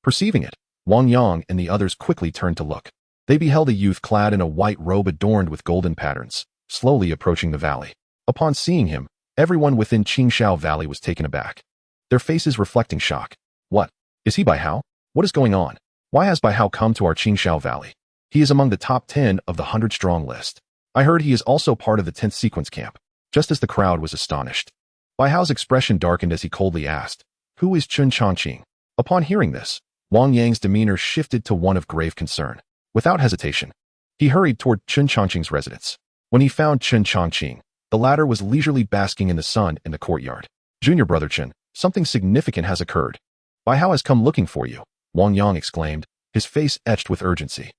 Perceiving it, Wang Yang and the others quickly turned to look. They beheld a youth clad in a white robe adorned with golden patterns, slowly approaching the valley. Upon seeing him, everyone within Qingxiao Valley was taken aback, their faces reflecting shock. What? Is he Bai Hao? What is going on? Why has Bai Hao come to our Qingxiao Valley? He is among the top 10 of the 100-strong list. I heard he is also part of the 10th sequence camp. Just as the crowd was astonished, Bai Hao's expression darkened as he coldly asked, Who is Chen Changqing? Upon hearing this, Wang Yang's demeanor shifted to one of grave concern. Without hesitation, he hurried toward Chen Changqing's residence. When he found Chen Changqing, the latter was leisurely basking in the sun in the courtyard. Junior brother Chen, something significant has occurred. Bai Hao has come looking for you, Wang Yang exclaimed, his face etched with urgency.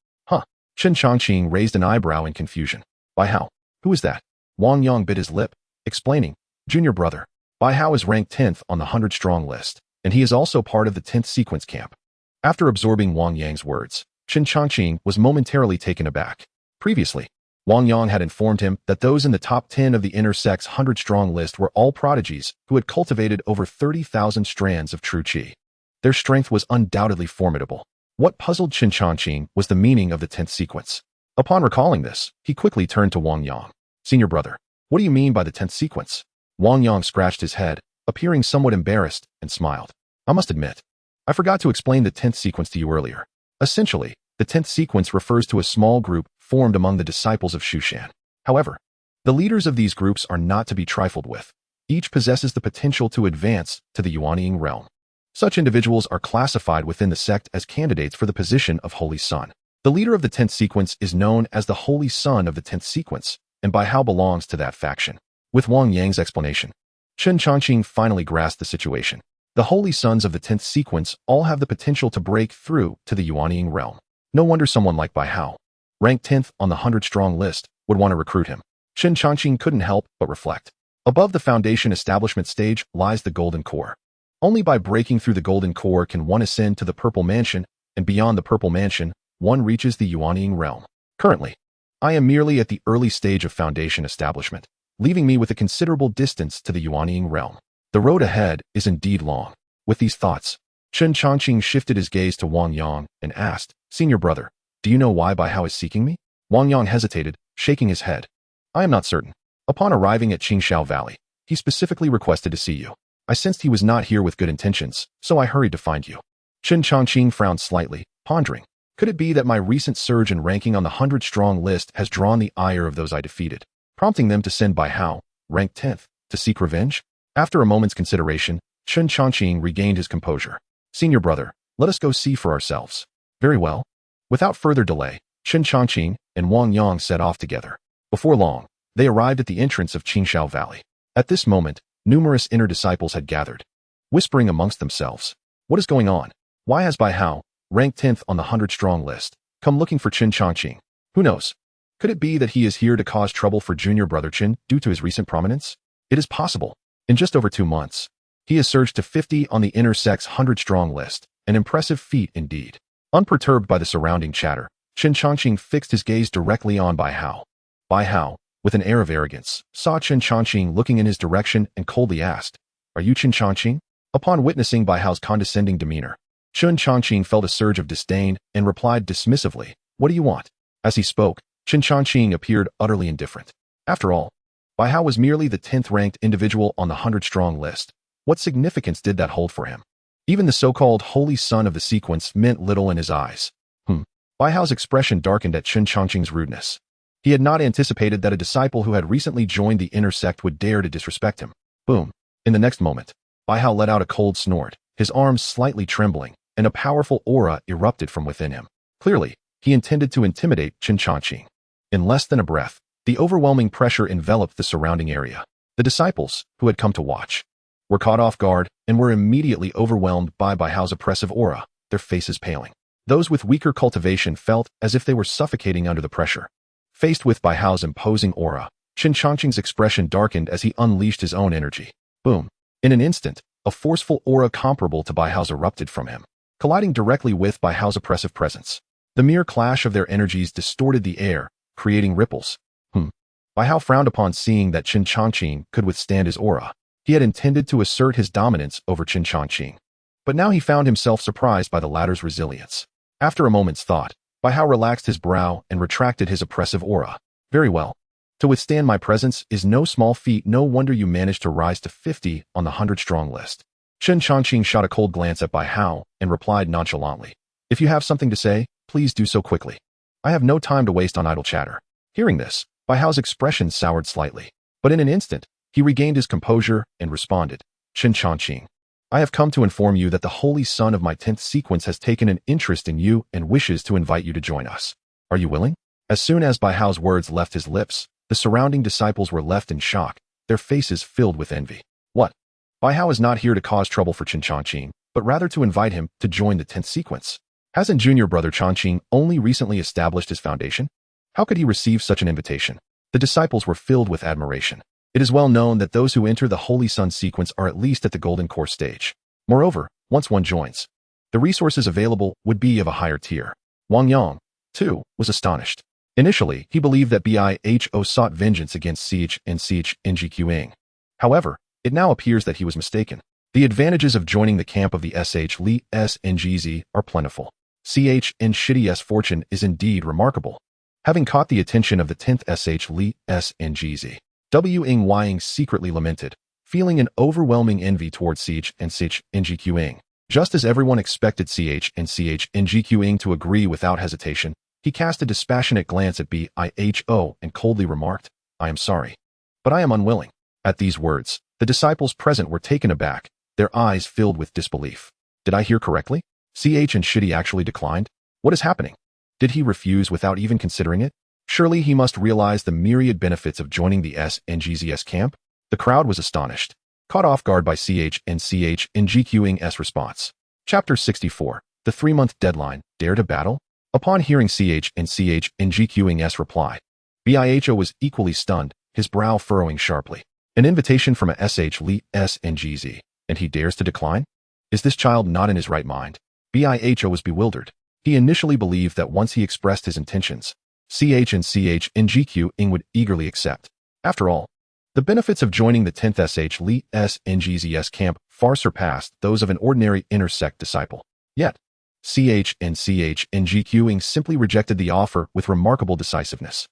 Chen Changqing raised an eyebrow in confusion. Bai Hao? Who is that? Wang Yang bit his lip, explaining, Junior brother, Bai Hao is ranked 10th on the 100-strong list, and he is also part of the 10th sequence camp. After absorbing Wang Yang's words, Chen Changqing was momentarily taken aback. Previously, Wang Yang had informed him that those in the top 10 of the inner sect's 100-strong list were all prodigies who had cultivated over 30,000 strands of true qi. Their strength was undoubtedly formidable. What puzzled Chen Changqing was the meaning of the 10th sequence. Upon recalling this, he quickly turned to Wang Yang. Senior brother, what do you mean by the 10th sequence? Wang Yang scratched his head, appearing somewhat embarrassed, and smiled. I must admit, I forgot to explain the 10th sequence to you earlier. Essentially, the 10th sequence refers to a small group formed among the disciples of Shushan. However, the leaders of these groups are not to be trifled with. Each possesses the potential to advance to the Yuanying realm. Such individuals are classified within the sect as candidates for the position of Holy Son. The leader of the 10th sequence is known as the Holy Son of the 10th sequence, and Bai Hao belongs to that faction. With Wang Yang's explanation, Chen Changqing finally grasped the situation. The Holy Sons of the 10th sequence all have the potential to break through to the Yuanying realm. No wonder someone like Bai Hao, ranked 10th on the 100-strong list, would want to recruit him. Chen Changqing couldn't help but reflect. Above the foundation establishment stage lies the Golden Core. Only by breaking through the Golden Core can one ascend to the Purple Mansion, and beyond the Purple Mansion, one reaches the Yuanying realm. Currently, I am merely at the early stage of foundation establishment, leaving me with a considerable distance to the Yuanying realm. The road ahead is indeed long. With these thoughts, Chen Changqing shifted his gaze to Wang Yang and asked, Senior brother, do you know why Bai Hao is seeking me? Wang Yang hesitated, shaking his head. I am not certain. Upon arriving at Qingxiao Valley, he specifically requested to see you. I sensed he was not here with good intentions, so I hurried to find you. Chen Changqing frowned slightly, pondering. Could it be that my recent surge in ranking on the 100-strong list has drawn the ire of those I defeated, prompting them to send Bai Hao, ranked 10th, to seek revenge? After a moment's consideration, Chen Changqing regained his composure. Senior brother, let us go see for ourselves. Very well. Without further delay, Chen Changqing and Wang Yang set off together. Before long, they arrived at the entrance of Qingxiao Valley. At this moment, numerous inner disciples had gathered, whispering amongst themselves. What is going on? Why has Bai Hao, ranked 10th on the 100-strong list, come looking for Chen Changqing? Who knows? Could it be that he is here to cause trouble for junior brother Chen due to his recent prominence? It is possible. In just over 2 months, he has surged to 50 on the inner sect's 100-strong list, an impressive feat indeed. Unperturbed by the surrounding chatter, Chen Changqing fixed his gaze directly on Bai Hao. Bai Hao, with an air of arrogance, saw Chen Changqing looking in his direction and coldly asked, Are you Chen Changqing? Upon witnessing Bai Hao's condescending demeanor, Chen Changqing felt a surge of disdain and replied dismissively, What do you want? As he spoke, Chen Changqing appeared utterly indifferent. After all, Bai Hao was merely the 10th-ranked individual on the 100-strong list. What significance did that hold for him? Even the so-called holy son of the sequence meant little in his eyes. Bai Hao's expression darkened at Chen Changqing's rudeness. He had not anticipated that a disciple who had recently joined the inner sect would dare to disrespect him. Boom. In the next moment, Bai Hao let out a cold snort, his arms slightly trembling, and a powerful aura erupted from within him. Clearly, he intended to intimidate Chen Changqing. In less than a breath, the overwhelming pressure enveloped the surrounding area. The disciples, who had come to watch, were caught off guard and were immediately overwhelmed by Bai Hao's oppressive aura, their faces paling. Those with weaker cultivation felt as if they were suffocating under the pressure. Faced with Bai Hao's imposing aura, Chen Changqing's expression darkened as he unleashed his own energy. Boom. In an instant, a forceful aura comparable to Bai Hao's erupted from him, colliding directly with Bai Hao's oppressive presence. The mere clash of their energies distorted the air, creating ripples. Bai Hao frowned upon seeing that Chen Changqing could withstand his aura. He had intended to assert his dominance over Chen Changqing, but now he found himself surprised by the latter's resilience. After a moment's thought, Bai Hao relaxed his brow and retracted his oppressive aura. Very well. To withstand my presence is no small feat. No wonder you managed to rise to 50 on the 100-strong list. Chen Changqing shot a cold glance at Bai Hao and replied nonchalantly, If you have something to say, please do so quickly. I have no time to waste on idle chatter. Hearing this, Bai Hao's expression soured slightly, but in an instant, he regained his composure and responded, Chen Changqing, I have come to inform you that the holy son of my 10th sequence has taken an interest in you and wishes to invite you to join us. Are you willing? As soon as Bai Hao's words left his lips, the surrounding disciples were left in shock, their faces filled with envy. What? Bai Hao is not here to cause trouble for Chen Changqing, but rather to invite him to join the 10th sequence. Hasn't junior brother Changqing only recently established his foundation? How could he receive such an invitation? The disciples were filled with admiration. It is well known that those who enter the Holy Sun sequence are at least at the Golden Core stage. Moreover, once one joins, the resources available would be of a higher tier. Wang Yang, too, was astonished. Initially, he believed that Baiho sought vengeance against Xianxiaaudiobooks. However, it now appears that he was mistaken. The advantages of joining the camp of the xianxiaaudiobooks are plentiful. Xianxia's fortune is indeed remarkable. Having caught the attention of the 10th xianxiaaudiobooks, Ying secretly lamented, feeling an overwhelming envy towards Xianxiaaudiobooks. Just as everyone expected Xianxiaaudiobooks to agree without hesitation, he cast a dispassionate glance at Baiho and coldly remarked, I am sorry, but I am unwilling. At these words, the disciples present were taken aback, their eyes filled with disbelief. Did I hear correctly? Xianxiaaudiobooks actually declined? What is happening? Did he refuse without even considering it? Surely he must realize the myriad benefits of joining the xianxia's camp? The crowd was astonished, caught off guard by Xianxiaaudiobooks' response. Chapter 64, The 3-month Deadline, Dare to Battle? Upon hearing Xianxiaaudiobooks' reply, Baiho was equally stunned, his brow furrowing sharply. An invitation from a xianxiaaudiobooks, and he dares to decline? Is this child not in his right mind? Baiho was bewildered. He initially believed that once he expressed his intentions, Chen Changqing would eagerly accept. After all, the benefits of joining the 10th xianxiaaudiobooks camp far surpassed those of an ordinary inner sect disciple. Yet, Chen Changqing simply rejected the offer with remarkable decisiveness.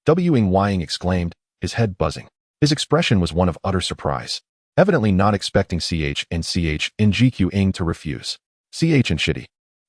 Wing exclaimed, his head buzzing. His expression was one of utter surprise, evidently not expecting Chen Changqing to refuse. Chen Shitty.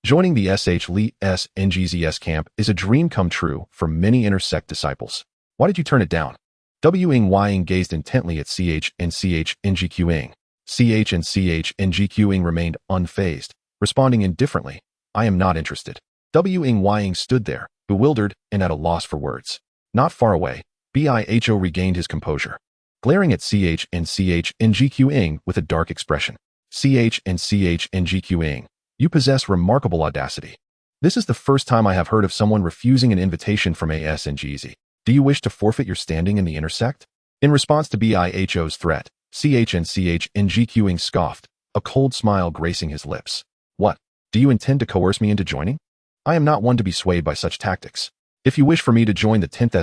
Joining the SHLES camp is a dream come true for many inner sect disciples. Why did you turn it down? Wing gazed intently at Chen Changqing. Chen Changqing remained unfazed, responding indifferently, I am not interested. Wing stood there, bewildered and at a loss for words. Not far away, Biho regained his composure, glaring at Chen Changqing with a dark expression. Chen Changqing, you possess remarkable audacity. This is the first time I have heard of someone refusing an invitation from ASNGZ. Do you wish to forfeit your standing in the inner sect? In response to Biho's threat, Chen Changqing scoffed, a cold smile gracing his lips. What? Do you intend to coerce me into joining? I am not one to be swayed by such tactics. If you wish for me to join the 10th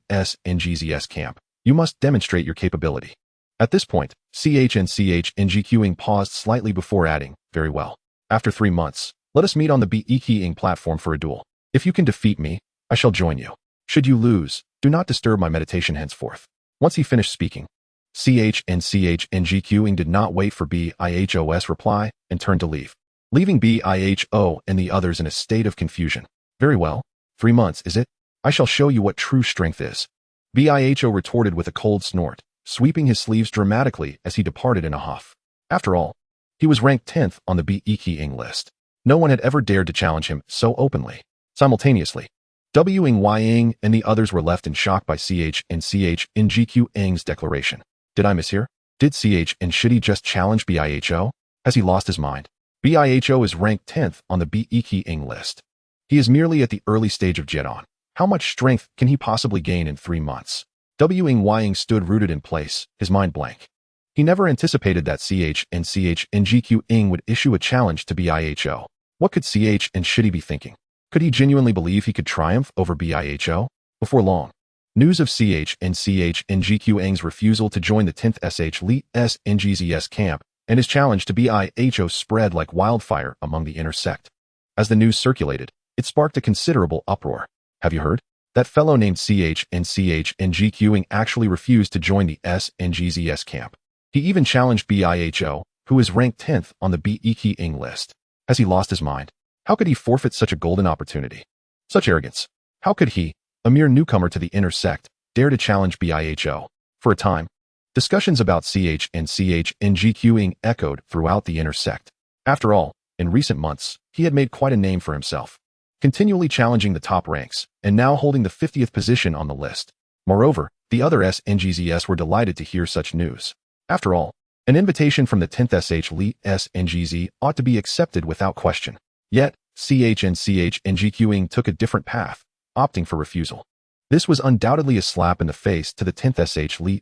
SHLES camp, you must demonstrate your capability. At this point, Chen Changqing paused slightly before adding, very well. After 3 months, let us meet on the Beqing platform for a duel. If you can defeat me, I shall join you. Should you lose, do not disturb my meditation henceforth. Once he finished speaking, Chen Changqing did not wait for Biho's reply and turned to leave, leaving Biho and the others in a state of confusion. Very well. 3 months, is it? I shall show you what true strength is. Biho retorted with a cold snort, sweeping his sleeves dramatically as he departed in a huff. After all, he was ranked 10th on the Beqing list. No one had ever dared to challenge him so openly. Simultaneously, Wing and the others were left in shock by Chen Changqing's declaration. Did I mishear? Did Chen Shitty just challenge Biho? Has he lost his mind? Biho is ranked 10th on the Beqing list. He is merely at the early stage of Jedon. How much strength can he possibly gain in 3 months? Wing stood rooted in place, his mind blank. He never anticipated that Chen Changqing would issue a challenge to Biho. What could Chen Shitty be thinking? Could he genuinely believe he could triumph over Biho? Before long, news of Chen Changqing's refusal to join the 10th SHLES camp and his challenge to Biho spread like wildfire among the inner sect. As the news circulated, it sparked a considerable uproar. Have you heard? That fellow named Chen Changqing actually refused to join the SNGZS camp. He even challenged Biho, who is ranked 10th on the Beqing list. Has he lost his mind? How could he forfeit such a golden opportunity? Such arrogance. How could he, a mere newcomer to the inner sect, dare to challenge Biho? For a time, discussions about Chen Changqing echoed throughout the inner sect. After all, in recent months, he had made quite a name for himself, continually challenging the top ranks, and now holding the 50th position on the list. Moreover, the other SNGZs were delighted to hear such news. After all, an invitation from the 10th SHLES ought to be accepted without question. Yet, Chen Changqing took a different path, opting for refusal. This was undoubtedly a slap in the face to the 10th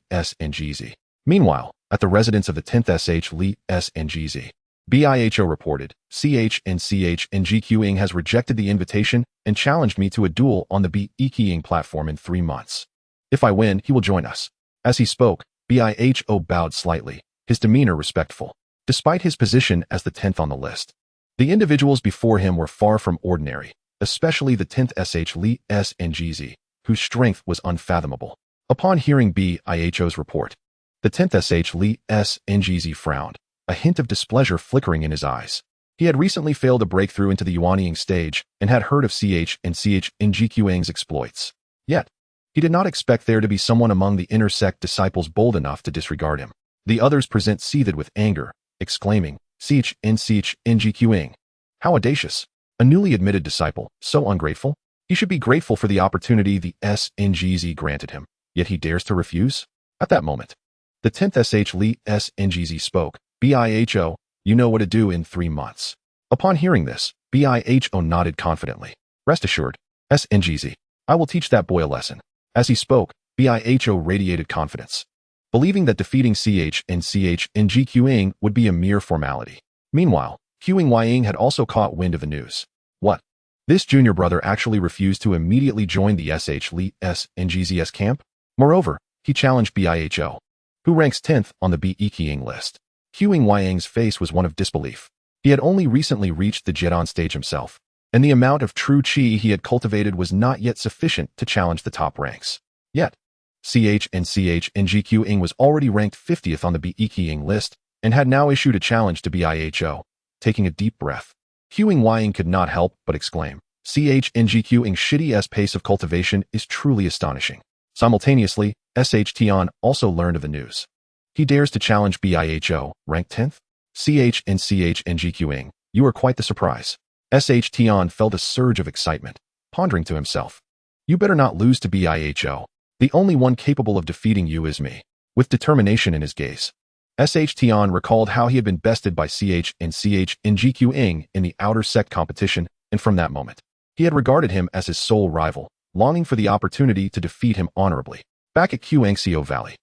SHLES. Meanwhile, at the residence of the 10th SHLES, Biho reported, Chen Changqing has rejected the invitation and challenged me to a duel on the Beqing platform in 3 months. If I win, he will join us. As he spoke, Biho bowed slightly, his demeanor respectful. Despite his position as the 10th on the list, the individuals before him were far from ordinary, especially the 10th SHLES, whose strength was unfathomable. Upon hearing Biho's report, the 10th SHLES frowned, a hint of displeasure flickering in his eyes. He had recently failed a breakthrough into the Yuanying stage and had heard of Chen Changqing's exploits. Yet, he did not expect there to be someone among the inner sect disciples bold enough to disregard him. The others present seethed with anger, exclaiming, Chen Changqing. How audacious! A newly admitted disciple, so ungrateful? He should be grateful for the opportunity the SNGZ granted him, yet he dares to refuse? At that moment, the 10th SHLES spoke, Biho, you know what to do in 3 months. Upon hearing this, Biho nodded confidently. Rest assured, SNGZ, I will teach that boy a lesson. As he spoke, Biho radiated confidence, believing that defeating Chen Changqing would be a mere formality. Meanwhile, Yuanying had also caught wind of the news. What? This junior brother actually refused to immediately join the xianxiaaudiobooks camp? Moreover, he challenged Biho, who ranks 10th on the Beqing list. Huang Yang's face was one of disbelief. He had only recently reached the Jidan stage himself, and the amount of true qi he had cultivated was not yet sufficient to challenge the top ranks. Yet, Chen was already ranked 50th on the Beqing list and had now issued a challenge to Biho. Taking a deep breath, Huang Yang could not help but exclaim, Chen Changqing's shitty pace of cultivation is truly astonishing. Simultaneously, Tian also learned of the news. He dares to challenge Biho, ranked 10th? Changqing, you are quite the surprise. Tian felt a surge of excitement, pondering to himself. You better not lose to Biho. The only one capable of defeating you is me. With determination in his gaze, Tian recalled how he had been bested by Changqing in the outer sect competition, and from that moment, he had regarded him as his sole rival, longing for the opportunity to defeat him honorably. Back at Xianxia Valley,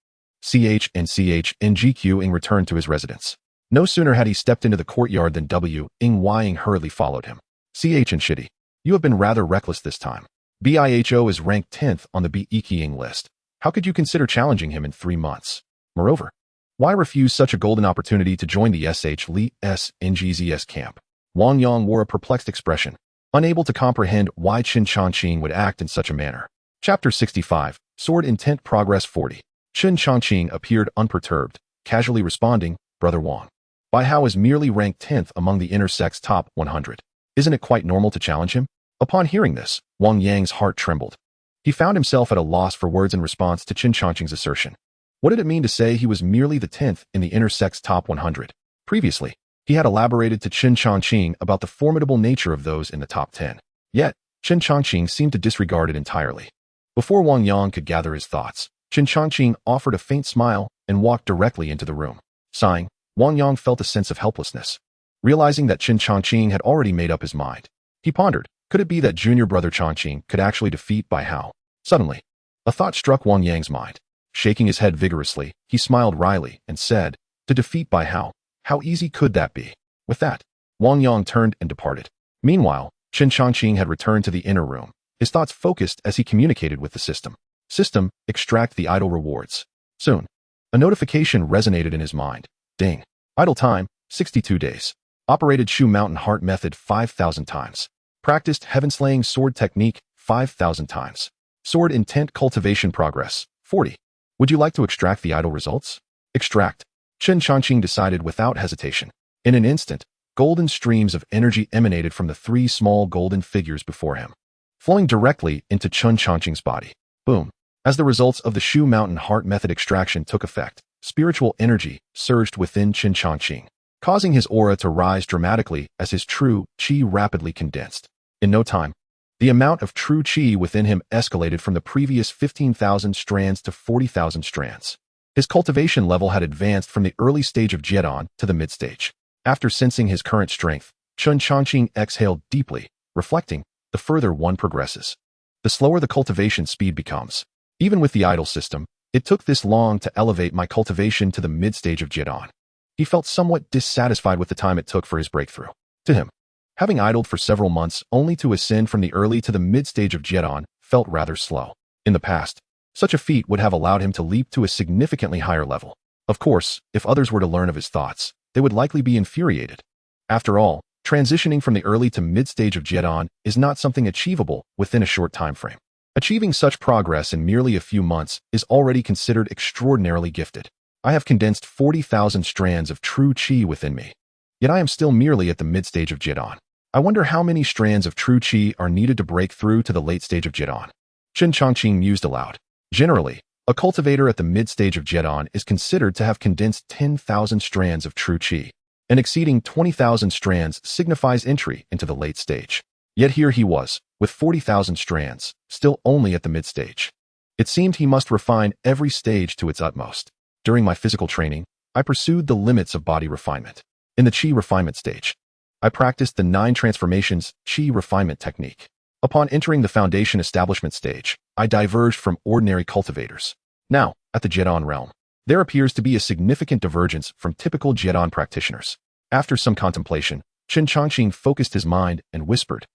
Changqing returned to his residence. No sooner had he stepped into the courtyard than Yang hurriedly followed him. Shitty, you have been rather reckless this time. Biho is ranked 10th on the Beqing list. How could you consider challenging him in 3 months? Moreover, why refuse such a golden opportunity to join the xianxiaaudiobooks camp? Wang Yang wore a perplexed expression, unable to comprehend why Chen Changqing would act in such a manner. Chapter 65, Sword Intent Progress 40. Chen Changqing appeared unperturbed, casually responding, Brother Wang. Biho is merely ranked 10th among the inner sect's top 100. Isn't it quite normal to challenge him? Upon hearing this, Wang Yang's heart trembled. He found himself at a loss for words in response to Chen Changqing's assertion. What did it mean to say he was merely the 10th in the inner sect's top 100? Previously, he had elaborated to Chen Changqing about the formidable nature of those in the top 10. Yet, Chen Changqing seemed to disregard it entirely. Before Wang Yang could gather his thoughts, Chen Changqing offered a faint smile and walked directly into the room. Sighing, Wang Yang felt a sense of helplessness. Realizing that Chen Changqing had already made up his mind, he pondered, could it be that junior brother Changqing could actually defeat Biho? Suddenly, a thought struck Wang Yang's mind. Shaking his head vigorously, he smiled wryly and said, to defeat Biho, how easy could that be? With that, Wang Yang turned and departed. Meanwhile, Chen Changqing had returned to the inner room, his thoughts focused as he communicated with the system. System, extract the idle rewards. Soon, a notification resonated in his mind. Ding. Idle time, 62 days. Operated Shu Mountain Heart method 5,000 times. Practiced heaven-slaying sword technique 5,000 times. Sword intent cultivation progress 40. Would you like to extract the idle results? Extract. Chen Changqing decided without hesitation. In an instant, golden streams of energy emanated from the 3 small golden figures before him, flowing directly into Chen Changqing's body. Boom. As the results of the Shu Mountain Heart method extraction took effect, spiritual energy surged within Chen Changqing, causing his aura to rise dramatically as his true qi rapidly condensed. In no time, the amount of true qi within him escalated from the previous 15,000 strands to 40,000 strands. His cultivation level had advanced from the early stage of Jidan to the mid-stage. After sensing his current strength, Chen Changqing exhaled deeply, reflecting, the further one progresses, the slower the cultivation speed becomes. Even with the idle system, it took this long to elevate my cultivation to the mid-stage of Jidan. He felt somewhat dissatisfied with the time it took for his breakthrough. To him, having idled for several months only to ascend from the early to the mid-stage of Jidan felt rather slow. In the past, such a feat would have allowed him to leap to a significantly higher level. Of course, if others were to learn of his thoughts, they would likely be infuriated. After all, transitioning from the early to mid-stage of Jidan is not something achievable within a short time frame. Achieving such progress in merely a few months is already considered extraordinarily gifted. I have condensed 40,000 strands of true qi within me. Yet I am still merely at the mid-stage of Jidan. I wonder how many strands of true qi are needed to break through to the late stage of Jidan. Chen Changqing mused aloud. Generally, a cultivator at the mid-stage of Jidan is considered to have condensed 10,000 strands of true qi, and exceeding 20,000 strands signifies entry into the late stage. Yet here he was, with 40,000 strands, still only at the mid-stage. It seemed he must refine every stage to its utmost. During my physical training, I pursued the limits of body refinement. In the qi refinement stage, I practiced the 9 transformations qi refinement technique. Upon entering the foundation establishment stage, I diverged from ordinary cultivators. Now, at the Jidan realm, there appears to be a significant divergence from typical Jidan practitioners. After some contemplation, Chen Changqing focused his mind and whispered,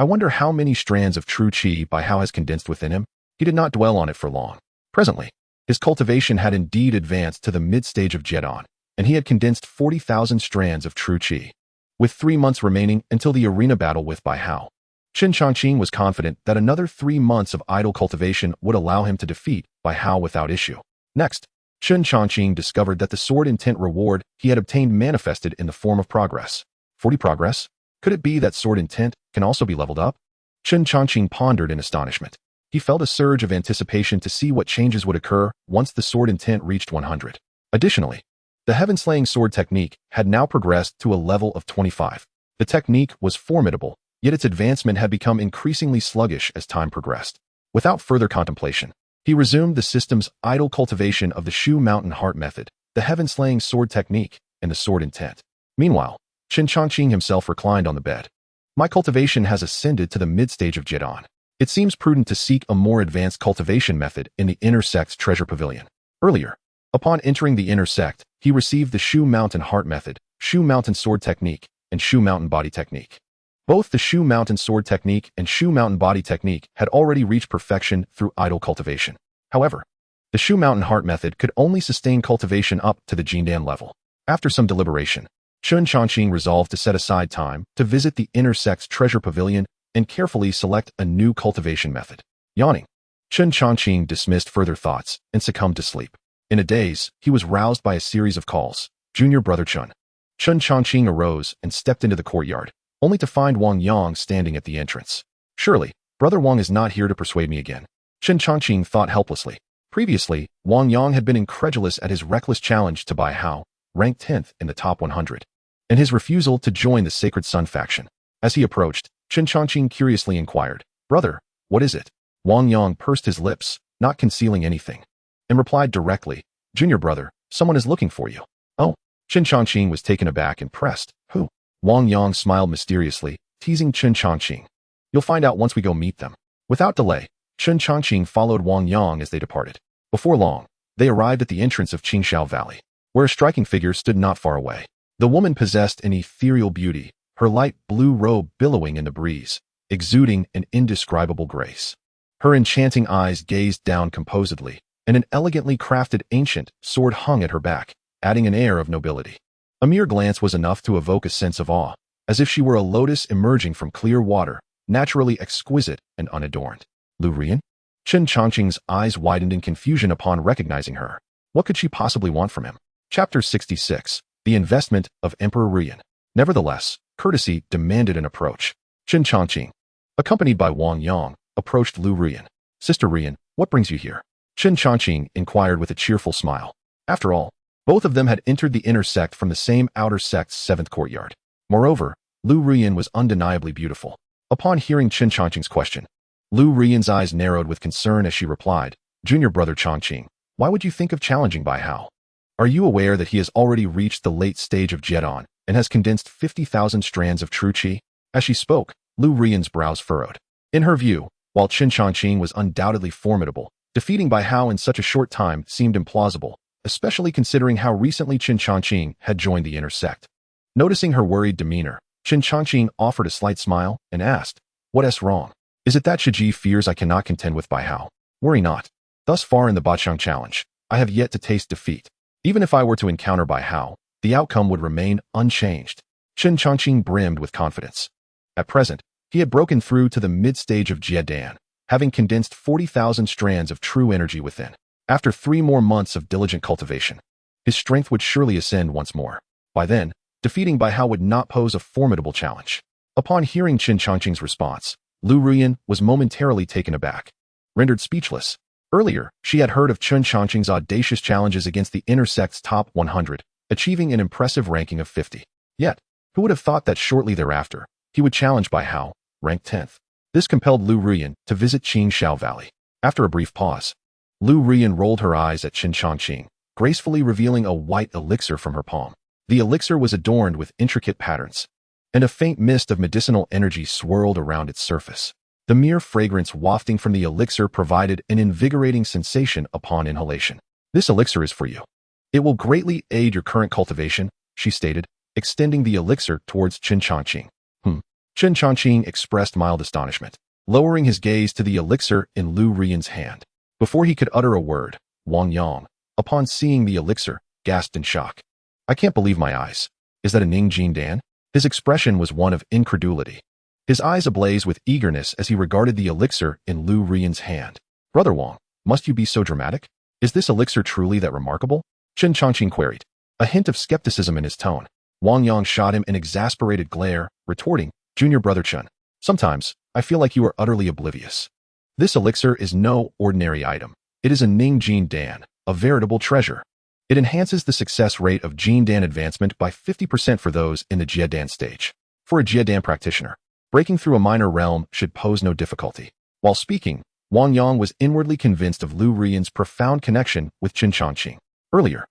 I wonder how many strands of true qi Baihao has condensed within him. He did not dwell on it for long. Presently, his cultivation had indeed advanced to the mid-stage of Jiedon, and he had condensed 40,000 strands of true qi. With 3 months remaining until the arena battle with Baihao, Chen Changqing was confident that another 3 months of idle cultivation would allow him to defeat Baihao without issue. Next, Chen Changqing discovered that the sword intent reward he had obtained manifested in the form of progress. 40 progress? Could it be that sword intent can also be leveled up? Chen Changqing pondered in astonishment. He felt a surge of anticipation to see what changes would occur once the sword intent reached 100. Additionally, the heaven-slaying sword technique had now progressed to a level of 25. The technique was formidable, yet its advancement had become increasingly sluggish as time progressed. Without further contemplation, he resumed the system's idle cultivation of the Shu Mountain Heart method, the heaven-slaying sword technique, and the sword intent. Meanwhile, Chen Changqing himself reclined on the bed. My cultivation has ascended to the mid-stage of Jiedon. It seems prudent to seek a more advanced cultivation method in the inner sect's treasure pavilion. Earlier, upon entering the inner sect, he received the Shu Mountain Heart method, Shu Mountain Sword technique, and Shu Mountain Body technique. Both the Shu Mountain Sword technique and Shu Mountain Body technique had already reached perfection through idle cultivation. However, the Shu Mountain Heart method could only sustain cultivation up to the Jindan level. After some deliberation, Chen Changqing resolved to set aside time to visit the inner sect's treasure pavilion and carefully select a new cultivation method. Yawning, Chen Changqing dismissed further thoughts and succumbed to sleep. In a daze, he was roused by a series of calls. Junior brother Chen. Chen Changqing arose and stepped into the courtyard, only to find Wang Yang standing at the entrance. Surely, brother Wang is not here to persuade me again. Chen Changqing thought helplessly. Previously, Wang Yang had been incredulous at his reckless challenge to Baihao, ranked 10th in the top 100, and his refusal to join the Sacred Sun faction. As he approached, Chen Changqing curiously inquired, "Brother, what is it?" Wang Yang pursed his lips, not concealing anything, and replied directly, "Junior brother, someone is looking for you." Oh, Chen Changqing was taken aback and pressed. "Who?" Wang Yang smiled mysteriously, teasing Chen Changqing. "You'll find out once we go meet them." Without delay, Chen Changqing followed Wang Yang as they departed. Before long, they arrived at the entrance of Qingxiao Valley, where a striking figure stood not far away. The woman possessed an ethereal beauty, her light blue robe billowing in the breeze, exuding an indescribable grace. Her enchanting eyes gazed down composedly, and an elegantly crafted ancient sword hung at her back, adding an air of nobility. A mere glance was enough to evoke a sense of awe, as if she were a lotus emerging from clear water, naturally exquisite and unadorned. Lu Rian? Chen Changqing's eyes widened in confusion upon recognizing her. What could she possibly want from him? Chapter 66. The Investment of Emperor Rian. Nevertheless, courtesy demanded an approach. Chen Changqing, accompanied by Wang Yang, approached Lu Rian. "Sister Rian, what brings you here?" Chen Changqing inquired with a cheerful smile. After all, both of them had entered the inner sect from the same outer sect's 7th courtyard. Moreover, Lu Rian was undeniably beautiful. Upon hearing Chen Changqing's question, Lu Rian's eyes narrowed with concern as she replied, "Junior brother Changqing, why would you think of challenging Baihao? Are you aware that he has already reached the late stage of Jiedon and has condensed 50,000 strands of true qi?" As she spoke, Lu Rian's brows furrowed. In her view, while Chen Changqing was undoubtedly formidable, defeating Baihao in such a short time seemed implausible, especially considering how recently Chen Changqing had joined the inner sect. Noticing her worried demeanor, Chen Changqing offered a slight smile and asked, "What's wrong? Is it that Shiji fears I cannot contend with Baihao? Worry not. Thus far in the Bachang challenge, I have yet to taste defeat. Even if I were to encounter Baihao, the outcome would remain unchanged." Chen Changqing brimmed with confidence. At present, he had broken through to the mid-stage of Jiedan, having condensed 40,000 strands of true energy within. After 3 more months of diligent cultivation, his strength would surely ascend once more. By then, defeating Baihao would not pose a formidable challenge. Upon hearing Chen Changqing's response, Lu Rian was momentarily taken aback. Rendered speechless, earlier, she had heard of Chen Changqing's audacious challenges against the inner sect's top 100, achieving an impressive ranking of 50. Yet, who would have thought that shortly thereafter, he would challenge Baihao, ranked 10th. This compelled Lu Rian to visit Qingxiao Valley. After a brief pause, Lu Rian rolled her eyes at Chen Changqing, gracefully revealing a white elixir from her palm. The elixir was adorned with intricate patterns, and a faint mist of medicinal energy swirled around its surface. The mere fragrance wafting from the elixir provided an invigorating sensation upon inhalation. "This elixir is for you. It will greatly aid your current cultivation," she stated, extending the elixir towards Chen Changqing. Chen Changqing expressed mild astonishment, lowering his gaze to the elixir in Lu Rian's hand. Before he could utter a word, Wang Yang, upon seeing the elixir, gasped in shock. I can't believe my eyes. Is that a Ningjin Dan? His expression was one of incredulity. His eyes ablaze with eagerness as he regarded the elixir in Lu Rian's hand. Brother Wang, must you be so dramatic? Is this elixir truly that remarkable? Chen Changqing queried, a hint of skepticism in his tone. Wang Yang shot him an exasperated glare, retorting, Junior Brother Chen, sometimes, I feel like you are utterly oblivious. This elixir is no ordinary item. It is a Ningjin Dan, a veritable treasure. It enhances the success rate of Jin Dan advancement by 50% for those in the Jie Dan stage. For a Jie Dan practitioner, breaking through a minor realm should pose no difficulty. While speaking, Wang Yang was inwardly convinced of Lu Rian's profound connection with Chen Changqing. Earlier,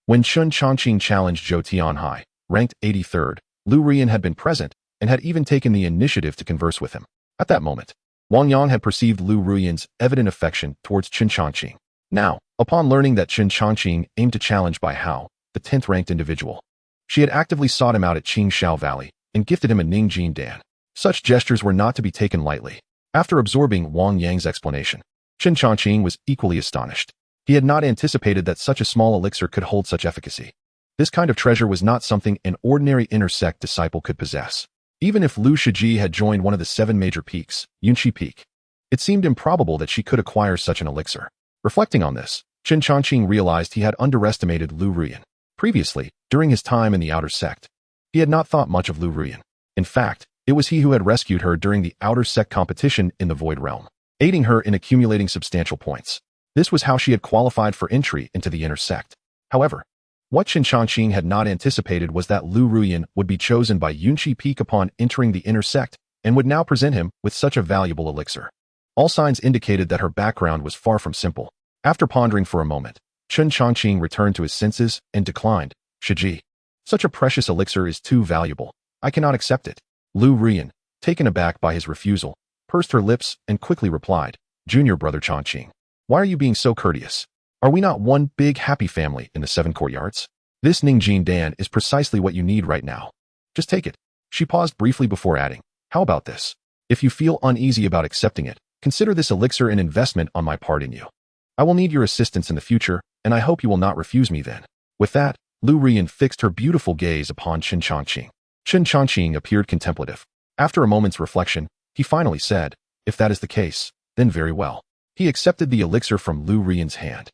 when Chen Changqing challenged Zhou Tianhai, ranked 83rd, Lu Rian had been present and had even taken the initiative to converse with him. At that moment, Wang Yang had perceived Lu Rian's evident affection towards Chen Changqing. Now, upon learning that Chen Changqing aimed to challenge Bai Hao, the 10th-ranked individual, she had actively sought him out at Qingxiao Valley and gifted him a Ningjin Dan. Such gestures were not to be taken lightly. After absorbing Wang Yang's explanation, Chen Changqing was equally astonished. He had not anticipated that such a small elixir could hold such efficacy. This kind of treasure was not something an ordinary inner sect disciple could possess. Even if Lu Shiji had joined one of the 7 major peaks, Yunqi Peak, it seemed improbable that she could acquire such an elixir. Reflecting on this, Chen Changqing realized he had underestimated Lu Rian. Previously, during his time in the outer sect, he had not thought much of Lu Rian. In fact, it was he who had rescued her during the outer sect competition in the Void Realm, aiding her in accumulating substantial points. This was how she had qualified for entry into the inner sect. However, what Chen Changqing had not anticipated was that Lu Rian would be chosen by Yunqi Peak upon entering the inner sect and would now present him with such a valuable elixir. All signs indicated that her background was far from simple. After pondering for a moment, Chen Changqing returned to his senses and declined, Shiji, such a precious elixir is too valuable. I cannot accept it. Lu Rian, taken aback by his refusal, pursed her lips and quickly replied, Junior Brother Changqing, why are you being so courteous? Are we not one big happy family in the 7 courtyards? This Ningjin Dan is precisely what you need right now. Just take it. She paused briefly before adding, how about this? If you feel uneasy about accepting it, consider this elixir an investment on my part in you. I will need your assistance in the future, and I hope you will not refuse me then. With that, Lu Rian fixed her beautiful gaze upon Chen Changqing. Chen Changqing appeared contemplative. After a moment's reflection, he finally said, if that is the case, then very well. He accepted the elixir from Lu Rian's hand.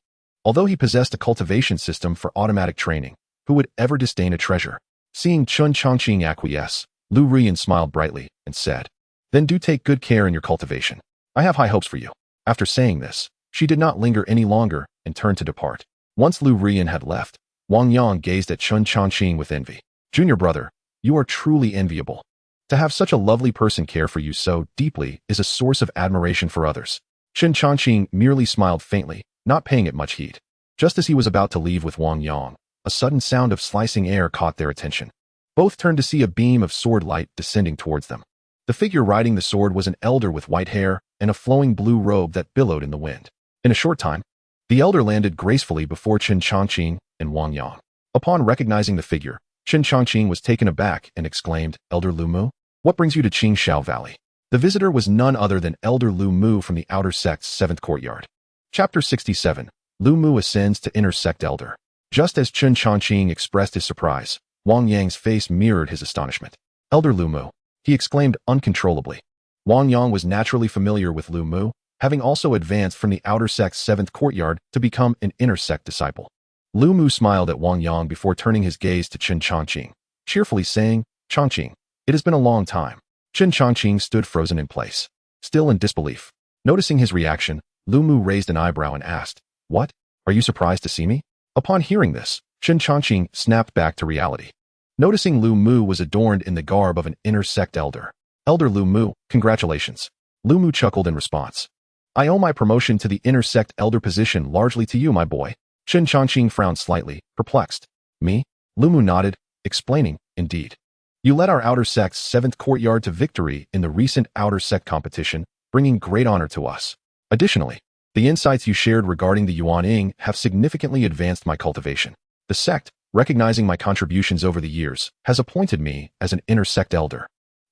Although he possessed a cultivation system for automatic training, who would ever disdain a treasure? Seeing Chen Changqing acquiesce, Lu Rian smiled brightly and said, then do take good care in your cultivation. I have high hopes for you. After saying this, she did not linger any longer and turned to depart. Once Lu Rian had left, Wang Yang gazed at Chen Changqing with envy. Junior brother, you are truly enviable. To have such a lovely person care for you so deeply is a source of admiration for others. Chen Changqing merely smiled faintly, not paying it much heed. Just as he was about to leave with Wang Yang, a sudden sound of slicing air caught their attention. Both turned to see a beam of sword light descending towards them. The figure riding the sword was an elder with white hair and a flowing blue robe that billowed in the wind. In a short time, the elder landed gracefully before Chen Changqing and Wang Yang. Upon recognizing the figure, Chen Changqing was taken aback and exclaimed, Elder Lu Mu? What brings you to Qingxiao Valley? The visitor was none other than Elder Lu Mu from the outer sect's 7th courtyard. Chapter 67. Lu Mu ascends to inner sect elder. Just as Chen Changqing expressed his surprise, Wang Yang's face mirrored his astonishment. Elder Lu Mu, he exclaimed uncontrollably. Wang Yang was naturally familiar with Lu Mu, having also advanced from the outer sect's 7th courtyard to become an inner sect disciple. Lu Mu smiled at Wang Yang before turning his gaze to Chen Changqing, cheerfully saying, Changqing, it has been a long time. Chen Changqing stood frozen in place, still in disbelief. Noticing his reaction, Lu Mu raised an eyebrow and asked, What? Are you surprised to see me? Upon hearing this, Chen Changqing snapped back to reality. Noticing Lu Mu was adorned in the garb of an inner sect elder. Elder Lu Mu, congratulations. Lu Mu chuckled in response. I owe my promotion to the inner sect elder position largely to you, my boy. Chen Changqing frowned slightly, perplexed. Me? Lu Mu nodded, explaining, indeed. You led our outer sect's 7th courtyard to victory in the recent outer sect competition, bringing great honor to us. Additionally, the insights you shared regarding the Yuan Ying have significantly advanced my cultivation. The sect, recognizing my contributions over the years, has appointed me as an inner sect elder.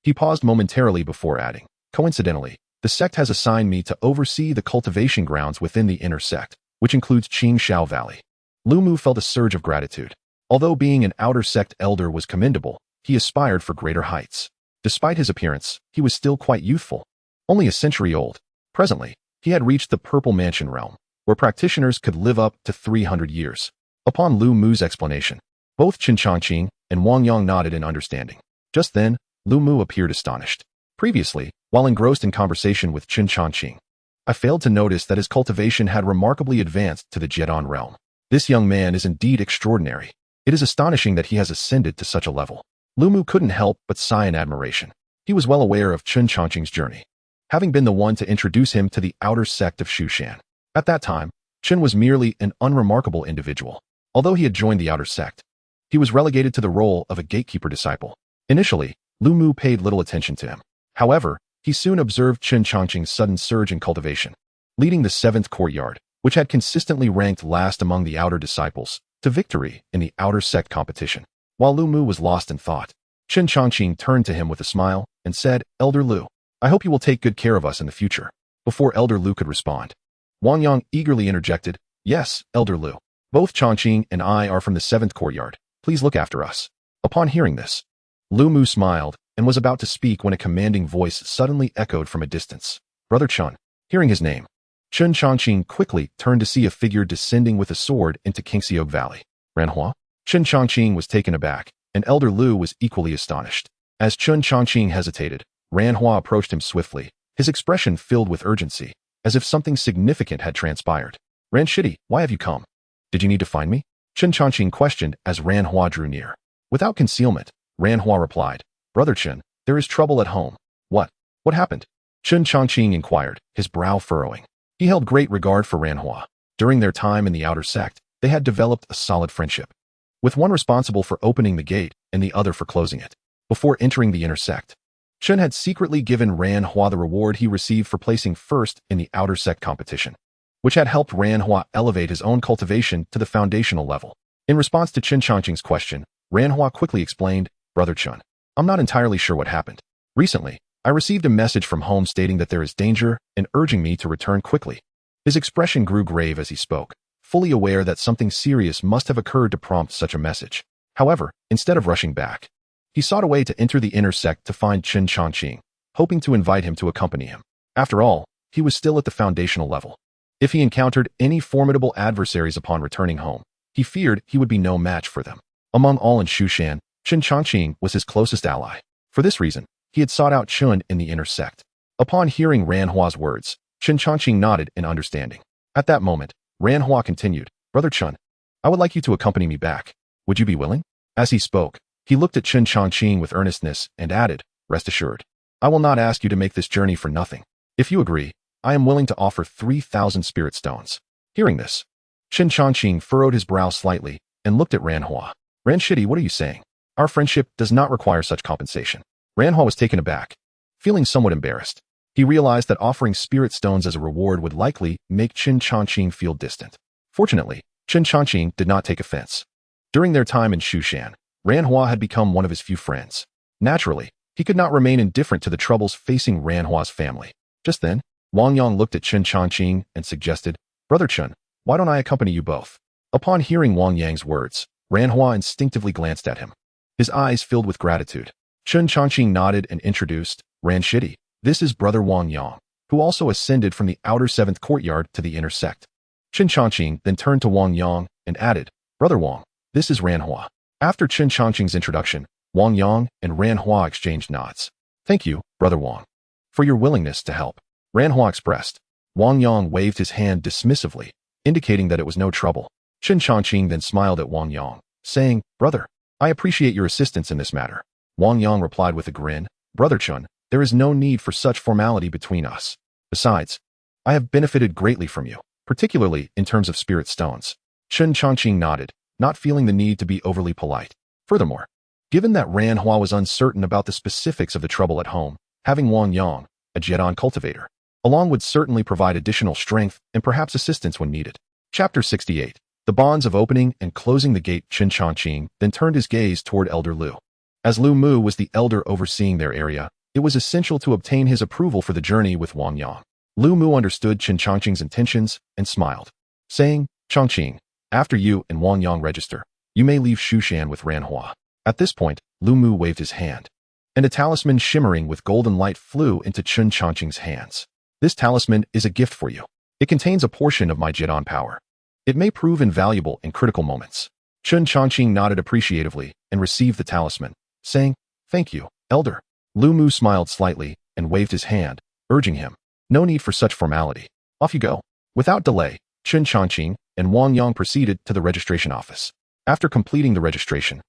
He paused momentarily before adding, "Coincidentally, the sect has assigned me to oversee the cultivation grounds within the inner sect, which includes Qingxiao Valley." Lu Mu felt a surge of gratitude. Although being an outer sect elder was commendable, he aspired for greater heights. Despite his appearance, he was still quite youthful, only a century old. Presently, he had reached the Purple Mansion realm, where practitioners could live up to 300 years. Upon Lu Mu's explanation, both Chen Changqing and Wang Yang nodded in understanding. Just then, Lu Mu appeared astonished. Previously, while engrossed in conversation with Chen Changqing, I failed to notice that his cultivation had remarkably advanced to the Jiedon realm. This young man is indeed extraordinary. It is astonishing that he has ascended to such a level. Lu Mu couldn't help but sigh in admiration. He was well aware of Chen Changqing's journey, having been the one to introduce him to the outer sect of Shushan. At that time, Chen was merely an unremarkable individual. Although he had joined the outer sect, he was relegated to the role of a gatekeeper disciple. Initially, Lu Mu paid little attention to him. However, he soon observed Chen Changqing's sudden surge in cultivation, leading the 7th courtyard, which had consistently ranked last among the outer disciples, to victory in the outer sect competition. While Lu Mu was lost in thought, Chen Changqing turned to him with a smile and said, "Elder Lu, I hope you will take good care of us in the future." Before Elder Lu could respond, Wang Yang eagerly interjected, "Yes, Elder Lu. Both Changqing and I are from the 7th courtyard. Please look after us." Upon hearing this, Lu Mu smiled and was about to speak when a commanding voice suddenly echoed from a distance. "Brother Chen." Hearing his name, Chen Changqing quickly turned to see a figure descending with a sword into Xianxiaaudiobooks Valley. "Ranhua?" Chen Changqing was taken aback, and Elder Lu was equally astonished. As Chen Changqing hesitated, Ranhua approached him swiftly, his expression filled with urgency, as if something significant had transpired. "Ran Shitty, why have you come? Did you need to find me?" Chen Changqing questioned as Ranhua drew near. Without concealment, Ranhua replied, "Brother Chen, there is trouble at home." "What? What happened?" Chen Changqing inquired, his brow furrowing. He held great regard for Ranhua. During their time in the outer sect, they had developed a solid friendship, with one responsible for opening the gate and the other for closing it. Before entering the inner sect, Chen had secretly given Ranhua the reward he received for placing first in the outer sect competition, which had helped Ranhua elevate his own cultivation to the foundational level. In response to Chen Changqing's question, Ranhua quickly explained, "Brother Chen, I'm not entirely sure what happened. Recently, I received a message from home stating that there is danger and urging me to return quickly." His expression grew grave as he spoke, fully aware that something serious must have occurred to prompt such a message. However, instead of rushing back, he sought a way to enter the inner sect to find Chen Changqing, hoping to invite him to accompany him. After all, he was still at the foundational level. If he encountered any formidable adversaries upon returning home, he feared he would be no match for them. Among all in Shushan, Chen Changqing was his closest ally. For this reason, he had sought out Chen in the inner sect. Upon hearing Ranhua's words, Chen Changqing nodded in understanding. At that moment, Ranhua continued, "Brother Chen, I would like you to accompany me back. Would you be willing?" As he spoke, he looked at Chen Changqing with earnestness and added, "Rest assured, I will not ask you to make this journey for nothing. If you agree, I am willing to offer 3,000 spirit stones." Hearing this, Chen Changqing furrowed his brow slightly and looked at Ranhua. "Ran Shitty, what are you saying? Our friendship does not require such compensation." Ranhua was taken aback, feeling somewhat embarrassed. He realized that offering spirit stones as a reward would likely make Chen Changqing feel distant. Fortunately, Chen Changqing did not take offense. During their time in Shushan, Ranhua had become one of his few friends. Naturally, he could not remain indifferent to the troubles facing Ranhua's family. Just then, Wang Yang looked at Chen Changqing and suggested, "Brother Chen, why don't I accompany you both?" Upon hearing Wang Yang's words, Ranhua instinctively glanced at him, his eyes filled with gratitude. Chen Changqing nodded and introduced, "Ran Shitty, this is Brother Wang Yang, who also ascended from the outer 7th courtyard to the inner sect." Chen Changqing then turned to Wang Yang and added, "Brother Wang, this is Ranhua." After Chen Changqing's introduction, Wang Yang and Ranhua exchanged nods. "Thank you, Brother Wang, for your willingness to help," Ranhua expressed. Wang Yang waved his hand dismissively, indicating that it was no trouble. Chen Changqing then smiled at Wang Yang, saying, "Brother, I appreciate your assistance in this matter." Wang Yang replied with a grin, "Brother Chen, there is no need for such formality between us. Besides, I have benefited greatly from you, particularly in terms of spirit stones." Chen Changqing nodded, not feeling the need to be overly polite. Furthermore, given that Ranhua was uncertain about the specifics of the trouble at home, having Wang Yang, a Jiedon cultivator, along would certainly provide additional strength and perhaps assistance when needed. Chapter 68. The bonds of opening and closing the gate. Chen Changqing then turned his gaze toward Elder Lu. As Lu Mu was the elder overseeing their area, It was essential to obtain his approval for the journey with Wang Yang. Lu Mu understood Chen Changqing's intentions and smiled, saying, Changqing, after you and Wang Yang register, you may leave Shushan with Ranhua. At this point, Lu Mu waved his hand, and a talisman shimmering with golden light flew into Chen Changqing's hands. This talisman is a gift for you. It contains a portion of my Jidan power. It may prove invaluable in critical moments. Chen Changqing nodded appreciatively and received the talisman, saying, Thank you, Elder. Lu Mu smiled slightly and waved his hand, urging him, No need for such formality. Off you go. Without delay, Chen Changqing and Wang Yang proceeded to the registration office. After completing the registration,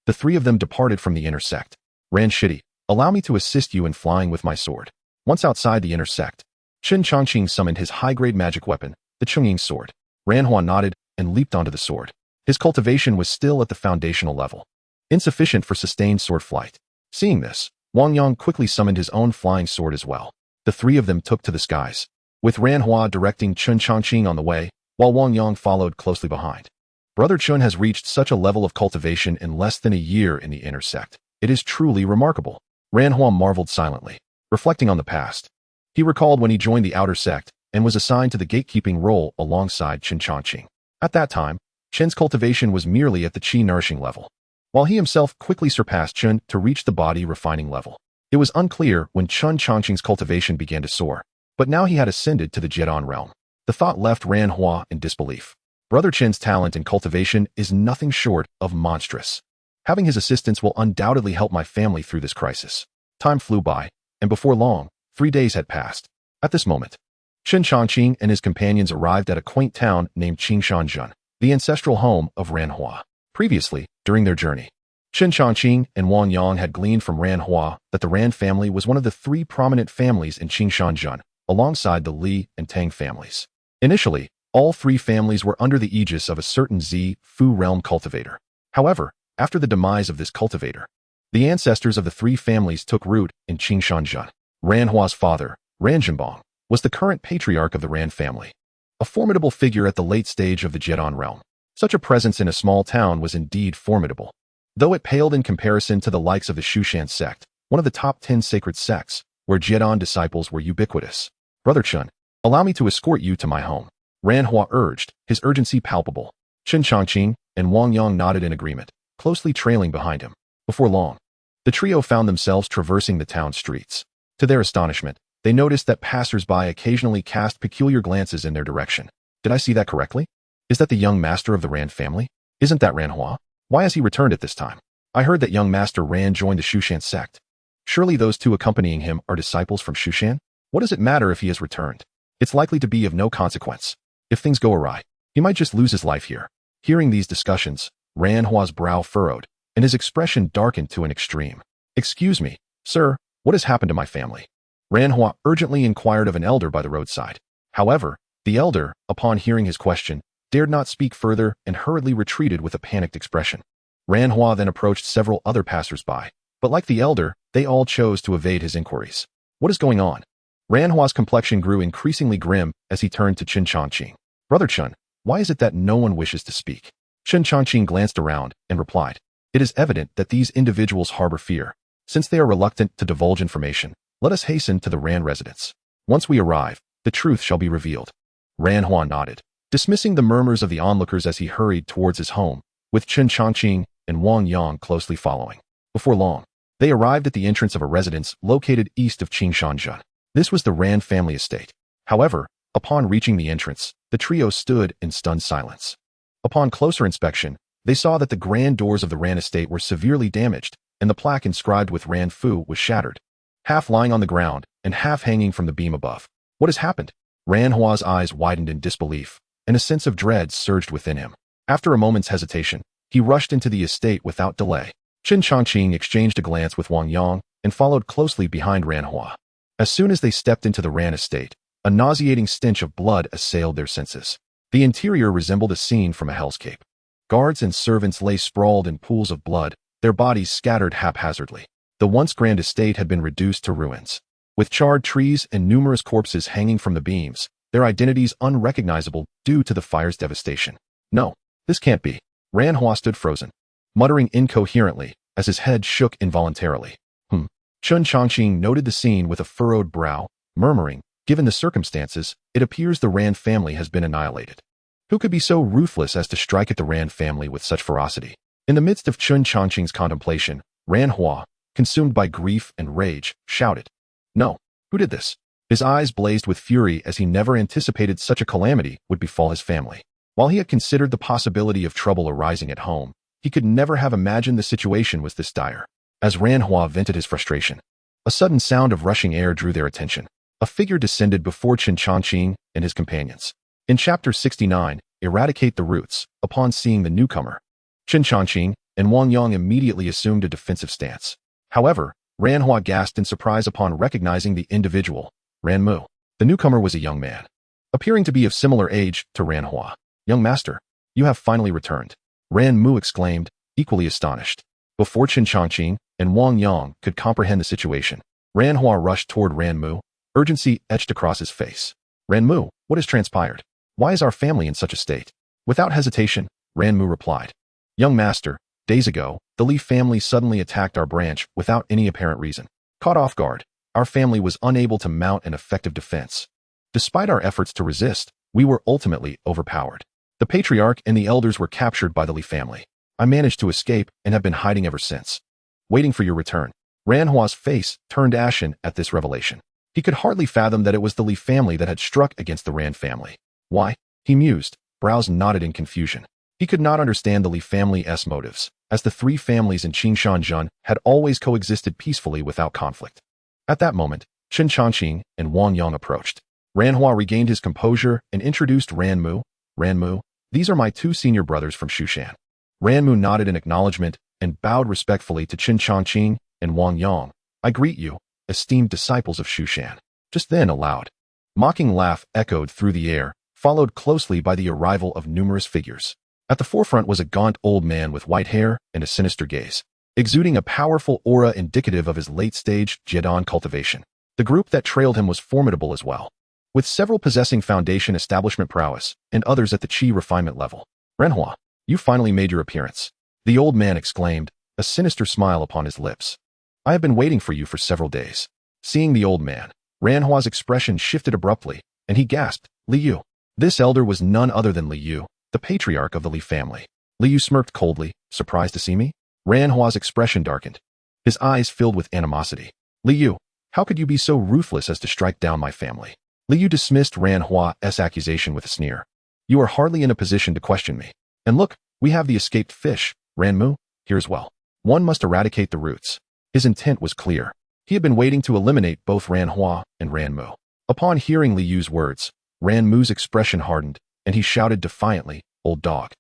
the three of them departed from the inner sect. Ran Shitty, allow me to assist you in flying with my sword. Once outside the inner sect, Chen Changqing summoned his high-grade magic weapon, the Chungying sword. Ranhua nodded and leaped onto the sword. His cultivation was still at the foundational level, insufficient for sustained sword flight. Seeing this, Wang Yang quickly summoned his own flying sword as well. The three of them took to the skies, with Ranhua directing Chen Changqing on the way, while Wang Yang followed closely behind. Brother Chen has reached such a level of cultivation in less than a year in the inner sect. It is truly remarkable. Ranhua marveled silently, reflecting on the past. He recalled when he joined the outer sect and was assigned to the gatekeeping role alongside Chen Changqing. At that time, Chen's cultivation was merely at the Qi nourishing level, while he himself quickly surpassed Chen to reach the body refining level. It was unclear when Chen Changqing's cultivation began to soar, but now he had ascended to the Jidan realm. The thought left Ranhua in disbelief. Brother Chen's talent in cultivation is nothing short of monstrous. Having his assistance will undoubtedly help my family through this crisis. Time flew by, and before long, 3 days had passed. At this moment, Chen Changqing and his companions arrived at a quaint town named Qingshanzhen, the ancestral home of Ranhua. Previously, during their journey, Chen Changqing and Wang Yang had gleaned from Ranhua that the Ran family was one of the 3 prominent families in Qingshanzhen, alongside the Li and Tang families. Initially, all 3 families were under the aegis of a certain Fu realm cultivator. However, after the demise of this cultivator, the ancestors of the 3 families took root in Qingshanzhen. Ranhua's father, Ranjianbong, was the current patriarch of the Ran family, a formidable figure at the late stage of the Jidan realm. Such a presence in a small town was indeed formidable, though it paled in comparison to the likes of the Shushan sect, one of the top 10 sacred sects, where Jidan disciples were ubiquitous. Brother Chen, allow me to escort you to my home. Ranhua urged, his urgency palpable. Chen Changqing and Wang Yang nodded in agreement, closely trailing behind him. Before long, the trio found themselves traversing the town streets. To their astonishment, they noticed that passers-by occasionally cast peculiar glances in their direction. Did I see that correctly? Is that the young master of the Ran family? Isn't that Ranhua? Why has he returned at this time? I heard that young master Ran joined the Shushan sect. Surely those 2 accompanying him are disciples from Shushan? What does it matter if he has returned? It's likely to be of no consequence. If things go awry, he might just lose his life here. Hearing these discussions, Ranhua's brow furrowed, and his expression darkened to an extreme. Excuse me, sir, what has happened to my family? Ranhua urgently inquired of an elder by the roadside. However, the elder, upon hearing his question, dared not speak further and hurriedly retreated with a panicked expression. Ranhua then approached several other passers-by, but like the elder, they all chose to evade his inquiries. What is going on? Ranhua's complexion grew increasingly grim as he turned to Chen Changqing. Brother Chen, why is it that no one wishes to speak? Chen Changqing glanced around and replied, It is evident that these individuals harbor fear. Since they are reluctant to divulge information, let us hasten to the Ran residence. Once we arrive, the truth shall be revealed. Ranhua nodded, dismissing the murmurs of the onlookers as he hurried towards his home, with Chen Changqing and Wang Yang closely following. Before long, they arrived at the entrance of a residence located east of Qingshanzhen. This was the Ran family estate. However, upon reaching the entrance, the trio stood in stunned silence. Upon closer inspection, they saw that the grand doors of the Ran estate were severely damaged, and the plaque inscribed with Ran Fu was shattered, half lying on the ground and half hanging from the beam above. What has happened? Ranhua's eyes widened in disbelief, and a sense of dread surged within him. After a moment's hesitation, he rushed into the estate without delay. Chen Changqing exchanged a glance with Wang Yang and followed closely behind Ranhua. As soon as they stepped into the Ran estate, a nauseating stench of blood assailed their senses. The interior resembled a scene from a hellscape. Guards and servants lay sprawled in pools of blood, their bodies scattered haphazardly. The once grand estate had been reduced to ruins, with charred trees and numerous corpses hanging from the beams, their identities unrecognizable due to the fire's devastation. No, this can't be. Ranhua stood frozen, muttering incoherently as his head shook involuntarily. Chen Changqing noted the scene with a furrowed brow, murmuring, "Given the circumstances, it appears the Rand family has been annihilated. Who could be so ruthless as to strike at the Rand family with such ferocity?" In the midst of Chen Changqing's contemplation, Ran Hua, consumed by grief and rage, shouted, "No! Who did this?" His eyes blazed with fury as he never anticipated such a calamity would befall his family. While he had considered the possibility of trouble arising at home, he could never have imagined the situation was this dire. As Ran Hua vented his frustration, a sudden sound of rushing air drew their attention. A figure descended before Chen Changqing and his companions. In Chapter 69, Eradicate the Roots, upon seeing the newcomer, Chen Changqing and Wang Yang immediately assumed a defensive stance. However, Ran Hua gasped in surprise upon recognizing the individual, Ran Mu. The newcomer was a young man, appearing to be of similar age to Ran Hua. "Young master, you have finally returned," Ran Mu exclaimed, equally astonished. Before Chen Changqing and Wang Yang could comprehend the situation, Ran Hua rushed toward Ran Mu, urgency etched across his face. "Ran Mu, what has transpired? Why is our family in such a state?" Without hesitation, Ran Mu replied, "Young master, days ago, the Li family suddenly attacked our branch without any apparent reason. Caught off guard, our family was unable to mount an effective defense. Despite our efforts to resist, we were ultimately overpowered. The patriarch and the elders were captured by the Li family. I managed to escape and have been hiding ever since, waiting for your return." Ran Hua's face turned ashen at this revelation. He could hardly fathom that it was the Li family that had struck against the Rand family. Why? He mused, brows knotted in confusion. He could not understand the Li family's motives, as the three families in Qingshanzhen had always coexisted peacefully without conflict. At that moment, Chen Changqing and Wang Yang approached. Ran Hua regained his composure and introduced Ran Mu. "Ran Mu, these are my two senior brothers from Shushan." Ran Mu nodded in acknowledgement and bowed respectfully to Chen Changqing and Wang Yang. "I greet you, esteemed disciples of Shushan." Just then a loud, mocking laugh echoed through the air, followed closely by the arrival of numerous figures. At the forefront was a gaunt old man with white hair and a sinister gaze, exuding a powerful aura indicative of his late-stage Jidan cultivation. The group that trailed him was formidable as well, with several possessing foundation establishment prowess and others at the Qi refinement level. "Ran Hua, you finally made your appearance," the old man exclaimed, a sinister smile upon his lips. "I have been waiting for you for several days." Seeing the old man, Ran Hua's expression shifted abruptly, and he gasped, "Li Yu." This elder was none other than Li Yu, the patriarch of the Li family. Li Yu smirked coldly, "Surprised to see me?" Ran Hua's expression darkened. His eyes filled with animosity. "Li Yu, how could you be so ruthless as to strike down my family?" Li Yu dismissed Ran Hua's accusation with a sneer. "You are hardly in a position to question me. And look, we have the escaped fish, Ran Mu, here as well. One must eradicate the roots." His intent was clear. He had been waiting to eliminate both Ran Hua and Ran Mu. Upon hearing Li Yu's words, Ran Mu's expression hardened, and he shouted defiantly, "Old dog.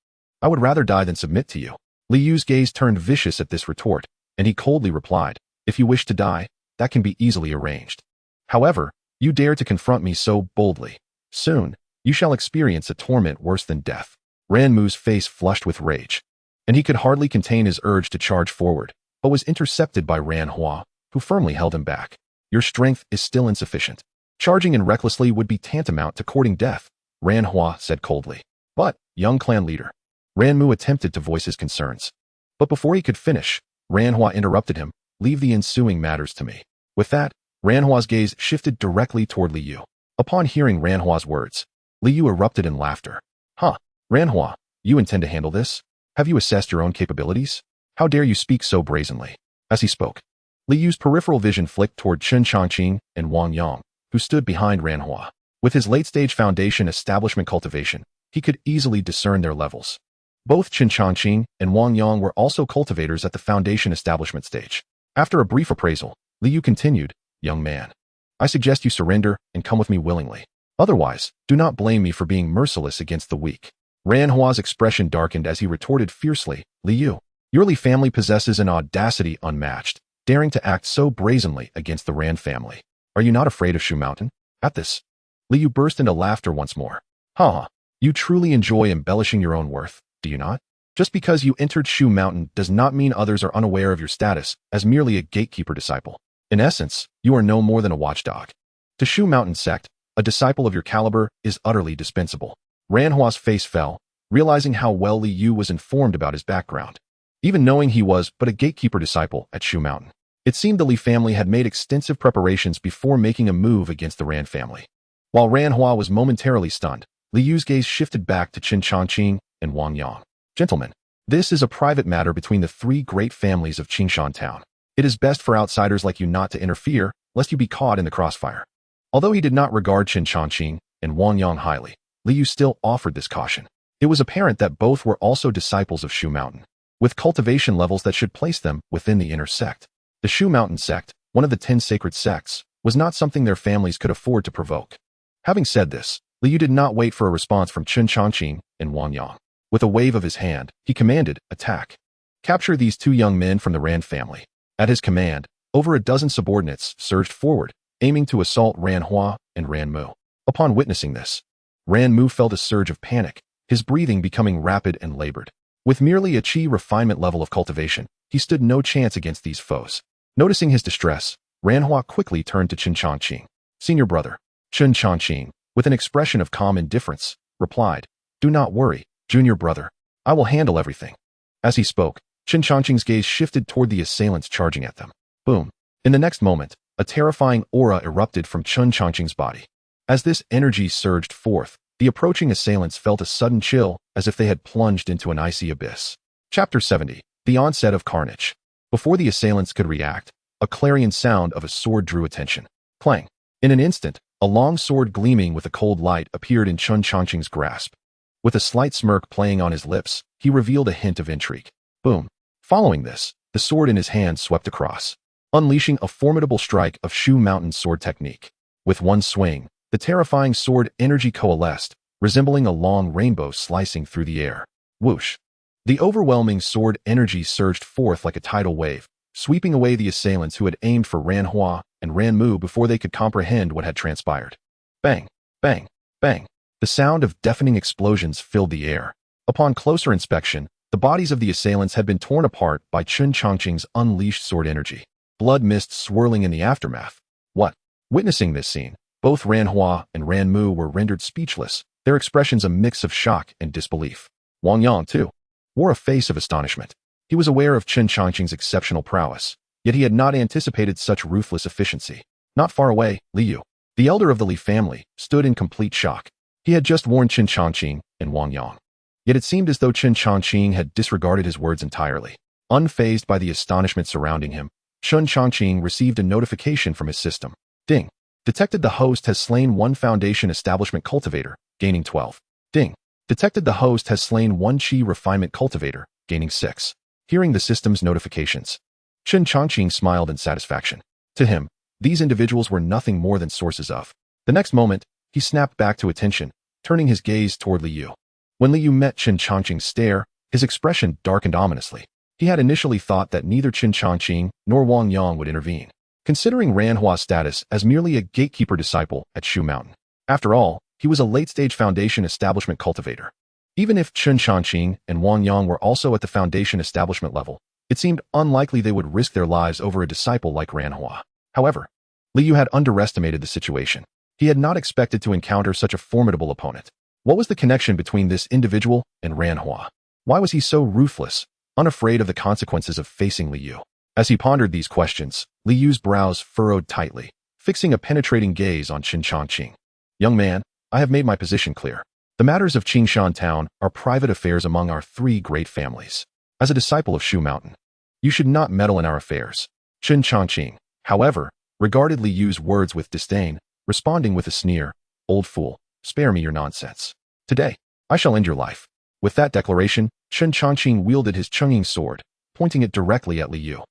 I would rather die than submit to you." Li Yu's gaze turned vicious at this retort, and he coldly replied, "If you wish to die, that can be easily arranged. However, you dare to confront me so boldly. Soon, you shall experience a torment worse than death." Ran Mu's face flushed with rage, and he could hardly contain his urge to charge forward, but was intercepted by Ran Hua, who firmly held him back. "Your strength is still insufficient. Charging in recklessly would be tantamount to courting death," Ran Hua said coldly. "But, young clan leader," Ran Mu attempted to voice his concerns. But before he could finish, Ran Hua interrupted him, "Leave the ensuing matters to me." With that, Ran Hua's gaze shifted directly toward Li Yu. Upon hearing Ran Hua's words, Li Yu erupted in laughter. "Huh, Ran Hua, you intend to handle this? Have you assessed your own capabilities? How dare you speak so brazenly?" As he spoke, Li Yu's peripheral vision flicked toward Chen Changqing and Wang Yang, who stood behind Ran Hua. With his late-stage foundation establishment cultivation, he could easily discern their levels. Both Chen Changqing and Wang Yang were also cultivators at the foundation establishment stage. After a brief appraisal, Li Yu continued, "Young man, I suggest you surrender and come with me willingly. Otherwise, do not blame me for being merciless against the weak." Ran Hua's expression darkened as he retorted fiercely, "Li Yu, your Li family possesses an audacity unmatched, daring to act so brazenly against the Rand family. Are you not afraid of Shu Mountain?" At this, Li Yu burst into laughter once more. "Ha! You truly enjoy embellishing your own worth, do you not? Just because you entered Shu Mountain does not mean others are unaware of your status as merely a gatekeeper disciple. In essence, you are no more than a watchdog. To Shu Mountain sect, a disciple of your caliber is utterly dispensable." Ran Hua's face fell, realizing how well Li Yu was informed about his background, even knowing he was but a gatekeeper disciple at Shu Mountain. It seemed the Li family had made extensive preparations before making a move against the Ran family. While Ran Hua was momentarily stunned, Li Yu's gaze shifted back to Chen Changqing and Wang Yang. Gentlemen, this is a private matter between the three great families of Qingshan Town. It is best for outsiders like you not to interfere, lest you be caught in the crossfire. Although he did not regard Chen Changqing and Wang Yang highly, Li Yu still offered this caution. It was apparent that both were also disciples of Shu Mountain, with cultivation levels that should place them within the inner sect. The Shu Mountain sect, one of the 10 sacred sects, was not something their families could afford to provoke. Having said this, Li Yu did not wait for a response from Chen Changqing and Wang Yang. With a wave of his hand, he commanded, attack. Capture these two young men from the Ran family. At his command, over a dozen subordinates surged forward, aiming to assault Ran Hua and Ran Mu. Upon witnessing this, Ran Mu felt a surge of panic, his breathing becoming rapid and labored. With merely a Qi refinement level of cultivation, he stood no chance against these foes. Noticing his distress, Ran Hua quickly turned to Chen Changqing. Senior brother, Chen Changqing, with an expression of calm indifference, replied, do not worry, junior brother. I will handle everything. As he spoke, Chen Changqing's gaze shifted toward the assailants charging at them. Boom. In the next moment, a terrifying aura erupted from Chen Changqing's body. As this energy surged forth, the approaching assailants felt a sudden chill as if they had plunged into an icy abyss. Chapter 70. The Onset of Carnage. Before the assailants could react, a clarion sound of a sword drew attention. Clang. In an instant, a long sword gleaming with a cold light appeared in Chen Changqing's grasp. With a slight smirk playing on his lips, he revealed a hint of intrigue. Boom. Following this, the sword in his hand swept across, unleashing a formidable strike of Shu Mountain's sword technique. With one swing, the terrifying sword energy coalesced, resembling a long rainbow slicing through the air. Whoosh. The overwhelming sword energy surged forth like a tidal wave, sweeping away the assailants who had aimed for Ran Hua and Ran Mu before they could comprehend what had transpired. Bang, bang, bang. The sound of deafening explosions filled the air. Upon closer inspection, the bodies of the assailants had been torn apart by Chen Changqing's unleashed sword energy, blood mist swirling in the aftermath. What? Witnessing this scene, both Ran Hua and Ran Mu were rendered speechless, their expressions a mix of shock and disbelief. Wang Yang, too, wore a face of astonishment. He was aware of Chen Changqing's exceptional prowess, yet he had not anticipated such ruthless efficiency. Not far away, Li Yu, the elder of the Li family, stood in complete shock. He had just warned Chen Changqing and Wang Yang. Yet it seemed as though Chen Changqing had disregarded his words entirely. Unfazed by the astonishment surrounding him, Chen Changqing received a notification from his system. Ding. Detected the host has slain one Foundation Establishment cultivator, gaining 12. Ding. Detected the host has slain one Qi refinement cultivator, gaining 6. Hearing the system's notifications, Chen Changqing smiled in satisfaction. To him, these individuals were nothing more than sources of. The next moment, he snapped back to attention, turning his gaze toward Li Yu. When Li Yu met Chen Changqing's stare, his expression darkened ominously. He had initially thought that neither Chen Changqing nor Wang Yang would intervene, considering Ran Hua's status as merely a gatekeeper disciple at Shu Mountain. After all, he was a late-stage Foundation Establishment cultivator. Even if Chen Changqing and Wang Yang were also at the Foundation Establishment level, it seemed unlikely they would risk their lives over a disciple like Ran Hua. However, Li Yu had underestimated the situation. He had not expected to encounter such a formidable opponent. What was the connection between this individual and Ran Hua? Why was he so ruthless, unafraid of the consequences of facing Li Yu? As he pondered these questions, Li Yu's brows furrowed tightly, fixing a penetrating gaze on Chen Changqing. Young man, I have made my position clear. The matters of Qingshan Town are private affairs among our three great families. As a disciple of Shu Mountain, you should not meddle in our affairs. Chen Changqing, however, regarded Li Yu's words with disdain, responding with a sneer, old fool, spare me your nonsense. Today, I shall end your life. With that declaration, Chen Changqing wielded his Chengqing sword, pointing it directly at Li Yu.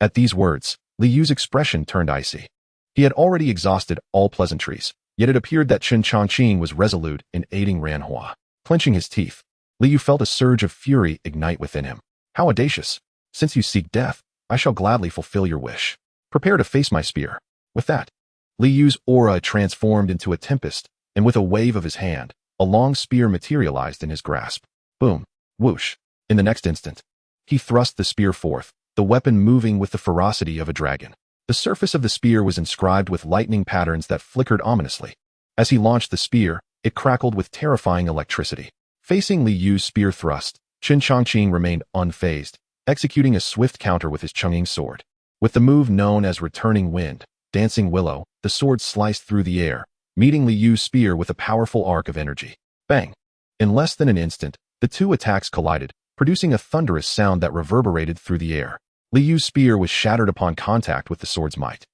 At these words, Li Yu's expression turned icy. He had already exhausted all pleasantries, yet it appeared that Chen Changqing was resolute in aiding Ran Hua. Clenching his teeth, Li Yu felt a surge of fury ignite within him. How audacious! Since you seek death, I shall gladly fulfill your wish. Prepare to face my spear. With that, Li Yu's aura transformed into a tempest, and with a wave of his hand, a long spear materialized in his grasp. Boom. Whoosh. In the next instant, he thrust the spear forth, the weapon moving with the ferocity of a dragon. The surface of the spear was inscribed with lightning patterns that flickered ominously. As he launched the spear, it crackled with terrifying electricity. Facing Li Yu's spear thrust, Chen Changqing remained unfazed, executing a swift counter with his Chengqing sword. With the move known as returning wind, dancing willow, the sword sliced through the air, meeting Li Yu's spear with a powerful arc of energy. Bang! In less than an instant, the two attacks collided, producing a thunderous sound that reverberated through the air. Li Yu's spear was shattered upon contact with the sword's might,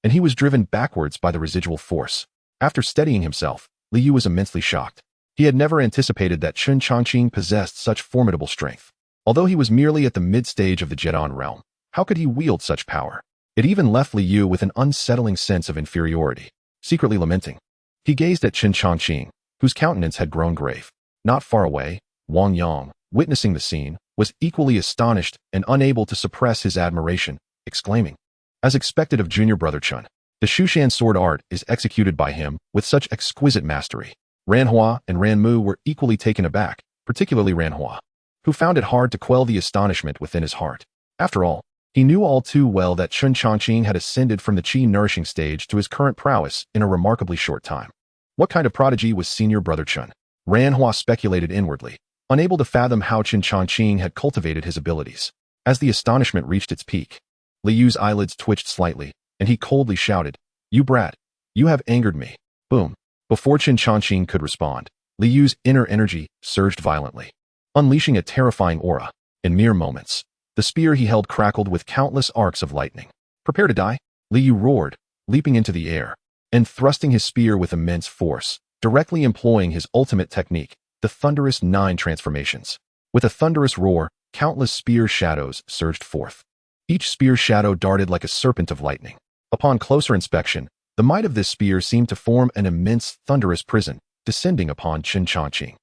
and he was driven backwards by the residual force. After steadying himself, Li Yu was immensely shocked. He had never anticipated that Chen Changqing possessed such formidable strength. Although he was merely at the mid-stage of the Jedon realm, how could he wield such power? It even left Li Yu with an unsettling sense of inferiority. Secretly lamenting, he gazed at Chen Changqing, whose countenance had grown grave. Not far away, Wang Yang, witnessing the scene, was equally astonished and unable to suppress his admiration, exclaiming, as expected of junior brother Chen, the Shushan sword art is executed by him with such exquisite mastery. Ranhua and Ranmu were equally taken aback, particularly Ranhua, who found it hard to quell the astonishment within his heart. After all, he knew all too well that Chen Changqing had ascended from the Qi nourishing stage to his current prowess in a remarkably short time. What kind of prodigy was senior brother Chen? Ranhua speculated inwardly, unable to fathom how Chen Changqing had cultivated his abilities. As the astonishment reached its peak, Li Yu's eyelids twitched slightly, and he coldly shouted, "You brat! You have angered me." Boom! Before Chen Changqing could respond, Li Yu's inner energy surged violently, unleashing a terrifying aura. In mere moments, the spear he held crackled with countless arcs of lightning. "Prepare to die," Li Yu roared, leaping into the air, and thrusting his spear with immense force, directly employing his ultimate technique, the thunderous 9 transformations. With a thunderous roar, countless spear shadows surged forth. Each spear shadow darted like a serpent of lightning. Upon closer inspection, the might of this spear seemed to form an immense thunderous prison, descending upon Chen Changqing.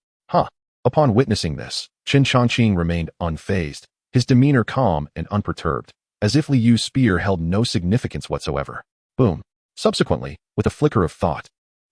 Upon witnessing this, Chen Changqing remained unfazed, his demeanor calm and unperturbed, as if Li Yu's spear held no significance whatsoever. Boom! Subsequently, with a flicker of thought,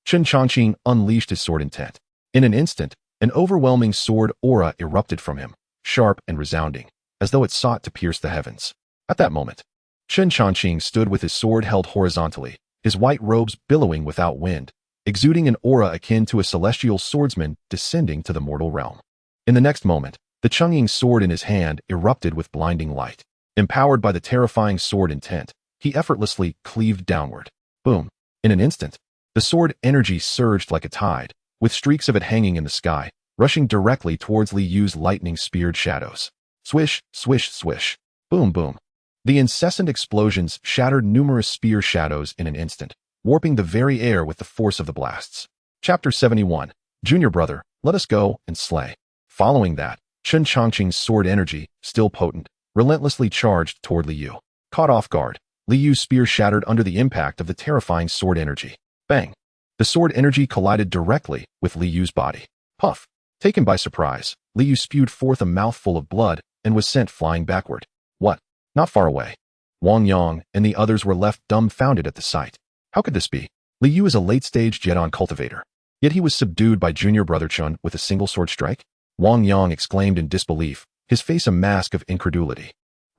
Chen Changqing unleashed his sword intent. In an instant, an overwhelming sword aura erupted from him, sharp and resounding, as though it sought to pierce the heavens. At that moment, Chen Changqing stood with his sword held horizontally, his white robes billowing without wind, exuding an aura akin to a celestial swordsman descending to the mortal realm. In the next moment, the Changqing sword in his hand erupted with blinding light. Empowered by the terrifying sword intent, he effortlessly cleaved downward. Boom! In an instant, the sword energy surged like a tide, with streaks of it hanging in the sky, rushing directly towards Li Yu's lightning-speared shadows. Swish, swish, swish. Boom, boom. The incessant explosions shattered numerous spear shadows in an instant, warping the very air with the force of the blasts. Chapter 71. Junior brother, let us go and slay. Following that, Chen Changqing's sword energy, still potent, relentlessly charged toward Li Yu. Caught off guard, Li Yu's spear shattered under the impact of the terrifying sword energy. Bang! The sword energy collided directly with Li Yu's body. Puff! Taken by surprise, Li Yu spewed forth a mouthful of blood and was sent flying backward. What? Not far away, Wang Yang and the others were left dumbfounded at the sight. How could this be? Li Yu is a late-stage Jedon cultivator, yet he was subdued by junior brother Chen with a single sword strike? Wang Yang exclaimed in disbelief, his face a mask of incredulity.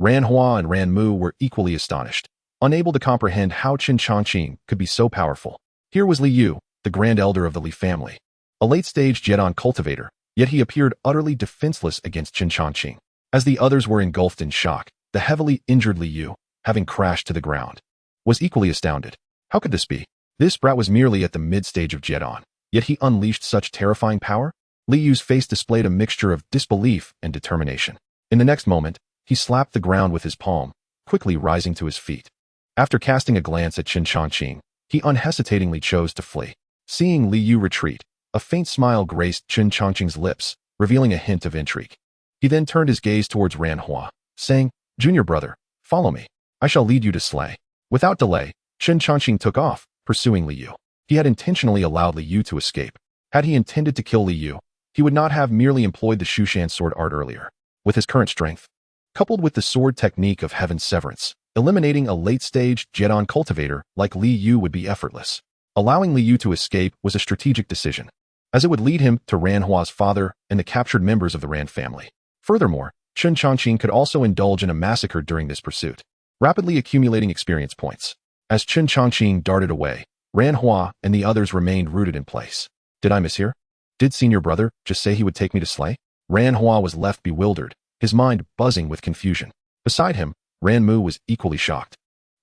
Ranhua and Ranmu were equally astonished, unable to comprehend how Chen Changqing could be so powerful. Here was Li Yu, the grand elder of the Li family, a late-stage Jedon cultivator, yet he appeared utterly defenseless against Chen Changqing. As the others were engulfed in shock, the heavily injured Li Yu, having crashed to the ground, was equally astounded. How could this be? This brat was merely at the mid-stage of Jedon, yet he unleashed such terrifying power? Li Yu's face displayed a mixture of disbelief and determination. In the next moment, he slapped the ground with his palm, quickly rising to his feet. After casting a glance at Chen Changqing, he unhesitatingly chose to flee. Seeing Li Yu retreat, a faint smile graced Chen Changqing's lips, revealing a hint of intrigue. He then turned his gaze towards Ranhua, saying, "Junior brother, follow me. I shall lead you to slay." Without delay, Chen Changqing took off, pursuing Li Yu. He had intentionally allowed Li Yu to escape. Had he intended to kill Li Yu, he would not have merely employed the Shushan sword art earlier. With his current strength, coupled with the sword technique of Heaven's Severance, eliminating a late-stage Jedon cultivator like Li Yu would be effortless. Allowing Li Yu to escape was a strategic decision, as it would lead him to Ranhua's father and the captured members of the Ran family. Furthermore, Chen Changqing could also indulge in a massacre during this pursuit, rapidly accumulating experience points. As Chen Changqing darted away, Ranhua and the others remained rooted in place. Did I mishear? Did senior brother just say he would take me to slay? Ranhua was left bewildered, his mind buzzing with confusion. Beside him, Ranmu was equally shocked.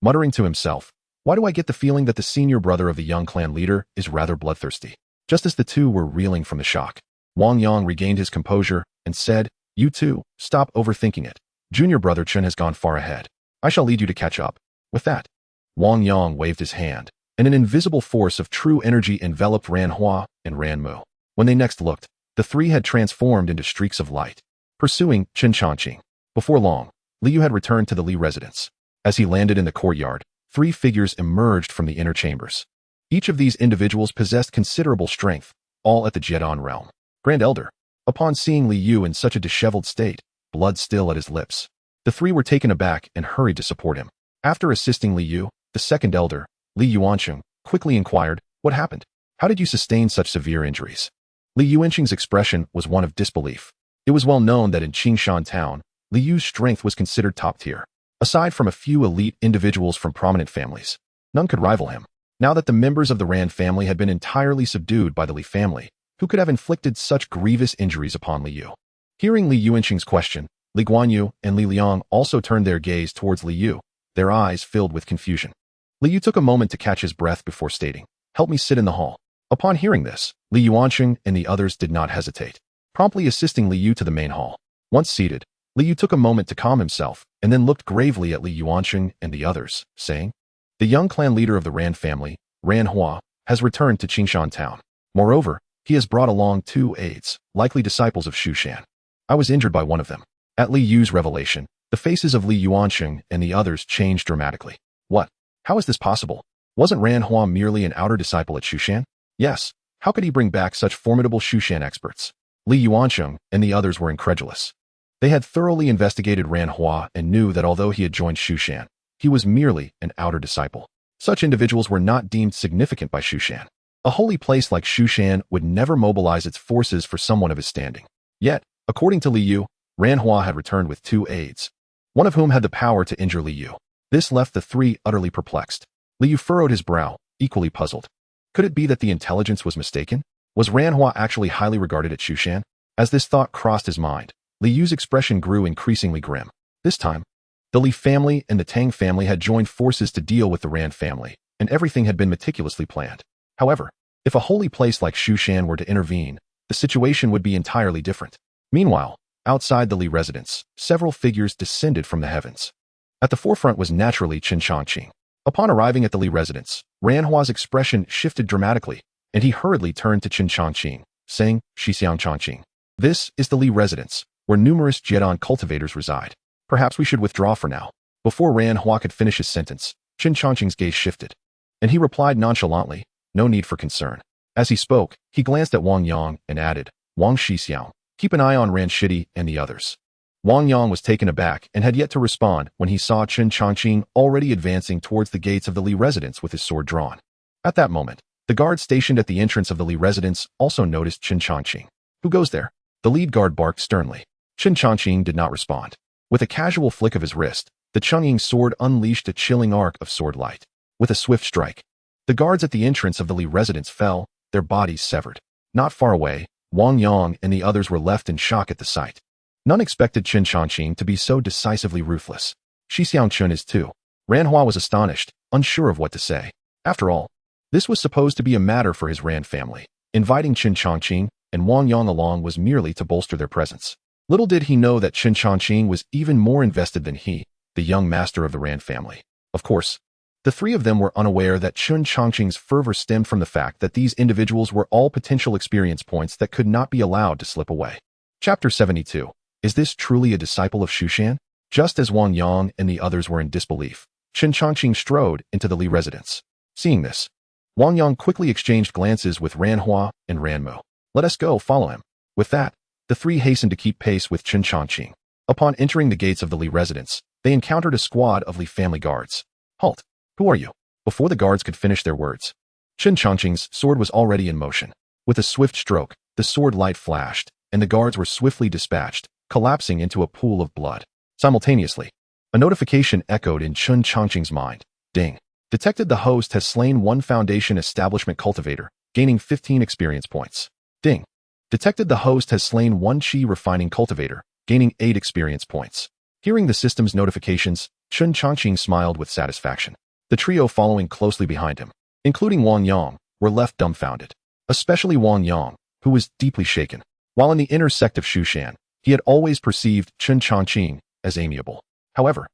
muttering to himself, "Why do I get the feeling that the senior brother of the young clan leader is rather bloodthirsty?" Just as the two were reeling from the shock, Wang Yang regained his composure and said, "You two, stop overthinking it. Junior brother Chen has gone far ahead. I shall lead you to catch up." With that, Wang Yang waved his hand, and an invisible force of true energy enveloped Ran Hua and Ran Mu. When they next looked, the three had transformed into streaks of light, pursuing Chen Changqing. Before long, Liu had returned to the Li residence. As he landed in the courtyard, three figures emerged from the inner chambers. Each of these individuals possessed considerable strength, all at the Jedon realm. Grand Elder. Upon seeing Liu in such a disheveled state, blood still at his lips, the three were taken aback and hurried to support him. After assisting Liu, the second elder, Li Yuanqing, quickly inquired, "What happened? How did you sustain such severe injuries?" Li Yuanqing's expression was one of disbelief. It was well known that in Qingshan town, Liu's strength was considered top tier. Aside from a few elite individuals from prominent families, none could rival him. Now that the members of the Ran family had been entirely subdued by the Li family, who could have inflicted such grievous injuries upon Liu? Hearing Li Yuanqing's question, Li Guanyu and Li Liang also turned their gaze towards Liu, their eyes filled with confusion. Liu took a moment to catch his breath before stating, "Help me sit in the hall." Upon hearing this, Li Yuanqing and the others did not hesitate, promptly assisting Liu to the main hall. Once seated, Liu took a moment to calm himself and then looked gravely at Li Yuanqing and the others, saying, "The young clan leader of the Ran family, Ran Hua, has returned to Qingshan town. Moreover, he has brought along 2 aides, likely disciples of Shushan. I was injured by one of them." At Liu's revelation, the faces of Li Yuanqing and the others changed dramatically. What? How is this possible? Wasn't Ran Hua merely an outer disciple at Shushan? Yes. How could he bring back such formidable Shushan experts? Li Yuanqing and the others were incredulous. They had thoroughly investigated Ran Hua and knew that although he had joined Shushan, he was merely an outer disciple. Such individuals were not deemed significant by Shushan. A holy place like Shushan would never mobilize its forces for someone of his standing. Yet, according to Liu, Ran Hua had returned with 2 aides, one of whom had the power to injure Liu. This left the three utterly perplexed. Liu furrowed his brow, equally puzzled. Could it be that the intelligence was mistaken? Was Ran Hua actually highly regarded at Shushan? As this thought crossed his mind, Liu's expression grew increasingly grim. This time, the Li family and the Tang family had joined forces to deal with the Ran family, and everything had been meticulously planned. However, if a holy place like Shushan were to intervene, the situation would be entirely different. Meanwhile, outside the Li residence, several figures descended from the heavens. At the forefront was naturally Chen Changqing. Upon arriving at the Li residence, Ran Hua's expression shifted dramatically, and he hurriedly turned to Chen Changqing, saying, "Xianxiaaudiobooks. This is the Li residence, where numerous Jedon cultivators reside. Perhaps we should withdraw for now." Before Ran Hua could finish his sentence, Chen Changqing's gaze shifted, and he replied nonchalantly, "No need for concern." As he spoke, he glanced at Wang Yang and added, "Wang Shixiao, keep an eye on Ran Shidi and the others." Wang Yang was taken aback and had yet to respond when he saw Chen Changqing already advancing towards the gates of the Li residence with his sword drawn. At that moment, the guard stationed at the entrance of the Li residence also noticed Chen Changqing. "Who goes there?" The lead guard barked sternly. Chen Changqing did not respond. With a casual flick of his wrist, the Changqing sword unleashed a chilling arc of sword light. With a swift strike, the guards at the entrance of the Li residence fell, their bodies severed. Not far away, Wang Yang and the others were left in shock at the sight. None expected Chen Changqing to be so decisively ruthless. Shi Xiangchun is too. Ran Hua was astonished, unsure of what to say. After all, this was supposed to be a matter for his Ran family. Inviting Chen Changqing and Wang Yang along was merely to bolster their presence. Little did he know that Chen Changqing was even more invested than he, the young master of the Ran family. Of course, the three of them were unaware that Chen Changqing's fervor stemmed from the fact that these individuals were all potential experience points that could not be allowed to slip away. Chapter 72. Is this truly a disciple of Shushan? Just as Wang Yang and the others were in disbelief, Chen Changqing strode into the Li residence. Seeing this, Wang Yang quickly exchanged glances with Ran Hua and Ran Mu. "Let us go, follow him." With that, the three hastened to keep pace with Chen Changqing. Upon entering the gates of the Li residence, they encountered a squad of Li family guards. "Halt! Who are you?" Before the guards could finish their words, Chen Changqing's sword was already in motion. With a swift stroke, the sword light flashed, and the guards were swiftly dispatched, collapsing into a pool of blood. Simultaneously, a notification echoed in Chen Changqing's mind. Ding. Detected the host has slain 1 Foundation Establishment cultivator, gaining 15 experience points. Ding. Detected the host has slain 1 Qi refining cultivator, gaining 8 experience points. Hearing the system's notifications, Chen Changqing smiled with satisfaction. The trio following closely behind him, including Wang Yang, were left dumbfounded. Especially Wang Yang, who was deeply shaken. While in the inner sect of Shushan, he had always perceived Chen Changqing as amiable. However,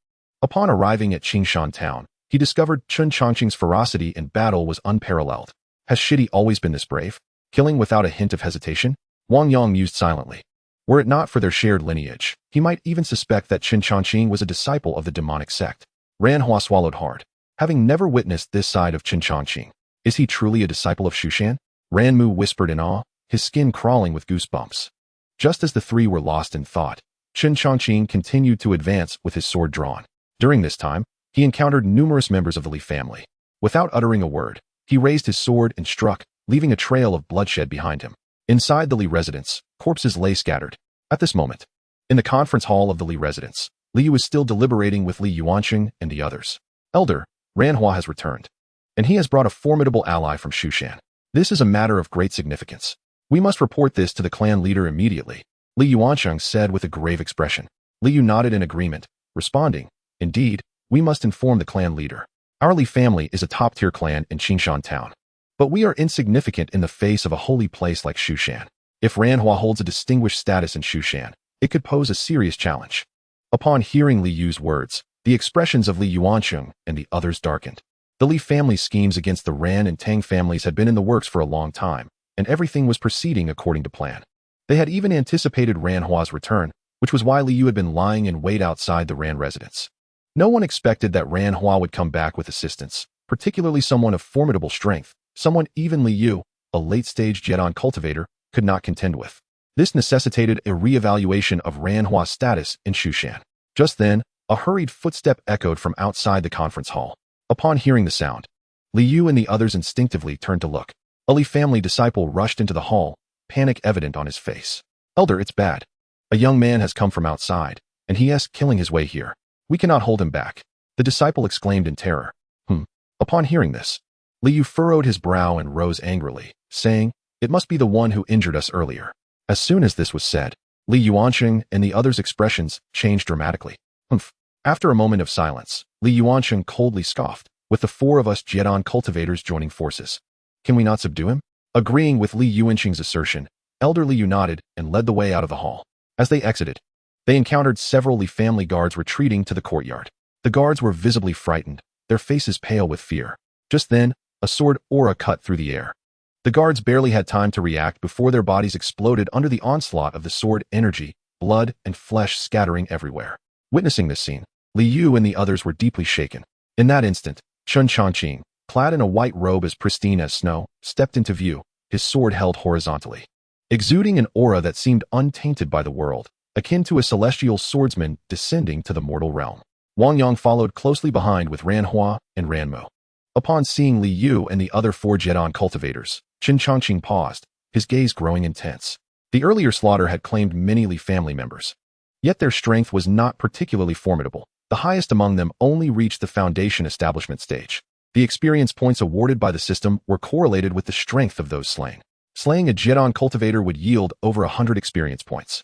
upon arriving at Qingshan town, he discovered Chen Changqing's ferocity in battle was unparalleled. Has Shidi always been this brave? Killing without a hint of hesitation? Wang Yang mused silently. Were it not for their shared lineage, he might even suspect that Chen Changqing was a disciple of the demonic sect. Ranhua swallowed hard, having never witnessed this side of Chen Changqing. Is he truly a disciple of Shushan? Ranmu whispered in awe, his skin crawling with goosebumps. Just as the three were lost in thought, Chen Changqing continued to advance with his sword drawn. During this time, he encountered numerous members of the Li family. Without uttering a word, he raised his sword and struck, leaving a trail of bloodshed behind him. Inside the Li residence, corpses lay scattered. At this moment, in the conference hall of the Li residence, Liu is still deliberating with Li Yuanqing and the others. Elder, Ranhua has returned, and he has brought a formidable ally from Shushan. This is a matter of great significance. We must report this to the clan leader immediately, Li Yuanqing said with a grave expression. Liu nodded in agreement, responding, Indeed, we must inform the clan leader. Our Li family is a top-tier clan in Qingshan town. But we are insignificant in the face of a holy place like Shushan. If Ranhua holds a distinguished status in Shushan, it could pose a serious challenge. Upon hearing Li Yu's words, the expressions of Li Yuanqing and the others darkened. The Li family schemes against the Ran and Tang families had been in the works for a long time, and everything was proceeding according to plan. They had even anticipated Ranhua's return, which was why Li Yu had been lying in wait outside the Ran residence. No one expected that Ranhua would come back with assistance, particularly someone of formidable strength, someone even Li Yu, a late-stage Jedon cultivator, could not contend with. This necessitated a re-evaluation of Ranhua's status in Shushan. Just then, a hurried footstep echoed from outside the conference hall. Upon hearing the sound, Li Yu and the others instinctively turned to look. A Li family disciple rushed into the hall, panic evident on his face. Elder, it's bad. A young man has come from outside, and he is killing his way here. We cannot hold him back. The disciple exclaimed in terror. Upon hearing this, Li Yu furrowed his brow and rose angrily, saying, It must be the one who injured us earlier. As soon as this was said, Li Yuanqing and the others' expressions changed dramatically. After a moment of silence, Li Yuanqing coldly scoffed, with the four of us Jedon cultivators joining forces. Can we not subdue him? Agreeing with Li Yuanqing's assertion, Elder Li Yu nodded and led the way out of the hall. As they exited, they encountered several Li family guards retreating to the courtyard. The guards were visibly frightened, their faces pale with fear. Just then, a sword aura cut through the air. The guards barely had time to react before their bodies exploded under the onslaught of the sword energy, blood and flesh scattering everywhere. Witnessing this scene, Li Yu and the others were deeply shaken. In that instant, Chen Changqing, clad in a white robe as pristine as snow, stepped into view, his sword held horizontally. Exuding an aura that seemed untainted by the world, akin to a celestial swordsman descending to the mortal realm. Wang Yang followed closely behind with Ranhua and Ranmu. Upon seeing Li Yu and the other four Jedon cultivators, Chen Changqing paused, his gaze growing intense. The earlier slaughter had claimed many Li family members. Yet their strength was not particularly formidable. The highest among them only reached the foundation establishment stage. The experience points awarded by the system were correlated with the strength of those slain. Slaying a Jedon cultivator would yield over 100 experience points.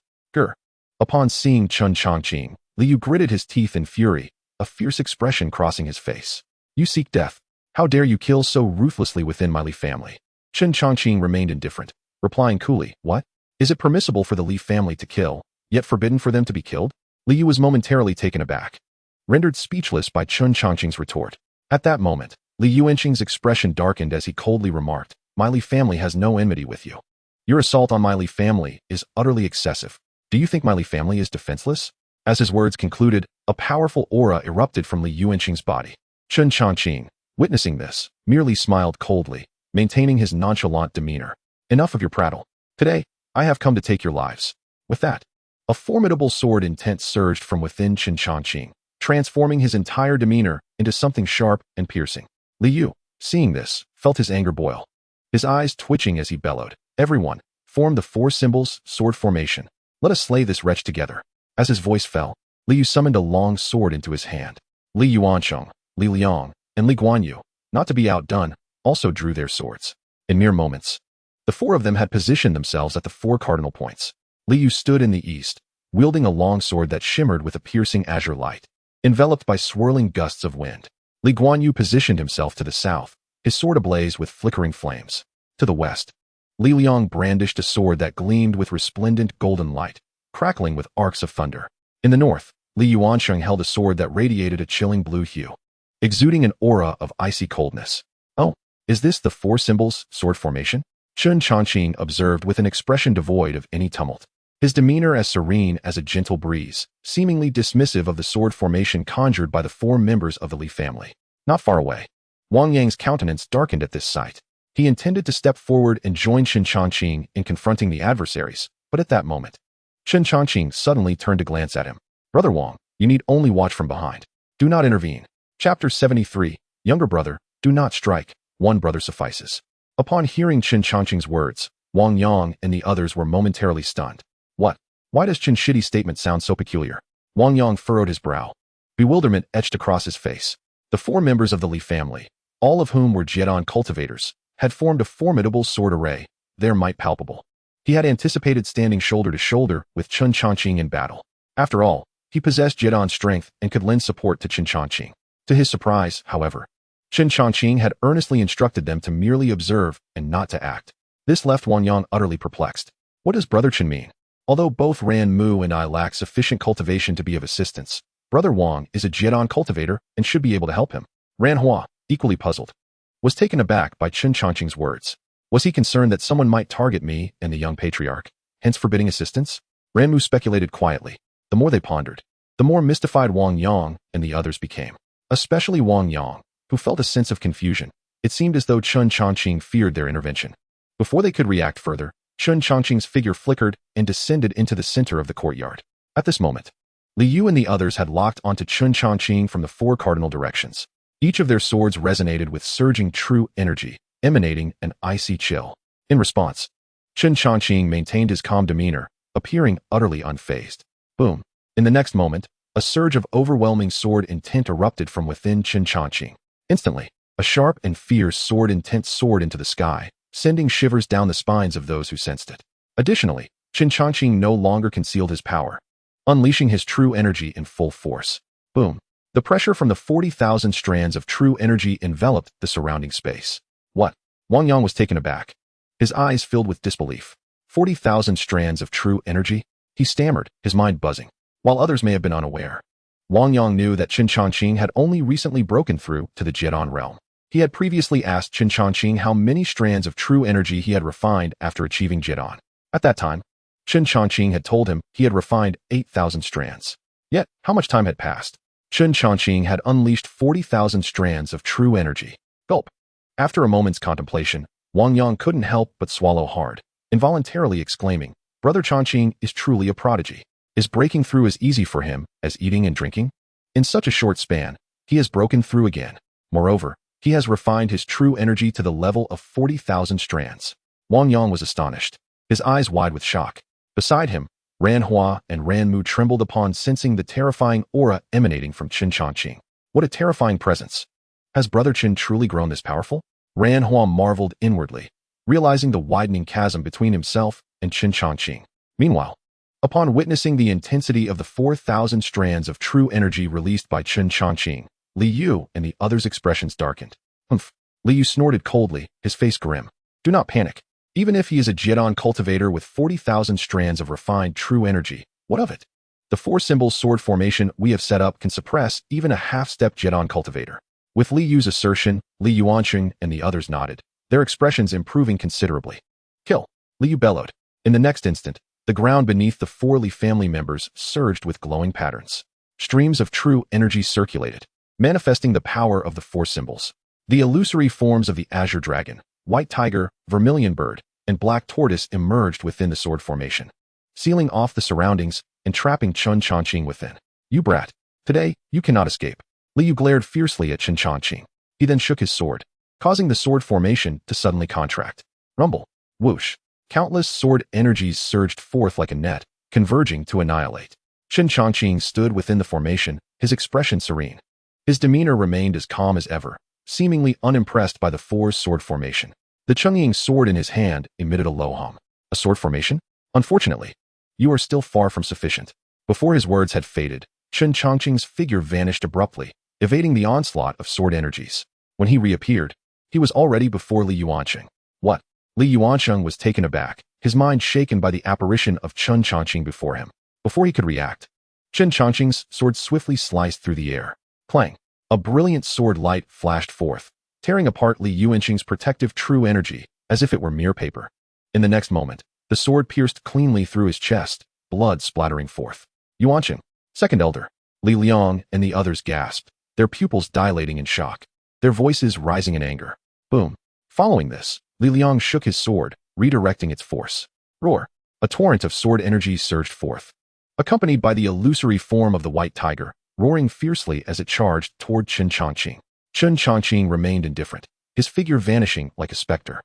Upon seeing Chen Changqing, Li Yu gritted his teeth in fury, a fierce expression crossing his face. You seek death. How dare you kill so ruthlessly within my Li family? Chen Changqing remained indifferent, replying coolly, What? Is it permissible for the Li family to kill, yet forbidden for them to be killed? Li Yu was momentarily taken aback, rendered speechless by Chen Changqing's retort. At that moment, Li Yuanqing's expression darkened as he coldly remarked, My Li family has no enmity with you. Your assault on my Li family is utterly excessive. Do you think my Li family is defenseless? As his words concluded, a powerful aura erupted from Li Yuanqing's body. Chen Changqing, witnessing this, merely smiled coldly, maintaining his nonchalant demeanor. Enough of your prattle. Today, I have come to take your lives. With that, a formidable sword intent surged from within Chen Changqing, transforming his entire demeanor into something sharp and piercing. Li Yu, seeing this, felt his anger boil. His eyes twitching as he bellowed, Everyone, form the four symbols, sword formation. Let us slay this wretch together. As his voice fell, Li Yu summoned a long sword into his hand. Li Yuanqing, Li Liang, and Li Guanyu, not to be outdone, also drew their swords. In mere moments, the four of them had positioned themselves at the four cardinal points. Li Yu stood in the east, wielding a long sword that shimmered with a piercing azure light. enveloped by swirling gusts of wind. Li Guanyu positioned himself to the south, his sword ablaze with flickering flames. To the west, Li Liang brandished a sword that gleamed with resplendent golden light, crackling with arcs of thunder. In the north, Li Yuansheng held a sword that radiated a chilling blue hue, exuding an aura of icy coldness. Oh, is this the four symbols sword formation? Chen Changqing observed with an expression devoid of any tumult, his demeanor as serene as a gentle breeze, seemingly dismissive of the sword formation conjured by the four members of the Li family. Not far away, Wang Yang's countenance darkened at this sight. He intended to step forward and join Chen Changqing in confronting the adversaries, but at that moment, Chen Changqing suddenly turned to glance at him. Brother Wang, you need only watch from behind. Do not intervene. Chapter 73, Younger brother, do not strike. One brother suffices. Upon hearing Chen Changqing's words, Wang Yang and the others were momentarily stunned. What? Why does Chen Shidi's statement sound so peculiar? Wang Yang furrowed his brow. Bewilderment etched across his face. The four members of the Li family, all of whom were Jian cultivators, had formed a formidable sword array, their might palpable. He had anticipated standing shoulder to shoulder with Chen Changqing in battle. After all, he possessed Jian's strength and could lend support to Chen Changqing. To his surprise, however, Chen Changqing had earnestly instructed them to merely observe and not to act. This left Wang Yang utterly perplexed. What does Brother Chen mean? Although both Ran Mu and I lack sufficient cultivation to be of assistance, Brother Wang is a Jian cultivator and should be able to help him. Ran Hua, equally puzzled, was taken aback by Chen Changqing's words. Was he concerned that someone might target me and the young patriarch, hence forbidding assistance? Ran Mu speculated quietly. The more they pondered, the more mystified Wang Yang and the others became. Especially Wang Yang, who felt a sense of confusion. It seemed as though Chen Changqing feared their intervention. Before they could react further, Chen Changqing's figure flickered and descended into the center of the courtyard. At this moment, Li Yu and the others had locked onto Chen Changqing from the four cardinal directions. Each of their swords resonated with surging true energy, emanating an icy chill. In response, Chen Changqing maintained his calm demeanor, appearing utterly unfazed. Boom. In the next moment, a surge of overwhelming sword intent erupted from within Chen Changqing. Instantly, a sharp and fierce sword intent soared into the sky, sending shivers down the spines of those who sensed it. Additionally, Chen Changqing no longer concealed his power, unleashing his true energy in full force. Boom. The pressure from the 40,000 strands of true energy enveloped the surrounding space. What? Wang Yang was taken aback, his eyes filled with disbelief. 40,000 strands of true energy? He stammered, his mind buzzing. While others may have been unaware, Wang Yang knew that Chen Changqing had only recently broken through to the Jian realm. He had previously asked Chen Changqing how many strands of true energy he had refined after achieving Jian. At that time, Chen Changqing had told him he had refined 8,000 strands. Yet, how much time had passed? Chen Changqing had unleashed 40,000 strands of true energy. Gulp. After a moment's contemplation, Wang Yang couldn't help but swallow hard, involuntarily exclaiming, Brother Changqing is truly a prodigy. Is breaking through as easy for him as eating and drinking? In such a short span, he has broken through again. Moreover, he has refined his true energy to the level of 40,000 strands. Wang Yang was astonished, his eyes wide with shock. Beside him, Ran Hua and Ran Mu trembled upon sensing the terrifying aura emanating from Chen Changqing. What a terrifying presence. Has Brother Chen truly grown this powerful? Ran Hua marveled inwardly, realizing the widening chasm between himself and Chen Changqing. Meanwhile, upon witnessing the intensity of the 4,000 strands of true energy released by Chen Changqing, Li Yu and the others' expressions darkened. Humph. Li Yu snorted coldly, his face grim. Do not panic. Even if he is a Jian cultivator with 40,000 strands of refined true energy, what of it? The four-symbol sword formation we have set up can suppress even a half-step Jian cultivator. With Li Yu's assertion, Li Yuansheng and the others nodded, their expressions improving considerably. Kill. Li Yu bellowed. In the next instant, the ground beneath the four Li family members surged with glowing patterns. Streams of true energy circulated, manifesting the power of the four symbols. The illusory forms of the azure dragon, white tiger, vermilion bird, and black tortoise emerged within the sword formation, sealing off the surroundings and trapping Chen Changqing within. You brat. Today, you cannot escape. Li Yu glared fiercely at Chen Changqing. He then shook his sword, causing the sword formation to suddenly contract. Rumble. Whoosh. Countless sword energies surged forth like a net, converging to annihilate. Chen Changqing stood within the formation, his expression serene. His demeanor remained as calm as ever, seemingly unimpressed by the four sword formation. The Chungying sword in his hand emitted a low hum. A sword formation? Unfortunately, you are still far from sufficient. Before his words had faded, Chen Changqing's figure vanished abruptly, evading the onslaught of sword energies. When he reappeared, he was already before Li Yuansheng. What? Li Yuansheng was taken aback, his mind shaken by the apparition of Chen Changqing before him. Before he could react, Chen Changqing's sword swiftly sliced through the air. Clang! A brilliant sword light flashed forth, tearing apart Li Yuansheng's protective true energy as if it were mere paper. In the next moment, the sword pierced cleanly through his chest, blood splattering forth. Yuansheng, second elder, Li Liang and the others gasped, their pupils dilating in shock, their voices rising in anger. Boom. Following this, Li Liang shook his sword, redirecting its force. Roar! A torrent of sword energy surged forth, accompanied by the illusory form of the white tiger, roaring fiercely as it charged toward Chen Changqing. Chen Changqing remained indifferent, his figure vanishing like a specter.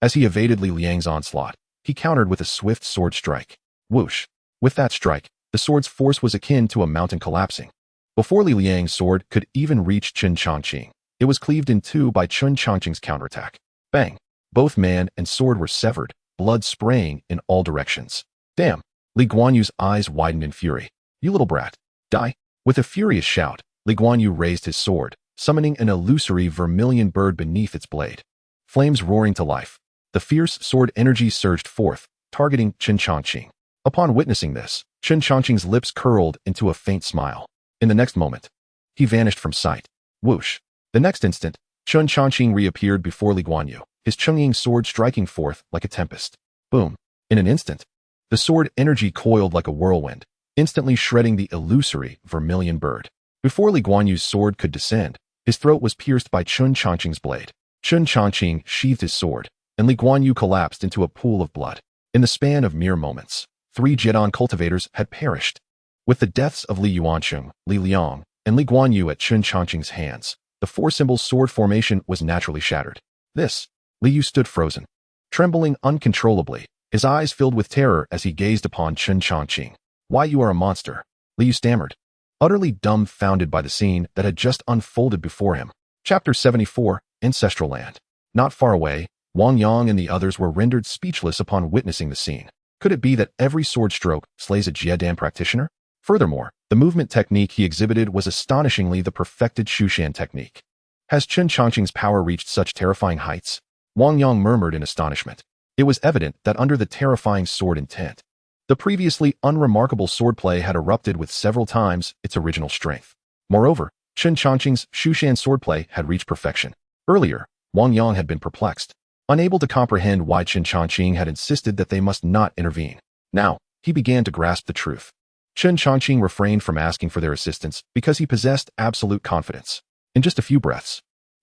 As he evaded Li Liang's onslaught, he countered with a swift sword strike. Whoosh! With that strike, the sword's force was akin to a mountain collapsing. Before Li Liang's sword could even reach Chen Changqing, it was cleaved in two by Chen Changqing's counterattack. Bang! Both man and sword were severed, blood spraying in all directions. Damn! Li Guanyu's eyes widened in fury. You little brat. Die! With a furious shout, Li Guanyu raised his sword, summoning an illusory vermilion bird beneath its blade. Flames roaring to life. The fierce sword energy surged forth, targeting Chen Changqing. Upon witnessing this, Chen Changqing's lips curled into a faint smile. In the next moment, he vanished from sight. Whoosh! The next instant, Chen Changqing reappeared before Li Guanyu, his Chungying sword striking forth like a tempest. Boom! In an instant, the sword energy coiled like a whirlwind, instantly shredding the illusory vermilion bird. Before Li Guanyu's sword could descend, his throat was pierced by Chen Changqing's blade. Chen Changqing sheathed his sword, and Li Guanyu collapsed into a pool of blood. In the span of mere moments, 3 Jiadan cultivators had perished. With the deaths of Li Yuansheng, Li Liang, and Li Guanyu at Chen Changqing's hands, the 4-symbol sword formation was naturally shattered. Li Yu stood frozen, trembling uncontrollably, his eyes filled with terror as he gazed upon Chen Changqing. Why, you are a monster, Li Yu stammered, utterly dumbfounded by the scene that had just unfolded before him. Chapter 74, Ancestral Land. Not far away, Wang Yang and the others were rendered speechless upon witnessing the scene. Could it be that every sword stroke slays a Jiedan practitioner? Furthermore, the movement technique he exhibited was astonishingly the perfected Shushan technique. Has Chen Changqing's power reached such terrifying heights? Wang Yang murmured in astonishment. It was evident that under the terrifying sword intent, the previously unremarkable swordplay had erupted with several times its original strength. Moreover, Chen Changqing's Shushan swordplay had reached perfection. Earlier, Wang Yang had been perplexed, unable to comprehend why Chen Changqing had insisted that they must not intervene. Now, he began to grasp the truth. Chen Changqing refrained from asking for their assistance because he possessed absolute confidence. In just a few breaths,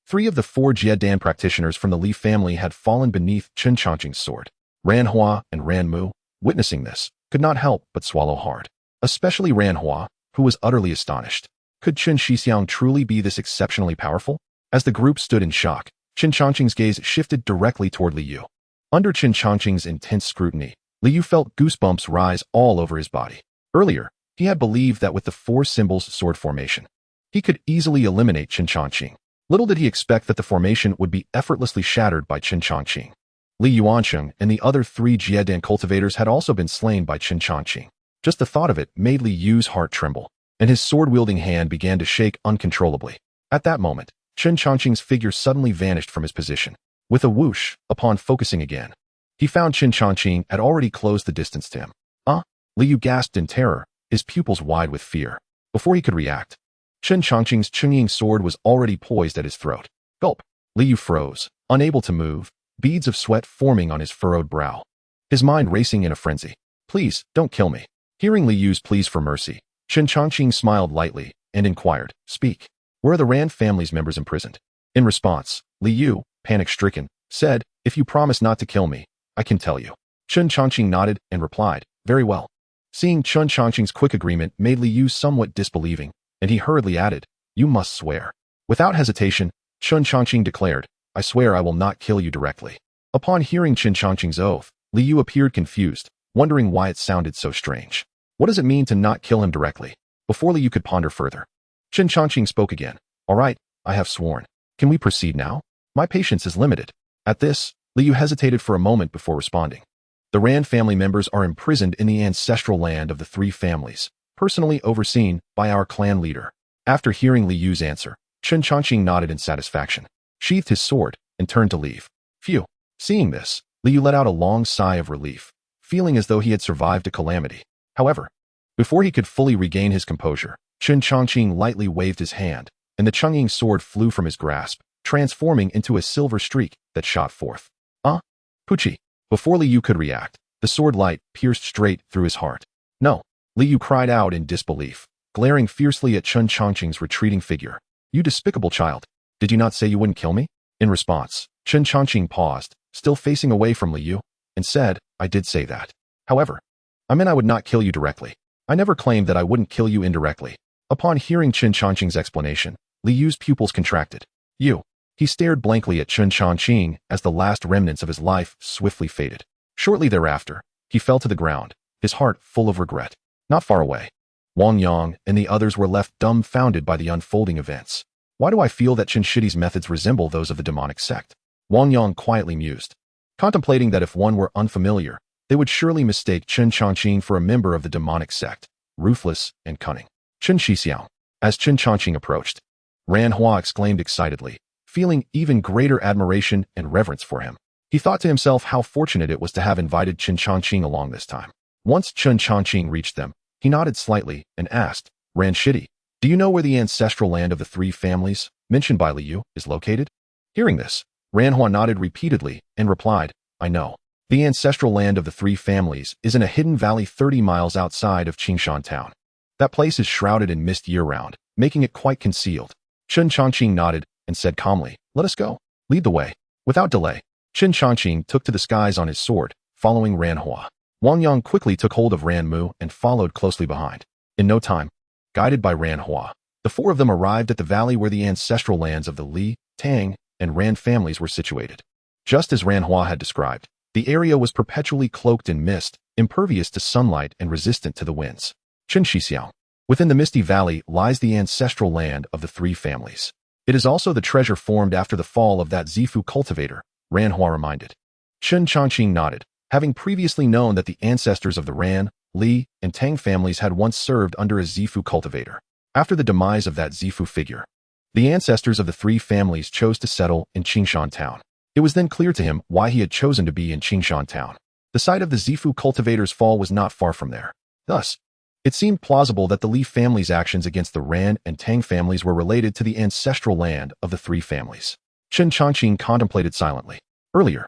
3 of the 4 Jiedan practitioners from the Li family had fallen beneath Chen Changqing's sword. Ran Hua and Ran Mu, witnessing this, could not help but swallow hard. Especially Ran Hua, who was utterly astonished. Could Chen Shixiang truly be this exceptionally powerful? As the group stood in shock, Chen Changqing's gaze shifted directly toward Li Yu. Under Chen Changqing's intense scrutiny, Li Yu felt goosebumps rise all over his body. Earlier, he had believed that with the 4 symbols sword formation, he could easily eliminate Chen Changqing. Little did he expect that the formation would be effortlessly shattered by Chen Changqing. Li Yuansheng and the other 3 Jiedan cultivators had also been slain by Chen Changqing. Just the thought of it made Li Yu's heart tremble, and his sword-wielding hand began to shake uncontrollably. At that moment, Chen Changqing's figure suddenly vanished from his position. With a whoosh, upon focusing again, he found Chen Changqing had already closed the distance to him. Li Yu gasped in terror, his pupils wide with fear. Before he could react, Chen Changqing's Chungying sword was already poised at his throat. Gulp! Li Yu froze, unable to move, beads of sweat forming on his furrowed brow. His mind racing in a frenzy. Please, don't kill me. Hearing Li Yu's pleas for mercy, Chen Changqing smiled lightly and inquired, Speak. Where are the Rand family's members imprisoned? In response, Li Yu, panic-stricken, said, If you promise not to kill me, I can tell you. Chen Changqing nodded and replied, Very well. Seeing Chen Changqing's quick agreement made Li Yu somewhat disbelieving, and he hurriedly added, You must swear. Without hesitation, Chen Changqing declared, I swear I will not kill you directly. Upon hearing Chen Changqing's oath, Li Yu appeared confused, wondering why it sounded so strange. What does it mean to not kill him directly? Before Li Yu could ponder further, Chen Changqing spoke again. All right, I have sworn. Can we proceed now? My patience is limited. At this, Li Yu hesitated for a moment before responding. The Rand family members are imprisoned in the ancestral land of the 3 families, personally overseen by our clan leader. After hearing Li Yu's answer, Chen Changqing nodded in satisfaction, sheathed his sword, and turned to leave. Phew. Seeing this, Li Yu let out a long sigh of relief, feeling as though he had survived a calamity. However, before he could fully regain his composure, Chen Changqing lightly waved his hand, and the Changqing sword flew from his grasp, transforming into a silver streak that shot forth. Pucci. Before Li Yu could react, the sword light pierced straight through his heart. No. Li Yu cried out in disbelief, glaring fiercely at Chen Changqing's retreating figure. You despicable child. Did you not say you wouldn't kill me? In response, Chen Changqing paused, still facing away from Li Yu, and said, I did say that. However, I meant I would not kill you directly. I never claimed that I wouldn't kill you indirectly. Upon hearing Chen Changqing's explanation, Li Yu's pupils contracted. You. He stared blankly at Chen Changqing as the last remnants of his life swiftly faded. Shortly thereafter, he fell to the ground, his heart full of regret. Not far away, Wang Yang and the others were left dumbfounded by the unfolding events. Why do I feel that Chen Shidi's methods resemble those of the demonic sect? Wang Yang quietly mused, contemplating that if one were unfamiliar, they would surely mistake Chen Changqing for a member of the demonic sect, ruthless and cunning. Chen Shixiao. As Chen Changqing approached, Ran Hua exclaimed excitedly, feeling even greater admiration and reverence for him. He thought to himself how fortunate it was to have invited Chen Changqing along this time. Once Chen Changqing reached them, he nodded slightly and asked, Ran Shidi, do you know where the ancestral land of the three families, mentioned by Li Yu, is located? Hearing this, Ran Hua nodded repeatedly and replied, I know. The ancestral land of the three families is in a hidden valley 30 miles outside of Qingshan town. That place is shrouded in mist year-round, making it quite concealed. Chen Changqing nodded and said calmly, let us go. Lead the way. Without delay, Chen Changqing took to the skies on his sword, following Ran Hua. Wang Yang quickly took hold of Ran Mu and followed closely behind. In no time, guided by Ran Hua, the four of them arrived at the valley where the ancestral lands of the Li, Tang, and Ran families were situated. Just as Ran Hua had described, the area was perpetually cloaked in mist, impervious to sunlight and resistant to the winds. Chen Shixiao. Within the misty valley lies the ancestral land of the three families. It is also the treasure formed after the fall of that Zifu cultivator, Ran Hua reminded. Chen Changqing nodded, having previously known that the ancestors of the Ran, Li, and Tang families had once served under a Zifu cultivator. After the demise of that Zifu figure, the ancestors of the three families chose to settle in Qingshan town. It was then clear to him why he had chosen to be in Qingshan town. The site of the Zifu cultivator's fall was not far from there. Thus, it seemed plausible that the Li family's actions against the Ran and Tang families were related to the ancestral land of the three families. Chen Changqing contemplated silently. Earlier,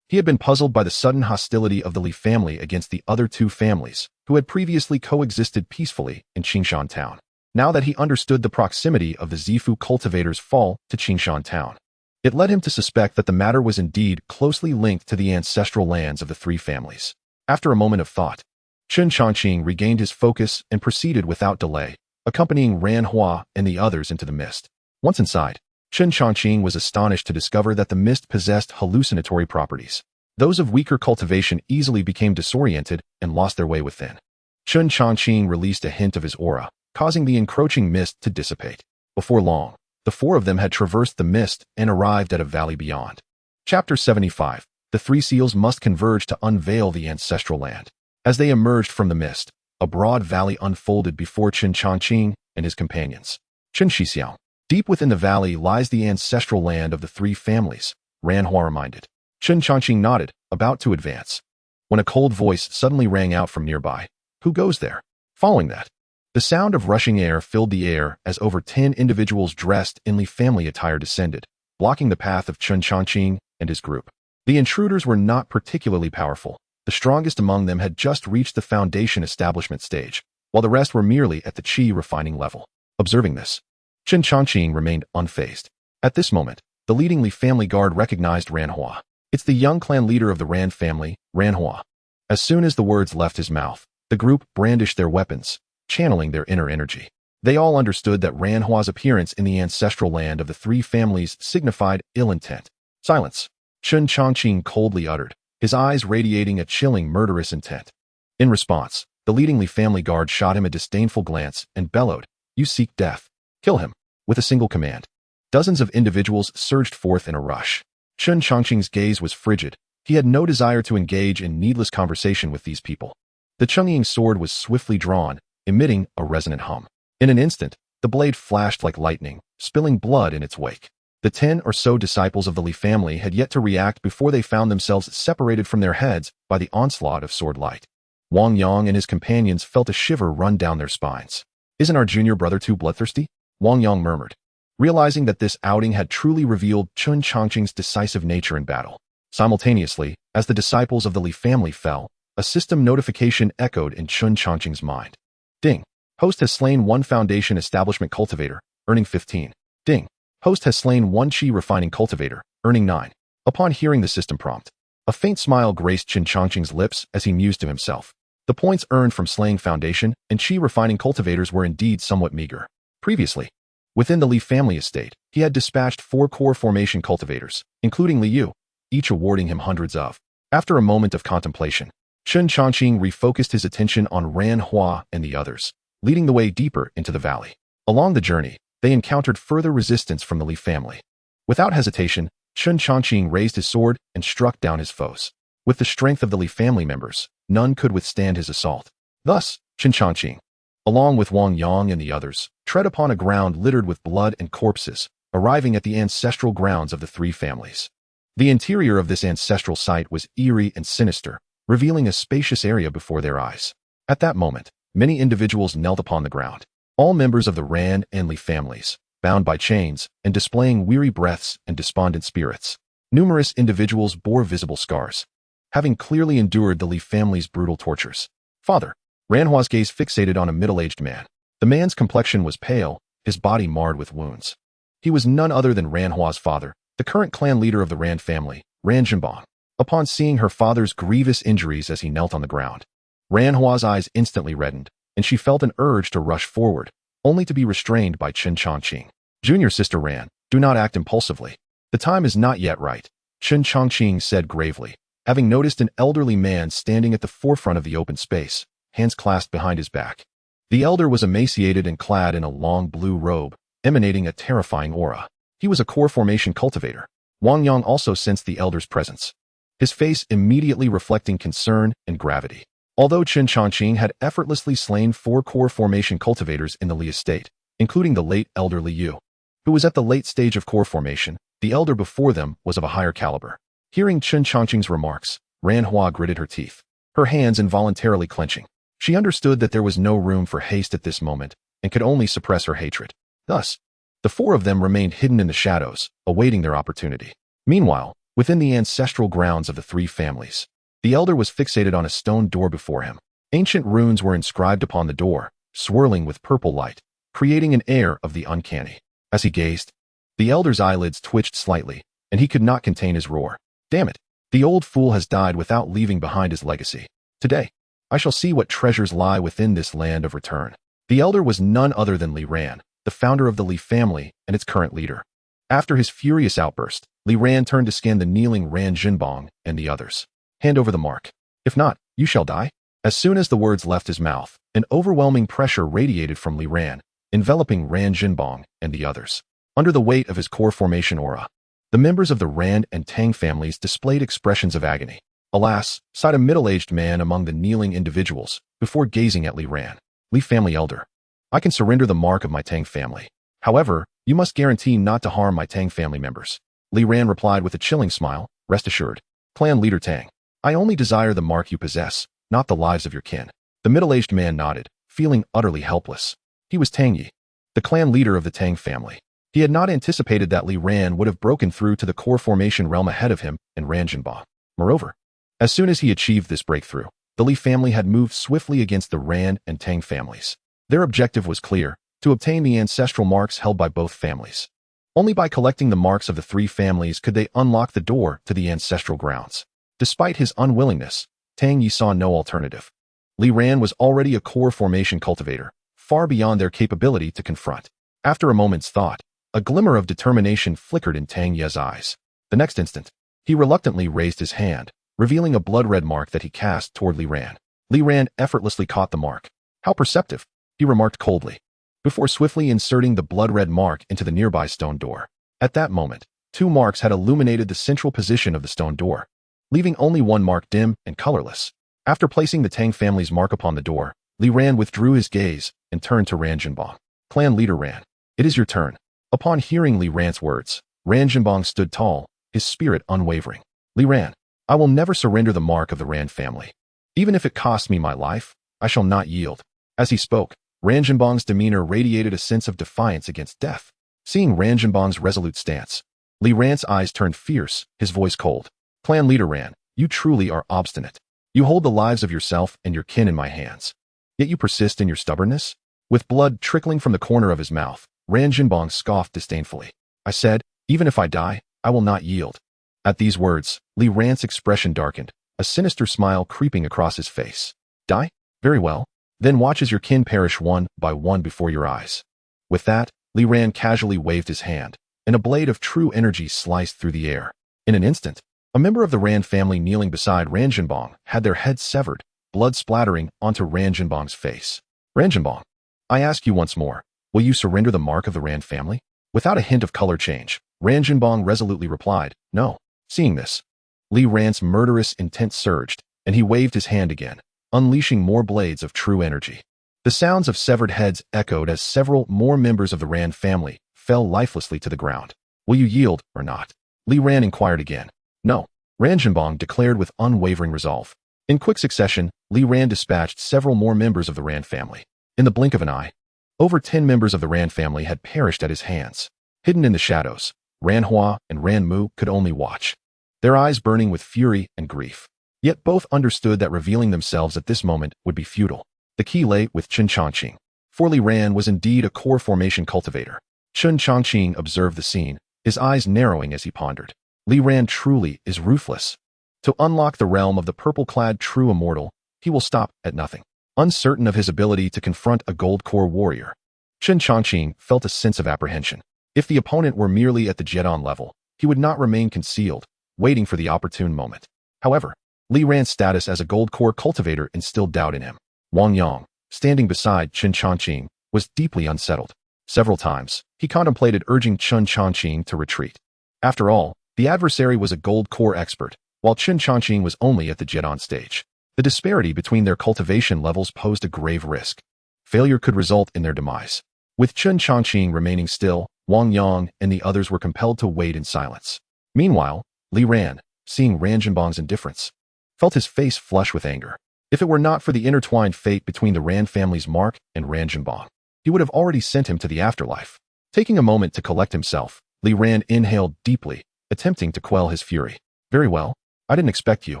he had been puzzled by the sudden hostility of the Li family against the other two families, who had previously coexisted peacefully in Qingshan town. Now that he understood the proximity of the Zifu cultivator's fall to Qingshan town, it led him to suspect that the matter was indeed closely linked to the ancestral lands of the three families. After a moment of thought, Chen Changqing regained his focus and proceeded without delay, accompanying Ran Hua and the others into the mist. Once inside, Chen Changqing was astonished to discover that the mist possessed hallucinatory properties. Those of weaker cultivation easily became disoriented and lost their way within. Chen Changqing released a hint of his aura, causing the encroaching mist to dissipate. Before long, the four of them had traversed the mist and arrived at a valley beyond. Chapter 75. The three seals must converge to unveil the ancestral land. As they emerged from the mist, a broad valley unfolded before Chen Changqing and his companions. Chen Shixiao. Deep within the valley lies the ancestral land of the three families, Ran Hua reminded. Chen Changqing nodded, about to advance, when a cold voice suddenly rang out from nearby. Who goes there? Following that, the sound of rushing air filled the air as over 10 individuals dressed in Li family attire descended, blocking the path of Chen Changqing and his group. The intruders were not particularly powerful. The strongest among them had just reached the foundation establishment stage, while the rest were merely at the Qi refining level. Observing this, Chen Changqing remained unfazed. At this moment, the leading Li family guard recognized Ran Hua. It's the young clan leader of the Ran family, Ran Hua. As soon as the words left his mouth, the group brandished their weapons, channeling their inner energy. They all understood that Ran Hua's appearance in the ancestral land of the three families signified ill intent. Silence, Chen Changqing coldly uttered, his eyes radiating a chilling murderous intent. In response, the leading Li family guard shot him a disdainful glance and bellowed, You seek death. Kill him. With a single command, dozens of individuals surged forth in a rush. Chen Changqing's gaze was frigid. He had no desire to engage in needless conversation with these people. The Changqing sword was swiftly drawn, emitting a resonant hum. In an instant, the blade flashed like lightning, spilling blood in its wake. The 10 or so disciples of the Li family had yet to react before they found themselves separated from their heads by the onslaught of sword light. Wang Yang and his companions felt a shiver run down their spines. "Isn't our junior brother too bloodthirsty?" Wang Yang murmured, realizing that this outing had truly revealed Chen Changqing's decisive nature in battle. Simultaneously, as the disciples of the Li family fell, a system notification echoed in Chen Changqing's mind. Ding. Host has slain 1 Foundation Establishment Cultivator, earning 15. Ding. Host has slain 1 Qi Refining Cultivator, earning 9. Upon hearing the system prompt, a faint smile graced Chen Changqing's lips as he mused to himself. The points earned from slaying Foundation and Qi Refining Cultivators were indeed somewhat meager. Previously, within the Li family estate, he had dispatched 4 core formation cultivators, including Li Yu, each awarding him hundreds of. After a moment of contemplation, Chen Changqing refocused his attention on Ran Hua and the others, leading the way deeper into the valley. Along the journey, they encountered further resistance from the Li family. Without hesitation, Chen Changqing raised his sword and struck down his foes. With the strength of the Li family members, none could withstand his assault. Thus, Chen Changqing, along with Wang Yang and the others, tread upon a ground littered with blood and corpses, arriving at the ancestral grounds of the 3 families. The interior of this ancestral site was eerie and sinister, revealing a spacious area before their eyes. At that moment, many individuals knelt upon the ground, all members of the Ran and Li families, bound by chains and displaying weary breaths and despondent spirits. Numerous individuals bore visible scars, having clearly endured the Li family's brutal tortures. Father. Ranhua's gaze fixated on a middle-aged man. The man's complexion was pale, his body marred with wounds. He was none other than Ranhua's father, the current clan leader of the Ran family, Ran Jinbang. Upon seeing her father's grievous injuries as he knelt on the ground, Ranhua's eyes instantly reddened, and she felt an urge to rush forward, only to be restrained by Chen Changqing. "Junior sister Ran, do not act impulsively. The time is not yet right," Chen Changqing said gravely, having noticed an elderly man standing at the forefront of the open space, hands clasped behind his back. The elder was emaciated and clad in a long blue robe, emanating a terrifying aura. He was a core formation cultivator. Wang Yang also sensed the elder's presence, his face immediately reflecting concern and gravity. Although Chen Changqing had effortlessly slain 4 core formation cultivators in the Li estate, including the late elder Li Yu, who was at the late stage of core formation, the elder before them was of a higher caliber. Hearing Chen Changqing's remarks, Ran Hua gritted her teeth, her hands involuntarily clenching. She understood that there was no room for haste at this moment and could only suppress her hatred. Thus, the 4 of them remained hidden in the shadows, awaiting their opportunity. Meanwhile, within the ancestral grounds of the 3 families, the elder was fixated on a stone door before him. Ancient runes were inscribed upon the door, swirling with purple light, creating an air of the uncanny. As he gazed, the elder's eyelids twitched slightly, and he could not contain his roar. "Damn it! The old fool has died without leaving behind his legacy. Today, I shall see what treasures lie within this land of return." The elder was none other than Li Ran, the founder of the Li family and its current leader. After his furious outburst, Li Ran turned to scan the kneeling Ran Jinbang and the others. "Hand over the mark. If not, you shall die." As soon as the words left his mouth, an overwhelming pressure radiated from Li Ran, enveloping Ran Jinbang and the others. Under the weight of his core formation aura, the members of the Ran and Tang families displayed expressions of agony. "Alas," sighed a middle-aged man among the kneeling individuals, before gazing at Li Ran. "Li family elder, I can surrender the mark of my Tang family. However, you must guarantee not to harm my Tang family members." Li Ran replied with a chilling smile, "Rest assured, Clan Leader Tang, I only desire the mark you possess, not the lives of your kin." The middle-aged man nodded, feeling utterly helpless. He was Tang Yi, the clan leader of the Tang family. He had not anticipated that Li Ran would have broken through to the core formation realm ahead of him and Ran Jinbang. Moreover, as soon as he achieved this breakthrough, the Li family had moved swiftly against the Ran and Tang families. Their objective was clear: to obtain the ancestral marks held by both families. Only by collecting the marks of the 3 families could they unlock the door to the ancestral grounds. Despite his unwillingness, Tang Yi saw no alternative. Li Ran was already a core formation cultivator, far beyond their capability to confront. After a moment's thought, a glimmer of determination flickered in Tang Yi's eyes. The next instant, he reluctantly raised his hand, revealing a blood-red mark that he cast toward Li Ran. Li Ran effortlessly caught the mark. "How perceptive," he remarked coldly, before swiftly inserting the blood-red mark into the nearby stone door. At that moment, 2 marks had illuminated the central position of the stone door, leaving only one mark dim and colorless. After placing the Tang family's mark upon the door, Li Ran withdrew his gaze and turned to Ran Jinbong. Clan leader Ran, it is your turn. Upon hearing Li Ran's words, Ran Jinbong stood tall, his spirit unwavering. Li Ran, I will never surrender the mark of the Ran family. Even if it costs me my life, I shall not yield. As he spoke, Ran Jinbong's demeanor radiated a sense of defiance against death. Seeing Ran Jinbong's resolute stance, Li Ran's eyes turned fierce, his voice cold. Clan leader Ran, you truly are obstinate. You hold the lives of yourself and your kin in my hands. Yet you persist in your stubbornness? With blood trickling from the corner of his mouth, Ran Jinbong scoffed disdainfully. I said, even if I die, I will not yield. At these words, Li Ran's expression darkened, a sinister smile creeping across his face. Die? Very well. Then watch as your kin perish one by one before your eyes. With that, Li Ran casually waved his hand, and a blade of true energy sliced through the air. In an instant, a member of the Ran family kneeling beside Ran Jinbong had their heads severed, blood splattering onto Ran Jinbong's face. Ran Jinbong, I ask you once more, will you surrender the mark of the Ran family? Without a hint of color change, Ran Jinbong resolutely replied, no. Seeing this, Li Ran's murderous intent surged, and he waved his hand again, unleashing more blades of true energy. The sounds of severed heads echoed as several more members of the Ran family fell lifelessly to the ground. Will you yield or not? Li Ran inquired again. No, Ran Jinbong declared with unwavering resolve. In quick succession, Li Ran dispatched several more members of the Ran family. In the blink of an eye, over 10 members of the Ran family had perished at his hands. Hidden in the shadows, Ran Hua and Ran Mu could only watch, their eyes burning with fury and grief. Yet both understood that revealing themselves at this moment would be futile. The key lay with Chen Changqing. For Li Ran was indeed a core formation cultivator. Chen Changqing observed the scene, his eyes narrowing as he pondered. Li Ran truly is ruthless. To unlock the realm of the purple-clad Treaure immortal, he will stop at nothing. Uncertain of his ability to confront a gold core warrior, Chen Changqing felt a sense of apprehension. If the opponent were merely at the Jedon level, he would not remain concealed, waiting for the opportune moment. However, Li Ran's status as a gold core cultivator instilled doubt in him. Wang Yang, standing beside Chen Changqing, was deeply unsettled. Several times, he contemplated urging Chen Changqing to retreat. After all, the adversary was a gold core expert, while Chen Changqing was only at the Jedon stage. The disparity between their cultivation levels posed a grave risk. Failure could result in their demise. With Chen Changqing remaining still, Wang Yang and the others were compelled to wait in silence. Meanwhile, Li Ran, seeing Ran Jinbong's indifference, felt his face flush with anger. If it were not for the intertwined fate between the Ran family's mark and Ran Jinbong, he would have already sent him to the afterlife. Taking a moment to collect himself, Li Ran inhaled deeply, attempting to quell his fury. Very well, I didn't expect you,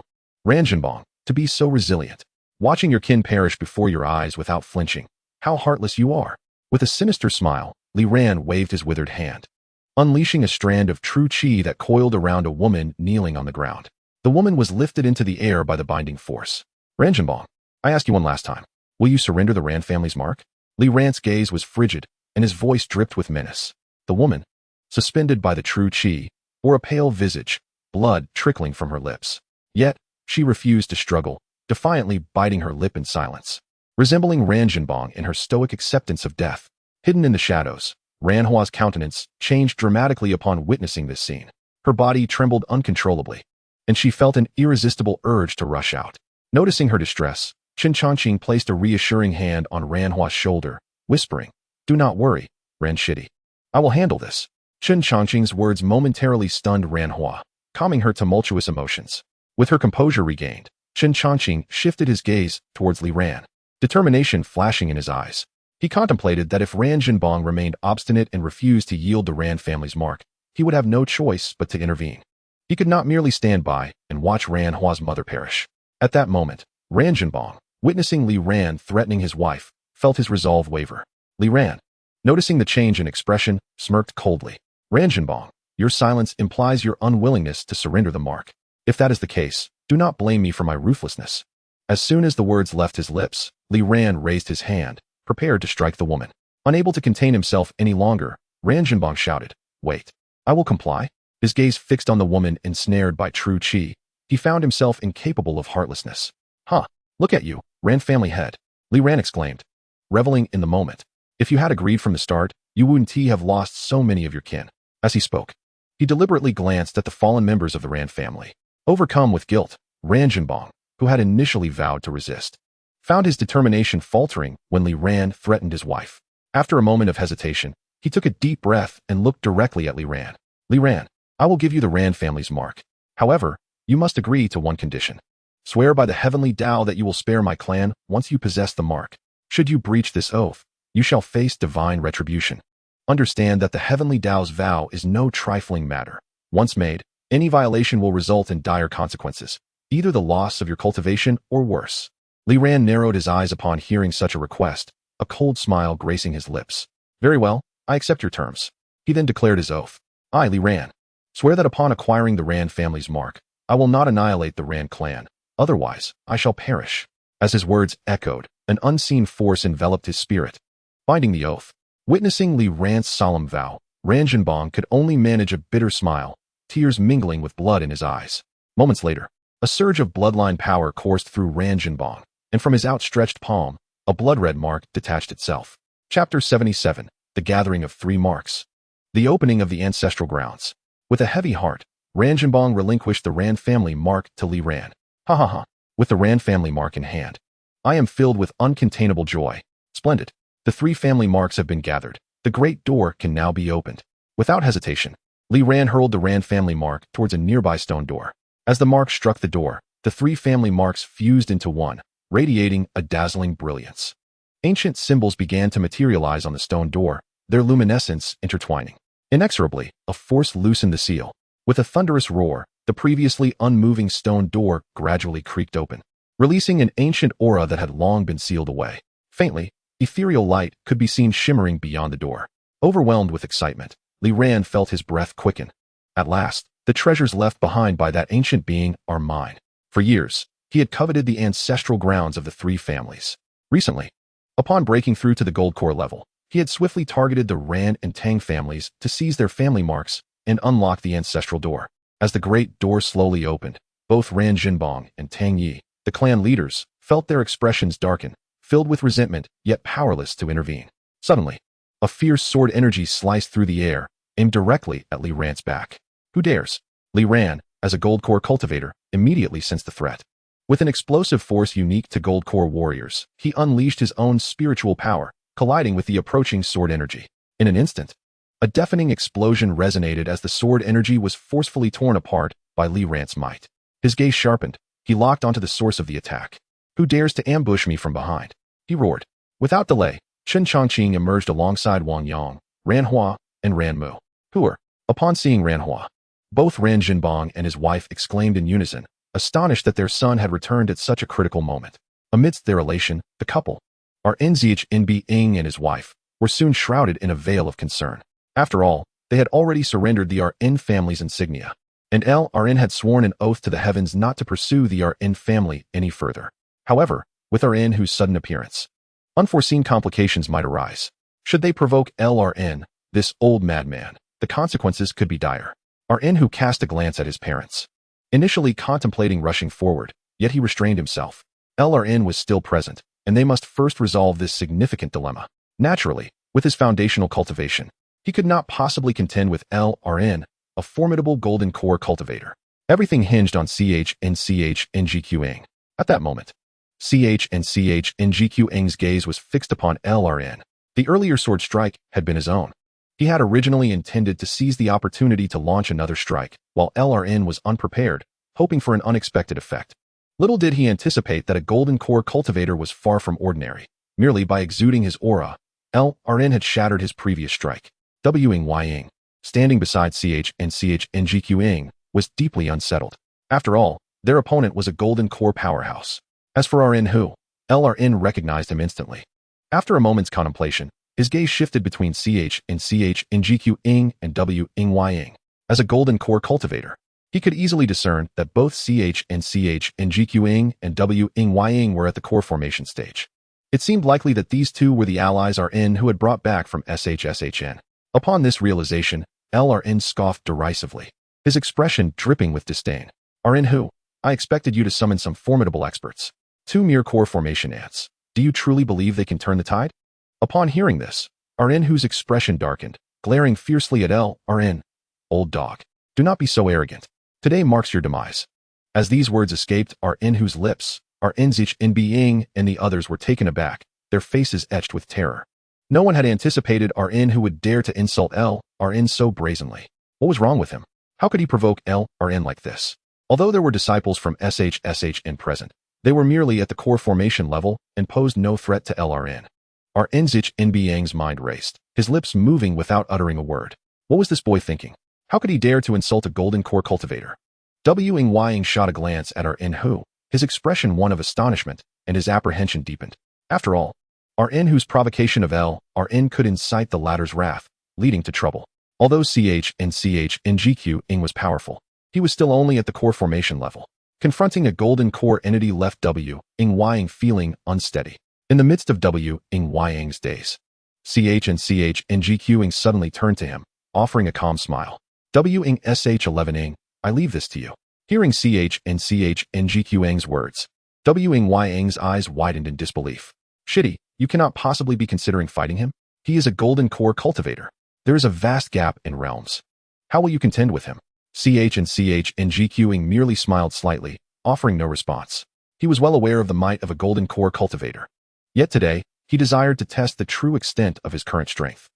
Ran Jinbong, to be so resilient. Watching your kin perish before your eyes without flinching. How heartless you are. With a sinister smile, Li Ran waved his withered hand, unleashing a strand of true qi that coiled around a woman kneeling on the ground. The woman was lifted into the air by the binding force. Ran Jinbong, I ask you one last time. Will you surrender the Ran family's mark? Li Ran's gaze was frigid, and his voice dripped with menace. The woman, suspended by the true qi, bore a pale visage, blood trickling from her lips. Yet, she refused to struggle, defiantly biting her lip in silence. Resembling Ran Jinbong in her stoic acceptance of death, hidden in the shadows, Ran Hua's countenance changed dramatically upon witnessing this scene. Her body trembled uncontrollably, and she felt an irresistible urge to rush out. Noticing her distress, Chen Changqing placed a reassuring hand on Ran Hua's shoulder, whispering, Do not worry, Ran Shidi. I will handle this. Chen Changqing's words momentarily stunned Ran Hua, calming her tumultuous emotions. With her composure regained, Chen Changqing shifted his gaze towards Li Ran, determination flashing in his eyes. He contemplated that if Ran Jinbong remained obstinate and refused to yield the Ran family's mark, he would have no choice but to intervene. He could not merely stand by and watch Ran Hua's mother perish. At that moment, Ran Jinbong, witnessing Li Ran threatening his wife, felt his resolve waver. Li Ran, noticing the change in expression, smirked coldly. Ran Jinbong, your silence implies your unwillingness to surrender the mark. If that is the case, do not blame me for my ruthlessness. As soon as the words left his lips, Li Ran raised his hand, prepared to strike the woman. Unable to contain himself any longer, Ran Jinbong shouted, Wait, I will comply. His gaze fixed on the woman ensnared by true qi, he found himself incapable of heartlessness. Huh, look at you, Ran family head, Li Ran exclaimed, reveling in the moment. If you had agreed from the start, you wouldn't have lost so many of your kin. As he spoke, he deliberately glanced at the fallen members of the Ran family. Overcome with guilt, Ran Jinbong, who had initially vowed to resist, found his determination faltering when Li Ran threatened his wife. After a moment of hesitation, he took a deep breath and looked directly at Li Ran. Li Ran, I will give you the Ran family's mark. However, you must agree to one condition. Swear by the heavenly Tao that you will spare my clan once you possess the mark. Should you breach this oath, you shall face divine retribution. Understand that the heavenly Tao's vow is no trifling matter. Once made, any violation will result in dire consequences, either the loss of your cultivation or worse. Li Ran narrowed his eyes upon hearing such a request, a cold smile gracing his lips. Very well, I accept your terms. He then declared his oath. I, Li Ran, swear that upon acquiring the Ran family's mark, I will not annihilate the Ran clan. Otherwise, I shall perish. As his words echoed, an unseen force enveloped his spirit. Binding the oath, witnessing Li Ran's solemn vow, Ran Jinbong could only manage a bitter smile, tears mingling with blood in his eyes. Moments later, a surge of bloodline power coursed through Ran Jinbong, and from his outstretched palm, a blood-red mark detached itself. Chapter 77, The Gathering of Three Marks. The opening of the ancestral grounds. With a heavy heart, Ran Jinbong relinquished the Ran family mark to Li Ran. Ha ha ha. With the Ran family mark in hand, I am filled with uncontainable joy. Splendid. The three family marks have been gathered. The great door can now be opened. Without hesitation, Li Ran hurled the Ran family mark towards a nearby stone door. As the mark struck the door, the three family marks fused into one, radiating a dazzling brilliance. Ancient symbols began to materialize on the stone door, their luminescence intertwining. Inexorably, a force loosened the seal. With a thunderous roar, the previously unmoving stone door gradually creaked open, releasing an ancient aura that had long been sealed away. Faintly, ethereal light could be seen shimmering beyond the door. Overwhelmed with excitement, Li Ran felt his breath quicken. At last, the treasures left behind by that ancient being are mine. For years, he had coveted the ancestral grounds of the three families. Recently, upon breaking through to the gold core level, he had swiftly targeted the Ran and Tang families to seize their family marks and unlock the ancestral door. As the great door slowly opened, both Ran Jinbong and Tang Yi, the clan leaders, felt their expressions darken, filled with resentment, yet powerless to intervene. Suddenly, a fierce sword energy sliced through the air, aimed directly at Li Ran's back. Who dares? Li Ran, as a gold core cultivator, immediately sensed the threat. With an explosive force unique to gold core warriors, he unleashed his own spiritual power, colliding with the approaching sword energy. In an instant, a deafening explosion resonated as the sword energy was forcefully torn apart by Li Ran's might. His gaze sharpened. He locked onto the source of the attack. Who dares to ambush me from behind? He roared. Without delay, Chen Changqing emerged alongside Wang Yang, Ran Hua, and Ran Mu. Hooer. Upon seeing Ran Hua, both Ran Jinbong and his wife exclaimed in unison, astonished that their son had returned at such a critical moment. Amidst their elation, the couple, Nzhi Ing and his wife, were soon shrouded in a veil of concern. After all, they had already surrendered the Rn family's insignia, and Rn had sworn an oath to the heavens not to pursue the Rn family any further. However, with Rn whose sudden appearance, unforeseen complications might arise. Should they provoke Rn, this old madman, the consequences could be dire. Rn who cast a glance at his parents, initially contemplating rushing forward, yet he restrained himself. Rn was still present, and they must first resolve this significant dilemma. Naturally, with his foundational cultivation, he could not possibly contend with Rn, a formidable golden core cultivator. Everything hinged on Xianxiaaudiobooks. At that moment, Xianxiaaudiobooks' gaze was fixed upon Rn. The earlier sword strike had been his own. He had originally intended to seize the opportunity to launch another strike, while Rn was unprepared, hoping for an unexpected effect. Little did he anticipate that a golden core cultivator was far from ordinary. Merely by exuding his aura, Rn had shattered his previous strike. Ying, standing beside Xianxiaaudiobooks, was deeply unsettled. After all, their opponent was a golden core powerhouse. As for Rn who, Rn recognized him instantly. After a moment's contemplation, his gaze shifted between Xianxiaaudiobooks and Ying. As a golden core cultivator, he could easily discern that both Xianxiaaudiobooks and Ying were at the core formation stage. It seemed likely that these two were the allies Rn who had brought back from SHSHN. Upon this realization, Rn scoffed derisively, his expression dripping with disdain. Rn who? I expected you to summon some formidable experts. Two mere core formation ants. Do you truly believe they can turn the tide? Upon hearing this, Rn whose expression darkened, glaring fiercely at Rn. Old dog. Do not be so arrogant. Today marks your demise. As these words escaped Rn whose lips, RNZH in being and the others were taken aback, their faces etched with terror. No one had anticipated RN who would dare to insult RN so brazenly. What was wrong with him? How could he provoke RN like this? Although there were disciples from SHN present, they were merely at the core formation level and posed no threat to LRN. RNZH in being's mind raced, his lips moving without uttering a word. What was this boy thinking? How could he dare to insult a golden core cultivator? Ying shot a glance at RN who, his expression one of astonishment, and his apprehension deepened. After all, RN whose provocation of RN could incite the latter's wrath, leading to trouble. Although Chen was powerful, he was still only at the core formation level. Confronting a golden core entity left Ying feeling unsteady. In the midst of Ying's daze, Chen suddenly turned to him, offering a calm smile. Sh11 I leave this to you. Hearing Ying's words, Ying's eyes widened in disbelief. Shitty, you cannot possibly be considering fighting him? He is a golden core cultivator. There is a vast gap in realms. How will you contend with him? Chen merely smiled slightly, offering no response. He was well aware of the might of a golden core cultivator. Yet today, he desired to test the true extent of his current strength.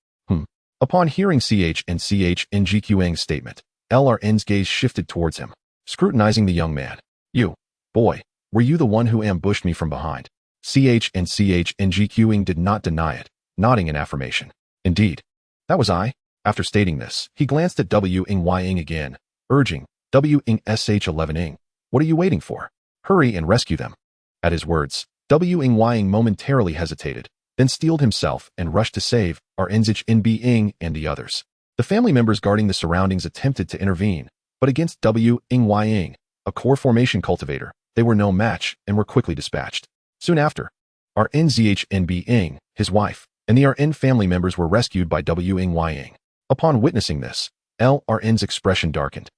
Upon hearing Chen statement, LRN's gaze shifted towards him, scrutinizing the young man. You, boy, were you the one who ambushed me from behind? Chen did not deny it, nodding in affirmation. Indeed, that was I. After stating this, he glanced at Ying again, urging, Sh11 what are you waiting for? Hurry and rescue them. At his words, Ying momentarily hesitated, then steeled himself and rushed to save RNZH in being and the others. The family members guarding the surroundings attempted to intervene, but against Ying, a core formation cultivator, they were no match and were quickly dispatched. Soon after, RNZH in being, his wife, and the RN family members were rescued by Ying. Upon witnessing this, LRN's expression darkened,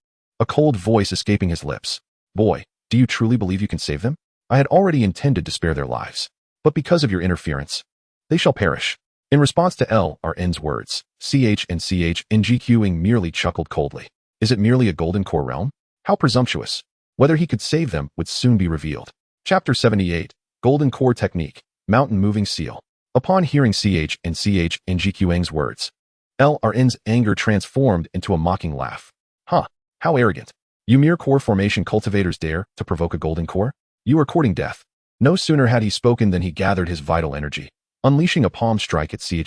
a cold voice escaping his lips. Boy, do you truly believe you can save them? I had already intended to spare their lives, but because of your interference, they shall perish. In response to LRN's words, Chen merely chuckled coldly. Is it merely a golden core realm? How presumptuous. Whether he could save them would soon be revealed. Chapter 78, Golden Core Technique, Mountain Moving Seal. Upon hearing Chen words, LRN's anger transformed into a mocking laugh. Huh, how arrogant. You mere core formation cultivators dare to provoke a golden core? You are courting death. No sooner had he spoken than he gathered his vital energy, unleashing a palm strike at Chen.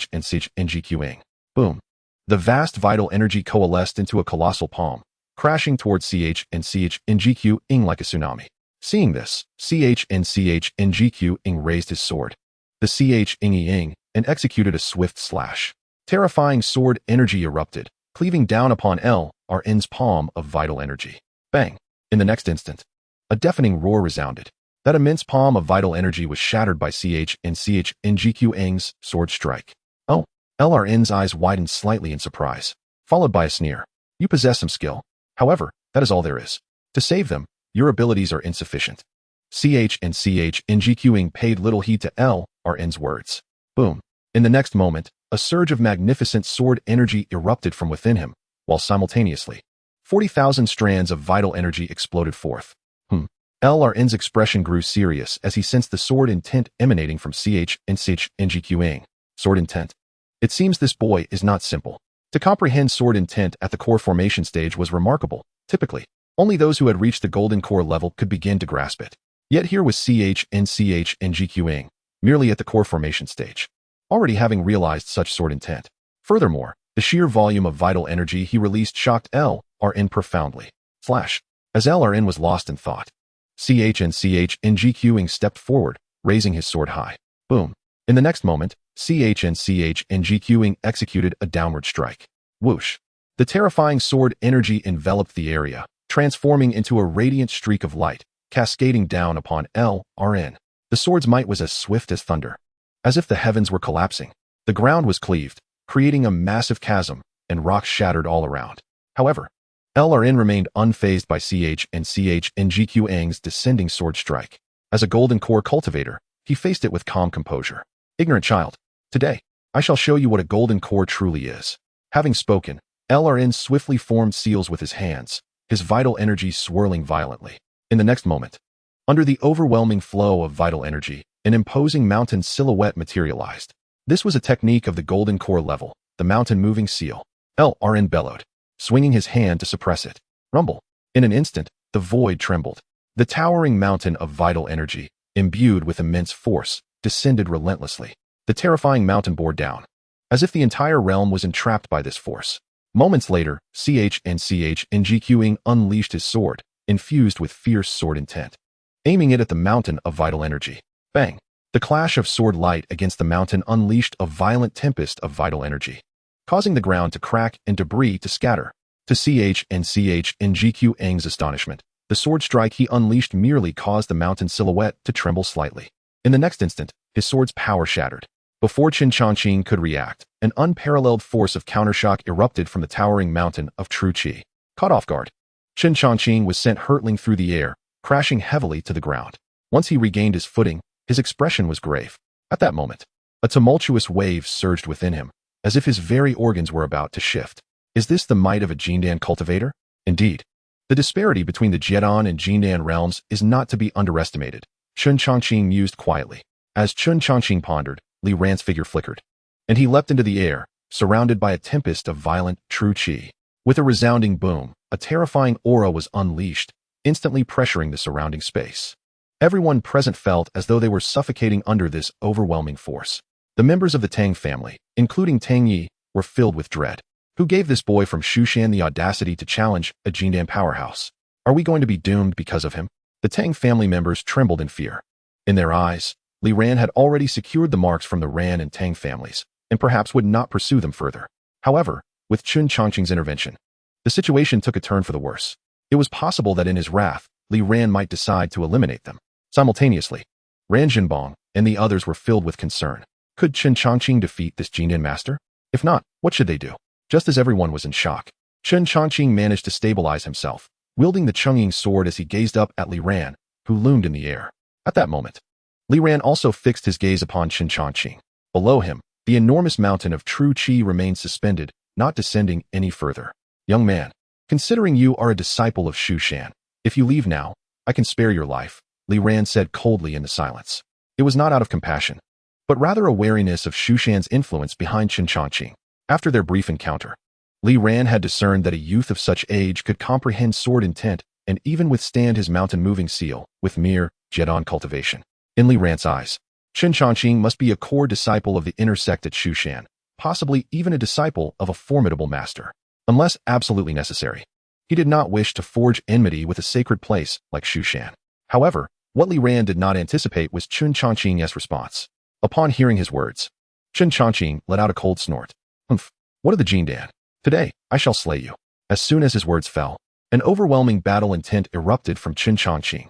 Boom. The vast vital energy coalesced into a colossal palm, crashing towards Chen like a tsunami. Seeing this, Chen raised his sword, the Xiang, and executed a swift slash. Terrifying sword energy erupted, cleaving down upon LRN's palm of vital energy. Bang! In the next instant, a deafening roar resounded. That immense palm of vital energy was shattered by Xiang's sword strike. Oh! LRN's eyes widened slightly in surprise, followed by a sneer. You possess some skill. However, that is all there is. To save them, your abilities are insufficient. Chen paid little heed to LRN's words. Boom! In the next moment, a surge of magnificent sword energy erupted from within him, while simultaneously, 40,000 strands of vital energy exploded forth. LRN's expression grew serious as he sensed the sword intent emanating from Chen. Sword intent. It seems this boy is not simple. To comprehend sword intent at the core formation stage was remarkable. Typically, only those who had reached the golden core level could begin to grasp it. Yet here was Chen, merely at the core formation stage, already having realized such sword intent. Furthermore, the sheer volume of vital energy he released shocked LRN profoundly. Flash. As LRN was lost in thought, Chen stepped forward, raising his sword high. Boom. In the next moment, Chen executed a downward strike. Whoosh. The terrifying sword energy enveloped the area, transforming into a radiant streak of light, cascading down upon LRN. The sword's might was as swift as thunder. As if the heavens were collapsing, the ground was cleaved, creating a massive chasm, and rocks shattered all around. However, LRN remained unfazed by Chen descending sword strike. As a golden core cultivator, he faced it with calm composure. Ignorant child, today, I shall show you what a golden core truly is. Having spoken, LRN swiftly formed seals with his hands, his vital energy swirling violently. In the next moment, Under the overwhelming flow of vital energy, an imposing mountain silhouette materialized. This was a technique of the golden core level, the mountain moving seal. LRN bellowed, swinging his hand to suppress it. Rumble. In an instant, the void trembled. The towering mountain of vital energy, imbued with immense force, descended relentlessly. The terrifying mountain bore down, as if the entire realm was entrapped by this force. Moments later, Chen Changqing unleashed his sword, infused with fierce sword intent, aiming it at the mountain of vital energy. Bang! The clash of sword light against the mountain unleashed a violent tempest of vital energy, causing the ground to crack and debris to scatter. To Changqing's astonishment, the sword strike he unleashed merely caused the mountain silhouette to tremble slightly. In the next instant, his sword's power shattered. Before Chen Changqing could react, an unparalleled force of countershock erupted from the towering mountain of true Qi. Caught off guard, Chen Changqing was sent hurtling through the air, crashing heavily to the ground. Once he regained his footing, his expression was grave. At that moment, a tumultuous wave surged within him, as if his very organs were about to shift. Is this the might of a Jindan cultivator? Indeed. The disparity between the Jiedan and Jindan realms is not to be underestimated, Chen Changqing mused quietly. As Chen Changqing pondered, Li Ran's figure flickered, and he leapt into the air, surrounded by a tempest of violent, true Qi. With a resounding boom, a terrifying aura was unleashed, instantly pressuring the surrounding space. Everyone present felt as though they were suffocating under this overwhelming force. The members of the Tang family, including Tang Yi, were filled with dread. Who gave this boy from Shushan the audacity to challenge a Jindan powerhouse? Are we going to be doomed because of him? The Tang family members trembled in fear. In their eyes, Li Ran had already secured the marks from the Ran and Tang families, and perhaps would not pursue them further. However, with Chen Changqing's intervention, the situation took a turn for the worse. It was possible that in his wrath, Li Ran might decide to eliminate them. Simultaneously, Ran Jinbong and the others were filled with concern. Could Chen Changqing defeat this Jindan master? If not, what should they do? Just as everyone was in shock, Chen Changqing managed to stabilize himself, wielding the Chungying sword as he gazed up at Li Ran, who loomed in the air. At that moment, Li Ran also fixed his gaze upon Chen Changqing. Below him, the enormous mountain of true Qi remained suspended, not descending any further. Young man, considering you are a disciple of Shushan, if you leave now, I can spare your life, Li Ran said coldly in the silence. It was not out of compassion, but rather a wariness of Shushan's influence behind Chen Changqing. After their brief encounter, Li Ran had discerned that a youth of such age could comprehend sword intent and even withstand his mountain-moving seal with mere Jiedan cultivation. In Li Ran's eyes, Chen Changqing must be a core disciple of the inner sect at Shushan, possibly even a disciple of a formidable master. Unless absolutely necessary, he did not wish to forge enmity with a sacred place like Shushan. However, what Li Ran did not anticipate was Chen Changqing's response. Upon hearing his words, Chen Changqing let out a cold snort. Humph, what of the Jindan? Today, I shall slay you. As soon as his words fell, an overwhelming battle intent erupted from Chen Changqing.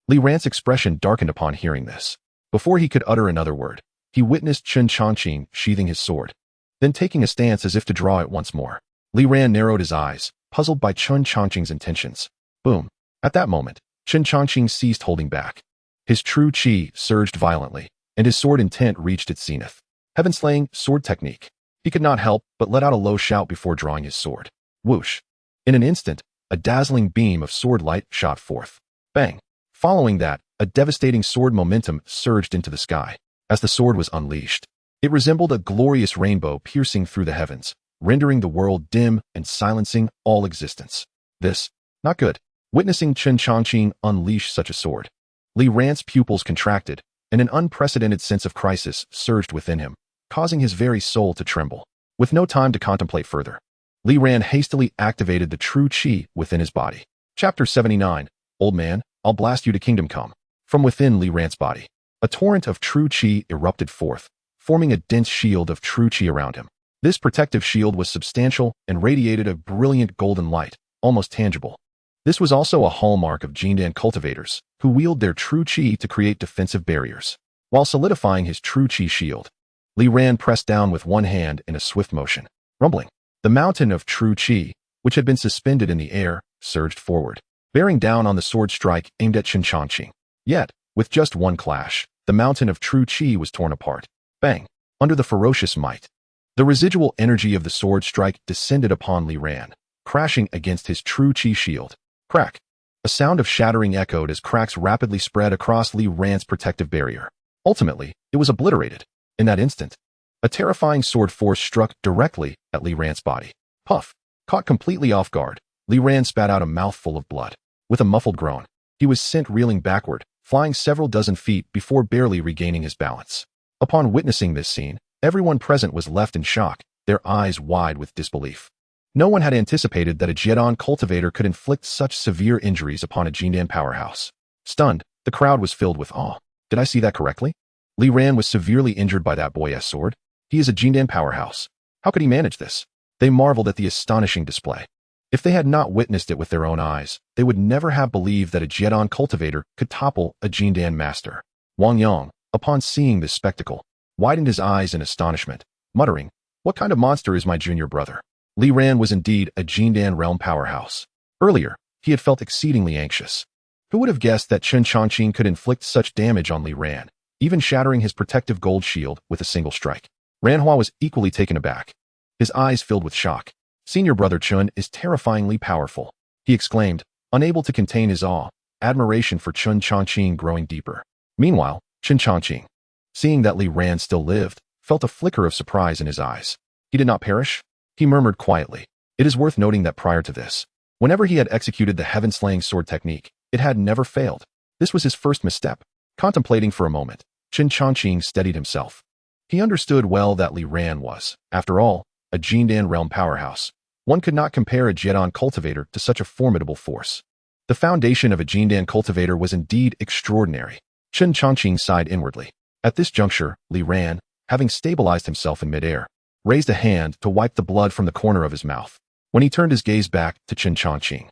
Li Ran's expression darkened upon hearing this. Before he could utter another word, he witnessed Chen Changqing sheathing his sword, then taking a stance as if to draw it once more. Li Ran narrowed his eyes, puzzled by Chen Changqing's intentions. Boom. At that moment, Chen Changqing ceased holding back. His true Qi surged violently, and his sword intent reached its zenith. Heaven-slaying sword technique. He could not help but let out a low shout before drawing his sword. Whoosh. In an instant, a dazzling beam of sword light shot forth. Bang. Following that, a devastating sword momentum surged into the sky. As the sword was unleashed, it resembled a glorious rainbow piercing through the heavens, rendering the world dim and silencing all existence. This, not good. Witnessing Chen Changqing unleash such a sword, Li Ran's pupils contracted, and an unprecedented sense of crisis surged within him, causing his very soul to tremble. With no time to contemplate further, Li Ran hastily activated the true Qi within his body. Chapter 79, Old Man, I'll blast you to kingdom come. From within Li Ran's body, a torrent of true Qi erupted forth, forming a dense shield of true Qi around him. This protective shield was substantial and radiated a brilliant golden light, almost tangible. This was also a hallmark of Jindan cultivators, who wield their true Qi to create defensive barriers. While solidifying his true Qi shield, Li Ran pressed down with one hand in a swift motion. Rumbling, the mountain of true Qi, which had been suspended in the air, surged forward, bearing down on the sword strike aimed at Chen Changqing. Yet, with just one clash, the mountain of true Qi was torn apart. Bang! Under the ferocious might, the residual energy of the sword strike descended upon Li Ran, crashing against his true Qi shield. Crack! A sound of shattering echoed as cracks rapidly spread across Li Ran's protective barrier. Ultimately, it was obliterated. In that instant, a terrifying sword force struck directly at Li Ran's body. Puff! Caught completely off guard, Li Ran spat out a mouthful of blood. With a muffled groan, he was sent reeling backward, flying several dozen feet before barely regaining his balance. Upon witnessing this scene, everyone present was left in shock, their eyes wide with disbelief. No one had anticipated that a Jiadan cultivator could inflict such severe injuries upon a Jindan powerhouse. Stunned, the crowd was filled with awe. Did I see that correctly? Li Ran was severely injured by that boy's sword. He is a Jindan powerhouse. How could he manage this? They marveled at the astonishing display. If they had not witnessed it with their own eyes, they would never have believed that a Jiadan cultivator could topple a Jindan master. Wang Yang, upon seeing this spectacle, widened his eyes in astonishment, muttering, "What kind of monster is my junior brother?" Li Ran was indeed a Jindan realm powerhouse. Earlier, he had felt exceedingly anxious. Who would have guessed that Chen Changqing could inflict such damage on Li Ran, even shattering his protective gold shield with a single strike? Ranhua was equally taken aback. His eyes filled with shock. Senior brother Chun is terrifyingly powerful, he exclaimed, unable to contain his awe, admiration for Chen Changqing growing deeper. Meanwhile, Chen Changqing, seeing that Li Ran still lived, felt a flicker of surprise in his eyes. He did not perish? He murmured quietly. It is worth noting that prior to this, whenever he had executed the heaven-slaying sword technique, it had never failed. This was his first misstep. Contemplating for a moment, Chen Changqing steadied himself. He understood well that Li Ran was, after all, a Jindan realm powerhouse. One could not compare a Jiadan cultivator to such a formidable force. The foundation of a Jindan cultivator was indeed extraordinary. Chen Changqing sighed inwardly. At this juncture, Li Ran, having stabilized himself in midair, raised a hand to wipe the blood from the corner of his mouth. When he turned his gaze back to Chen Changqing,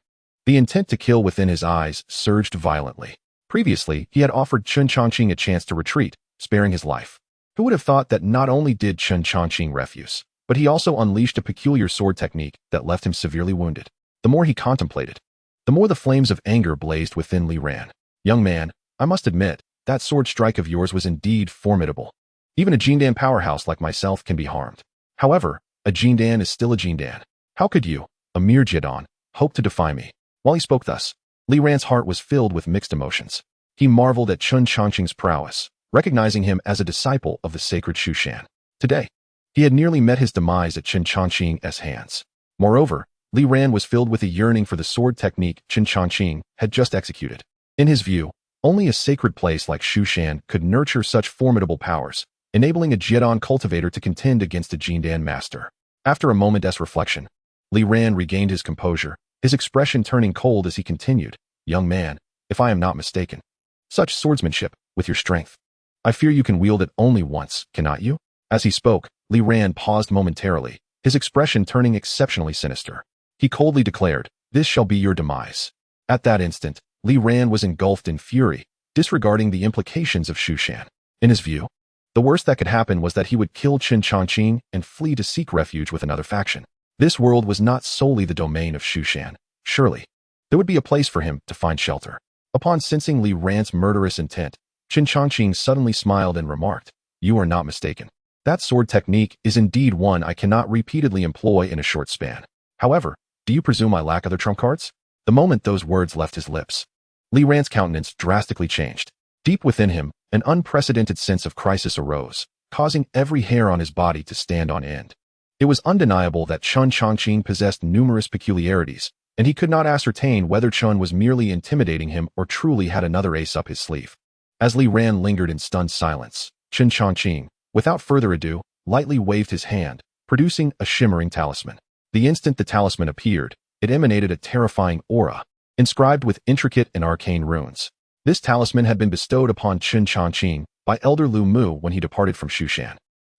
the intent to kill within his eyes surged violently. Previously, he had offered Chen Changqing a chance to retreat, sparing his life. Who would have thought that not only did Chen Changqing refuse, but he also unleashed a peculiar sword technique that left him severely wounded. The more he contemplated, the more the flames of anger blazed within Li Ran. Young man, I must admit, that sword strike of yours was indeed formidable. Even a Jindan powerhouse like myself can be harmed. However, a Jindan is still a Jindan. How could you, a mere Jiadan, hope to defy me? While he spoke thus, Li Ran's heart was filled with mixed emotions. He marveled at Chen Changqing's prowess, recognizing him as a disciple of the sacred Shushan. Today, he had nearly met his demise at Chen Changqing's hands. Moreover, Li Ran was filled with a yearning for the sword technique Chen Changqing had just executed. In his view, only a sacred place like Shushan could nurture such formidable powers, enabling a Jiadan cultivator to contend against a Jindan master. After a moment's reflection, Li Ran regained his composure, his expression turning cold as he continued, "Young man, if I am not mistaken, such swordsmanship, with your strength, I fear you can wield it only once, cannot you?" As he spoke, Li Ran paused momentarily, his expression turning exceptionally sinister. He coldly declared, "This shall be your demise." At that instant, Li Ran was engulfed in fury, disregarding the implications of Shushan. In his view, the worst that could happen was that he would kill Chen Changqing and flee to seek refuge with another faction. This world was not solely the domain of Shushan. Surely, there would be a place for him to find shelter. Upon sensing Li Ran's murderous intent, Chen Changqing suddenly smiled and remarked, "You are not mistaken. That sword technique is indeed one I cannot repeatedly employ in a short span. However, do you presume I lack other trump cards?" The moment those words left his lips, Li Ran's countenance drastically changed. Deep within him, an unprecedented sense of crisis arose, causing every hair on his body to stand on end. It was undeniable that Chen Changqing possessed numerous peculiarities, and he could not ascertain whether Chen was merely intimidating him or truly had another ace up his sleeve. As Li Ran lingered in stunned silence, Chen Changqing, without further ado, lightly waved his hand, producing a shimmering talisman. The instant the talisman appeared, it emanated a terrifying aura, inscribed with intricate and arcane runes. This talisman had been bestowed upon Chen Changqing by Elder Lu Mu when he departed from Shushan.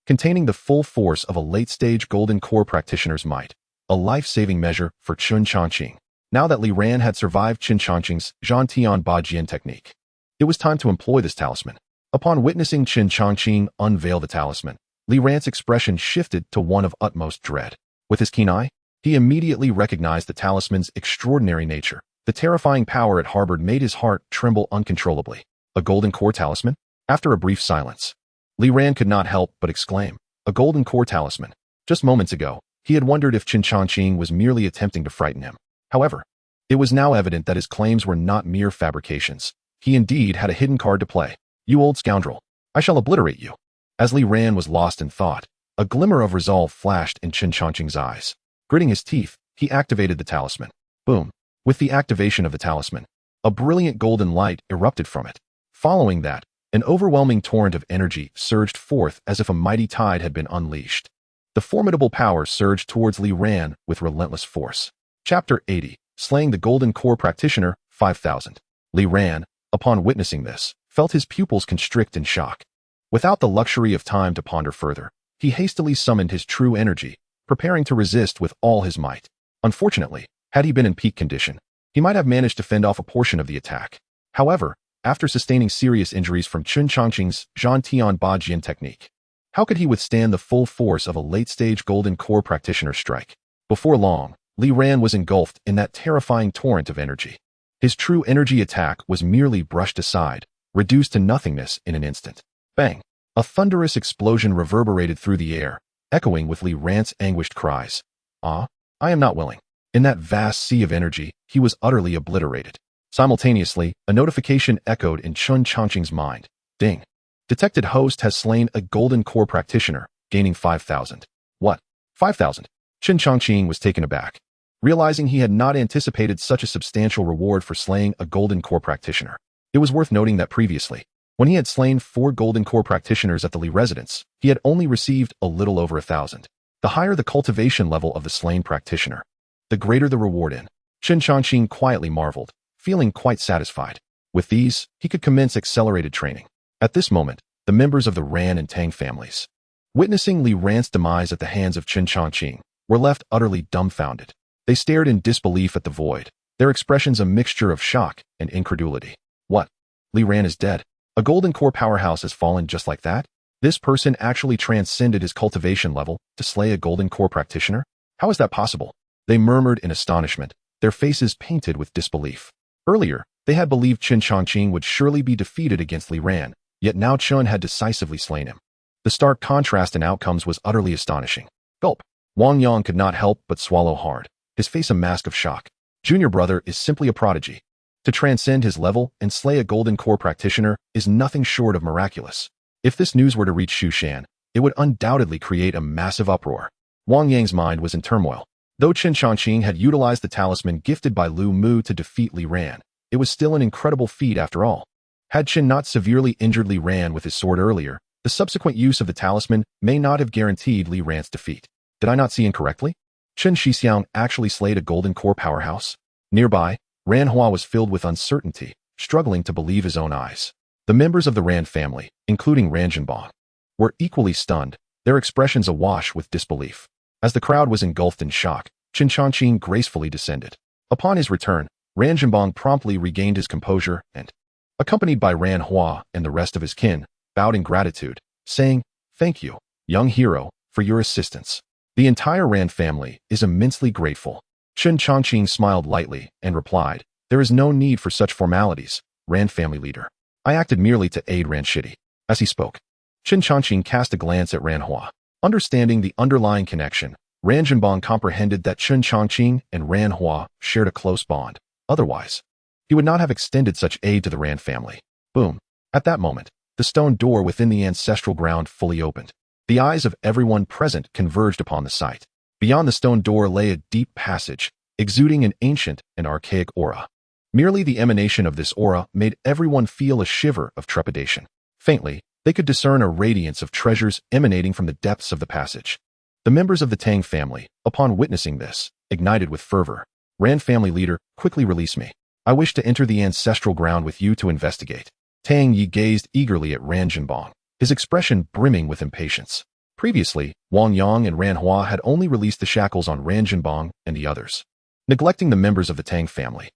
Containing the full force of a late-stage golden core practitioner's might, a life-saving measure for Chen Changqing. Now that Li Ran had survived Chen Changqing's Zhantian Bajian technique, it was time to employ this talisman. Upon witnessing Chen Changqing unveil the talisman, Li Ran's expression shifted to one of utmost dread. With his keen eye, he immediately recognized the talisman's extraordinary nature. The terrifying power it harbored made his heart tremble uncontrollably. A golden core talisman? After a brief silence, Li Ran could not help but exclaim, "A golden core talisman." Just moments ago, he had wondered if Chen Changqing was merely attempting to frighten him. However, It was now evident that his claims were not mere fabrications. He indeed had a hidden card to play. "You old scoundrel. I shall obliterate you." As Li Ran was lost in thought, a glimmer of resolve flashed in Chen Changqing's eyes. Gritting his teeth, he activated the talisman. Boom. With the activation of the talisman, a brilliant golden light erupted from it. Following that, an overwhelming torrent of energy surged forth as if a mighty tide had been unleashed. The formidable power surged towards Li Ran with relentless force. Chapter 80. Slaying the Golden Core Practitioner, 5000. Li Ran, upon witnessing this, felt his pupils constrict in shock. Without the luxury of time to ponder further, he hastily summoned his true energy, preparing to resist with all his might. Unfortunately, had he been in peak condition, he might have managed to fend off a portion of the attack. However, after sustaining serious injuries from Chen Changqing's Xianxiaaudiobooks Bajian technique, how could he withstand the full force of a late-stage Golden Core Practitioner strike? Before long, Li Ran was engulfed in that terrifying torrent of energy. His true energy attack was merely brushed aside, reduced to nothingness in an instant. Bang! A thunderous explosion reverberated through the air, echoing with Li Ran's anguished cries. "Ah, I am not willing." In that vast sea of energy, he was utterly obliterated. Simultaneously, a notification echoed in Chen Changqing's mind. Ding! Detected host has slain a Golden Core Practitioner, gaining 5000. What? 5000? Chen Changqing was taken aback, realizing he had not anticipated such a substantial reward for slaying a Golden Core Practitioner. It was worth noting that previously, when he had slain 4 Golden Core Practitioners at the Li residence, he had only received a little over 1000. The higher the cultivation level of the slain practitioner, the greater the reward in. Chen Changqing quietly marveled, feeling quite satisfied. With these, he could commence accelerated training. At this moment, the members of the Ran and Tang families, witnessing Li Ran's demise at the hands of Chen Changqing, were left utterly dumbfounded. They stared in disbelief at the void, their expressions a mixture of shock and incredulity. What? Li Ran is dead. A Golden Core powerhouse has fallen just like that? This person actually transcended his cultivation level to slay a Golden Core Practitioner? How is that possible? They murmured in astonishment, their faces painted with disbelief. Earlier, they had believed Chen Changqing would surely be defeated against Li Ran, yet now Chen had decisively slain him. The stark contrast in outcomes was utterly astonishing. Gulp. Wang Yang could not help but swallow hard, his face a mask of shock. Junior brother is simply a prodigy. To transcend his level and slay a Golden Core Practitioner is nothing short of miraculous. If this news were to reach Shushan, it would undoubtedly create a massive uproar. Wang Yang's mind was in turmoil. Though Chen Changqing had utilized the talisman gifted by Lu Mu to defeat Li Ran, it was still an incredible feat after all. Had Chen not severely injured Li Ran with his sword earlier, the subsequent use of the talisman may not have guaranteed Li Ran's defeat. Did I not see incorrectly? Chen Xixiang actually slayed a Golden Core powerhouse? Nearby, Ran Hua was filled with uncertainty, struggling to believe his own eyes. The members of the Ran family, including Ran Zhenbang, were equally stunned, their expressions awash with disbelief. As the crowd was engulfed in shock, Chen Changqing gracefully descended. Upon his return, Ran Zhenbang promptly regained his composure and, accompanied by Ran Hua and the rest of his kin, bowed in gratitude, saying, "Thank you, young hero, for your assistance." The entire Ran family is immensely grateful. Chen Changqing smiled lightly and replied, "There is no need for such formalities, Ran family leader. I acted merely to aid Ran Shitty." As he spoke, Chen Changqing cast a glance at Ran Hua. Understanding the underlying connection, Ran Zhenbang comprehended that Chen Changqing and Ran Hua shared a close bond. Otherwise, he would not have extended such aid to the Ran family. Boom. At that moment, the stone door within the ancestral ground fully opened. The eyes of everyone present converged upon the sight. Beyond the stone door lay a deep passage, exuding an ancient and archaic aura. Merely the emanation of this aura made everyone feel a shiver of trepidation. Faintly, they could discern a radiance of treasures emanating from the depths of the passage. The members of the Tang family, upon witnessing this, ignited with fervor. "Ran family leader, quickly release me. I wish to enter the ancestral ground with you to investigate." Tang Yi gazed eagerly at Ran Zhenbang, his expression brimming with impatience. Previously, Wang Yang and Ran Hua had only released the shackles on Ran Zhenbang and the others, neglecting the members of the Tang family.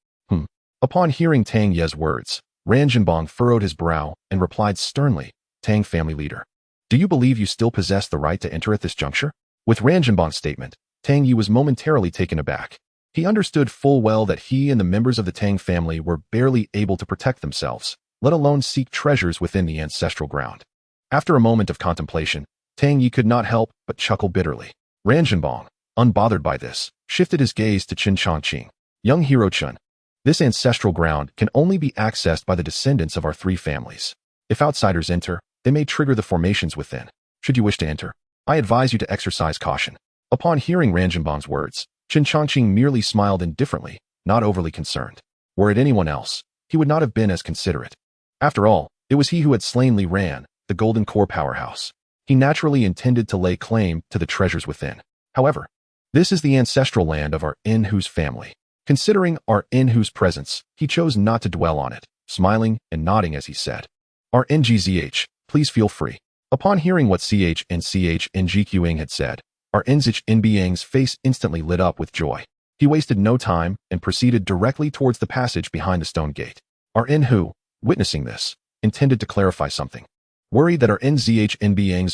Upon hearing Tang Ye's words, Ran Zhenbang furrowed his brow and replied sternly, "Tang family leader, do you believe you still possess the right to enter at this juncture?" With Ran Zhenbang's statement, Tang Yi was momentarily taken aback. He understood full well that he and the members of the Tang family were barely able to protect themselves, let alone seek treasures within the ancestral ground. After a moment of contemplation, Tang Yi could not help but chuckle bitterly. Ran Zhenbang, unbothered by this, shifted his gaze to Chen Changqing. "Young hero Chen, This ancestral ground can only be accessed by the descendants of our three families. If outsiders enter, they may trigger the formations within. Should you wish to enter, I advise you to exercise caution. Upon hearing Ranjambang's words, Chen Changqing merely smiled indifferently, not overly concerned. Were it anyone else, he would not have been as considerate. After all, it was he who had slain Li Ran, the Golden Core powerhouse. He naturally intended to lay claim to the treasures within. However, this is the ancestral land of our Inhu's family. Considering our Inhu's presence, he chose not to dwell on it, smiling and nodding as he said, "Our NGZH, please feel free." Upon hearing what Xianxiaaudiobooks had said, our NZH face instantly lit up with joy. He wasted no time and proceeded directly towards the passage behind the stone gate. Our Inhu, witnessing this, intended to clarify something. Worried that our NZH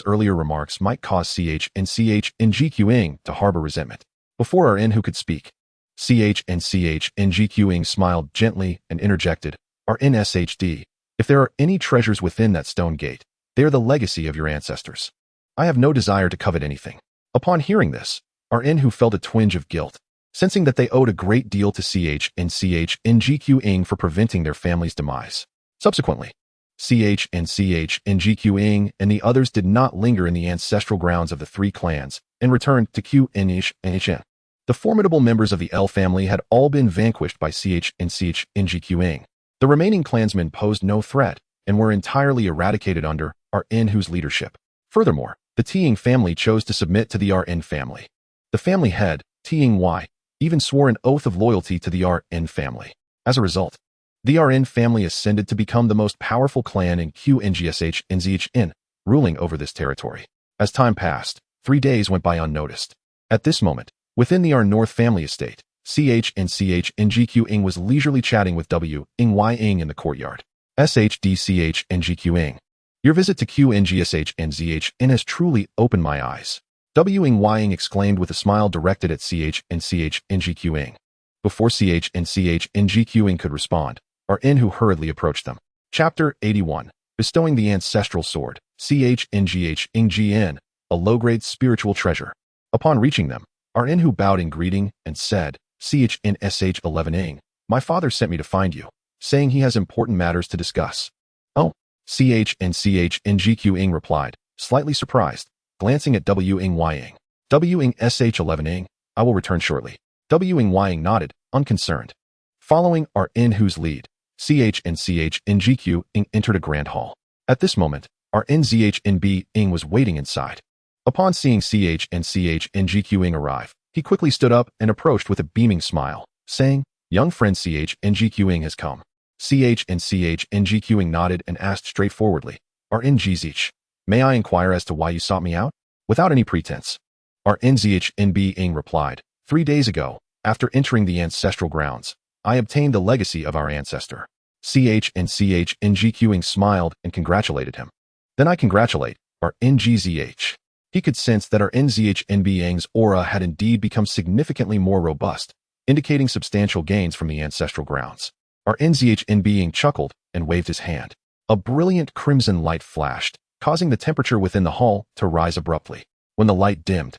earlier remarks might cause Xianxiaaudiobooks to harbor resentment. Before our Inhu could speak, Xianxiaaudiobooks smiled gently and interjected, "Our NSHD, if there are any treasures within that stone gate, they are the legacy of your ancestors. I have no desire to covet anything." Upon hearing this, our Inhu felt a twinge of guilt, sensing that they owed a great deal to Xianxiaaudiobooks for preventing their family's demise. Subsequently, Xianxiaaudiobooks and the others did not linger in the ancestral grounds of the three clans and returned to Xianxiaaudiobooks. The formidable members of the L family had all been vanquished by Xianxiaaudiobooks. The remaining clansmen posed no threat and were entirely eradicated under our Inhu's leadership. Furthermore, the Tiang family chose to submit to the RN family. The family head, Tiang Y, even swore an oath of loyalty to the RN family. As a result, the RN family ascended to become the most powerful clan in QNGSHNZHN, ruling over this territory. As time passed, 3 days went by unnoticed. At this moment, within the R North family estate, CHNCHNGQing was leisurely chatting with W.Ing in the courtyard. SHDCHNGQing. Your visit to QNGSHNZHN has truly opened my eyes. W.Ing exclaimed with a smile directed at CHNCHNGQing. Before CHNCHNGQing could respond, our Inhu hurriedly approached them. Chapter 81. Bestowing the Ancestral Sword, CHNGHNGN, a low-grade spiritual treasure. Upon reaching them, our Inhu bowed in greeting and said, CHNSH11ing, my father sent me to find you, saying he has important matters to discuss. Oh, CHNCHNGQing replied, slightly surprised, glancing at W.Ing. W.Ing.SH11ing, I will return shortly. W.Ing. nodded, unconcerned. Following our Inhu's lead, CHNCHNGQing entered a grand hall. At this moment, our NZHNB-ing was waiting inside. Upon seeing CHNCHNGQing arrive, he quickly stood up and approached with a beaming smile, saying, young friend CHNGQing has come. CHNCHNGQing nodded and asked straightforwardly, our NGZH, may I inquire as to why you sought me out? Without any pretense. Our NZHNB-ing replied, 3 days ago, after entering the ancestral grounds, I obtained the legacy of our ancestor. CHNCHNGQing smiled and congratulated him. Then I congratulate our NGZH. He could sense that our NZHNB-ing's aura had indeed become significantly more robust, indicating substantial gains from the ancestral grounds. Our NZHNB-ing chuckled and waved his hand. A brilliant crimson light flashed, causing the temperature within the hall to rise abruptly. When the light dimmed,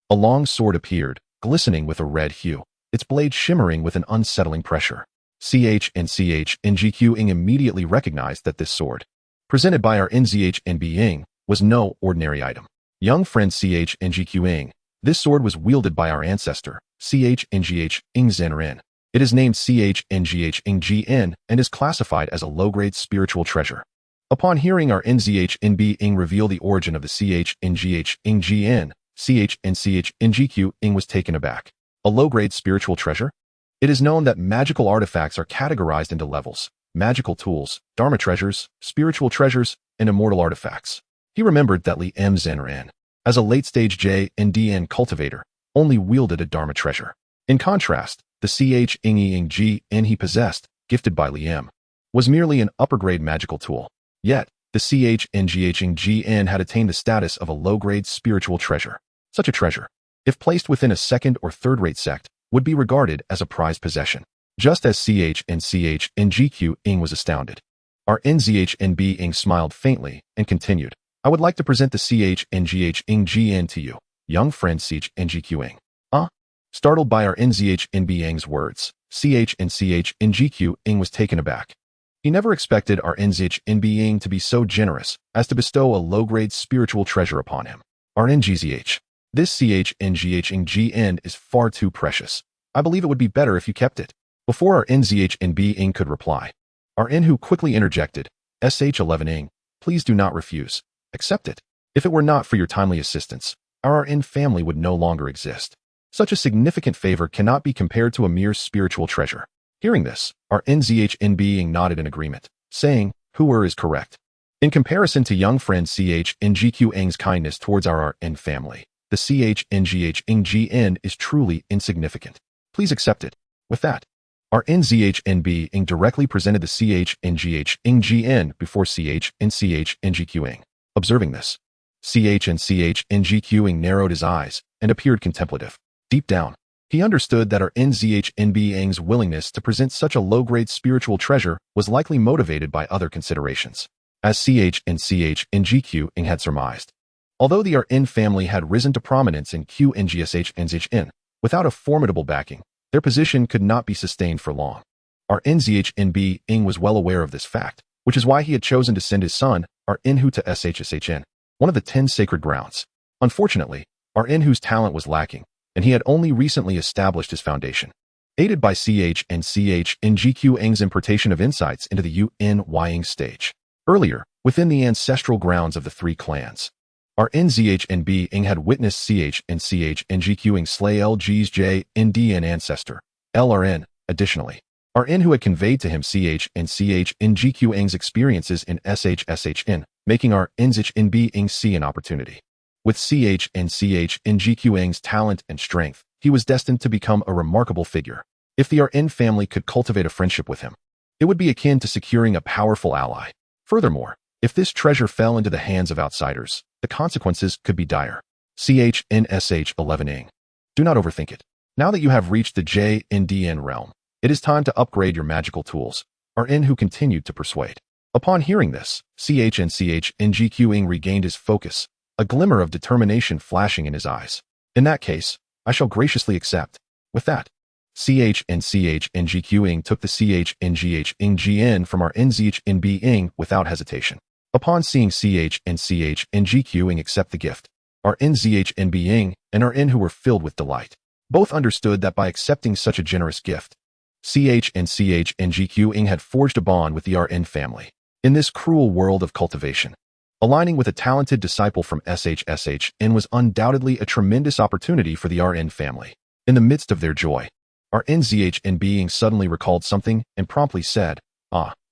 a long sword appeared, glistening with a red hue, its blade shimmering with an unsettling pressure. CHNCHNGQing immediately recognized that this sword, presented by our NZHNB-ing, was no ordinary item. Young friend CHNGQing, this sword was wielded by our ancestor, CHNGH-ing. It is named CHNGH-ing and is classified as a low-grade spiritual treasure. Upon hearing our NZHNB-ing reveal the origin of the CHNGH-ing, CHNCHNGQing was taken aback. A low-grade spiritual treasure? It is known that magical artifacts are categorized into levels: magical tools, dharma treasures, spiritual treasures, and immortal artifacts. He remembered that Li Mzhenren, as a late-stage JNDN cultivator, only wielded a dharma treasure. In contrast, the CHNGN he possessed, gifted by Li M, was merely an upper-grade magical tool. Yet, the CHNGN had attained the status of a low-grade spiritual treasure. Such a treasure, if placed within a second or third-rate sect, would be regarded as a prized possession. Just as CHNCHNGQing was astounded, our NZHNB-ing smiled faintly and continued, I would like to present the CHNGHNGN to you, young friend CHNGQing. Startled by our NZHNB-ing's words, Chen was taken aback. He never expected our Chen to be so generous as to bestow a low-grade spiritual treasure upon him. Our NGZH. This Chen is far too precious. I believe it would be better if you kept it. Before our NZHNB could reply, our Inhu quickly interjected, SH11 please do not refuse. Accept it. If it were not for your timely assistance, our RN family would no longer exist. Such a significant favor cannot be compared to a mere spiritual treasure. Hearing this, our NZHNB nodded in agreement, saying, Huer is correct. In comparison to young friend CHNGQ's kindness towards our RN family, the CHNGHNGN is truly insignificant. Please accept it. With that, our NZHNB directly presented the CHNGHNGN before CHNGQ. Observing this, CHNGQ narrowed his eyes and appeared contemplative. Deep down, he understood that our NZHNB's willingness to present such a low-grade spiritual treasure was likely motivated by other considerations, as CHNGQ had surmised. Although the RN family had risen to prominence in QNGSHNZHN, without a formidable backing, their position could not be sustained for long. Our NZHNB was well aware of this fact, which is why he had chosen to send his son, our Inhu, to SHSHN, one of the 10 sacred grounds. Unfortunately, our Inhu's talent was lacking, and he had only recently established his foundation. Aided by CHNGQ's importation of insights into the UNYing stage. Earlier, within the ancestral grounds of the three clans, our NZHNB had witnessed CHNGQ slay LG's JNDN ancestor, LRN. Additionally, our Inhu had conveyed to him CHNGQ's experiences in SHSHN, making our NZHNB see an opportunity. With CHNGQ's talent and strength, he was destined to become a remarkable figure. If the RN family could cultivate a friendship with him, it would be akin to securing a powerful ally. Furthermore, if this treasure fell into the hands of outsiders, the consequences could be dire. CHNSH11. Do not overthink it. Now that you have reached the JNDN realm, it is time to upgrade your magical tools, our Inhu continued to persuade. Upon hearing this, CHNGQ regained his focus, a glimmer of determination flashing in his eyes. In that case, I shall graciously accept. With that, CHNGQ took the CHNGHNGN from our NZHNB without hesitation. Upon seeing CHNGQ accept the gift, our NZHNB and our Inhu were filled with delight. Both understood that by accepting such a generous gift, CHNGQ had forged a bond with the RN family. In this cruel world of cultivation, aligning with a talented disciple from SHSHN was undoubtedly a tremendous opportunity for the RN family. In the midst of their joy, our NZHNB suddenly recalled something and promptly said,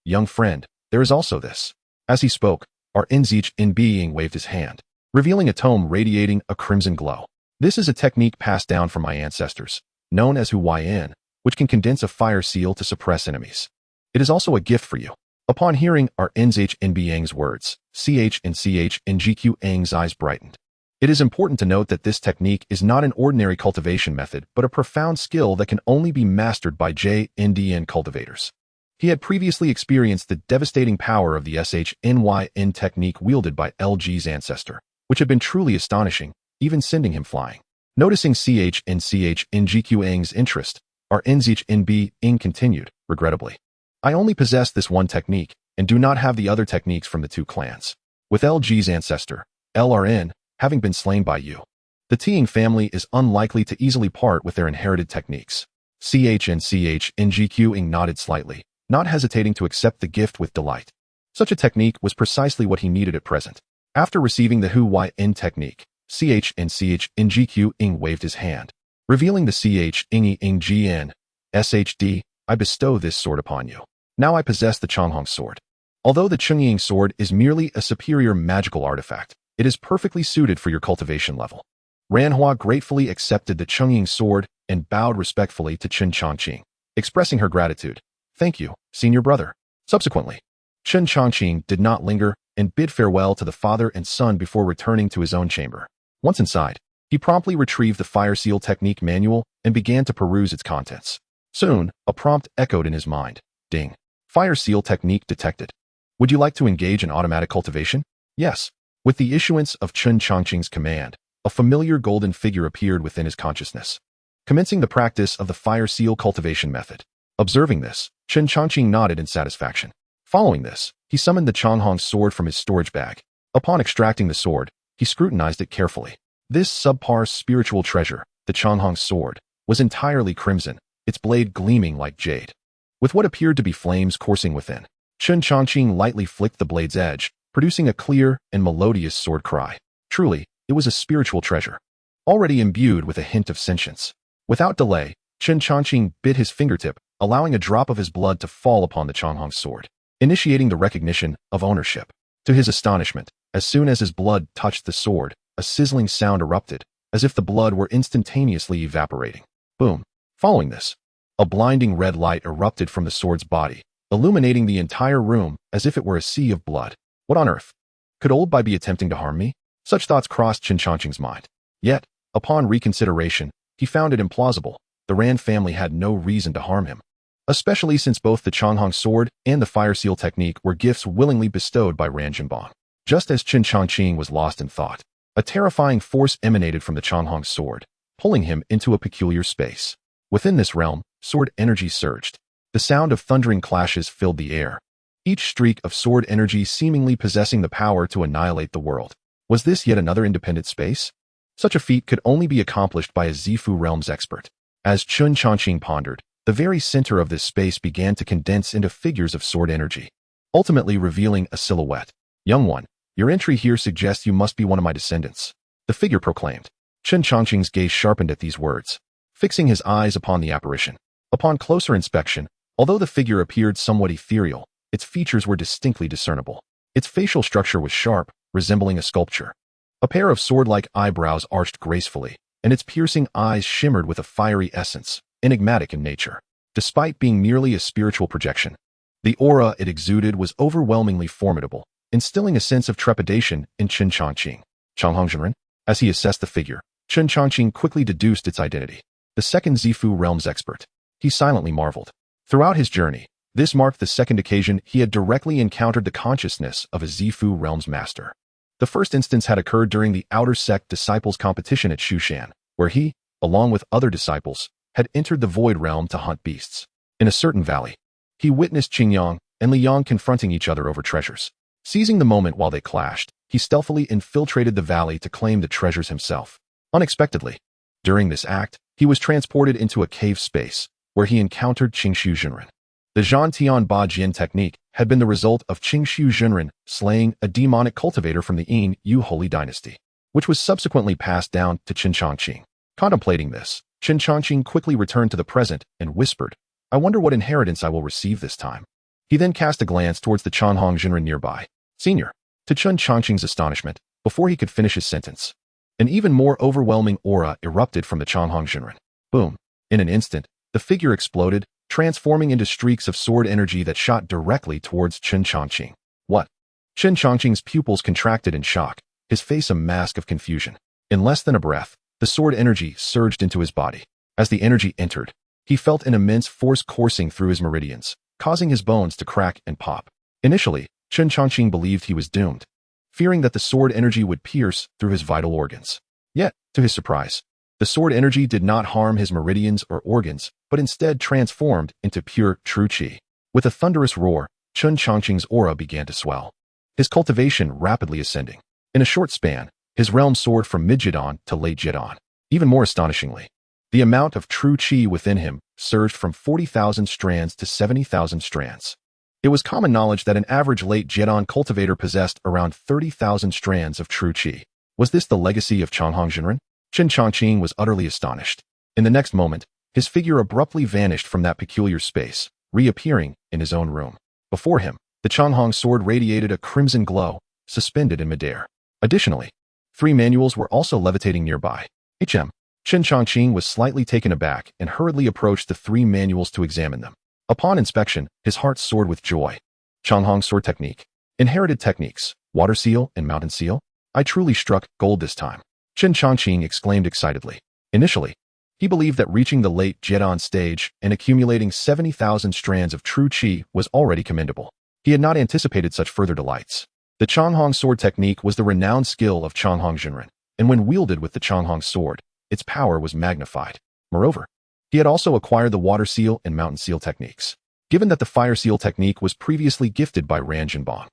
young friend, there is also this. As he spoke, our NZHNB waved his hand, revealing a tome radiating a crimson glow. This is a technique passed down from my ancestors, known as Huayan, which can condense a fire seal to suppress enemies. It is also a gift for you. Upon hearing our NZHNB's words, CHNGQ's eyes brightened. It is important to note that this technique is not an ordinary cultivation method, but a profound skill that can only be mastered by JNDN cultivators. He had previously experienced the devastating power of the SHNYN technique wielded by LG's ancestor, which had been truly astonishing, even sending him flying. Noticing CHNGQ's interest, our NZHNB continued, regrettably. I only possess this one technique, and do not have the other techniques from the two clans. With LG's ancestor, LRN, having been slain by you, the Tiang family is unlikely to easily part with their inherited techniques. CHNGQ nodded slightly, not hesitating to accept the gift with delight. Such a technique was precisely what he needed at present. After receiving the Huayan technique, CHNGQ waved his hand, revealing the CHNGN. SHD, I bestow this sword upon you. Now I possess the Changhong sword. Although the Chungying sword is merely a superior magical artifact, it is perfectly suited for your cultivation level. Ranhua gratefully accepted the Chungying sword and bowed respectfully to Chen Changqing, expressing her gratitude. Thank you, senior brother. Subsequently, Chen Changqing did not linger and bid farewell to the father and son before returning to his own chamber. Once inside, he promptly retrieved the fire seal technique manual and began to peruse its contents. Soon, a prompt echoed in his mind. Ding. Fire seal technique detected. Would you like to engage in automatic cultivation? Yes. With the issuance of Chen Changqing's command, a familiar golden figure appeared within his consciousness, commencing the practice of the fire seal cultivation method. Observing this, Chen Changqing nodded in satisfaction. Following this, he summoned the Changhong sword from his storage bag. Upon extracting the sword, he scrutinized it carefully. This subpar spiritual treasure, the Changhong sword, was entirely crimson, its blade gleaming like jade. With what appeared to be flames coursing within, Chen Changqing lightly flicked the blade's edge, producing a clear and melodious sword cry. Truly, it was a spiritual treasure, already imbued with a hint of sentience. Without delay, Chen Changqing bit his fingertip, allowing a drop of his blood to fall upon the Changhong sword, initiating the recognition of ownership. To his astonishment, as soon as his blood touched the sword, a sizzling sound erupted, as if the blood were instantaneously evaporating. Boom. Following this, a blinding red light erupted from the sword's body, illuminating the entire room as if it were a sea of blood. What on earth? Could Old Bai be attempting to harm me? Such thoughts crossed Chen Changqing's mind. Yet, upon reconsideration, he found it implausible. The Ran family had no reason to harm him, especially since both the Changhong sword and the fire seal technique were gifts willingly bestowed by Ran Jianbang. Just as Chen Changqing was lost in thought, a terrifying force emanated from the Changhong sword, pulling him into a peculiar space. Within this realm, sword energy surged. The sound of thundering clashes filled the air, each streak of sword energy seemingly possessing the power to annihilate the world. Was this yet another independent space? Such a feat could only be accomplished by a Zifu realms expert. As Chen Changqing pondered, the very center of this space began to condense into figures of sword energy, ultimately revealing a silhouette. Young one, your entry here suggests you must be one of my descendants, the figure proclaimed. Chen Changqing's gaze sharpened at these words, fixing his eyes upon the apparition. Upon closer inspection, although the figure appeared somewhat ethereal, its features were distinctly discernible. Its facial structure was sharp, resembling a sculpture. A pair of sword-like eyebrows arched gracefully, and its piercing eyes shimmered with a fiery essence, enigmatic in nature. Despite being merely a spiritual projection, the aura it exuded was overwhelmingly formidable, instilling a sense of trepidation in Chen Changqing. Changhong. As he assessed the figure, Chen Changqing quickly deduced its identity. The second Zifu realms expert. He silently marveled. Throughout his journey, this marked the second occasion he had directly encountered the consciousness of a Zifu realms master. The first instance had occurred during the Outer Sect Disciples competition at Shushan, where he, along with other disciples, had entered the Void Realm to hunt beasts. In a certain valley, he witnessed Qingyang and Liyang confronting each other over treasures. Seizing the moment while they clashed, he stealthily infiltrated the valley to claim the treasures himself. Unexpectedly, during this act, he was transported into a cave space, where he encountered Qingshu Zhenren. The Zhantian Ba Jian technique had been the result of Qingshu Zhenren slaying a demonic cultivator from the Yin Yu Holy Dynasty, which was subsequently passed down to Chen Changqing. Contemplating this, Chen Changqing quickly returned to the present and whispered, I wonder what inheritance I will receive this time. He then cast a glance towards the Changhong Zhenren nearby. Senior. To Chen Changqing's astonishment, before he could finish his sentence, an even more overwhelming aura erupted from the Changhong Zhenren. Boom. In an instant, the figure exploded, transforming into streaks of sword energy that shot directly towards Chen Changqing. What? Chen Changqing's pupils contracted in shock, his face a mask of confusion. In less than a breath, the sword energy surged into his body. As the energy entered, he felt an immense force coursing through his meridians, causing his bones to crack and pop. Initially, Chen Changqing believed he was doomed, fearing that the sword energy would pierce through his vital organs. Yet, to his surprise, the sword energy did not harm his meridians or organs, but instead transformed into pure, true qi. With a thunderous roar, Chen Changqing's aura began to swell, his cultivation rapidly ascending. In a short span, his realm soared from mid-Jidan to late Jidan. Even more astonishingly, the amount of true qi within him surged from 40,000 strands to 70,000 strands. It was common knowledge that an average late Jidan cultivator possessed around 30,000 strands of true qi. Was this the legacy of Changhong Zhenren? Chen Changqing was utterly astonished. In the next moment, his figure abruptly vanished from that peculiar space, reappearing in his own room. Before him, the Changhong sword radiated a crimson glow, suspended in midair. Additionally, 3 manuals were also levitating nearby. Chen Changqing was slightly taken aback and hurriedly approached the 3 manuals to examine them. Upon inspection, his heart soared with joy. Changhong sword technique. Inherited techniques, water seal and mountain seal. I truly struck gold this time. Chen Changqing exclaimed excitedly. Initially, he believed that reaching the late Jidan stage and accumulating 70,000 strands of true qi was already commendable. He had not anticipated such further delights. The Changhong sword technique was the renowned skill of Changhong Zhenren, and when wielded with the Changhong sword, its power was magnified. Moreover, He had also acquired the water seal and mountain seal techniques. Given that the fire seal technique was previously gifted by Ranjinbong,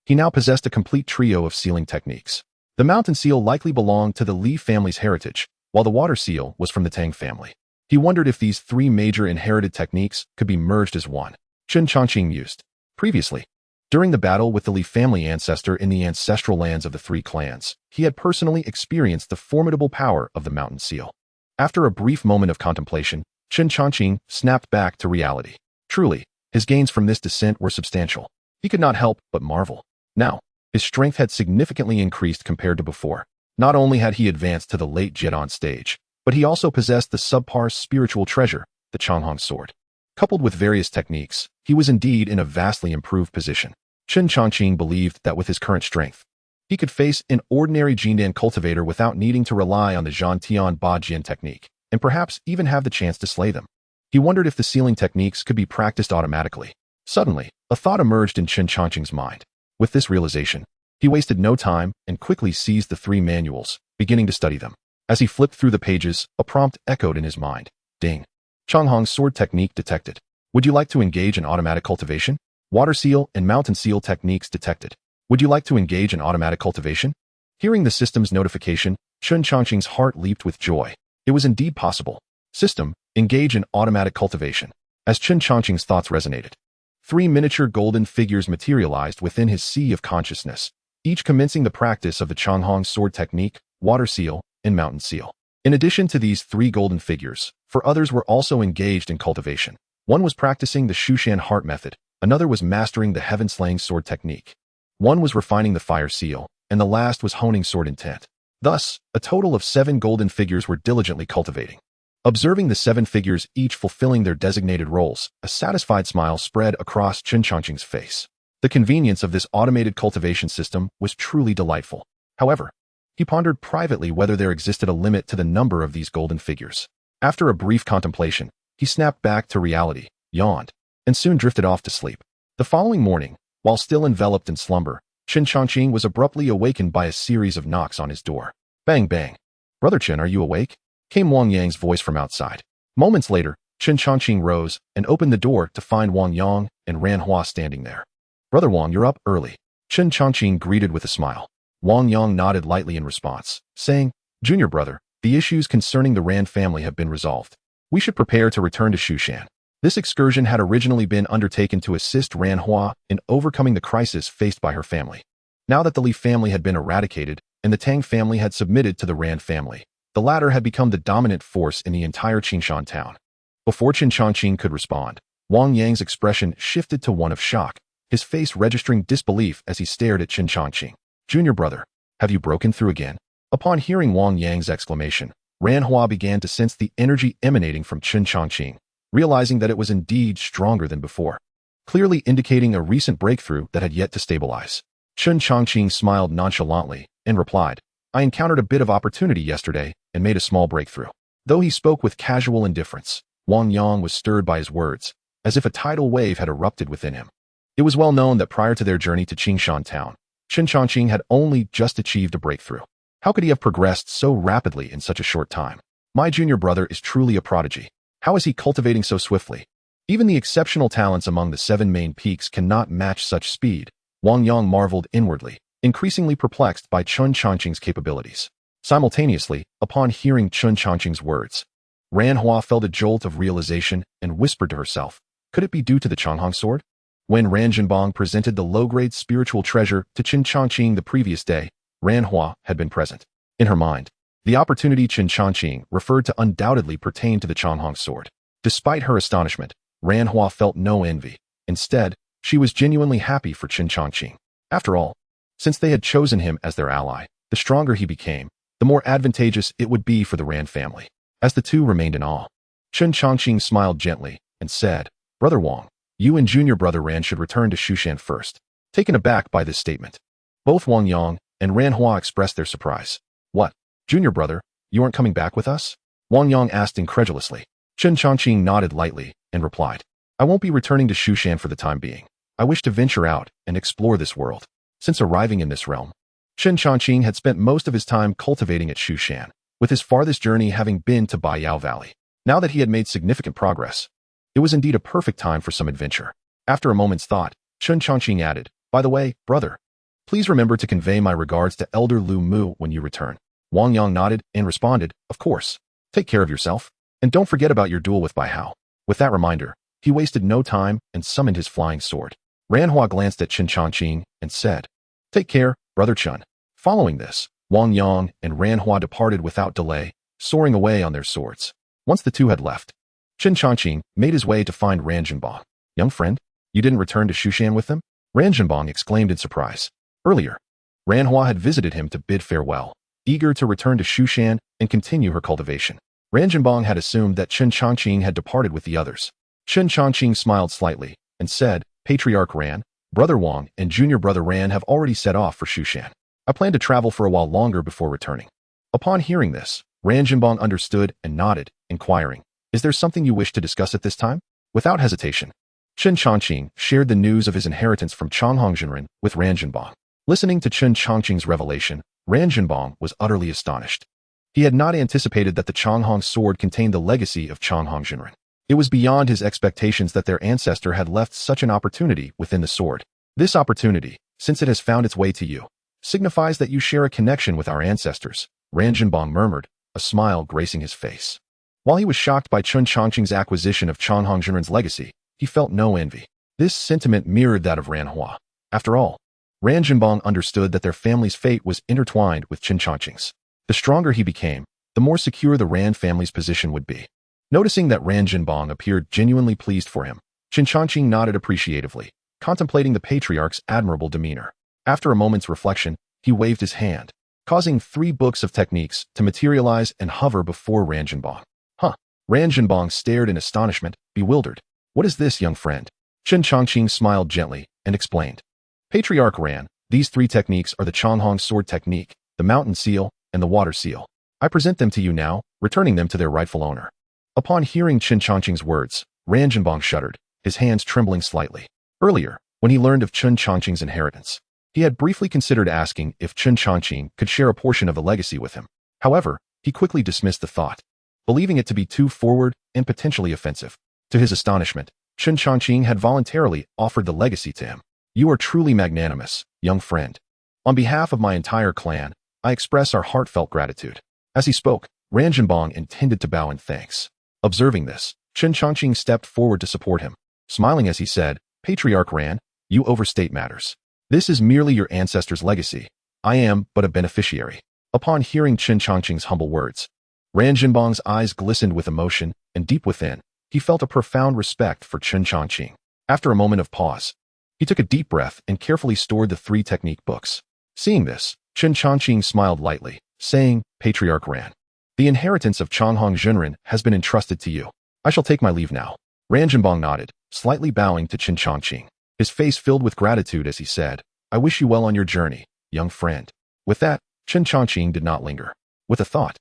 he now possessed a complete trio of sealing techniques. The mountain seal likely belonged to the Li family's heritage, while the water seal was from the Tang family. He wondered if these three major inherited techniques could be merged as one. Chen Changqing mused. Previously, during the battle with the Li family ancestor in the ancestral lands of the three clans, he had personally experienced the formidable power of the mountain seal. After a brief moment of contemplation, Chen Changqing snapped back to reality. Truly, his gains from this descent were substantial. He could not help but marvel. Now, his strength had significantly increased compared to before. Not only had he advanced to the late Jidan stage, but he also possessed the subpar spiritual treasure, the Changhong sword. Coupled with various techniques, he was indeed in a vastly improved position. Chen Changqing believed that with his current strength, he could face an ordinary Jindan cultivator without needing to rely on the Zhantian Ba Jin technique, and perhaps even have the chance to slay them. He wondered if the sealing techniques could be practiced automatically. Suddenly, a thought emerged in Chen Changqing's mind. With this realization, he wasted no time and quickly seized the three manuals, beginning to study them. As he flipped through the pages, a prompt echoed in his mind. Ding. Changhong's sword technique detected. Would you like to engage in automatic cultivation? Water seal and mountain seal techniques detected. Would you like to engage in automatic cultivation? Hearing the system's notification, Chen Changqing's heart leaped with joy. It was indeed possible. System, engage in automatic cultivation. As Chen Changqing's thoughts resonated, three miniature golden figures materialized within his sea of consciousness, each commencing the practice of the Changhong sword technique, water seal, and mountain seal. In addition to these three golden figures, four others were also engaged in cultivation. One was practicing the Shushan heart method, another was mastering the heaven-slaying sword technique. One was refining the fire seal, and the last was honing sword intent. Thus, a total of 7 golden figures were diligently cultivating. Observing the 7 figures each fulfilling their designated roles, a satisfied smile spread across Chen Changqing's face. The convenience of this automated cultivation system was truly delightful. However, he pondered privately whether there existed a limit to the number of these golden figures. After a brief contemplation, he snapped back to reality, yawned, and soon drifted off to sleep. The following morning, while still enveloped in slumber, Chen Changqing was abruptly awakened by a series of knocks on his door. Bang bang. Brother Chen, are you awake? Came Wang Yang's voice from outside. Moments later, Chen Changqing rose and opened the door to find Wang Yang and Ran Hua standing there. Brother Wang, you're up early. Chen Changqing greeted with a smile. Wang Yang nodded lightly in response, saying, Junior brother, the issues concerning the Ran family have been resolved. We should prepare to return to Shushan. This excursion had originally been undertaken to assist Ran Hua in overcoming the crisis faced by her family. Now that the Li family had been eradicated and the Tang family had submitted to the Ran family, the latter had become the dominant force in the entire Qingshan town. Before Chen Changqing could respond, Wang Yang's expression shifted to one of shock, his face registering disbelief as he stared at Chen Changqing. Junior brother, have you broken through again? Upon hearing Wang Yang's exclamation, Ran Hua began to sense the energy emanating from Chen Changqing, realizing that it was indeed stronger than before, clearly indicating a recent breakthrough that had yet to stabilize. Chen Changqing smiled nonchalantly and replied, I encountered a bit of opportunity yesterday and made a small breakthrough. Though he spoke with casual indifference, Wang Yang was stirred by his words, as if a tidal wave had erupted within him. It was well known that prior to their journey to Qingshan town, Chen Changqing had only just achieved a breakthrough. How could he have progressed so rapidly in such a short time? My junior brother is truly a prodigy. How is he cultivating so swiftly? Even the exceptional talents among the 7 main peaks cannot match such speed. Wang Yang marveled inwardly, increasingly perplexed by Chen Changqing's capabilities. Simultaneously, upon hearing Chen Changqing's words, Ran Hua felt a jolt of realization and whispered to herself, could it be due to the Changhong sword? When Ranjinbong presented the low-grade spiritual treasure to Chen Changqing the previous day, Ran Hua had been present. In her mind, the opportunity Chen Changqing referred to undoubtedly pertained to the Changhong sword. Despite her astonishment, Ran Hua felt no envy. Instead, she was genuinely happy for Chen Changqing. After all, since they had chosen him as their ally, the stronger he became, the more advantageous it would be for the Ran family. As the two remained in awe, Chen Changqing smiled gently and said, Brother Wang, you and junior brother Ran should return to Shushan first. Taken aback by this statement, both Wang Yang and Ran Hua expressed their surprise. What? Junior brother, you aren't coming back with us? Wang Yang asked incredulously. Chen Changqing nodded lightly and replied, I won't be returning to Shushan for the time being. I wish to venture out and explore this world. Since arriving in this realm, Chen Changqing had spent most of his time cultivating at Shushan, with his farthest journey having been to Baiyao Valley. Now that he had made significant progress, it was indeed a perfect time for some adventure. After a moment's thought, Chen Changqing added, "By the way, brother, please remember to convey my regards to Elder Lu Mu when you return." Wang Yang nodded and responded, "Of course. Take care of yourself, and don't forget about your duel with Bai Hao." With that reminder, he wasted no time and summoned his flying sword. Ranhua glanced at Chen Changqing and said, "Take care, brother Chen." Following this, Wang Yang and Ranhua departed without delay, soaring away on their swords. Once the two had left, Chen Changqing made his way to find Ranjunbong. "Young friend, you didn't return to Shushan with them?" Ranjunbong exclaimed in surprise. Earlier, Ranhua had visited him to bid farewell, eager to return to Shushan and continue her cultivation. Ranjunbong had assumed that Chen Changqing had departed with the others. Chen Changqing smiled slightly and said, "Patriarch Ran, Brother Wang, and Junior Brother Ran have already set off for Shushan. I plan to travel for a while longer before returning." Upon hearing this, Ranjunbong understood and nodded, inquiring, "Is there something you wish to discuss at this time?" Without hesitation, Chen Changqing shared the news of his inheritance from Changhongzhenren with Ranjunbong. Listening to Chen Changqing's revelation, Ranjunbong was utterly astonished. He had not anticipated that the Changhong sword contained the legacy of Changhongzhenren. It was beyond his expectations that their ancestor had left such an opportunity within the sword. "This opportunity, since it has found its way to you, signifies that you share a connection with our ancestors," Ranjunbong murmured, a smile gracing his face. While he was shocked by Chen Changqing's acquisition of Changhongzhenren's legacy, he felt no envy. This sentiment mirrored that of Ranhua. After all, Ranjunbong understood that their family's fate was intertwined with Chen Changqing's. The stronger he became, the more secure the Ran family's position would be. Noticing that Ranjunbong appeared genuinely pleased for him, Chen Changqing nodded appreciatively, contemplating the patriarch's admirable demeanor. After a moment's reflection, he waved his hand, causing 3 books of techniques to materialize and hover before Ranjunbong. "Huh." Ranjunbong stared in astonishment, bewildered. "What is this, young friend?" Chen Changqing smiled gently and explained. "Patriarch Ran, these 3 techniques are the Changhong sword technique, the mountain seal, and the water seal. I present them to you now, returning them to their rightful owner." Upon hearing Chen Changqing's words, Ranjunbong shuddered, his hands trembling slightly. Earlier, when he learned of Chen Changqing's inheritance, he had briefly considered asking if Chen Changqing could share a portion of the legacy with him. However, he quickly dismissed the thought, believing it to be too forward and potentially offensive. To his astonishment, Chen Changqing had voluntarily offered the legacy to him. "You are truly magnanimous, young friend. On behalf of my entire clan, I express our heartfelt gratitude." As he spoke, Ranjunbong intended to bow in thanks. Observing this, Chen Changqing stepped forward to support him, smiling as he said, "Patriarch Ran, you overstate matters. This is merely your ancestor's legacy. I am but a beneficiary." Upon hearing Chen Changqing's humble words, Ranjunbong's eyes glistened with emotion, and deep within, he felt a profound respect for Chen Changqing. After a moment of pause, he took a deep breath and carefully stored the 3 technique books. Seeing this, Chen Changqing smiled lightly, saying, "Patriarch Ran, the inheritance of Changhongzhenren has been entrusted to you. I shall take my leave now." Ranjunbong nodded, slightly bowing to Chen Changqing. His face filled with gratitude as he said, "I wish you well on your journey, young friend." With that, Chen Changqing did not linger. With a thought,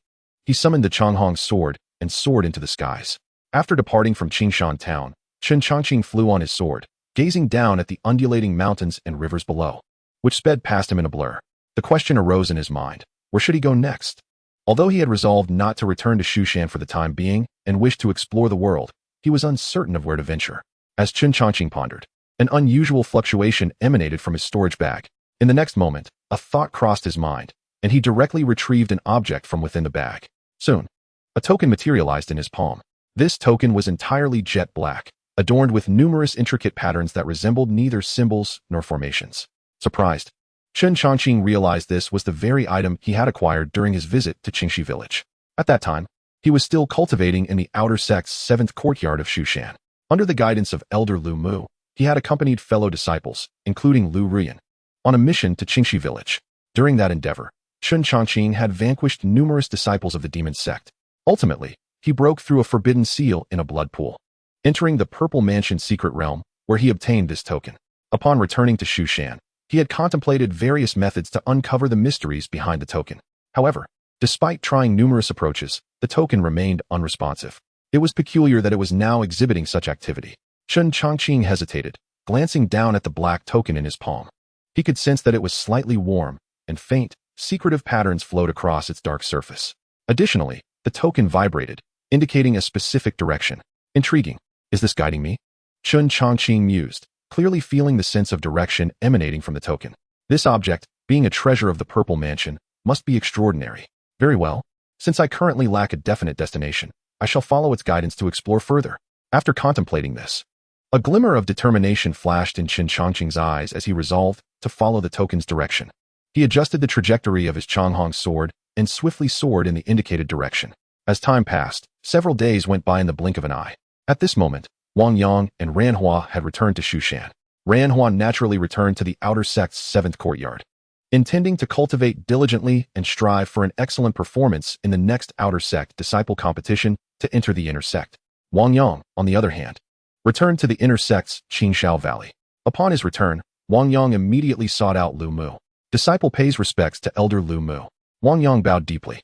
he summoned the Changhong sword and soared into the skies. After departing from Qingshan town, Chen Changqing flew on his sword, gazing down at the undulating mountains and rivers below, which sped past him in a blur. The question arose in his mind, where should he go next? Although he had resolved not to return to Shushan for the time being and wished to explore the world, he was uncertain of where to venture. As Chen Changqing pondered, an unusual fluctuation emanated from his storage bag. In the next moment, a thought crossed his mind, and he directly retrieved an object from within the bag. Soon, a token materialized in his palm. This token was entirely jet black, adorned with numerous intricate patterns that resembled neither symbols nor formations. Surprised, Chen Changqing realized this was the very item he had acquired during his visit to Qingxi village. At that time, he was still cultivating in the outer sect's 7th courtyard of Shushan. Under the guidance of Elder Lu Mu, he had accompanied fellow disciples, including Lu Rian, on a mission to Qingxi village. During that endeavor, Chen Changqing had vanquished numerous disciples of the demon sect. Ultimately, he broke through a forbidden seal in a blood pool, entering the Purple Mansion's secret realm, where he obtained this token. Upon returning to Shushan, he had contemplated various methods to uncover the mysteries behind the token. However, despite trying numerous approaches, the token remained unresponsive. It was peculiar that it was now exhibiting such activity. Chen Changqing hesitated, glancing down at the black token in his palm. He could sense that it was slightly warm, and faint, secretive patterns flowed across its dark surface. Additionally, the token vibrated, indicating a specific direction. Intriguing. Is this guiding me? Chen Changqing mused, clearly feeling the sense of direction emanating from the token. This object, being a treasure of the Purple Mansion, must be extraordinary. Very well. Since I currently lack a definite destination, I shall follow its guidance to explore further. After contemplating this, a glimmer of determination flashed in Chen Changqing's eyes as he resolved to follow the token's direction. He adjusted the trajectory of his Changhong sword and swiftly soared in the indicated direction. As time passed, several days went by in the blink of an eye. At this moment, Wang Yang and Ranhua had returned to Shushan. Ranhua naturally returned to the outer sect's 7th courtyard, intending to cultivate diligently and strive for an excellent performance in the next outer sect disciple competition to enter the inner sect. Wang Yang, on the other hand, returned to the inner sect's Qingxiao Valley. Upon his return, Wang Yang immediately sought out Lu Mu. Disciple pays respects to Elder Lu Mu. Wang Yang bowed deeply.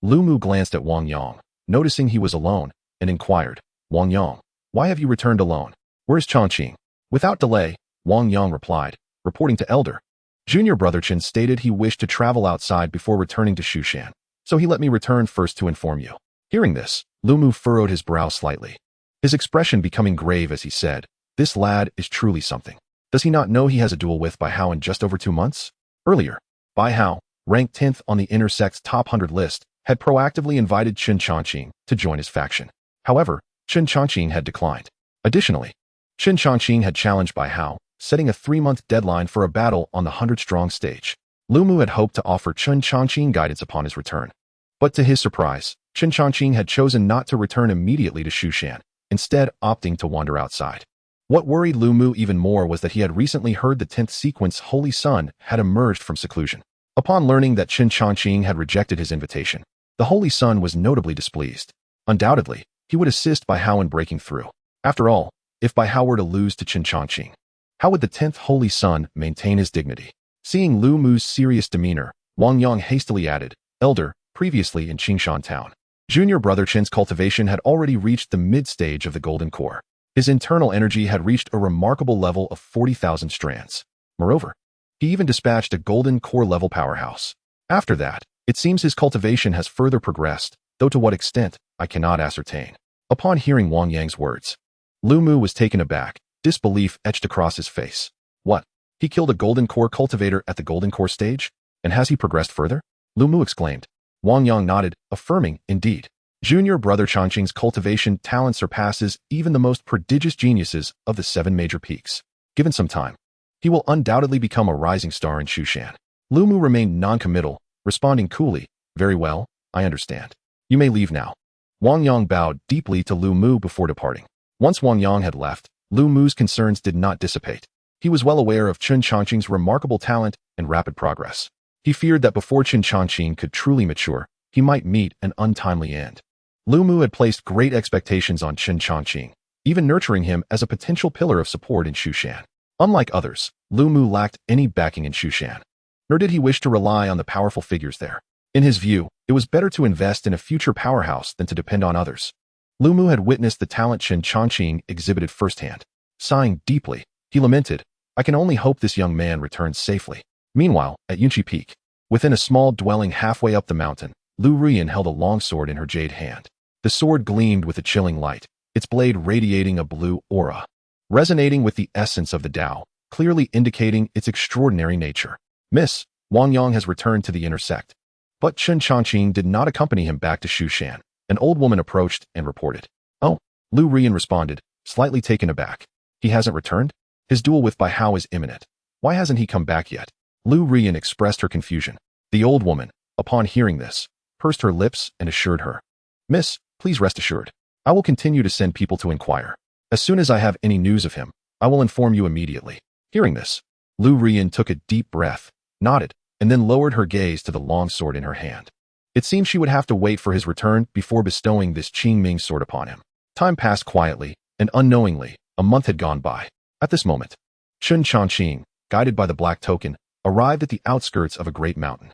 Lu Mu glanced at Wang Yang, noticing he was alone, and inquired, Wang Yang, why have you returned alone? Where's Changqing? Without delay, Wang Yang replied, reporting to Elder. Junior brother Chen stated he wished to travel outside before returning to Shushan, so he let me return first to inform you. Hearing this, Lu Mu furrowed his brow slightly, his expression becoming grave as he said, this lad is truly something. Does he not know he has a duel with Bai Hao in just over 2 months? Earlier, Bai Hao, ranked 10th on the inner sect's top 100 list, had proactively invited Chen Changqing to join his faction. However, Chen Changqing had declined. Additionally, Chen Changqing had challenged Bai Hao, setting a 3-month deadline for a battle on the 100-strong stage. Lu Mu had hoped to offer Chen Changqing guidance upon his return. But to his surprise, Chen Changqing had chosen not to return immediately to Shushan, instead opting to wander outside. What worried Lu Mu even more was that he had recently heard the 10th sequence Holy Sun had emerged from seclusion. Upon learning that Chen Changqing had rejected his invitation, the Holy Sun was notably displeased. Undoubtedly, he would assist Bai Hao in breaking through. After all, if Bai Hao were to lose to Chen Changqing, how would the 10th Holy Sun maintain his dignity? Seeing Lu Mu's serious demeanor, Wang Yang hastily added, Elder, previously in Qingshan town, junior brother Chen's cultivation had already reached the mid-stage of the golden core. His internal energy had reached a remarkable level of 40,000 strands. Moreover, he even dispatched a golden core level powerhouse. After that, it seems his cultivation has further progressed, though to what extent, I cannot ascertain. Upon hearing Wang Yang's words, Lu Mu was taken aback, disbelief etched across his face. What? He killed a golden core cultivator at the golden core stage? And has he progressed further? Lu Mu exclaimed. Wang Yang nodded, affirming, indeed. Junior brother Changqing's cultivation talent surpasses even the most prodigious geniuses of the 7 major peaks. Given some time, he will undoubtedly become a rising star in Shushan. Lu Mu remained non-committal, responding coolly, very well, I understand. You may leave now. Wang Yang bowed deeply to Lu Mu before departing. Once Wang Yang had left, Lu Mu's concerns did not dissipate. He was well aware of Chen Changqing's remarkable talent and rapid progress. He feared that before Chen Changqing could truly mature, he might meet an untimely end. Lu Mu had placed great expectations on Chen Changqing, even nurturing him as a potential pillar of support in Shushan. Unlike others, Lu Mu lacked any backing in Shushan, nor did he wish to rely on the powerful figures there. In his view, it was better to invest in a future powerhouse than to depend on others. Lu Mu had witnessed the talent Chen Changqing exhibited firsthand. Sighing deeply, he lamented, I can only hope this young man returns safely. Meanwhile, at Yunqi Peak, within a small dwelling halfway up the mountain, Lu Rian held a longsword in her jade hand. The sword gleamed with a chilling light, its blade radiating a blue aura, resonating with the essence of the Tao, clearly indicating its extraordinary nature. Miss, Wang Yang has returned to the inner sect. But Chen Changqing did not accompany him back to Shushan. An old woman approached and reported. Oh, Lu Rian responded, slightly taken aback. He hasn't returned? His duel with Bai Hao is imminent. Why hasn't he come back yet? Lu Rian expressed her confusion. The old woman, upon hearing this, pursed her lips and assured her. Miss, please rest assured. I will continue to send people to inquire. As soon as I have any news of him, I will inform you immediately. Hearing this, Lu Rian took a deep breath, nodded, and then lowered her gaze to the long sword in her hand. It seemed she would have to wait for his return before bestowing this Qingming sword upon him. Time passed quietly, and unknowingly, a month had gone by. At this moment, Chen Changqing, guided by the black token, arrived at the outskirts of a great mountain.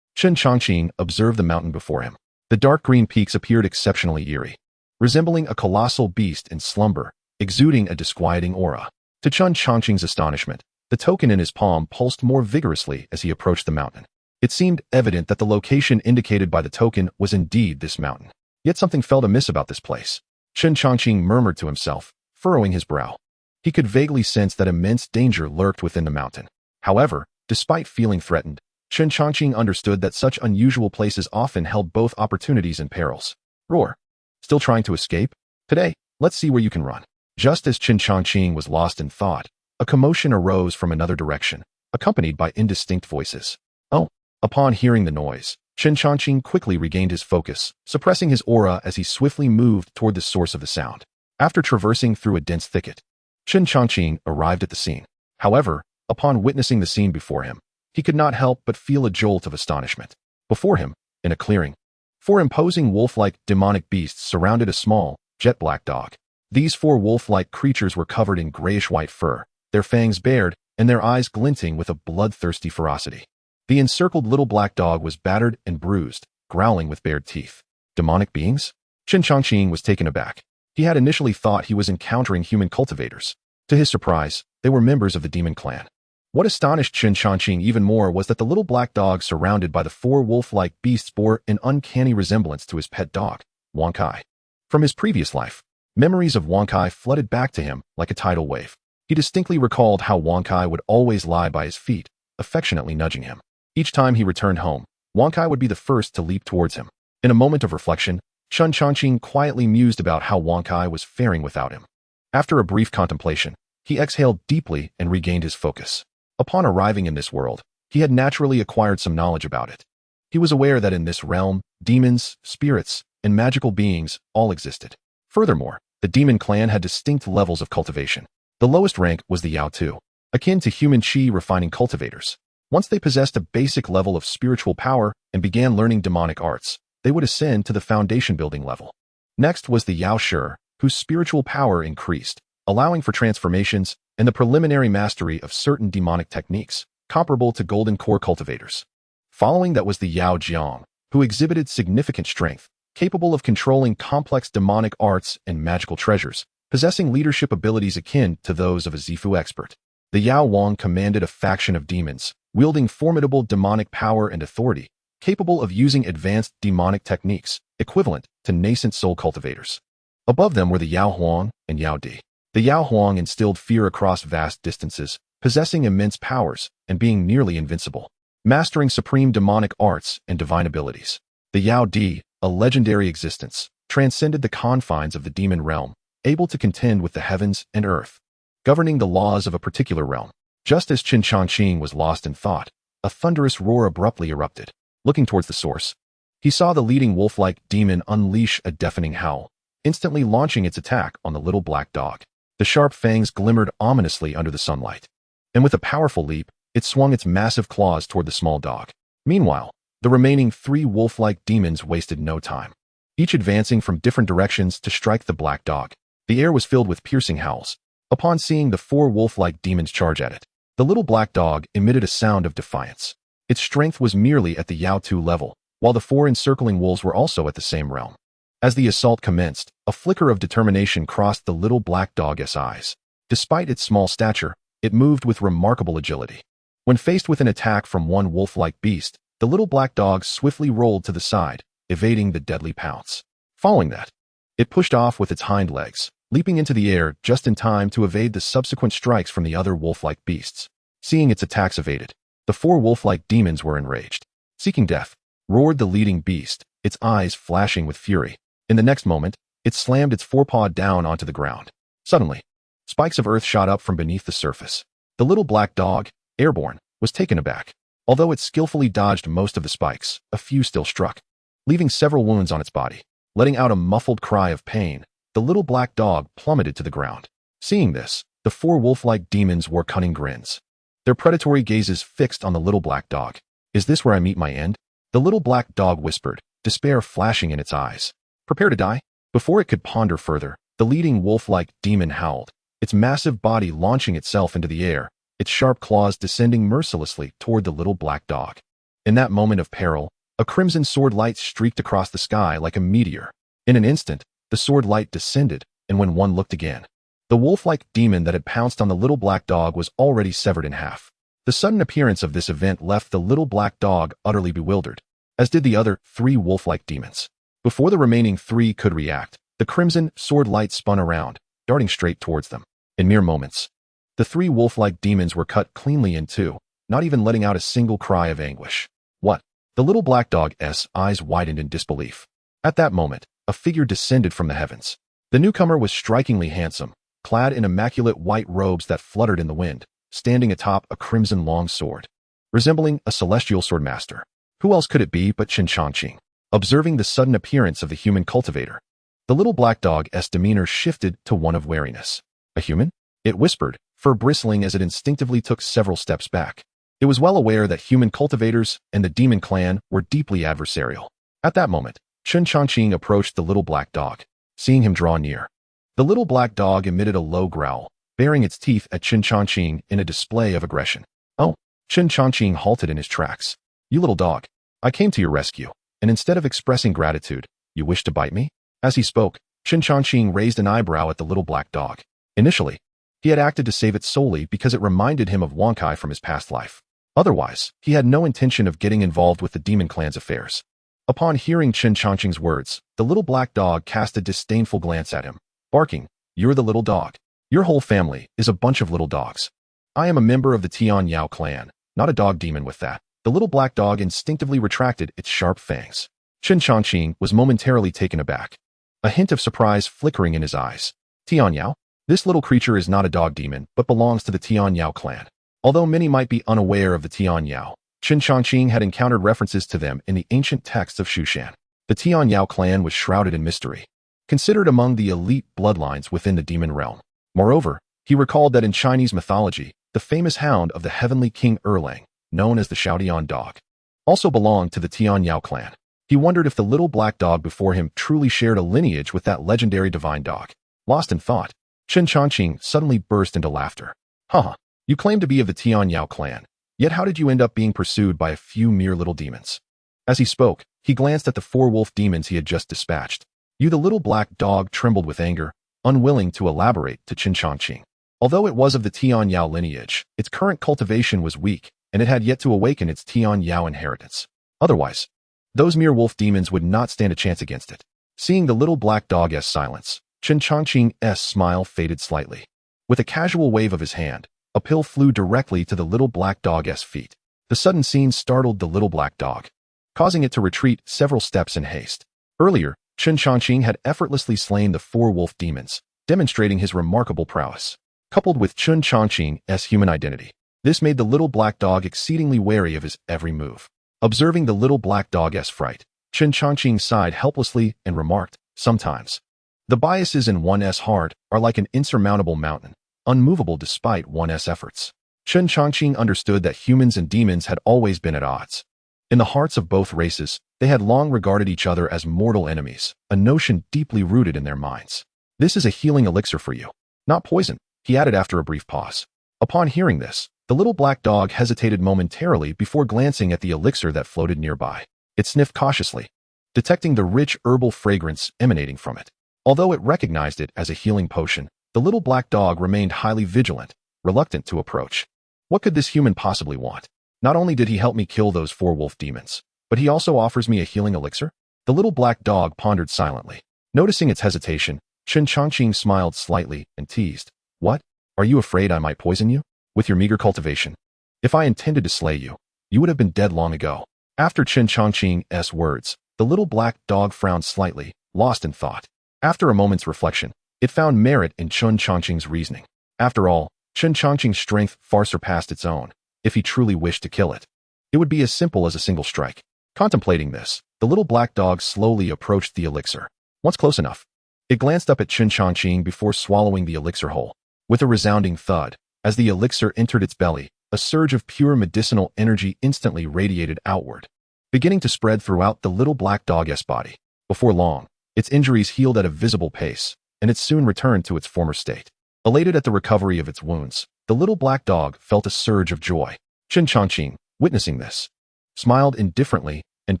Chen Changqing observed the mountain before him. The dark green peaks appeared exceptionally eerie, resembling a colossal beast in slumber, exuding a disquieting aura. To Chen Changqing's astonishment, the token in his palm pulsed more vigorously as he approached the mountain. It seemed evident that the location indicated by the token was indeed this mountain. Yet something felt amiss about this place. Chen Changqing murmured to himself, furrowing his brow. He could vaguely sense that immense danger lurked within the mountain. However, despite feeling threatened, Chen Changqing understood that such unusual places often held both opportunities and perils. Roar. Still trying to escape? Today, let's see where you can run. Just as Chen Changqing was lost in thought, a commotion arose from another direction, accompanied by indistinct voices. Oh! Upon hearing the noise, Chen Changqing quickly regained his focus, suppressing his aura as he swiftly moved toward the source of the sound. After traversing through a dense thicket, Chen Changqing arrived at the scene. However, upon witnessing the scene before him, he could not help but feel a jolt of astonishment. Before him, in a clearing, 4 imposing wolf-like demonic beasts surrounded a small, jet-black dog. These 4 wolf-like creatures were covered in grayish-white fur, their fangs bared, and their eyes glinting with a bloodthirsty ferocity. The encircled little black dog was battered and bruised, growling with bared teeth. Demonic beings? Chen Changqing was taken aback. He had initially thought he was encountering human cultivators. To his surprise, they were members of the demon clan. What astonished Chen Changqing even more was that the little black dog surrounded by the 4 wolf-like beasts bore an uncanny resemblance to his pet dog, Huangkai. From his previous life, memories of Huangkai flooded back to him like a tidal wave. He distinctly recalled how Huangkai would always lie by his feet, affectionately nudging him. Each time he returned home, Huangkai would be the first to leap towards him. In a moment of reflection, Chen Changqing quietly mused about how Huangkai was faring without him. After a brief contemplation, he exhaled deeply and regained his focus. Upon arriving in this world, he had naturally acquired some knowledge about it. He was aware that in this realm, demons, spirits, and magical beings all existed. Furthermore, the demon clan had distinct levels of cultivation. The lowest rank was the Yao Tu, akin to human Qi refining cultivators. Once they possessed a basic level of spiritual power and began learning demonic arts, they would ascend to the foundation building level. Next was the Yao Shi, whose spiritual power increased, allowing for transformations and the preliminary mastery of certain demonic techniques, comparable to golden core cultivators. Following that was the Yao Jiang, who exhibited significant strength, capable of controlling complex demonic arts and magical treasures, possessing leadership abilities akin to those of a Zifu expert. The Yao Wang commanded a faction of demons, wielding formidable demonic power and authority, capable of using advanced demonic techniques, equivalent to nascent soul cultivators. Above them were the Yao Huang and Yao Di. The Yao Huang instilled fear across vast distances, possessing immense powers and being nearly invincible, mastering supreme demonic arts and divine abilities. The Yao Di, a legendary existence, transcended the confines of the demon realm, able to contend with the heavens and earth, governing the laws of a particular realm. Just as Chen Changqing was lost in thought, a thunderous roar abruptly erupted. Looking towards the source, he saw the leading wolf-like demon unleash a deafening howl, instantly launching its attack on the little black dog. The sharp fangs glimmered ominously under the sunlight, and with a powerful leap, it swung its massive claws toward the small dog. Meanwhile, the remaining 3 wolf-like demons wasted no time, each advancing from different directions to strike the black dog. The air was filled with piercing howls. Upon seeing the 4 wolf-like demons charge at it, the little black dog emitted a sound of defiance. Its strength was merely at the Yao Tu level, while the 4 encircling wolves were also at the same realm. As the assault commenced, a flicker of determination crossed the little black dog's eyes. Despite its small stature, it moved with remarkable agility. When faced with an attack from one wolf-like beast, the little black dog swiftly rolled to the side, evading the deadly pounce. Following that, it pushed off with its hind legs, leaping into the air just in time to evade the subsequent strikes from the other wolf-like beasts. Seeing its attacks evaded, the 4 wolf-like demons were enraged. Seeking death, roared the leading beast, its eyes flashing with fury. In the next moment, it slammed its forepaw down onto the ground. Suddenly, spikes of earth shot up from beneath the surface. The little black dog, airborne, was taken aback. Although it skillfully dodged most of the spikes, a few still struck, leaving several wounds on its body. Letting out a muffled cry of pain, the little black dog plummeted to the ground. Seeing this, the 4 wolf-like demons wore cunning grins, their predatory gazes fixed on the little black dog. Is this where I meet my end? The little black dog whispered, despair flashing in its eyes. Prepare to die? Before it could ponder further, the leading wolf-like demon howled, its massive body launching itself into the air, its sharp claws descending mercilessly toward the little black dog. In that moment of peril, a crimson sword light streaked across the sky like a meteor. In an instant, the sword light descended, and when one looked again, the wolf-like demon that had pounced on the little black dog was already severed in half. The sudden appearance of this event left the little black dog utterly bewildered, as did the other 3 wolf-like demons. Before the remaining three could react, the crimson sword light spun around, darting straight towards them. In mere moments, the three wolf-like demons were cut cleanly in two, not even letting out a single cry of anguish. What? The little black dog's eyes widened in disbelief. At that moment, a figure descended from the heavens. The newcomer was strikingly handsome, clad in immaculate white robes that fluttered in the wind, standing atop a crimson long sword, resembling a celestial sword master. Who else could it be but Chen Changqing? Observing the sudden appearance of the human cultivator, the little black dog's demeanor shifted to one of wariness. A human? It whispered, fur bristling as it instinctively took several steps back. It was well aware that human cultivators and the demon clan were deeply adversarial. At that moment, Chen Changqing approached the little black dog. Seeing him draw near, the little black dog emitted a low growl, baring its teeth at Chen Changqing in a display of aggression. Oh! Chen Changqing halted in his tracks. You little dog, I came to your rescue, and instead of expressing gratitude, you wish to bite me? As he spoke, Chen Changqing raised an eyebrow at the little black dog. Initially, he had acted to save it solely because it reminded him of Wonkai from his past life. Otherwise, he had no intention of getting involved with the demon clan's affairs. Upon hearing Chen Changqing's words, the little black dog cast a disdainful glance at him, barking, "You're the little dog. Your whole family is a bunch of little dogs. I am a member of the Xianxiao clan, not a dog demon with that." The little black dog instinctively retracted its sharp fangs. Chen Changqing was momentarily taken aback, a hint of surprise flickering in his eyes. Xianxiao? This little creature is not a dog demon, but belongs to the Xianxiao clan. Although many might be unaware of the Xianxiao, Chen Changqing had encountered references to them in the ancient texts of Shushan. The Xianxiao clan was shrouded in mystery, considered among the elite bloodlines within the demon realm. Moreover, he recalled that in Chinese mythology, the famous hound of the heavenly king Erlang, known as the Xiaodian dog, also belonged to the Xianxiao clan. He wondered if the little black dog before him truly shared a lineage with that legendary divine dog. Lost in thought, Chen Changqing suddenly burst into laughter. Haha, you claim to be of the Xianxiao clan, yet how did you end up being pursued by a few mere little demons? As he spoke, he glanced at the four wolf demons he had just dispatched. You the little black dog trembled with anger, unwilling to elaborate to Chen Changqing. Although it was of the Xianxiao lineage, its current cultivation was weak, and it had yet to awaken its Xianxiao inheritance. Otherwise, those mere wolf demons would not stand a chance against it. Seeing the little black dog's silence, Chen Changqing's smile faded slightly. With a casual wave of his hand, a pill flew directly to the little black dog's feet. The sudden scene startled the little black dog, causing it to retreat several steps in haste. Earlier, Chen Changqing had effortlessly slain the four wolf demons, demonstrating his remarkable prowess. Coupled with Chen Changqing's human identity, this made the little black dog exceedingly wary of his every move. Observing the little black dog's fright, Chen Changqing sighed helplessly and remarked, "Sometimes, the biases in one's heart are like an insurmountable mountain, unmovable despite one's efforts." Chen Changqing understood that humans and demons had always been at odds. In the hearts of both races, they had long regarded each other as mortal enemies, a notion deeply rooted in their minds. "This is a healing elixir for you, not poison," he added after a brief pause. Upon hearing this, the little black dog hesitated momentarily before glancing at the elixir that floated nearby. It sniffed cautiously, detecting the rich herbal fragrance emanating from it. Although it recognized it as a healing potion, the little black dog remained highly vigilant, reluctant to approach. What could this human possibly want? Not only did he help me kill those four wolf demons, but he also offers me a healing elixir? The little black dog pondered silently. Noticing its hesitation, Chen Changqing smiled slightly and teased, "What? Are you afraid I might poison you? With your meager cultivation? If I intended to slay you, you would have been dead long ago." After Chen Changqing's words, the little black dog frowned slightly, lost in thought. After a moment's reflection, it found merit in Chen Changqing's reasoning. After all, Chen Changqing's strength far surpassed its own. If he truly wished to kill it, it would be as simple as a single strike. Contemplating this, the little black dog slowly approached the elixir. Once close enough, it glanced up at Chen Changqing before swallowing the elixir whole. With a resounding thud, as the elixir entered its belly, a surge of pure medicinal energy instantly radiated outward, beginning to spread throughout the little black dog's body. Before long, its injuries healed at a visible pace, and it soon returned to its former state. Elated at the recovery of its wounds, the little black dog felt a surge of joy. Chen Changqing, witnessing this, smiled indifferently and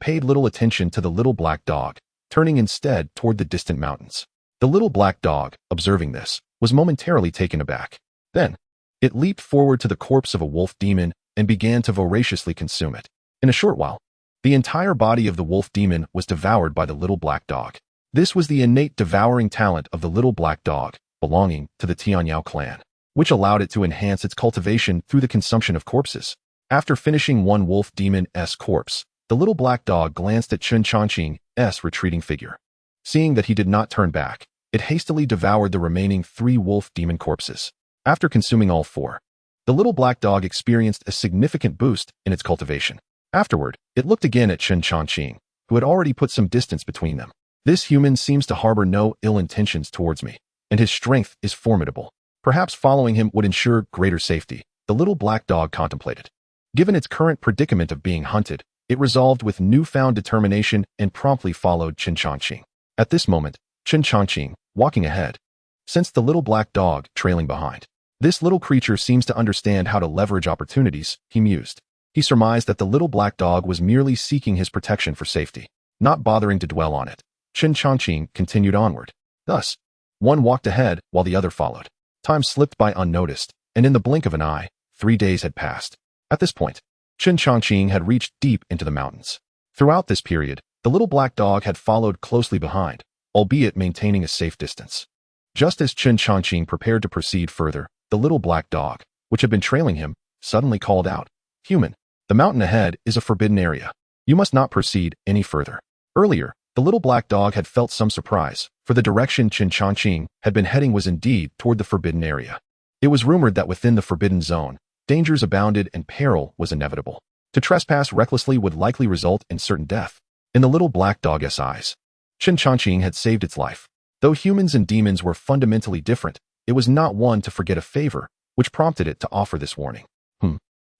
paid little attention to the little black dog, turning instead toward the distant mountains. The little black dog, observing this, was momentarily taken aback. Then, it leaped forward to the corpse of a wolf demon and began to voraciously consume it. In a short while, The entire body of the wolf demon was devoured by the little black dog. This was the innate devouring talent of the little black dog, belonging to the Tianyao clan, which allowed it to enhance its cultivation through the consumption of corpses. After finishing one wolf demon's corpse, the little black dog glanced at Chen Changqing's retreating figure. Seeing that he did not turn back, it hastily devoured the remaining 3 wolf demon corpses. After consuming all 4, the little black dog experienced a significant boost in its cultivation. Afterward, it looked again at Chen Changqing, who had already put some distance between them. This human seems to harbor no ill intentions towards me, and his strength is formidable. Perhaps following him would ensure greater safety, the little black dog contemplated. Given its current predicament of being hunted, it resolved with newfound determination and promptly followed Chen Changqing. At this moment, Chen Changqing, walking ahead, sensed the little black dog trailing behind. This little creature seems to understand how to leverage opportunities, he mused. He surmised that the little black dog was merely seeking his protection for safety, not bothering to dwell on it. Chen Changqing continued onward. Thus, one walked ahead while the other followed. Time slipped by unnoticed, and in the blink of an eye, 3 days had passed. At this point, Chen Changqing had reached deep into the mountains. Throughout this period, the little black dog had followed closely behind, albeit maintaining a safe distance. Just as Chen Changqing prepared to proceed further, the little black dog, which had been trailing him, suddenly called out, "Human, the mountain ahead is a forbidden area. You must not proceed any further." Earlier, the little black dog had felt some surprise, for the direction Chen Changqing had been heading was indeed toward the forbidden area. It was rumored that within the forbidden zone, dangers abounded and peril was inevitable. To trespass recklessly would likely result in certain death. In the little black dog's eyes, Chen Changqing had saved its life. Though humans and demons were fundamentally different, it was not one to forget a favor, which prompted it to offer this warning.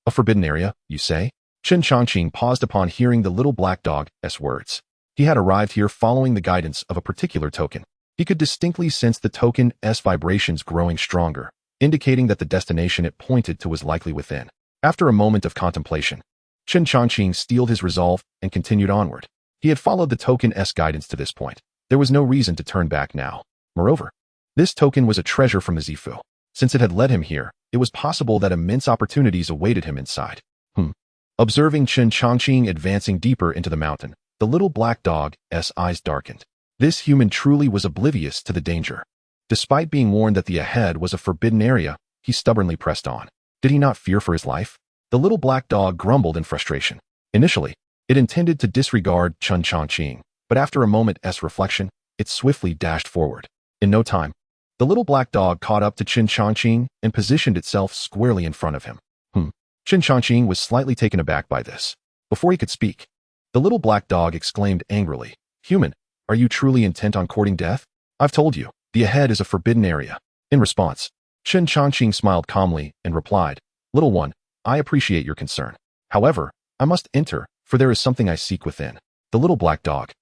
A forbidden area, you say? Chen Changqing paused upon hearing the little black dog's words. He had arrived here following the guidance of a particular token. He could distinctly sense the token's vibrations growing stronger, indicating that the destination it pointed to was likely within. After a moment of contemplation, Chen Changqing steeled his resolve and continued onward. He had followed the token's guidance to this point. There was no reason to turn back now. Moreover, this token was a treasure from the Zifu. Since it had led him here, it was possible that immense opportunities awaited him inside. Observing Chen Changqing advancing deeper into the mountain, the little black dog's eyes darkened. This human truly was oblivious to the danger. Despite being warned that the ahead was a forbidden area, he stubbornly pressed on. Did he not fear for his life? The little black dog grumbled in frustration. Initially, it intended to disregard Chen Changqing, but after a moment's reflection, it swiftly dashed forward. In no time, the little black dog caught up to Chen Changqing and positioned itself squarely in front of him. Chen Changqing was slightly taken aback by this. Before he could speak, the little black dog exclaimed angrily, "Human, are you truly intent on courting death? I've told you, the ahead is a forbidden area." In response, Chen Changqing smiled calmly and replied, "Little one, I appreciate your concern. However, I must enter, for there is something I seek within." The little black dog,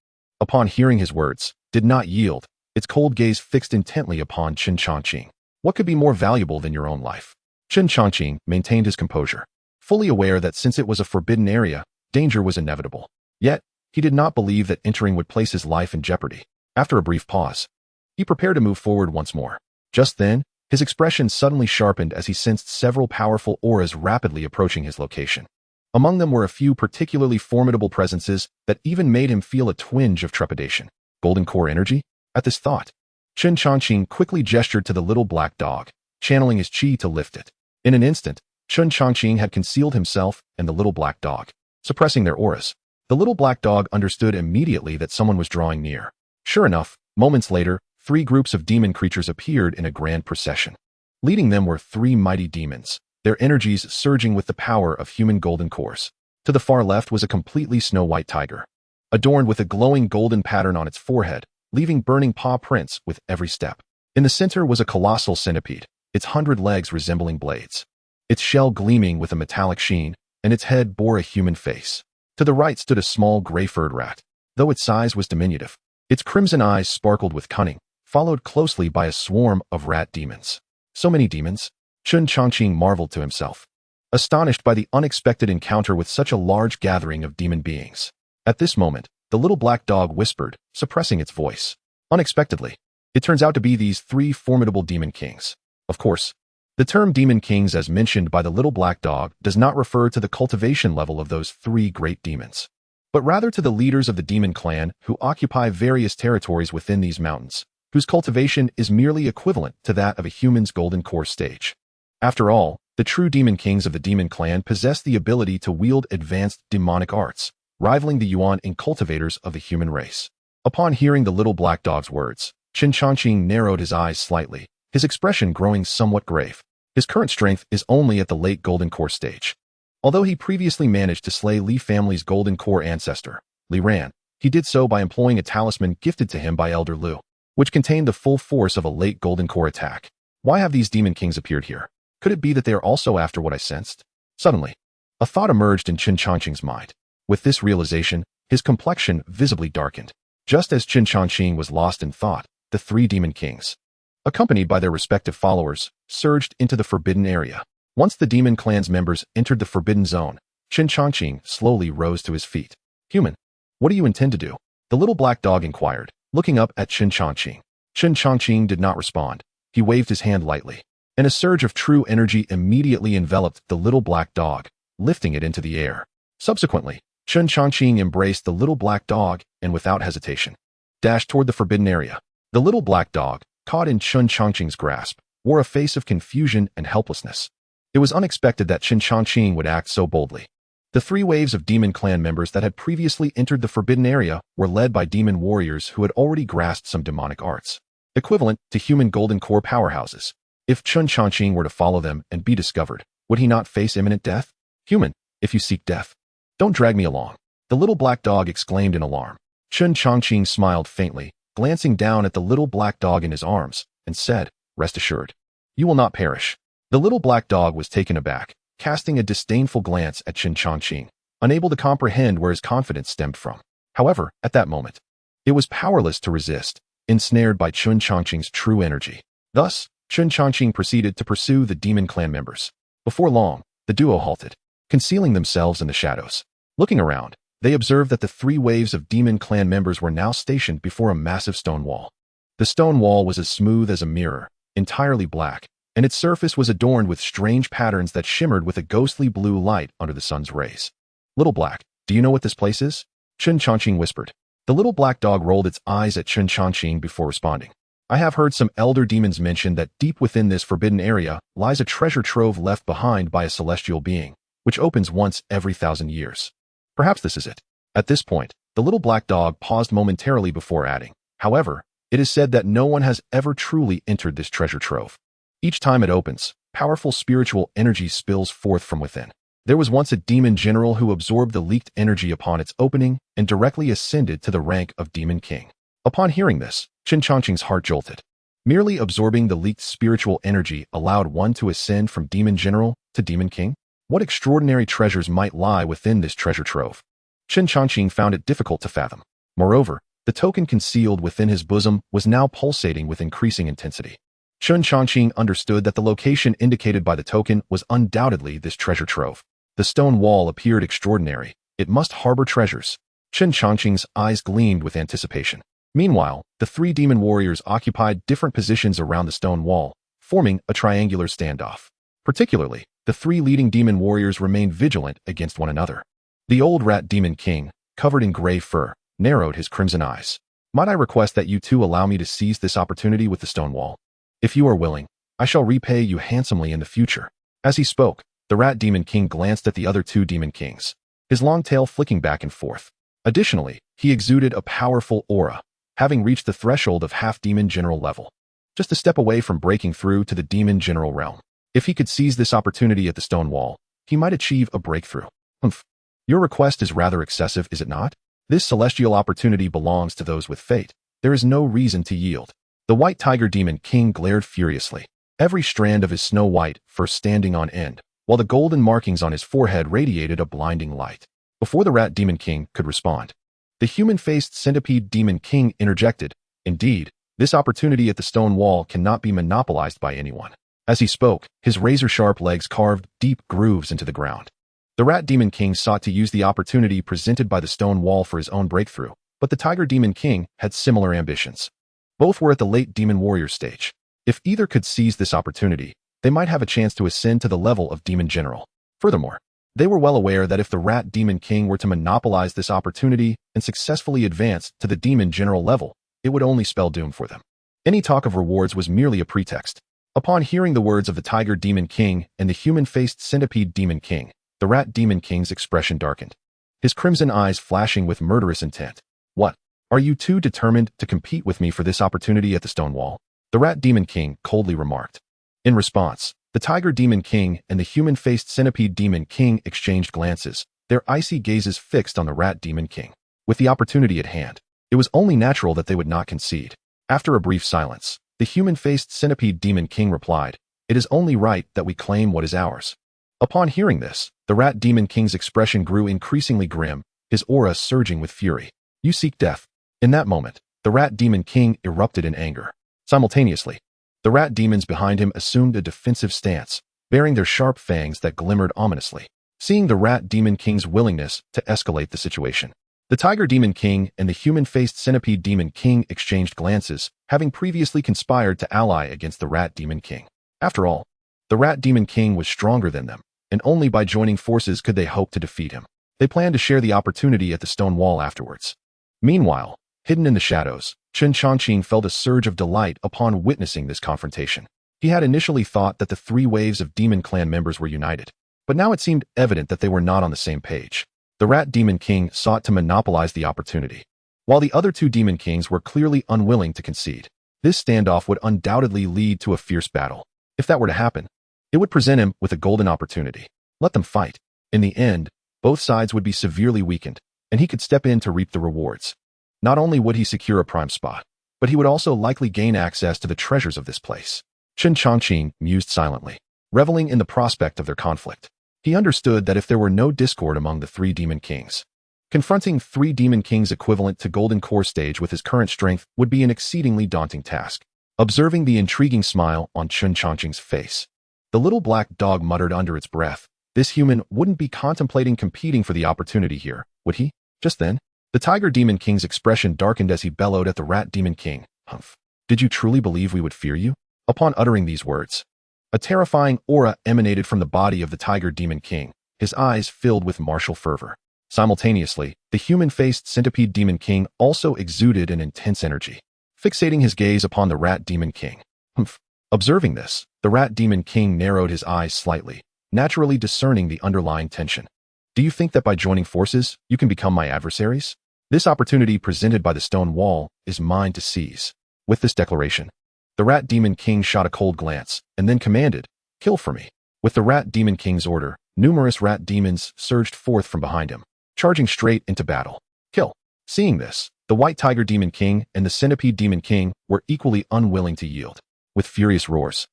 upon hearing his words, did not yield, its cold gaze fixed intently upon Chen Changqing. What could be more valuable than your own life? Chen Changqing maintained his composure, fully aware that since it was a forbidden area, danger was inevitable. Yet, he did not believe that entering would place his life in jeopardy. After a brief pause, he prepared to move forward once more. Just then, his expression suddenly sharpened as he sensed several powerful auras rapidly approaching his location. Among them were a few particularly formidable presences that even made him feel a twinge of trepidation. Golden core energy? At this thought, Chen Changqing quickly gestured to the little black dog, channeling his qi to lift it. In an instant, Chen Changqing had concealed himself and the little black dog, suppressing their auras. The little black dog understood immediately that someone was drawing near. Sure enough, moments later, 3 groups of demon creatures appeared in a grand procession. Leading them were 3 mighty demons, their energies surging with the power of human golden cores. To the far left was a completely snow-white tiger, adorned with a glowing golden pattern on its forehead, leaving burning paw prints with every step. In the center was a colossal centipede, its 100 legs resembling blades, its shell gleaming with a metallic sheen, and its head bore a human face. To the right stood a small gray-furred rat. Though its size was diminutive, its crimson eyes sparkled with cunning, followed closely by a swarm of rat demons. So many demons? Chen Changqing marveled to himself, astonished by the unexpected encounter with such a large gathering of demon beings. At this moment, the little black dog whispered, suppressing its voice. Unexpectedly, it turns out to be these 3 formidable demon kings. Of course, the term demon kings as mentioned by the little black dog does not refer to the cultivation level of those 3 great demons. but rather to the leaders of the demon clan who occupy various territories within these mountains, whose cultivation is merely equivalent to that of a human's golden core stage. After all, the true demon kings of the demon clan possess the ability to wield advanced demonic arts, rivaling the Yuan in cultivators of the human race. Upon hearing the little black dog's words, Chen Changqing narrowed his eyes slightly, his expression growing somewhat grave. His current strength is only at the late golden core stage. Although he previously managed to slay Li family's golden core ancestor, Li Ran, he did so by employing a talisman gifted to him by Elder Lu, which contained the full force of a late golden core attack. Why have these demon kings appeared here? Could it be that they are also after what I sensed? Suddenly, a thought emerged in Chen Changqing's mind. With this realization, his complexion visibly darkened. Just as Chen Changqing was lost in thought, the three demon kings, accompanied by their respective followers, surged into the forbidden area. Once the demon clan's members entered the forbidden zone, Chen Changqing slowly rose to his feet. Human, what do you intend to do? The little black dog inquired, looking up at Chen Changqing. Chen Changqing did not respond. He waved his hand lightly, and a surge of true energy immediately enveloped the little black dog, lifting it into the air. Subsequently, Chen Changqing embraced the little black dog and without hesitation dashed toward the forbidden area. The little black dog, caught in Chen Changqing's grasp, wore a face of confusion and helplessness. It was unexpected that Chen Changqing would act so boldly. The three waves of demon clan members that had previously entered the forbidden area were led by demon warriors who had already grasped some demonic arts, equivalent to human golden core powerhouses. If Chen Changqing were to follow them and be discovered, would he not face imminent death? Human, if you seek death, don't drag me along. The little black dog exclaimed in alarm. Chen Changqing smiled faintly, glancing down at the little black dog in his arms, and said, "Rest assured, you will not perish." The little black dog was taken aback, casting a disdainful glance at Chen Changqing, unable to comprehend where his confidence stemmed from. However, at that moment, it was powerless to resist, ensnared by Chen Changqing's true energy. Thus, Chen Changqing proceeded to pursue the demon clan members. Before long, the duo halted, concealing themselves in the shadows. Looking around, they observed that the three waves of demon clan members were now stationed before a massive stone wall. The stone wall was as smooth as a mirror, entirely black, and its surface was adorned with strange patterns that shimmered with a ghostly blue light under the sun's rays. "Little Black, do you know what this place is?" Chen Changqing whispered. The little black dog rolled its eyes at Chen Changqing before responding. "I have heard some elder demons mention that deep within this forbidden area lies a treasure trove left behind by a celestial being, which opens once every 1,000 years. Perhaps this is it." At this point, the little black dog paused momentarily before adding, "However, it is said that no one has ever truly entered this treasure trove. Each time it opens, powerful spiritual energy spills forth from within. There was once a demon general who absorbed the leaked energy upon its opening and directly ascended to the rank of demon king." Upon hearing this, Chen Changqing's heart jolted. Merely absorbing the leaked spiritual energy allowed one to ascend from demon general to demon king? What extraordinary treasures might lie within this treasure trove? Chen Changqing found it difficult to fathom. Moreover, the token concealed within his bosom was now pulsating with increasing intensity. Chen Changqing understood that the location indicated by the token was undoubtedly this treasure trove. The stone wall appeared extraordinary. It must harbor treasures. Chen Changqing's eyes gleamed with anticipation. Meanwhile, the three demon warriors occupied different positions around the stone wall, forming a triangular standoff. Particularly, the three leading demon warriors remained vigilant against one another. The old rat demon king, covered in gray fur, narrowed his crimson eyes. "Might I request that you two allow me to seize this opportunity with the stone wall? If you are willing, I shall repay you handsomely in the future." As he spoke, the rat demon king glanced at the other two demon kings, his long tail flicking back and forth. Additionally, he exuded a powerful aura, having reached the threshold of half-demon general level, just a step away from breaking through to the demon general realm. If he could seize this opportunity at the stone wall, he might achieve a breakthrough. "Humph. Your request is rather excessive, is it not? This celestial opportunity belongs to those with fate. There is no reason to yield." The white tiger demon king glared furiously, every strand of his snow-white fur standing on end, while the golden markings on his forehead radiated a blinding light. Before the rat demon king could respond, the human-faced centipede demon king interjected, "Indeed, this opportunity at the stone wall cannot be monopolized by anyone." As he spoke, his razor-sharp legs carved deep grooves into the ground. The rat demon king sought to use the opportunity presented by the stone wall for his own breakthrough, but the tiger demon king had similar ambitions. Both were at the late demon warrior stage. If either could seize this opportunity, they might have a chance to ascend to the level of demon general. Furthermore, They were well aware that if the Rat Demon King were to monopolize this opportunity and successfully advance to the Demon General level, it would only spell doom for them. Any talk of rewards was merely a pretext. Upon hearing the words of the Tiger Demon King and the human-faced Centipede Demon King, the Rat Demon King's expression darkened, his crimson eyes flashing with murderous intent. What? Are you two determined to compete with me for this opportunity at the stone wall? The Rat Demon King coldly remarked. In response, the Tiger Demon King and the human-faced Centipede Demon King exchanged glances, their icy gazes fixed on the Rat Demon King. With the opportunity at hand, it was only natural that they would not concede. After a brief silence, the human-faced Centipede Demon King replied, "It is only right that we claim what is ours." Upon hearing this, the Rat Demon King's expression grew increasingly grim, his aura surging with fury. "You seek death." In that moment, the Rat Demon King erupted in anger. Simultaneously, the rat demons behind him assumed a defensive stance, baring their sharp fangs that glimmered ominously. Seeing the Rat Demon King's willingness to escalate the situation, the Tiger Demon King and the human-faced Centipede Demon King exchanged glances, having previously conspired to ally against the Rat Demon King. After all, the Rat Demon King was stronger than them, and only by joining forces could they hope to defeat him. They planned to share the opportunity at the stone wall afterwards. Meanwhile, hidden in the shadows, Chen Changqing felt a surge of delight upon witnessing this confrontation. He had initially thought that the three waves of Demon Clan members were united, but now it seemed evident that they were not on the same page. The Rat Demon King sought to monopolize the opportunity, while the other two Demon Kings were clearly unwilling to concede. This standoff would undoubtedly lead to a fierce battle. If that were to happen, it would present him with a golden opportunity. Let them fight. In the end, both sides would be severely weakened, and he could step in to reap the rewards. Not only would he secure a prime spot, but he would also likely gain access to the treasures of this place. Chen Changqing mused silently, reveling in the prospect of their conflict. He understood that if there were no discord among the three Demon Kings, confronting three Demon Kings equivalent to Golden Core stage with his current strength would be an exceedingly daunting task. Observing the intriguing smile on Chen Changqing's face, the little black dog muttered under its breath, "This human wouldn't be contemplating competing for the opportunity here, would he?" Just then, the Tiger Demon King's expression darkened as he bellowed at the Rat Demon King. "Humph. Did you truly believe we would fear you?" Upon uttering these words, a terrifying aura emanated from the body of the Tiger Demon King, his eyes filled with martial fervor. Simultaneously, the human-faced Centipede Demon King also exuded an intense energy, fixating his gaze upon the Rat Demon King. "Humph." Observing this, the Rat Demon King narrowed his eyes slightly, naturally discerning the underlying tension. "Do you think that by joining forces, you can become my adversaries? This opportunity presented by the stone wall is mine to seize." With this declaration, the Rat Demon King shot a cold glance and then commanded, "Kill for me." With the Rat Demon King's order, numerous rat demons surged forth from behind him, charging straight into battle. "Kill." Seeing this, the White Tiger Demon King and the Centipede Demon King were equally unwilling to yield. With furious roars,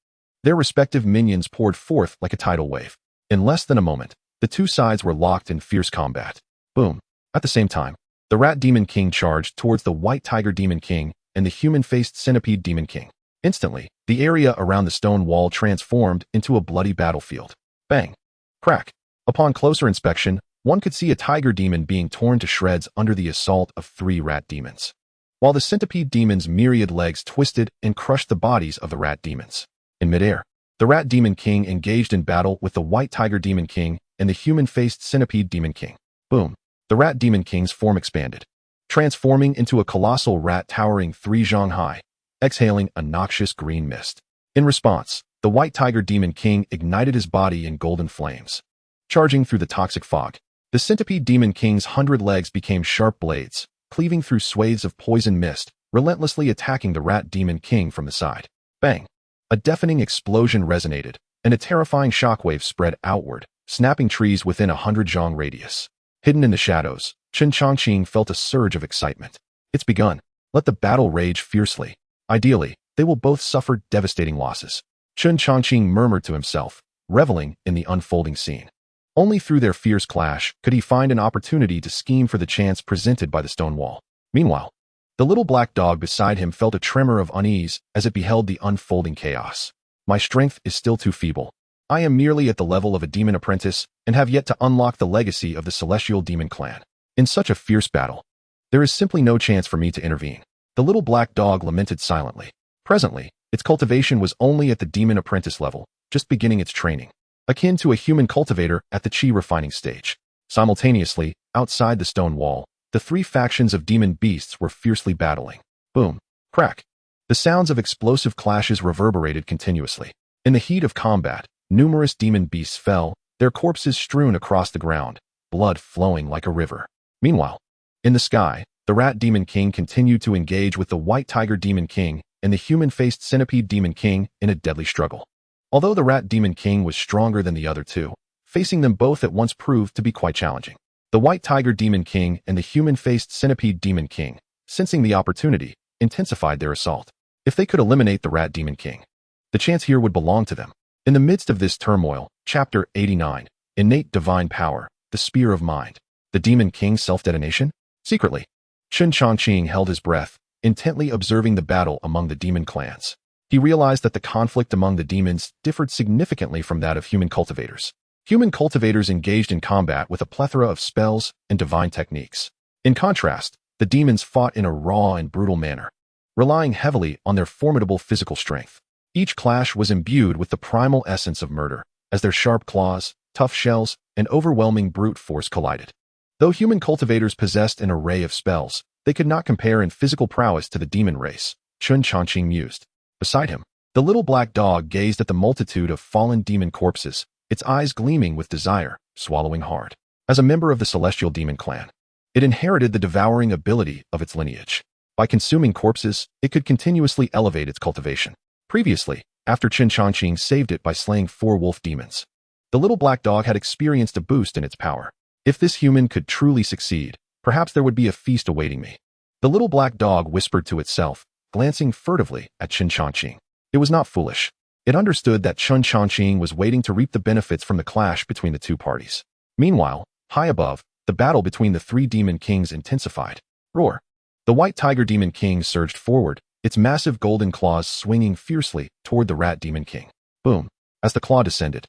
their respective minions poured forth like a tidal wave. In less than a moment, the two sides were locked in fierce combat. Boom. At the same time, the Rat Demon King charged towards the White Tiger Demon King and the human-faced Centipede Demon King. Instantly, the area around the stone wall transformed into a bloody battlefield. Bang! Crack! Upon closer inspection, one could see a tiger demon being torn to shreds under the assault of three rat demons, while the Centipede Demon's myriad legs twisted and crushed the bodies of the rat demons. In midair, the Rat Demon King engaged in battle with the White Tiger Demon King and the human-faced Centipede Demon King. Boom! The Rat Demon King's form expanded, transforming into a colossal rat towering 3 zhang high, exhaling a noxious green mist. In response, the White Tiger Demon King ignited his body in golden flames. Charging through the toxic fog, the Centipede Demon King's 100 legs became sharp blades, cleaving through swathes of poison mist, relentlessly attacking the Rat Demon King from the side. Bang! A deafening explosion resonated, and a terrifying shockwave spread outward, snapping trees within 100 zhang radius. Hidden in the shadows, Chen Changqing felt a surge of excitement. It's begun. Let the battle rage fiercely. Ideally, they will both suffer devastating losses. Chen Changqing murmured to himself, reveling in the unfolding scene. Only through their fierce clash could he find an opportunity to scheme for the chance presented by the stone wall. Meanwhile, the little black dog beside him felt a tremor of unease as it beheld the unfolding chaos. "My strength is still too feeble. I am merely at the level of a demon apprentice and have yet to unlock the legacy of the celestial demon clan. In such a fierce battle, there is simply no chance for me to intervene." The little black dog lamented silently. Presently, its cultivation was only at the demon apprentice level, just beginning its training. akin to a human cultivator at the Qi refining stage. Simultaneously, outside the stone wall, the three factions of demon beasts were fiercely battling. Boom. Crack. The sounds of explosive clashes reverberated continuously. In the heat of combat, numerous demon beasts fell, their corpses strewn across the ground, blood flowing like a river. Meanwhile, in the sky, the Rat Demon King continued to engage with the White Tiger Demon King and the human-faced Centipede Demon King in a deadly struggle. Although the Rat Demon King was stronger than the other two, facing them both at once proved to be quite challenging. The White Tiger Demon King and the human-faced Centipede Demon King, sensing the opportunity, intensified their assault. If they could eliminate the Rat Demon King, the chance here would belong to them. In the midst of this turmoil, Chapter 89, Innate Divine Power, the Spear of Mind. The Demon King's self-detonation? Secretly, Chen Changqing held his breath, intently observing the battle among the demon clans. He realized that the conflict among the demons differed significantly from that of human cultivators. Human cultivators engaged in combat with a plethora of spells and divine techniques. In contrast, the demons fought in a raw and brutal manner, relying heavily on their formidable physical strength. Each clash was imbued with the primal essence of murder, as their sharp claws, tough shells, and overwhelming brute force collided. Though human cultivators possessed an array of spells, they could not compare in physical prowess to the demon race, Chen Changqing mused. Beside him, the little black dog gazed at the multitude of fallen demon corpses, its eyes gleaming with desire, swallowing hard. As a member of the celestial demon clan, it inherited the devouring ability of its lineage. By consuming corpses, it could continuously elevate its cultivation. Previously, after Chen Changqing saved it by slaying 4 wolf demons, the little black dog had experienced a boost in its power. If this human could truly succeed, perhaps there would be a feast awaiting me. The little black dog whispered to itself, glancing furtively at Chen Changqing. It was not foolish. It understood that Chen Changqing was waiting to reap the benefits from the clash between the two parties. Meanwhile, high above, the battle between the 3 demon kings intensified. Roar! The White Tiger Demon King surged forward, its massive golden claws swinging fiercely toward the Rat Demon King. Boom! As the claw descended,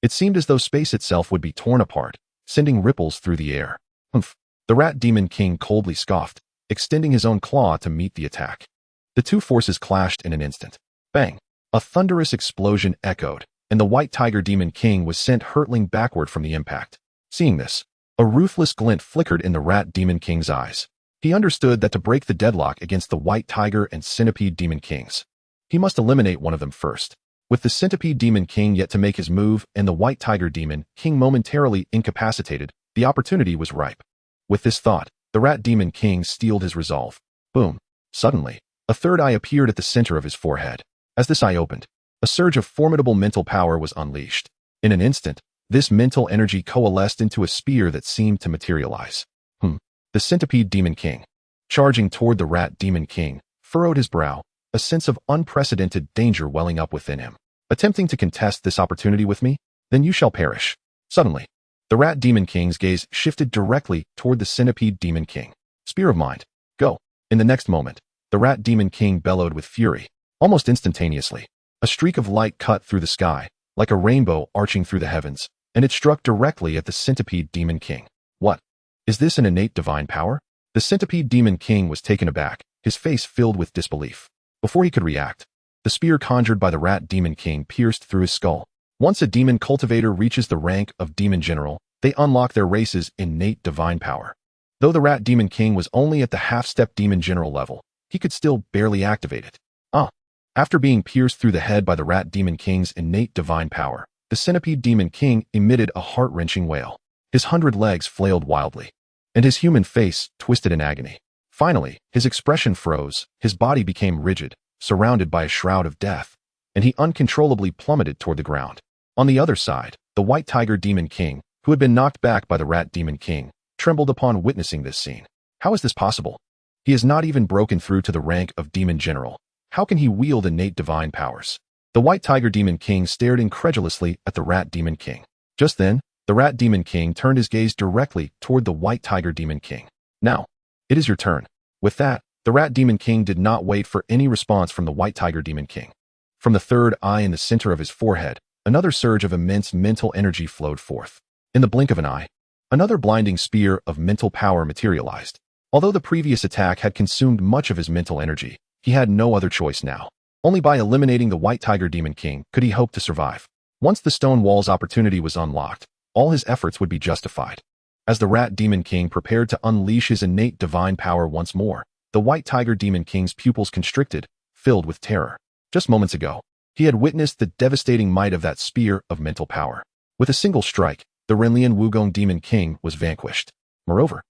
it seemed as though space itself would be torn apart, sending ripples through the air. Humph! The Rat Demon King coldly scoffed, extending his own claw to meet the attack. The two forces clashed in an instant. Bang! A thunderous explosion echoed, and the White Tiger Demon King was sent hurtling backward from the impact. Seeing this, a ruthless glint flickered in the Rat Demon King's eyes. He understood that to break the deadlock against the White Tiger and Centipede Demon Kings, he must eliminate one of them first. With the Centipede Demon King yet to make his move and the White Tiger Demon King momentarily incapacitated, the opportunity was ripe. With this thought, the Rat Demon King steeled his resolve. Boom! Suddenly, a third eye appeared at the center of his forehead. As this eye opened, a surge of formidable mental power was unleashed. In an instant, this mental energy coalesced into a spear that seemed to materialize. The Centipede Demon King, charging toward the Rat Demon King, furrowed his brow, a sense of unprecedented danger welling up within him. Attempting to contest this opportunity with me? Then you shall perish. Suddenly, the Rat Demon King's gaze shifted directly toward the Centipede Demon King. Spear of mind, go. In the next moment, the Rat Demon King bellowed with fury. Almost instantaneously, a streak of light cut through the sky, like a rainbow arching through the heavens, and it struck directly at the Centipede Demon King. What? Is this an innate divine power? The Centipede Demon King was taken aback, his face filled with disbelief. Before he could react, the spear conjured by the Rat Demon King pierced through his skull. Once a demon cultivator reaches the rank of Demon General, they unlock their race's innate divine power. Though the Rat Demon King was only at the half-step Demon General level, he could still barely activate it. After being pierced through the head by the Rat Demon King's innate divine power, the Centipede Demon King emitted a heart-wrenching wail. His 100 legs flailed wildly, and his human face twisted in agony. Finally, his expression froze, his body became rigid, surrounded by a shroud of death, and he uncontrollably plummeted toward the ground. On the other side, the White Tiger Demon King, who had been knocked back by the Rat Demon King, trembled upon witnessing this scene. How is this possible? He has not even broken through to the rank of Demon General. How can he wield innate divine powers? The White Tiger Demon King stared incredulously at the Rat Demon King. Just then, the Rat Demon King turned his gaze directly toward the White Tiger Demon King. Now, it is your turn. With that, the Rat Demon King did not wait for any response from the White Tiger Demon King. From the third eye in the center of his forehead, another surge of immense mental energy flowed forth. In the blink of an eye, another blinding spear of mental power materialized. Although the previous attack had consumed much of his mental energy, he had no other choice now. Only by eliminating the White Tiger Demon King could he hope to survive. Once the stone wall's opportunity was unlocked, all his efforts would be justified. As the Rat Demon King prepared to unleash his innate divine power once more, the White Tiger Demon King's pupils constricted, filled with terror. Just moments ago, he had witnessed the devastating might of that spear of mental power. With a single strike, the Renlian Wugong Demon King was vanquished. Moreover,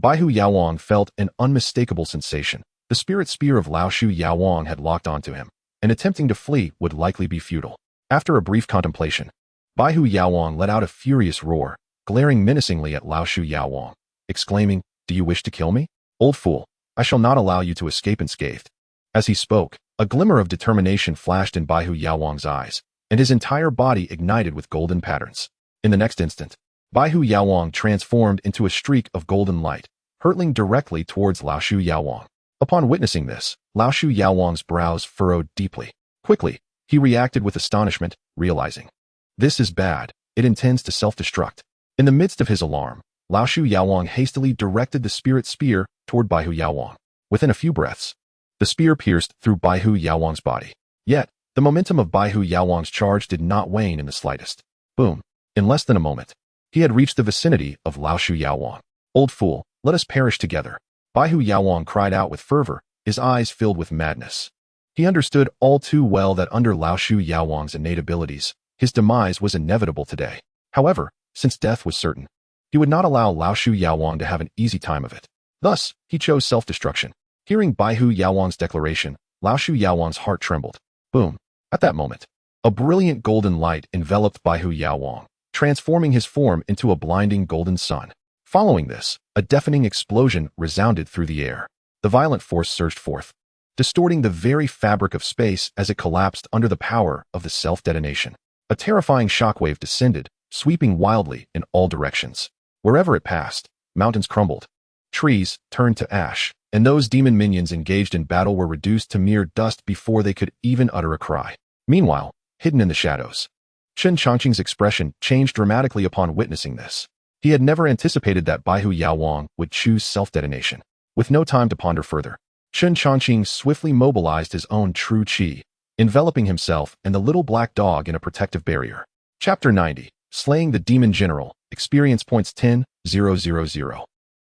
Baihu Yaowang felt an unmistakable sensation. The spirit spear of Laoshu Yaowang had locked onto him, and attempting to flee would likely be futile. After a brief contemplation, Baihu Yaowang let out a furious roar, glaring menacingly at Laoshu Yaowang, exclaiming, "Do you wish to kill me? Old fool, I shall not allow you to escape unscathed." As he spoke, a glimmer of determination flashed in Baihu Yaowang's eyes, and his entire body ignited with golden patterns. In the next instant, Baihu Yaowang transformed into a streak of golden light, hurtling directly towards Laoshu Yaowang. Upon witnessing this, Laoshu Yaowang's brows furrowed deeply. Quickly, he reacted with astonishment, realizing, "This is bad, it intends to self-destruct." In the midst of his alarm, Laoshu Yaowang hastily directed the spirit spear toward Baihu Yaowang. Within a few breaths, the spear pierced through Baihu Yaowang's body. Yet, the momentum of Baihu Yaowang's charge did not wane in the slightest. Boom! In less than a moment, he had reached the vicinity of Laoshu Yaowang. "Old fool, let us perish together," Baihu Yaowang cried out with fervor, his eyes filled with madness. He understood all too well that under Laoshu Yaowang's innate abilities, his demise was inevitable today. However, since death was certain, he would not allow Laoshu Yaowang to have an easy time of it. Thus, he chose self-destruction. Hearing Baihu Yaowang's declaration, Laoshu Yaowang's heart trembled. Boom! At that moment, a brilliant golden light enveloped Baihu Yaowang, transforming his form into a blinding golden sun. Following this, a deafening explosion resounded through the air. The violent force surged forth, distorting the very fabric of space as it collapsed under the power of the self-detonation. A terrifying shockwave descended, sweeping wildly in all directions. Wherever it passed, mountains crumbled, trees turned to ash, and those demon minions engaged in battle were reduced to mere dust before they could even utter a cry. Meanwhile, hidden in the shadows, Chen Changqing's expression changed dramatically upon witnessing this. He had never anticipated that Baihu Yaowang would choose self-detonation. With no time to ponder further, Chen Changqing swiftly mobilized his own true qi, enveloping himself and the little black dog in a protective barrier. Chapter 90. Slaying the Demon General. Experience points 10,000.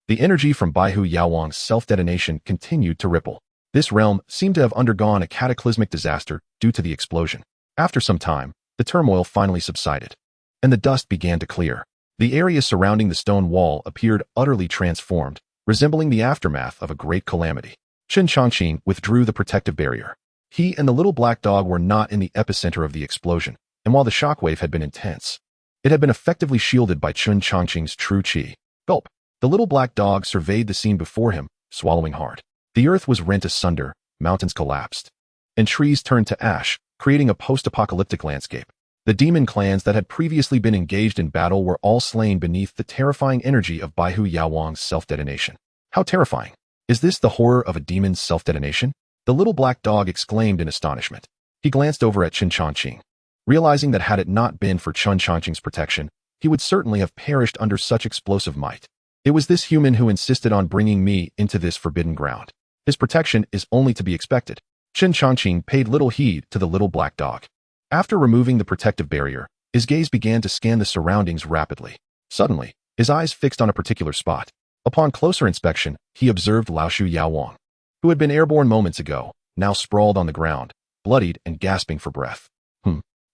The energy from Baihu Yaowang's self-detonation continued to ripple. This realm seemed to have undergone a cataclysmic disaster due to the explosion. After some time, the turmoil finally subsided, and the dust began to clear. The area surrounding the stone wall appeared utterly transformed, resembling the aftermath of a great calamity. Chen Changqing withdrew the protective barrier. He and the little black dog were not in the epicenter of the explosion, and while the shockwave had been intense, it had been effectively shielded by Chen Changqing's true qi. Gulp! The little black dog surveyed the scene before him, swallowing hard. The earth was rent asunder, mountains collapsed, and trees turned to ash, creating a post-apocalyptic landscape. The demon clans that had previously been engaged in battle were all slain beneath the terrifying energy of Baihu Yaowang's self-detonation. How terrifying! Is this the horror of a demon's self-detonation? The little black dog exclaimed in astonishment. He glanced over at Chen Changqing, realizing that had it not been for Chen Changqing's protection, he would certainly have perished under such explosive might. It was this human who insisted on bringing me into this forbidden ground. His protection is only to be expected. Chen Changqing paid little heed to the little black dog. After removing the protective barrier, his gaze began to scan the surroundings rapidly. Suddenly, his eyes fixed on a particular spot. Upon closer inspection, he observed Laoshu Yaowang, who had been airborne moments ago, now sprawled on the ground, bloodied and gasping for breath.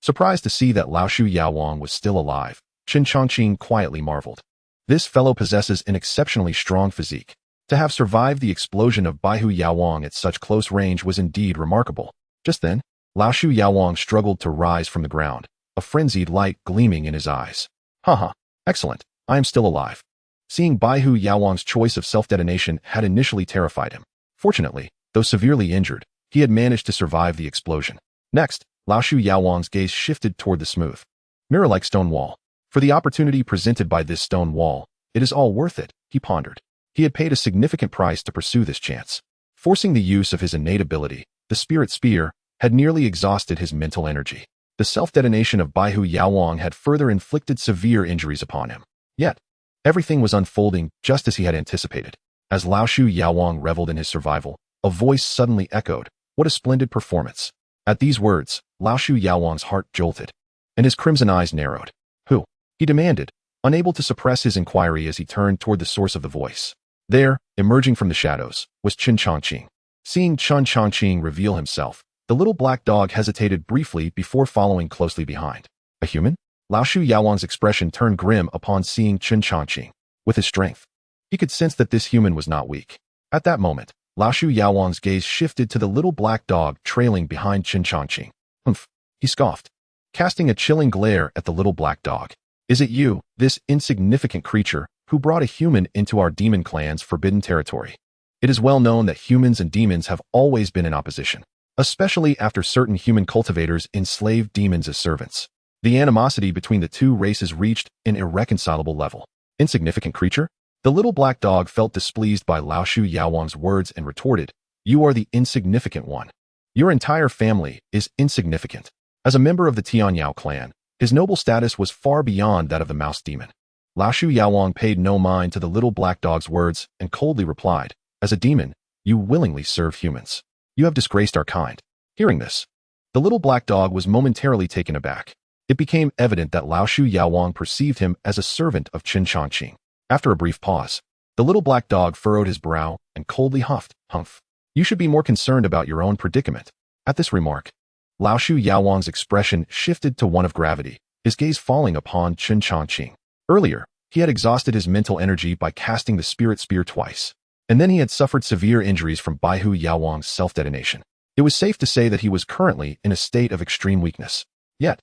Surprised to see that Laoshu Yaowang was still alive, Chen Changqing quietly marveled. This fellow possesses an exceptionally strong physique. To have survived the explosion of Baihu Yaowang at such close range was indeed remarkable. Just then, Laoshu Yaowang struggled to rise from the ground, a frenzied light gleaming in his eyes. Haha, excellent, I am still alive. Seeing Baihu Yaowang's choice of self-detonation had initially terrified him. Fortunately, though severely injured, he had managed to survive the explosion. Next, Laoshu Yaowang's gaze shifted toward the smooth, mirror-like stone wall. For the opportunity presented by this stone wall, it is all worth it, he pondered. He had paid a significant price to pursue this chance. Forcing the use of his innate ability, the spirit spear, had nearly exhausted his mental energy. The self-detonation of Baihu Yaowang had further inflicted severe injuries upon him. Yet, everything was unfolding just as he had anticipated. As Laoshu Yaowang reveled in his survival, a voice suddenly echoed, "What a splendid performance." At these words, Laoshu Yaowang's heart jolted. and his crimson eyes narrowed. Who? He demanded, unable to suppress his inquiry as he turned toward the source of the voice. There, emerging from the shadows, was Chen Changqing. Seeing Chen Changqing reveal himself, the little black dog hesitated briefly before following closely behind. A human? Lao Shu Yaowang's expression turned grim upon seeing Chen Changqing. With his strength, he could sense that this human was not weak. At that moment, Lao Shu Yaowang's gaze shifted to the little black dog trailing behind Chen Changqing. Humph, he scoffed, casting a chilling glare at the little black dog. Is it you, this insignificant creature, who brought a human into our demon clan's forbidden territory? It is well known that humans and demons have always been in opposition, especially after certain human cultivators enslaved demons as servants. The animosity between the two races reached an irreconcilable level. Insignificant creature? The little black dog felt displeased by Lao Shu Yaowang's words and retorted, You are the insignificant one. Your entire family is insignificant. As a member of the Tianyao clan, his noble status was far beyond that of the mouse demon. Lao Shu Yaowang paid no mind to the little black dog's words and coldly replied, As a demon, you willingly serve humans. You have disgraced our kind. Hearing this, the little black dog was momentarily taken aback. It became evident that Lao Shu Yaowang perceived him as a servant of Chen Changqing. After a brief pause, the little black dog furrowed his brow and coldly huffed, Humph. You should be more concerned about your own predicament. At this remark, Lao Shu Yaowang's expression shifted to one of gravity, his gaze falling upon Chen Changqing. Earlier, he had exhausted his mental energy by casting the spirit spear twice, and then he had suffered severe injuries from Baihu Yaowang's self-detonation. It was safe to say that he was currently in a state of extreme weakness. Yet,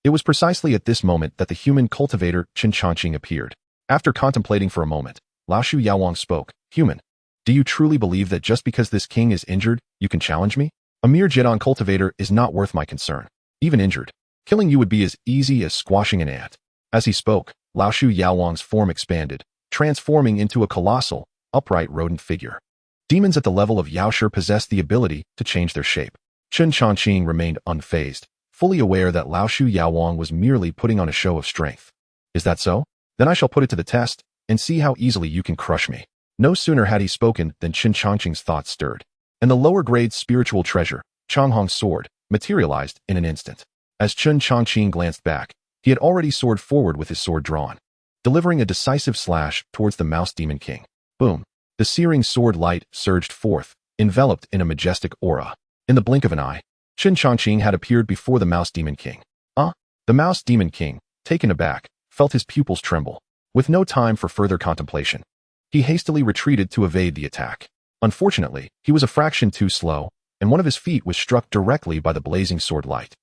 it was precisely at this moment that the human cultivator Chen Changqing appeared. After contemplating for a moment, Lao Shu Yaowang spoke, Human, do you truly believe that just because this king is injured, you can challenge me? A mere Jedon cultivator is not worth my concern. Even injured, killing you would be as easy as squashing an ant. As he spoke, Lao Shu Yaowang's form expanded, transforming into a colossal, upright rodent figure. Demons at the level of Yaoshi possessed the ability to change their shape. Chen Changqing remained unfazed, fully aware that Lao Shu Yaowang was merely putting on a show of strength. Is that so? Then I shall put it to the test, and see how easily you can crush me. No sooner had he spoken than Chen Changqing's thoughts stirred, and the lower-grade spiritual treasure, Changhong's sword, materialized in an instant. As Chen Changqing glanced back, he had already soared forward with his sword drawn, delivering a decisive slash towards the mouse demon king. Boom! The searing sword light surged forth, enveloped in a majestic aura. In the blink of an eye, Chen Changqing had appeared before the mouse demon king. The mouse demon king, taken aback, felt his pupils tremble. With no time for further contemplation, he hastily retreated to evade the attack. Unfortunately, he was a fraction too slow, and one of his feet was struck directly by the blazing sword light.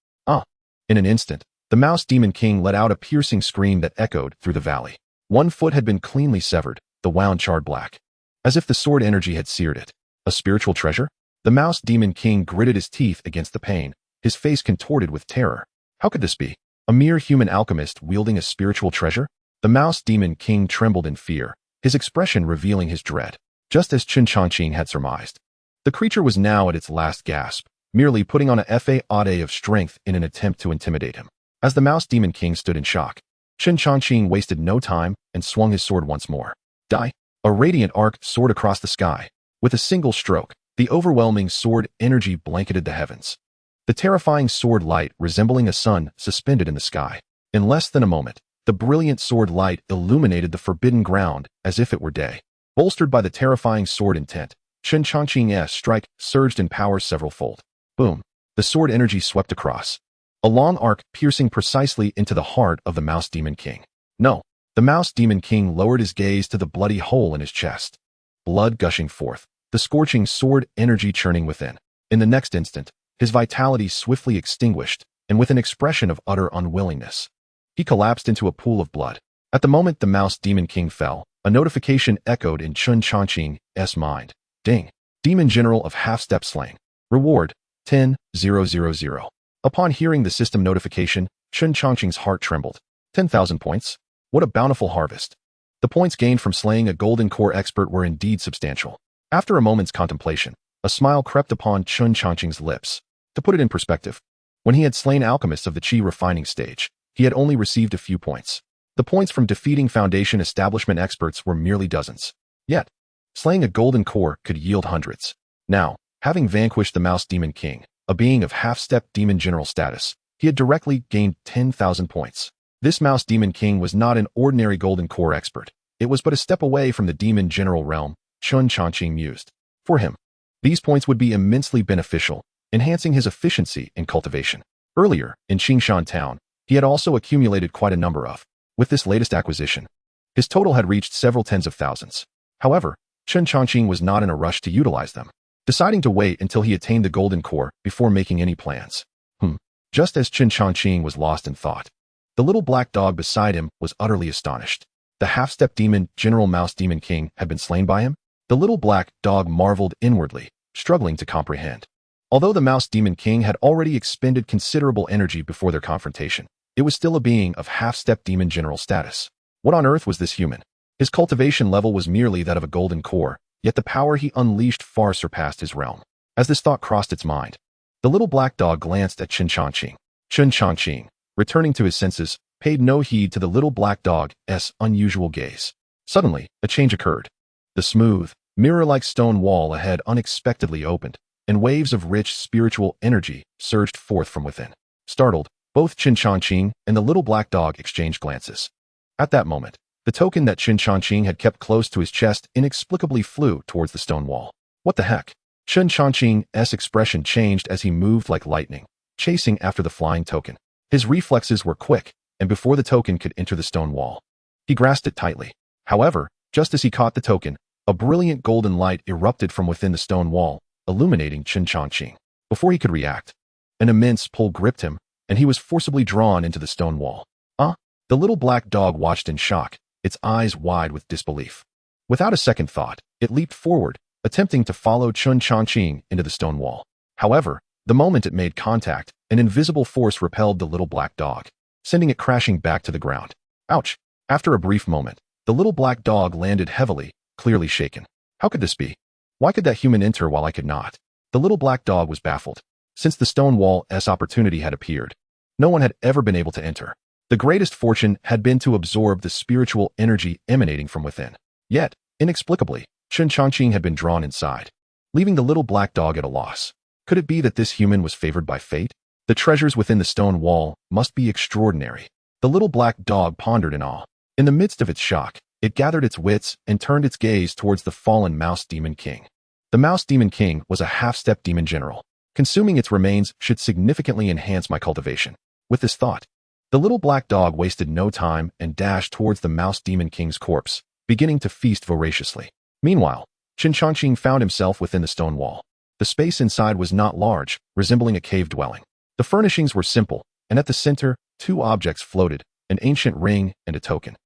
In an instant, the mouse demon king let out a piercing scream that echoed through the valley. One foot had been cleanly severed, the wound charred black, as if the sword energy had seared it. A spiritual treasure? The mouse demon king gritted his teeth against the pain, his face contorted with terror. How could this be? A mere human alchemist wielding a spiritual treasure? The mouse demon king trembled in fear, his expression revealing his dread, just as Chen Changqing had surmised. The creature was now at its last gasp, merely putting on a facade of strength in an attempt to intimidate him. As the mouse demon king stood in shock, Chen Changqing wasted no time and swung his sword once more. Die! A radiant arc soared across the sky. With a single stroke, the overwhelming sword energy blanketed the heavens. The terrifying sword light resembling a sun suspended in the sky. In less than a moment, the brilliant sword light illuminated the forbidden ground as if it were day. Bolstered by the terrifying sword intent, Chen Changqing's strike surged in power several-fold. Boom! The sword energy swept across, a long arc piercing precisely into the heart of the mouse demon king. No! The mouse demon king lowered his gaze to the bloody hole in his chest. Blood gushing forth, the scorching sword energy churning within. In the next instant, his vitality swiftly extinguished, and with an expression of utter unwillingness, he collapsed into a pool of blood. At the moment the mouse demon king fell, a notification echoed in Chen Changqing's mind. Ding! Demon General of Half-Step Slaying. Reward, 10,000. Upon hearing the system notification, Chen Changqing's heart trembled. 10,000 points? What a bountiful harvest. The points gained from slaying a golden core expert were indeed substantial. After a moment's contemplation, a smile crept upon Chen Changqing's lips. To put it in perspective, when he had slain alchemists of the Qi refining stage, he had only received a few points. The points from defeating Foundation establishment experts were merely dozens. Yet, slaying a golden core could yield hundreds. Now, having vanquished the mouse demon king, a being of half-step demon general status, he had directly gained 10,000 points. This Mouse Demon King was not an ordinary Golden Core expert. It was but a step away from the Demon General realm Chen Changqing mused. For him, these points would be immensely beneficial, enhancing his efficiency in cultivation. Earlier, in Xingshan town, he had also accumulated quite a number of. With this latest acquisition, his total had reached several tens of thousands. However, Chen Changqing was not in a rush to utilize them, deciding to wait until he attained the Golden Core before making any plans. Just as Chen Changqing was lost in thought, the little black dog beside him was utterly astonished. The half-step demon, General Mouse Demon King, had been slain by him? The little black dog marveled inwardly, struggling to comprehend. Although the Mouse Demon King had already expended considerable energy before their confrontation, it was still a being of half-step demon general status. What on earth was this human? His cultivation level was merely that of a Golden Core, yet the power he unleashed far surpassed his realm. As this thought crossed its mind, the little black dog glanced at Chen Changqing. Chen Changqing, returning to his senses, paid no heed to the little black dog's unusual gaze. Suddenly, a change occurred. The smooth, mirror-like stone wall ahead unexpectedly opened, and waves of rich spiritual energy surged forth from within. Startled, both Chen Changqing and the little black dog exchanged glances. At that moment, the token that Chen Changqing had kept close to his chest inexplicably flew towards the stone wall. What the heck? Chen Changqing's expression changed as he moved like lightning, chasing after the flying token. His reflexes were quick, and before the token could enter the stone wall, he grasped it tightly. However, just as he caught the token, a brilliant golden light erupted from within the stone wall, illuminating Chen Changqing. Before he could react, an immense pull gripped him, and he was forcibly drawn into the stone wall. The little black dog watched in shock, its eyes wide with disbelief. Without a second thought, it leaped forward, attempting to follow Chen Changqing into the stone wall. However, the moment it made contact, an invisible force repelled the little black dog, sending it crashing back to the ground. Ouch! After a brief moment, the little black dog landed heavily, clearly shaken. How could this be? Why could that human enter while I could not? The little black dog was baffled. Since the stone wall's opportunity had appeared, no one had ever been able to enter. The greatest fortune had been to absorb the spiritual energy emanating from within. Yet, inexplicably, Chen Changqing had been drawn inside, leaving the little black dog at a loss. Could it be that this human was favored by fate? The treasures within the stone wall must be extraordinary. The little black dog pondered in awe. In the midst of its shock, it gathered its wits and turned its gaze towards the fallen Mouse Demon King. The Mouse Demon King was a half-step demon general. Consuming its remains should significantly enhance my cultivation. With this thought, the little black dog wasted no time and dashed towards the Mouse Demon King's corpse, beginning to feast voraciously. Meanwhile, Chen Changqing found himself within the stone wall. The space inside was not large, resembling a cave dwelling. The furnishings were simple, and at the center, two objects floated, an ancient ring and a token.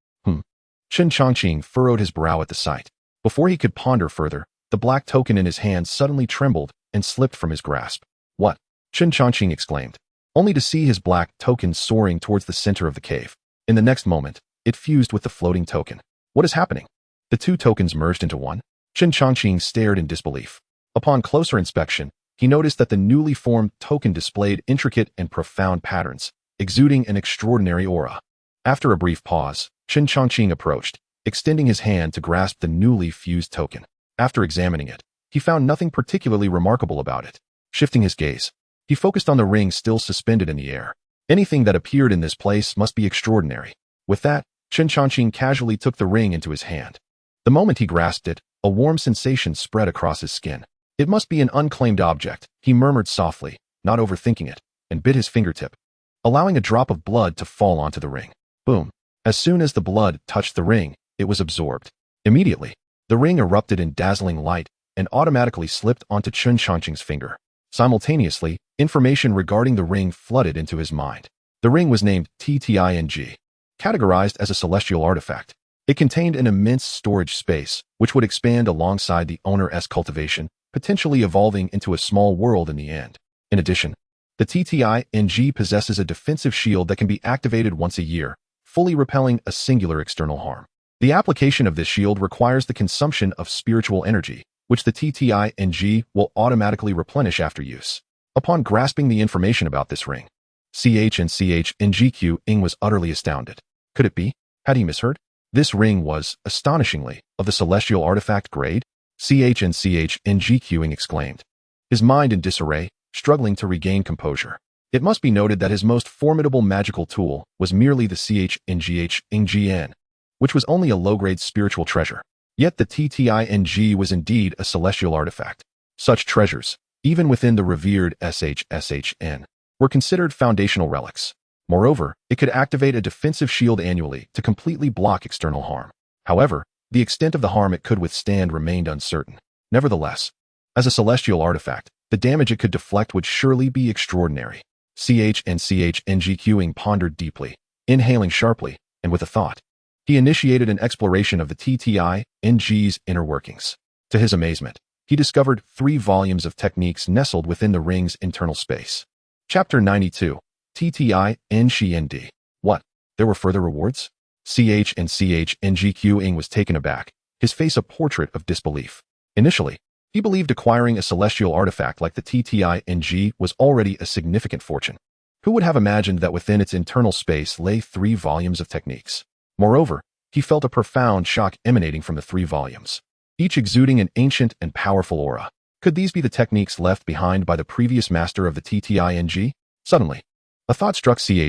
Chen Changqing furrowed his brow at the sight. Before he could ponder further, the black token in his hand suddenly trembled and slipped from his grasp. What? Chen Changqing exclaimed, only to see his black token soaring towards the center of the cave. In the next moment, it fused with the floating token. What is happening? The two tokens merged into one. Chen Changqing stared in disbelief. Upon closer inspection, he noticed that the newly formed token displayed intricate and profound patterns, exuding an extraordinary aura. After a brief pause, Chen Changqing approached, extending his hand to grasp the newly fused token. After examining it, he found nothing particularly remarkable about it. Shifting his gaze, he focused on the ring still suspended in the air. Anything that appeared in this place must be extraordinary. With that, Chen Changqing casually took the ring into his hand. The moment he grasped it, a warm sensation spread across his skin. It must be an unclaimed object, he murmured softly, not overthinking it, and bit his fingertip, allowing a drop of blood to fall onto the ring. Boom. As soon as the blood touched the ring, it was absorbed. Immediately, the ring erupted in dazzling light and automatically slipped onto Chen Changqing's finger. Simultaneously, information regarding the ring flooded into his mind. The ring was named TTING, categorized as a celestial artifact. It contained an immense storage space, which would expand alongside the owner's cultivation, potentially evolving into a small world in the end. In addition, the TTING possesses a defensive shield that can be activated once a year, fully repelling a singular external harm. The application of this shield requires the consumption of spiritual energy, which the TTING will automatically replenish after use. Upon grasping the information about this ring, Xianxiaaudiobooks was utterly astounded. Could it be? Had he misheard? This ring was, astonishingly, of the celestial artifact grade? Xianxiaaudiobooks exclaimed, his mind in disarray, struggling to regain composure. It must be noted that his most formidable magical tool was merely the xianxiaaudiobooks, which was only a low-grade spiritual treasure. Yet the TTING was indeed a celestial artifact. Such treasures, even within the revered SHSHN, were considered foundational relics. Moreover, it could activate a defensive shield annually to completely block external harm. However, the extent of the harm it could withstand remained uncertain. Nevertheless, as a celestial artifact, the damage it could deflect would surely be extraordinary. Chen pondered deeply, inhaling sharply, and with a thought. He initiated an exploration of the TTING's inner workings. To his amazement, he discovered 3 volumes of techniques nestled within the ring's internal space. Chapter 92. TTINGND. What? There were further rewards? Chen was taken aback, his face a portrait of disbelief. Initially, he believed acquiring a celestial artifact like the TTING was already a significant fortune. Who would have imagined that within its internal space lay 3 volumes of techniques? Moreover, he felt a profound shock emanating from the 3 volumes, each exuding an ancient and powerful aura. Could these be the techniques left behind by the previous master of the TTING? Suddenly, a thought struck Chen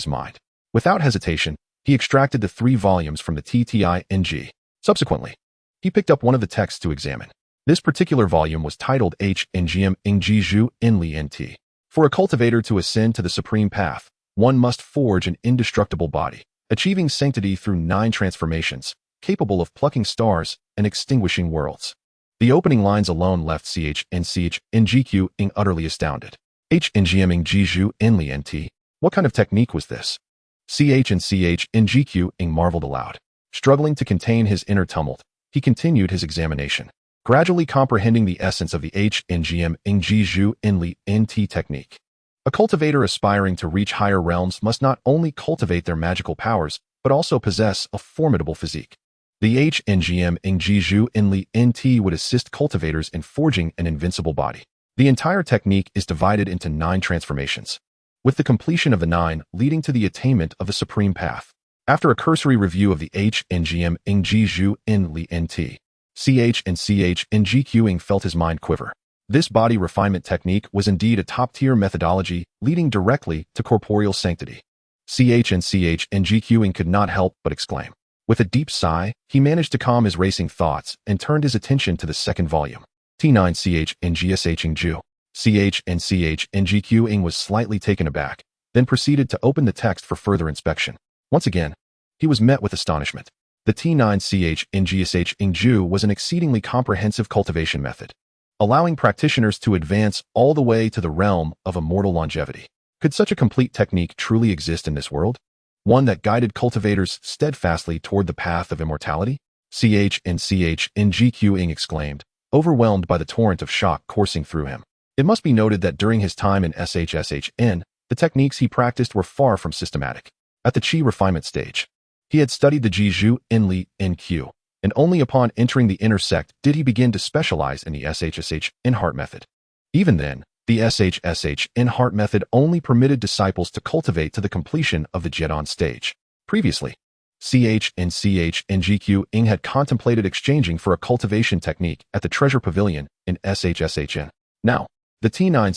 mind. Without hesitation, he extracted the 3 volumes from the TTING. Subsequently, he picked up one of the texts to examine. This particular volume was titled Hngm Ingzhu Enli Nt. For a cultivator to ascend to the supreme path, one must forge an indestructible body, achieving sanctity through 9 transformations, capable of plucking stars and extinguishing worlds. The opening lines alone left Chen utterly astounded. Hngm Ingzhu Enli Nt. What kind of technique was this? Chen marveled aloud. Struggling to contain his inner tumult, he continued his examination, gradually comprehending the essence of the Hngm Ingzhu Enli Nt technique. A cultivator aspiring to reach higher realms must not only cultivate their magical powers, but also possess a formidable physique. The Hngm Ingzhu Enli Nt would assist cultivators in forging an invincible body. The entire technique is divided into 9 transformations, with the completion of the 9 leading to the attainment of the supreme path. After a cursory review of the Hngm Ingzhu Enli Nt, Chen felt his mind quiver. This body refinement technique was indeed a top-tier methodology leading directly to corporeal sanctity. Chen could not help but exclaim. With a deep sigh, he managed to calm his racing thoughts and turned his attention to the 2nd volume. T9 Xianxiaaudiobooks. Chen was slightly taken aback, then proceeded to open the text for further inspection. Once again, he was met with astonishment. The T9 Xianxiaaudiobooks was an exceedingly comprehensive cultivation method, allowing practitioners to advance all the way to the realm of immortal longevity. Could such a complete technique truly exist in this world? One that guided cultivators steadfastly toward the path of immortality? Chen exclaimed, overwhelmed by the torrent of shock coursing through him. It must be noted that during his time in SHSHN, the techniques he practiced were far from systematic. At the Qi refinement stage, he had studied the Jizhu Enli NQ, and only upon entering the inner sect did he begin to specialize in the SHSHN heart method. Even then, the SHSHN heart method only permitted disciples to cultivate to the completion of the Jedon stage. Previously, Chen had contemplated exchanging for a cultivation technique at the Treasure Pavilion in SHSHN. Now, the T9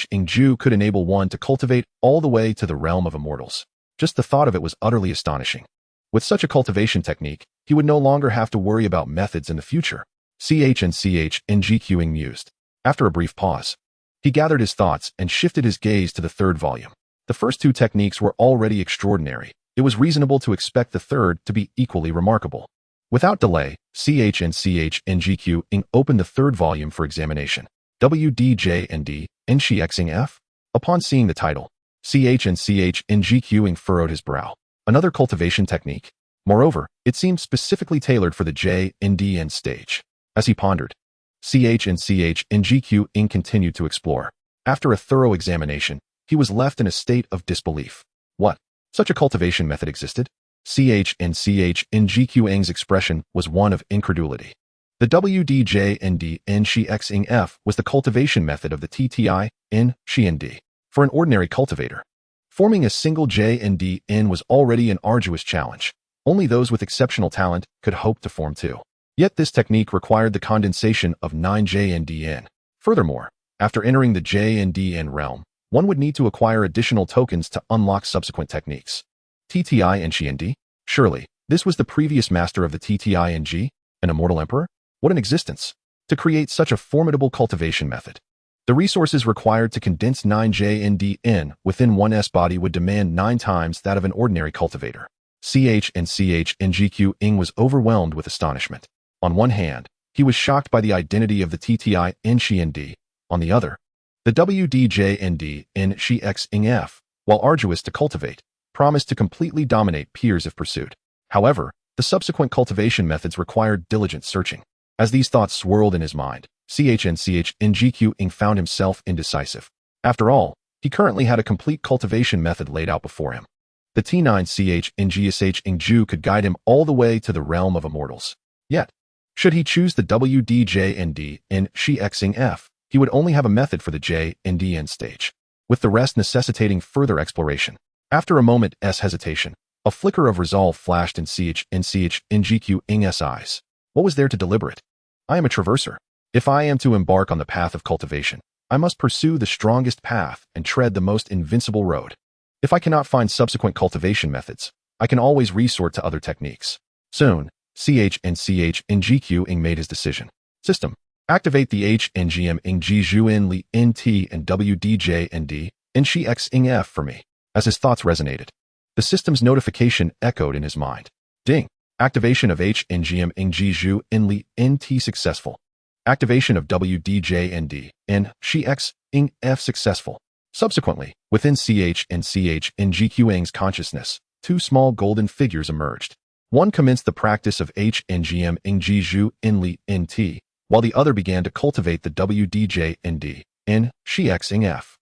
Chen could enable one to cultivate all the way to the realm of immortals. Just the thought of it was utterly astonishing. With such a cultivation technique, he would no longer have to worry about methods in the future. Chen mused. After a brief pause, he gathered his thoughts and shifted his gaze to the 3rd volume. The first 2 techniques were already extraordinary. It was reasonable to expect the 3rd to be equally remarkable. Without delay, Chen opened the 3rd volume for examination. WDJND Xianxiaf? Upon seeing the title, Chen furrowed his brow. Another cultivation technique? Moreover, it seemed specifically tailored for the JNDN stage. As he pondered, Chen continued to explore. After a thorough examination, he was left in a state of disbelief. What? Such a cultivation method existed? Chen expression was one of incredulity. The WDJND Xianxiaf was the cultivation method of the TTINGND. For an ordinary cultivator, forming a single JNDN was already an arduous challenge. Only those with exceptional talent could hope to form 2. Yet this technique required the condensation of 9 JNDN. Furthermore, After entering the JNDN realm, one would need to acquire additional tokens to unlock subsequent techniques. TTINGND? Surely, this was the previous master of the TTING, an immortal emperor? What an existence! To create such a formidable cultivation method. The resources required to condense 9JNDN within one S body would demand 9 times that of an ordinary cultivator. CHNCHNGQ was overwhelmed with astonishment. On one hand, he was shocked by the identity of the TTINGND. On the other, the WDJND in xianxiaf, while arduous to cultivate, promised to completely dominate peers if pursued. However, the subsequent cultivation methods required diligent searching. As these thoughts swirled in his mind, CHNCHNGQ found himself indecisive. After all, he currently had a complete cultivation method laid out before him. The T9CHNGSHNGU could guide him all the way to the realm of immortals. Yet, should he choose the WDJND in xianxiaf, he would only have a method for the JNDN stage, with the rest necessitating further exploration. After a moment's hesitation, a flicker of resolve flashed in CHNCHNGQ's eyes. What was there to deliberate? I am a traverser. If I am to embark on the path of cultivation, I must pursue the strongest path and tread the most invincible road. If I cannot find subsequent cultivation methods, I can always resort to other techniques. Soon, CHNCHNGQ made his decision. System. Activate the HNGM NT and WDJND in xianxiaf for me. As his thoughts resonated, the system's notification echoed in his mind. Ding. Activation of HNGM NT successful. Activation of WDJND in xianxiaf successful. Subsequently, within CHNCHNGQ's consciousness, 2 small golden figures emerged. One commenced the practice of HNGM NT, while the other began to cultivate the WDJND in xianxiaf.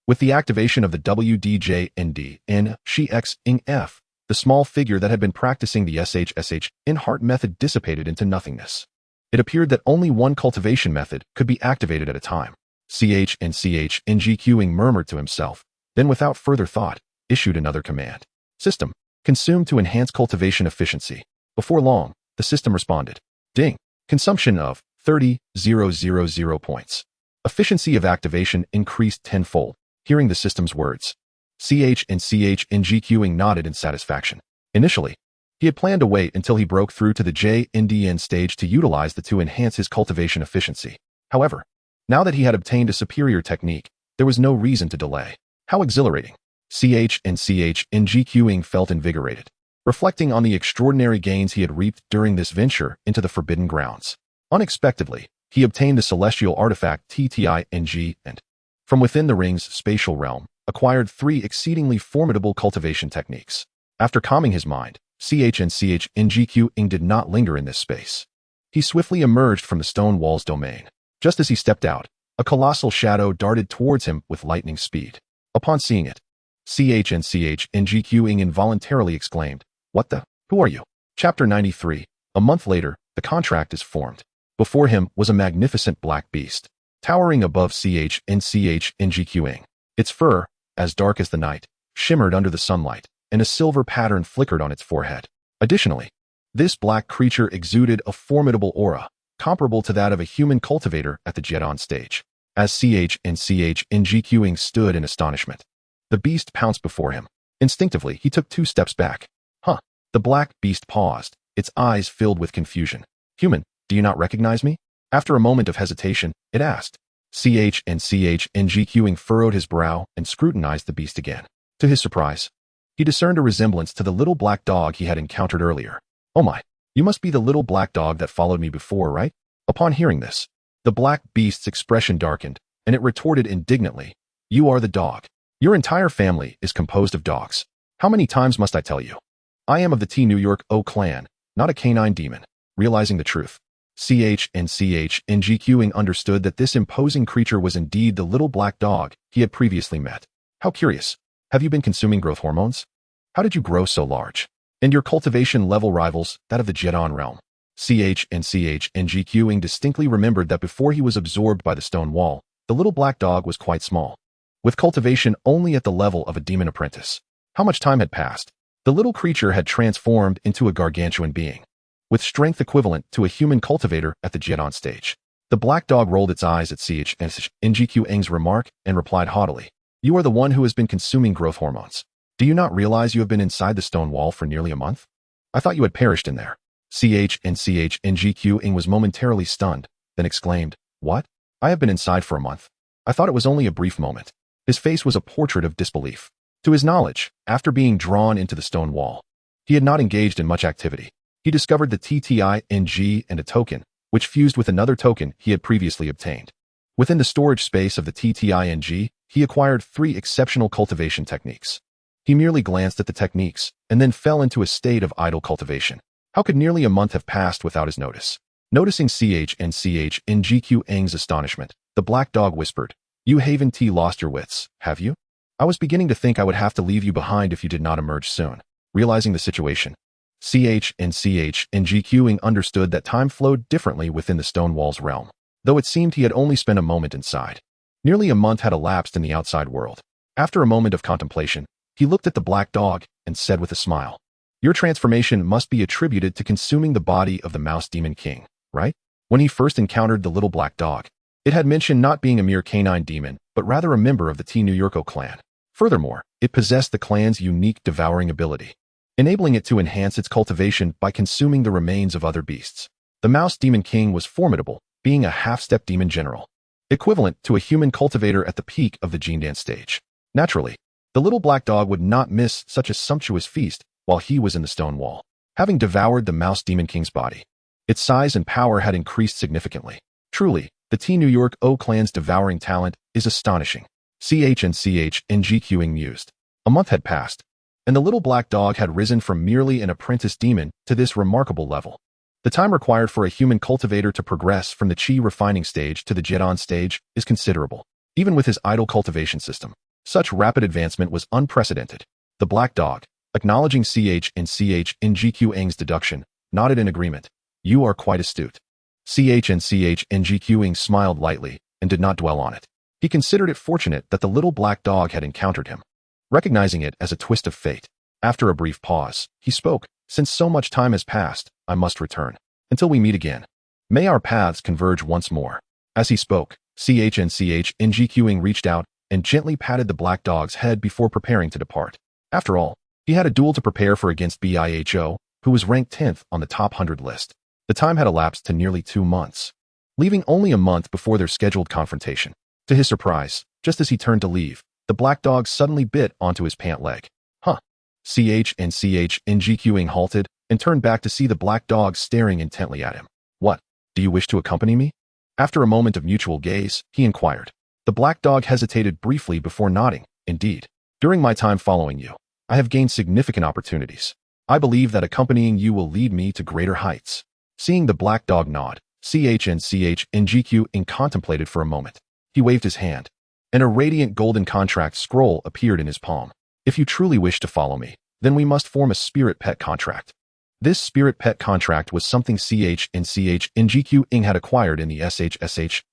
With the activation of the WDJND in xianxiaf, the small figure that had been practicing the SHSH in heart method dissipated into nothingness. It appeared that only one cultivation method could be activated at a time. CHNCHNGQ murmured to himself, then without further thought, issued another command. System. Consume to enhance cultivation efficiency. Before long, the system responded. Ding. Consumption of 30,000 points. Efficiency of activation increased tenfold. Hearing the system's words, CHNCHNGQ nodded in satisfaction. Initially, he had planned to wait until he broke through to the JNDN stage to utilize to enhance his cultivation efficiency. However, now that he had obtained a superior technique, there was no reason to delay. How exhilarating! CHNCHNGQ felt invigorated, reflecting on the extraordinary gains he had reaped during this venture into the forbidden grounds. Unexpectedly, he obtained the celestial artifact TTING and, from within the ring's spatial realm, acquired 3 exceedingly formidable cultivation techniques. After calming his mind, CHNCHNGQ did not linger in this space. He swiftly emerged from the stone wall's domain. Just as he stepped out, a colossal shadow darted towards him with lightning speed. Upon seeing it, CHNCHNGQ involuntarily exclaimed, "What the? Who are you?" Chapter 93. A month later, the contract is formed. Before him was a magnificent black beast, towering above CHNCHNGQ. Its fur, as dark as the night, shimmered under the sunlight, and a silver pattern flickered on its forehead. Additionally, this black creature exuded a formidable aura, comparable to that of a human cultivator at the Jedon stage. As CHNCHNGQ stood in astonishment, the beast pounced before him. Instinctively, he took 2 steps back. Huh. The black beast paused, its eyes filled with confusion. Human, do you not recognize me? After a moment of hesitation, it asked. CHNCHNGQ furrowed his brow and scrutinized the beast again. To his surprise, he discerned a resemblance to the little black dog he had encountered earlier. Oh my, you must be the little black dog that followed me before, right? Upon hearing this, the black beast's expression darkened, and it retorted indignantly, "You are the dog. Your entire family is composed of dogs. How many times must I tell you? I am of the T New York O clan, not a canine demon." Realizing the truth, CHNCHNGQ understood that this imposing creature was indeed the little black dog he had previously met. How curious. Have you been consuming growth hormones? How did you grow so large? And your cultivation level rivals that of the Jedon realm. CHNCHNGQ distinctly remembered that before he was absorbed by the stone wall, the little black dog was quite small, with cultivation only at the level of a demon apprentice. How much time had passed? The little creature had transformed into a gargantuan being, with strength equivalent to a human cultivator at the Jedon stage. The black dog rolled its eyes at Xianxiaaudiobooks' remark and replied haughtily, "You are the one who has been consuming growth hormones. Do you not realize you have been inside the stone wall for nearly a month? I thought you had perished in there." Xianxiaaudiobooks was momentarily stunned, then exclaimed, "What? I have been inside for a month. I thought it was only a brief moment." His face was a portrait of disbelief. To his knowledge, after being drawn into the stone wall, he had not engaged in much activity. He discovered the TTING and a token, which fused with another token he had previously obtained. Within the storage space of the TTING, he acquired 3 exceptional cultivation techniques. He merely glanced at the techniques, and then fell into a state of idle cultivation. How could nearly a month have passed without his notice? Noticing Xianxiaaudiobooks' astonishment, the black dog whispered, "You haven't lost your wits, have you? I was beginning to think I would have to leave you behind if you did not emerge soon." Realizing the situation, Xianxiaaudiobooks understood that time flowed differently within the stone wall's realm, though it seemed he had only spent a moment inside. Nearly a month had elapsed in the outside world. After a moment of contemplation, he looked at the black dog and said with a smile, "Your transformation must be attributed to consuming the body of the mouse demon king, right?" When he first encountered the little black dog, it had mentioned not being a mere canine demon, but rather a member of the Treaure clan. Furthermore, it possessed the clan's unique devouring ability, enabling it to enhance its cultivation by consuming the remains of other beasts. The mouse demon king was formidable, being a half-step demon general, equivalent to a human cultivator at the peak of the gene dance stage. Naturally, the little black dog would not miss such a sumptuous feast while he was in the stone wall. Having devoured the mouse demon king's body, its size and power had increased significantly. Truly, the Treaure clan's devouring talent is astonishing. Xianxiaaudiobooks mused. A month had passed, and the little black dog had risen from merely an apprentice demon to this remarkable level. The time required for a human cultivator to progress from the Qi refining stage to the Jedon stage is considerable. Even with his idle cultivation system, such rapid advancement was unprecedented. The black dog, acknowledging Xianxiaaudiobooks' deduction, nodded in agreement. "You are quite astute." Xianxiaaudiobooks smiled lightly and did not dwell on it. He considered it fortunate that the little black dog had encountered him, recognizing it as a twist of fate. After a brief pause, he spoke, "Since so much time has passed, I must return. Until we meet again, may our paths converge once more." As he spoke, Xianxiaaudiobooks reached out and gently patted the black dog's head before preparing to depart. After all, he had a duel to prepare for against Biho, who was ranked 10th on the top 100 list. The time had elapsed to nearly 2 months, leaving only a month before their scheduled confrontation. To his surprise, just as he turned to leave, the black dog suddenly bit onto his pant leg. "Huh?" Xianxiaaudiobooks halted and turned back to see the black dog staring intently at him. "What? Do you wish to accompany me?" After a moment of mutual gaze, he inquired. The black dog hesitated briefly before nodding. "Indeed. During my time following you, I have gained significant opportunities. I believe that accompanying you will lead me to greater heights." Seeing the black dog nod, Xianxiaaudiobooks contemplated for a moment. He waved his hand, and a radiant golden contract scroll appeared in his palm. "If you truly wish to follow me, then we must form a spirit pet contract." This spirit pet contract was something Xianxiaaudiobooks had acquired in the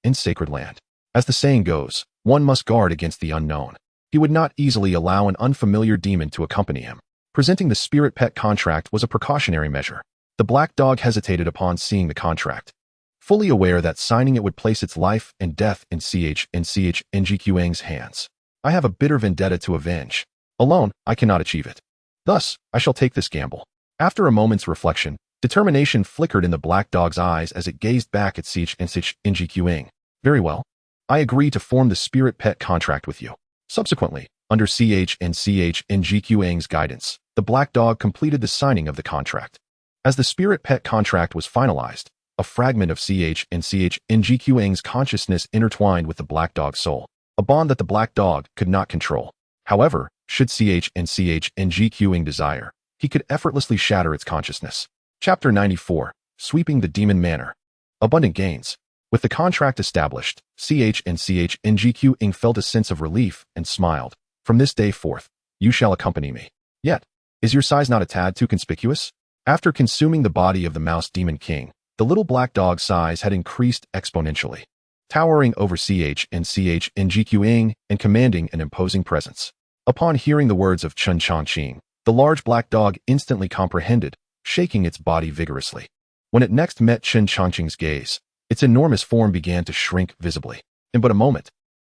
in Sacred Land. As the saying goes, one must guard against the unknown. He would not easily allow an unfamiliar demon to accompany him. Presenting the spirit pet contract was a precautionary measure. The black dog hesitated upon seeing the contract, fully aware that signing it would place its life and death in Xianxiaaudiobooks' hands. "I have a bitter vendetta to avenge. Alone, I cannot achieve it. Thus, I shall take this gamble." After a moment's reflection, determination flickered in the black dog's eyes as it gazed back at Xianxiaaudiobooks. "Very well. I agree to form the spirit pet contract with you." Subsequently, under Xianxiaaudiobooks' guidance, the black dog completed the signing of the contract. As the spirit pet contract was finalized, a fragment of Xianxiaaudiobooks' consciousness intertwined with the black dog's soul, a bond that the black dog could not control. However, should Xianxiaaudiobooks desire, he could effortlessly shatter its consciousness. Chapter 94, Sweeping the Demon Manor. Abundant gains. With the contract established, Xianxiaaudiobooks felt a sense of relief and smiled. "From this day forth, you shall accompany me. Yet, is your size not a tad too conspicuous?" After consuming the body of the mouse demon king, the little black dog's size had increased exponentially, towering over Xianxiaaudiobooks and commanding an imposing presence. Upon hearing the words of Chen Changqing, the large black dog instantly comprehended, shaking its body vigorously. When it next met Chen Changqing's gaze, its enormous form began to shrink visibly. In but a moment,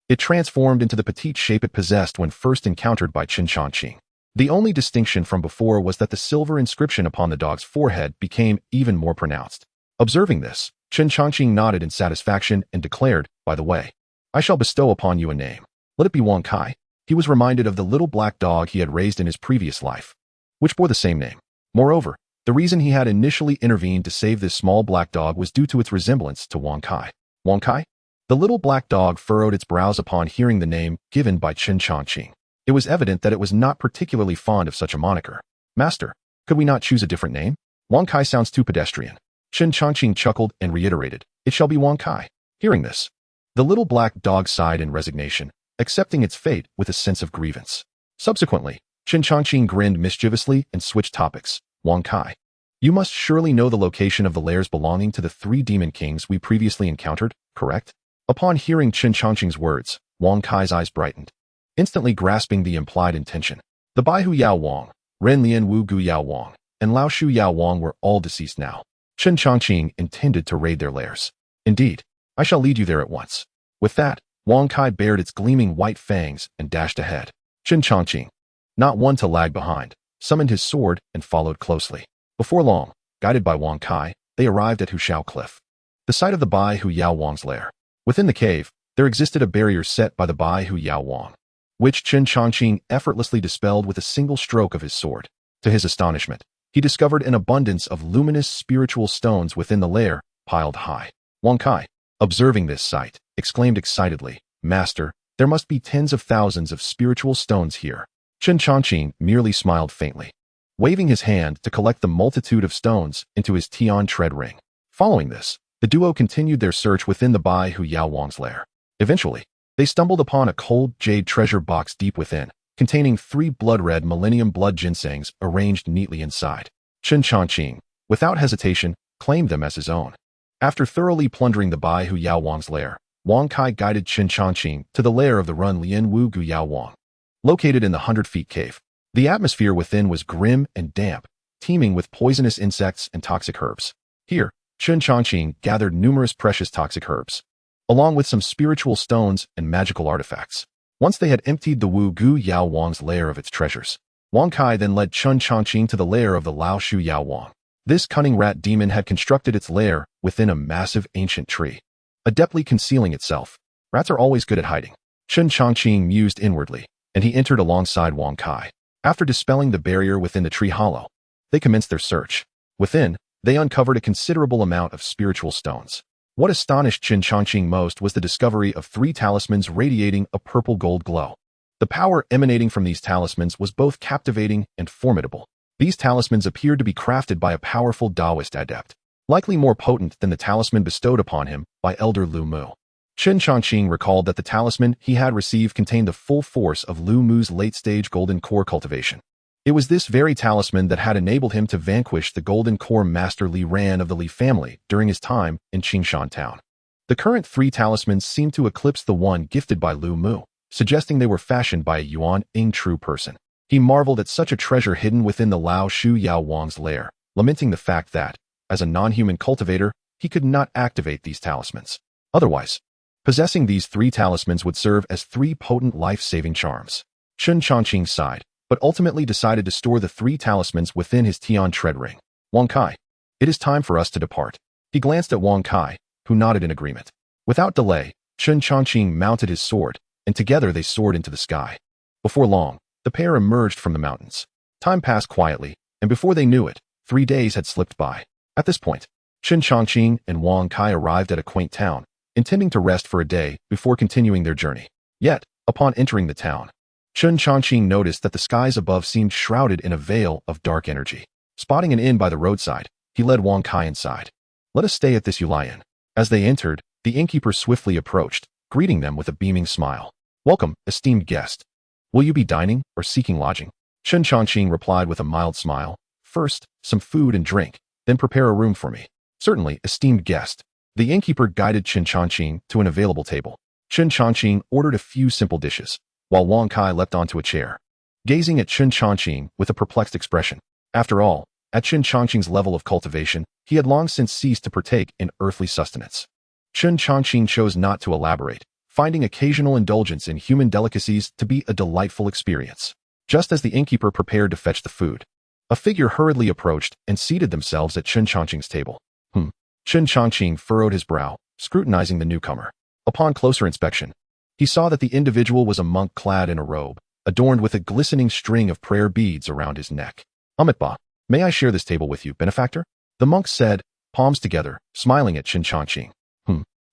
it transformed into the petite shape it possessed when first encountered by Chen Changqing. The only distinction from before was that the silver inscription upon the dog's forehead became even more pronounced. Observing this, Chen Changqing nodded in satisfaction and declared, "By the way, I shall bestow upon you a name. Let it be Wang Kai." He was reminded of the little black dog he had raised in his previous life, which bore the same name. Moreover, the reason he had initially intervened to save this small black dog was due to its resemblance to Wang Kai. Wang Kai? The little black dog furrowed its brows upon hearing the name given by Chen Changqing. It was evident that it was not particularly fond of such a moniker. "Master, could we not choose a different name? Wang Kai sounds too pedestrian." Chen Changqing chuckled and reiterated, "It shall be Wang Kai." Hearing this, the little black dog sighed in resignation, accepting its fate with a sense of grievance. Subsequently, Chen Changqing grinned mischievously and switched topics. "Wang Kai, you must surely know the location of the lairs belonging to the 3 demon kings we previously encountered, correct?" Upon hearing Chen Changqing's words, Wang Kai's eyes brightened, instantly grasping the implied intention. The Bai Hu Yao Wang, Ren Lian Wu Gu Yao Wang, and Lao Shu Yao Wang were all deceased now. Chen Changqing intended to raid their lairs. "Indeed, I shall lead you there at once." With that, Wang Kai bared its gleaming white fangs and dashed ahead. Chen Changqing, not one to lag behind, summoned his sword and followed closely. Before long, guided by Wang Kai, they arrived at Hushao Cliff, the site of the Bai Hu Yao Wang's lair. Within the cave, there existed a barrier set by the Bai Hu Yao Wang, which Chen Changqing effortlessly dispelled with a single stroke of his sword. To his astonishment, he discovered an abundance of luminous spiritual stones within the lair, piled high. Wang Kai, observing this sight, exclaimed excitedly, "Master, there must be tens of thousands of spiritual stones here." Chen Changqing merely smiled faintly, waving his hand to collect the multitude of stones into his Tian tread ring. Following this, the duo continued their search within the Bai Hu Yao Wang's lair. Eventually, they stumbled upon a cold jade treasure box deep within, containing 3 blood-red millennium blood ginsengs arranged neatly inside. Chen Changqing, without hesitation, claimed them as his own. After thoroughly plundering the Bai Hu Yao Wang's lair, Wang Kai guided Chen Changqing to the lair of the Run Lian Wu Gu Yao Wang. Located in the 100-feet cave, the atmosphere within was grim and damp, teeming with poisonous insects and toxic herbs. Here, Chen Changqing gathered numerous precious toxic herbs, along with some spiritual stones and magical artifacts. Once they had emptied the Wu Gu Yao Wang's lair of its treasures, Wang Kai then led Chen Changqing to the lair of the Lao Shu Yao Wang. This cunning rat demon had constructed its lair within a massive ancient tree, adeptly concealing itself. Rats are always good at hiding. Chen Changqing mused inwardly, and he entered alongside Wang Kai. After dispelling the barrier within the tree hollow, they commenced their search. Within, they uncovered a considerable amount of spiritual stones. What astonished Chen Changqing most was the discovery of 3 talismans radiating a purple gold glow. The power emanating from these talismans was both captivating and formidable. These talismans appeared to be crafted by a powerful Taoist adept, likely more potent than the talisman bestowed upon him by Elder Lu Mu. Chen Changqing recalled that the talisman he had received contained the full force of Lu Mu's late-stage golden core cultivation. It was this very talisman that had enabled him to vanquish the golden core master Li Ran of the Li family during his time in Qingshan town. The current 3 talismans seemed to eclipse the one gifted by Lu Mu, suggesting they were fashioned by a Yuan Ing true person. He marveled at such a treasure hidden within the Lao Shu Yao Wang's lair, lamenting the fact that, as a non-human cultivator, he could not activate these talismans. Otherwise, possessing these 3 talismans would serve as 3 potent life-saving charms. Chen Changqing sighed, but ultimately decided to store the 3 talismans within his Tian tread ring. "Wang Kai, it is time for us to depart." He glanced at Wang Kai, who nodded in agreement. Without delay, Chen Changqing mounted his sword, and together they soared into the sky. Before long, the pair emerged from the mountains. Time passed quietly, and before they knew it, 3 days had slipped by. At this point, Chen Changqing and Wang Kai arrived at a quaint town, intending to rest for a day before continuing their journey. Yet, upon entering the town, Chen Changqing noticed that the skies above seemed shrouded in a veil of dark energy. Spotting an inn by the roadside, he led Wang Kai inside. "Let us stay at this Yin." As they entered, the innkeeper swiftly approached, greeting them with a beaming smile. "Welcome, esteemed guest. Will you be dining or seeking lodging?" Chen Changqing replied with a mild smile. "First, some food and drink, then prepare a room for me." "Certainly, esteemed guest." The innkeeper guided Chen Changqing to an available table. Chen Changqing ordered a few simple dishes, while Wang Kai leapt onto a chair, gazing at Chen Changqing with a perplexed expression. After all, at Chen Changqing's level of cultivation, he had long since ceased to partake in earthly sustenance. Chen Changqing chose not to elaborate, finding occasional indulgence in human delicacies to be a delightful experience. Just as the innkeeper prepared to fetch the food, a figure hurriedly approached and seated themselves at Chen Changqing's table. Chen Changqing furrowed his brow, scrutinizing the newcomer. Upon closer inspection, he saw that the individual was a monk clad in a robe, adorned with a glistening string of prayer beads around his neck. Amitba, may I share this table with you, benefactor? The monk said, palms together, smiling at Chen Changqing.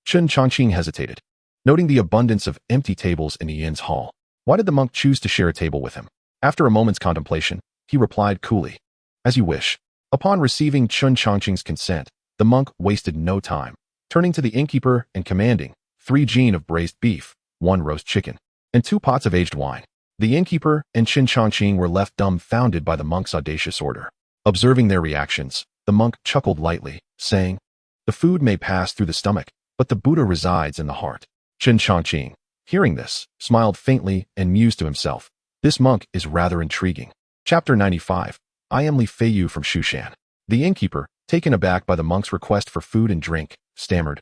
Chen Changqing hesitated, noting the abundance of empty tables in the inn's hall. Why did the monk choose to share a table with him? After a moment's contemplation, he replied coolly, as you wish. Upon receiving Chen Changqing's consent, the monk wasted no time, turning to the innkeeper and commanding 3 jin of braised beef, 1 roast chicken, and 2 pots of aged wine. The innkeeper and Chen Changqing were left dumbfounded by the monk's audacious order. Observing their reactions, the monk chuckled lightly, saying, the food may pass through the stomach, but the Buddha resides in the heart. Chen Changqing, hearing this, smiled faintly and mused to himself, this monk is rather intriguing. Chapter 95. I am Li Feiyu from Shushan. The innkeeper, taken aback by the monk's request for food and drink, stammered,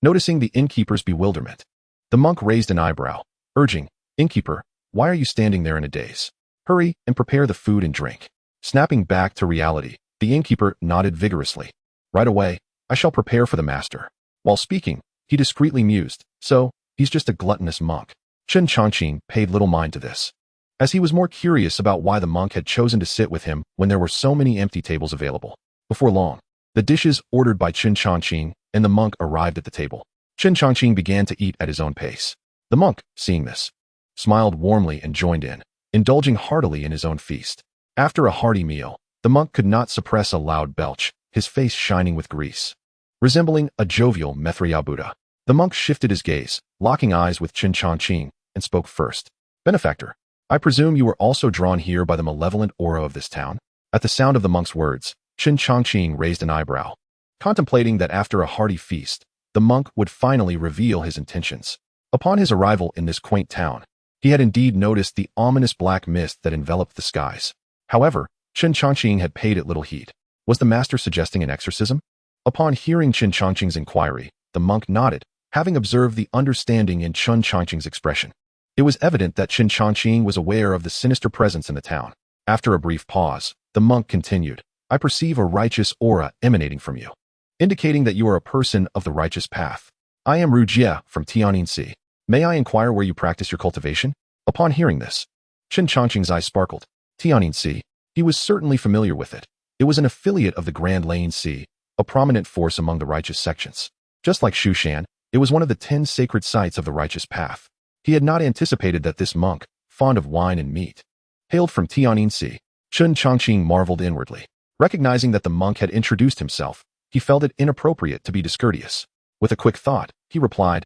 Noticing the innkeeper's bewilderment, the monk raised an eyebrow, urging, innkeeper, why are you standing there in a daze? Hurry and prepare the food and drink. Snapping back to reality, the innkeeper nodded vigorously. Right away, I shall prepare for the master. While speaking, he discreetly mused, so, he's just a gluttonous monk. Chen Changqing paid little mind to this, as he was more curious about why the monk had chosen to sit with him when there were so many empty tables available. Before long, the dishes ordered by Chen Changqing and the monk arrived at the table. Chen Changqing began to eat at his own pace. The monk, seeing this, smiled warmly and joined in, indulging heartily in his own feast. After a hearty meal, the monk could not suppress a loud belch, his face shining with grease. Resembling a jovial Maitreya Buddha, the monk shifted his gaze, locking eyes with Chen Changqing, and spoke first. Benefactor, I presume you were also drawn here by the malevolent aura of this town? At the sound of the monk's words, Chen Changqing raised an eyebrow, contemplating that after a hearty feast, the monk would finally reveal his intentions. Upon his arrival in this quaint town, he had indeed noticed the ominous black mist that enveloped the skies. However, Chen Changqing had paid it little heed. Was the master suggesting an exorcism? Upon hearing Chen Changqing's inquiry, the monk nodded, having observed the understanding in Chen Changqing's expression. It was evident that Chen Changqing was aware of the sinister presence in the town. After a brief pause, the monk continued, I perceive a righteous aura emanating from you, indicating that you are a person of the righteous path. I am Treaure from Tianxia. May I inquire where you practice your cultivation? Upon hearing this, Chen Changqing's eyes sparkled. Tianxia. He was certainly familiar with it. It was an affiliate of the Grand Lane Sea, a prominent force among the righteous sections. Just like Shushan, it was one of the 10 sacred sites of the righteous path. He had not anticipated that this monk, fond of wine and meat, hailed from Tianxia. Chen Changqing marveled inwardly. Recognizing that the monk had introduced himself, he felt it inappropriate to be discourteous. With a quick thought, he replied,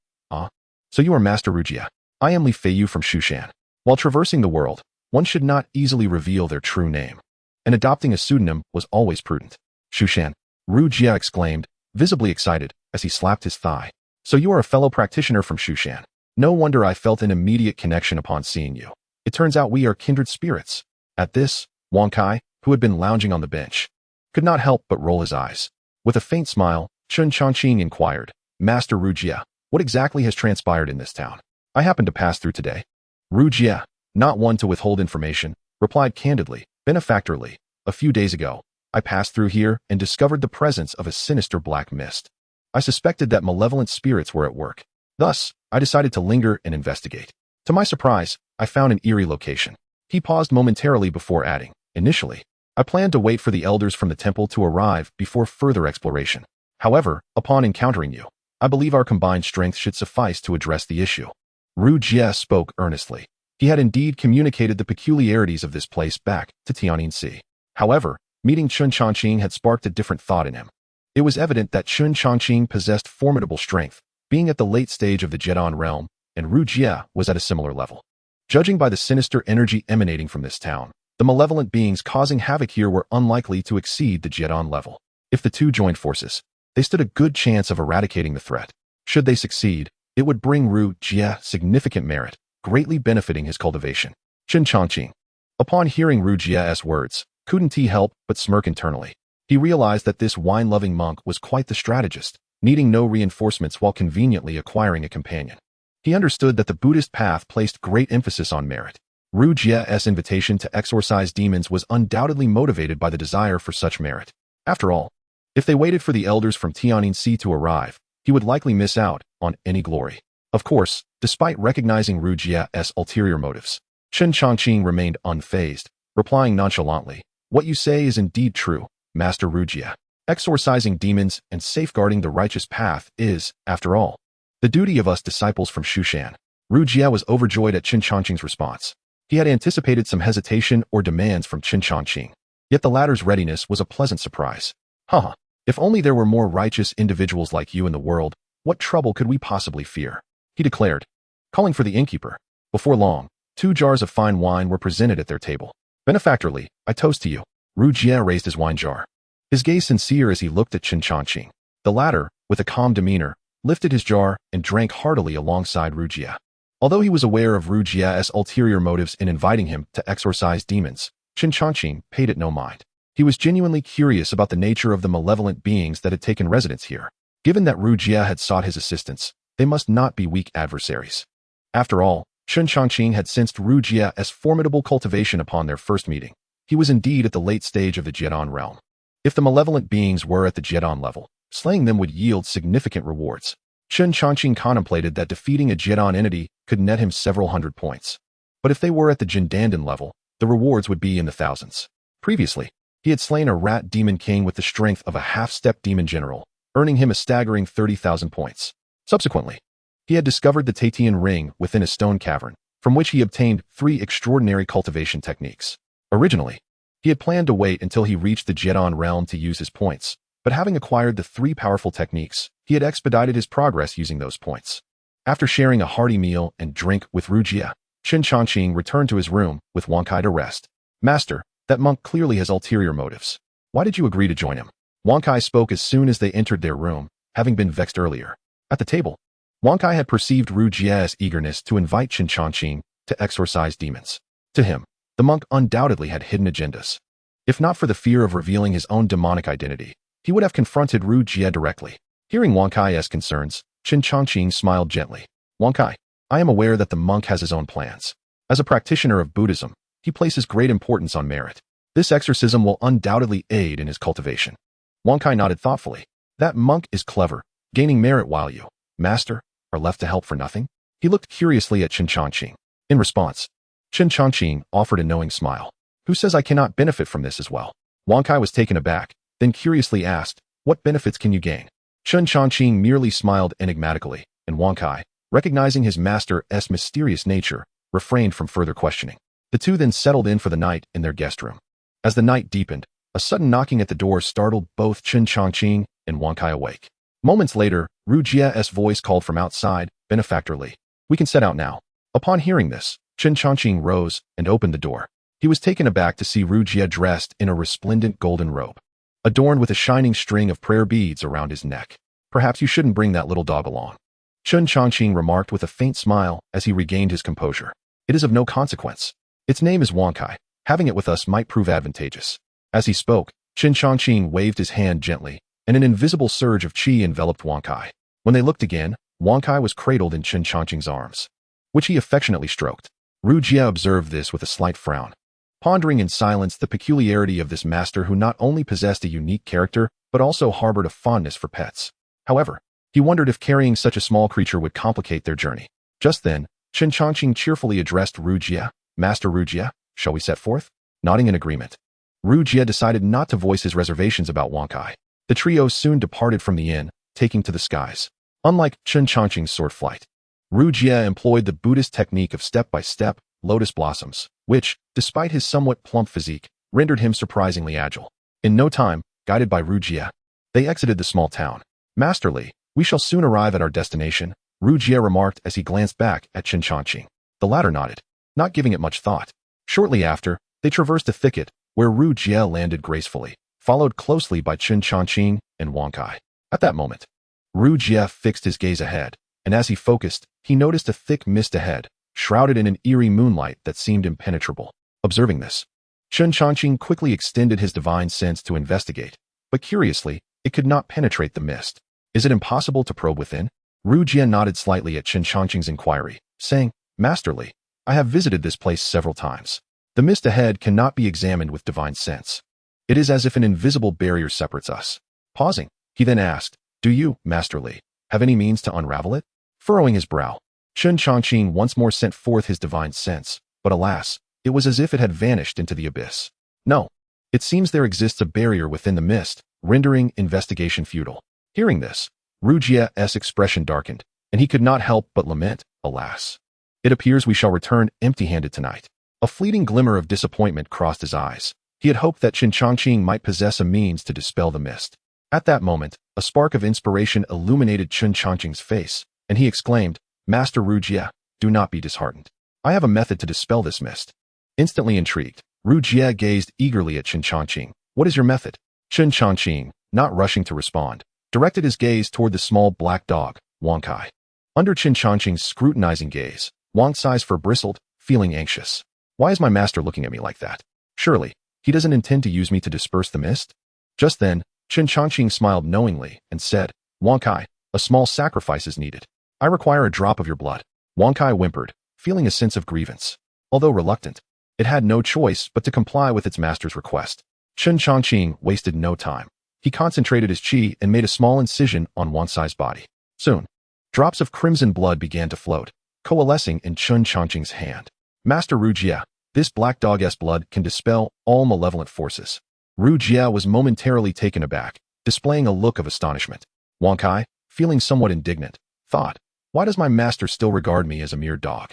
so you are Master Treaure. I am Li Feiyu from Shushan. While traversing the world, one should not easily reveal their true name, and adopting a pseudonym was always prudent. Shushan, Treaure exclaimed, visibly excited, as he slapped his thigh. So you are a fellow practitioner from Shushan. No wonder I felt an immediate connection upon seeing you. It turns out we are kindred spirits. At this, Wang Kai, who had been lounging on the bench, could not help but roll his eyes. With a faint smile, Chen Changqing inquired, Master Treaure, what exactly has transpired in this town? I happened to pass through today. Treaure, not one to withhold information, replied candidly, benefactorly, a few days ago, I passed through here and discovered the presence of a sinister black mist. I suspected that malevolent spirits were at work. Thus, I decided to linger and investigate. To my surprise, I found an eerie location. He paused momentarily before adding, initially, I planned to wait for the elders from the temple to arrive before further exploration. However, upon encountering you, I believe our combined strength should suffice to address the issue. Treaure spoke earnestly. He had indeed communicated the peculiarities of this place back to Tianxia. However, meeting Chen Changqing had sparked a different thought in him. It was evident that Chen Changqing possessed formidable strength, being at the late stage of the Jedon realm, and Treaure was at a similar level. Judging by the sinister energy emanating from this town, the malevolent beings causing havoc here were unlikely to exceed the Jedon level. If the two joined forces, they stood a good chance of eradicating the threat. Should they succeed, it would bring Treaure significant merit, greatly benefiting his cultivation. Chen Changqing, upon hearing Treaure's words, couldn't he help but smirk internally. He realized that this wine-loving monk was quite the strategist, needing no reinforcements while conveniently acquiring a companion. He understood that the Buddhist path placed great emphasis on merit. Jie's invitation to exorcise demons was undoubtedly motivated by the desire for such merit. After all, if they waited for the elders from Tianxia to arrive, he would likely miss out on any glory. Of course, despite recognizing Jie's ulterior motives, Chen Changqing remained unfazed, replying nonchalantly, "What you say is indeed true, Master Jie. Exorcising demons and safeguarding the righteous path is, after all, the duty of us disciples from Shushan." Jie was overjoyed at Chen Changqing's response. He had anticipated some hesitation or demands from Chen Changqing, yet the latter's readiness was a pleasant surprise. Haha, if only there were more righteous individuals like you in the world, what trouble could we possibly fear? He declared, calling for the innkeeper. Before long, 2 jars of fine wine were presented at their table. "Benefactorly, I toast to you." Jie raised his wine jar, his gaze sincere as he looked at Chen Changqing. The latter, with a calm demeanor, lifted his jar and drank heartily alongside Jie. Although he was aware of Jie's ulterior motives in inviting him to exorcise demons, Chen Changqing paid it no mind. He was genuinely curious about the nature of the malevolent beings that had taken residence here. Given that Jie had sought his assistance, they must not be weak adversaries. After all, Chen Changqing had sensed Jie's formidable cultivation upon their first meeting. He was indeed at the late stage of the Jiadan realm. If the malevolent beings were at the Jiadan level, slaying them would yield significant rewards. Chen Changqing contemplated that defeating a Jiadan entity could net him several hundred points. But if they were at the Jindandan level, the rewards would be in the thousands. Previously, he had slain a rat demon king with the strength of a half-step demon general, earning him a staggering 30,000 points. Subsequently, he had discovered the Tatian ring within a stone cavern, from which he obtained 3 extraordinary cultivation techniques. Originally, he had planned to wait until he reached the Jiadan realm to use his points, but having acquired the 3 powerful techniques, he had expedited his progress using those points. After sharing a hearty meal and drink with Jie, Chen Changqing returned to his room with Kai to rest. "Master, that monk clearly has ulterior motives. Why did you agree to join him?" Kai spoke as soon as they entered their room, having been vexed earlier. At the table, Kai had perceived Jie's eagerness to invite Chen Changqing to exorcise demons. To him, the monk undoubtedly had hidden agendas. If not for the fear of revealing his own demonic identity, he would have confronted Jie directly. Hearing Kai's concerns, Chen Changqing smiled gently. "Kai, I am aware that the monk has his own plans. As a practitioner of Buddhism, he places great importance on merit. This exorcism will undoubtedly aid in his cultivation." Kai nodded thoughtfully. "That monk is clever, gaining merit while you, Master, are left to help for nothing?" He looked curiously at Chen Changqing. In response, Chen Changqing offered a knowing smile. "Who says I cannot benefit from this as well?" Kai was taken aback, then curiously asked, "What benefits can you gain?" Chen Changqing merely smiled enigmatically, and Kai, recognizing his master's mysterious nature, refrained from further questioning. The two then settled in for the night in their guest room. As the night deepened, a sudden knocking at the door startled both Chen Changqing and Kai awake. Moments later, Jie's voice called from outside, "Benefactorly, we can set out now." Upon hearing this, Chen Changqing rose and opened the door. He was taken aback to see Jie dressed in a resplendent golden robe, adorned with a shining string of prayer beads around his neck. "Perhaps you shouldn't bring that little dog along," Chen Changqing remarked with a faint smile as he regained his composure. "It is of no consequence. Its name is Kai. Having it with us might prove advantageous." As he spoke, Chen Changqing waved his hand gently, and an invisible surge of qi enveloped Kai. When they looked again, Kai was cradled in Chen Changqing's arms, which he affectionately stroked. Jie observed this with a slight frown, pondering in silence the peculiarity of this master who not only possessed a unique character, but also harbored a fondness for pets. However, he wondered if carrying such a small creature would complicate their journey. Just then, Chen Changqing cheerfully addressed Jie. "Master Jie, shall we set forth?" Nodding in agreement, Jie decided not to voice his reservations about Kai. The trio soon departed from the inn, taking to the skies. Unlike Chen Changqing's sword flight, Jie employed the Buddhist technique of step-by-step lotus blossoms, which, despite his somewhat plump physique, rendered him surprisingly agile. In no time, guided by Jie, they exited the small town. "Masterly, we shall soon arrive at our destination," Jie remarked as he glanced back at Chen Changqing. The latter nodded, not giving it much thought. Shortly after, they traversed a thicket, where Jie landed gracefully, followed closely by Chen Changqing and Kai. At that moment, Jie fixed his gaze ahead, and as he focused, he noticed a thick mist ahead, shrouded in an eerie moonlight that seemed impenetrable. Observing this, Chen Changqing quickly extended his divine sense to investigate, but curiously, it could not penetrate the mist. Is it impossible to probe within? Rujia nodded slightly at Chen Changqing's inquiry, saying, Masterly, I have visited this place several times. The mist ahead cannot be examined with divine sense. It is as if an invisible barrier separates us. Pausing, he then asked, Do you, Masterly, have any means to unravel it? Furrowing his brow, Chen Changqing once more sent forth his divine sense, but alas, it was as if it had vanished into the abyss. No, it seems there exists a barrier within the mist, rendering investigation futile. Hearing this, Rujia's expression darkened, and he could not help but lament, Alas. It appears we shall return empty-handed tonight. A fleeting glimmer of disappointment crossed his eyes. He had hoped that Chen Changqing might possess a means to dispel the mist. At that moment, a spark of inspiration illuminated Chen Changqing's face, and he exclaimed, Master Rujia, do not be disheartened. I have a method to dispel this mist. Instantly intrigued, Rujia gazed eagerly at Chen Changqing. What is your method? Chen Changqing, not rushing to respond, directed his gaze toward the small black dog, Wangkai. Under Chen Changqing's scrutinizing gaze, Wangcai's fur bristled, feeling anxious. Why is my master looking at me like that? Surely, he doesn't intend to use me to disperse the mist? Just then, Chen Changqing smiled knowingly and said, Wangkai, a small sacrifice is needed. I require a drop of your blood. Wangkai whimpered, feeling a sense of grievance. Although reluctant, it had no choice but to comply with its master's request. Chen Changqing wasted no time. He concentrated his qi and made a small incision on Wangcai's body. Soon, drops of crimson blood began to float, coalescing in Chen Changqing's hand. Master Rujia, this black dog's blood can dispel all malevolent forces. Rujia was momentarily taken aback, displaying a look of astonishment. Wangkai, feeling somewhat indignant, thought, why does my master still regard me as a mere dog?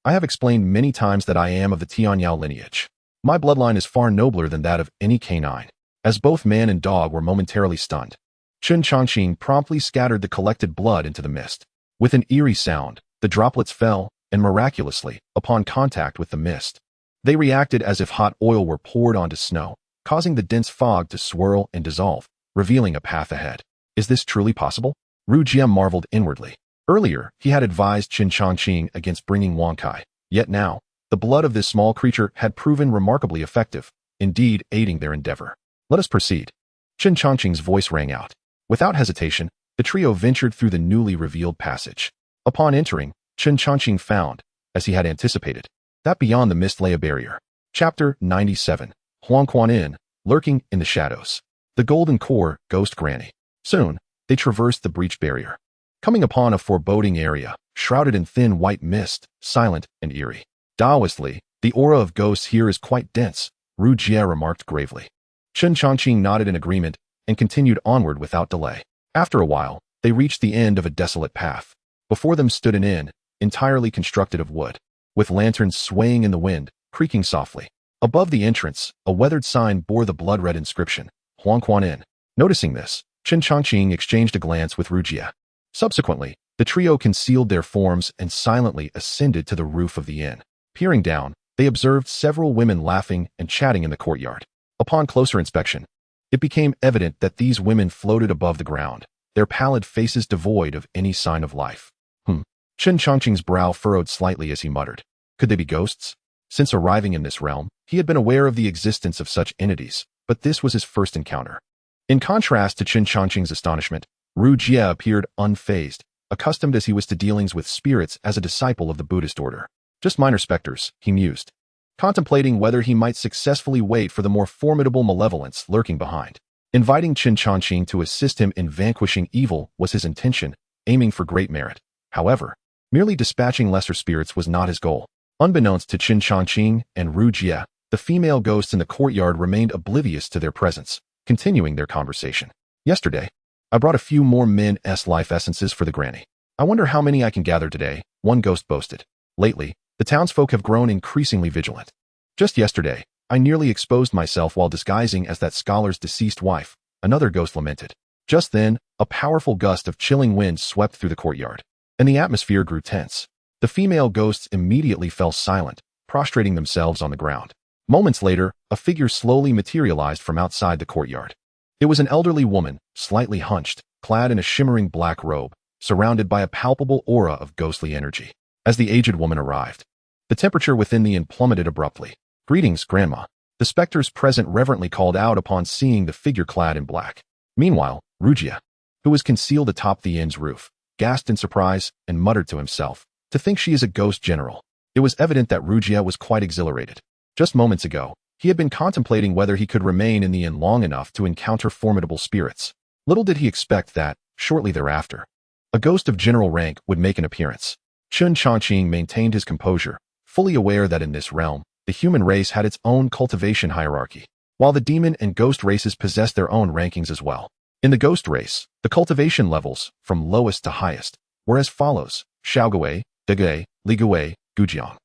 I have explained many times that I am of the Tianyao lineage. My bloodline is far nobler than that of any canine. As both man and dog were momentarily stunned, Chen Changqing promptly scattered the collected blood into the mist. With an eerie sound, the droplets fell, and miraculously, upon contact with the mist, they reacted as if hot oil were poured onto snow, causing the dense fog to swirl and dissolve, revealing a path ahead. Is this truly possible? Rujia marveled inwardly. Earlier, he had advised Chen Changqing against bringing Wangkai, yet now, the blood of this small creature had proven remarkably effective, indeed aiding their endeavor. Let us proceed. Chen Changqing's voice rang out. Without hesitation, the trio ventured through the newly revealed passage. Upon entering, Chen Changqing found, as he had anticipated, that beyond the mist lay a barrier. Chapter 97. Huangquan Inn, lurking in the shadows. The Golden Core, Ghost Granny. Soon, they traversed the breached barrier, coming upon a foreboding area, shrouded in thin white mist, silent and eerie. Daoistly, the aura of ghosts here is quite dense, Rujia remarked gravely. Chen Changqing nodded in agreement and continued onward without delay. After a while, they reached the end of a desolate path. Before them stood an inn, entirely constructed of wood, with lanterns swaying in the wind, creaking softly. Above the entrance, a weathered sign bore the blood-red inscription, Huangquan Inn. Noticing this, Chen Changqing exchanged a glance with Rujia. Subsequently, the trio concealed their forms and silently ascended to the roof of the inn. Peering down, they observed several women laughing and chatting in the courtyard. Upon closer inspection, it became evident that these women floated above the ground, their pallid faces devoid of any sign of life. Chen Changqing's brow furrowed slightly as he muttered. Could they be ghosts? Since arriving in this realm, he had been aware of the existence of such entities, but this was his first encounter. In contrast to Chen Changqing's astonishment, Rujia appeared unfazed, accustomed as he was to dealings with spirits as a disciple of the Buddhist order. Just minor specters, he mused, contemplating whether he might successfully wait for the more formidable malevolence lurking behind. Inviting Chen Changqing to assist him in vanquishing evil was his intention, aiming for great merit. However, merely dispatching lesser spirits was not his goal. Unbeknownst to Chen Changqing and Rujia, the female ghosts in the courtyard remained oblivious to their presence, continuing their conversation. Yesterday, I brought a few more men's life essences for the granny. I wonder how many I can gather today, one ghost boasted. Lately, the townsfolk have grown increasingly vigilant. Just yesterday, I nearly exposed myself while disguising as that scholar's deceased wife, another ghost lamented. Just then, a powerful gust of chilling wind swept through the courtyard, and the atmosphere grew tense. The female ghosts immediately fell silent, prostrating themselves on the ground. Moments later, a figure slowly materialized from outside the courtyard. It was an elderly woman, slightly hunched, clad in a shimmering black robe, surrounded by a palpable aura of ghostly energy. As the aged woman arrived, the temperature within the inn plummeted abruptly. Greetings, Grandma. The specters present reverently called out upon seeing the figure clad in black. Meanwhile, Rujia, who was concealed atop the inn's roof, gasped in surprise and muttered to himself, "To think she is a ghost general." It was evident that Treaure was quite exhilarated. Just moments ago, he had been contemplating whether he could remain in the inn long enough to encounter formidable spirits. Little did he expect that, shortly thereafter, a ghost of general rank would make an appearance. Chen Changqing maintained his composure, fully aware that in this realm, the human race had its own cultivation hierarchy, while the demon and ghost races possessed their own rankings as well. In the ghost race, the cultivation levels, from lowest to highest, were as follows: Xiaogui, Degui, Ligui, Gujiang,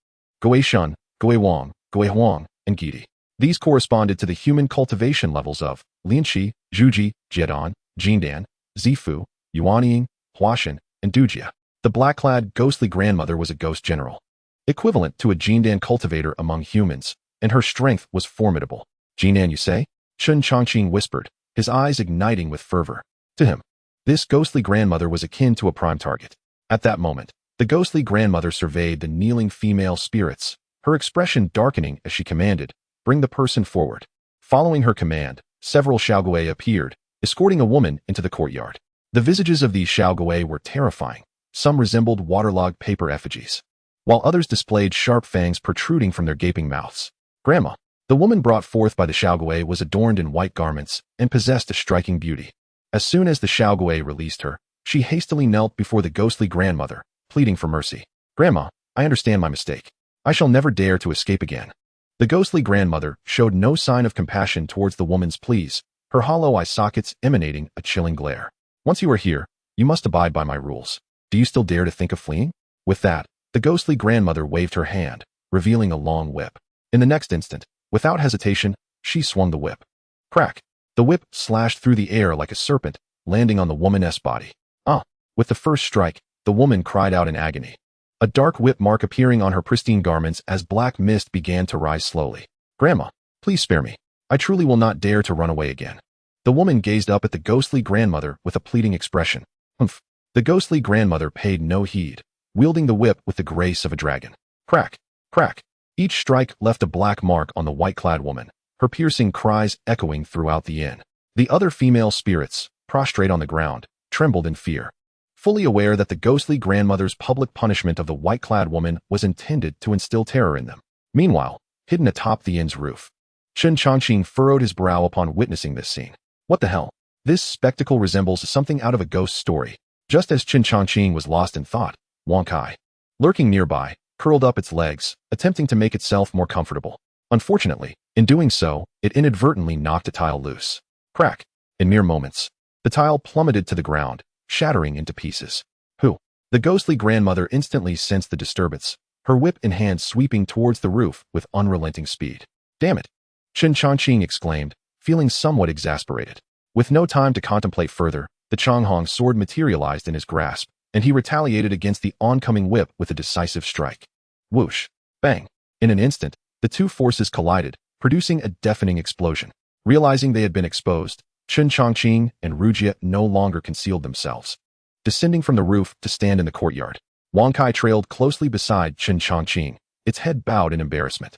Guishun, Guiwang, Guihuang, and Gidi. These corresponded to the human cultivation levels of Lianqi, Zhuji, Jiedan, Jindan, Zifu, Yuanying, Huashan, and Dujia. The black-clad, ghostly grandmother was a ghost general, equivalent to a Jindan cultivator among humans, and her strength was formidable. "Jindan, you say?" Chen Changqing whispered, his eyes igniting with fervor. To him, this ghostly grandmother was akin to a prime target. At that moment, the ghostly grandmother surveyed the kneeling female spirits, her expression darkening as she commanded, "Bring the person forward." Following her command, several Xiaogui appeared, escorting a woman into the courtyard. The visages of these Xiaogui were terrifying. Some resembled waterlogged paper effigies, while others displayed sharp fangs protruding from their gaping mouths. "Grandma." The woman brought forth by the Xiaogui was adorned in white garments and possessed a striking beauty. As soon as the Xiaogui released her, she hastily knelt before the ghostly grandmother, pleading for mercy. "Grandma, I understand my mistake. I shall never dare to escape again." The ghostly grandmother showed no sign of compassion towards the woman's pleas, her hollow eye sockets emanating a chilling glare. "Once you are here, you must abide by my rules. Do you still dare to think of fleeing?" With that, the ghostly grandmother waved her hand, revealing a long whip. In the next instant, without hesitation, she swung the whip. Crack! The whip slashed through the air like a serpent, landing on the woman's body. "Ah!" With the first strike, the woman cried out in agony, a dark whip mark appearing on her pristine garments as black mist began to rise slowly. "Grandma, please spare me. I truly will not dare to run away again." The woman gazed up at the ghostly grandmother with a pleading expression. "Humph." The ghostly grandmother paid no heed, wielding the whip with the grace of a dragon. Crack! Crack! Each strike left a black mark on the white-clad woman, her piercing cries echoing throughout the inn. The other female spirits, prostrate on the ground, trembled in fear, fully aware that the ghostly grandmother's public punishment of the white-clad woman was intended to instill terror in them. Meanwhile, hidden atop the inn's roof, Chen Changqing furrowed his brow upon witnessing this scene. What the hell? This spectacle resembles something out of a ghost story. Just as Chen Changqing was lost in thought, Wang Kai, lurking nearby, curled up its legs, attempting to make itself more comfortable. Unfortunately, in doing so, it inadvertently knocked a tile loose. Crack! In mere moments, the tile plummeted to the ground, shattering into pieces. "Who?" The ghostly grandmother instantly sensed the disturbance, her whip in hand sweeping towards the roof with unrelenting speed. "Damn it!" Chen Changqing exclaimed, feeling somewhat exasperated. With no time to contemplate further, the Changhong sword materialized in his grasp, and he retaliated against the oncoming whip with a decisive strike. Whoosh! Bang! In an instant, the two forces collided, producing a deafening explosion. Realizing they had been exposed, Chen Changqing and Treaure no longer concealed themselves, descending from the roof to stand in the courtyard. Wang Kai trailed closely beside Chen Changqing, its head bowed in embarrassment.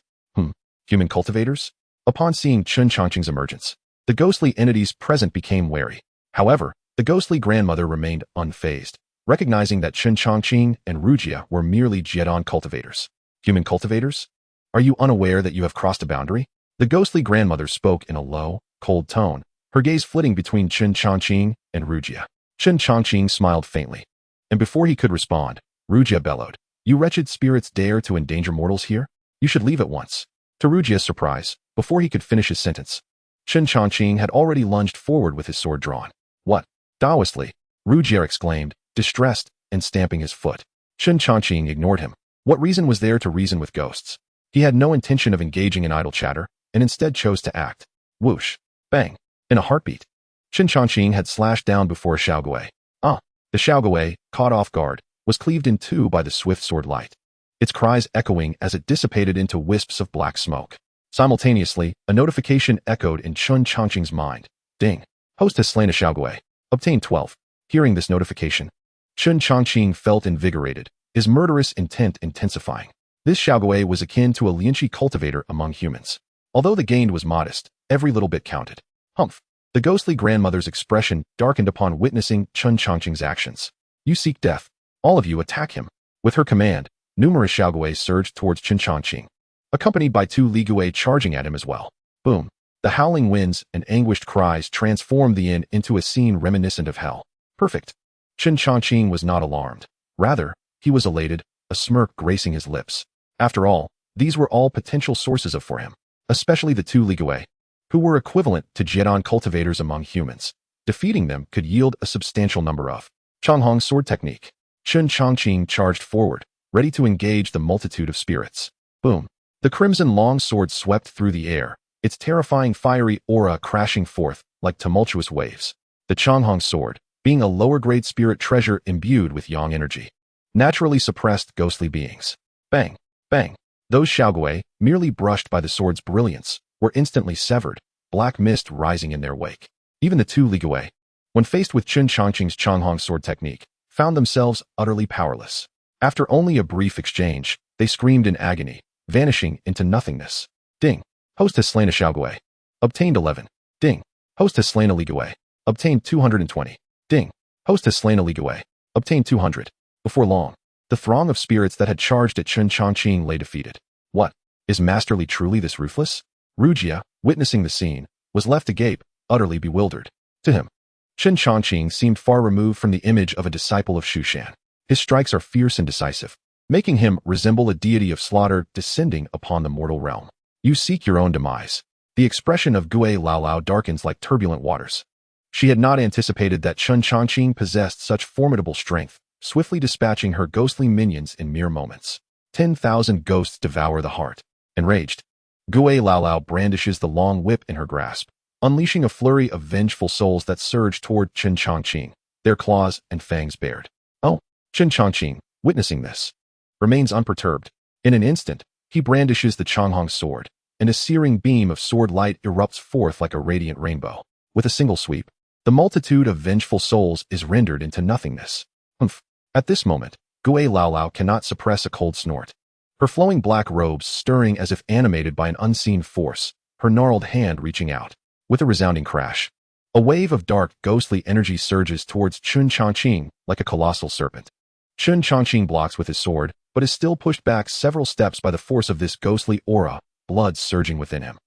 Human cultivators? Upon seeing Chen Changqing's emergence, the ghostly entities present became wary. However, the ghostly grandmother remained unfazed, recognizing that Chen Changqing and Treaure were merely Jiedan cultivators. "Human cultivators? Are you unaware that you have crossed a boundary?" The ghostly grandmother spoke in a low, cold tone, her gaze flitting between Chen Changqing and Treaure. Chen Changqing smiled faintly, and before he could respond, Treaure bellowed, "You wretched spirits dare to endanger mortals here? You should leave at once." To Treaure's surprise, before he could finish his sentence, Chen Changqing had already lunged forward with his sword drawn. "What?" Taoistly, Treaure exclaimed, distressed and stamping his foot. Chen Changqing ignored him. What reason was there to reason with ghosts? He had no intention of engaging in idle chatter, and instead chose to act. Whoosh! Bang! In a heartbeat, Chen Changqing had slashed down before a Xiaogui. The Xiaogui, caught off guard, was cleaved in two by the swift sword light, its cries echoing as it dissipated into wisps of black smoke. Simultaneously, a notification echoed in Chen Changqing's mind. Ding! Host has slain a Xiaogui. Obtained 12. Hearing this notification, Chen Changqing felt invigorated, his murderous intent intensifying. This Xiaogui was akin to a Lianqi cultivator among humans. Although the gain was modest, every little bit counted. Humph! The ghostly grandmother's expression darkened upon witnessing Chen Changqing's actions. You seek death. All of you attack him. With her command, numerous xiaoguei surged towards Chen Changqing, accompanied by 2 liguei charging at him as well. Boom. The howling winds and anguished cries transformed the inn into a scene reminiscent of hell. Perfect. Chen Changqing was not alarmed. Rather, he was elated, a smirk gracing his lips. After all, these were all potential sources of for him, especially the 2 liguei, who were equivalent to Jiedan cultivators among humans. Defeating them could yield a substantial number of Changhong's sword technique. Chen Changqing charged forward, ready to engage the multitude of spirits. Boom. The crimson long sword swept through the air, its terrifying fiery aura crashing forth like tumultuous waves. The Changhong sword, being a lower-grade spirit treasure imbued with yang energy, naturally suppressed ghostly beings. Bang, bang. Those xiaoguei, merely brushed by the sword's brilliance, were instantly severed, black mist rising in their wake. Even the 2 liguei, when faced with Chen Changqing's Changhong sword technique, found themselves utterly powerless. After only a brief exchange, they screamed in agony, vanishing into nothingness. Ding. Host has slain a xiaoguei. Obtained 11. Ding. Host has slain a liguei. Obtained 220. Ding. Host has slain a liguei. Obtained 200. Before long, the throng of spirits that had charged at Chen Changqing lay defeated. What? Is Masterly truly this ruthless? Ruijia, witnessing the scene, was left agape, utterly bewildered. To him, Chen Changqing seemed far removed from the image of a disciple of Shushan. His strikes are fierce and decisive, making him resemble a deity of slaughter descending upon the mortal realm. You seek your own demise. The expression of Gui Laolao darkens like turbulent waters. She had not anticipated that Chen Changqing possessed such formidable strength, swiftly dispatching her ghostly minions in mere moments. 10,000 ghosts devour the heart. Enraged, Gui Laolao brandishes the long whip in her grasp, unleashing a flurry of vengeful souls that surge toward Chen Changqing, their claws and fangs bared. Oh, Chen Changqing, witnessing this, remains unperturbed. In an instant, he brandishes the Changhong sword, and a searing beam of sword light erupts forth like a radiant rainbow. With a single sweep, the multitude of vengeful souls is rendered into nothingness. Humph. At this moment, Gui Laolao cannot suppress a cold snort. Her flowing black robes stirring as if animated by an unseen force, her gnarled hand reaching out. With a resounding crash, a wave of dark, ghostly energy surges towards Chen Changqing like a colossal serpent. Chen Changqing blocks with his sword, but is still pushed back several steps by the force of this ghostly aura, blood surging within him.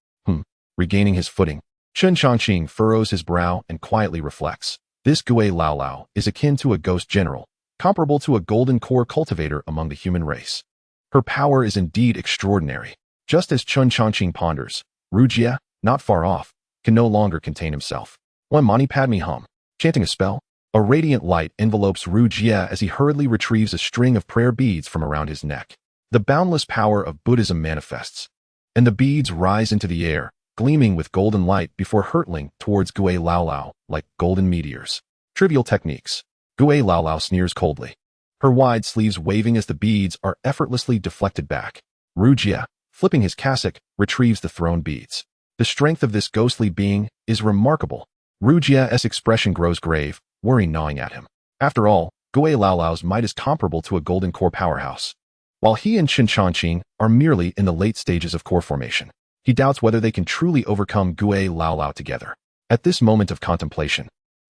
Regaining his footing, Chen Changqing furrows his brow and quietly reflects. This Gui Laolao is akin to a ghost general, comparable to a golden core cultivator among the human race. Her power is indeed extraordinary. Just as Chen Changqing ponders, Ruijia, not far off, can no longer contain himself. One Mani Padme Hum, chanting a spell, a radiant light envelopes Ruijia as he hurriedly retrieves a string of prayer beads from around his neck. The boundless power of Buddhism manifests, and the beads rise into the air, gleaming with golden light before hurtling towards Gui Laolao like golden meteors. Trivial techniques. Gui Laolao sneers coldly, her wide sleeves waving as the beads are effortlessly deflected back. Ruijia, flipping his cassock, retrieves the thrown beads. The strength of this ghostly being is remarkable. Ruijia's expression grows grave, worry gnawing at him. After all, Gui Laolao's might is comparable to a golden core powerhouse. While he and Chen Changqing are merely in the late stages of core formation, he doubts whether they can truly overcome Gui Laolao together. At this moment of contemplation,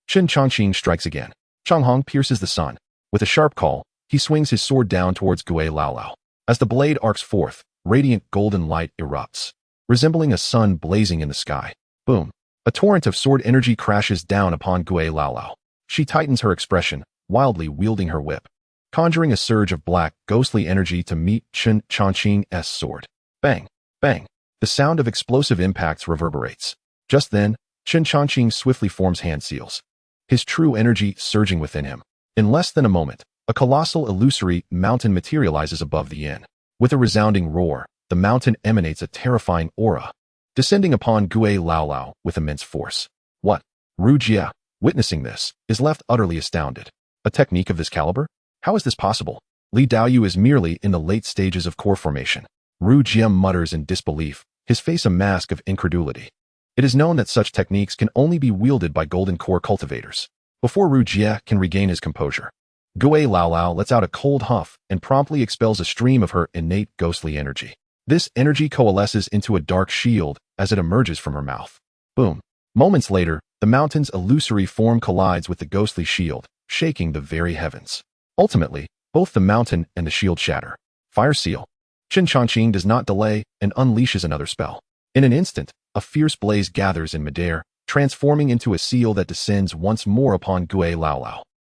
Chen Changqing strikes again. Changhong pierces the sun. With a sharp call, he swings his sword down towards Gui Laolao. As the blade arcs forth, radiant golden light erupts, resembling a sun blazing in the sky. Boom. A torrent of sword energy crashes down upon Gui Laolao. She tightens her expression, wildly wielding her whip, conjuring a surge of black, ghostly energy to meet Chen Changqing's sword. Bang, bang. The sound of explosive impacts reverberates. Just then, Chen Changqing swiftly forms hand seals, his true energy surging within him. In less than a moment, a colossal illusory mountain materializes above the inn. With a resounding roar, the mountain emanates a terrifying aura, descending upon Gui Laolao with immense force. What? Ruijia, witnessing this, is left utterly astounded. A technique of this caliber? How is this possible? Li Daoyu is merely in the late stages of core formation. Ruijia mutters in disbelief, his face a mask of incredulity. It is known that such techniques can only be wielded by golden core cultivators. Before Ruijia can regain his composure, Gui Laolao lets out a cold huff and promptly expels a stream of her innate ghostly energy. This energy coalesces into a dark shield as it emerges from her mouth. Boom. Moments later, The mountain's illusory form collides with the ghostly shield, shaking the very heavens. Ultimately, both the mountain and the shield shatter. Fire seal. Chen Changqing does not delay and unleashes another spell. In an instant, a fierce blaze gathers in midair, transforming into a seal that descends once more upon Gui Lao Lao.